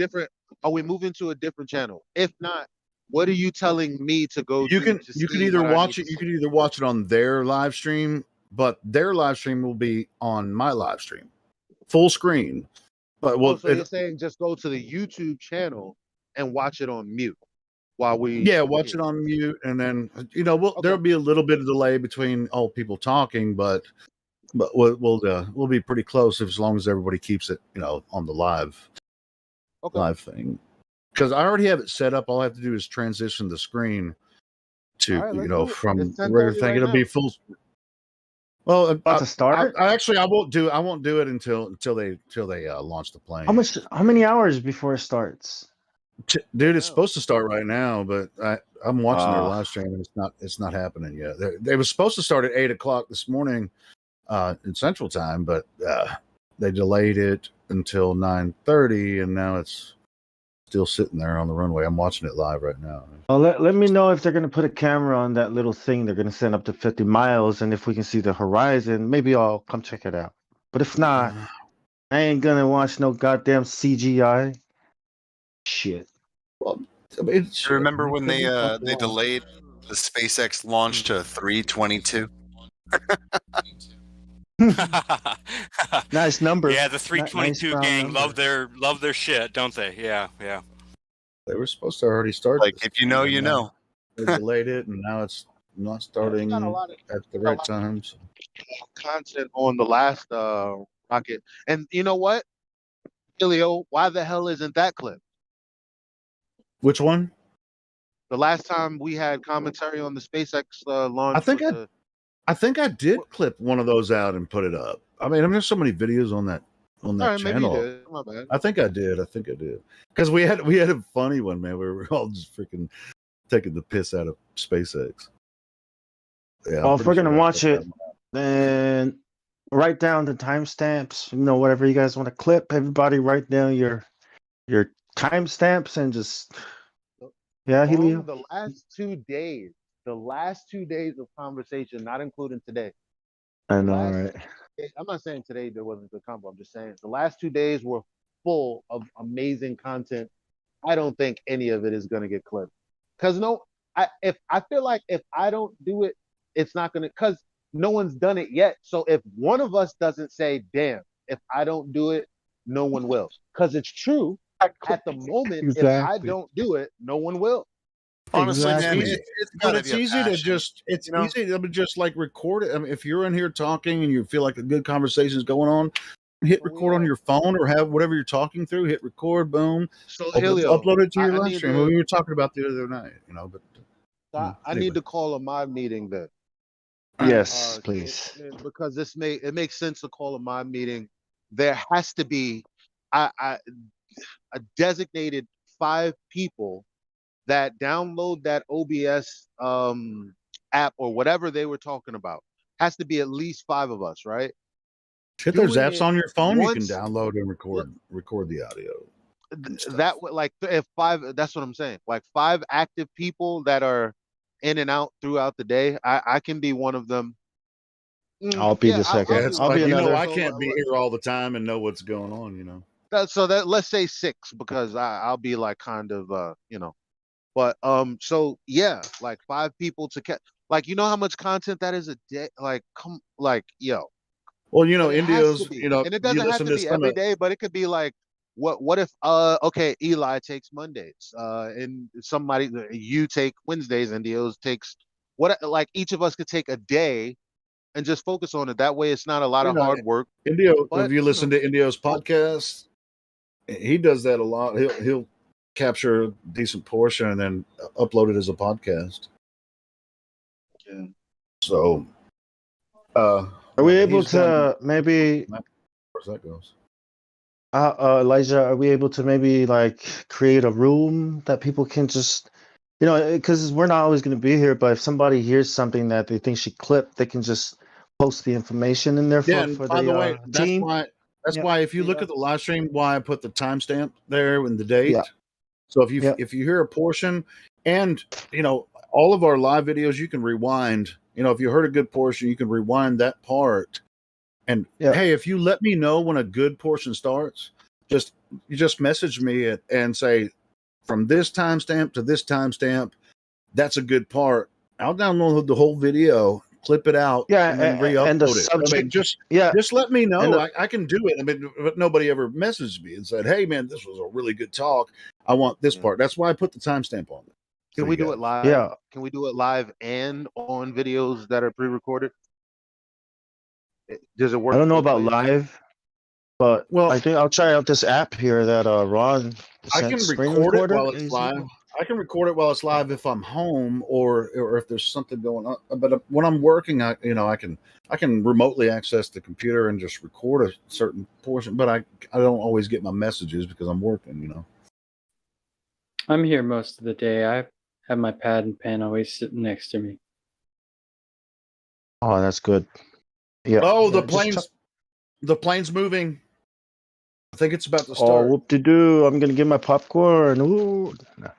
Are we moving to a different channel? If not, what are you telling me to go? You can either watch it. You can either watch it on their live stream, but their live stream will be on my live stream, full screen. But so you're saying just go to the YouTube channel and watch it on mute while we. Yeah, watch it on mute, and then there'll be a little bit of delay between all people talking, but we'll be pretty close as long as everybody keeps it on the live thing. Because I already have it set up. All I have to do is transition the screen to from the regular thing. It'll be full. Well, about to start. I won't do it until they launch the plane. How many hours before it starts? Dude, it's supposed to start right now, but I'm watching their live stream and it's not happening yet. They were supposed to start at 8:00 this morning in Central Time, but they delayed it until 9:30, and now it's still sitting there on the runway. I'm watching it live right now. Well, let me know if they're going to put a camera on that little thing they're going to send up to 50 miles, and if we can see the horizon, maybe I'll come check it out. But if not, I ain't going to watch no goddamn CGI shit. Well, remember when they delayed the SpaceX launch to 322? Nice number. Yeah, the 322 nice gang number. love their shit, don't they? Yeah. They were supposed to already start. Like if you know, you know. They delayed it, and now it's not starting at the right times. Content on the last rocket, and you know what, Ilio, why the hell isn't that clip? Which one? The last time we had commentary on the SpaceX launch. I think I did clip one of those out and put it up. I mean, there's so many videos on that Right, channel. maybe you did. My bad. I think I did. Because we had a funny one, man. We were all just freaking taking the piss out of SpaceX. Yeah. Well, if we're gonna watch it, then write down the timestamps. Whatever you guys want to clip. Everybody, write down your timestamps and just Helio. The last 2 days of conversation, not including today. I know, right? I'm not saying today there wasn't a combo. I'm just saying the last 2 days were full of amazing content. I don't think any of it is going to get clipped. Because I feel like if I don't do it, it's not going to, because no one's done it yet. So if one of us doesn't say, damn, if I don't do it, no one will. Because it's true. At the moment, Exactly. if I don't do it, no one will. Honestly, Exactly. man, It's easy to just like record it. I mean, if you're in here talking and you feel like a good conversation is going on, hit record on your phone or have whatever you're talking through. Hit record, boom. So upload it to your live stream. We were talking about the other night, But I need to call a mod meeting then. Yes, please. Because it makes sense to call a mod meeting. There has to be a designated 5 people that download that OBS app or whatever they were talking about. Has to be at least 5 of us, right? Shit, there's apps on your phone you can download and record the audio. That like if 5, that's what I'm saying. Like 5 active people that are in and out throughout the day. I can be one of them. I'll be the second. I'll be another. I can't be here all the time and know what's going on. So let's say 6 because I'll be like kind of But so yeah, like 5 people to catch. Like how much content that is a day. Like yo. Well, Indio's and it doesn't have to be every day, but it could be like what if okay, Eli takes Mondays, and somebody you take Wednesdays, and Indio's takes like each of us could take a day and just focus on it. That way, it's not a lot of hard work. Indio, if you listen to Indio's podcast, he does that a lot. He'll capture a decent portion and then upload it as a podcast. Yeah. So, are we able he's done to maybe? as far as that goes. Elijah, are we able to maybe like create a room that people can just, because we're not always going to be here, but if somebody hears something that they think should clip, they can just post the information in there Yeah, for and for by the the way, team. that's why if you look at the live stream, why I put the timestamp there and the date. Yeah. So if you hear a portion, and all of our live videos, you can rewind. If you heard a good portion, you can rewind that part. And hey, if you let me know when a good portion starts, you just message me and say from this timestamp to this timestamp, that's a good part. I'll download the whole video, clip it out, and then and the re-upload it. I mean, subject, just let me and know. I can do it. I mean, but nobody ever messaged me and said, "Hey, man, this was a really good talk. I want this part." That's why I put the timestamp on it. Can we do it live? Yeah. Can we do it live and on videos that are pre-recorded? Does it work? I don't know both about ways? live, but I think I'll try out this app here that Ron I sent, can screen record it recorder. while it's live. I can record it while it's live if I'm home or if there's something going on. But when I'm working, I can remotely access the computer and just record a certain portion. But I don't always get my messages because I'm working. I'm here most of the day. I have my pad and pen always sitting next to me. Oh, that's good. Yeah. Oh, the Yeah, plane's moving. I think it's about to Oh, start. whoop-de-doo. I'm going to get my popcorn. Ooh. No.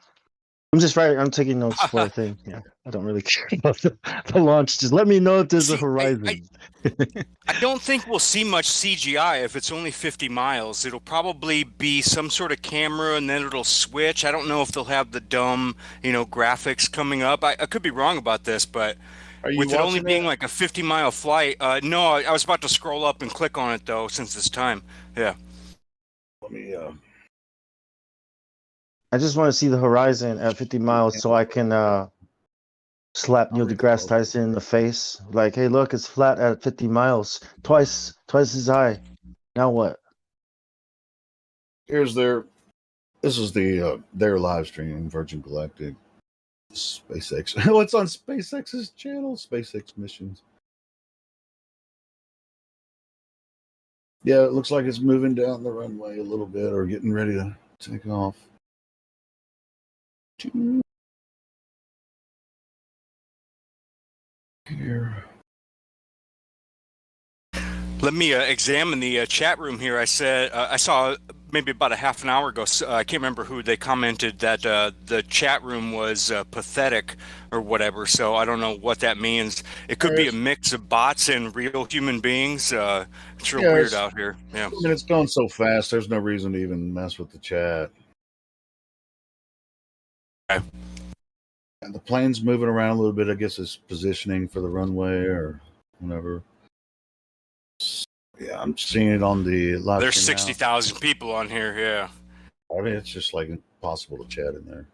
I'm just writing. I'm taking notes for a thing. Yeah. I don't really care about the launch. Just let me know if there's a horizon. I don't think we'll see much CGI if it's only 50 miles. It'll probably be some sort of camera and then it'll switch. I don't know if they'll have the dumb, graphics coming up. I could be wrong about this, but with it only being like a 50-mile flight, no, I was about to scroll up and click on it though since it's time. Yeah. Let me. I just want to see the horizon at 50 miles so I can slap Neil deGrasse Tyson in the face. Like, hey, look, it's flat at 50 miles. Twice as high. Now what? This is their live stream, Virgin Galactic, SpaceX. Oh, it's on SpaceX's channel, SpaceX missions. Yeah, it looks like it's moving down the runway a little bit or getting ready to take off. Here. Let me examine the chat room here. I said I saw maybe about a half an hour ago. I can't remember who they commented that the chat room was pathetic or whatever. So I don't know what that means. It could be a mix of bots and real human beings. It's real weird out here. Yeah. I mean, it's going so fast. There's no reason to even mess with the chat. Okay. And the plane's moving around a little bit. I guess it's positioning for the runway or whatever. Yeah, I'm seeing it on the live. There's 60,000 people on here. Yeah. I mean, it's just like impossible to chat in there.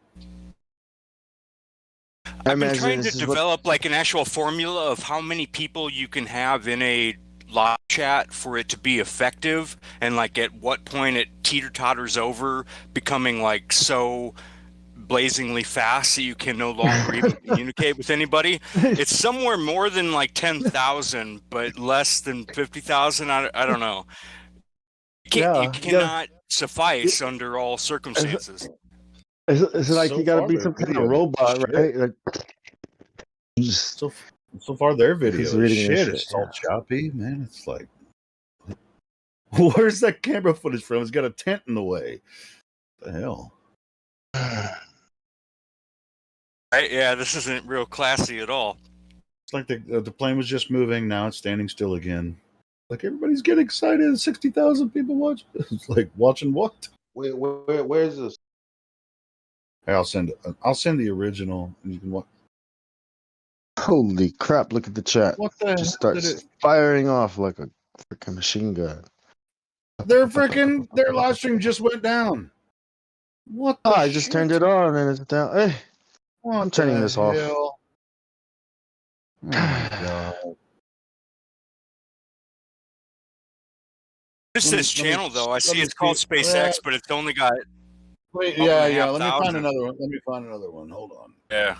I've been trying to develop like an actual formula of how many people you can have in a live chat for it to be effective, and like at what point it teeter-totters over, becoming like so blazingly fast that you can no longer even communicate with anybody. It's somewhere more than like 10,000, but less than 50,000. I don't know. You cannot suffice under all circumstances. It's like you got to be some kind of robot, right? Like, so far, their video he's is reading shit. this It's all choppy, man. It's like, where's that camera footage from? It's got a tent in the way. What the hell? Right? Yeah, this isn't real classy at all. It's like the plane was just moving. Now it's standing still again. Like everybody's getting excited. 60,000 people watch. It's like watching what? Where's this? Hey, I'll send the original, and you can watch. Holy crap! Look at the chat. What the Just hell starts firing off like a freaking machine gun. Their live stream just went down. What? I just turned it on and it's down. Hey, I'm turning this off. Oh my god. This channel though, I see it's called SpaceX, but it's only got Wait, 12,500. Let me find another one. Hold on. Yeah.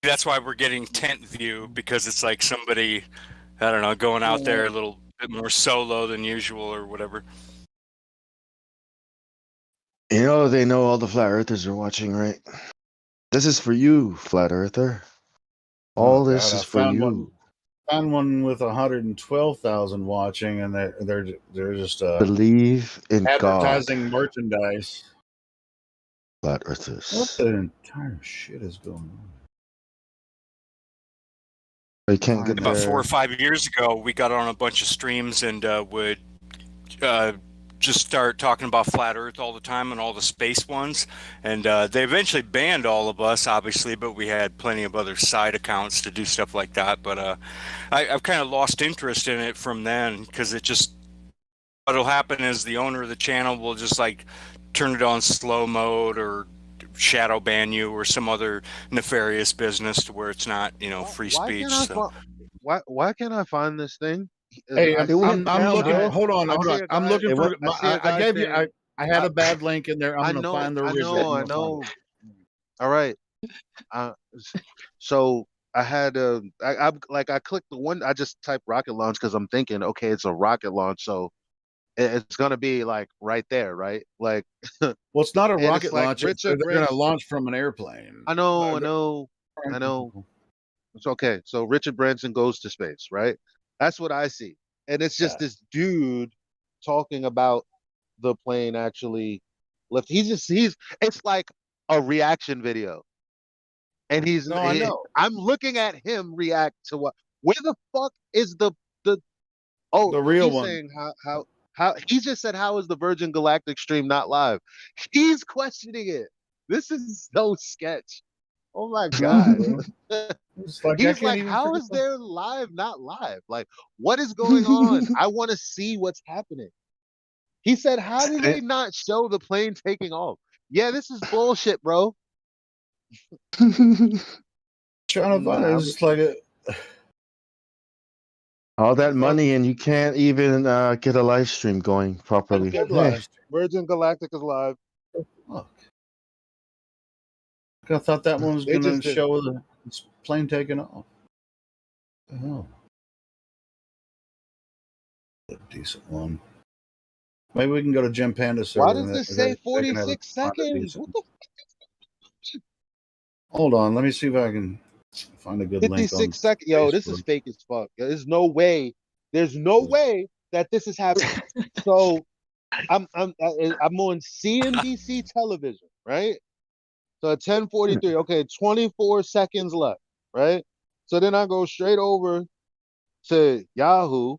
That's why we're getting tent view, because it's like somebody, I don't know, going out there a little bit more solo than usual or whatever. You know, they know all the flat earthers are watching, right? This is for you, flat earther. All Oh, this God, is for you. Found one with 112,000 watching, and they're just Believe in God, advertising merchandise. flat earthers. What the entire shit is going on? They can't get About there. 4 or 5 years ago, we got on a bunch of streams and would just start talking about flat Earth all the time and all the space ones. And they eventually banned all of us, obviously, but we had plenty of other side accounts to do stuff like that. But I've kind of lost interest in it from then, because it just, what'll happen is the owner of the channel will just like turn it on slow mode or shadow ban you or some other nefarious business to where it's not, free speech. Why can't I find this thing? Hey, I'm looking. Hold on. I'm looking for. I gave you. I had a bad link in there. I'm going to find the original. I know. All right. So I had I clicked the one. I just typed rocket launch because I'm thinking, okay, it's a rocket launch, so it's gonna be like right there, right? Like, well, it's not a rocket like launch. They're going to launch from an airplane. I know. It's okay. So Richard Branson goes to space, right? That's what I see, and it's just this dude talking about the plane actually lift. It's like a reaction video, and I know. I'm looking at him react to what? Where the fuck is the real he's one? Saying how he just said, how is the Virgin Galactic stream not live? He's questioning it. This is so sketch. Oh my god. He's like, how is their live not live? Like, what is going on? I want to see what's happening. He said, how did they not show the plane taking off? Yeah, this is bullshit, bro. Trying to find it. It's like all that money, and you can't even get a live stream going properly. Hey. Virgin Galactic is live. Look. I thought that one was going to show the plane taking off. What the hell? A decent one. Maybe we can go to Jim Panda server. Why does this say 46 seconds? What the fuck? Hold on, let me see if I can find a good link. 56 seconds. Yo, this is fake as fuck. There's no way that this is happening. So I'm on CNBC television, right? So at 10:43, okay, 24 seconds left, right? So then I go straight over to Yahoo,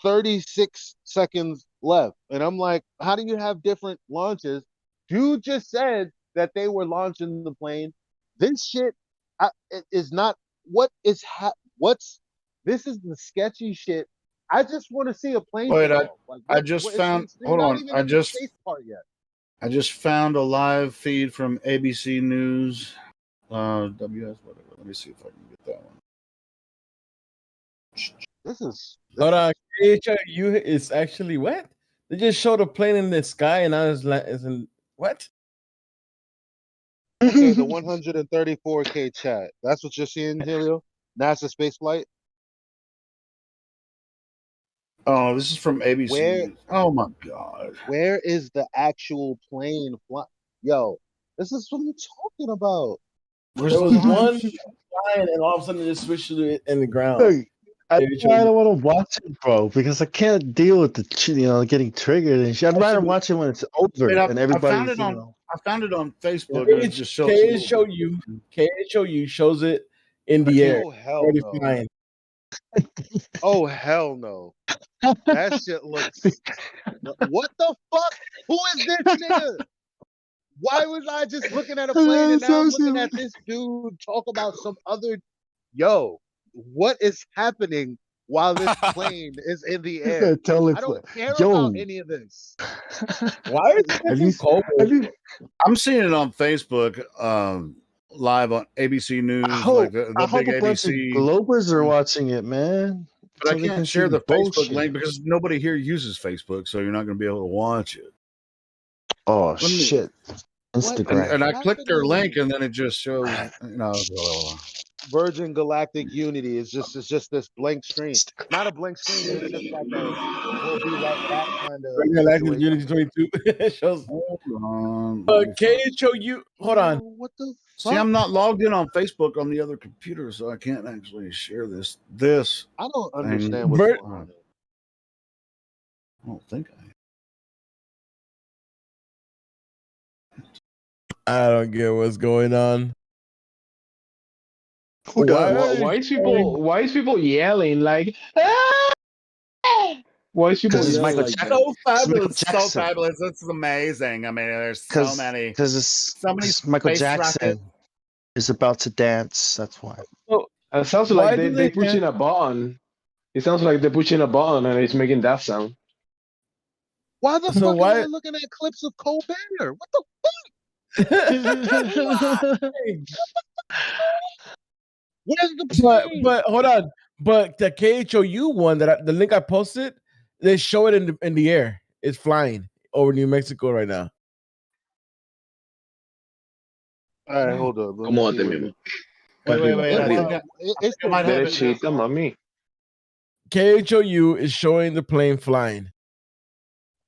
36 seconds left. And I'm like, how do you have different launches? Dude just said that they were launching the plane. This shit is not this is the sketchy shit. I just want to see a plane. Wait, I just found. Hold on, I just found a live feed from ABC News, WS whatever. Let me see if I can get that one. Hold on, KHOU is actually what? They just showed a plane in the sky, and I was like, what? Okay, the 134K chat. That's what you're seeing, Helio? NASA space flight? Oh, this is from ABC. Oh my god. Where is the actual plane Yo, this is what I'm talking about. There was one flying, and all of a sudden it just switched to it in the ground. Hey, I don't want to watch it, bro, because I can't deal with the getting triggered and shit. I'd rather watch it when it's over and everybody's. I found it on Facebook. It just shows KHOU shows it in the air. Oh hell no! Oh hell no! That shit looks. What the fuck? Who is this nigga? Why was I just looking at a plane and now I'm looking at this dude talk about some other? Yo, what is happening while this plane is in the air? I don't care about any of this. Why is it cold? I'm seeing it on Facebook, live on ABC News. I hope the a big bunch of ABC. Globers are watching it, man. But I can't share the Facebook link because nobody here uses Facebook, so you're not going to be able to watch it. Oh Let me- shit! Instagram. And I clicked their link, and then it just shows, Virgin Galactic Unity is just this blank screen. Not a blank screen, but it's just like a we'll be right back kind of Galactic situation. Unity 22 it shows. Hold on. KHOU. Hold on. What the See, I'm not logged in on Facebook on the other computer, so I can't actually share this. I don't thing. understand what's going on. I don't think I don't get what's going on. Why is people yelling like? "Ah!" Why is people yelling like that? So fabulous, so fabulous. It's amazing. I mean, there's so many. Because it's many Michael space Jackson rockets. is about to dance. That's why. It sounds like they pushing a button. It sounds like they're pushing a button and it's making that sound. Why the fuck am I looking at clips of Colbert? What the fuck? Where's the but hold on. But the KHOU one the link I posted, they show it in the air. It's flying over New Mexico right now. All right, hold on. Come on, Demi. Wait. I think I might have it. Derechita, mami. KHOU is showing the plane flying.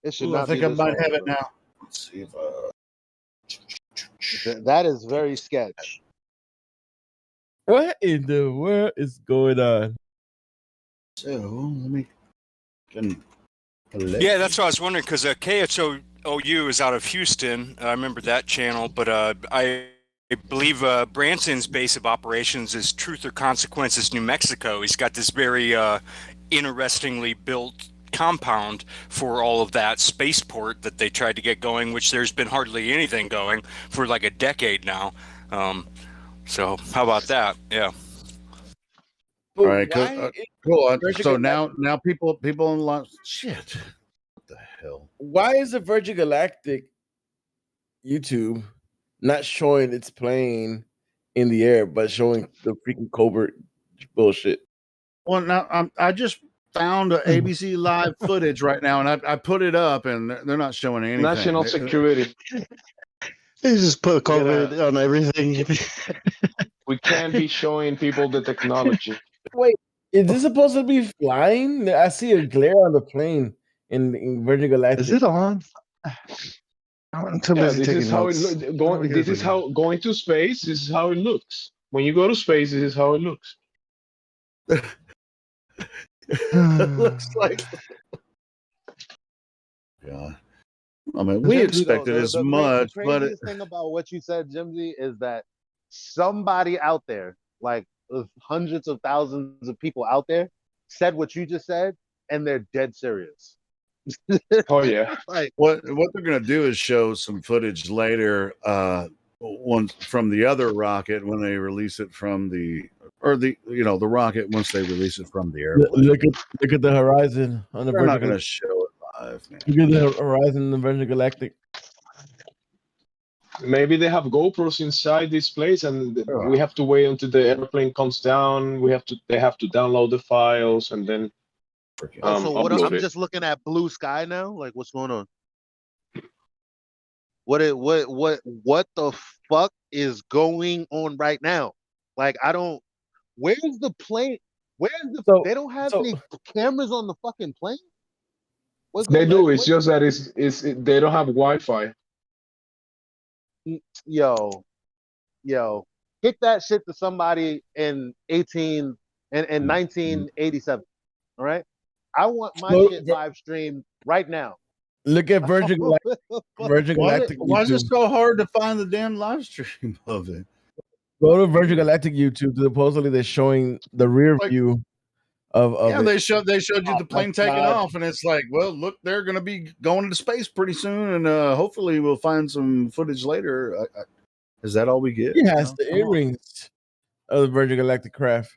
It should Ooh, not I think be I this might hard, have it bro. now. Let's see if That is very sketch. What in the world is going on? So let me. Yeah, that's what I was wondering because KHOU is out of Houston. I remember that channel, but I believe Branson's base of operations is Truth or Consequences, New Mexico. He's got this very interestingly built compound for all of that spaceport that they tried to get going, which there's been hardly anything going for like a decade now. So how about that? Yeah. All right, cool. So now people in Los shit. What the hell? Why is the Virgin Galactic YouTube not showing its plane in the air, but showing the freaking covert bullshit? Well, now I just found ABC Live footage right now, and I put it up, and they're not showing anything. National security. They just put COVID on everything. We can't be showing people the technology. Wait, is this supposed to be flying? I see a glare on the plane in Virgin Galactic. Is it on? I'm too busy This taking is how notes. it looks. This is how going to space. This is how it looks. When you go to space, this is how it looks. It looks like. Yeah. I mean, we expected as much, the but craziest thing about what you said, Jimsy, is that somebody out there, like hundreds of thousands of people out there, said what you just said, and they're dead serious. Oh yeah. Like what they're gonna do is show some footage later, one from the other rocket when they release it from the rocket once they release it from the airplane. Look at the horizon on the They're Virgin not gonna Galactic. show it live, man. Look at the horizon in the Virgin Galactic. Maybe they have GoPros inside this place, and we have to wait until the airplane comes down. They have to download the files and then. so what? Upload I'm it. just looking at blue sky now. Like, what's going on? What the fuck is going on right now? Like, I don't. Where's the plane? They don't have any cameras on the fucking plane. They do. It's just that they don't have Wi-Fi. Yo, kick that shit to somebody in 1987. All right, I want my shit live streamed right now. Look at Virgin Galactic. Why is it YouTube. so hard to find the damn live stream of it? Go to Virgin Galactic YouTube. Supposedly they're showing the rear view of yeah, it. they showed you the plane taking God. off, and it's like, well, look, they're going to be going into space pretty soon, and hopefully we'll find some footage later. Is that all we get? He has the earrings of the Virgin Galactic craft.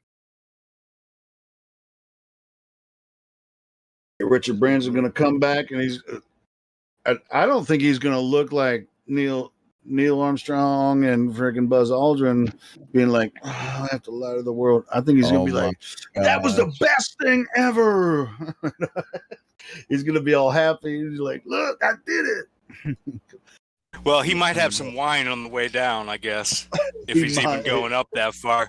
Richard Branson's going to come back, and he's. I don't think he's going to look like Neil Armstrong and freaking Buzz Aldrin being like, oh, I have to lie to the world. I think he's going to be like, that was the best thing ever. He's going to be all happy. He's like, look, I did it. Well, he might have some wine on the way down, I guess, if He he's even might. going up that far.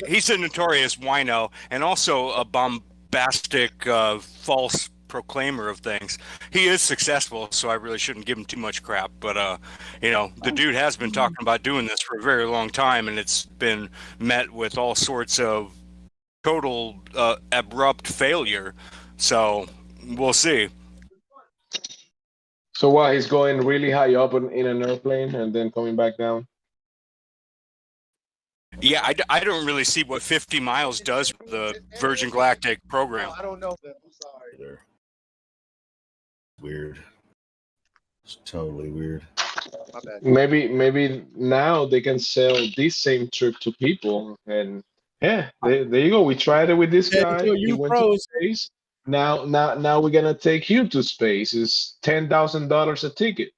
He's a notorious wino and also a bombastic, false proclaimer of things. He is successful, so I really shouldn't give him too much crap. But the dude has been talking about doing this for a very long time, and it's been met with all sorts of total abrupt failure. So we'll see. So what? He's going really high up in an airplane and then coming back down. Yeah, I don't really see what 50 miles does for the Virgin Galactic program. I don't know. I'm sorry. Weird. It's totally weird. My bad. Maybe now they can sell this same trip to people, and yeah, there you go. We tried it with this guy. So He you went to pros. space. Now we're gonna take him to space. It's $10,000 a ticket.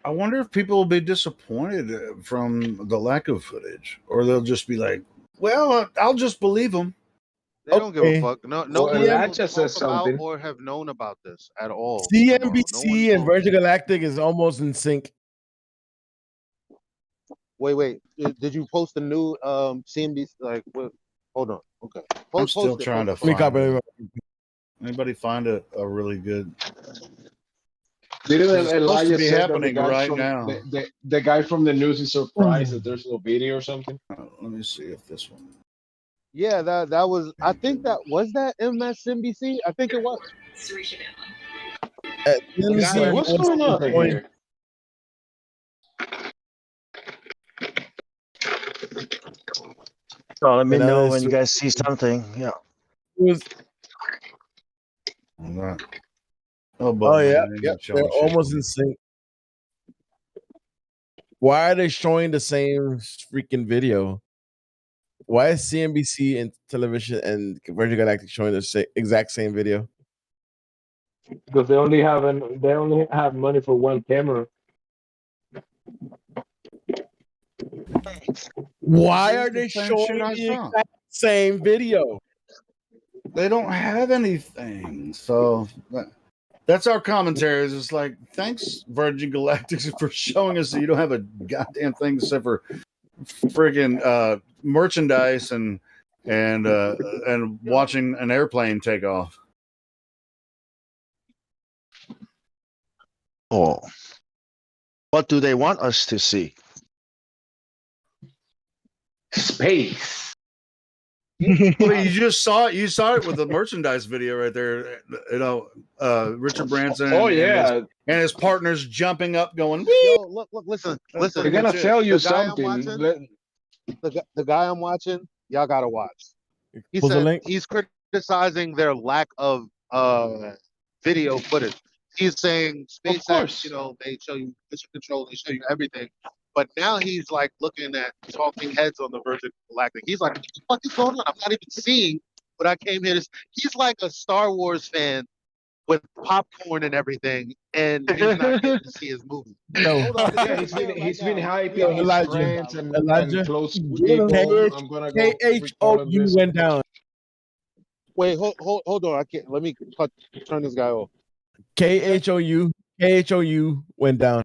I wonder if people will be disappointed from the lack of footage, or they'll just be like, "Well, I'll just believe them." They don't give a fuck. No, Well, nobody Elijah will says talk about something. or have known about this at all. tomorrow. No CNBC one and knows. Virgin Galactic is almost in sync. Wait. Did you post the new CNBC? Like, what? Hold on. Okay. I'm still trying to Let me find copy it. it. Anybody find a really good? Didn't It's supposed to Elijah be say that happening right now. the guy from the news is surprised that there's no video or something? Let me see if this one. Yeah, that was. I think that was that MSNBC. I think it was. CNBC What's was going on showing- here? So let me And know it's- when you guys see something. Yeah. All right. Oh, Oh yeah, man, yep. showing They're shit. almost in sync. Why are they showing the same freaking video? Why is CNBC and television and Virgin Galactic showing the exact same video? Because they only have money for one camera. Why are they That's the same shit showing I the saw. exact same video? They don't have anything, so that's our commentary. It's just like, thanks, Virgin Galactic, for showing us that you don't have a goddamn thing except for friggin' merchandise and watching an airplane take off. Oh, what do they want us to see? Space. Well, you just saw it. You saw it with the merchandise video right there. Richard Branson. Oh, yeah. and his partners jumping up, going. Yo, look, listen. They're gonna tell you The guy I'm something. watching- The guy I'm watching, y'all gotta watch. He Post the said link. he's criticizing their lack of video footage. He's saying SpaceX, course. they show you mission control, they show you everything. But now he's like looking at talking heads on the Virgin Galactic. He's like, what the fuck is going on? I'm not even seeing what I came here to. He's like a Star Wars fan with popcorn and everything, and he's not getting to see his movie. Yo. Hold on, Yeah, he's been hyping Yo, his Elijah, friends and Elijah, close get him. people. I'm gonna go record on KHOU this. went down. Wait, hold on. I can't. Let me turn this guy off. KHOU went down.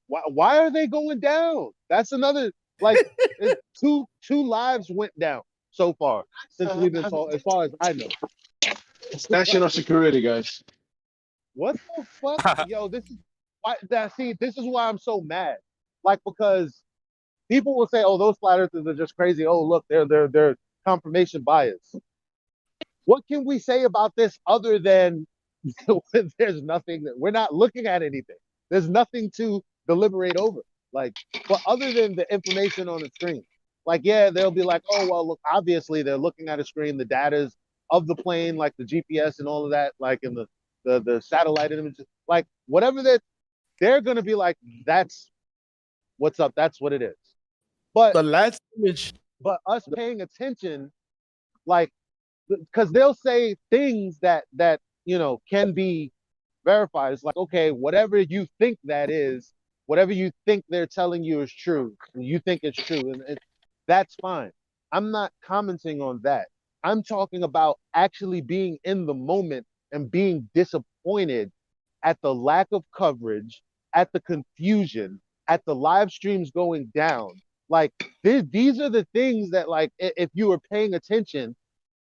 Why are they going down? That's another two lives went down so far since we've been as far as I know. It's national security, guys. What the fuck? Yo, this is why this is why I'm so mad. Like, because people will say, oh, those flat earthers are just crazy. Oh, look, they're confirmation bias. What can we say about this other than there's nothing that we're not looking at anything. There's nothing to deliberate over. Like, but other than the information on the screen. Like, yeah, they'll be like, oh, well, look, obviously they're looking at a screen, the data's of the plane, like the GPS and all of that, like in the satellite images, like whatever they're gonna be like, that's what's up, that's what it is. But the last image, but us paying attention, like, because they'll say things that can be verified. It's like, okay, whatever you think that is, whatever you think they're telling you is true, and you think it's true, and that's fine. I'm not commenting on that. I'm talking about actually being in the moment and being disappointed at the lack of coverage, at the confusion, at the live streams going down. Like these are the things that, like, if you were paying attention,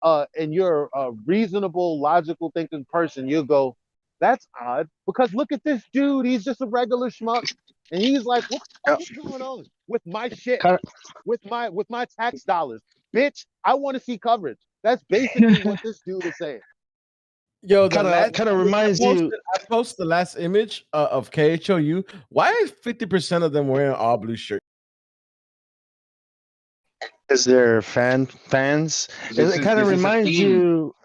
and you're a reasonable, logical thinking person, you'll go, that's odd. Because look at this dude, he's just a regular schmuck. And he's like, what the fuck is going on with my shit? With my tax dollars? Bitch, I want to see coverage. That's basically what this dude is saying. Yo, Kind of reminds you. I posted the last image of KHOU. Why is 50% of them wearing all blue shirts? Is there fans? It kind of reminds you.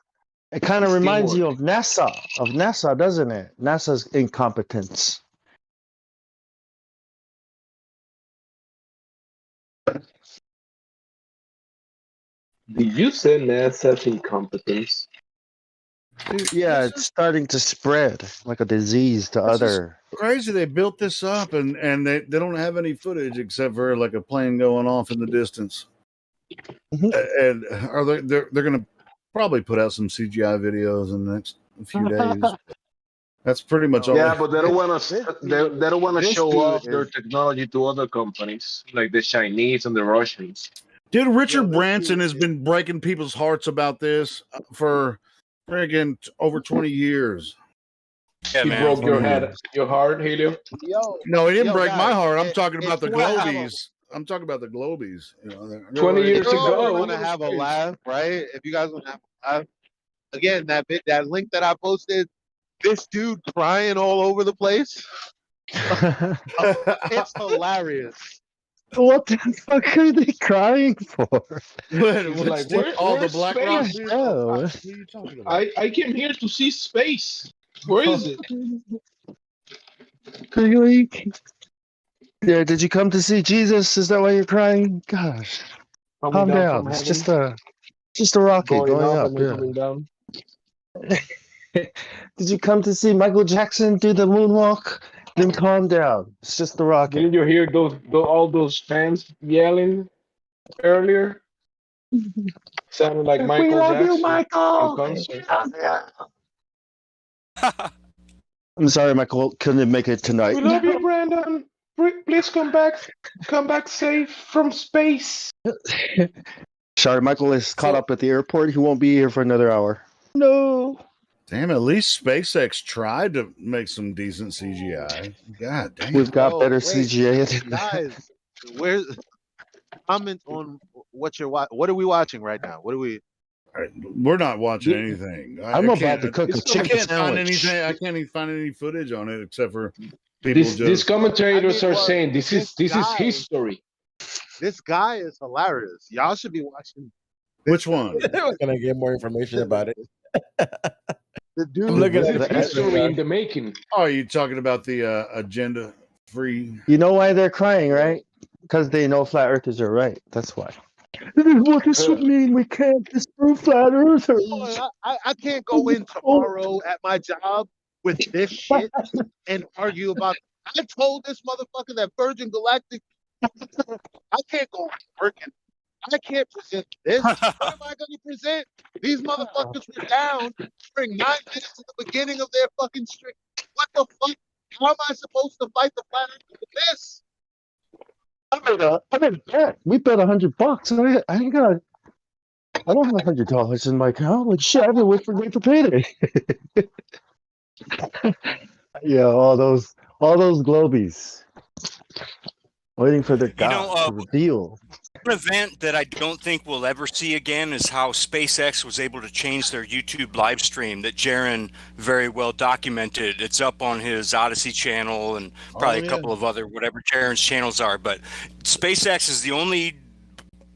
It kind of reminds you of NASA, doesn't it? NASA's incompetence. Did you say NASA's incompetence? Yeah, it's starting to spread like a disease to other. Crazy. They built this up and they don't have any footage except for like a plane going off in the distance. And are they're going to probably put out some CGI videos in the next few days. That's pretty much all. Yeah, but they don't want to. They don't want to show off their technology to other companies like the Chinese and the Russians. Dude, Richard Branson has been breaking people's hearts about this for friggin' over 20 years. Yeah, he broke your heart, Helio? No, he didn't break my heart. I'm talking about the Globies. I'm talking about the Globies. 20 years ago, we're gonna have a laugh, right? If you guys want to have a laugh, again, that link that I posted, this dude crying all over the place. It's hilarious. What the fuck are they crying for? Like, all the Black Rock space? people? What are you talking about? I came here to see space. Where is it? Yeah, did you come to see Jesus? Is that why you're crying? Gosh, calm down. It's just a rocket going up. And coming down. Did you come to see Michael Jackson do the moonwalk? Then calm down. It's just the rocket. Didn't you hear all those fans yelling earlier? Sounded like Michael We love Jackson. you, Michael. in concert. I'm sorry, Michael couldn't make it tonight. We love you, Brandon. Please come back safe from space. Sorry, Michael is caught up at the airport. He won't be here for another hour. No. Damn, at least SpaceX tried to make some decent CGI. God damn. We've got better CGI. Guys, where's comment on what you're watching? What are we watching right now? What are we? We're not watching anything. I'm about to cook a chicken find sandwich. anything. I can't even find any footage on it except for people These commentators are saying this is history. This guy is hilarious. Y'all should be watching. Which one? We're gonna get more information about it. The dude. I'm looking This at is the history in the making. Oh, are you talking about the agenda free? You know why they're crying, right? Because they know flat earthers are right. That's why. What does it mean? We can't disprove flat earthers. I can't go in tomorrow at my job with this shit and argue about. I told this motherfucker that Virgin Galactic. I can't go working. I can't present this. What am I going to present? These motherfuckers were down during 9 minutes at the beginning of their fucking stream. What the fuck? How am I supposed to fight the planet with this? I made a bet. We bet $100. I ain't got. I don't have $100 in my account. Like shit, I've been waiting for payday. Yeah, all those globies waiting for their god to reveal. An event that I don't think we'll ever see again is how SpaceX was able to change their YouTube live stream that Jaron very well documented. It's up on his Odyssey channel and probably a couple of other whatever Jaron's channels are. But SpaceX is the only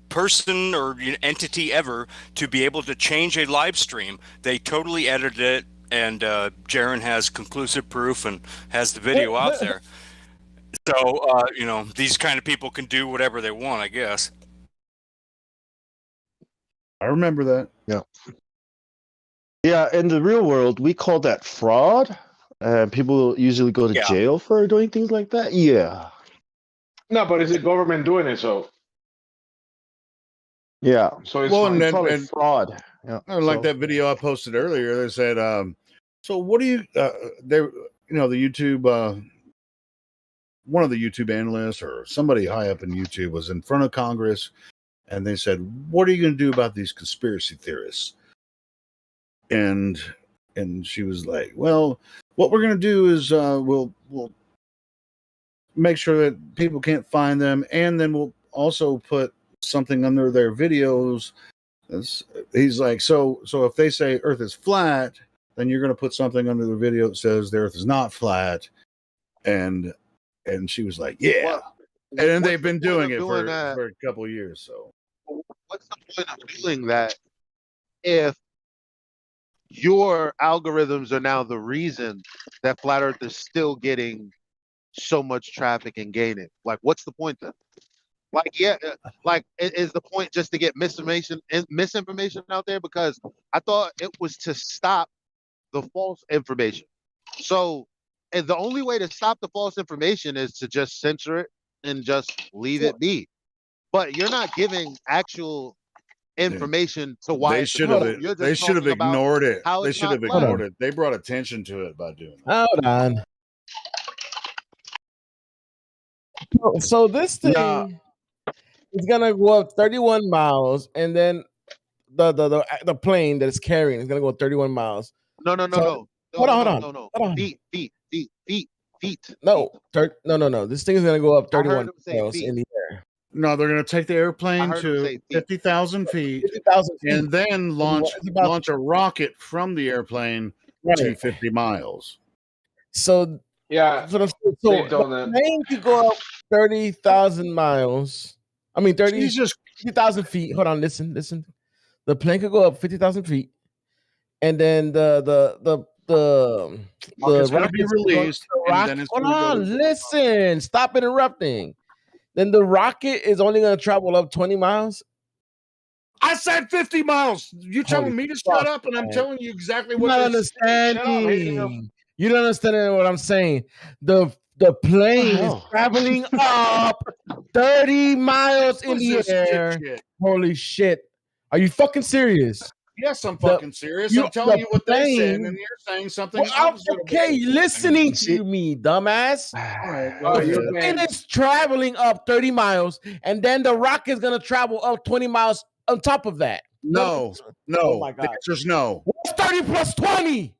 person or entity ever to be able to change a live stream. They totally edited it, and Jaron has conclusive proof and has the video out there. So, these kind of people can do whatever they want, I guess. I remember that. Yeah. Yeah, in the real world, we call that fraud. People usually go to jail for doing things like that. Yeah. No, but it's the government doing it, so. Yeah. So it's we call it fraud. Yeah. Like that video I posted earlier. They said, "So what do you?" the YouTube, one of the YouTube analysts or somebody high up in YouTube was in front of Congress, and they said, "What are you going to do about these conspiracy theorists?" And she was like, "Well, what we're going to do is we'll make sure that people can't find them, and then we'll also put something under their videos." He's like, so if they say Earth is flat, then you're going to put something under the video that says the Earth is not flat. And she was like, yeah. Well, and then they've what's the been point doing of it doing for that? a couple of years. So What's the point of doing that if your algorithms are now the reason that flat Earth is still getting so much traffic and gaining? Like, what's the point then? Like, yeah, is the point just to get misinformation out there? Because I thought it was to stop the false information. So, and the only way to stop the false information is to just censor it and just leave it be. But you're not giving actual information to why they it's should a have globe. You're just talking about ignored it. how They it's should not have flat. ignored it. They brought attention to it by doing that. Hold on. So this thing is gonna go up 31 miles, and then the plane that it's carrying is gonna go 31 miles. No. Hold on. Feet. No, no. This thing is gonna go up 31 him say miles feet. in the air. No, they're going to take the airplane heard him to say feet. 50,000 feet, 50,000 feet, and then launch a rocket from the airplane to 50 miles. So Yeah, so the they've done that. plane could go up 30,000 miles. I mean 50,000 feet. Hold on, listen. The plane could go up 50,000 feet, and then the It's going to be released, and then it's hold going to go on, to listen. Stop interrupting. Then the rocket is only going to travel up 20 miles. I said 50 miles. You're telling me to shut up, and I'm telling you exactly what You're not they're saying. understanding. You don't understand what I'm saying. The plane is traveling up 30 miles in the air. Holy shit. Are you fucking serious? Yes, I'm fucking serious. I'm telling you what they said, and you're saying something opposite. Okay, listening to me, dumbass. The plane is traveling up 30 miles, and then the rocket is gonna travel up 20 miles on top of that. No. Oh my God. The answer's no. What's 30 plus 20?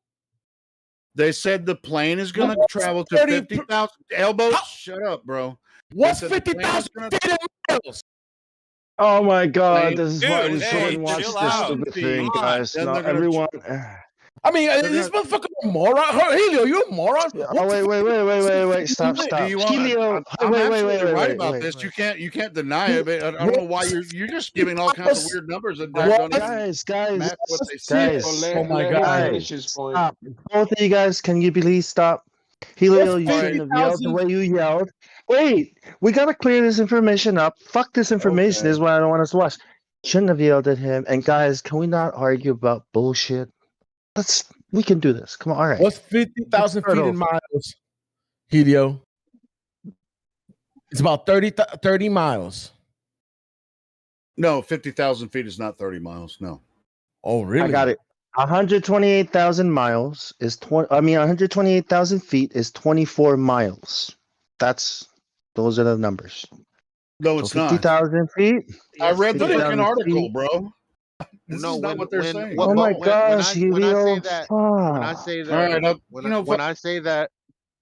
They said the plane is going to travel to 50,000 elbows. Shut up, bro. What's 50,000 feet in miles? Oh my God! Plane- This is why we shouldn't watch this stupid thing, guys. Then No, they're gonna everyone. I mean, is this motherfucker a moron? Helio, you a moron? Oh wait! Stop! Helio, I'm wait, absolutely right wait, about wait, this. wait. You can't deny it. But I don't know why you're just giving all kinds of weird numbers that don't even match what they say. Oh my God! Stop! Both of you guys, can you please stop? Helio, you shouldn't have yelled the way you yelled. Wait, we gotta clear this information up. Fuck this information is what I don't want us to watch. Shouldn't have yelled at him. And guys, can we not argue about bullshit? We can do this. Come on, all right. What's 50,000 feet in miles, Helio? It's about 30 miles. No, 50,000 feet is not 30 miles. No. Oh, really? I got it. 128,000 miles is 128,000 feet is 24 miles. Those are the numbers. No, it's not. 50,000 feet. I read the 50,000 fucking article, feet. bro. This is not what they're saying. Oh my gosh, when I Helio. say that, when I say that,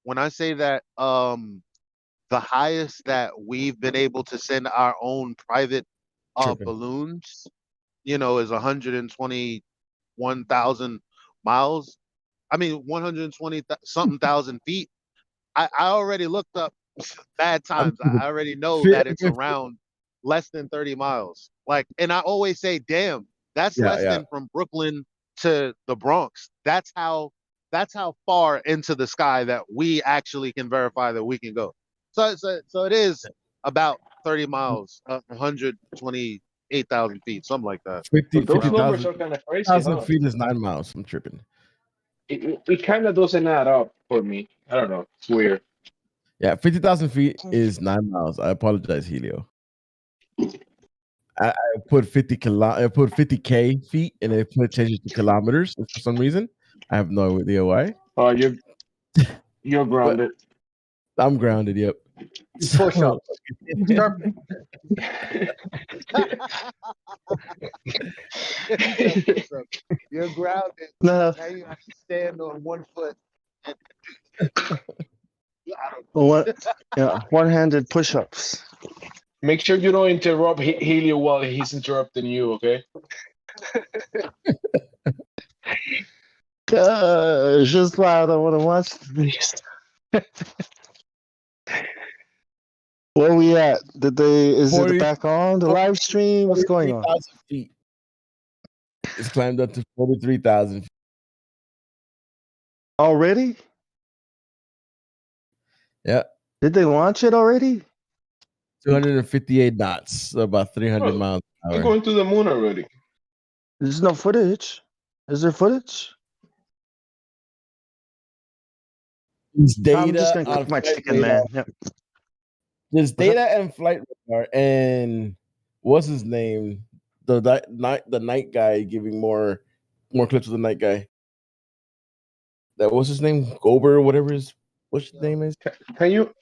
when I say that, the highest that we've been able to send our own private balloons, is 121,000 miles. I mean, 120 something thousand feet. I already looked up bad times. I already know that it's around less than 30 miles. Like, and I always say, damn, that's less than from Brooklyn to the Bronx. That's how far into the sky that we actually can verify that we can go. So it is about 30 miles, 128,000 feet, something like that. 50,000 numbers are kind of crazy. 1,000 feet is 9 miles. I'm tripping. It kind of doesn't add up for me. I don't know. It's weird. Yeah, 50,000 feet is 9 miles. I apologize, Helio. I put 50K feet, and it changes to kilometers for some reason. I have no idea why. Oh, You're grounded. I'm grounded. Yep. Push up. You're grounded. No. Now you have to stand on one foot. One-handed push-ups. Make sure you don't interrupt Helio while he's interrupting you, okay? Just why I don't want to watch this. Where we at? Is it back on the live stream? What's going on? 43,000 feet. It's climbed up to 43,000 feet. Already? Yeah. Did they launch it already? 258 knots, so about 300 miles an You're hour. going to the moon already. There's no footage. Is there footage? There's data I'm just gonna on cook my flight chicken, radar. man. Yep. There's data and flight radar, and what's his name? The night guy giving more clips of the night guy. That what's his name? Gober, whatever what's his name is. Can you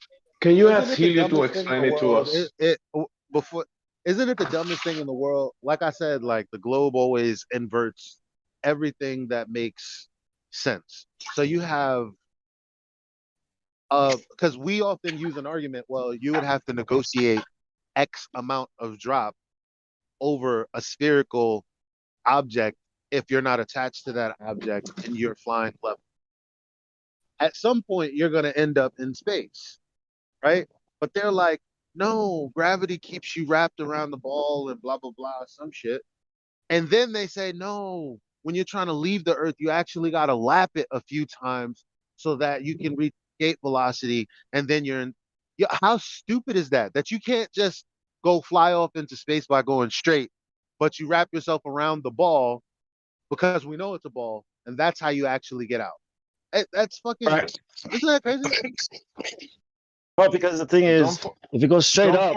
Isn't ask it the Helio to dumbest thing in explain the it to world? us? Isn't it the dumbest thing in the world? Like I said, like the globe always inverts everything that makes sense. So you have because we often use an argument, well, you would have to negotiate X amount of drop over a spherical object if you're not attached to that object and you're flying level. At some point, you're going to end up in space, right? But they're like, no, gravity keeps you wrapped around the ball and blah, blah, blah, some shit. And then they say, no, when you're trying to leave the Earth, you actually got to lap it a few times so that you can reach gate velocity. And then you're in. Yeah, how stupid is that? That you can't just go fly off into space by going straight, but you wrap yourself around the ball because we know it's a ball. And that's how you actually get out. That's fucking. Right. Isn't that crazy? Well, because the thing is, if it goes straight up,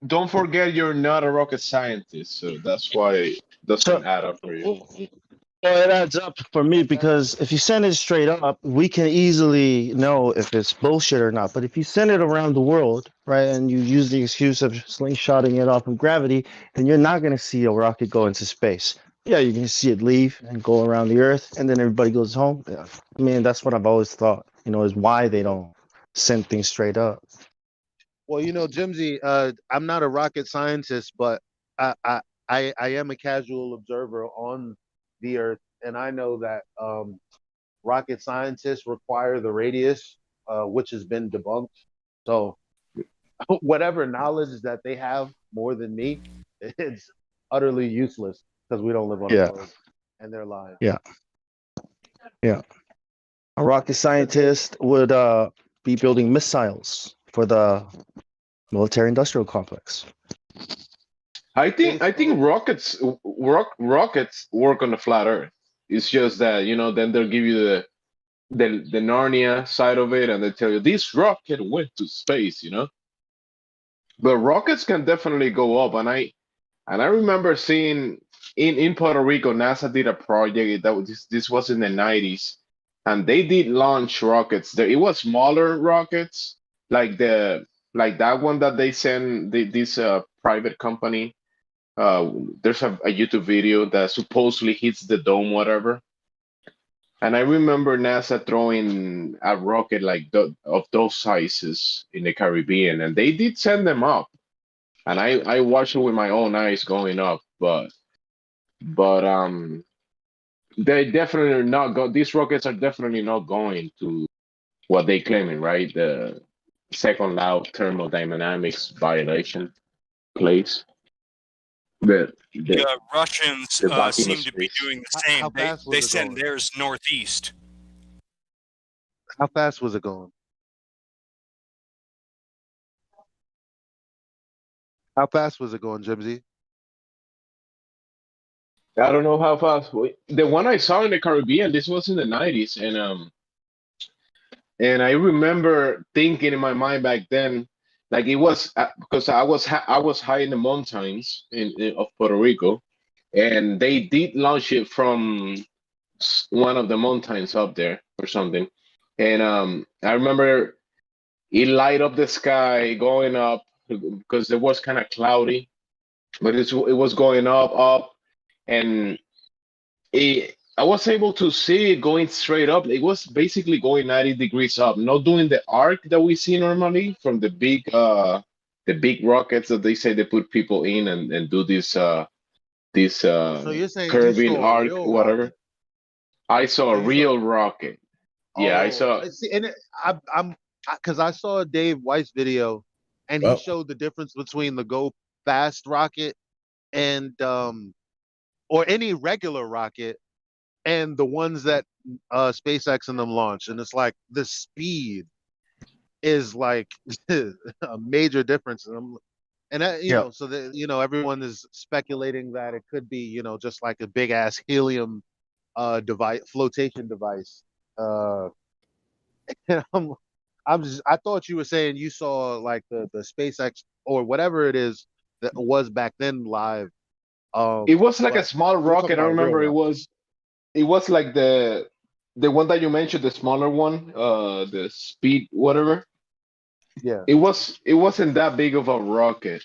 Don't forget you're not a rocket scientist, so that's why it doesn't add up for you. well, it adds up for me because if you send it straight up, we can easily know if it's bullshit or not. But if you send it around the world, right, and you use the excuse of slingshotting it off of gravity, then you're not going to see a rocket go into space. Yeah, you're going to see it leave and go around the Earth, and then everybody goes home. Yeah. I mean, that's what I've always thought, is why they don't send things straight up. Well, Jimsy, I'm not a rocket scientist, but I am a casual observer on the Earth, and I know that rocket scientists require the radius, which has been debunked. So, whatever knowledge that they have more than me, it's utterly useless because we don't live on a globe, and they're lying. Yeah. A rocket scientist would be building missiles for the military-industrial complex. I think rockets work on the flat Earth. It's just that then they'll give you the Narnia side of it, and they tell you this rocket went to space. But rockets can definitely go up, and I remember seeing in Puerto Rico, NASA did a project that was this was in the 90s, and they did launch rockets. It was smaller rockets, like that one that they send this private company. There's a YouTube video that supposedly hits the dome, whatever. And I remember NASA throwing a rocket like of those sizes in the Caribbean, and they did send them up. And I watched it with my own eyes going up, but they definitely are not go. These rockets are definitely not going to what they claiming, right? The second law of thermodynamics violation place. The Russians vacuum seem of to be space. doing the same. They send theirs northeast. How fast was it going? How fast was it going, Jimsy? I don't know how fast. The one I saw in the Caribbean, this was in the 90s, and I remember thinking in my mind back then, like it was because I was high in the mountains of Puerto Rico, and they did launch it from one of the mountains up there or something, and I remember it light up the sky going up because it was kind of cloudy, but it was going up, and I was able to see it going straight up. It was basically going 90 degrees up, not doing the arc that we see normally from the big rockets that they say they put people in and do this So you're saying you curving saw a arc, real whatever. rocket? I saw So a you saw? real rocket. Yeah, I Oh, saw. I see, and I'm because I saw Dave White's video, and he Well, showed the difference between the Go Fast rocket and or any regular rocket and the ones that SpaceX and them launch, and it's like the speed is like a major difference. And that, Yeah. so that everyone is speculating that it could be just like a big ass helium device, flotation device. Uh, and I thought you were saying you saw like the SpaceX or whatever it is that was back then live. It was like a But small you're talking rocket. I about a real remember rocket. it was like the one that you mentioned, the smaller one, the speed whatever. Yeah. It wasn't that big of a rocket.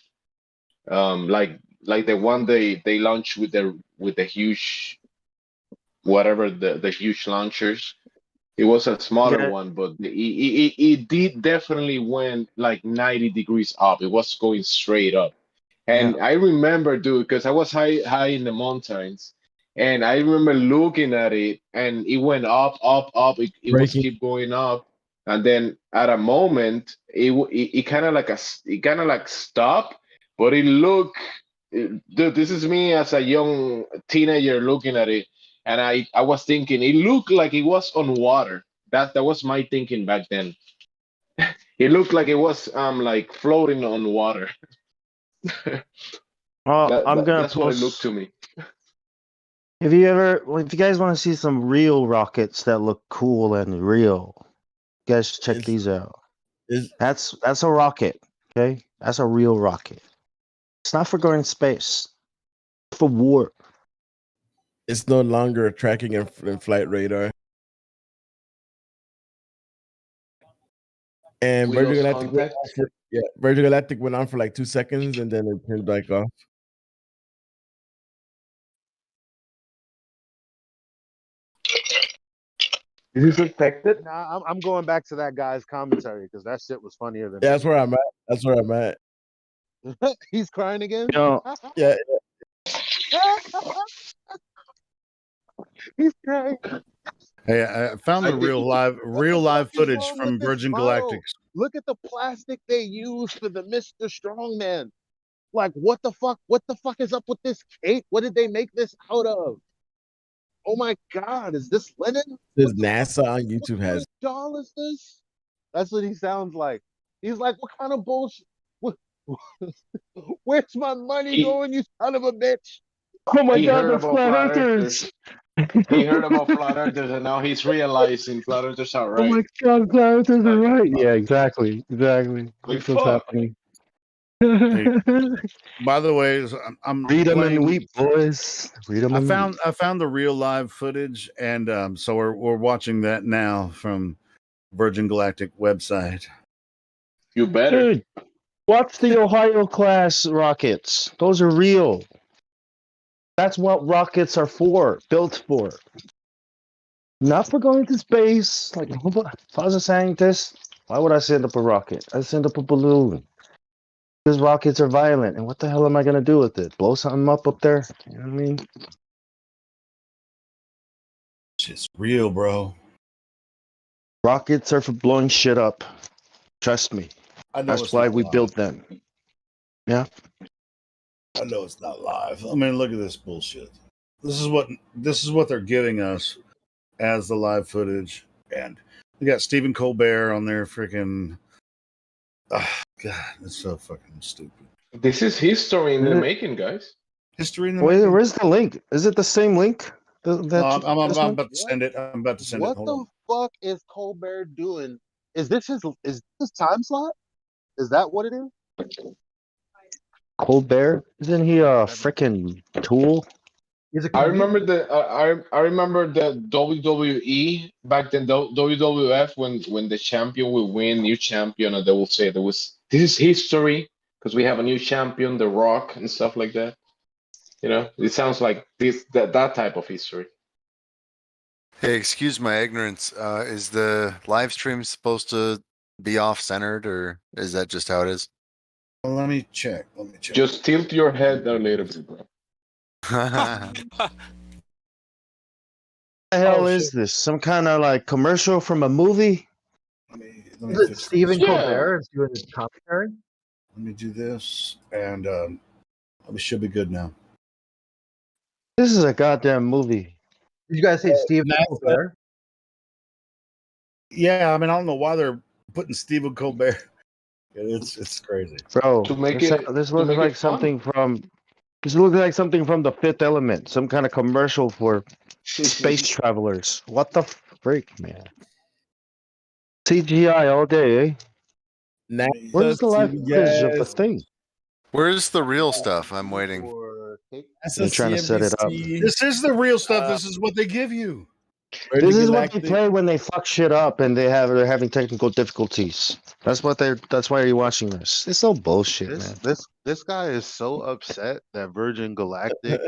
Like the one they launched with the huge whatever the huge launchers. It was a smaller Yeah. one, but it did definitely went like 90 degrees up. It was going straight up. Yeah. And I remember, dude, because I was high in the mountains, and I remember looking at it, and it went up. It was breaking. keep going up, and then at a moment, it kind of like it kind of like stopped, but it looked, dude. This is me as a young teenager looking at it, and I was thinking it looked like it was on water. That was my thinking back then. It looked like it was like floating on water. Well, I'm gonna That's what it looked post. to me. If you guys want to see some real rockets that look cool and real, you guys should check these out. That's a rocket. Okay, that's a real rocket. It's not for going to space. It's for war. It's no longer a tracking and flight radar. And We Virgin lost Galactic went contact. on for Virgin Galactic went on for like 2 seconds and then it turned back off. Is this affected? Nah, I'm going back to that guy's commentary because that shit was funnier than Yeah, that's where I'm at. That's where I'm at. He's crying again. Yeah. He's crying. Hey, I found the real live footage Wrong with from this Virgin model? Galactic's. Look at the plastic they use for the Mr. Strongman. Like, what the fuck? What the fuck is up with this cake? What did they make this out of? Oh my God, is this linen? This NASA on YouTube has Doll is this? That's what he sounds like. He's like, what kind of bullshit? Where's my money going, you son of a bitch? Oh my He God, heard the about flat flat earthers! earthers. He heard about flat earthers, and now he's realizing flat earthers are Oh my right. God, flat earthers are right. Yeah, exactly. Like That's what's fuck. happening. Hey, by the way, I'm Read them and playing. weep, boys. Read them and weep. I found the real live footage, and so we're watching that now from Virgin Galactic website. You better. Dude, watch the Ohio class rockets. Those are real. That's what rockets are for, built for. Not for going to space. Like, if I was a scientist, why would I send up a rocket? I send up a balloon. Because rockets are violent, and what the hell am I gonna do with it? Blow something up there? You know what I mean? It's real, bro. Rockets are for blowing shit up. Trust me. I know That's it's why not we live. built them. Yeah. I know it's not live. I mean, look at this bullshit. This is what they're giving us as the live footage, and we got Stephen Colbert on there. Freaking, God, it's so fucking stupid. This is history in the making, guys. History in the Wait, making. where's the link? Is it the same link? No, I'm about to send it. I'm about to send it. What Hold the on. fuck is Colbert doing? Is this his time slot? Is that what it is? Colbert? Isn't he a freaking tool? I remember I remember the WWE back then, WWF, when the champion will win, new champion, and they will say this is history because we have a new champion, The Rock, and stuff like that. You know, it sounds like that type of history. Hey, excuse my ignorance. Is the live stream supposed to be off-centered, or is that just how it is? Well, let me check. Just tilt your head a little bit, bro. What the hell is this? Some kind of like commercial from a movie? Is it Stephen Colbert is doing his commentary? Let me do this, and we should be good now. This is a goddamn movie. Did you guys say Stephen Colbert? Yeah, I mean, I don't know why they're putting Stephen Colbert. It's crazy, Bro. To make this, it this to looks make like it fun. something from. This looks like something from The Fifth Element. Some kind of commercial for space travelers. What the freak, man? CGI all day, eh? Where's the live footage of the thing? Where's the real stuff? I'm waiting. They're trying to set it up. This is the real stuff. This is what they give you. This is what they play when they fuck shit up and they're having technical difficulties. That's why you're watching this. It's so bullshit, man. This guy is so upset that Virgin Galactic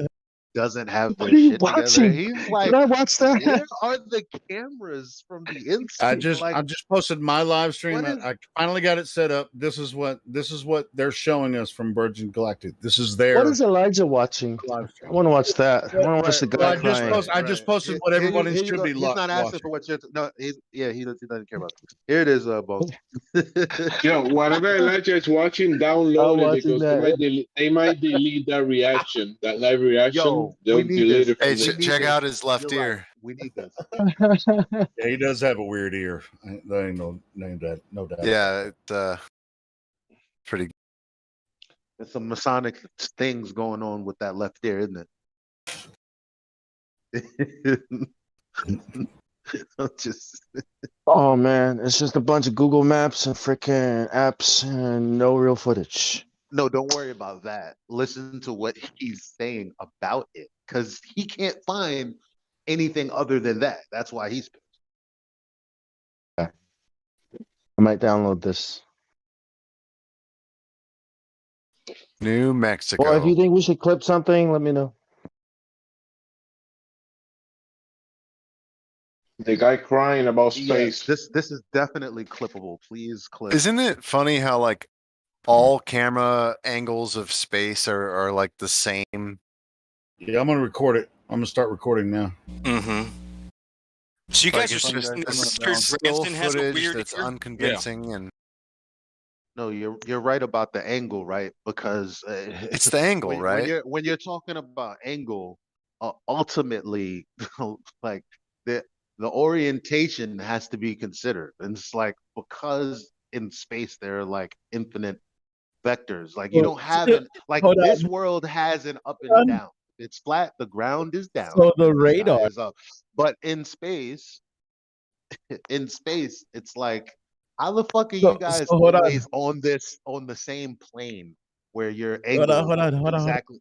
doesn't have What their are you shit together. watching? He's like, Did I watch that? where are the cameras from the inside? I just posted my live stream. What is- I finally got it set up. This is what they're showing us from Virgin Galactic. This is their What is Elijah watching? I want to watch that. I want to watch the guy crying. I just posted what everybody Here you should go. be He's not asking watching. for what you're. No, he doesn't care about this. Here it is, Bo. Yo, whatever Elijah is watching, download it because they might delete that reaction, that live reaction. Yo, They'll we need delete this. it from Hey, the check out his left You're ear. right. We need this. Yeah, he does have a weird ear. There ain't no doubt. Yeah, it's pretty. There's some Masonic things going on with that left ear, isn't it? Just Oh man, it's just a bunch of Google Maps and freaking apps and no real footage. no, don't worry about that. Listen to what he's saying about it, because he can't find anything other than that. That's why he's pissed. I might download this. New Mexico. Or if you think we should clip something, let me know. The guy crying about Yes, space. this is definitely clippable. Please clip. Isn't it funny how like all camera angles of space are like the same? Yeah, I'm gonna record it. I'm gonna start recording now. Mm-hmm. So you guys Like, are it's supposed just to still Branson has a footage weird that's ear? unconvincing, and No, you're right about the angle, right? Because it's the angle, when right? you're talking about angle, ultimately, like the orientation has to be considered, and it's like because in space there are like infinite vectors. Like you don't have like Hold this on. world has an up and down. It's flat. The ground is down. So the and sky radar. is up. But in space, it's like how the fuck are you guys hold on. always on the same plane where your Hold angle on. exactly,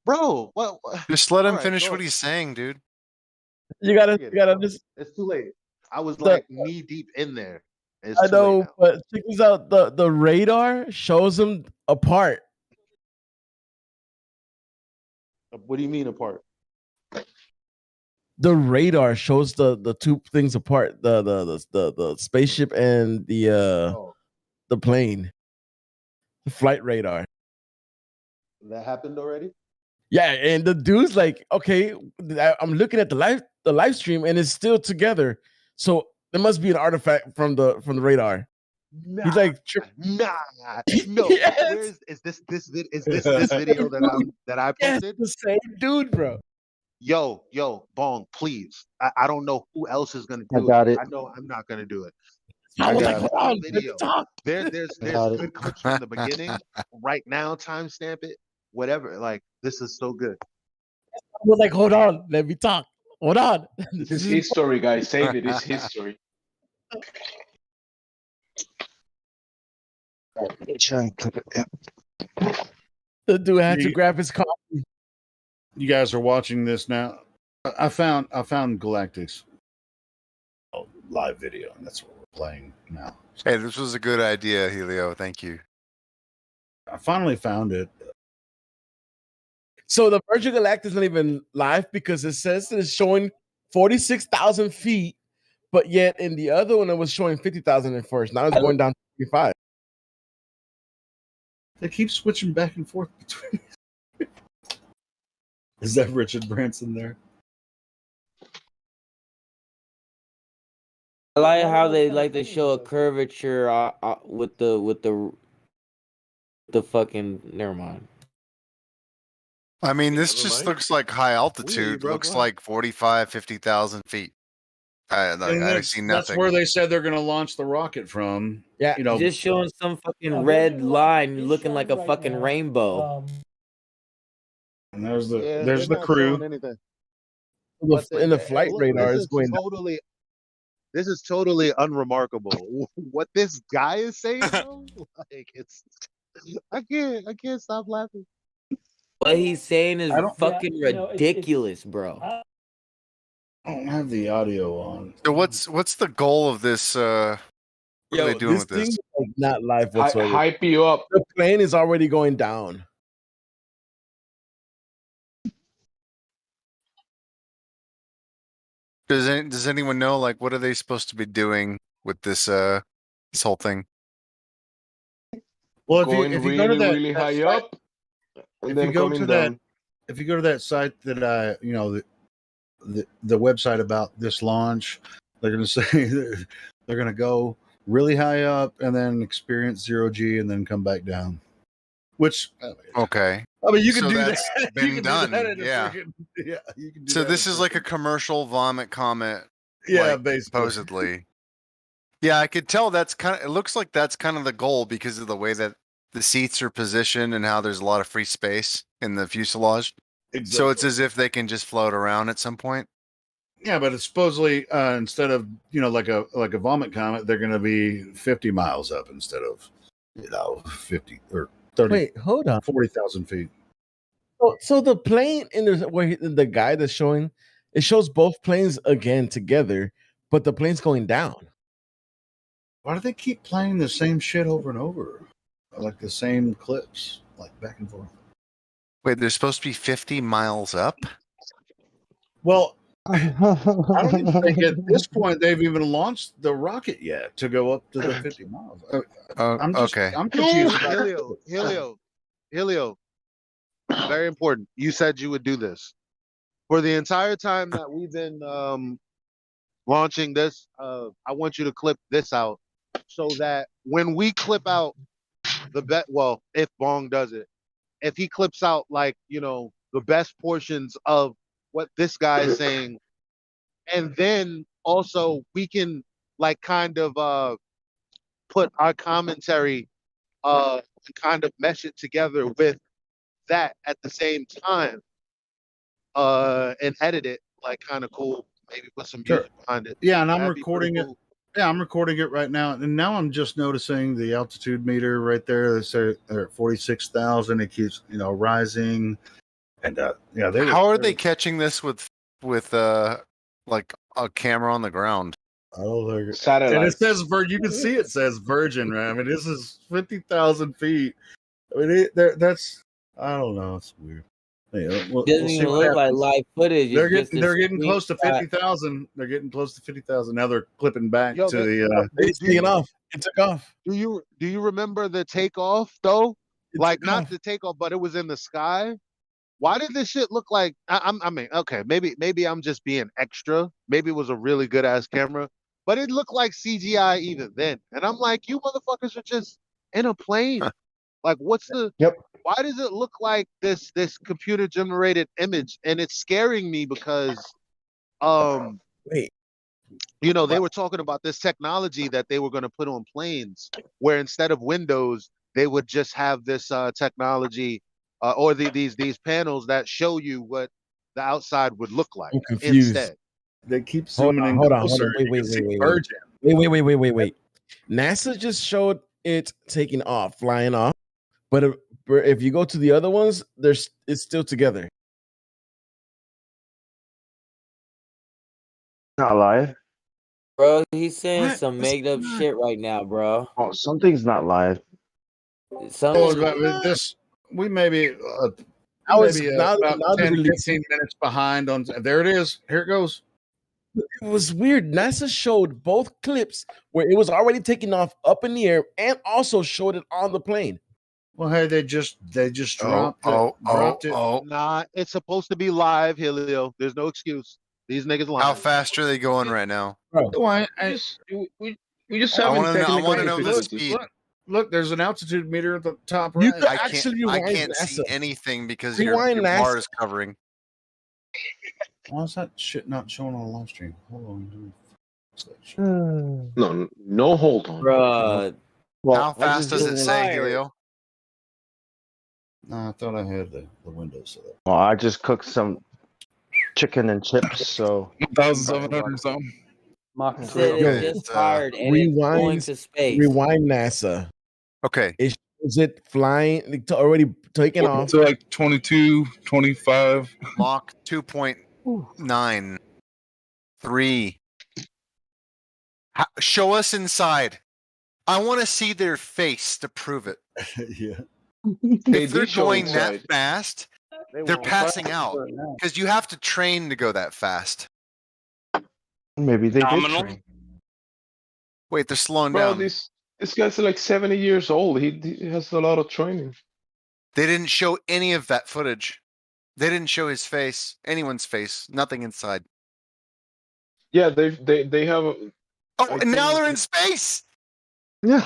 bro? What? Just let him All right, finish go. what he's saying, dude. You gotta just. It's too late. I was The- like knee deep in there. It's I too late know, now. but check this out. The radar shows them apart. What do you mean apart? The radar shows the two things apart. The spaceship and the plane. The flight radar. That happened already? Yeah, and the dude's like, okay, I'm looking at the live stream and it's still together. So there must be an artifact from the radar. Nah, He's like, no. Yes. Is this video that I yes, posted? the same dude, bro. Yo, Bong, please. I don't know who else is gonna I do got it. it. I know I'm not gonna do it. I was got like, it. hold on, Video. There's got it. good clips from the beginning. Right now, timestamp it. Whatever. Like this is so good. I was like, hold on, let me talk. Hold on. This is history, guys. Save it. It's history. Try and clip it. Yeah. The dude had to grab his coffee. You guys are watching this now. I found Galactic's live video, and that's what we're playing now. Hey, this was a good idea, Helio. Thank you. I finally found it. So the Virgin Galactic is not even live because it says it's showing 46,000 feet, but yet in the other one it was showing 50,000 at first. Now it's going down to 55. They keep switching back and forth between. Is that Richard Branson there? I like how they like to show a curvature with the fucking. Never mind. I mean, this just looks like high altitude. Looks like 45, 50,000 feet. I see nothing. That's where they said they're going to launch the rocket from. Yeah, you know, just showing some fucking red line looking like a fucking rainbow. And there's the Yeah, there's they're the not crew. showing anything. In the flight radar this is going this is totally unremarkable. What this guy is saying, though, like I can't stop laughing. What he's saying is fucking Yeah, no, ridiculous, bro. I don't have the audio on. So what's the goal of this? What are they doing with thing this? is like not live whatsoever. Hype you up. The plane is already going down. Does anyone know, like, what are they supposed to be doing with this this whole thing? Well, Going if you go to really, that, really that high site, up, and if then you go coming to down. that, if you go to that site that the website about this launch, they're going to say they're going to go really high up and then experience 0G and then come back down. Which Okay. I mean, you can So do that's that. been You can done, do that in a yeah. freaking, yeah. You can do So that this in is like a commercial vomit comet. Yeah, like, basically. supposedly. Yeah, I could tell that's kind of. It looks like that's kind of the goal because of the way that the seats are positioned and how there's a lot of free space in the fuselage. So it's Exactly. as if they can just float around at some point. Yeah, but it's supposedly instead of like a vomit comet, they're going to be 50 miles up instead of 50 or 30. Wait, hold on. 40,000 feet. So the plane in the guy that's showing it shows both planes again together, but the plane's going down. Why do they keep playing the same shit over and over, like the same clips, like back and forth? Wait, they're supposed to be 50 miles up? Well, I don't even think at this point they've even launched the rocket yet to go up to the 50 miles. I'm confused. Helio. Very important. You said you would do this for the entire time that we've been launching this. I want you to clip this out so that when we clip out if Bong does it, if he clips out the best portions of what this guy is saying, and then also we can kind of put our commentary kind of mesh it together with that at the same time and edit it kind of cool, maybe put some music behind it. Yeah, and I'm That'd be recording pretty it. cool. Yeah, I'm recording it right now, and now I'm just noticing the altitude meter right there. They say they're at 46,000. It keeps rising, and How are they catching this with like a camera on the ground? Oh, and Satellite. it says you can see it says Virgin, right? I mean, this is 50,000 feet. I mean, that's I don't know. It's weird. Yeah, we'll Doesn't see even what look like happens. live footage. They're It's just getting a close to screenshot. 50,000. They're getting close to 50,000. Now they're clipping back Yo, to but- the. It's taking off. It took off. Do you remember the takeoff though? Not the takeoff, but it was in the sky. Why did this shit look like? I mean, okay, maybe I'm just being extra. Maybe it was a really good ass camera, but it looked like CGI even then. And I'm like, you motherfuckers are just in a plane. Like, what's the? Yep. Why does it look like this computer generated image? And it's scaring me because, Wait. they were talking about this technology that they were going to put on planes, where instead of windows, they would just have this technology or these panels that show you what the outside would look like. I'm confused. Instead, they keep Hold zooming on, in hold on. closer. Wait, You wait, can see wait, Virgin. wait. NASA just showed it taking off, flying off. But if you go to the other ones, it's still together. Not live. Bro, he's saying What? some It's made up not. shit right now, bro. Oh, something's not live. Something. This we maybe I was about now 10, release 15 minutes behind on. There it is. Here it goes. it was weird. NASA showed both clips where it was already taking off up in the air and also showed it on the plane. Well, hey, they just dropped it. Nah, it's supposed to be live, Helio. There's no excuse. These niggas lying. How fast are they going right now? Why? We just I having want to know. I technical want to know the difficulties. speed. Look, there's an altitude meter at the top You right. could I actually can't. I rewind can't see NASA. anything because Rewind your bar NASA. is covering. Why is that shit not showing on live stream? Hold on. No, hold on. Bruh. How fast does it say, Helio? No, I thought I had the windows set up. Well, I just cooked some chicken and chips, so 1,700 something. Mach said it's just fired and it's going to space. Rewind NASA. Okay. It shows it flying, already taking off. So like 22, 25. Mach 2.9. 3. Show us inside. I want to see their face to prove it. Yeah. If they're going that fast, they're passing out because you have to train to go that fast. maybe they did Nominal. train. Wait, they're slowing Bro, down. this guy's like 70 years old. He has a lot of training. They didn't show any of that footage. They didn't show his face, anyone's face, nothing inside. Yeah, they have. Oh, and now they're in space. Yeah.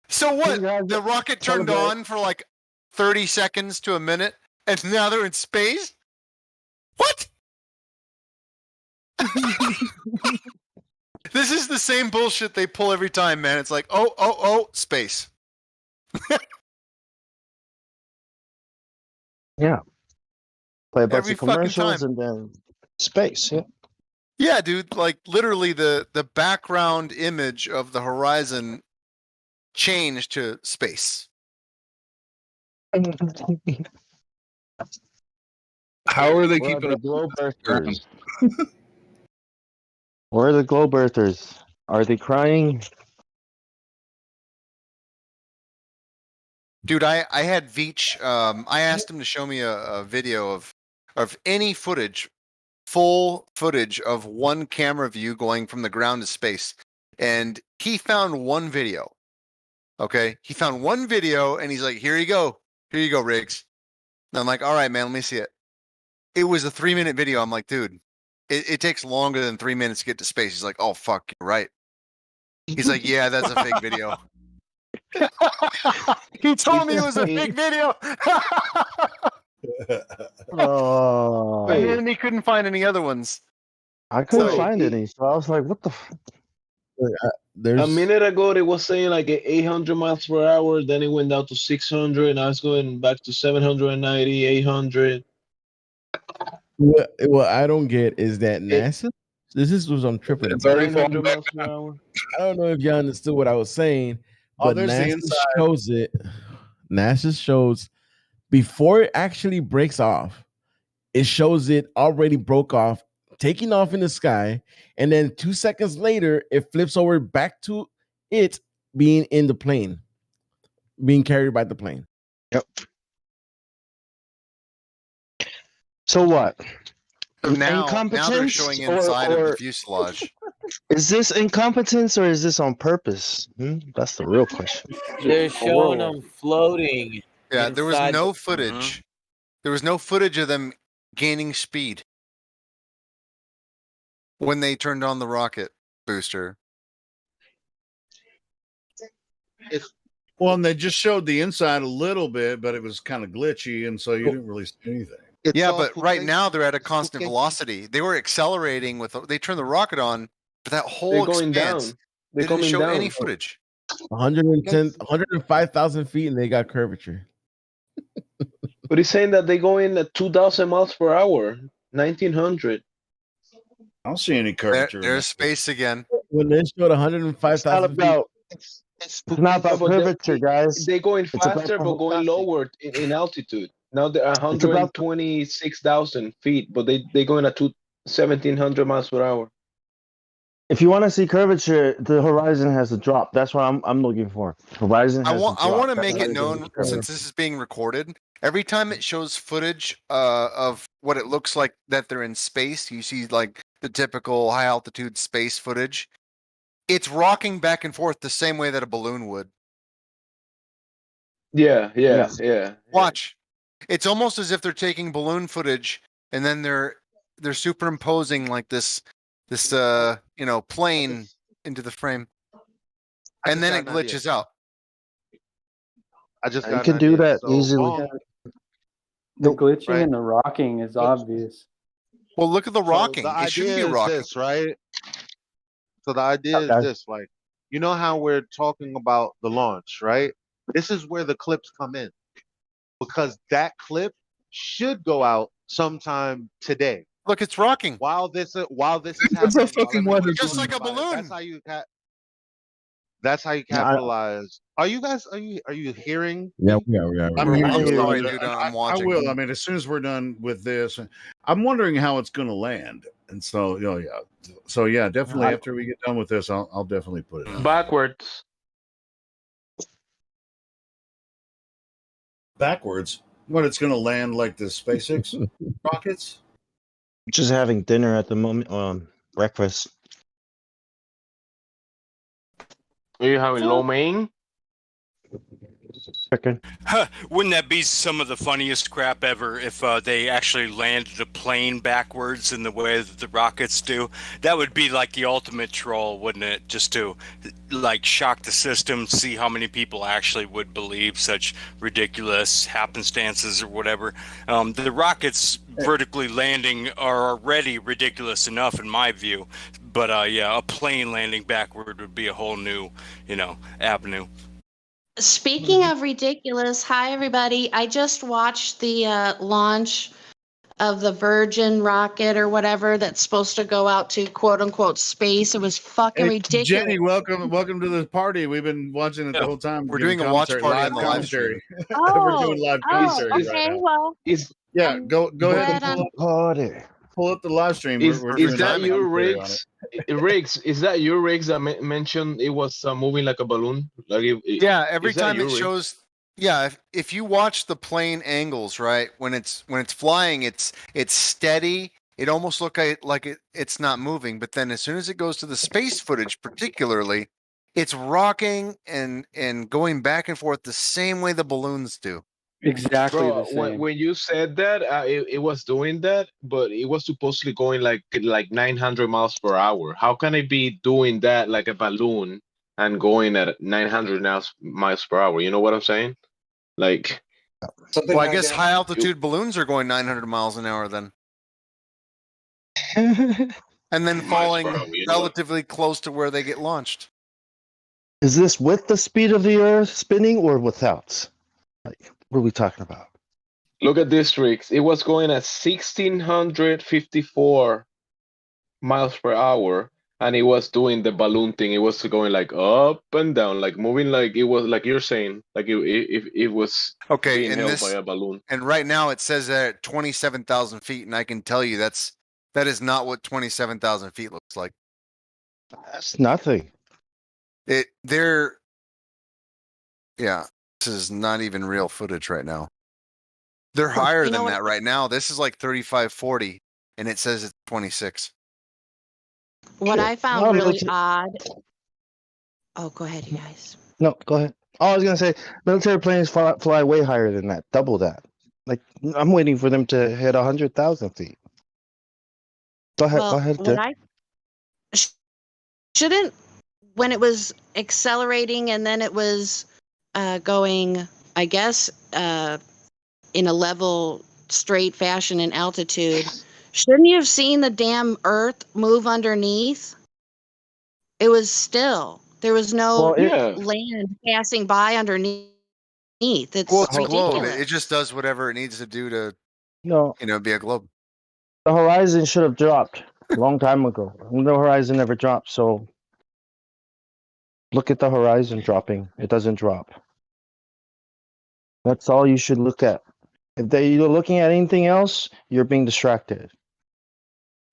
So what? The rocket turned on for like 30 seconds to a minute, and now they're in space? What? This is the same bullshit they pull every time, man. It's like, oh, space. Yeah. Play a bunch Every of fucking commercials time. and then space. Yeah. Yeah, dude. Like literally, the background image of the horizon changed to space. How are they Where keeping the up? globe earthers? Where are the globe earthers? Are they crying? Dude, I had Veach. I asked him to show me a video of any footage, full footage of one camera view going from the ground to space, and he found one video. Okay, he found one video, and he's like, "Here you go, Riggs." And I'm like, "All right, man, let me see it." It was a 3-minute video. I'm like, "Dude, it takes longer than 3 minutes to get to space." He's like, "Oh fuck, you're right." He's like, "Yeah, that's a fake video." He told me it was a fake video. Oh, And then he couldn't find any other ones. I couldn't Wait, find any, so I was like, "What the?" A minute ago, they was saying like 800 miles per hour. Then it went down to 600. Now it's going back to 790, 800. What I don't get is that NASA. This was on tripping. It's already 900 falling back miles per hour. I don't know if y'all understood what I was saying, Oh, but there's the NASA inside. shows it. NASA shows before it actually breaks off. It shows it already broke off, taking off in the sky, and then 2 seconds later, it flips over back to it being in the plane, being carried by the plane. Yep. So what? So now they're Incompetence showing inside of or the fuselage. is this incompetence or is this on purpose? That's the real question. They're showing them floating. Yeah, there was inside no the- footage. There was no footage of them gaining speed when they turned on the rocket booster. Well, and they just showed the inside a little bit, but it was kind of glitchy, and so you didn't really see anything. Yeah, but right now they're at a constant velocity. They were accelerating they turned the rocket on, but that whole They're going expanse, down. They're they didn't coming show down. any footage. 105,000 feet, and they got curvature. But he's saying that they go in at 2,000 miles per hour, 1,900. I don't see any curvature. There's space again. When they showed 105,000 feet, It's not about but they're- curvature, guys. They're going It's about faster, the but going velocity. lower in altitude. Now they're It's about 126,000 feet, but they're going at 1,700 miles per hour. If you want to see curvature, the horizon has a drop. That's what I'm looking for. Horizon I has want a drop. I want to That's make how it you're gonna known, see curvature. since this is being recorded. Every time it shows footage of what it looks like that they're in space, you see like the typical high altitude space footage. It's rocking back and forth the same way that a balloon would. Yeah. Watch. It's almost as if they're taking balloon footage and then they're superimposing like this plane into the frame. And then it glitches out. I just You got can an do idea. that So easily. The glitching right. and the rocking is obvious. Well, look at the So rocking. the It shouldn't be idea is rocking. this, right? So the idea is Okay. this, like, you know how we're talking about the launch, right? This is where the clips come in. Because that clip should go out sometime today. Look, it's rocking. While this is It's happening, a fucking while weather everyone's Just like talking a about it, balloon. that's how you No, capitalize. Are you guys are you hearing? Yeah, me? I'm, I'm hearing you. sorry, And dude. I, I'm I watching. will. I mean, as soon as we're done with this, I'm wondering how it's going to land. And so, yeah, definitely. After we get done with this, I'll definitely put it up. Backwards. Backwards. What, it's going to land like the SpaceX rockets? Just having dinner at the moment. Breakfast. Are you having lo mein? Chicken. Wouldn't that be some of the funniest crap ever if they actually landed a plane backwards in the way that the rockets do? That would be like the ultimate troll, wouldn't it? Just to like shock the system, see how many people actually would believe such ridiculous happenstances or whatever. The rockets vertically landing are already ridiculous enough in my view, but a plane landing backward would be a whole new, avenue. Speaking of ridiculous, hi everybody. I just watched the launch of the Virgin rocket or whatever that's supposed to go out to quote unquote space. It was fucking Hey, ridiculous. Jenny, welcome to the party. We've been watching it the whole time. We're giving doing a watch commentary, party live on the live commentary. stream. We're doing live commentary right okay. now. Well, Yeah, go ahead and Party. pull up the live stream. Is We're is doing that live your commentary on it. rigs? Rigs, is that your rigs that mentioned it was moving like a balloon? Like Yeah, every is that time your it rigs? shows. Yeah, if you watch the plane angles, right, when it's flying, it's steady. It almost look like it's not moving, but then as soon as it goes to the space footage, particularly, it's rocking and going back and forth the same way the balloons do. Exactly Bro, the same. when you said that, it was doing that, but it was supposedly going like 900 miles per hour. How can it be doing that like a balloon and going at 900 miles per hour? You know what I'm saying? Like, Well, I guess high altitude balloons are going 900 miles an hour then, and then falling relatively close to where they get launched. Is this with the speed of the Earth spinning or without? Like, what are we talking about? look at this, rigs. It was going at 1,654 miles per hour, and it was doing the balloon thing. It was going like up and down, like moving, like it was like you're saying, like it was being and held by a balloon. And right now it says that at 27,000 feet, and I can tell you that is not what 27,000 feet looks like. That's nothing. Yeah, this is not even real footage right now. They're higher than that right now. This is like 35, 40, and it says it's 26. what I found Well, really odd. Oh, go ahead, you guys. No, go ahead. Oh, I was gonna say military planes fly way higher than that, double that. Like I'm waiting for them to hit 100,000 feet. Go ahead. Well, Go ahead. what I shouldn't when it was accelerating and then it was going, I guess, in a level straight fashion in altitude. Shouldn't you have seen the damn Earth move underneath? It was still. There was no land passing by underneath. It's Well, it's a ridiculous. globe. It just does whatever it needs to do to, No, be a globe. the horizon should have dropped a long time ago. The horizon never dropped, so look at the horizon dropping. It doesn't drop. That's all you should look at. If you're looking at anything else, you're being distracted.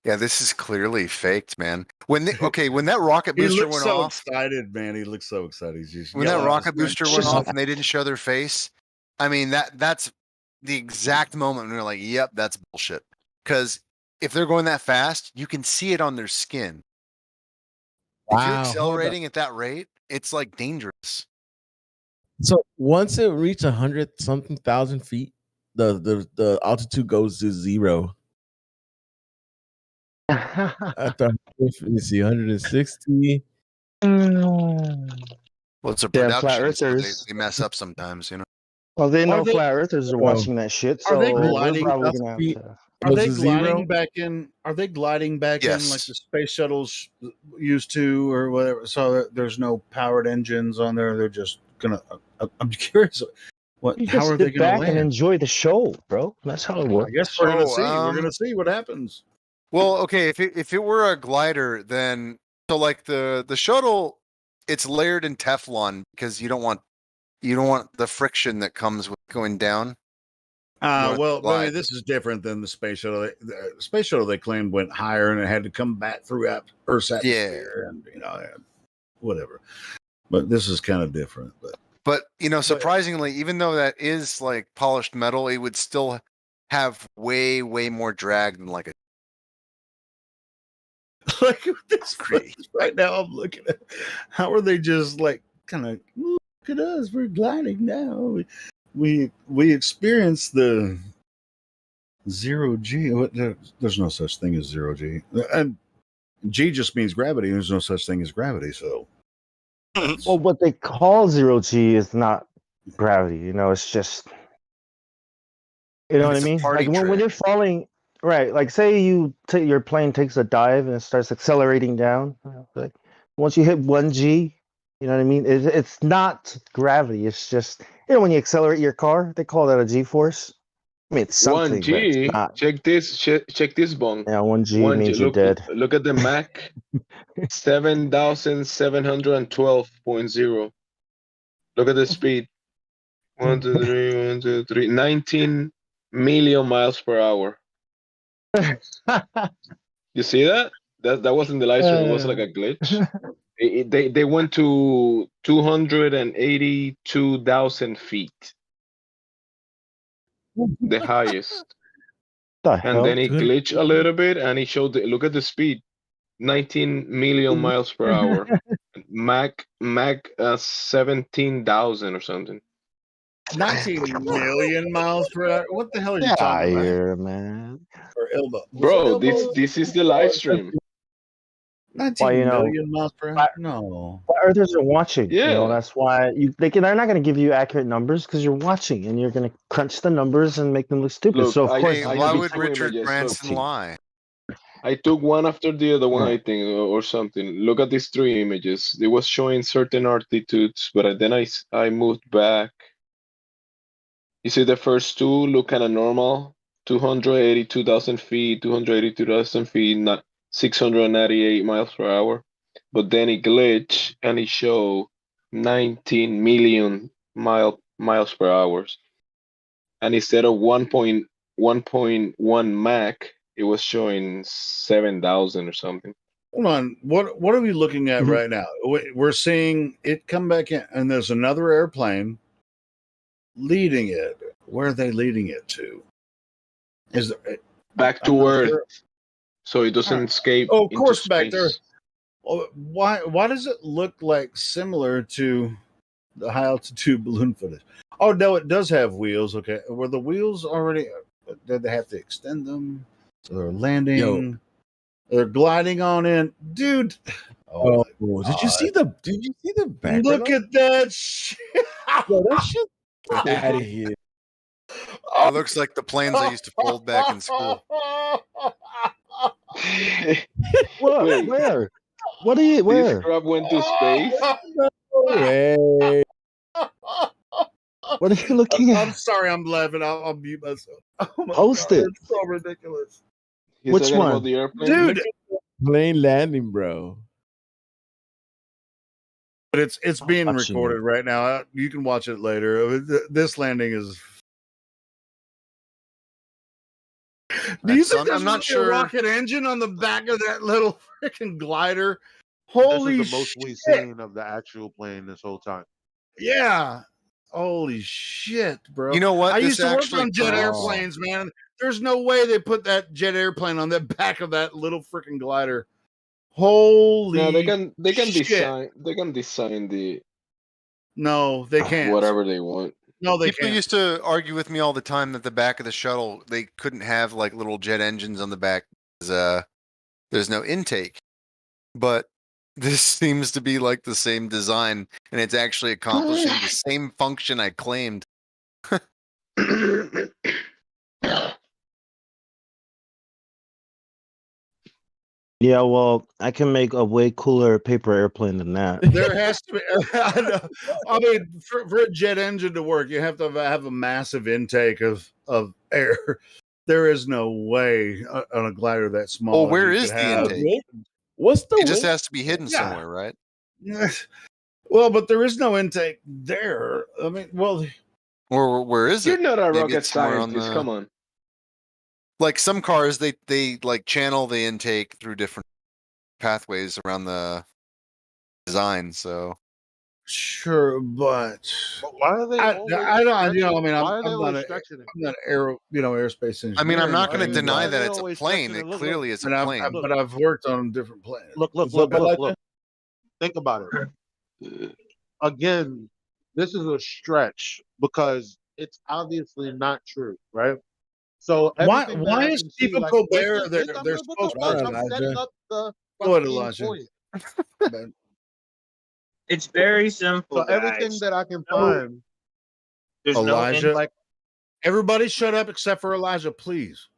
Yeah, this is clearly faked, man. When that rocket He booster looks went so off, excited, man. He looks so excited. He's just when that yelling at his rocket friend. booster went off and they didn't show their face, I mean that's the exact moment when you're like, "Yep, that's bullshit." Because if they're going that fast, you can see it on their skin. If you're Wow, hold up. accelerating at that rate, it's like dangerous. So once it reaches 100-something thousand feet, the altitude goes to 0. At the let me see, 160. Well, it's a Damn flat production, so earthers. they mess up sometimes, you know. Well, they know Are they- flat earthers are watching that shit, so Are they we're gliding? probably gonna have to. Are they Was it 0? gliding back in? Are they gliding back in like Yes. the space shuttles used to, or whatever? So there's no powered engines on there. They're just gonna. I'm curious. You How just are they sit going to back and land? enjoy the show, bro. That's how it works. I guess we're gonna So, see. We're gonna see what happens. Well, okay, if it were a glider, then so like the shuttle, it's layered in Teflon because you don't want the friction that comes with going down. Well, I glide. mean, this is different than the space shuttle. The space shuttle they claimed went higher and it had to come back through Earth's atmosphere, and whatever. But this is kind of different. But surprisingly, even though that is like polished metal, it would still have way more drag than like a. Like this right now, I'm looking at how are they just like kind of look at us? We're gliding now. We experience the 0G. There's no such thing as 0G, and G just means gravity. There's no such thing as gravity. So, well, what they call 0G is not gravity. You know, it's just. You know what I mean? Like when you're falling, right? Like say your plane takes a dive and it starts accelerating down. Like once you hit 1G, you know what I mean? It's not gravity. It's just when you accelerate your car, they call that a G-force. I mean, it's something, 1G. but it's not. Check this bong. Yeah, 1G means you're dead. Look at the Mac. 7,712.0. Look at the speed. 1, 2, 3, 1, 2, 3. 19 million miles per hour. You see that? That wasn't the live stream. It was like a glitch. They went to 282,000 feet. The highest. And then it glitched a little bit and it showed look at the speed. 19 million miles per hour. Mac 17,000 or something. 19 million miles per hour. What the hell are you Get talking about? here, man. Or Elba. Bro, this is the live stream. 19 million miles per hour? No. Flat earthers are watching. Yeah. You know, that's why they're not going to give you accurate numbers because you're watching and you're going to crunch the numbers and make them look stupid. Look, so of course, why would Richard Branson lie? I took one after the other one, I think, or something. Look at these 3 images. It was showing certain altitudes, but then I moved back. You see the first 2 look kind of normal. 282,000 feet, 282,000 feet, not 698 miles per hour. But then it glitched and it showed 19 million miles per hour. And instead of 1.1 Mach, it was showing 7,000 or something. Hold on. What are we looking at right now? We're seeing it come back in, and there's another airplane leading it. Where are they leading it to? Is there, back to Earth, so it doesn't escape. Oh, of course, into back there. space. Oh, why does it look like similar to the high altitude balloon footage? Oh no, it does have wheels. Okay, were the wheels already? Did they have to extend them? So they're landing. They're gliding on in, dude. Oh, did you see the background? Look at that shit. Yo, that shit out of here. It looks like the planes I used to fold back in school. What? Wait. Where? What are you? This Where? crab went to space. Hey. What are you looking I'm at? sorry, I'm laughing. I'll mute myself. Oh my Post God, it. it's so ridiculous. He's Which talking about one? the airplane. Dude, Plane landing, bro. but it's being watching recorded right now. You can watch it later. This landing is Do you think I'm there's not really a sure. rocket engine on the back of that little freaking glider? This Holy is the most shit! we've seen of the actual plane this whole time. Yeah. Holy shit, bro. You know what? I This used to work actually on jet proves. airplanes, man. There's no way they put that jet airplane on the back of that little freaking glider. Holy No, they can shit. design the No, they can't. whatever they want. No, they People can't. used to argue with me all the time that the back of the shuttle, they couldn't have like little jet engines on the back because there's no intake. But this seems to be like the same design, and it's actually accomplishing the same function I claimed. Yeah, well, I can make a way cooler paper airplane than that. There has to be. I know. I mean, for a jet engine to work, you have to have a massive intake of air. There is no way on a glider that small. Well, where you is could the have- intake? What's the It just wing? has to be hidden Yeah. somewhere, right? Well, but there is no intake there. I mean, well, Or where is You're it? not a Maybe rocket it's somewhere on scientist. the- Come on. Like some cars, they like channel the intake through different pathways around the design. So sure, but why are they? I don't. You know, I mean, why are they I'm always not stretching it? I'm not aerospace engineer. I mean, I'm not going to Why deny are that they it's a always plane. stretching It it? Look, clearly is a And plane. but I've worked on different planets. Look. Think about it. Again, this is a stretch because it's obviously not true, right? So Why everything that I is can see, Stephen like, Colbert? listen, They're I'm gonna supposed look, to. I'm setting up the Go ahead, fucking Elijah. point. It's very simple, So everything guys. that I can No- find, There's no Elijah, like, everybody, shut up except for Elijah, please.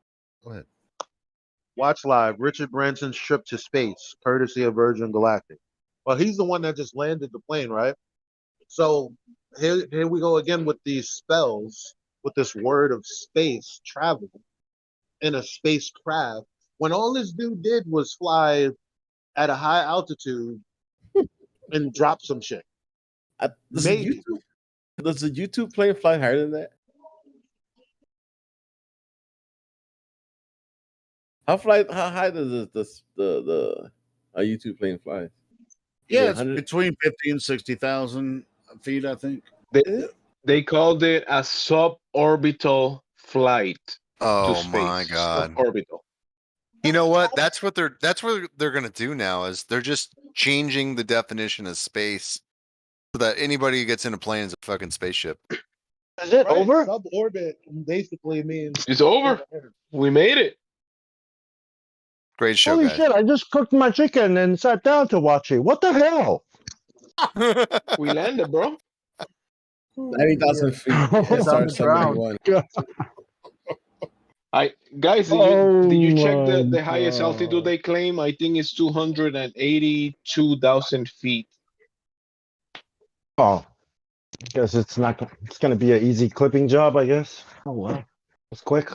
Go ahead. watch live. Richard Branson's trip to space, courtesy of Virgin Galactic. Well, he's the one that just landed the plane, right? So here we go again with these spells, with this word of space travel in a spacecraft. When all this dude did was fly at a high altitude and drop some shit. Maybe. Does the YouTube plane fly higher than that? How high does the a YouTube plane fly? Yeah, it's between 50 and 60,000 feet, I think. They called it a suborbital flight to Oh space. my god! Suborbital. You know what? That's what they're going to do now. Is they're just changing the definition of space so that anybody who gets in a plane is a fucking spaceship. Is it over? Suborbit basically means It's over. We made it. Great show, Holy guys. shit! I just cooked my chicken and sat down to watch it. What the hell? We landed, bro. 90,000 feet. It's SR on the ground. 71. Guys, did you check Oh the highest my altitude they claim? I think it's 282,000 feet. Oh, guess it's not. It's gonna be an easy clipping job, I guess. Oh well, it's quick.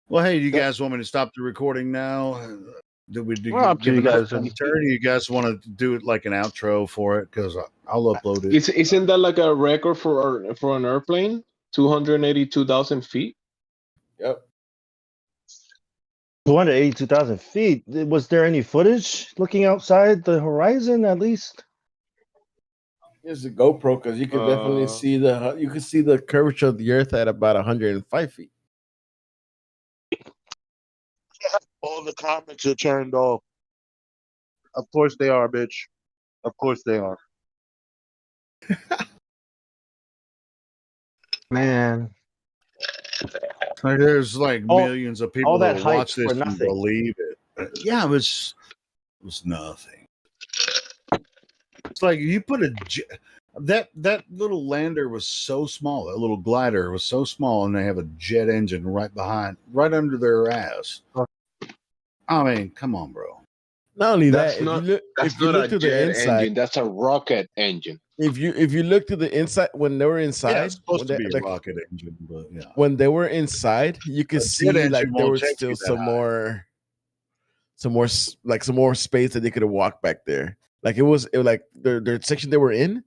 Well, hey, do you guys want me to stop the recording now? Do we do Well, up to give you it a guys. turn? You guys want to do it like an outro for it? Because I'll upload it. Isn't that like a record for an airplane? 282,000 feet. Yep. 282,000 feet. Was there any footage looking outside the horizon at least? Here's the GoPro because you could definitely see the curvature of the Earth at about 105 feet. all the comments are turned off. Of course they are, bitch. Of course they are. Man. Like, there's like millions of people all that that hype watch this for and nothing. believe it. Yeah, it was nothing. It's like you put that little lander was so small. That little glider was so small, and they have a jet engine right under their ass. I mean, come on, bro. Not only That's that, not, if you look a to the jet inside, engine. That's a rocket engine. if you look to the inside when they were inside, Yeah, it's supposed to when be they- a rocket engine, but yeah. when they were inside, you could A jet see engine like there won't was take still you that some high. more space that they could have walked back there. Like it was like their section they were in.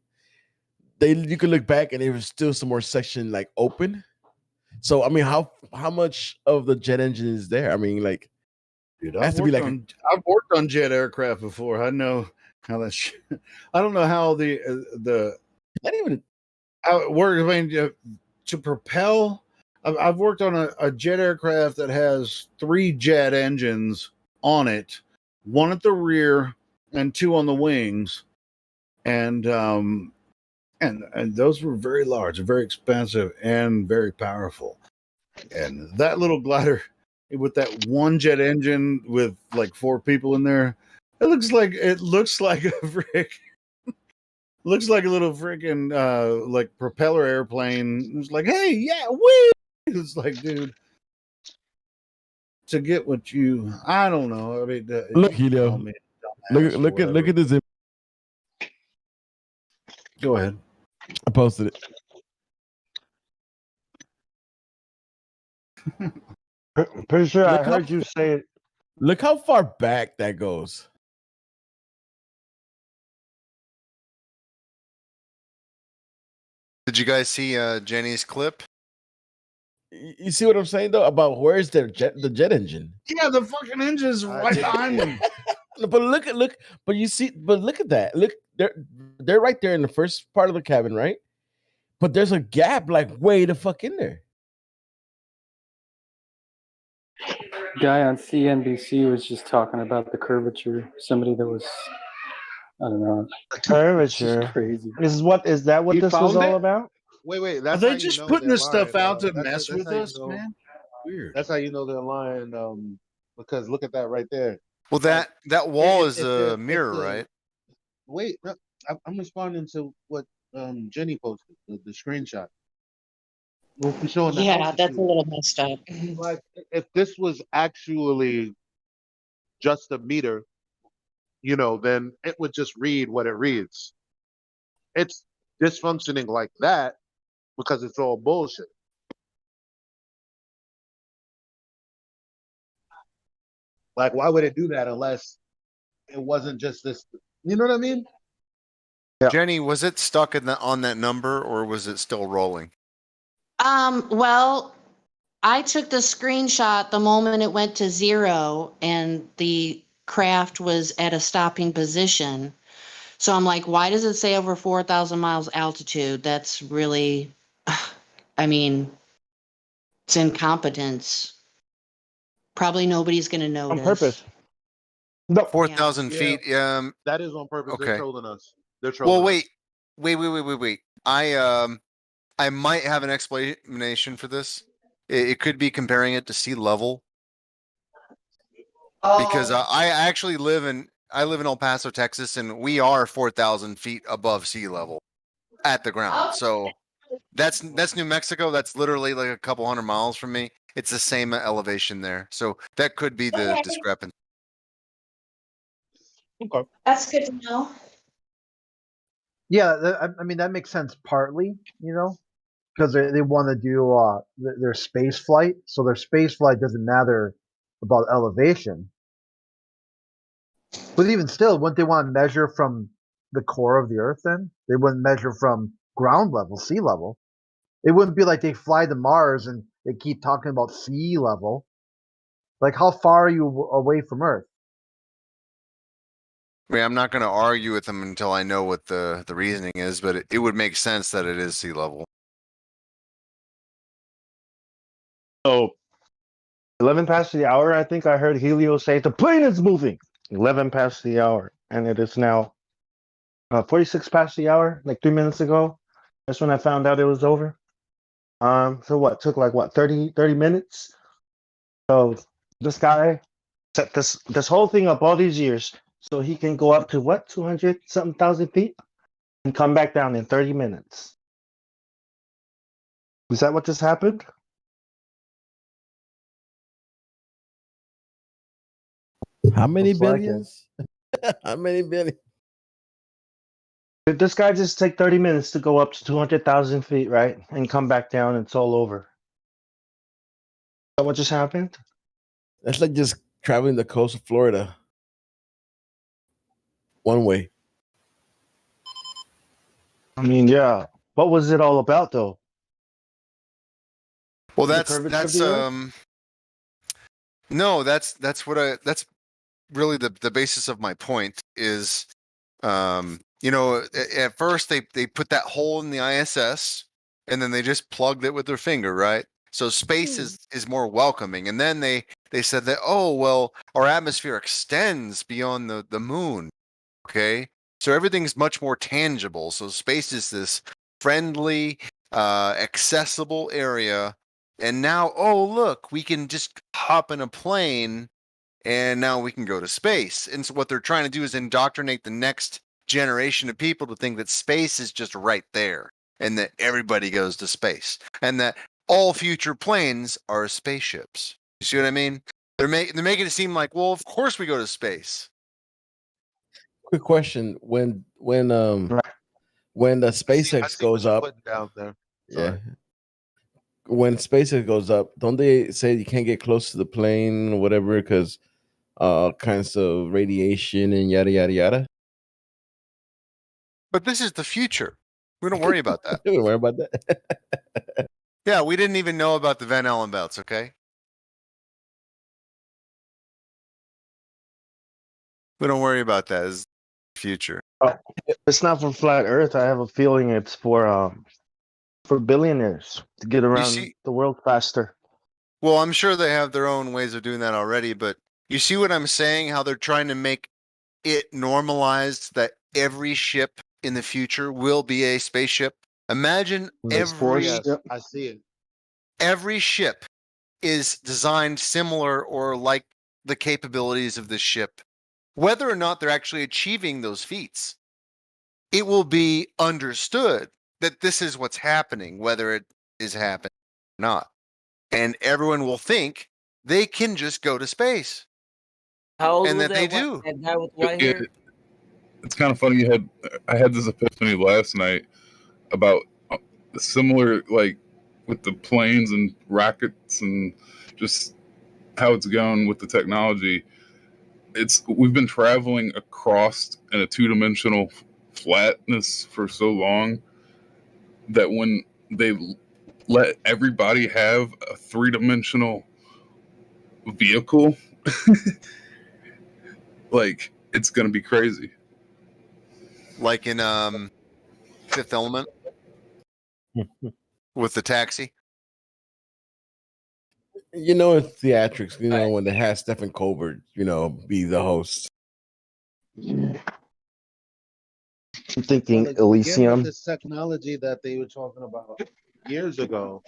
You could look back and there was still some more section like open. So I mean, how much of the jet engine is there? I mean, like, dude, has to be like I've worked on jet aircraft before. I know how that. I don't know how the not even how it works. I mean, to propel. I've worked on a jet aircraft that has 3 jet engines on it, 1 at the rear and 2 on the wings, and those were very large, very expensive, and very powerful. And that little glider with that 1 jet engine with like 4 people in there, it looks like a looks like a little freaking like propeller airplane. It's like, hey, yeah, woo! It's like, dude, to get what you, I don't know. I mean, look, Helio. Look at this. Go ahead. I posted it. Pretty sure I Look heard you say it. Look how far back that goes. Did you guys see Jenny's clip? You see what I'm saying though about where's the jet engine? Yeah, the fucking engine's right behind them. But look, but you see, but look at that. Look, they're right there in the first part of the cabin, right? But there's a gap like way the fuck in there. Guy on CNBC was just talking about the curvature. Somebody that was, I don't know. The curvature. Crazy. Is that what this was all about? Wait. Are That's they how just you know putting they're this stuff lying. out to That's mess that's with how you us, know. man? Weird. That's how you know they're lying. Because look at that right there. Well, that wall is if a mirror, right? Wait, no, I'm responding to what Jenny posted, the screenshot. Well, for showing the Yeah, that's a altitude. little messed up. Like, if this was actually just a meter, then it would just read what it reads. It's dysfunctioning like that because it's all bullshit. Like, why would it do that unless it wasn't just this? You know what I mean? Jenny, was it stuck on that number, or was it still rolling? Well, I took the screenshot the moment it went to 0 and the craft was at a stopping position. So I'm like, why does it say over 4,000 miles altitude? That's really, I mean, it's incompetence. Probably nobody's going to notice. On purpose. No. 4,000 feet. That is on purpose. Okay. They're trolling us. They're trolling Well, us. wait. I might have an explanation for this. It could be comparing it to sea level. Because I actually live in El Paso, Texas, and we are 4,000 feet above sea level at the ground. So that's New Mexico. That's literally like a couple hundred miles from me. It's the same elevation there. So that could be the discrepancy. Okay. That's good to know. Yeah, I mean that makes sense partly, because they want to do their space flight, so their space flight doesn't matter about elevation. But even still, wouldn't they want to measure from the core of the Earth? Then they wouldn't measure from ground level, sea level. It wouldn't be like they fly to Mars and they keep talking about sea level. Like, how far are you away from Earth? I mean, I'm not going to argue with them until I know what the reasoning is, but it would make sense that it is sea level. So 11 past the hour, I think I heard Helio say the plane is moving. 11 past the hour, and it is now 46 past the hour, like 3 minutes ago. That's when I found out it was over. So what, took like 30 minutes? So this guy set this whole thing up all these years so he can go up to 200 something thousand feet and come back down in 30 minutes. Is that what just happened? How many Looks like it. billions? How many billions? Did this guy just take 30 minutes to go up to 200,000 feet, right? And come back down and it's all over? Is that what just happened? That's like just traveling the coast of Florida. One way. I mean, yeah. What was it all about, though? Well, The that's curvature of the Earth? no, that's that's really the basis of my point is, at first they put that hole in the ISS and then they just plugged it with their finger, right? So space is more welcoming, and then they said that, oh well, our atmosphere extends beyond the moon. Okay, so everything's much more tangible. So space is this friendly, accessible area, and now, oh look, we can just hop in a plane and now we can go to space. And so what they're trying to do is indoctrinate the next generation of people to think that space is just right there and that everybody goes to space and that all future planes are spaceships. You see what I mean? They're making it seem like, well, of course we go to space. Quick question: when the SpaceX goes up, down there. yeah. When SpaceX goes up, don't they say you can't get close to the plane or whatever because kinds of radiation and yada yada yada? But this is the future. We don't worry about that. We don't worry about that. Yeah, we didn't even know about the Van Allen belts, okay? We don't worry about that as the future. It's not for flat Earth. I have a feeling it's for billionaires to get around the world faster. Well, I'm sure they have their own ways of doing that already, but you see what I'm saying? How they're trying to make it normalized that every ship in the future will be a spaceship. Imagine I see it. every ship is designed similar or like the capabilities of this ship. Whether or not they're actually achieving those feats, it will be understood that this is what's happening, whether it is happening or not. And everyone will think they can just go to space. How old And was that they that do. that guy with white hair? It's kind of funny. I had this epiphany last night about similar, like with the planes and rockets and just how it's going with the technology. We've been traveling across in a two-dimensional flatness for so long that when they let everybody have a three-dimensional vehicle, like it's gonna be crazy. Like in Fifth Element with the taxi. You know, in theatrics, when they had Stephen Colbert, be the host. I'm thinking Again, Elysium. with this technology that they were talking about years ago,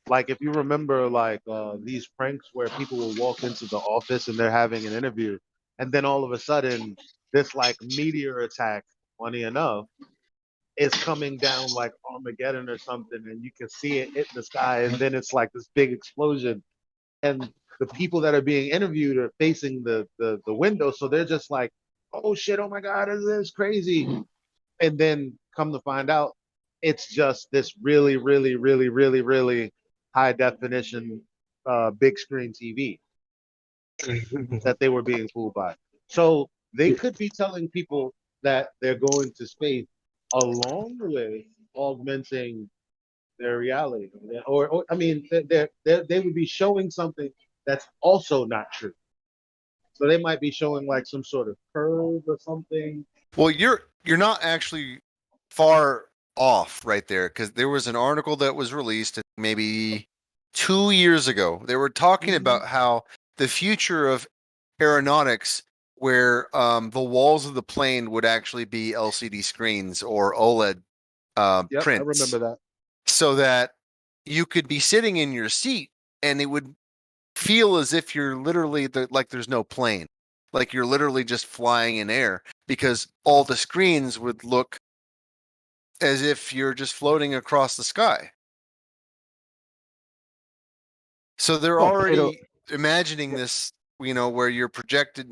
like if you remember, like these pranks where people will walk into the office and they're having an interview, and then all of a sudden this like meteor attack, funny enough, is coming down like Armageddon or something, and you can see it hit the sky, and then it's like this big explosion, and the people that are being interviewed are facing the window, so they're just like, oh shit, oh my god, this is crazy. And then come to find out, it's just this really, really, really, really, really high definition big screen TV that they were being fooled by. So they could be telling people that they're going to space along with augmenting their reality, or I mean, they would be showing something that's also not true. So they might be showing like some sort of curve or something. Well, you're not actually far off right there, because there was an article that was released maybe 2 years ago. They were talking about how the future of aeronautics, where the walls of the plane would actually be LCD screens or OLED prints. I remember that. So that you could be sitting in your seat and it would feel as if you're literally like there's no plane, like you're literally just flying in air, because all the screens would look as if you're just floating across the sky. So they're already imagining this, where you're projected,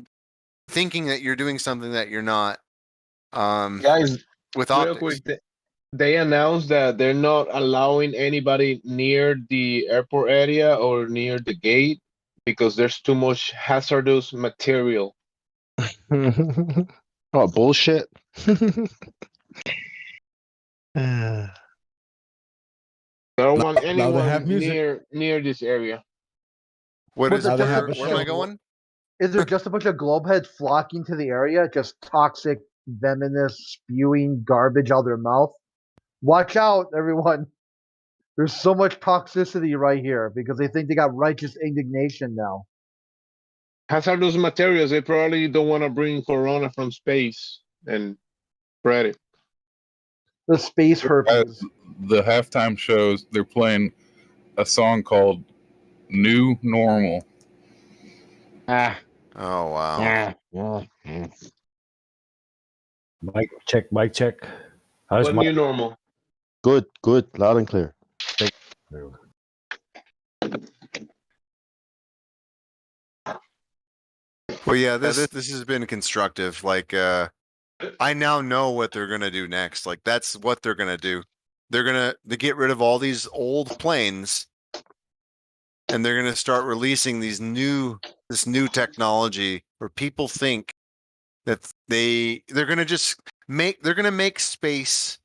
thinking that you're doing something that you're not. Guys, with real optics. quick, they announced that they're not allowing anybody near the airport area or near the gate because there's too much hazardous material. Oh, bullshit. I don't want Now they have anyone music. near this area. What Was is it just a where? bunch Where am I of going? Is there just a bunch of globeheads flocking to the area, just toxic, venomous, spewing garbage out their mouth? Watch out, everyone! There's so much toxicity right here because they think they got righteous indignation now. Hazardous materials. They probably don't want to bring corona from space and spread it. The space herpes. The halftime shows, they're playing a song called New Normal. Ah. Oh wow. Mic check, mic check. How's What my new normal? Good, good, loud and clear. Well, yeah, this has been constructive. Like, I now know what they're gonna do next. Like, that's what they're gonna do. They're gonna get rid of all these old planes, and they're gonna start releasing this new technology where people think that they're gonna just make space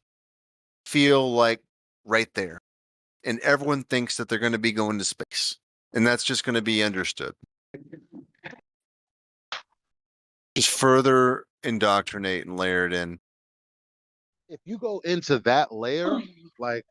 feel like right there, and everyone thinks that they're gonna be going to space, and that's just gonna be understood. Just further indoctrinate and layer it in. If you go into that layer, like,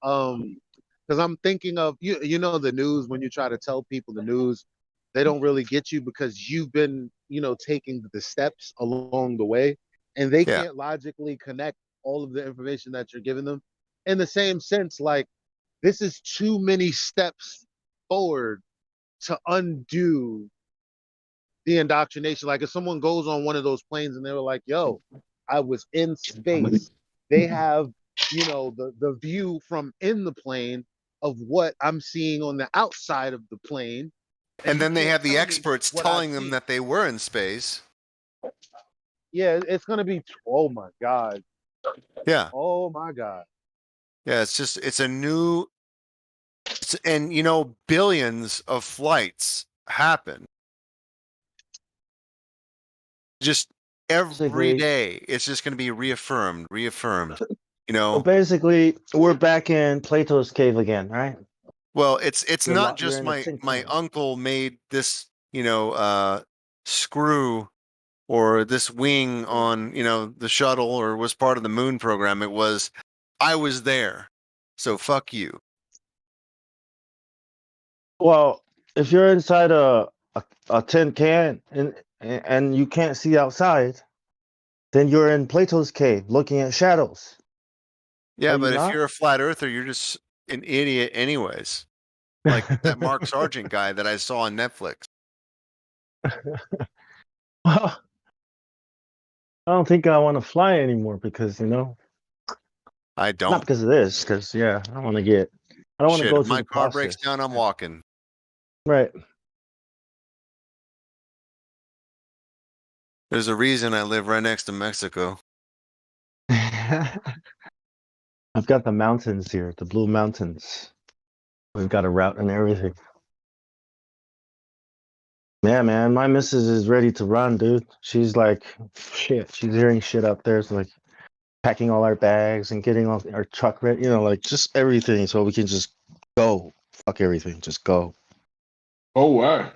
because I'm thinking of you know the news, when you try to tell people the news, they don't really get you because you've been taking the steps along the way, and they Yeah. can't logically connect all of the information that you're giving them. In the same sense, like, this is too many steps forward to undo the indoctrination. Like, if someone goes on one of those planes and they were like, yo, I was in space, they have the view from in the plane of what I'm seeing on the outside of the plane, And then they can't have the tell me experts what I telling them see. that they were in space. Yeah, it's gonna be, oh my god, Yeah. oh my god. Yeah, it's a new, and billions of flights happen just every Basically- day. It's just going to be reaffirmed. So basically, we're back in Plato's cave again, right? Well, it's You're not you're just in a tin my can. uncle made this, screw or this wing on, the shuttle, or was part of the moon program. It was, I was there. So fuck you. Well, if you're inside a tin can and you can't see outside, then you're in Plato's cave looking at shadows. Yeah, Are you but if not? you're a flat earther, you're just an idiot anyways. Like that Mark Sargent guy that I saw on Netflix. Well, I don't think I want to fly anymore because I not don't. because of this, because I don't want to Shit, go if through my the car breaks process. down, I'm walking. Right. There's a reason I live right next to Mexico. I've got the mountains here, the Blue Mountains. We've got a route and everything. Yeah, man, my missus is ready to run, dude. She's like, shit. She's hearing shit up there. So like packing all our bags and getting all our truck ready, like just everything so we can just go. Fuck everything, just go. Oh wow.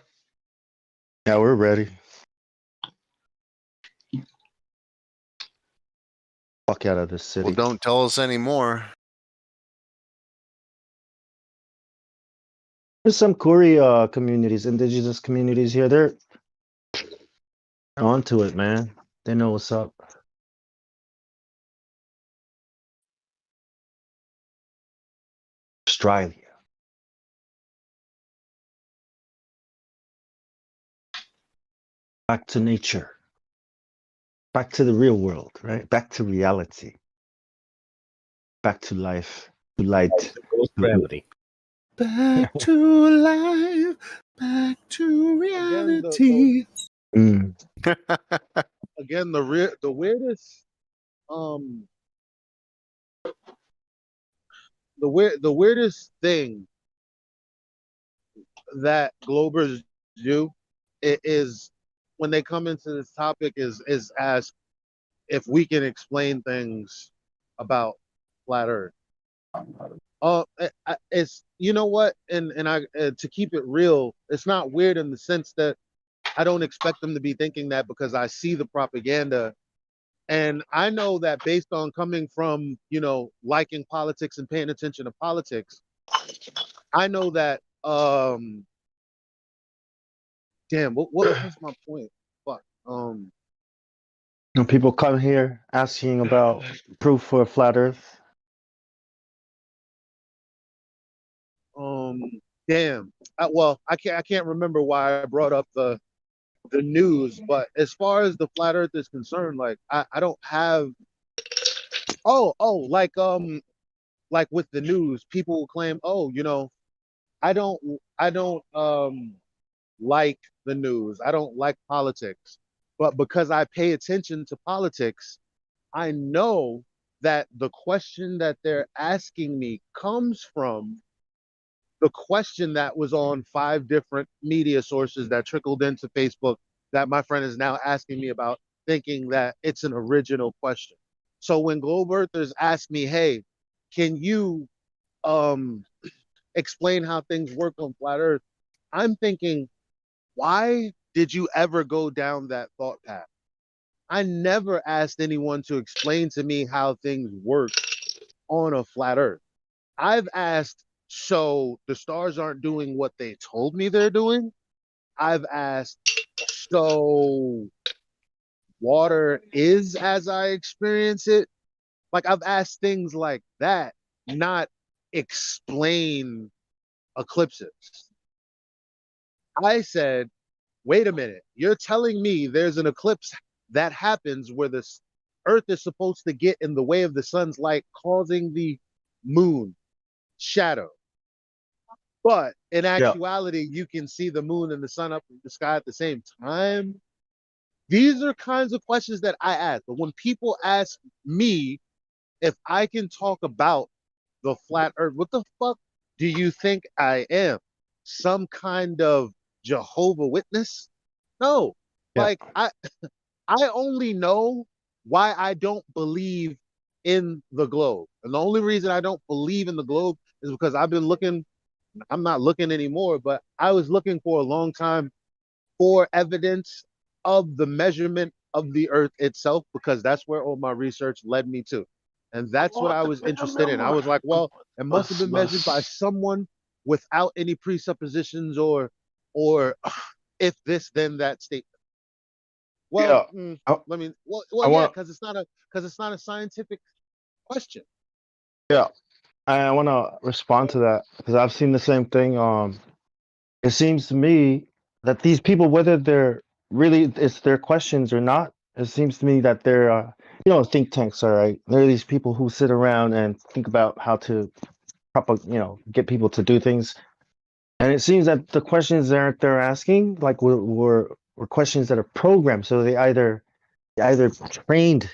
Yeah, we're ready. Fuck out of this city. Well, don't tell us anymore. There's some Korea communities, indigenous communities here. They're onto it, man. They know what's up. Australia. Back to nature. Back to the real world, right? Back to reality. Back to life. To light. Gravity. Back to life, back to reality. Mm. Again, the weirdest, the weirdest thing that Globers do is when they come into this topic is ask if we can explain things about flat Earth. It's, you know what, and I to keep it real, it's not weird in the sense that I don't expect them to be thinking that because I see the propaganda. And I know that based on coming from, liking politics and paying attention to politics, I know that damn, what was my point? Fuck. When people come here asking about proof for a flat Earth. Damn. I can't remember why I brought up the news, but as far as the flat Earth is concerned, like I don't have. Like with the news, people will claim, oh, I don't like the news. I don't like politics. But because I pay attention to politics, I know that the question that they're asking me comes from the question that was on 5 different media sources that trickled into Facebook that my friend is now asking me about, thinking that it's an original question. So when Globe Earthers ask me, hey, can you explain how things work on flat Earth? I'm thinking, why did you ever go down that thought path? I never asked anyone to explain to me how things work on a flat Earth. I've asked, so the stars aren't doing what they told me they're doing? I've asked, so water is as I experience it? Like, I've asked things like that, not explain eclipses. I said, wait a minute, you're telling me there's an eclipse that happens where the Earth is supposed to get in the way of the sun's light, causing the moon shadow. But in actuality, you can see the moon and the sun up in the sky at the same time. These are kinds of questions that I ask. But when people ask me if I can talk about the flat Earth, what the fuck do you think I am? Some kind of Jehovah Witness? No. Like I only know why I don't believe in the globe. And the only reason I don't believe in the globe is because I've been looking. I'm not looking anymore, but I was looking for a long time for evidence of the measurement of the Earth itself, because that's where all my research led me to. And that's what I was interested in. I was like, well, it must have been measured by someone without any presuppositions or if this, then that statement. Well, because it's not a scientific question. Yeah, I want to respond to that because I've seen the same thing. It seems to me that these people, whether they're really it's their questions or not, it seems to me that they're think tanks. All right, there are these people who sit around and think about how to get people to do things, and it seems that the questions that they're asking like were questions that are programmed, so they either trained.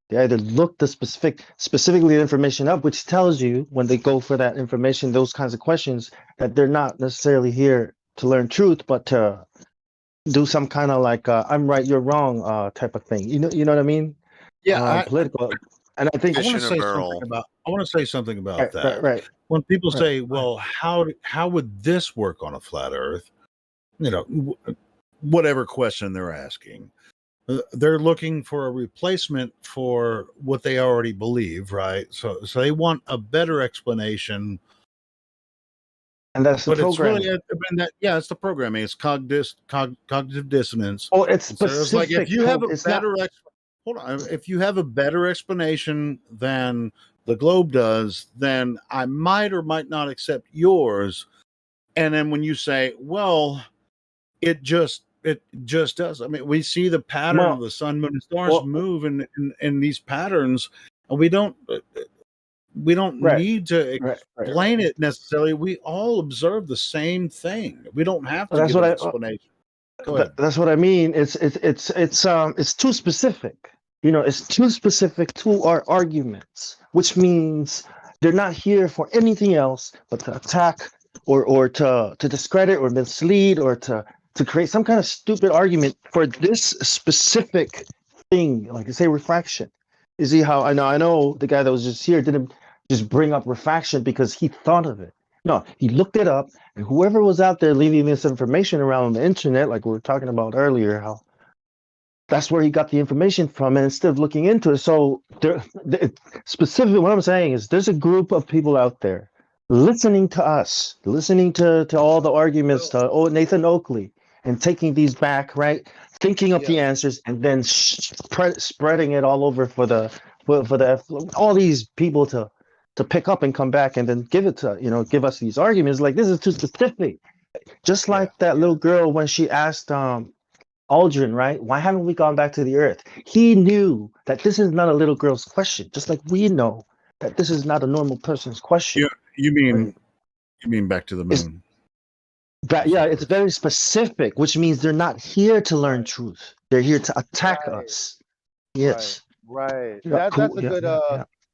They either look the specifically the information up, which tells you when they go for that information, those kinds of questions, that they're not necessarily here to learn truth, but to do some kind of like I'm right, you're wrong type of thing. You know what I mean? Yeah, political. And I think I want to say something about that. Right. When people say, "Well, how would this work on a flat Earth?" Whatever question they're asking. They're looking for a replacement for what they already believe, right? So they want a better explanation, and that's the programming. It's the programming. It's cognitive dissonance. Oh, it's specific. So it's like if you have if you have a better explanation than the globe does, then I might or might not accept yours. And then when you say, "Well, it just does." I mean, we see the pattern of the sun, moon, and stars move in these patterns, and we don't need to explain it necessarily. We all observe the same thing. We don't have to give an explanation. Go ahead. That's what I mean. It's too specific. It's too specific to our arguments, which means they're not here for anything else but to attack or to discredit or mislead or to create some kind of stupid argument for this specific thing, like say refraction. You see how I know the guy that was just here didn't just bring up refraction because he thought of it. No, he looked it up, and whoever was out there leaving this information around on the internet, like we were talking about earlier, how that's where he got the information from, and instead of looking into it. So specifically what I'm saying is there's a group of people out there listening to us, listening to all the arguments to Nathan Oakley, and taking these back, right? Thinking of the answers, and then spreading it all over for all these people to pick up and come back and then give it to, give us these arguments. Like, this is too specific. Just like that little girl when she asked Aldrin, right? Why haven't we gone back to the Earth? He knew that this is not a little girl's question, just like we know that this is not a normal person's question. You mean back to the moon? It's very specific, which means they're not here to learn truth. They're here to attack us. Yes. Right. Yeah,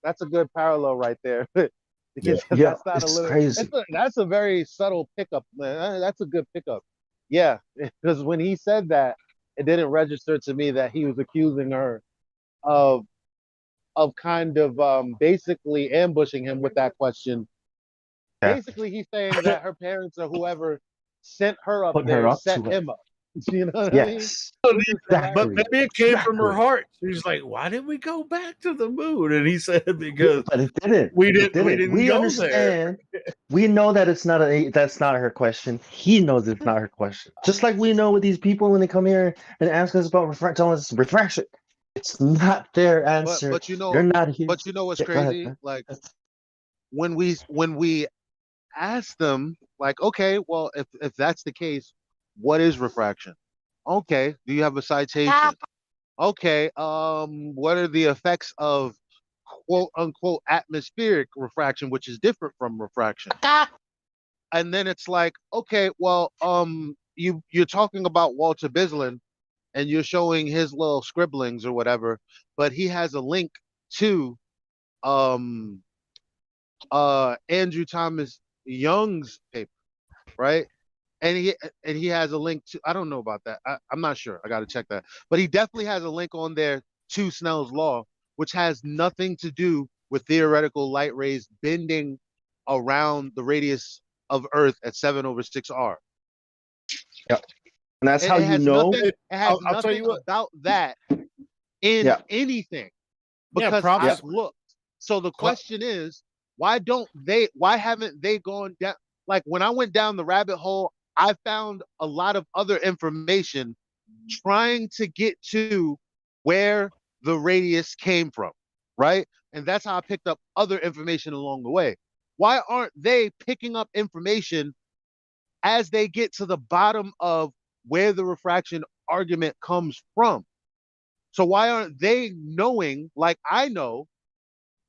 That's a good parallel right there. Because Yeah, that's not a it's little. crazy. That's a very subtle pickup, man. That's a good pickup. Yeah, because when he said that, it didn't register to me that he was accusing her of kind of basically ambushing him with that question. Yeah. Basically, he's saying that her parents or whoever sent her up Putting there her up set to it. him up. You know what I mean? Yes. But maybe it came from her heart. She's like, "Why did we go back to the moon?" And he said, "Because But it didn't. we didn't We go understand. there." We know that that's not her question. He knows it's not her question. Just like we know with these people when they come here and ask us about telling us refraction. It's not their answer. But you know, they're not here. But you know what's Yeah, go ahead, crazy? man. Like when we ask them, like, okay, well, if that's the case, what is refraction? Okay, do you have a citation? Okay, what are the effects of quote unquote atmospheric refraction, which is different from refraction? And then it's like, okay, well, you're talking about Walter Bislin and you're showing his little scribblings or whatever, but he has a link to Andrew Thomas Young's paper, right? And he has a link to, I don't know about that. I'm not sure. I got to check that. But he definitely has a link on there to Snell's law, which has nothing to do with theoretical light rays bending around the radius of Earth at 7/6R. Yep. And that's how you know. It has I'll tell you nothing what. about that in anything because I've looked. So the question is, why haven't they gone down? Like when I went down the rabbit hole, I found a lot of other information trying to get to where the radius came from, right? And that's how I picked up other information along the way. Why aren't they picking up information as they get to the bottom of where the refraction argument comes from? So why aren't they knowing, like I know,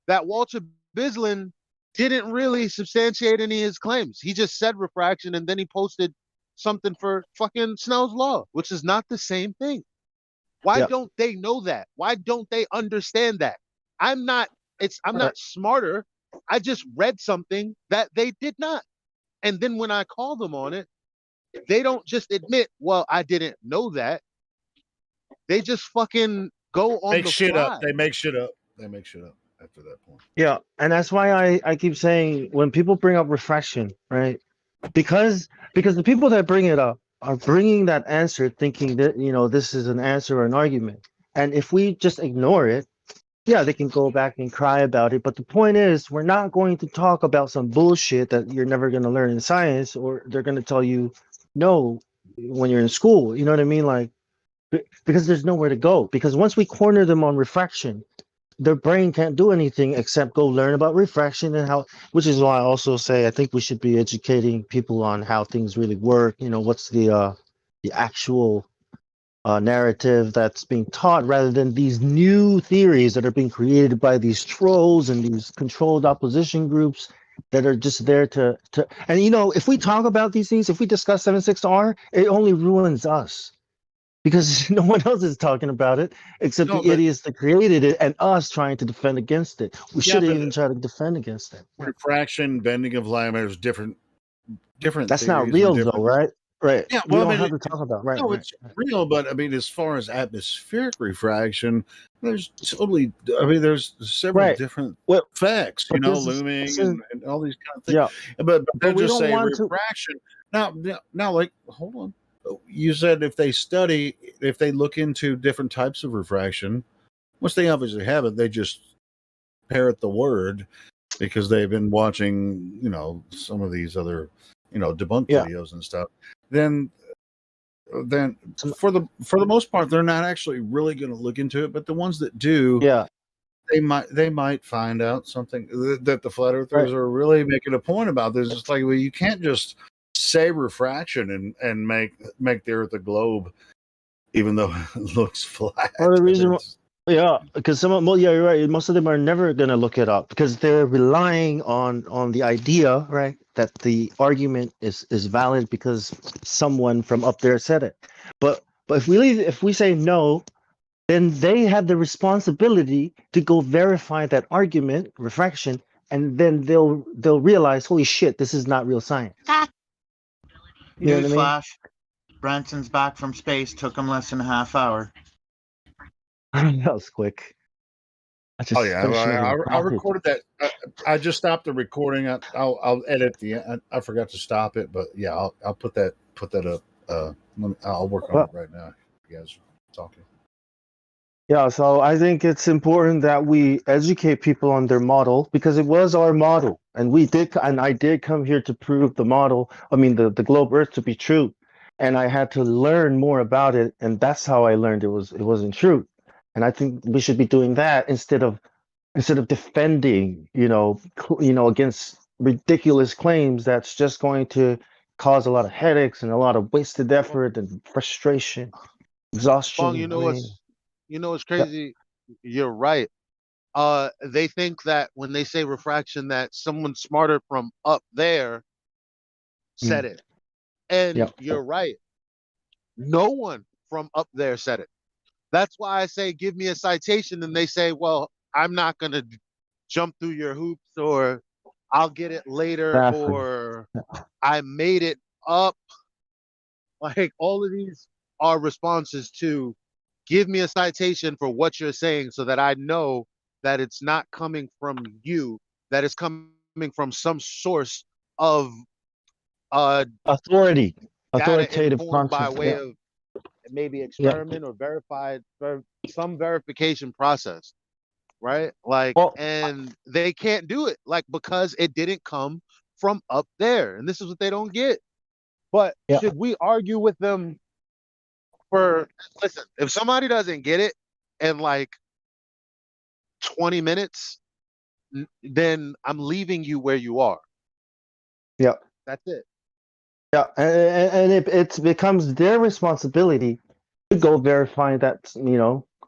that Walter Bislin didn't really substantiate any of his claims? He just said refraction and then he posted something for fucking Snell's law, which is not the same thing. Why don't they know that? Why don't they understand that? I'm not smarter. I just read something that they did not. And then when I call them on it, they don't just admit, well, I didn't know that. They just fucking go on Make the shit fly. up. They make shit up. They make shit up after that point. Yeah, and that's why I keep saying when people bring up refraction, right? Because the people that bring it up are bringing that answer thinking that, this is an answer or an argument. And if we just ignore it, yeah, they can go back and cry about it. But the point is, we're not going to talk about some bullshit that you're never going to learn in science, or they're going to tell you no when you're in school. You know what I mean? Like, because there's nowhere to go. Because once we corner them on refraction, their brain can't do anything except go learn about refraction and how, which is why I also say I think we should be educating people on how things really work. What's the actual narrative that's being taught, rather than these new theories that are being created by these trolls and these controlled opposition groups that are just there to and if we talk about these things, if we discuss 76R, it only ruins us. Because no one else is talking about it except the idiots that created it and us trying to defend against it. We shouldn't even try to defend against it. Refraction, bending of light is different. That's not real though, right? Right. Yeah, We well, don't I mean, have to talk about right. no, Right. it's real, but I mean, as far as atmospheric refraction, there's totally. I mean, there's several Right. different Well, effects, but looming this is and all these kind of things. yeah. But But they'll we just don't say want to. refraction. Now, like, hold on. You said if they look into different types of refraction, which they obviously haven't, they just parrot the word because they've been watching, some of these other, debunk Yeah. videos and stuff. Then for the most part, they're not actually really going to look into it. But the ones that do, Yeah. they might find out something that the flat earthers Right. are really making a point about. This it's like, well, you can't just say refraction and make the Earth a globe, even though it looks flat. Well, the reason, It's- yeah, because well, yeah, you're right. Most of them are never gonna look it up because they're relying on the idea, right, that the argument is valid because someone from up there said it. But if we say no, then they have the responsibility to go verify that argument, refraction, and then they'll realize, holy shit, this is not real science. You know what I mean? Newsflash: Branson's back from space. Took him less than a half hour. That was quick. I just Oh yeah, finished making I coffee. recorded that. I just stopped the recording. I'll edit the. I forgot to stop it, but yeah, I'll put that up. I'll work on Well, it right now. You guys are talking. yeah, so I think it's important that we educate people on their model because it was our model, and I did come here to prove the model. I mean, the globe Earth to be true, and I had to learn more about it, and that's how I learned it wasn't true. And I think we should be doing that instead of defending, against ridiculous claims that's just going to cause a lot of headaches and a lot of wasted effort and frustration, Bong, exhaustion. I mean, you know what's yeah. crazy? You're right. They think that when they say refraction, that someone smarter from up there said it, and Yeah. you're right. No one from up there said it. That's why I say, give me a citation, and they say, well, I'm not gonna jump through your hoops, or I'll get it later, Exactly. or I made it up. Like, all of these are responses to give me a citation for what you're saying so that I know that it's not coming from you, that it's coming from some source of Authority, data authoritative informed by content. way Yeah. of maybe Yeah. experiment or verified, some verification process, right? Like, Well, and they can't do it, like, because it didn't come from up there, and this is what they don't get. But yeah. should we argue with them listen, if somebody doesn't get it in like 20 minutes, then I'm leaving you where you are. Yeah. That's it. Yeah, and it becomes their responsibility to go verify that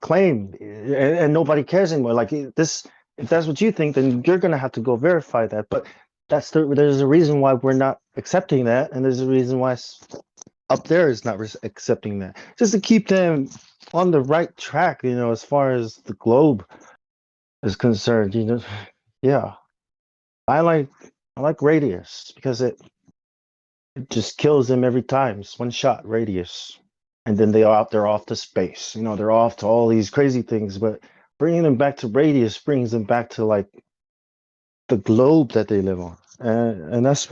claim, and nobody cares anymore. Like this, if that's what you think, then you're gonna have to go verify that. But there's a reason why we're not accepting that, and there's a reason why up there is not accepting that, just to keep them on the right track. As far as the globe is concerned. Yeah, I like radius because it just kills them every time. It's one shot radius, and then they're off to space. They're off to all these crazy things. But bringing them back to radius brings them back to like the globe that they live on, and that's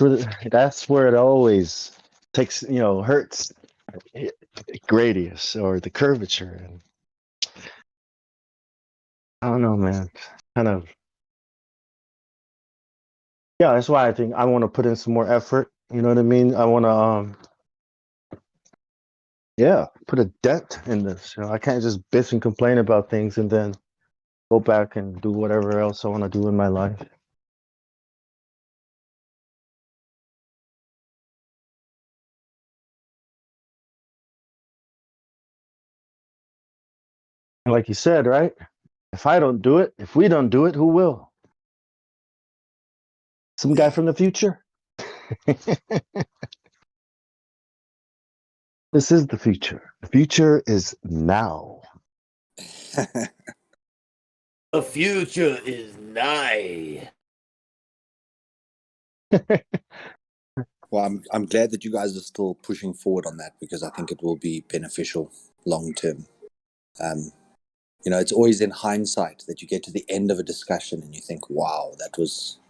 where it always takes hurts. Radius or the curvature, and I don't know, man. Kind of, yeah. That's why I think I want to put in some more effort. You know what I mean? I want to yeah, put a dent in this. I can't just bitch and complain about things and then go back and do whatever else I want to do in my life. And like you said, right? If I don't do it, if we don't do it, who will? Some guy from the future? This is the future. The future is now. The future is nigh. Well, I'm glad that you guys are still pushing forward on that, because I think it will be beneficial long term. It's always in hindsight that you get to the end of a discussion and you think, wow, that was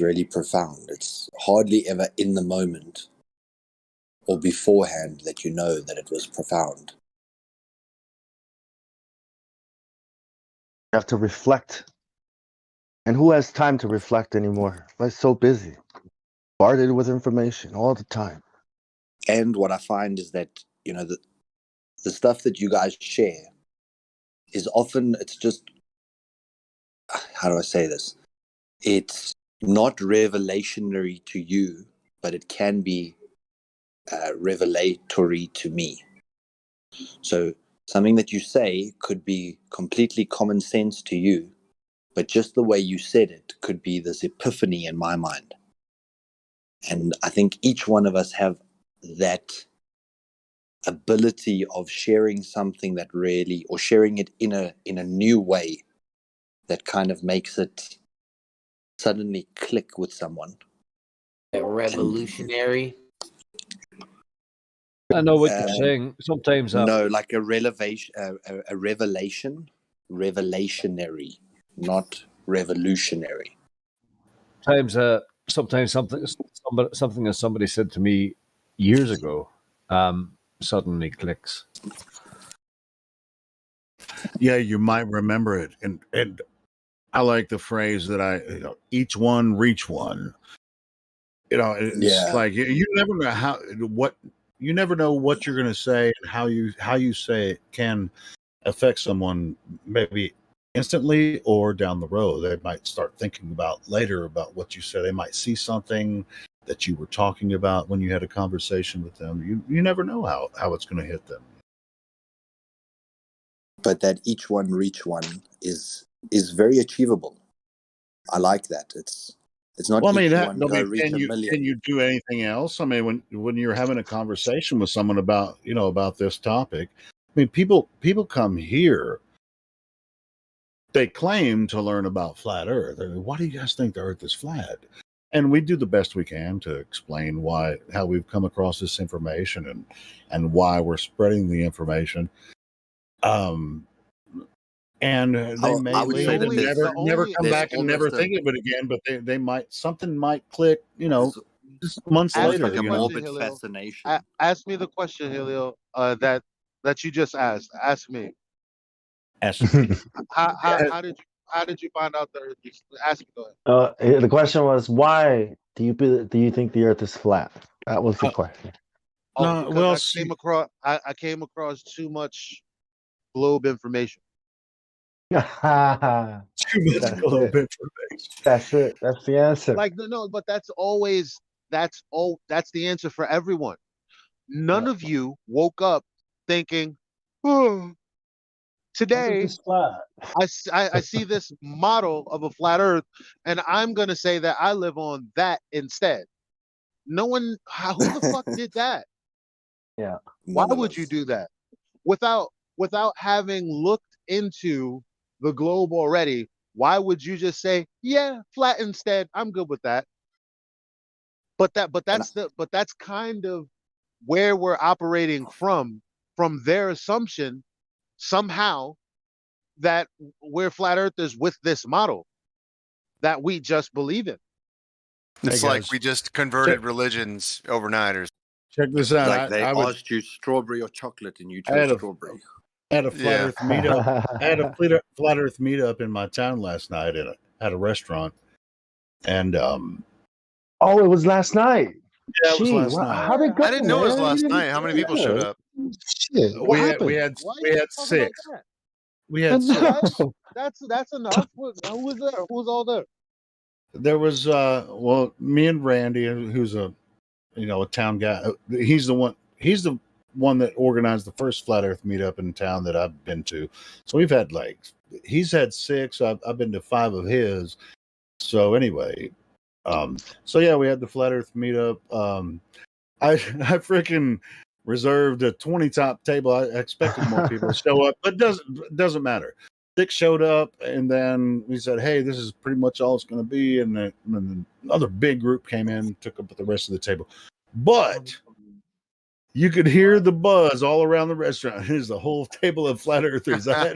really profound. It's hardly ever in the moment or beforehand that you know that it was profound. You have to reflect. And who has time to reflect anymore? We're so busy, bombarded with information all the time. And what I find is that, the stuff that you guys share is often, it's just, how do I say this? It's not revelationary to you, but it can be revelatory to me. So something that you say could be completely common sense to you, but just the way you said it could be this epiphany in my mind. And I think each one of us have that ability of sharing something that really, or sharing it in a new way that kind of makes it suddenly click with someone. Revolutionary. I know what you're saying. Sometimes no, like a revelation, revelationary, not revolutionary. Sometimes something that somebody said to me years ago suddenly clicks. Yeah, you might remember it, and I like the phrase that each one reach one. It's like you never know you never know what you're going to say, and how you say it can affect someone, maybe instantly or down the road. They might start thinking about later about what you said. They might see something that you were talking about when you had a conversation with them. You never know how it's going to hit them. But that each one reach one is very achievable. I like that. It's not each one go reach a million. Can you do anything else? I mean, when you're having a conversation with someone about this topic, I mean, people come here. They claim to learn about flat Earth. Why do you guys think the Earth is flat? And we do the best we can to explain how we've come across this information and why we're spreading the information. And they may never come back and never think of it again, but something might click, just months later. Like a morbid fascination. Ask me the question, Helio, that you just asked. Ask me. Ask me. How did you find out the Earth? Ask me. Go ahead. The question was, why do you think the Earth is flat? That was the question. I came across too much globe information. Too much globe information. That's it. That's the answer. Like no, but that's the answer for everyone. None of you woke up thinking, oh, today I see this model of a flat Earth, and I'm gonna say that I live on that instead. No one. Who the fuck did that? Yeah. Why would you do that without having looked into the globe already? Why would you just say, yeah, flat instead? I'm good with that. But that's kind of where we're operating from their assumption somehow that we're flat earthers with this model that we just believe in. It's like we just converted religions overnight. Check this out. Like they asked you strawberry or chocolate, and you chose strawberry. I had a flat Earth meetup. I had a flat Earth meetup in my town last night at a restaurant, and oh, it was last night. Yeah, it was last night. How'd it go? I didn't know it was last night. How many people showed up? Shit, we had 6. We had 6. That's enough. Who was there? Who was all there? There was me and Randy, who's a town guy. He's the one that organized the first flat Earth meetup in town that I've been to. So we've had he's had 6. I've been to 5 of his. So anyway, so yeah, we had the flat Earth meetup. I freaking reserved a 20 top table. I expected more people to show up, but doesn't matter. Dick showed up, and then we said, "Hey, this is pretty much all it's going to be." And then another big group came in, took up the rest of the table. But you could hear the buzz all around the restaurant. There's a whole table of flat earthers. I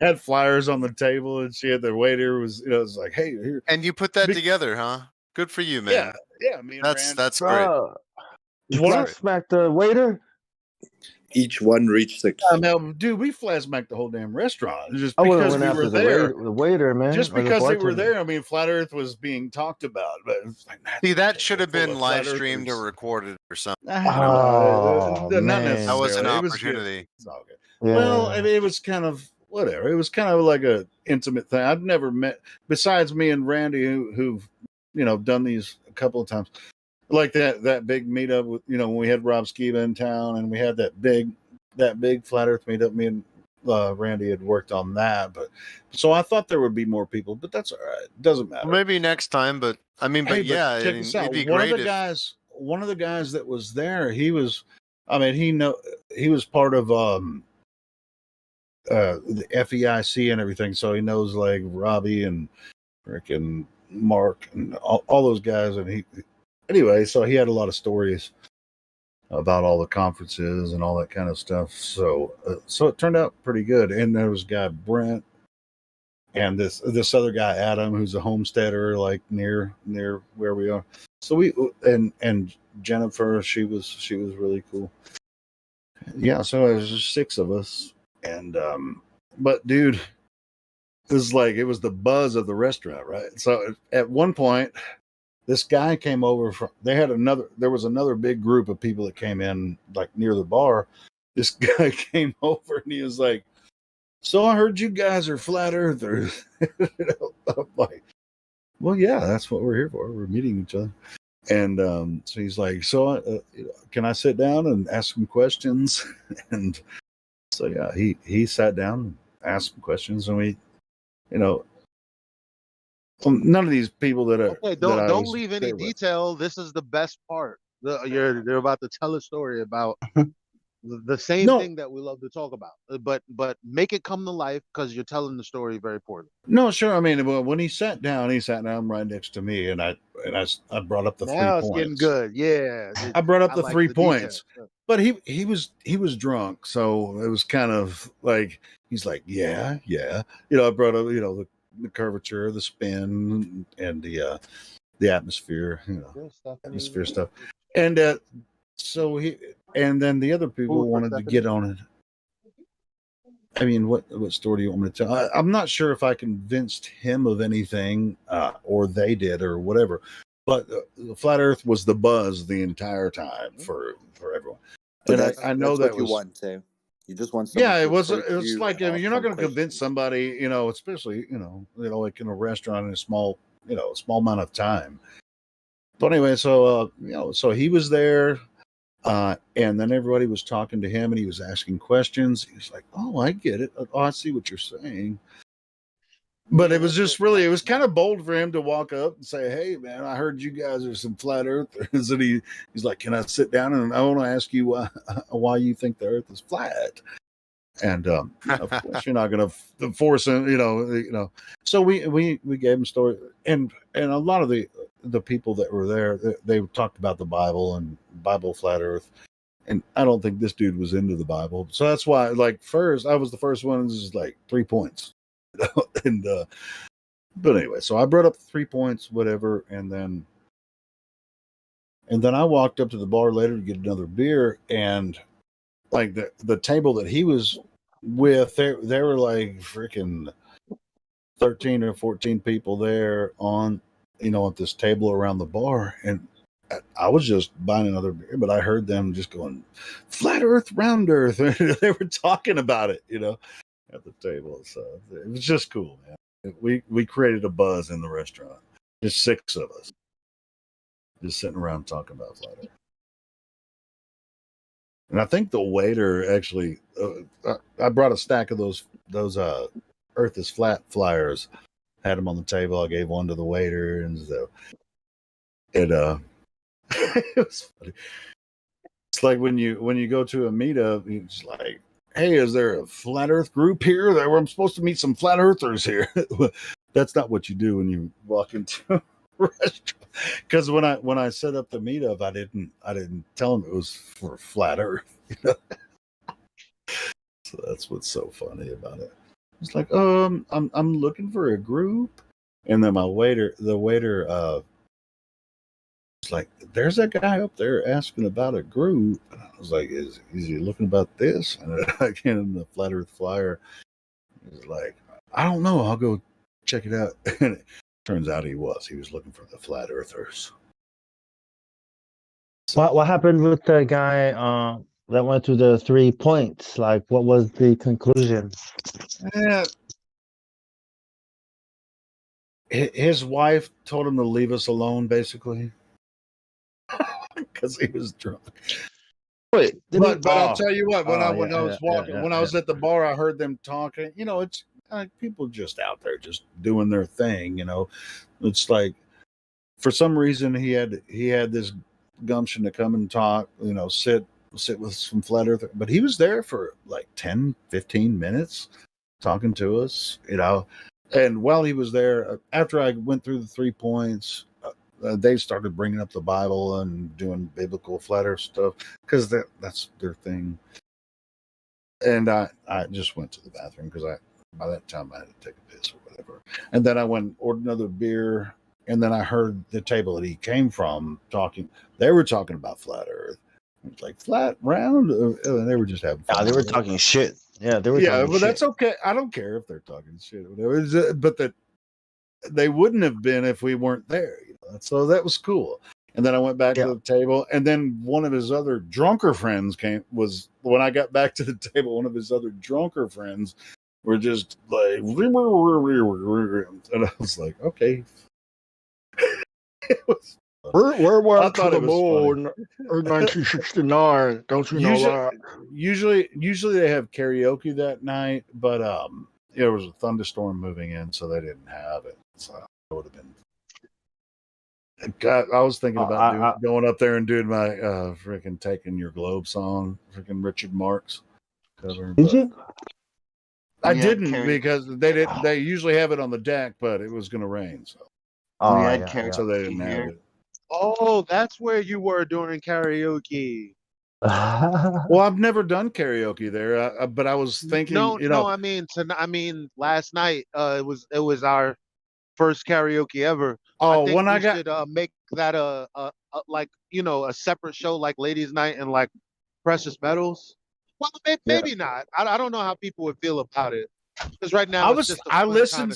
had flyers on the table, and she had the waiter was, it was like, "Hey, here." And you put that together, huh? Good for you, man. Yeah. Me and Randy. That's great. Flat smack the waiter. Each one reached 6. Dude, we flat smacked the whole damn restaurant just I would have because went we after were there. the waiter, man. Just or the because they were bartender. there, I mean, flat Earth was being talked about. But it's like, See, that should have been of flat live streamed or earthers. recotted or something. Oh, not man. necessarily. That was an It good. opportunity. It's all good. Yeah. Well, I mean, it was kind of whatever. It was kind of like a intimate thing. I've never met, besides me and Randy, who've done these a couple of times, like that big meetup with when we had Rob Skiba in town, and we had that big flat Earth meetup. Me and Randy had worked on that, but so I thought there would be more people, but that's all right. It doesn't matter. Well, maybe next time, but I mean, Hey, but yeah, check this out. it'd be One great of the guys that was there, he was part of the FEIC and everything, so he knows like Robbie and Rick and Mark and all those guys, and anyway, so he had a lot of stories about all the conferences and all that kind of stuff. So it turned out pretty good. And there was a guy Brent, and this other guy Adam, who's a homesteader, like near where we are. So we and Jennifer, she was really cool. Yeah, so it was just 6 of us, and but dude, it was the buzz of the restaurant, right? So at one point, this guy came over from. There was another big group of people that came in like near the bar. This guy came over and he was like, "So I heard you guys are flat earthers." I'm like, "Well, yeah, that's what we're here for. We're meeting each other." And so he's like, "So can I sit down and ask some questions?" And so yeah, he sat down and asked some questions, and we, none of these people that are Okay, don't leave any detail. This is the best part. They're about to tell a story about the same thing that we love to talk about, but make it come to life because you're telling the story very poorly. No, sure. I mean, when he sat down right next to me, and I brought up the 3 Now points. it's getting good. Yeah, I brought up the like 3 the points, detail. but he was drunk, so it was kind of like he's like, yeah. I brought up the curvature, the spin, and the atmosphere, atmosphere stuff, and so and then the other people wanted to get on it. I mean, what story do you want me to tell? I'm not sure if I convinced him of anything, or they did, or whatever. But the flat Earth was the buzz the entire time for everyone. But And I know that's that what was, you want, too. You just want. Yeah, it was. It's like, I mean, you're not going to convince somebody, especially like in a restaurant in a small amount of time. But anyway, so so he was there. And then everybody was talking to him, and he was asking questions. He was like, "Oh, I get it. Oh, I see what you're saying." But it was just really, it was kind of bold for him to walk up and say, "Hey, man, I heard you guys are some flat earthers." And he's like, "Can I sit down? And I want to ask you why you think the Earth is flat." And of course, you're not going to force him, So we gave him story, and a lot of the people that were there, they talked about the Bible and Bible flat Earth, and I don't think this dude was into the Bible, so that's why. Like first, I was the first one. This is like 3 points, and but anyway, so I brought up 3 points, whatever, and then I walked up to the bar later to get another beer, and like the table that he was with, there were like freaking 13 or 14 people there on at this table around the bar, and I was just buying another beer, but I heard them just going flat earth, round earth. They were talking about it at the table, so it was just cool, man. We created a buzz in the restaurant, just 6 of us just sitting around talking about flat earth. And I think the waiter actually, I brought a stack of those Earth is Flat flyers, had them on the table. I gave one to the waiter, and so it it was funny. It's like when you go to a meetup, it's like hey, is there a flat Earth group here? I'm supposed to meet some flat Earthers here. That's not what you do when you walk into a restaurant. Because when I set up the meetup, I didn't tell them it was for flat Earth. You know? So that's what's so funny about it. It's like, I'm looking for a group, and then the waiter, was like, there's that guy up there asking about a group. And I was like, is he looking about this? And I get in the flat Earth flyer. He's like, I don't know. I'll go check it out. And it turns out he was looking for the flat Earthers. What happened with the guy that went to the 3 points? Like, what was the conclusion? Yeah. His wife told him to leave us alone, basically, because he was drunk. Wait, but I'll tell you what. When I was walking, when I was yeah. at the bar, I heard them talking. You know, it's like people just out there just doing their thing. You know, it's like for some reason he had this gumption to come and talk. You know, sit with some flat earth. But he was there for like 10, 15 minutes talking to us. You know. And while he was there, after I went through the 3 points, they started bringing up the Bible and doing biblical flat earth stuff because that's their thing. And I just went to the bathroom because by that time I had to take a piss or whatever. And then I went and ordered another beer. And then I heard the table that he came from talking. They were talking about flat earth. It's like flat, round. And they were just having fun. They were talking shit. Yeah, they were Yeah, talking but shit. that's okay. I don't care if they're talking shit or whatever. But that they wouldn't have been if we weren't there. You know? So that was cool. And then I went back to the table, and then one of his other drunker friends when I got back to the table, one of his other drunker friends were just like, and I was like, okay. We're I thought it was moon in 1969. Don't you know that? Usually they have karaoke that night, but there was a thunderstorm moving in, so they didn't have it. So it would have been. God, I was thinking about going up there and doing my freaking "Taking Your Globe" song, freaking Richard Marx cover. Did you? I didn't because they usually have it on the deck, but it was going to rain, so so they didn't have it. Oh, that's where you were during karaoke. Well, I've never done karaoke there, but I was thinking, I mean, last night it was our first karaoke ever. Oh, I think when I got should make that a separate show like Ladies' Night and like Precious Metals. Well, maybe not. I don't know how people would feel about it because right now I listened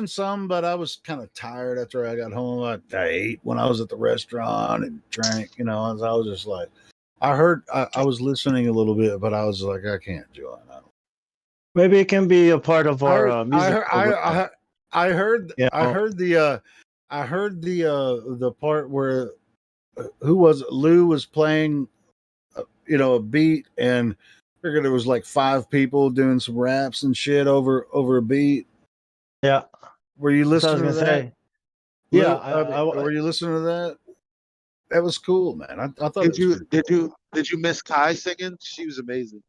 some, but I was kind of tired after I got home. I ate when I was at the restaurant and drank. You know, I was just like, I was listening a little bit, but I was like, I can't join. Maybe it can be a part of our music. I heard the part where Lou was playing, a beat, and figured there was like 5 people doing some raps and shit over a beat. Yeah. Were you listening to that? Say. Lou, Yeah. were you listening to that? That was cool, man. I thought. Did you miss Kai singing? She was amazing.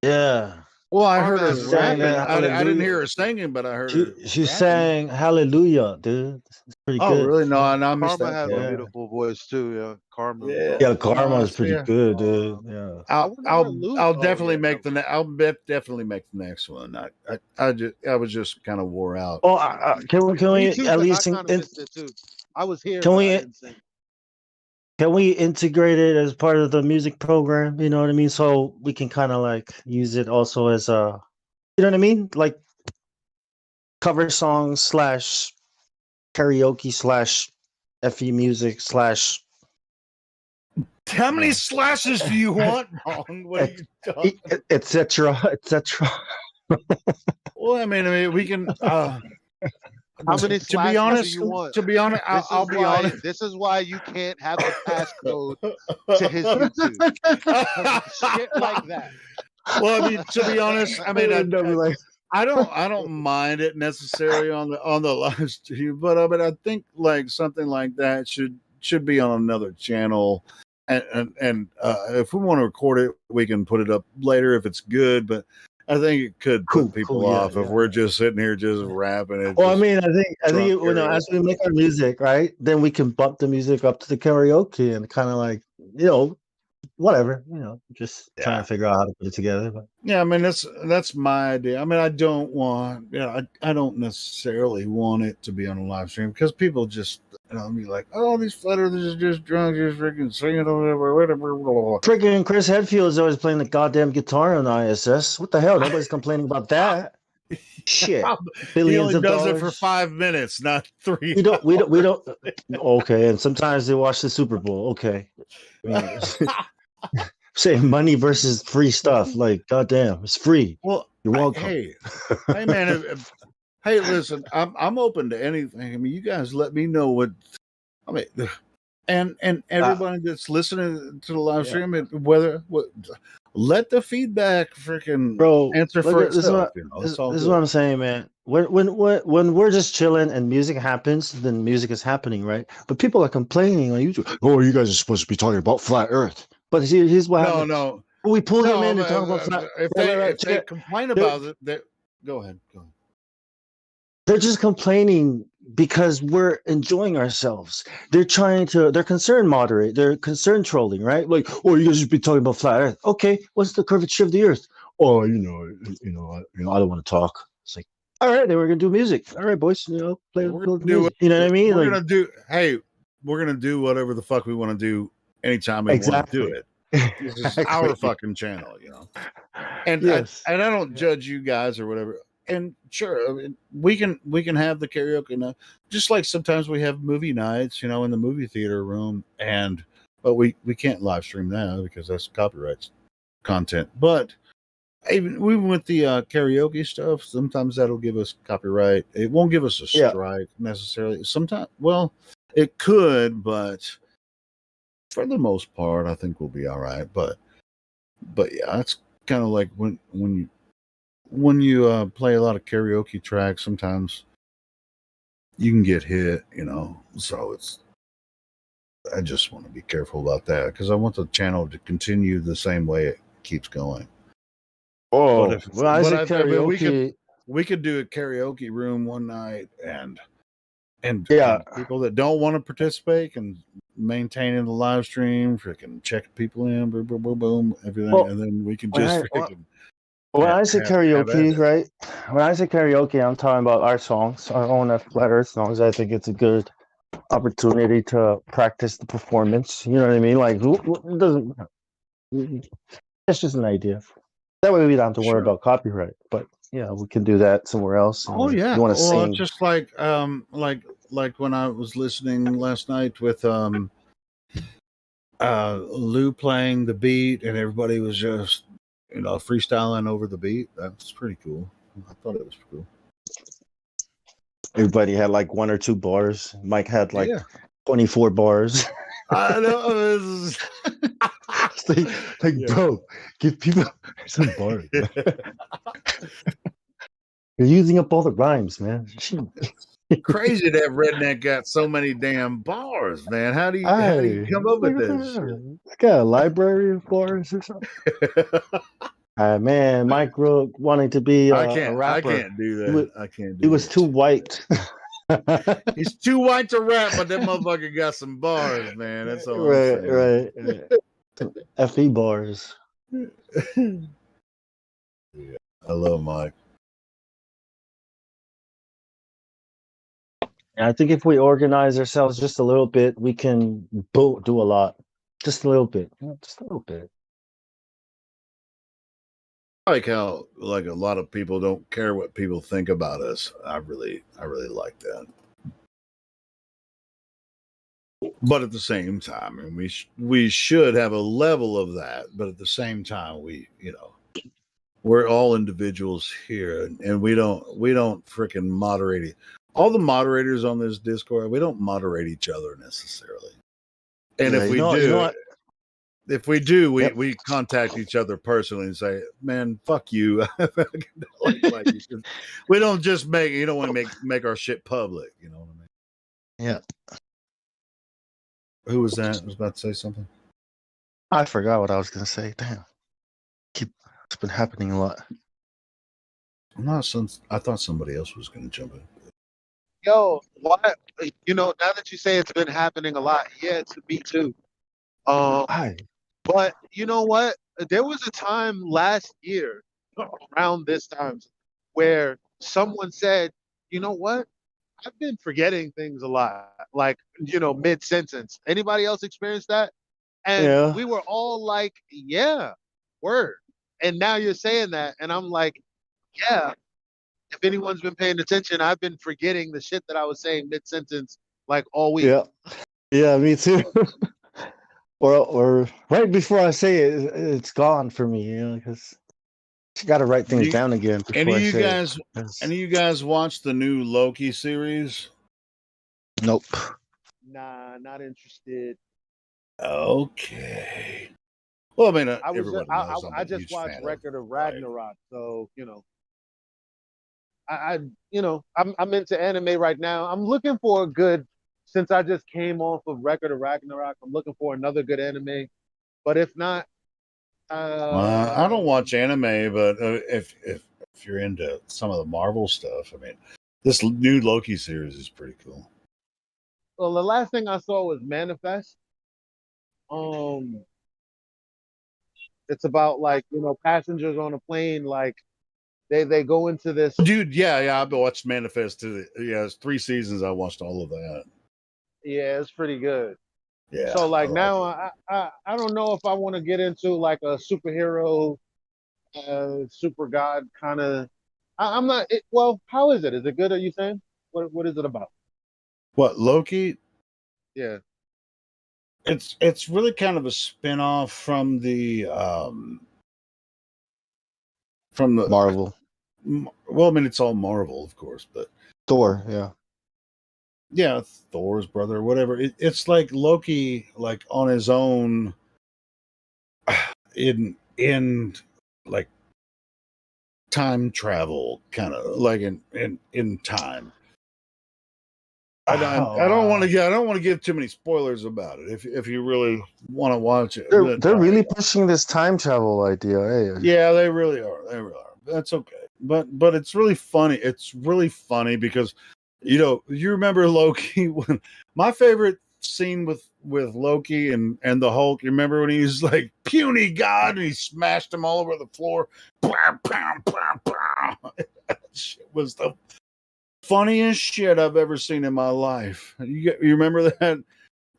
Yeah. Well, I heard her rapping. I didn't hear her singing, but I heard her. She sang "Hallelujah," dude. It's pretty good. Oh, really? No, I missed Karma that. has a beautiful voice too. Yeah, Karma. Yeah, Karma is pretty good, dude. Yeah. I'll definitely make definitely make the next one. I was just kind of wore out. Oh, can we at least I was here. Can we integrate it as part of the music program? You know what I mean? So we can kind of like use it also as a, you know what I mean? Like cover songs / karaoke / FE music / How many slashes do you want? What are you talking? etc. Well, I mean, we can. How many to be honest, do you want? To be honest, I'll be honest. This is why you can't have the passcode to his YouTube. Shit like that. Well, I mean, to be honest, I mean, I don't mind it necessarily on the live stream, but I think like something like that should be on another channel, and if we want to record it, we can put it up later if it's good. But I think it could put people off if we're just sitting here just rapping it. Well, I mean, I think you know, as we make our music, right, then we can bump the music up to the karaoke and kind of like, you know, whatever, you know, just trying to figure out how to put it together. But Yeah, I mean that's my idea. I mean, I don't want, I don't necessarily want it to be on a live stream because people just, be like, oh, these flat earthers are just drunk, just freaking singing or whatever. Freaking Chris Hadfield is always playing the goddamn guitar on ISS. What the hell? Nobody's complaining about that. Shit, He billions only of does dollars. it for 5 minutes, not 3. We don't. Okay, and sometimes they watch the Super Bowl. Okay, I mean, say money versus free stuff. Like, goddamn, it's free. Well, you're welcome. Hey, man. Hey, listen, I'm open to anything. I mean, you guys let me know what. I mean, and everybody that's listening to the live stream, let the feedback freaking answer for itself. This is what I'm saying, man. When we're just chilling and music happens, then music is happening, right? But people are complaining on YouTube. Oh, you guys are supposed to be talking about flat Earth. But here's what happens. No. We pull them in and talk about flat. If they complain about it, go ahead. They're just complaining because we're enjoying ourselves. They're concern moderate. They're concern trolling, right? Like, oh, you guys should be talking about flat Earth. Okay, what's the curvature of the Earth? Oh, I don't want to talk. It's like, all right, then we're gonna do music. All right, boys, play music. You know what I mean? We're gonna do whatever the fuck we want to do anytime we want to do it. This is our fucking channel, And yes. I don't judge you guys or whatever. And sure, I mean, we can have the karaoke now, just like sometimes we have movie nights, in the movie theater room, but we can't live stream that because that's copyright content. But even with the karaoke stuff, sometimes that'll give us copyright. It won't give us a strike necessarily. Sometimes, well, it could, but for the most part, I think we'll be all right. But yeah, it's kind of like when you play a lot of karaoke tracks, sometimes you can get hit, so I just want to be careful about that because I want the channel to continue the same way it keeps going. Oh, karaoke, we could do a karaoke room one night and people that don't want to participate can maintain in the live stream, freaking check people in, boom, boom, boom, boom, everything, and then we can just When I say karaoke, right? When I say karaoke, I'm talking about our songs, our own Flat Earth songs. I think it's a good opportunity to practice the performance. You know what I mean? Like, it doesn't. It's just an idea. That way we don't have to worry about copyright. But yeah, we can do that somewhere else. Oh yeah, you want to sing? Just like when I was listening last night with Lou playing the beat and everybody was just freestyling over the beat. That's pretty cool. I thought it was cool. Everybody had like 1 or 2 bars. Mike had like 24 bars. I know. Bro, give people some bars. You're using up all the rhymes, man. Crazy that redneck got so many damn bars, man. How do you come up with this? I got a library of bars or something. Man, Mike Rook wanting to be a rapper. I can't do that. I can't do He was too white. He's too white to rap, but that motherfucker got some bars, man. That's all I'm saying. Right. FE bars. Yeah, I love Mike. And I think if we organize ourselves just a little bit, we can do a lot. Just a little bit. Just a little bit. I like how a lot of people don't care what people think about us. I really like that. But at the same time, I mean, we should have a level of that. But at the same time, we're all individuals here, and we don't freaking moderate it. All the moderators on this Discord, we don't moderate each other necessarily. And if we do, we contact each other personally and say, "Man, fuck you." We don't just you don't want to make our shit public. You know what I mean? Yeah. Who was that? I was about to say something. I forgot what I was gonna say. Damn, it's been happening a lot. I thought somebody else was going to jump in. Yo, what? Now that you say it's been happening a lot, yeah, it's me too. Hi. But you know what? There was a time last year, around this time, where someone said, "You know what? I've been forgetting things a lot." Like, mid sentence. Anybody else experience that? And Yeah. we were all like, "Yeah, word." And now you're saying that, and I'm like, "Yeah." If anyone's been paying attention, I've been forgetting the shit that I was saying mid sentence like all week. Yeah. Yeah, me too. or right before I say it, it's gone for me. Because you got to write things down again before I say it. Any of you guys watch the new Loki series? Nope. Nah, not interested. Okay. Well, I mean, everybody knows I just watched Record of Ragnarok, so I'm into anime right now. I'm looking for a good, since I just came off of Record of Ragnarok, I'm looking for another good anime. But if not, I don't watch anime, but if you're into some of the Marvel stuff, I mean, this new Loki series is pretty cool. well, the last thing I saw was Manifest. It's about like passengers on a plane, like they go into this. Dude, yeah, I've watched Manifest too. Yeah, it's 3 seasons. I watched all of that. Yeah, it's pretty good. Yeah. So like now, I don't know if I want to get into like a superhero, super god kind of. I'm not. Well, how is it? Is it good? Are you saying? What is it about? What, Loki? Yeah. It's really kind of a spin-off from the Marvel. Well, I mean, it's all Marvel, of course, but Thor, yeah, Thor's brother, whatever. It's like Loki, like on his own, in like time travel, kind of like in time. I don't want to give too many spoilers about it. If you really want to watch it, they're really pushing this time travel idea. Hey. Yeah, they really are. They really are. That's okay. But it's really funny. It's really funny because you remember Loki when my favorite scene with Loki and the Hulk, you remember when he was like puny god and he smashed them all over the floor? That shit was the funniest shit I've ever seen in my life. You remember that?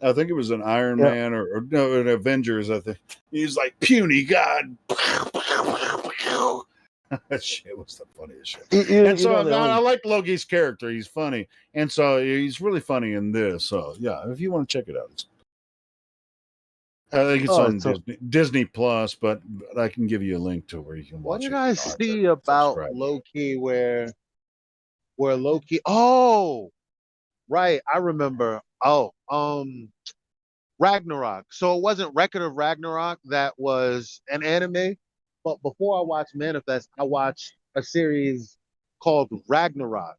I think it was an Iron Man or no, an Avengers. I think he's like puny god. That shit was the funniest shit. And so I like Loki's character. He's funny, and so he's really funny in this. So yeah, if you want to check it out, I think it's on Disney Plus, but I can give you a link to where you can watch it. What did I see about Loki where Loki? Oh, right, I remember. Ragnarok. So it wasn't Record of Ragnarok that was an anime, but before I watched Manifest, I watched a series called Ragnarok,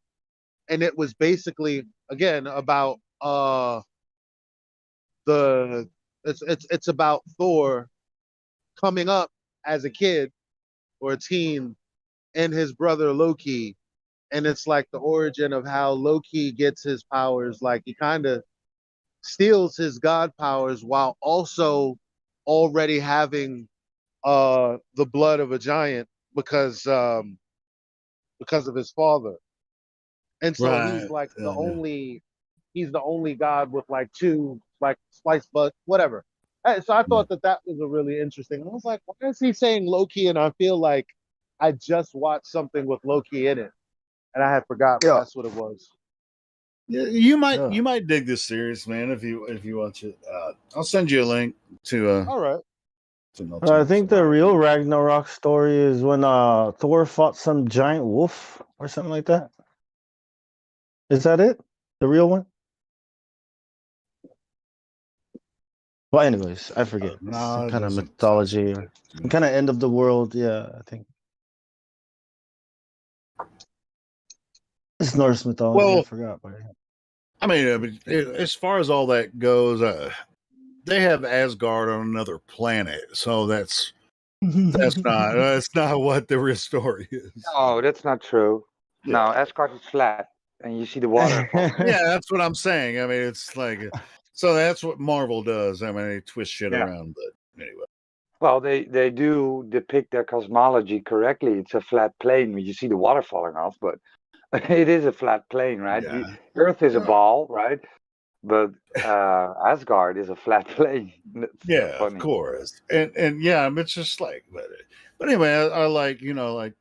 and it was basically again about it's about Thor coming up as a kid or a teen and his brother Loki, and it's like the origin of how Loki gets his powers. Like he kind of steals his god powers while also already having the blood of a giant because of his father. And so he's like he's the only god with like 2 like sliced blood, whatever. And so I thought that was a really interesting. I was like, why is he saying Loki? And I feel like I just watched something with Loki in it, and I had forgotten that's what it was. Yeah, you might dig this series, man. If you watch it, I'll send you a link to. All right. I think the real Ragnarok story is when Thor fought some giant wolf or something like that. Is that it? The real one? Well, anyways, I forget. It's some kind of mythology, some kind of end of the world. Yeah, I think it's Norse mythology. I forgot. I mean, as far as all that goes, they have Asgard on another planet, so that's not what the real story is. No, that's not true. No, Asgard is flat, and you see the water falling. Yeah, that's what I'm saying. I mean, it's like, so that's what Marvel does. I mean, they twist shit around, but anyway. Well, they do depict their cosmology correctly. It's a flat plane when you see the water falling off, but it is a flat plane, right? The Earth is a ball, right? But Asgard is a flat plane. That's so Yeah, funny. of course, and yeah, it's just like, but anyway, I like, you know, like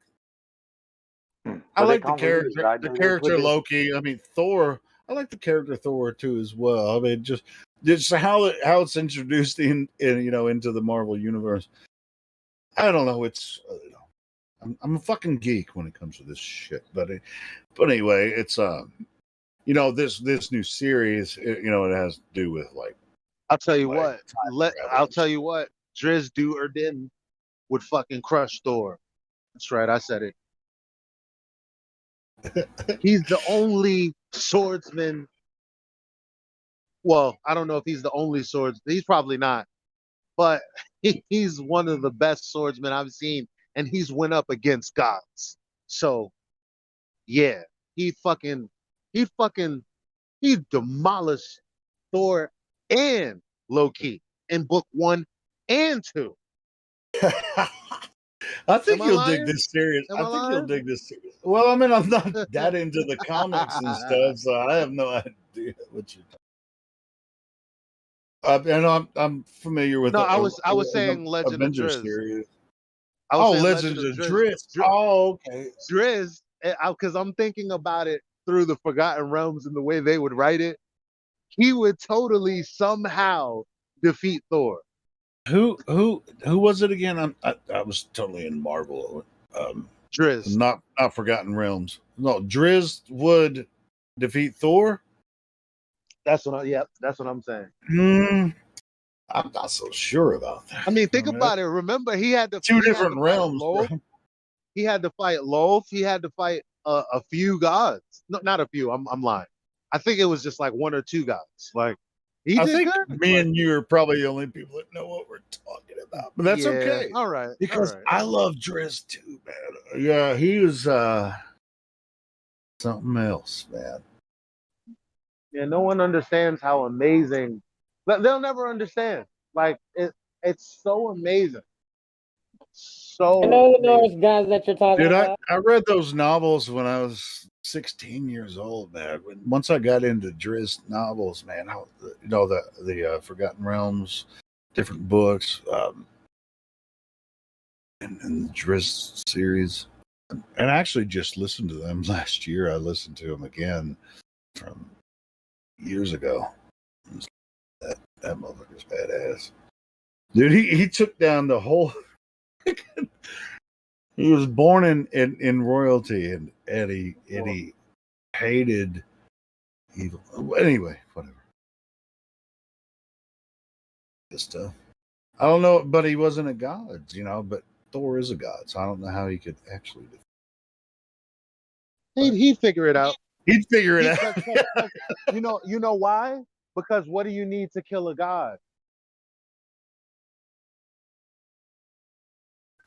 I But they like the can't believe it, character, right? the They character put this- Loki. I mean, Thor. I like the character Thor too as well. I mean, just how it's introduced in you know, into the Marvel universe. I don't know. It's I'm a fucking geek when it comes to this shit. But anyway, it's you know, this new series. You know, it has to do with like. I'll tell you what. I'll tell you what. Driz, do or didn't, would fucking crush Thor. That's right. I said it. He's the only swordsman. Well, I don't know if he's the only swordsman. He's probably not. But he's one of the best swordsmen I've seen, and he's went up against gods. So, yeah, he demolished Thor and Loki in book 1 and 2. I think Am I you'll lying? dig this series. Am I I think you'll lying? dig this series. Well, I mean, I'm not that into the comics and stuff, so I have no idea what you're talking. And I'm familiar with. No, the, I was saying Legend Avengers of Driz. series. I was saying Legends of Driz. Oh, okay. Driz, because I'm thinking about it through the Forgotten Realms and the way they would write it. He would totally somehow defeat Thor. Who was it again? I was totally in Marvel. Driz, not Forgotten Realms. No, Driz would defeat Thor. That's what I'm saying. I'm not so sure about that. I mean, think about it. Remember, he had to Two he had different to fight realms, Loth. bro. He had to fight Loth. He had to fight a few gods. No, not a few. I'm lying. I think it was just like 1 or 2 gods. Like he I did think good. me and you are probably the only people that know what we're talking about, but that's Yeah, okay. all right, because all right. I love Driz too, man. Yeah, he was something else, man. Yeah, no one understands how amazing. They'll never understand. Like it's so amazing. So I know amazing. those guys that you're talking Dude, about. I read those novels when I was 16 years old, man. Once I got into Driz novels, man, you know, the Forgotten Realms, different books, and the Driz series, and I actually just listened to them last year. I listened to them again from years ago. That motherfucker's badass, dude. He took down the whole. He was born in royalty, and he hated evil. Anyway, whatever. This stuff. I don't know, but he wasn't a god, you know. But Thor is a god, so I don't know how he could actually. He'd figure it out. He'd figure it out. You know why? Because what do you need to kill a god?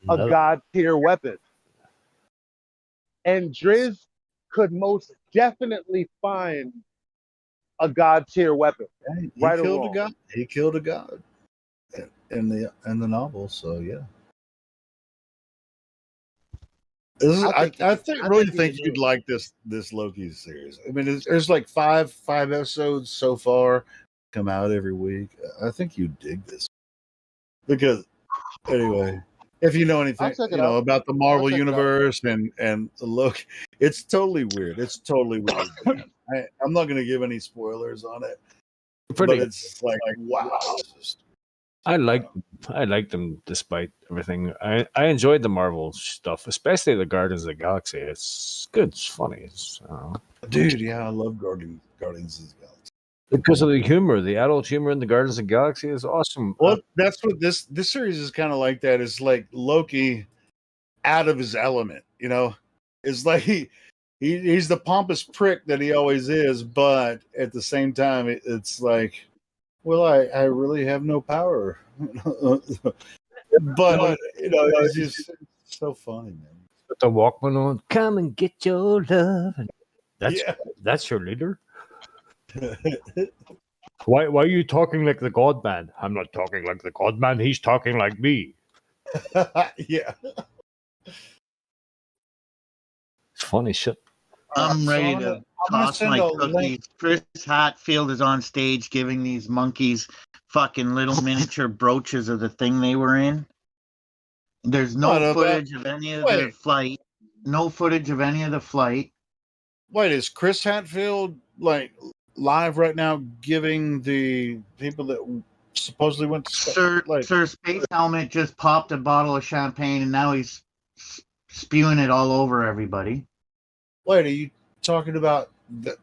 A god tier weapon. And Driz could most definitely find a god tier weapon. He right or killed wrong. a god. He killed a god in the novel. So yeah. I really think you'd like this Loki series. I mean, there's like five episodes so far, come out every week. I think you'd dig this because anyway, if you know anything, you know about the Marvel universe and the Loki, it's totally weird. It's totally weird. Man. I'm not going to give any spoilers on it, but it's like wow. I like them despite everything. I enjoyed the Marvel stuff, especially the Guardians of the Galaxy. It's good. It's funny. Dude, yeah, I love Guardians of the Galaxy because of the humor. The adult humor in the Guardians of the Galaxy is awesome. Well, that's what this series is kind of like. That it's like Loki out of his element. You know, it's like he's the pompous prick that he always is, but at the same time, it's like Well, I really have no power. But it's just so funny, man. Put the Walkman on. Come and get your love. That's your leader. Why are you talking like the God Man? I'm not talking like the God Man. He's talking like me. Yeah. It's funny shit. I'm ready I'm to gonna toss send my a cookies. link. Chris Hatfield is on stage giving these monkeys fucking little miniature brooches of the thing they were in. There's no What about- footage of any of the flight. No footage of any of the flight. Wait, is Chris Hatfield like live right now giving the people that supposedly went to Sir Space Helmet just popped a bottle of champagne and now he's spewing it all over everybody. Wait, are you talking about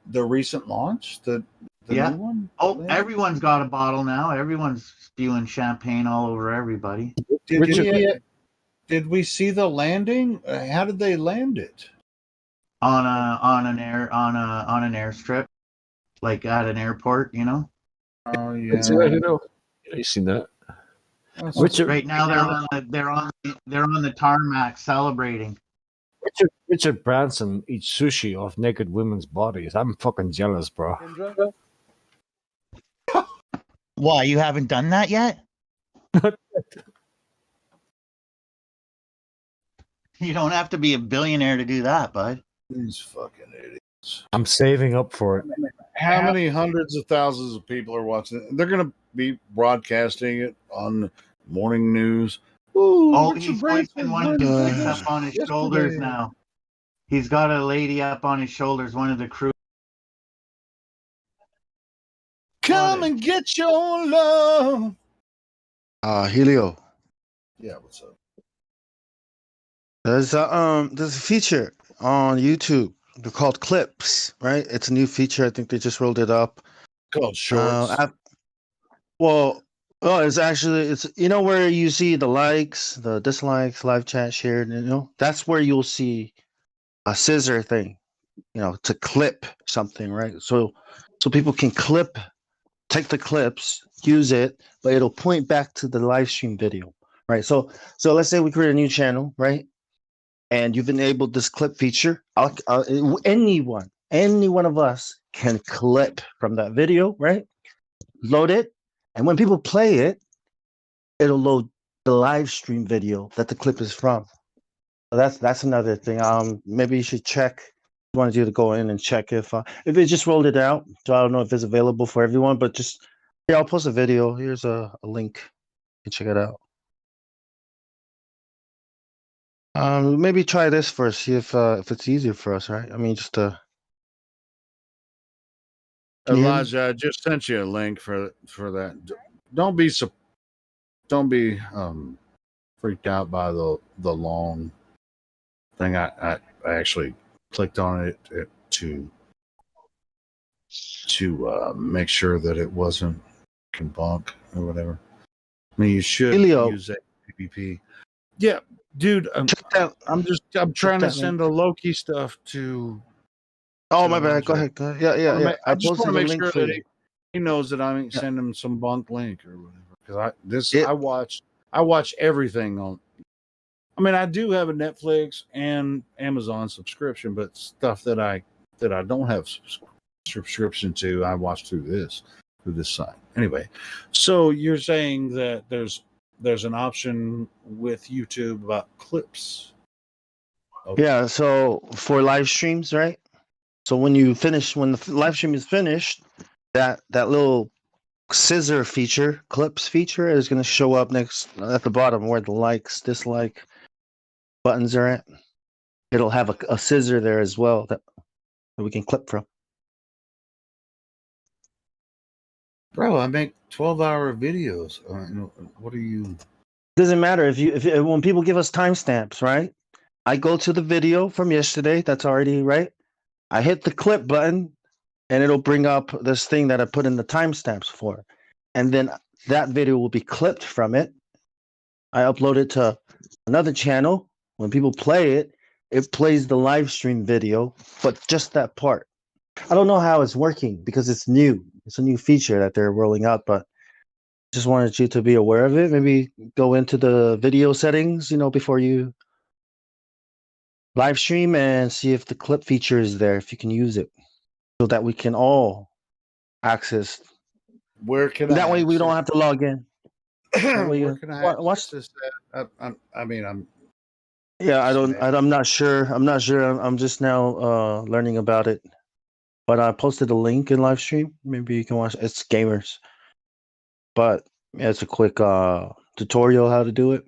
the recent launch? The Yeah. new one? Oh, everyone's got a bottle now. Everyone's spewing champagne all over everybody. Did we see the landing? How did they land it? On an airstrip, like at an airport, you know. Oh You seen that? Right now they're on the tarmac celebrating. Richard Branson eats sushi off naked women's bodies. I'm fucking jealous, bro. Why, you haven't done that yet? You don't have to be a billionaire to do that, bud. These fucking idiots. I'm saving up for it. How many hundreds of thousands of people are watching it? They're going to be broadcasting it on morning news. Ooh, Oh, Richard he's Branson hoisting one of the chicks up on his shoulders now. He's got a lady up on his shoulders, one of the crew. Come and get your love. Helio. Yeah, what's up? There's a feature on YouTube. They're called Clips, right? It's a new feature. I think they just rolled it up. Called Shorts. It's you know where you see the likes, the dislikes, live chat shared, that's where you'll see a scissor thing, to clip something, right? So people can take the clips, use it, but it'll point back to the live stream video, right? So let's say we create a new channel, right? And you've enabled this clip feature. Any one of us can clip from that video, right? Load it, and when people play it, it'll load the live stream video that the clip is from. So that's another thing. Maybe you should check. I wanted you to go in and check if they just rolled it out. So I don't know if it's available for everyone, but just here, I'll post a video. Here's a link. You can check it out. Maybe try this first. See if it's easier for us, right? I mean, just Can you hear me? Elijah, I just sent you a link for that. Don't be freaked out by the long thing. I actually clicked on it to make sure that it wasn't bunk or whatever. I mean, you should use that PPP. Yeah, dude. I'm trying to send the Loki stuff to. Oh, my bad. Go ahead. Yeah. I just want to make sure that he knows that I ain't send him some bunk link or whatever. Because I watch everything on. I mean, I do have a Netflix and Amazon subscription, but stuff that I don't have subscription to, I watch through this site. Anyway, so you're saying that there's an option with YouTube about clips. Okay. Yeah, so for live streams, right? So when the live stream is finished, that little scissor feature, clips feature, is going to show up next at the bottom where the likes, dislike buttons are at. It'll have a scissor there as well that we can clip from. Bro, I make 12-hour videos. What are you? Doesn't matter if when people give us timestamps, right? I go to the video from yesterday. That's already right. I hit the clip button, and it'll bring up this thing that I put in the timestamps for, and then that video will be clipped from it. I upload it to another channel. When people play it, it plays the live stream video, but just that part. I don't know how it's working because it's new. It's a new feature that they're rolling out, but Just wanted you to be aware of it. Maybe go into the video settings, before you live stream and see if the clip feature is there, if you can use it, so that we can all access. Where can That I way we don't access- have to log in. That way Where you can I watch. access that? I'm Yeah, I'm not sure. I'm just now learning about it. But I posted a link in live stream. Maybe you can watch. It's gamers. But yeah, it's a quick tutorial how to do it.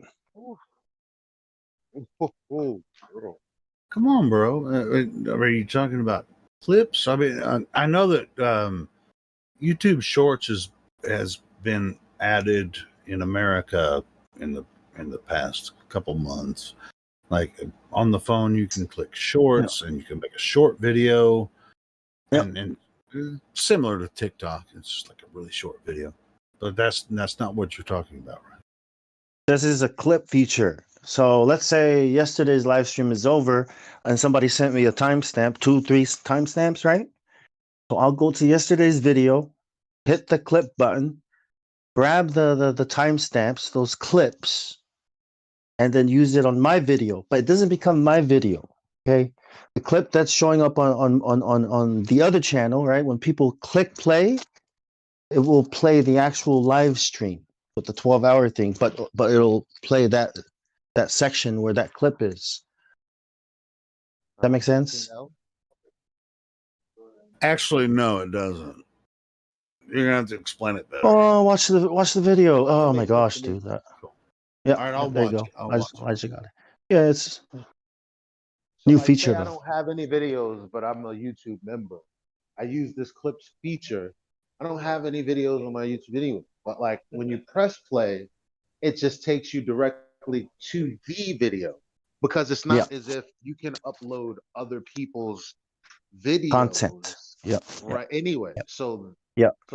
Come on, bro. Are you talking about clips? I mean, I know that YouTube Shorts has been added in America in the past couple months. Like on the phone, you can click Shorts and you can make a short video, and similar to TikTok, it's just like a really short video. But that's not what you're talking about, right? This is a clip feature. So let's say yesterday's live stream is over and somebody sent me a timestamp, 2-3 timestamps, right? So I'll go to yesterday's video, hit the clip button, grab the timestamps, those clips, and then use it on my video. But it doesn't become my video. Okay. The clip that's showing up on the other channel, right? When people click play, it will play the actual live stream with the 12-hour thing, but it'll play that section where that clip is. That make sense? Actually, no, it doesn't. You're gonna have to explain it better. Oh, watch the video. Oh my gosh, dude. Yeah, All right, I'll there you watch go. it. I'll I watch just got it. Yeah, it's So new like, feature say I though. don't have any videos, but I'm a YouTube member. I use this clips feature. I don't have any videos on my YouTube video, but like when you press play, it just takes you directly to the video because it's not as if you can upload other people's videos. Content. Yep. Right. Anyway, so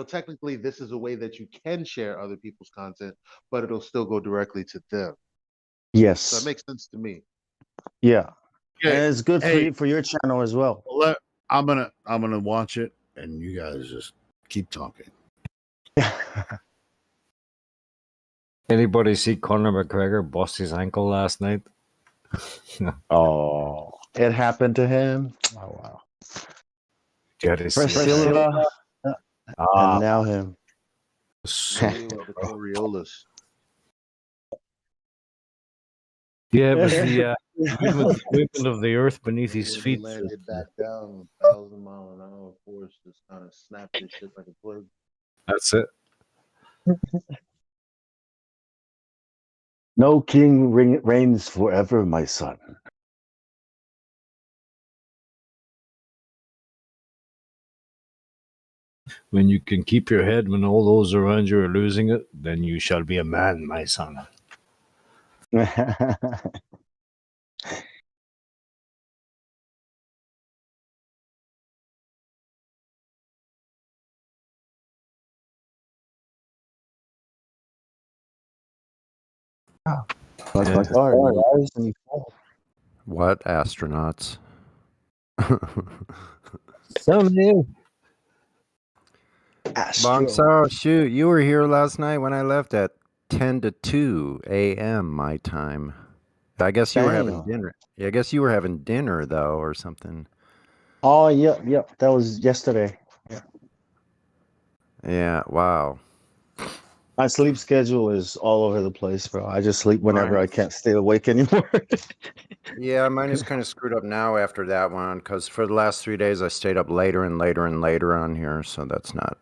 technically this is a way that you can share other people's content, but it'll still go directly to them. Yes. So it makes sense to me. Yeah. Okay. And it's good for your channel as well. I'm gonna watch it, and you guys just keep talking. Anybody see Conor McGregor bust his ankle last night? Oh, it happened to him. Oh wow. First Silva, and now him. Coriolis. Yeah, it was the movement of the earth beneath his feet. Landed back down 1,000 mile an hour force, just kind of snapped his shit like a twig. That's it. No king reigns forever, my son. When you can keep your head when all those around you are losing it, then you shall be a man, my son. What astronauts? Bonsaro, shoot, you were here last night when I left at 10 to 2 a.m. my time. I guess you were having Dang. dinner. Yeah, I guess you were having dinner though, or something. Oh, yep. That was yesterday. Yeah. Yeah. Wow. My sleep schedule is all over the place, bro. I just sleep whenever I can't stay awake anymore. Yeah, mine is kind of screwed up now after that one because for the last 3 days I stayed up later and later and later on here, so that's not.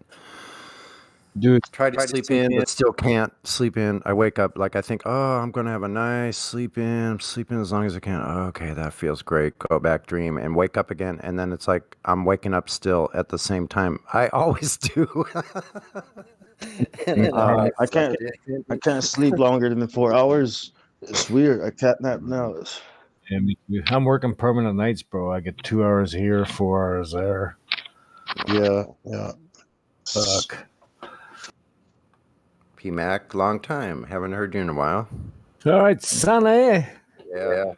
Dude, try to sleep in, but still can't sleep in. I wake up like I think, oh, I'm gonna have a nice sleep in, as long as I can. Okay, that feels great. Go back, dream, and wake up again, and then it's like I'm waking up still at the same time. I always do. I can't sleep longer than 4 hours. It's weird. I can't nap now. Yeah, I'm working permanent nights, bro. I get 2 hours here, 4 hours there. Yeah. Fuck. P-Mac, long time. Haven't heard you in a while. All right, Sonny. Yeah.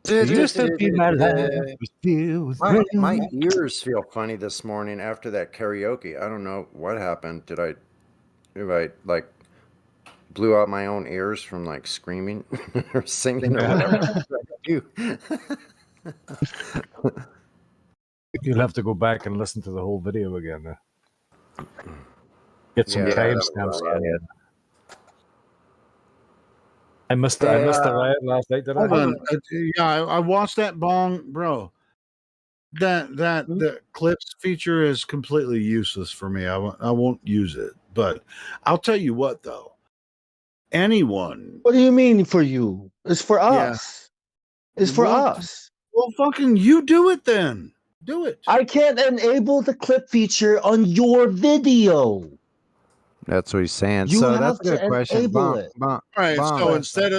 It used to be my life. My ears feel funny this morning after that karaoke. I don't know what happened. Did I Right, like blew out my own ears from like screaming or singing or whatever. You'll have to go back and listen to the whole video again. Get some Yeah, timestamps. yeah. I missed the riot last night. Did I? Hold on. Yeah, I watched that, Bong, bro. The clips feature is completely useless for me. I won't use it. But I'll tell you what, though. Anyone. What do you mean for you? It's for Yeah. us. It's for us. Well, fucking you do it then. Do it. I can't enable the clip feature on your video. That's what he's saying. You So have that's a good to question. enable it. All right, so Bong. instead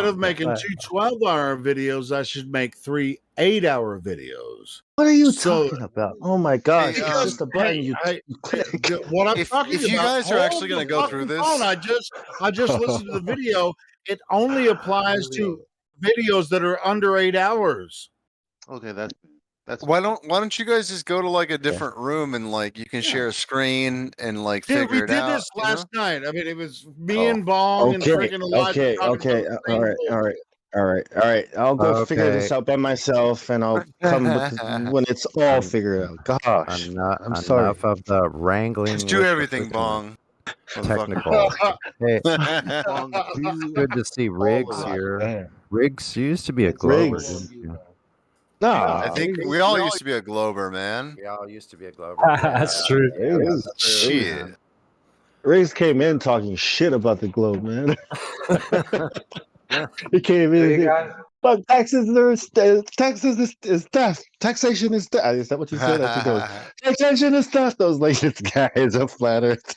of making Right. 2 12-hour videos, I should make 3 8-hour videos. What are you So- talking about? Oh my gosh! Because, It's just a button you click. What I'm If talking about. you guys are hold actually going the to go through fucking this, phone. I just listened to the video. It only applies to videos that are under 8 hours. Okay, that's why don't you guys just go to like a different room and like you can share a screen and like Dude, figure we it did out? this you know? last night. I mean, it was me and Bong and Okay, freaking Elijah. okay, all right. I'll go figure this out by myself, and I'll come with when it's all figured out. Gosh, I'm sorry. Enough of the wrangling. Just do with the everything, freaking Bong. Technical. Hey, Bong, good to see Riggs here. Man. Riggs used to be a Glober. Riggs. didn't you? No, I think we all used to be a Glober, man. We all used to be a Glober. That's true. Shit. Riggs came in talking shit about the globe, man. He came in. But taxes is theft. Taxation is theft. Is that what you said? I think it was. Taxation is theft. I was like, this guy is a flat earth.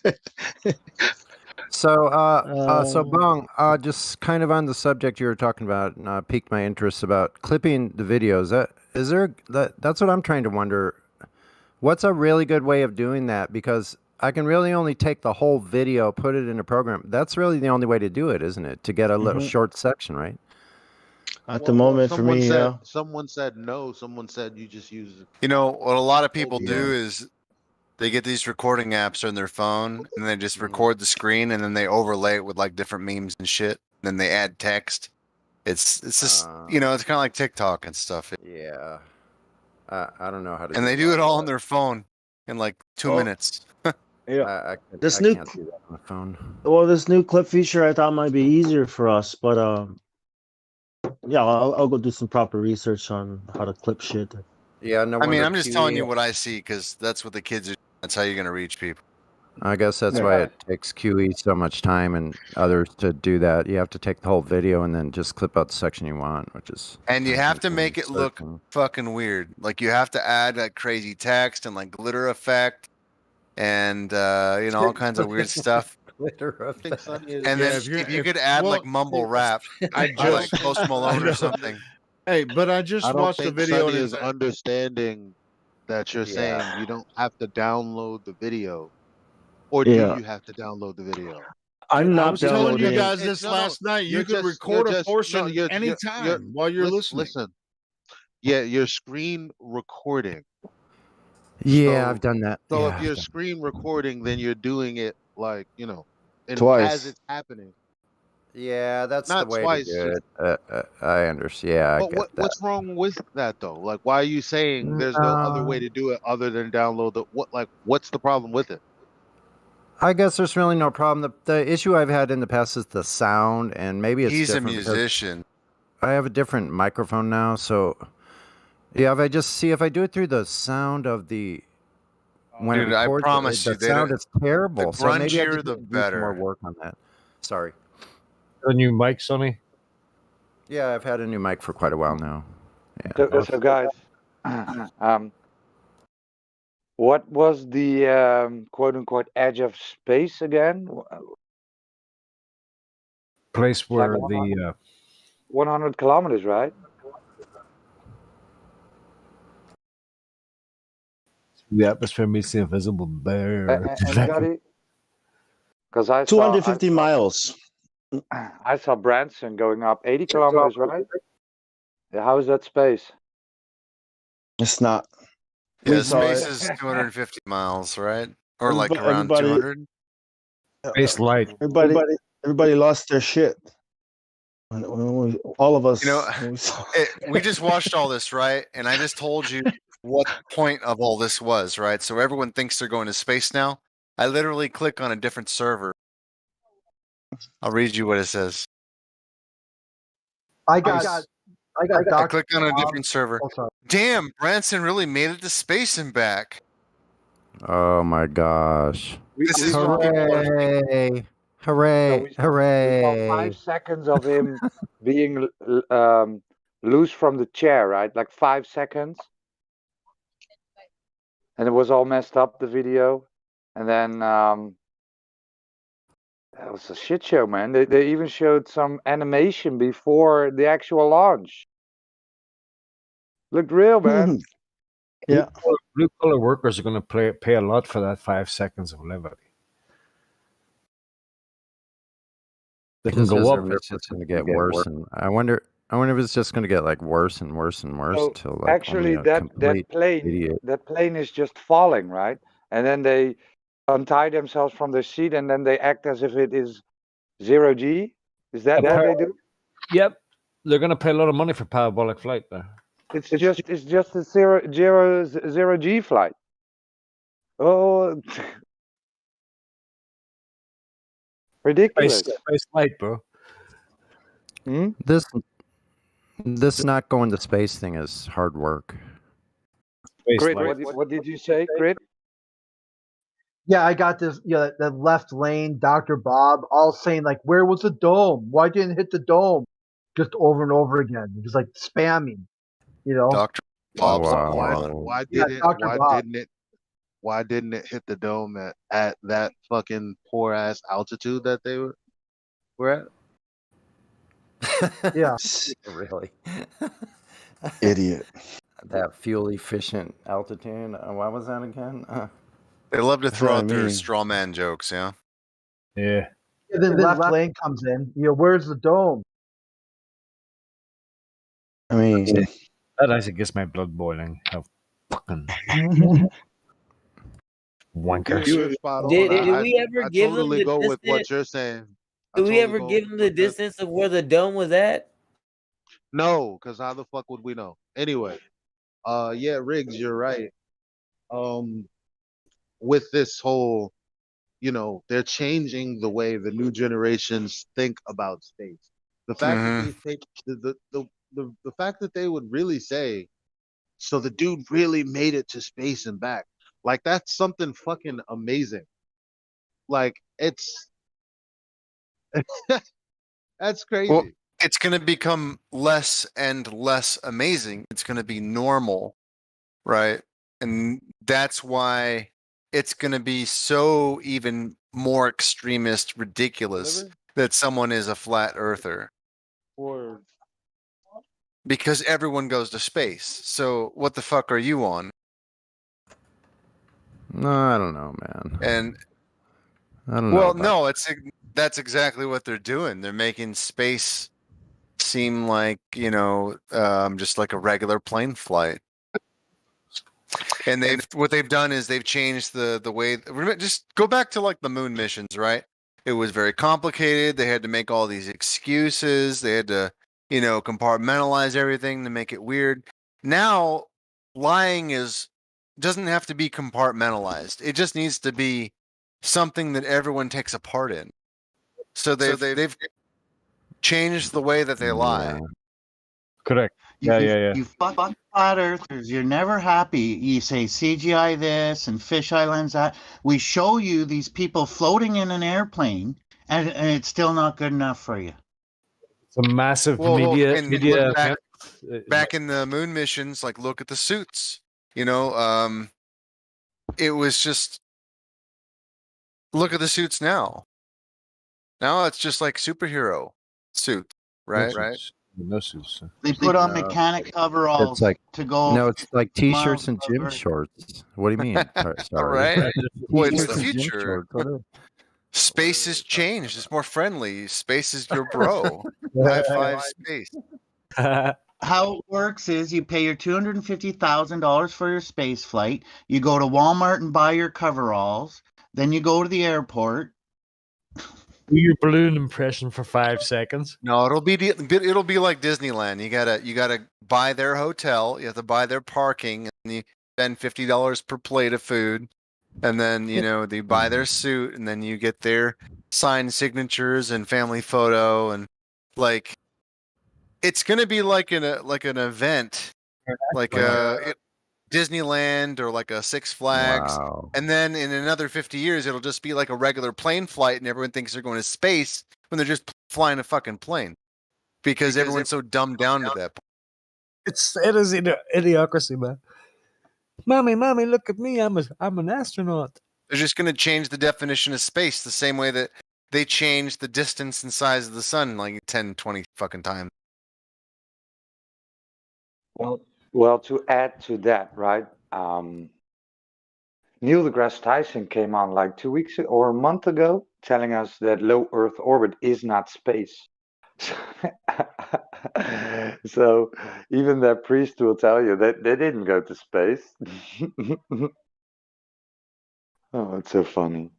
So Bong, just kind of on the subject you were talking about, piqued my interest about clipping the videos. That's what I'm trying to wonder. What's a really good way of doing that? Because I can really only take the whole video, put it in a program. That's really the only way to do it, isn't it? To get a little short section, right? At the moment, for me, yeah. Someone said no. Someone said you just use it. You know what a lot of people do is they get these recording apps on their phone and they just record the screen and then they overlay it with like different memes and shit. Then they add text. It's just it's kind of like TikTok and stuff. Yeah. I don't know how to. And they do it all on their phone in like 2 minutes. Yeah. I This can't new do that on the phone. Well, this new clip feature I thought might be easier for us, but yeah, I'll go do some proper research on how to clip shit. Yeah, no. I mean, wonder I'm just telling you QE what I see because that's what the kids are. That's how you're going to reach people. I guess that's why it takes QE so much time and others to do that. You have to take the whole video and then just clip out the section you want, which is. And you have to make it look fucking weird. Like you have to add like crazy text and like glitter effect and all kinds of weird stuff. Glitter effect. And then if you could add like mumble rap, like Post Malone or something. Hey, but I just watched the video. Sonny is understanding that you're saying you don't have to download the video, or do you have to download the video? I'm not I was telling you downloading. guys this last night. You can record a portion anytime while you're listening. Listen, yeah, you're screen recording. Yeah, So- I've done that. So Yeah, if you're screen recording, then you're doing it like and Twice. as it's happening. Yeah, that's Not the way twice, to do it. I understand. Yeah, I But get that. what's wrong with that though? Like, why are you saying there's no other way to do it other than download the what's the problem with it? I guess there's really no problem. The issue I've had in the past is the sound, and maybe it's He's a different because musician. I have a different microphone now, so yeah. If I do it through the sound of the when Dude, it I records, promise the you, they sound don't- is terrible. the So maybe I grungier, just the need to do some more better. work on that. Sorry. The new mic, Sonny. Yeah, I've had a new mic for quite a while now. Yeah. So guys, what was the quote unquote edge of space again? Place where Like the 100 kilometers, right? atmosphere meets the invisible bear. Anybody? Because I saw 250 miles. I saw Branson going up 80 kilometers, right? Yeah, how is that space? It's not. Yeah, We saw space it. is 250 miles, right? Or like Everybody- around 200. Space light. Everybody lost their shit. All of us. You know, we just watched all this, right? And I just told you what the point of all this was, right? So everyone thinks they're going to space now. I literally click on a different server. I'll read you what it says. I clicked on a different server. Damn, Branson really made it to space and back. Oh my gosh! This is what people are thinking. Hooray! We saw Hooray! 5 seconds of him being loose from the chair, right? Like 5 seconds. And it was all messed up, the video. And then that was a shit show, man. They even showed some animation before the actual launch. Looked real, man. Yeah. Blue collar workers are going to pay a lot for that 5 seconds of levity. They can It's go just, up. it's just going to get worse, and I wonder if it's just going to get like worse and worse and worse So till like actually, only a that complete idiot. plane is just falling, right? And then they untie themselves from their seat, and then they act as if it is 0G. Is that what they do? Yep, they're going to pay a lot of money for parabolic flight there. It's just a zero G flight. Oh, ridiculous. Space flight, bro. This not going to space thing is hard work. Crit, what did you say, Crit? Yeah, I got this. Yeah, that left lane, Dr. Bob, all saying like, "Where was the dome? Why didn't it hit the dome?" Just over and over again, just like spamming. You know, Dr. Bob's Why didn't it hit the dome at that fucking poor ass altitude that they were at? Yeah. Really? Idiot. That fuel efficient altitude. What was that again? They love to That's throw what I out their mean. straw man jokes, yeah. Yeah. And then left lane comes in. Where's the dome? I mean, That actually gets my blood boiling. How fucking wankers. You were spot on. Did we ever I give totally them go the with what distance? you're saying. Did we ever give them the distance of where the dome was at? No, because how the fuck would we know? Anyway, yeah, Riggs, you're right. With this whole, they're changing the way the new generations think about space. The fact that they take the fact that they would really say, so the dude really made it to space and back. Like that's something fucking amazing. Like it's that's crazy. Well, it's going to become less and less amazing. It's going to be normal, right? And that's why it's going to be so even more extremist, ridiculous that someone is a flat earther. Or because everyone goes to space. So what the fuck are you on? No, I don't know, man. And I don't know. well, about no, that's exactly what they're doing. They're making space seem like, just like a regular plane flight. And what they've done is they've changed the way. Just go back to like the moon missions, right? It was very complicated. They had to make all these excuses. They had to, compartmentalize everything to make it weird. Now, lying doesn't have to be compartmentalized. It just needs to be something that everyone takes a part in. So they've changed the way that they lie. Correct. You fuck flat earthers. You're never happy. You say CGI this and fish islands that. We show you these people floating in an airplane, and it's still not good enough for you. It's a massive media. And media back in the moon missions, like look at the suits. It was just look at the suits now. Now it's just like superhero suit, right? No suits. They put on mechanic coveralls It's like to go. No, it's like t-shirts miles and gym above Earth. shorts. What do you mean? Sorry. Right? Well, it's the T-shirts and gym future. shorts, whatever. Space has changed. It's more friendly. Space is your bro. High five space. How it works is you pay your $250,000 for your space flight. You go to Walmart and buy your coveralls. Then you go to the airport. Do your balloon impression for 5 seconds. No, it'll be like Disneyland. You gotta buy their hotel. You have to buy their parking, and you spend $50 per plate of food, and then they buy their suit, and then you get their signed signatures and family photo, and like it's gonna be like an event, like Disneyland or like a Six Flags, Wow. and then in another 50 years, it'll just be like a regular plane flight, and everyone thinks they're going to space when they're just flying a fucking plane because everyone's so dumbed down to that point. It is idiocracy, man. Mommy, look at me. I'm an astronaut. They're just going to change the definition of space the same way that they changed the distance and size of the sun like 10, 20 fucking times. Well, to add to that, right? Neil deGrasse Tyson came on like 2 weeks or a month ago, telling us that low Earth orbit is not space. So even that priest will tell you that they didn't go to space. Oh, it's so funny.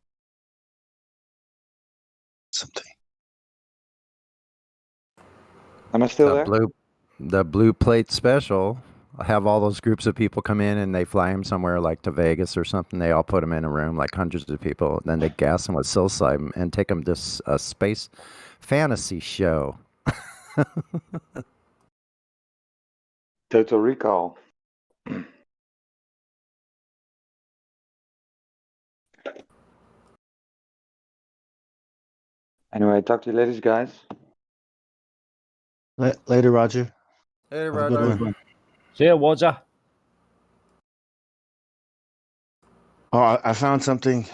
Something. Am I still there? The blue plate special. I have all those groups of people come in and they fly them somewhere like to Vegas or something. They all put them in a room, like hundreds of people. Then they gas them with psilocybin and take them to a space fantasy show. Total Recall. Anyway, talk to you later, guys. Later, Roger. Later, Have a good Roger. one. See ya, Roger. Oh, I found something.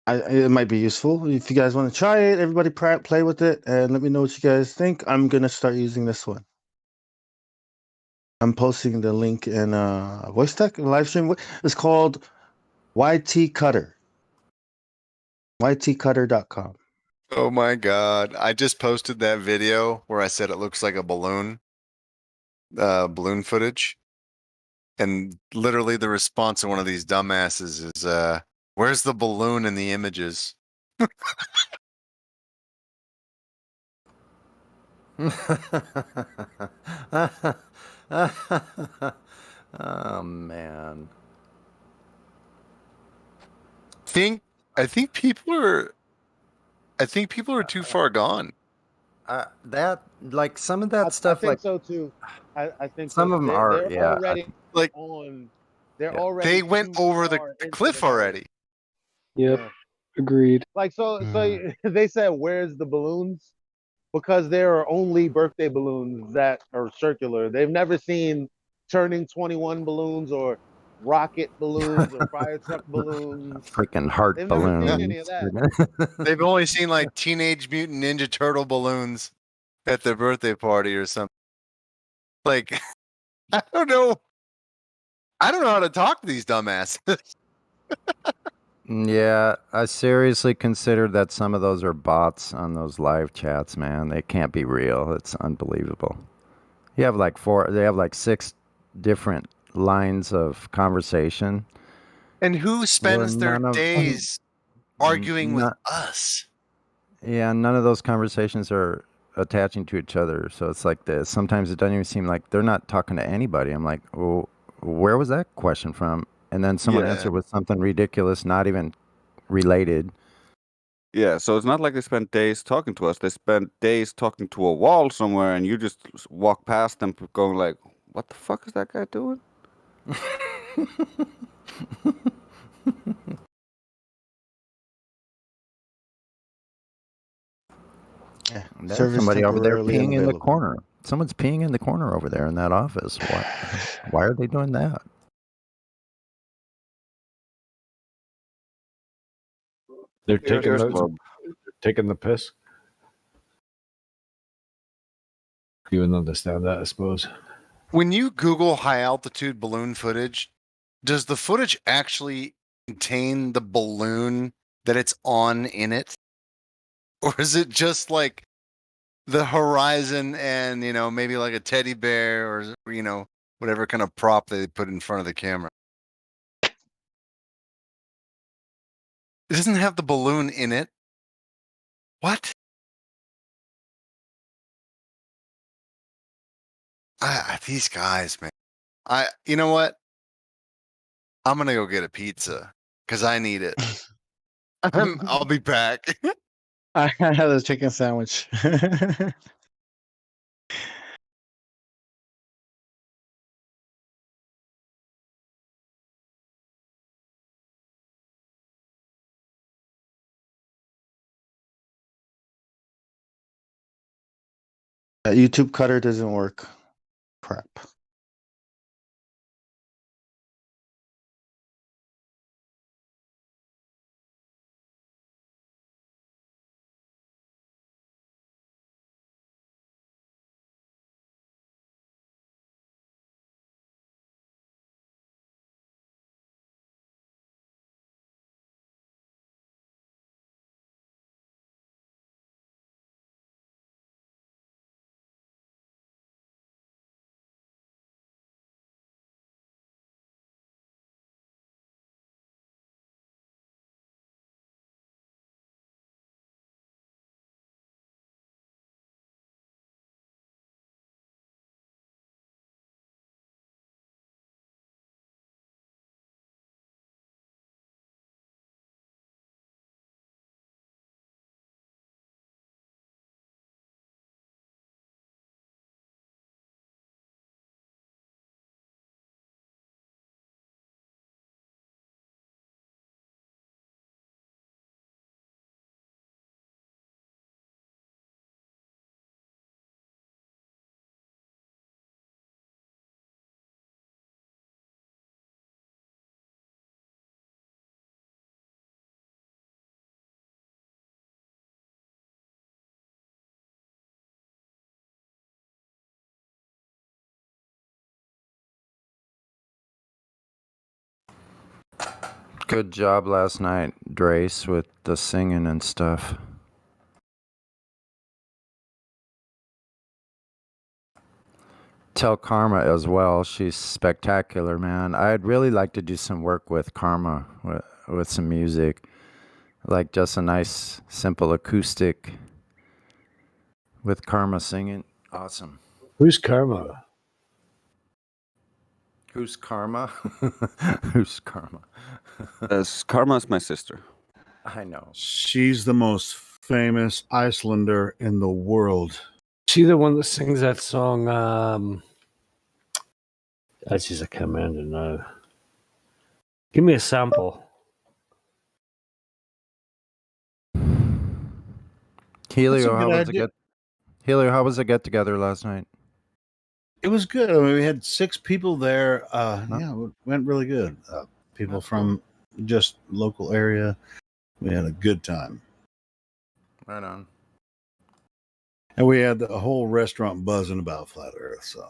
It might be useful if you guys want to try it. Everybody play with it and let me know what you guys think. I'm gonna start using this one. I'm posting the link in voice tech live stream. It's called YT Cutter. YTcutter.com. Oh my god! I just posted that video where I said it looks like a balloon, balloon footage, and literally the response of one of these dumbasses is, "Where's the balloon in the images?" Oh man. I think people are too far gone. That like some of that stuff, I think like so too. I think some so. of them They're, are, they're yeah. already like on. They're Yeah. already. They went too over the far into cliff the narrative. already. Yep. Yeah. Agreed. Like so they said, "Where's the balloons?" Because there are only birthday balloons that are circular. They've never seen turning 21 balloons or rocket balloons or fire truck balloons. Freaking heart They've never balloons. seen any of that. They've only seen like Teenage Mutant Ninja Turtle balloons at their birthday party or something. Like, I don't know how to talk to these dumbasses. Yeah, I seriously consider that some of those are bots on those live chats, man. They can't be real. It's unbelievable. You have like they have like 6 different lines of conversation. And who spends their none of- days arguing with Not- us? Yeah, none of those conversations are attaching to each other. So it's like this. Sometimes it doesn't even seem like they're not talking to anybody. I'm like, oh, where was that question from? And then someone Yeah. answered with something ridiculous, not even related. Yeah, so it's not like they spent days talking to us. They spent days talking to a wall somewhere, and you just walk past them going like, what the fuck is that guy doing? Yeah. There's Service somebody over there temporarily peeing in the unavailable. corner. Someone's peeing in the corner over there in that office. Why are they doing that? They're Here's Bob. taking the piss. You wouldn't understand that, I suppose. When you Google high altitude balloon footage, does the footage actually contain the balloon that it's on in it? Or is it just like the horizon and, maybe like a teddy bear or, whatever kind of prop they put in front of the camera? doesn't have the balloon in it. What? These guys, man. You know what? I'm gonna go get a pizza because I need it. I'll be back. I had a chicken sandwich. That YouTube cutter doesn't work. Crap. Good job last night, Drace, with the singing and stuff. Tell Karma as well. She's spectacular, man. I'd really like to do some work with Karma, with some music. Like just a nice, simple acoustic with Karma singing. Awesome. Who's Karma? Who's Karma? Who's Karma? Karma's my sister. I know. She's the most famous Icelander in the world. She the one that sings that song. That's just I can't remember now. Give me a sample. Helio, how was the get together last night? It was good. I mean, we had 6 people there. Yeah, it went really good. People from just local area. We had a good time. Right on. And we had the whole restaurant buzzing about Flat Earth. So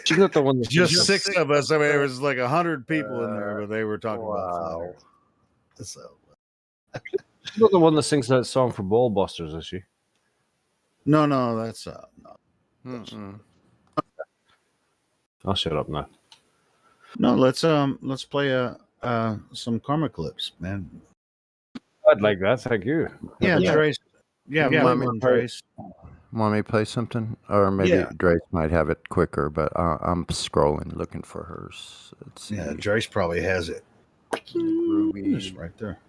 she's not the one that just 6 of us. I mean, there was like 100 people in there, but they were talking about Flat Earth. So she's not the one that sings that song for Ball Busters, is she? No, that's no. I'll shut up now. No, let's play some Karma clips, man. I'd like that. Thank you. Yeah, Trace. Yeah, want me to play something? Or maybe Drace might have it quicker, but I'm scrolling looking for hers. Let's see. Yeah, Drace probably has it. It's right there.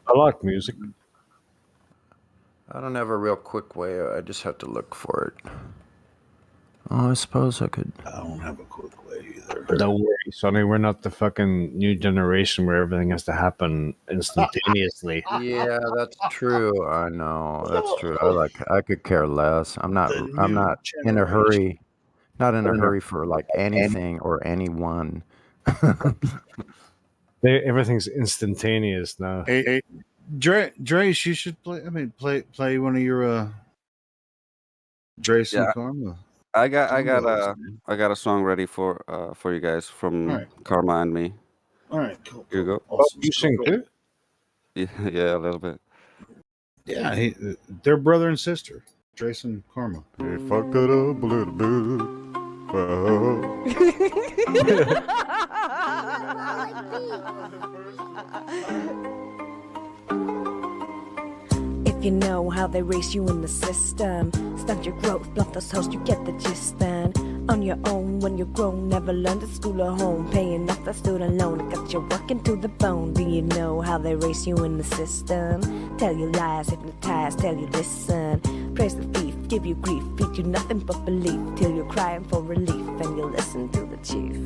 I like music. I don't have a real quick way. I just have to look for it. Oh, I suppose I could. I don't have a quick way either. Don't worry, Sonny. We're not the fucking new generation where everything has to happen instantaneously. Yeah, that's true. I know that's true. I could care less. I'm not in a hurry. Not in a hurry for like anything or anyone. Everything's instantaneous now. Hey, Drace, you should play. I mean, play one of your Drace and Karma. I got a song ready for you guys from Karma and me. All right, cool. Here you go. You sing too? Yeah, a little bit. Yeah, they're brother and sister, Drace and Karma. They fucked it up a little bit. you know how they race you in the system? Stunt your growth, blunt those hosts, you get the gist then. On your own when you're grown, never learned at school or home. Paying off that student loan, it got you working to the bone. Do you know how they race you in the system? Tell you lies, hypnotize, tell you listen. Praise the thief, give you grief, feed you nothing but belief. Till you're crying for relief and you listen to the chief.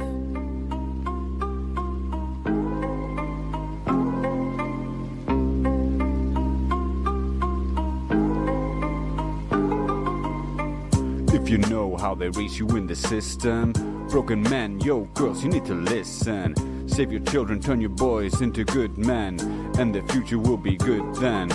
If you know how they raise you in the system, broken men, yo girls, you need to listen. Save your children, turn your boys into good men, and the future will be good then.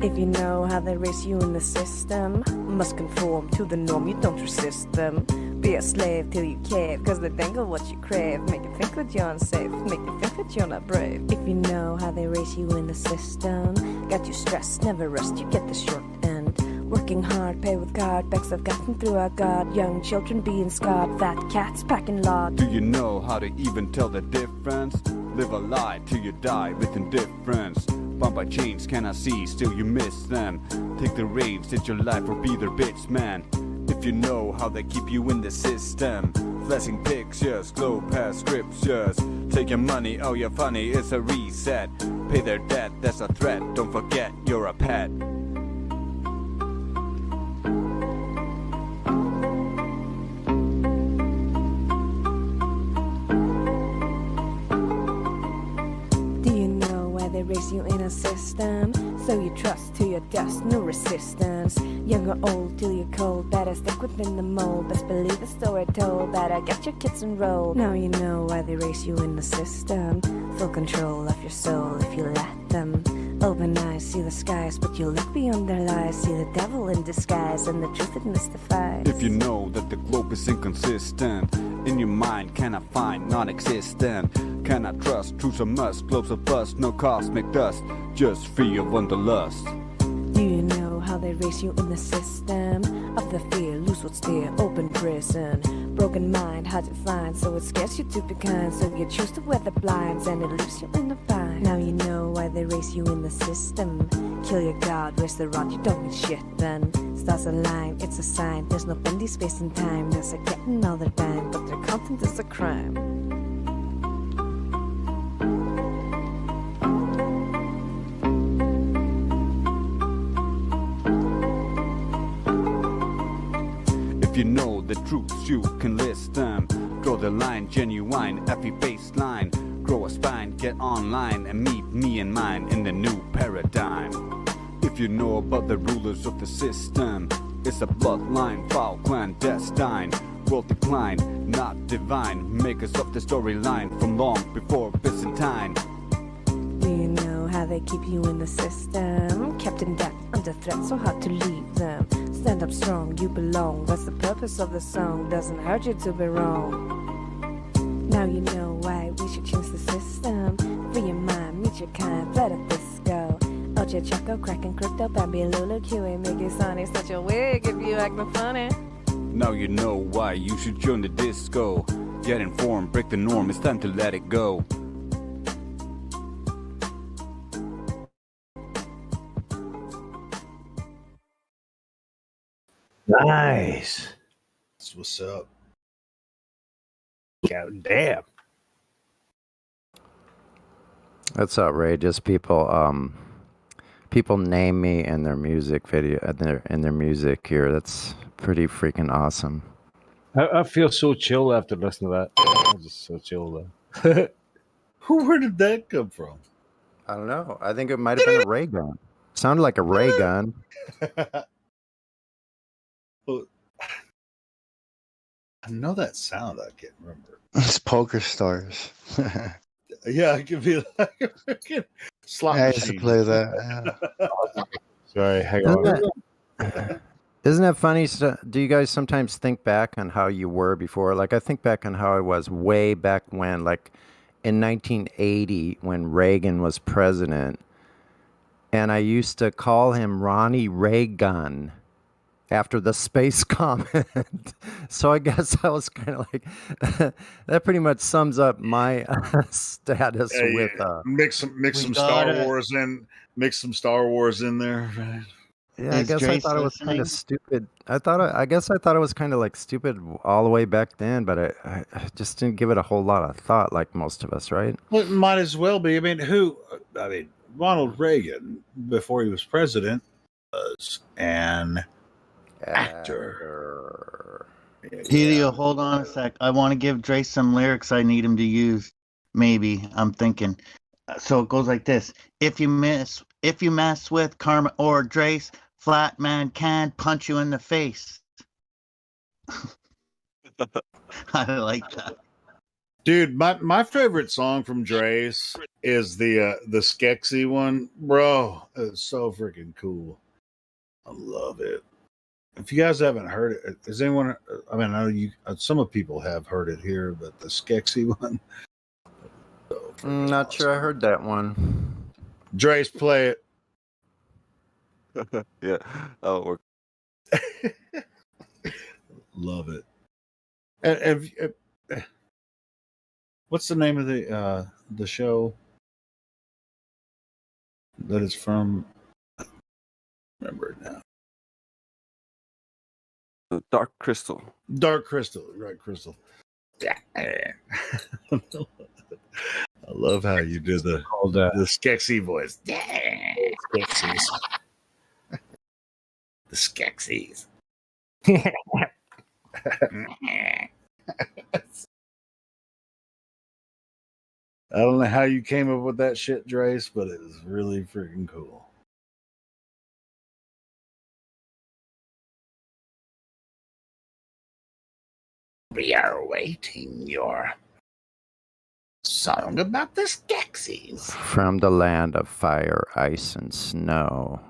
If you know how they race you in the system, must conform to the norm, you don't resist them. Be a slave till you cave, cause they dangle what you crave. Make you think that you're unsafe, make you think that you're not brave. If you know how they race you in the system, got you stressed, never rest, you get the short end. Working hard, pay with card, backs I've gotten through our God. Young children being scarred, fat cats packing lard. Do you know how to even tell the difference? Live a lie till you die with indifference. Bound by chains, cannot see, still you miss them. Take the reins, it's your life or be their bitch, man. If you know how they keep you in the system, flashing pictures, glow past scriptures. Take your money, oh you're funny, it's a reset. Pay their debt, that's a threat, don't forget you're a pet. They race you in a system, so you trust to your dust, no resistance. Young or old till you're cold, better stick within the mold. Best believe the story told, better get your kids enrolled. Now you know why they race you in the system. Full control of your soul if you let them. Open eyes, see the skies, but you look beyond their lies. See the devil in disguise and the truth it mystifies. If you know that the globe is inconsistent, in your mind cannot find non-existent. Cannot trust, truth's a must, globes a bust, no cosmic dust, just free of wanderlust. Do you know how they race you in the system? Of the fear, lose what's dear, open prison. Broken mind, hard to find, so it scares you to be kind. So you choose to wear the blinds and it leaves you in a bind. Now you know why they race you in the system. Kill your god, raise the rod, you don't need shit then. Stars align, it's a sign, there's no bendy space and time. There's a cat another dime, but their content is a crime. If you know the truths, you can list them. Draw the line, genuine, every baseline. Grow a spine, get online, and meet me and mine in the new paradigm. If you know about the rulers of the system, it's a bloodline, foul, clandestine. World decline, not divine. Makers of the storyline from long before Byzantine. Do you know how they keep you in the system? Kept in debt, under threat, so hard to leave them. Stand up strong, you belong. That's the purpose of the song. Doesn't hurt you to be wrong. Now you know why we should change the system. Free your mind, meet your kind, let it disco. Ocho Choco, cracking crypto, Bambi, Lulu, QA, Mickey, Sonny, such a wig if you acting funny. Now you know why you should join the disco. Get informed, break the norm, it's time to let it go. Nice. That's what's up. God damn. That's outrageous. People name me in their music video, in their music here. That's pretty freaking awesome. I feel so chill after listening to that. I'm just so chill though. Where did that come from? I don't know. I think it might have been a ray gun. Sounded like a ray gun. Well, I know that sound. I can't remember. It's Poker Stars. Yeah, it could be like a freaking slot I used to machine. play that. Yeah. Sorry, hang on. Isn't that funny? Do you guys sometimes think back on how you were before? Like I think back on how I was way back when, like in 1980 when Reagan was president, and I used to call him Ronnie Reagan. after the space comment. So I guess I was kind of like, that pretty much sums up my status with. Mix some Star Wars in. Mix some Star Wars in there. Yeah, I guess I thought it was kind of stupid. I guess I thought it was kind of like stupid all the way back then, but I just didn't give it a whole lot of thought, like most of us, right? Well, it might as well be. I mean, Ronald Reagan, before he was president, was an actor. Helio, hold on a sec. I want to give Dre some lyrics I need him to use. Maybe I'm thinking. So it goes like this: If you mess with Karma or Drace, flat man can punch you in the face. I like that. Dude, my favorite song from Dre's is the Skexy one, bro. It's so freaking cool. I love it. If you guys haven't heard it, is anyone? I mean, I know you. Some of people have heard it here, but the Skexy one. Not sure I heard that one. Dre's, play it. Yeah. Oh, Love it. And what's the name of the show that it's from? I remember it now. Dark Crystal. Dark Crystal, right? Crystal. I love how you do the Skexy voice. Skexys. The Skexys. I don't know how you came up with that shit, Drace, but it was really freaking cool. We are awaiting your song about the Skeksis. From the land of fire, ice, and snow.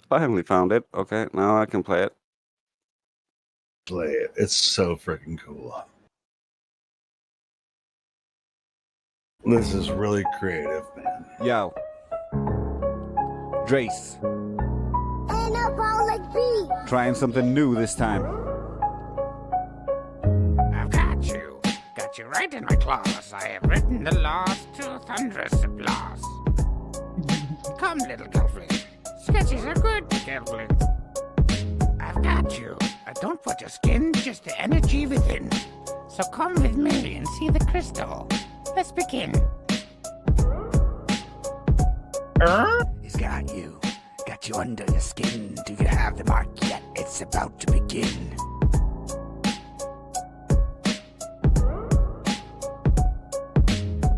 Finally found it. Okay, now I can play it. Play it. It's so freaking cool. This is really creative, man. Yo. Drace. Anabolic beat. Trying something new this time. I've got you right in my claws. I have written the laws to thunderous applause. Come, little girlfriend, sketches are good, girlfriend. I've got you. I don't put your skin, just the energy within. So come with me and see the crystal. Let's begin. He's got you under your skin. Do you have the mark yet? It's about to begin.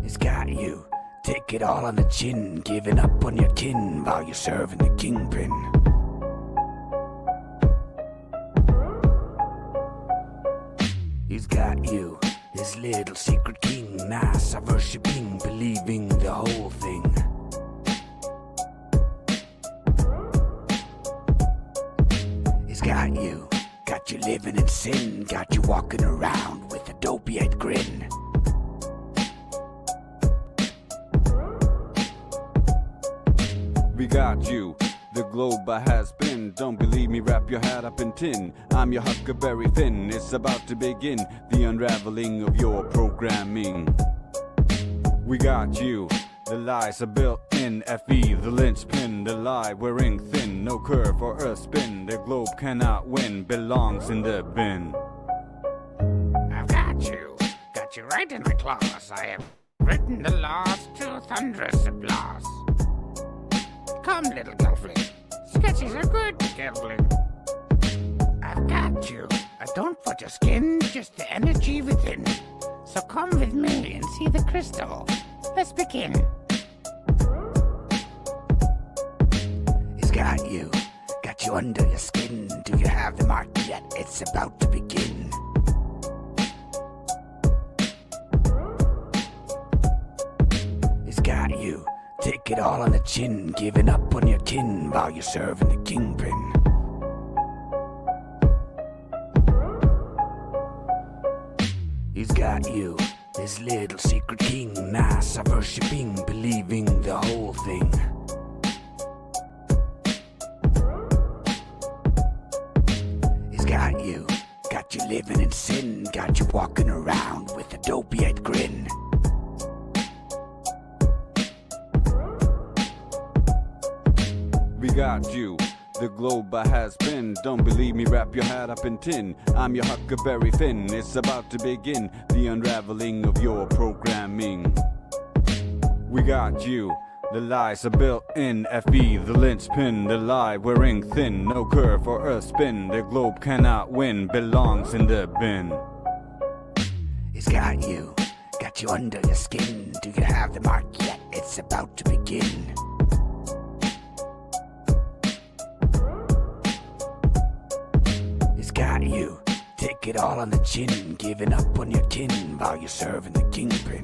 He's got you. Take it all on the chin, giving up on your kin while you're serving the kingpin. He's got you, his little secret king, nice, worshipping, believing the whole thing. He's got you living in sin, got you walking around with a dopey-eyed grin. We got you. The globe has been. Don't believe me, wrap your hat up in tin. I'm your Huckleberry Finn. It's about to begin the unraveling of your programming. We got you. The lies are built in FE, the linchpin, the lie wearing thin. No curve or a spin. The globe cannot win. Belongs in the bin. I've got you right in my claws. I have written the laws to thunderous applause. Come, little girlfriend, sketches are good, girlfriend. I've got you. I don't put your skin, just the energy within. So come with me and see the crystal. Let's begin. He's got you under your skin. Do you have the mark yet? It's about to begin. He's got you. Take it all on the chin, giving up on your kin while you're serving the kingpin. He's got you, his little secret king, nice, worshipping, believing the whole thing. got you living in sin, got you walking around with a dopey-eyed grin. We got you, the globe has been. Don't believe me, wrap your hat up in tin. I'm your Huckleberry Finn. It's about to begin the unraveling of your programming. We got you, the lies are built in. FE, the linchpin, the lie wearing thin. No curve or a spin, the globe cannot win. Belongs in the bin. It's got you under your skin. Do you have the mark yet? It's about to begin. It's got you, take it all on the chin. Giving up on your kin while you're serving the kingpin.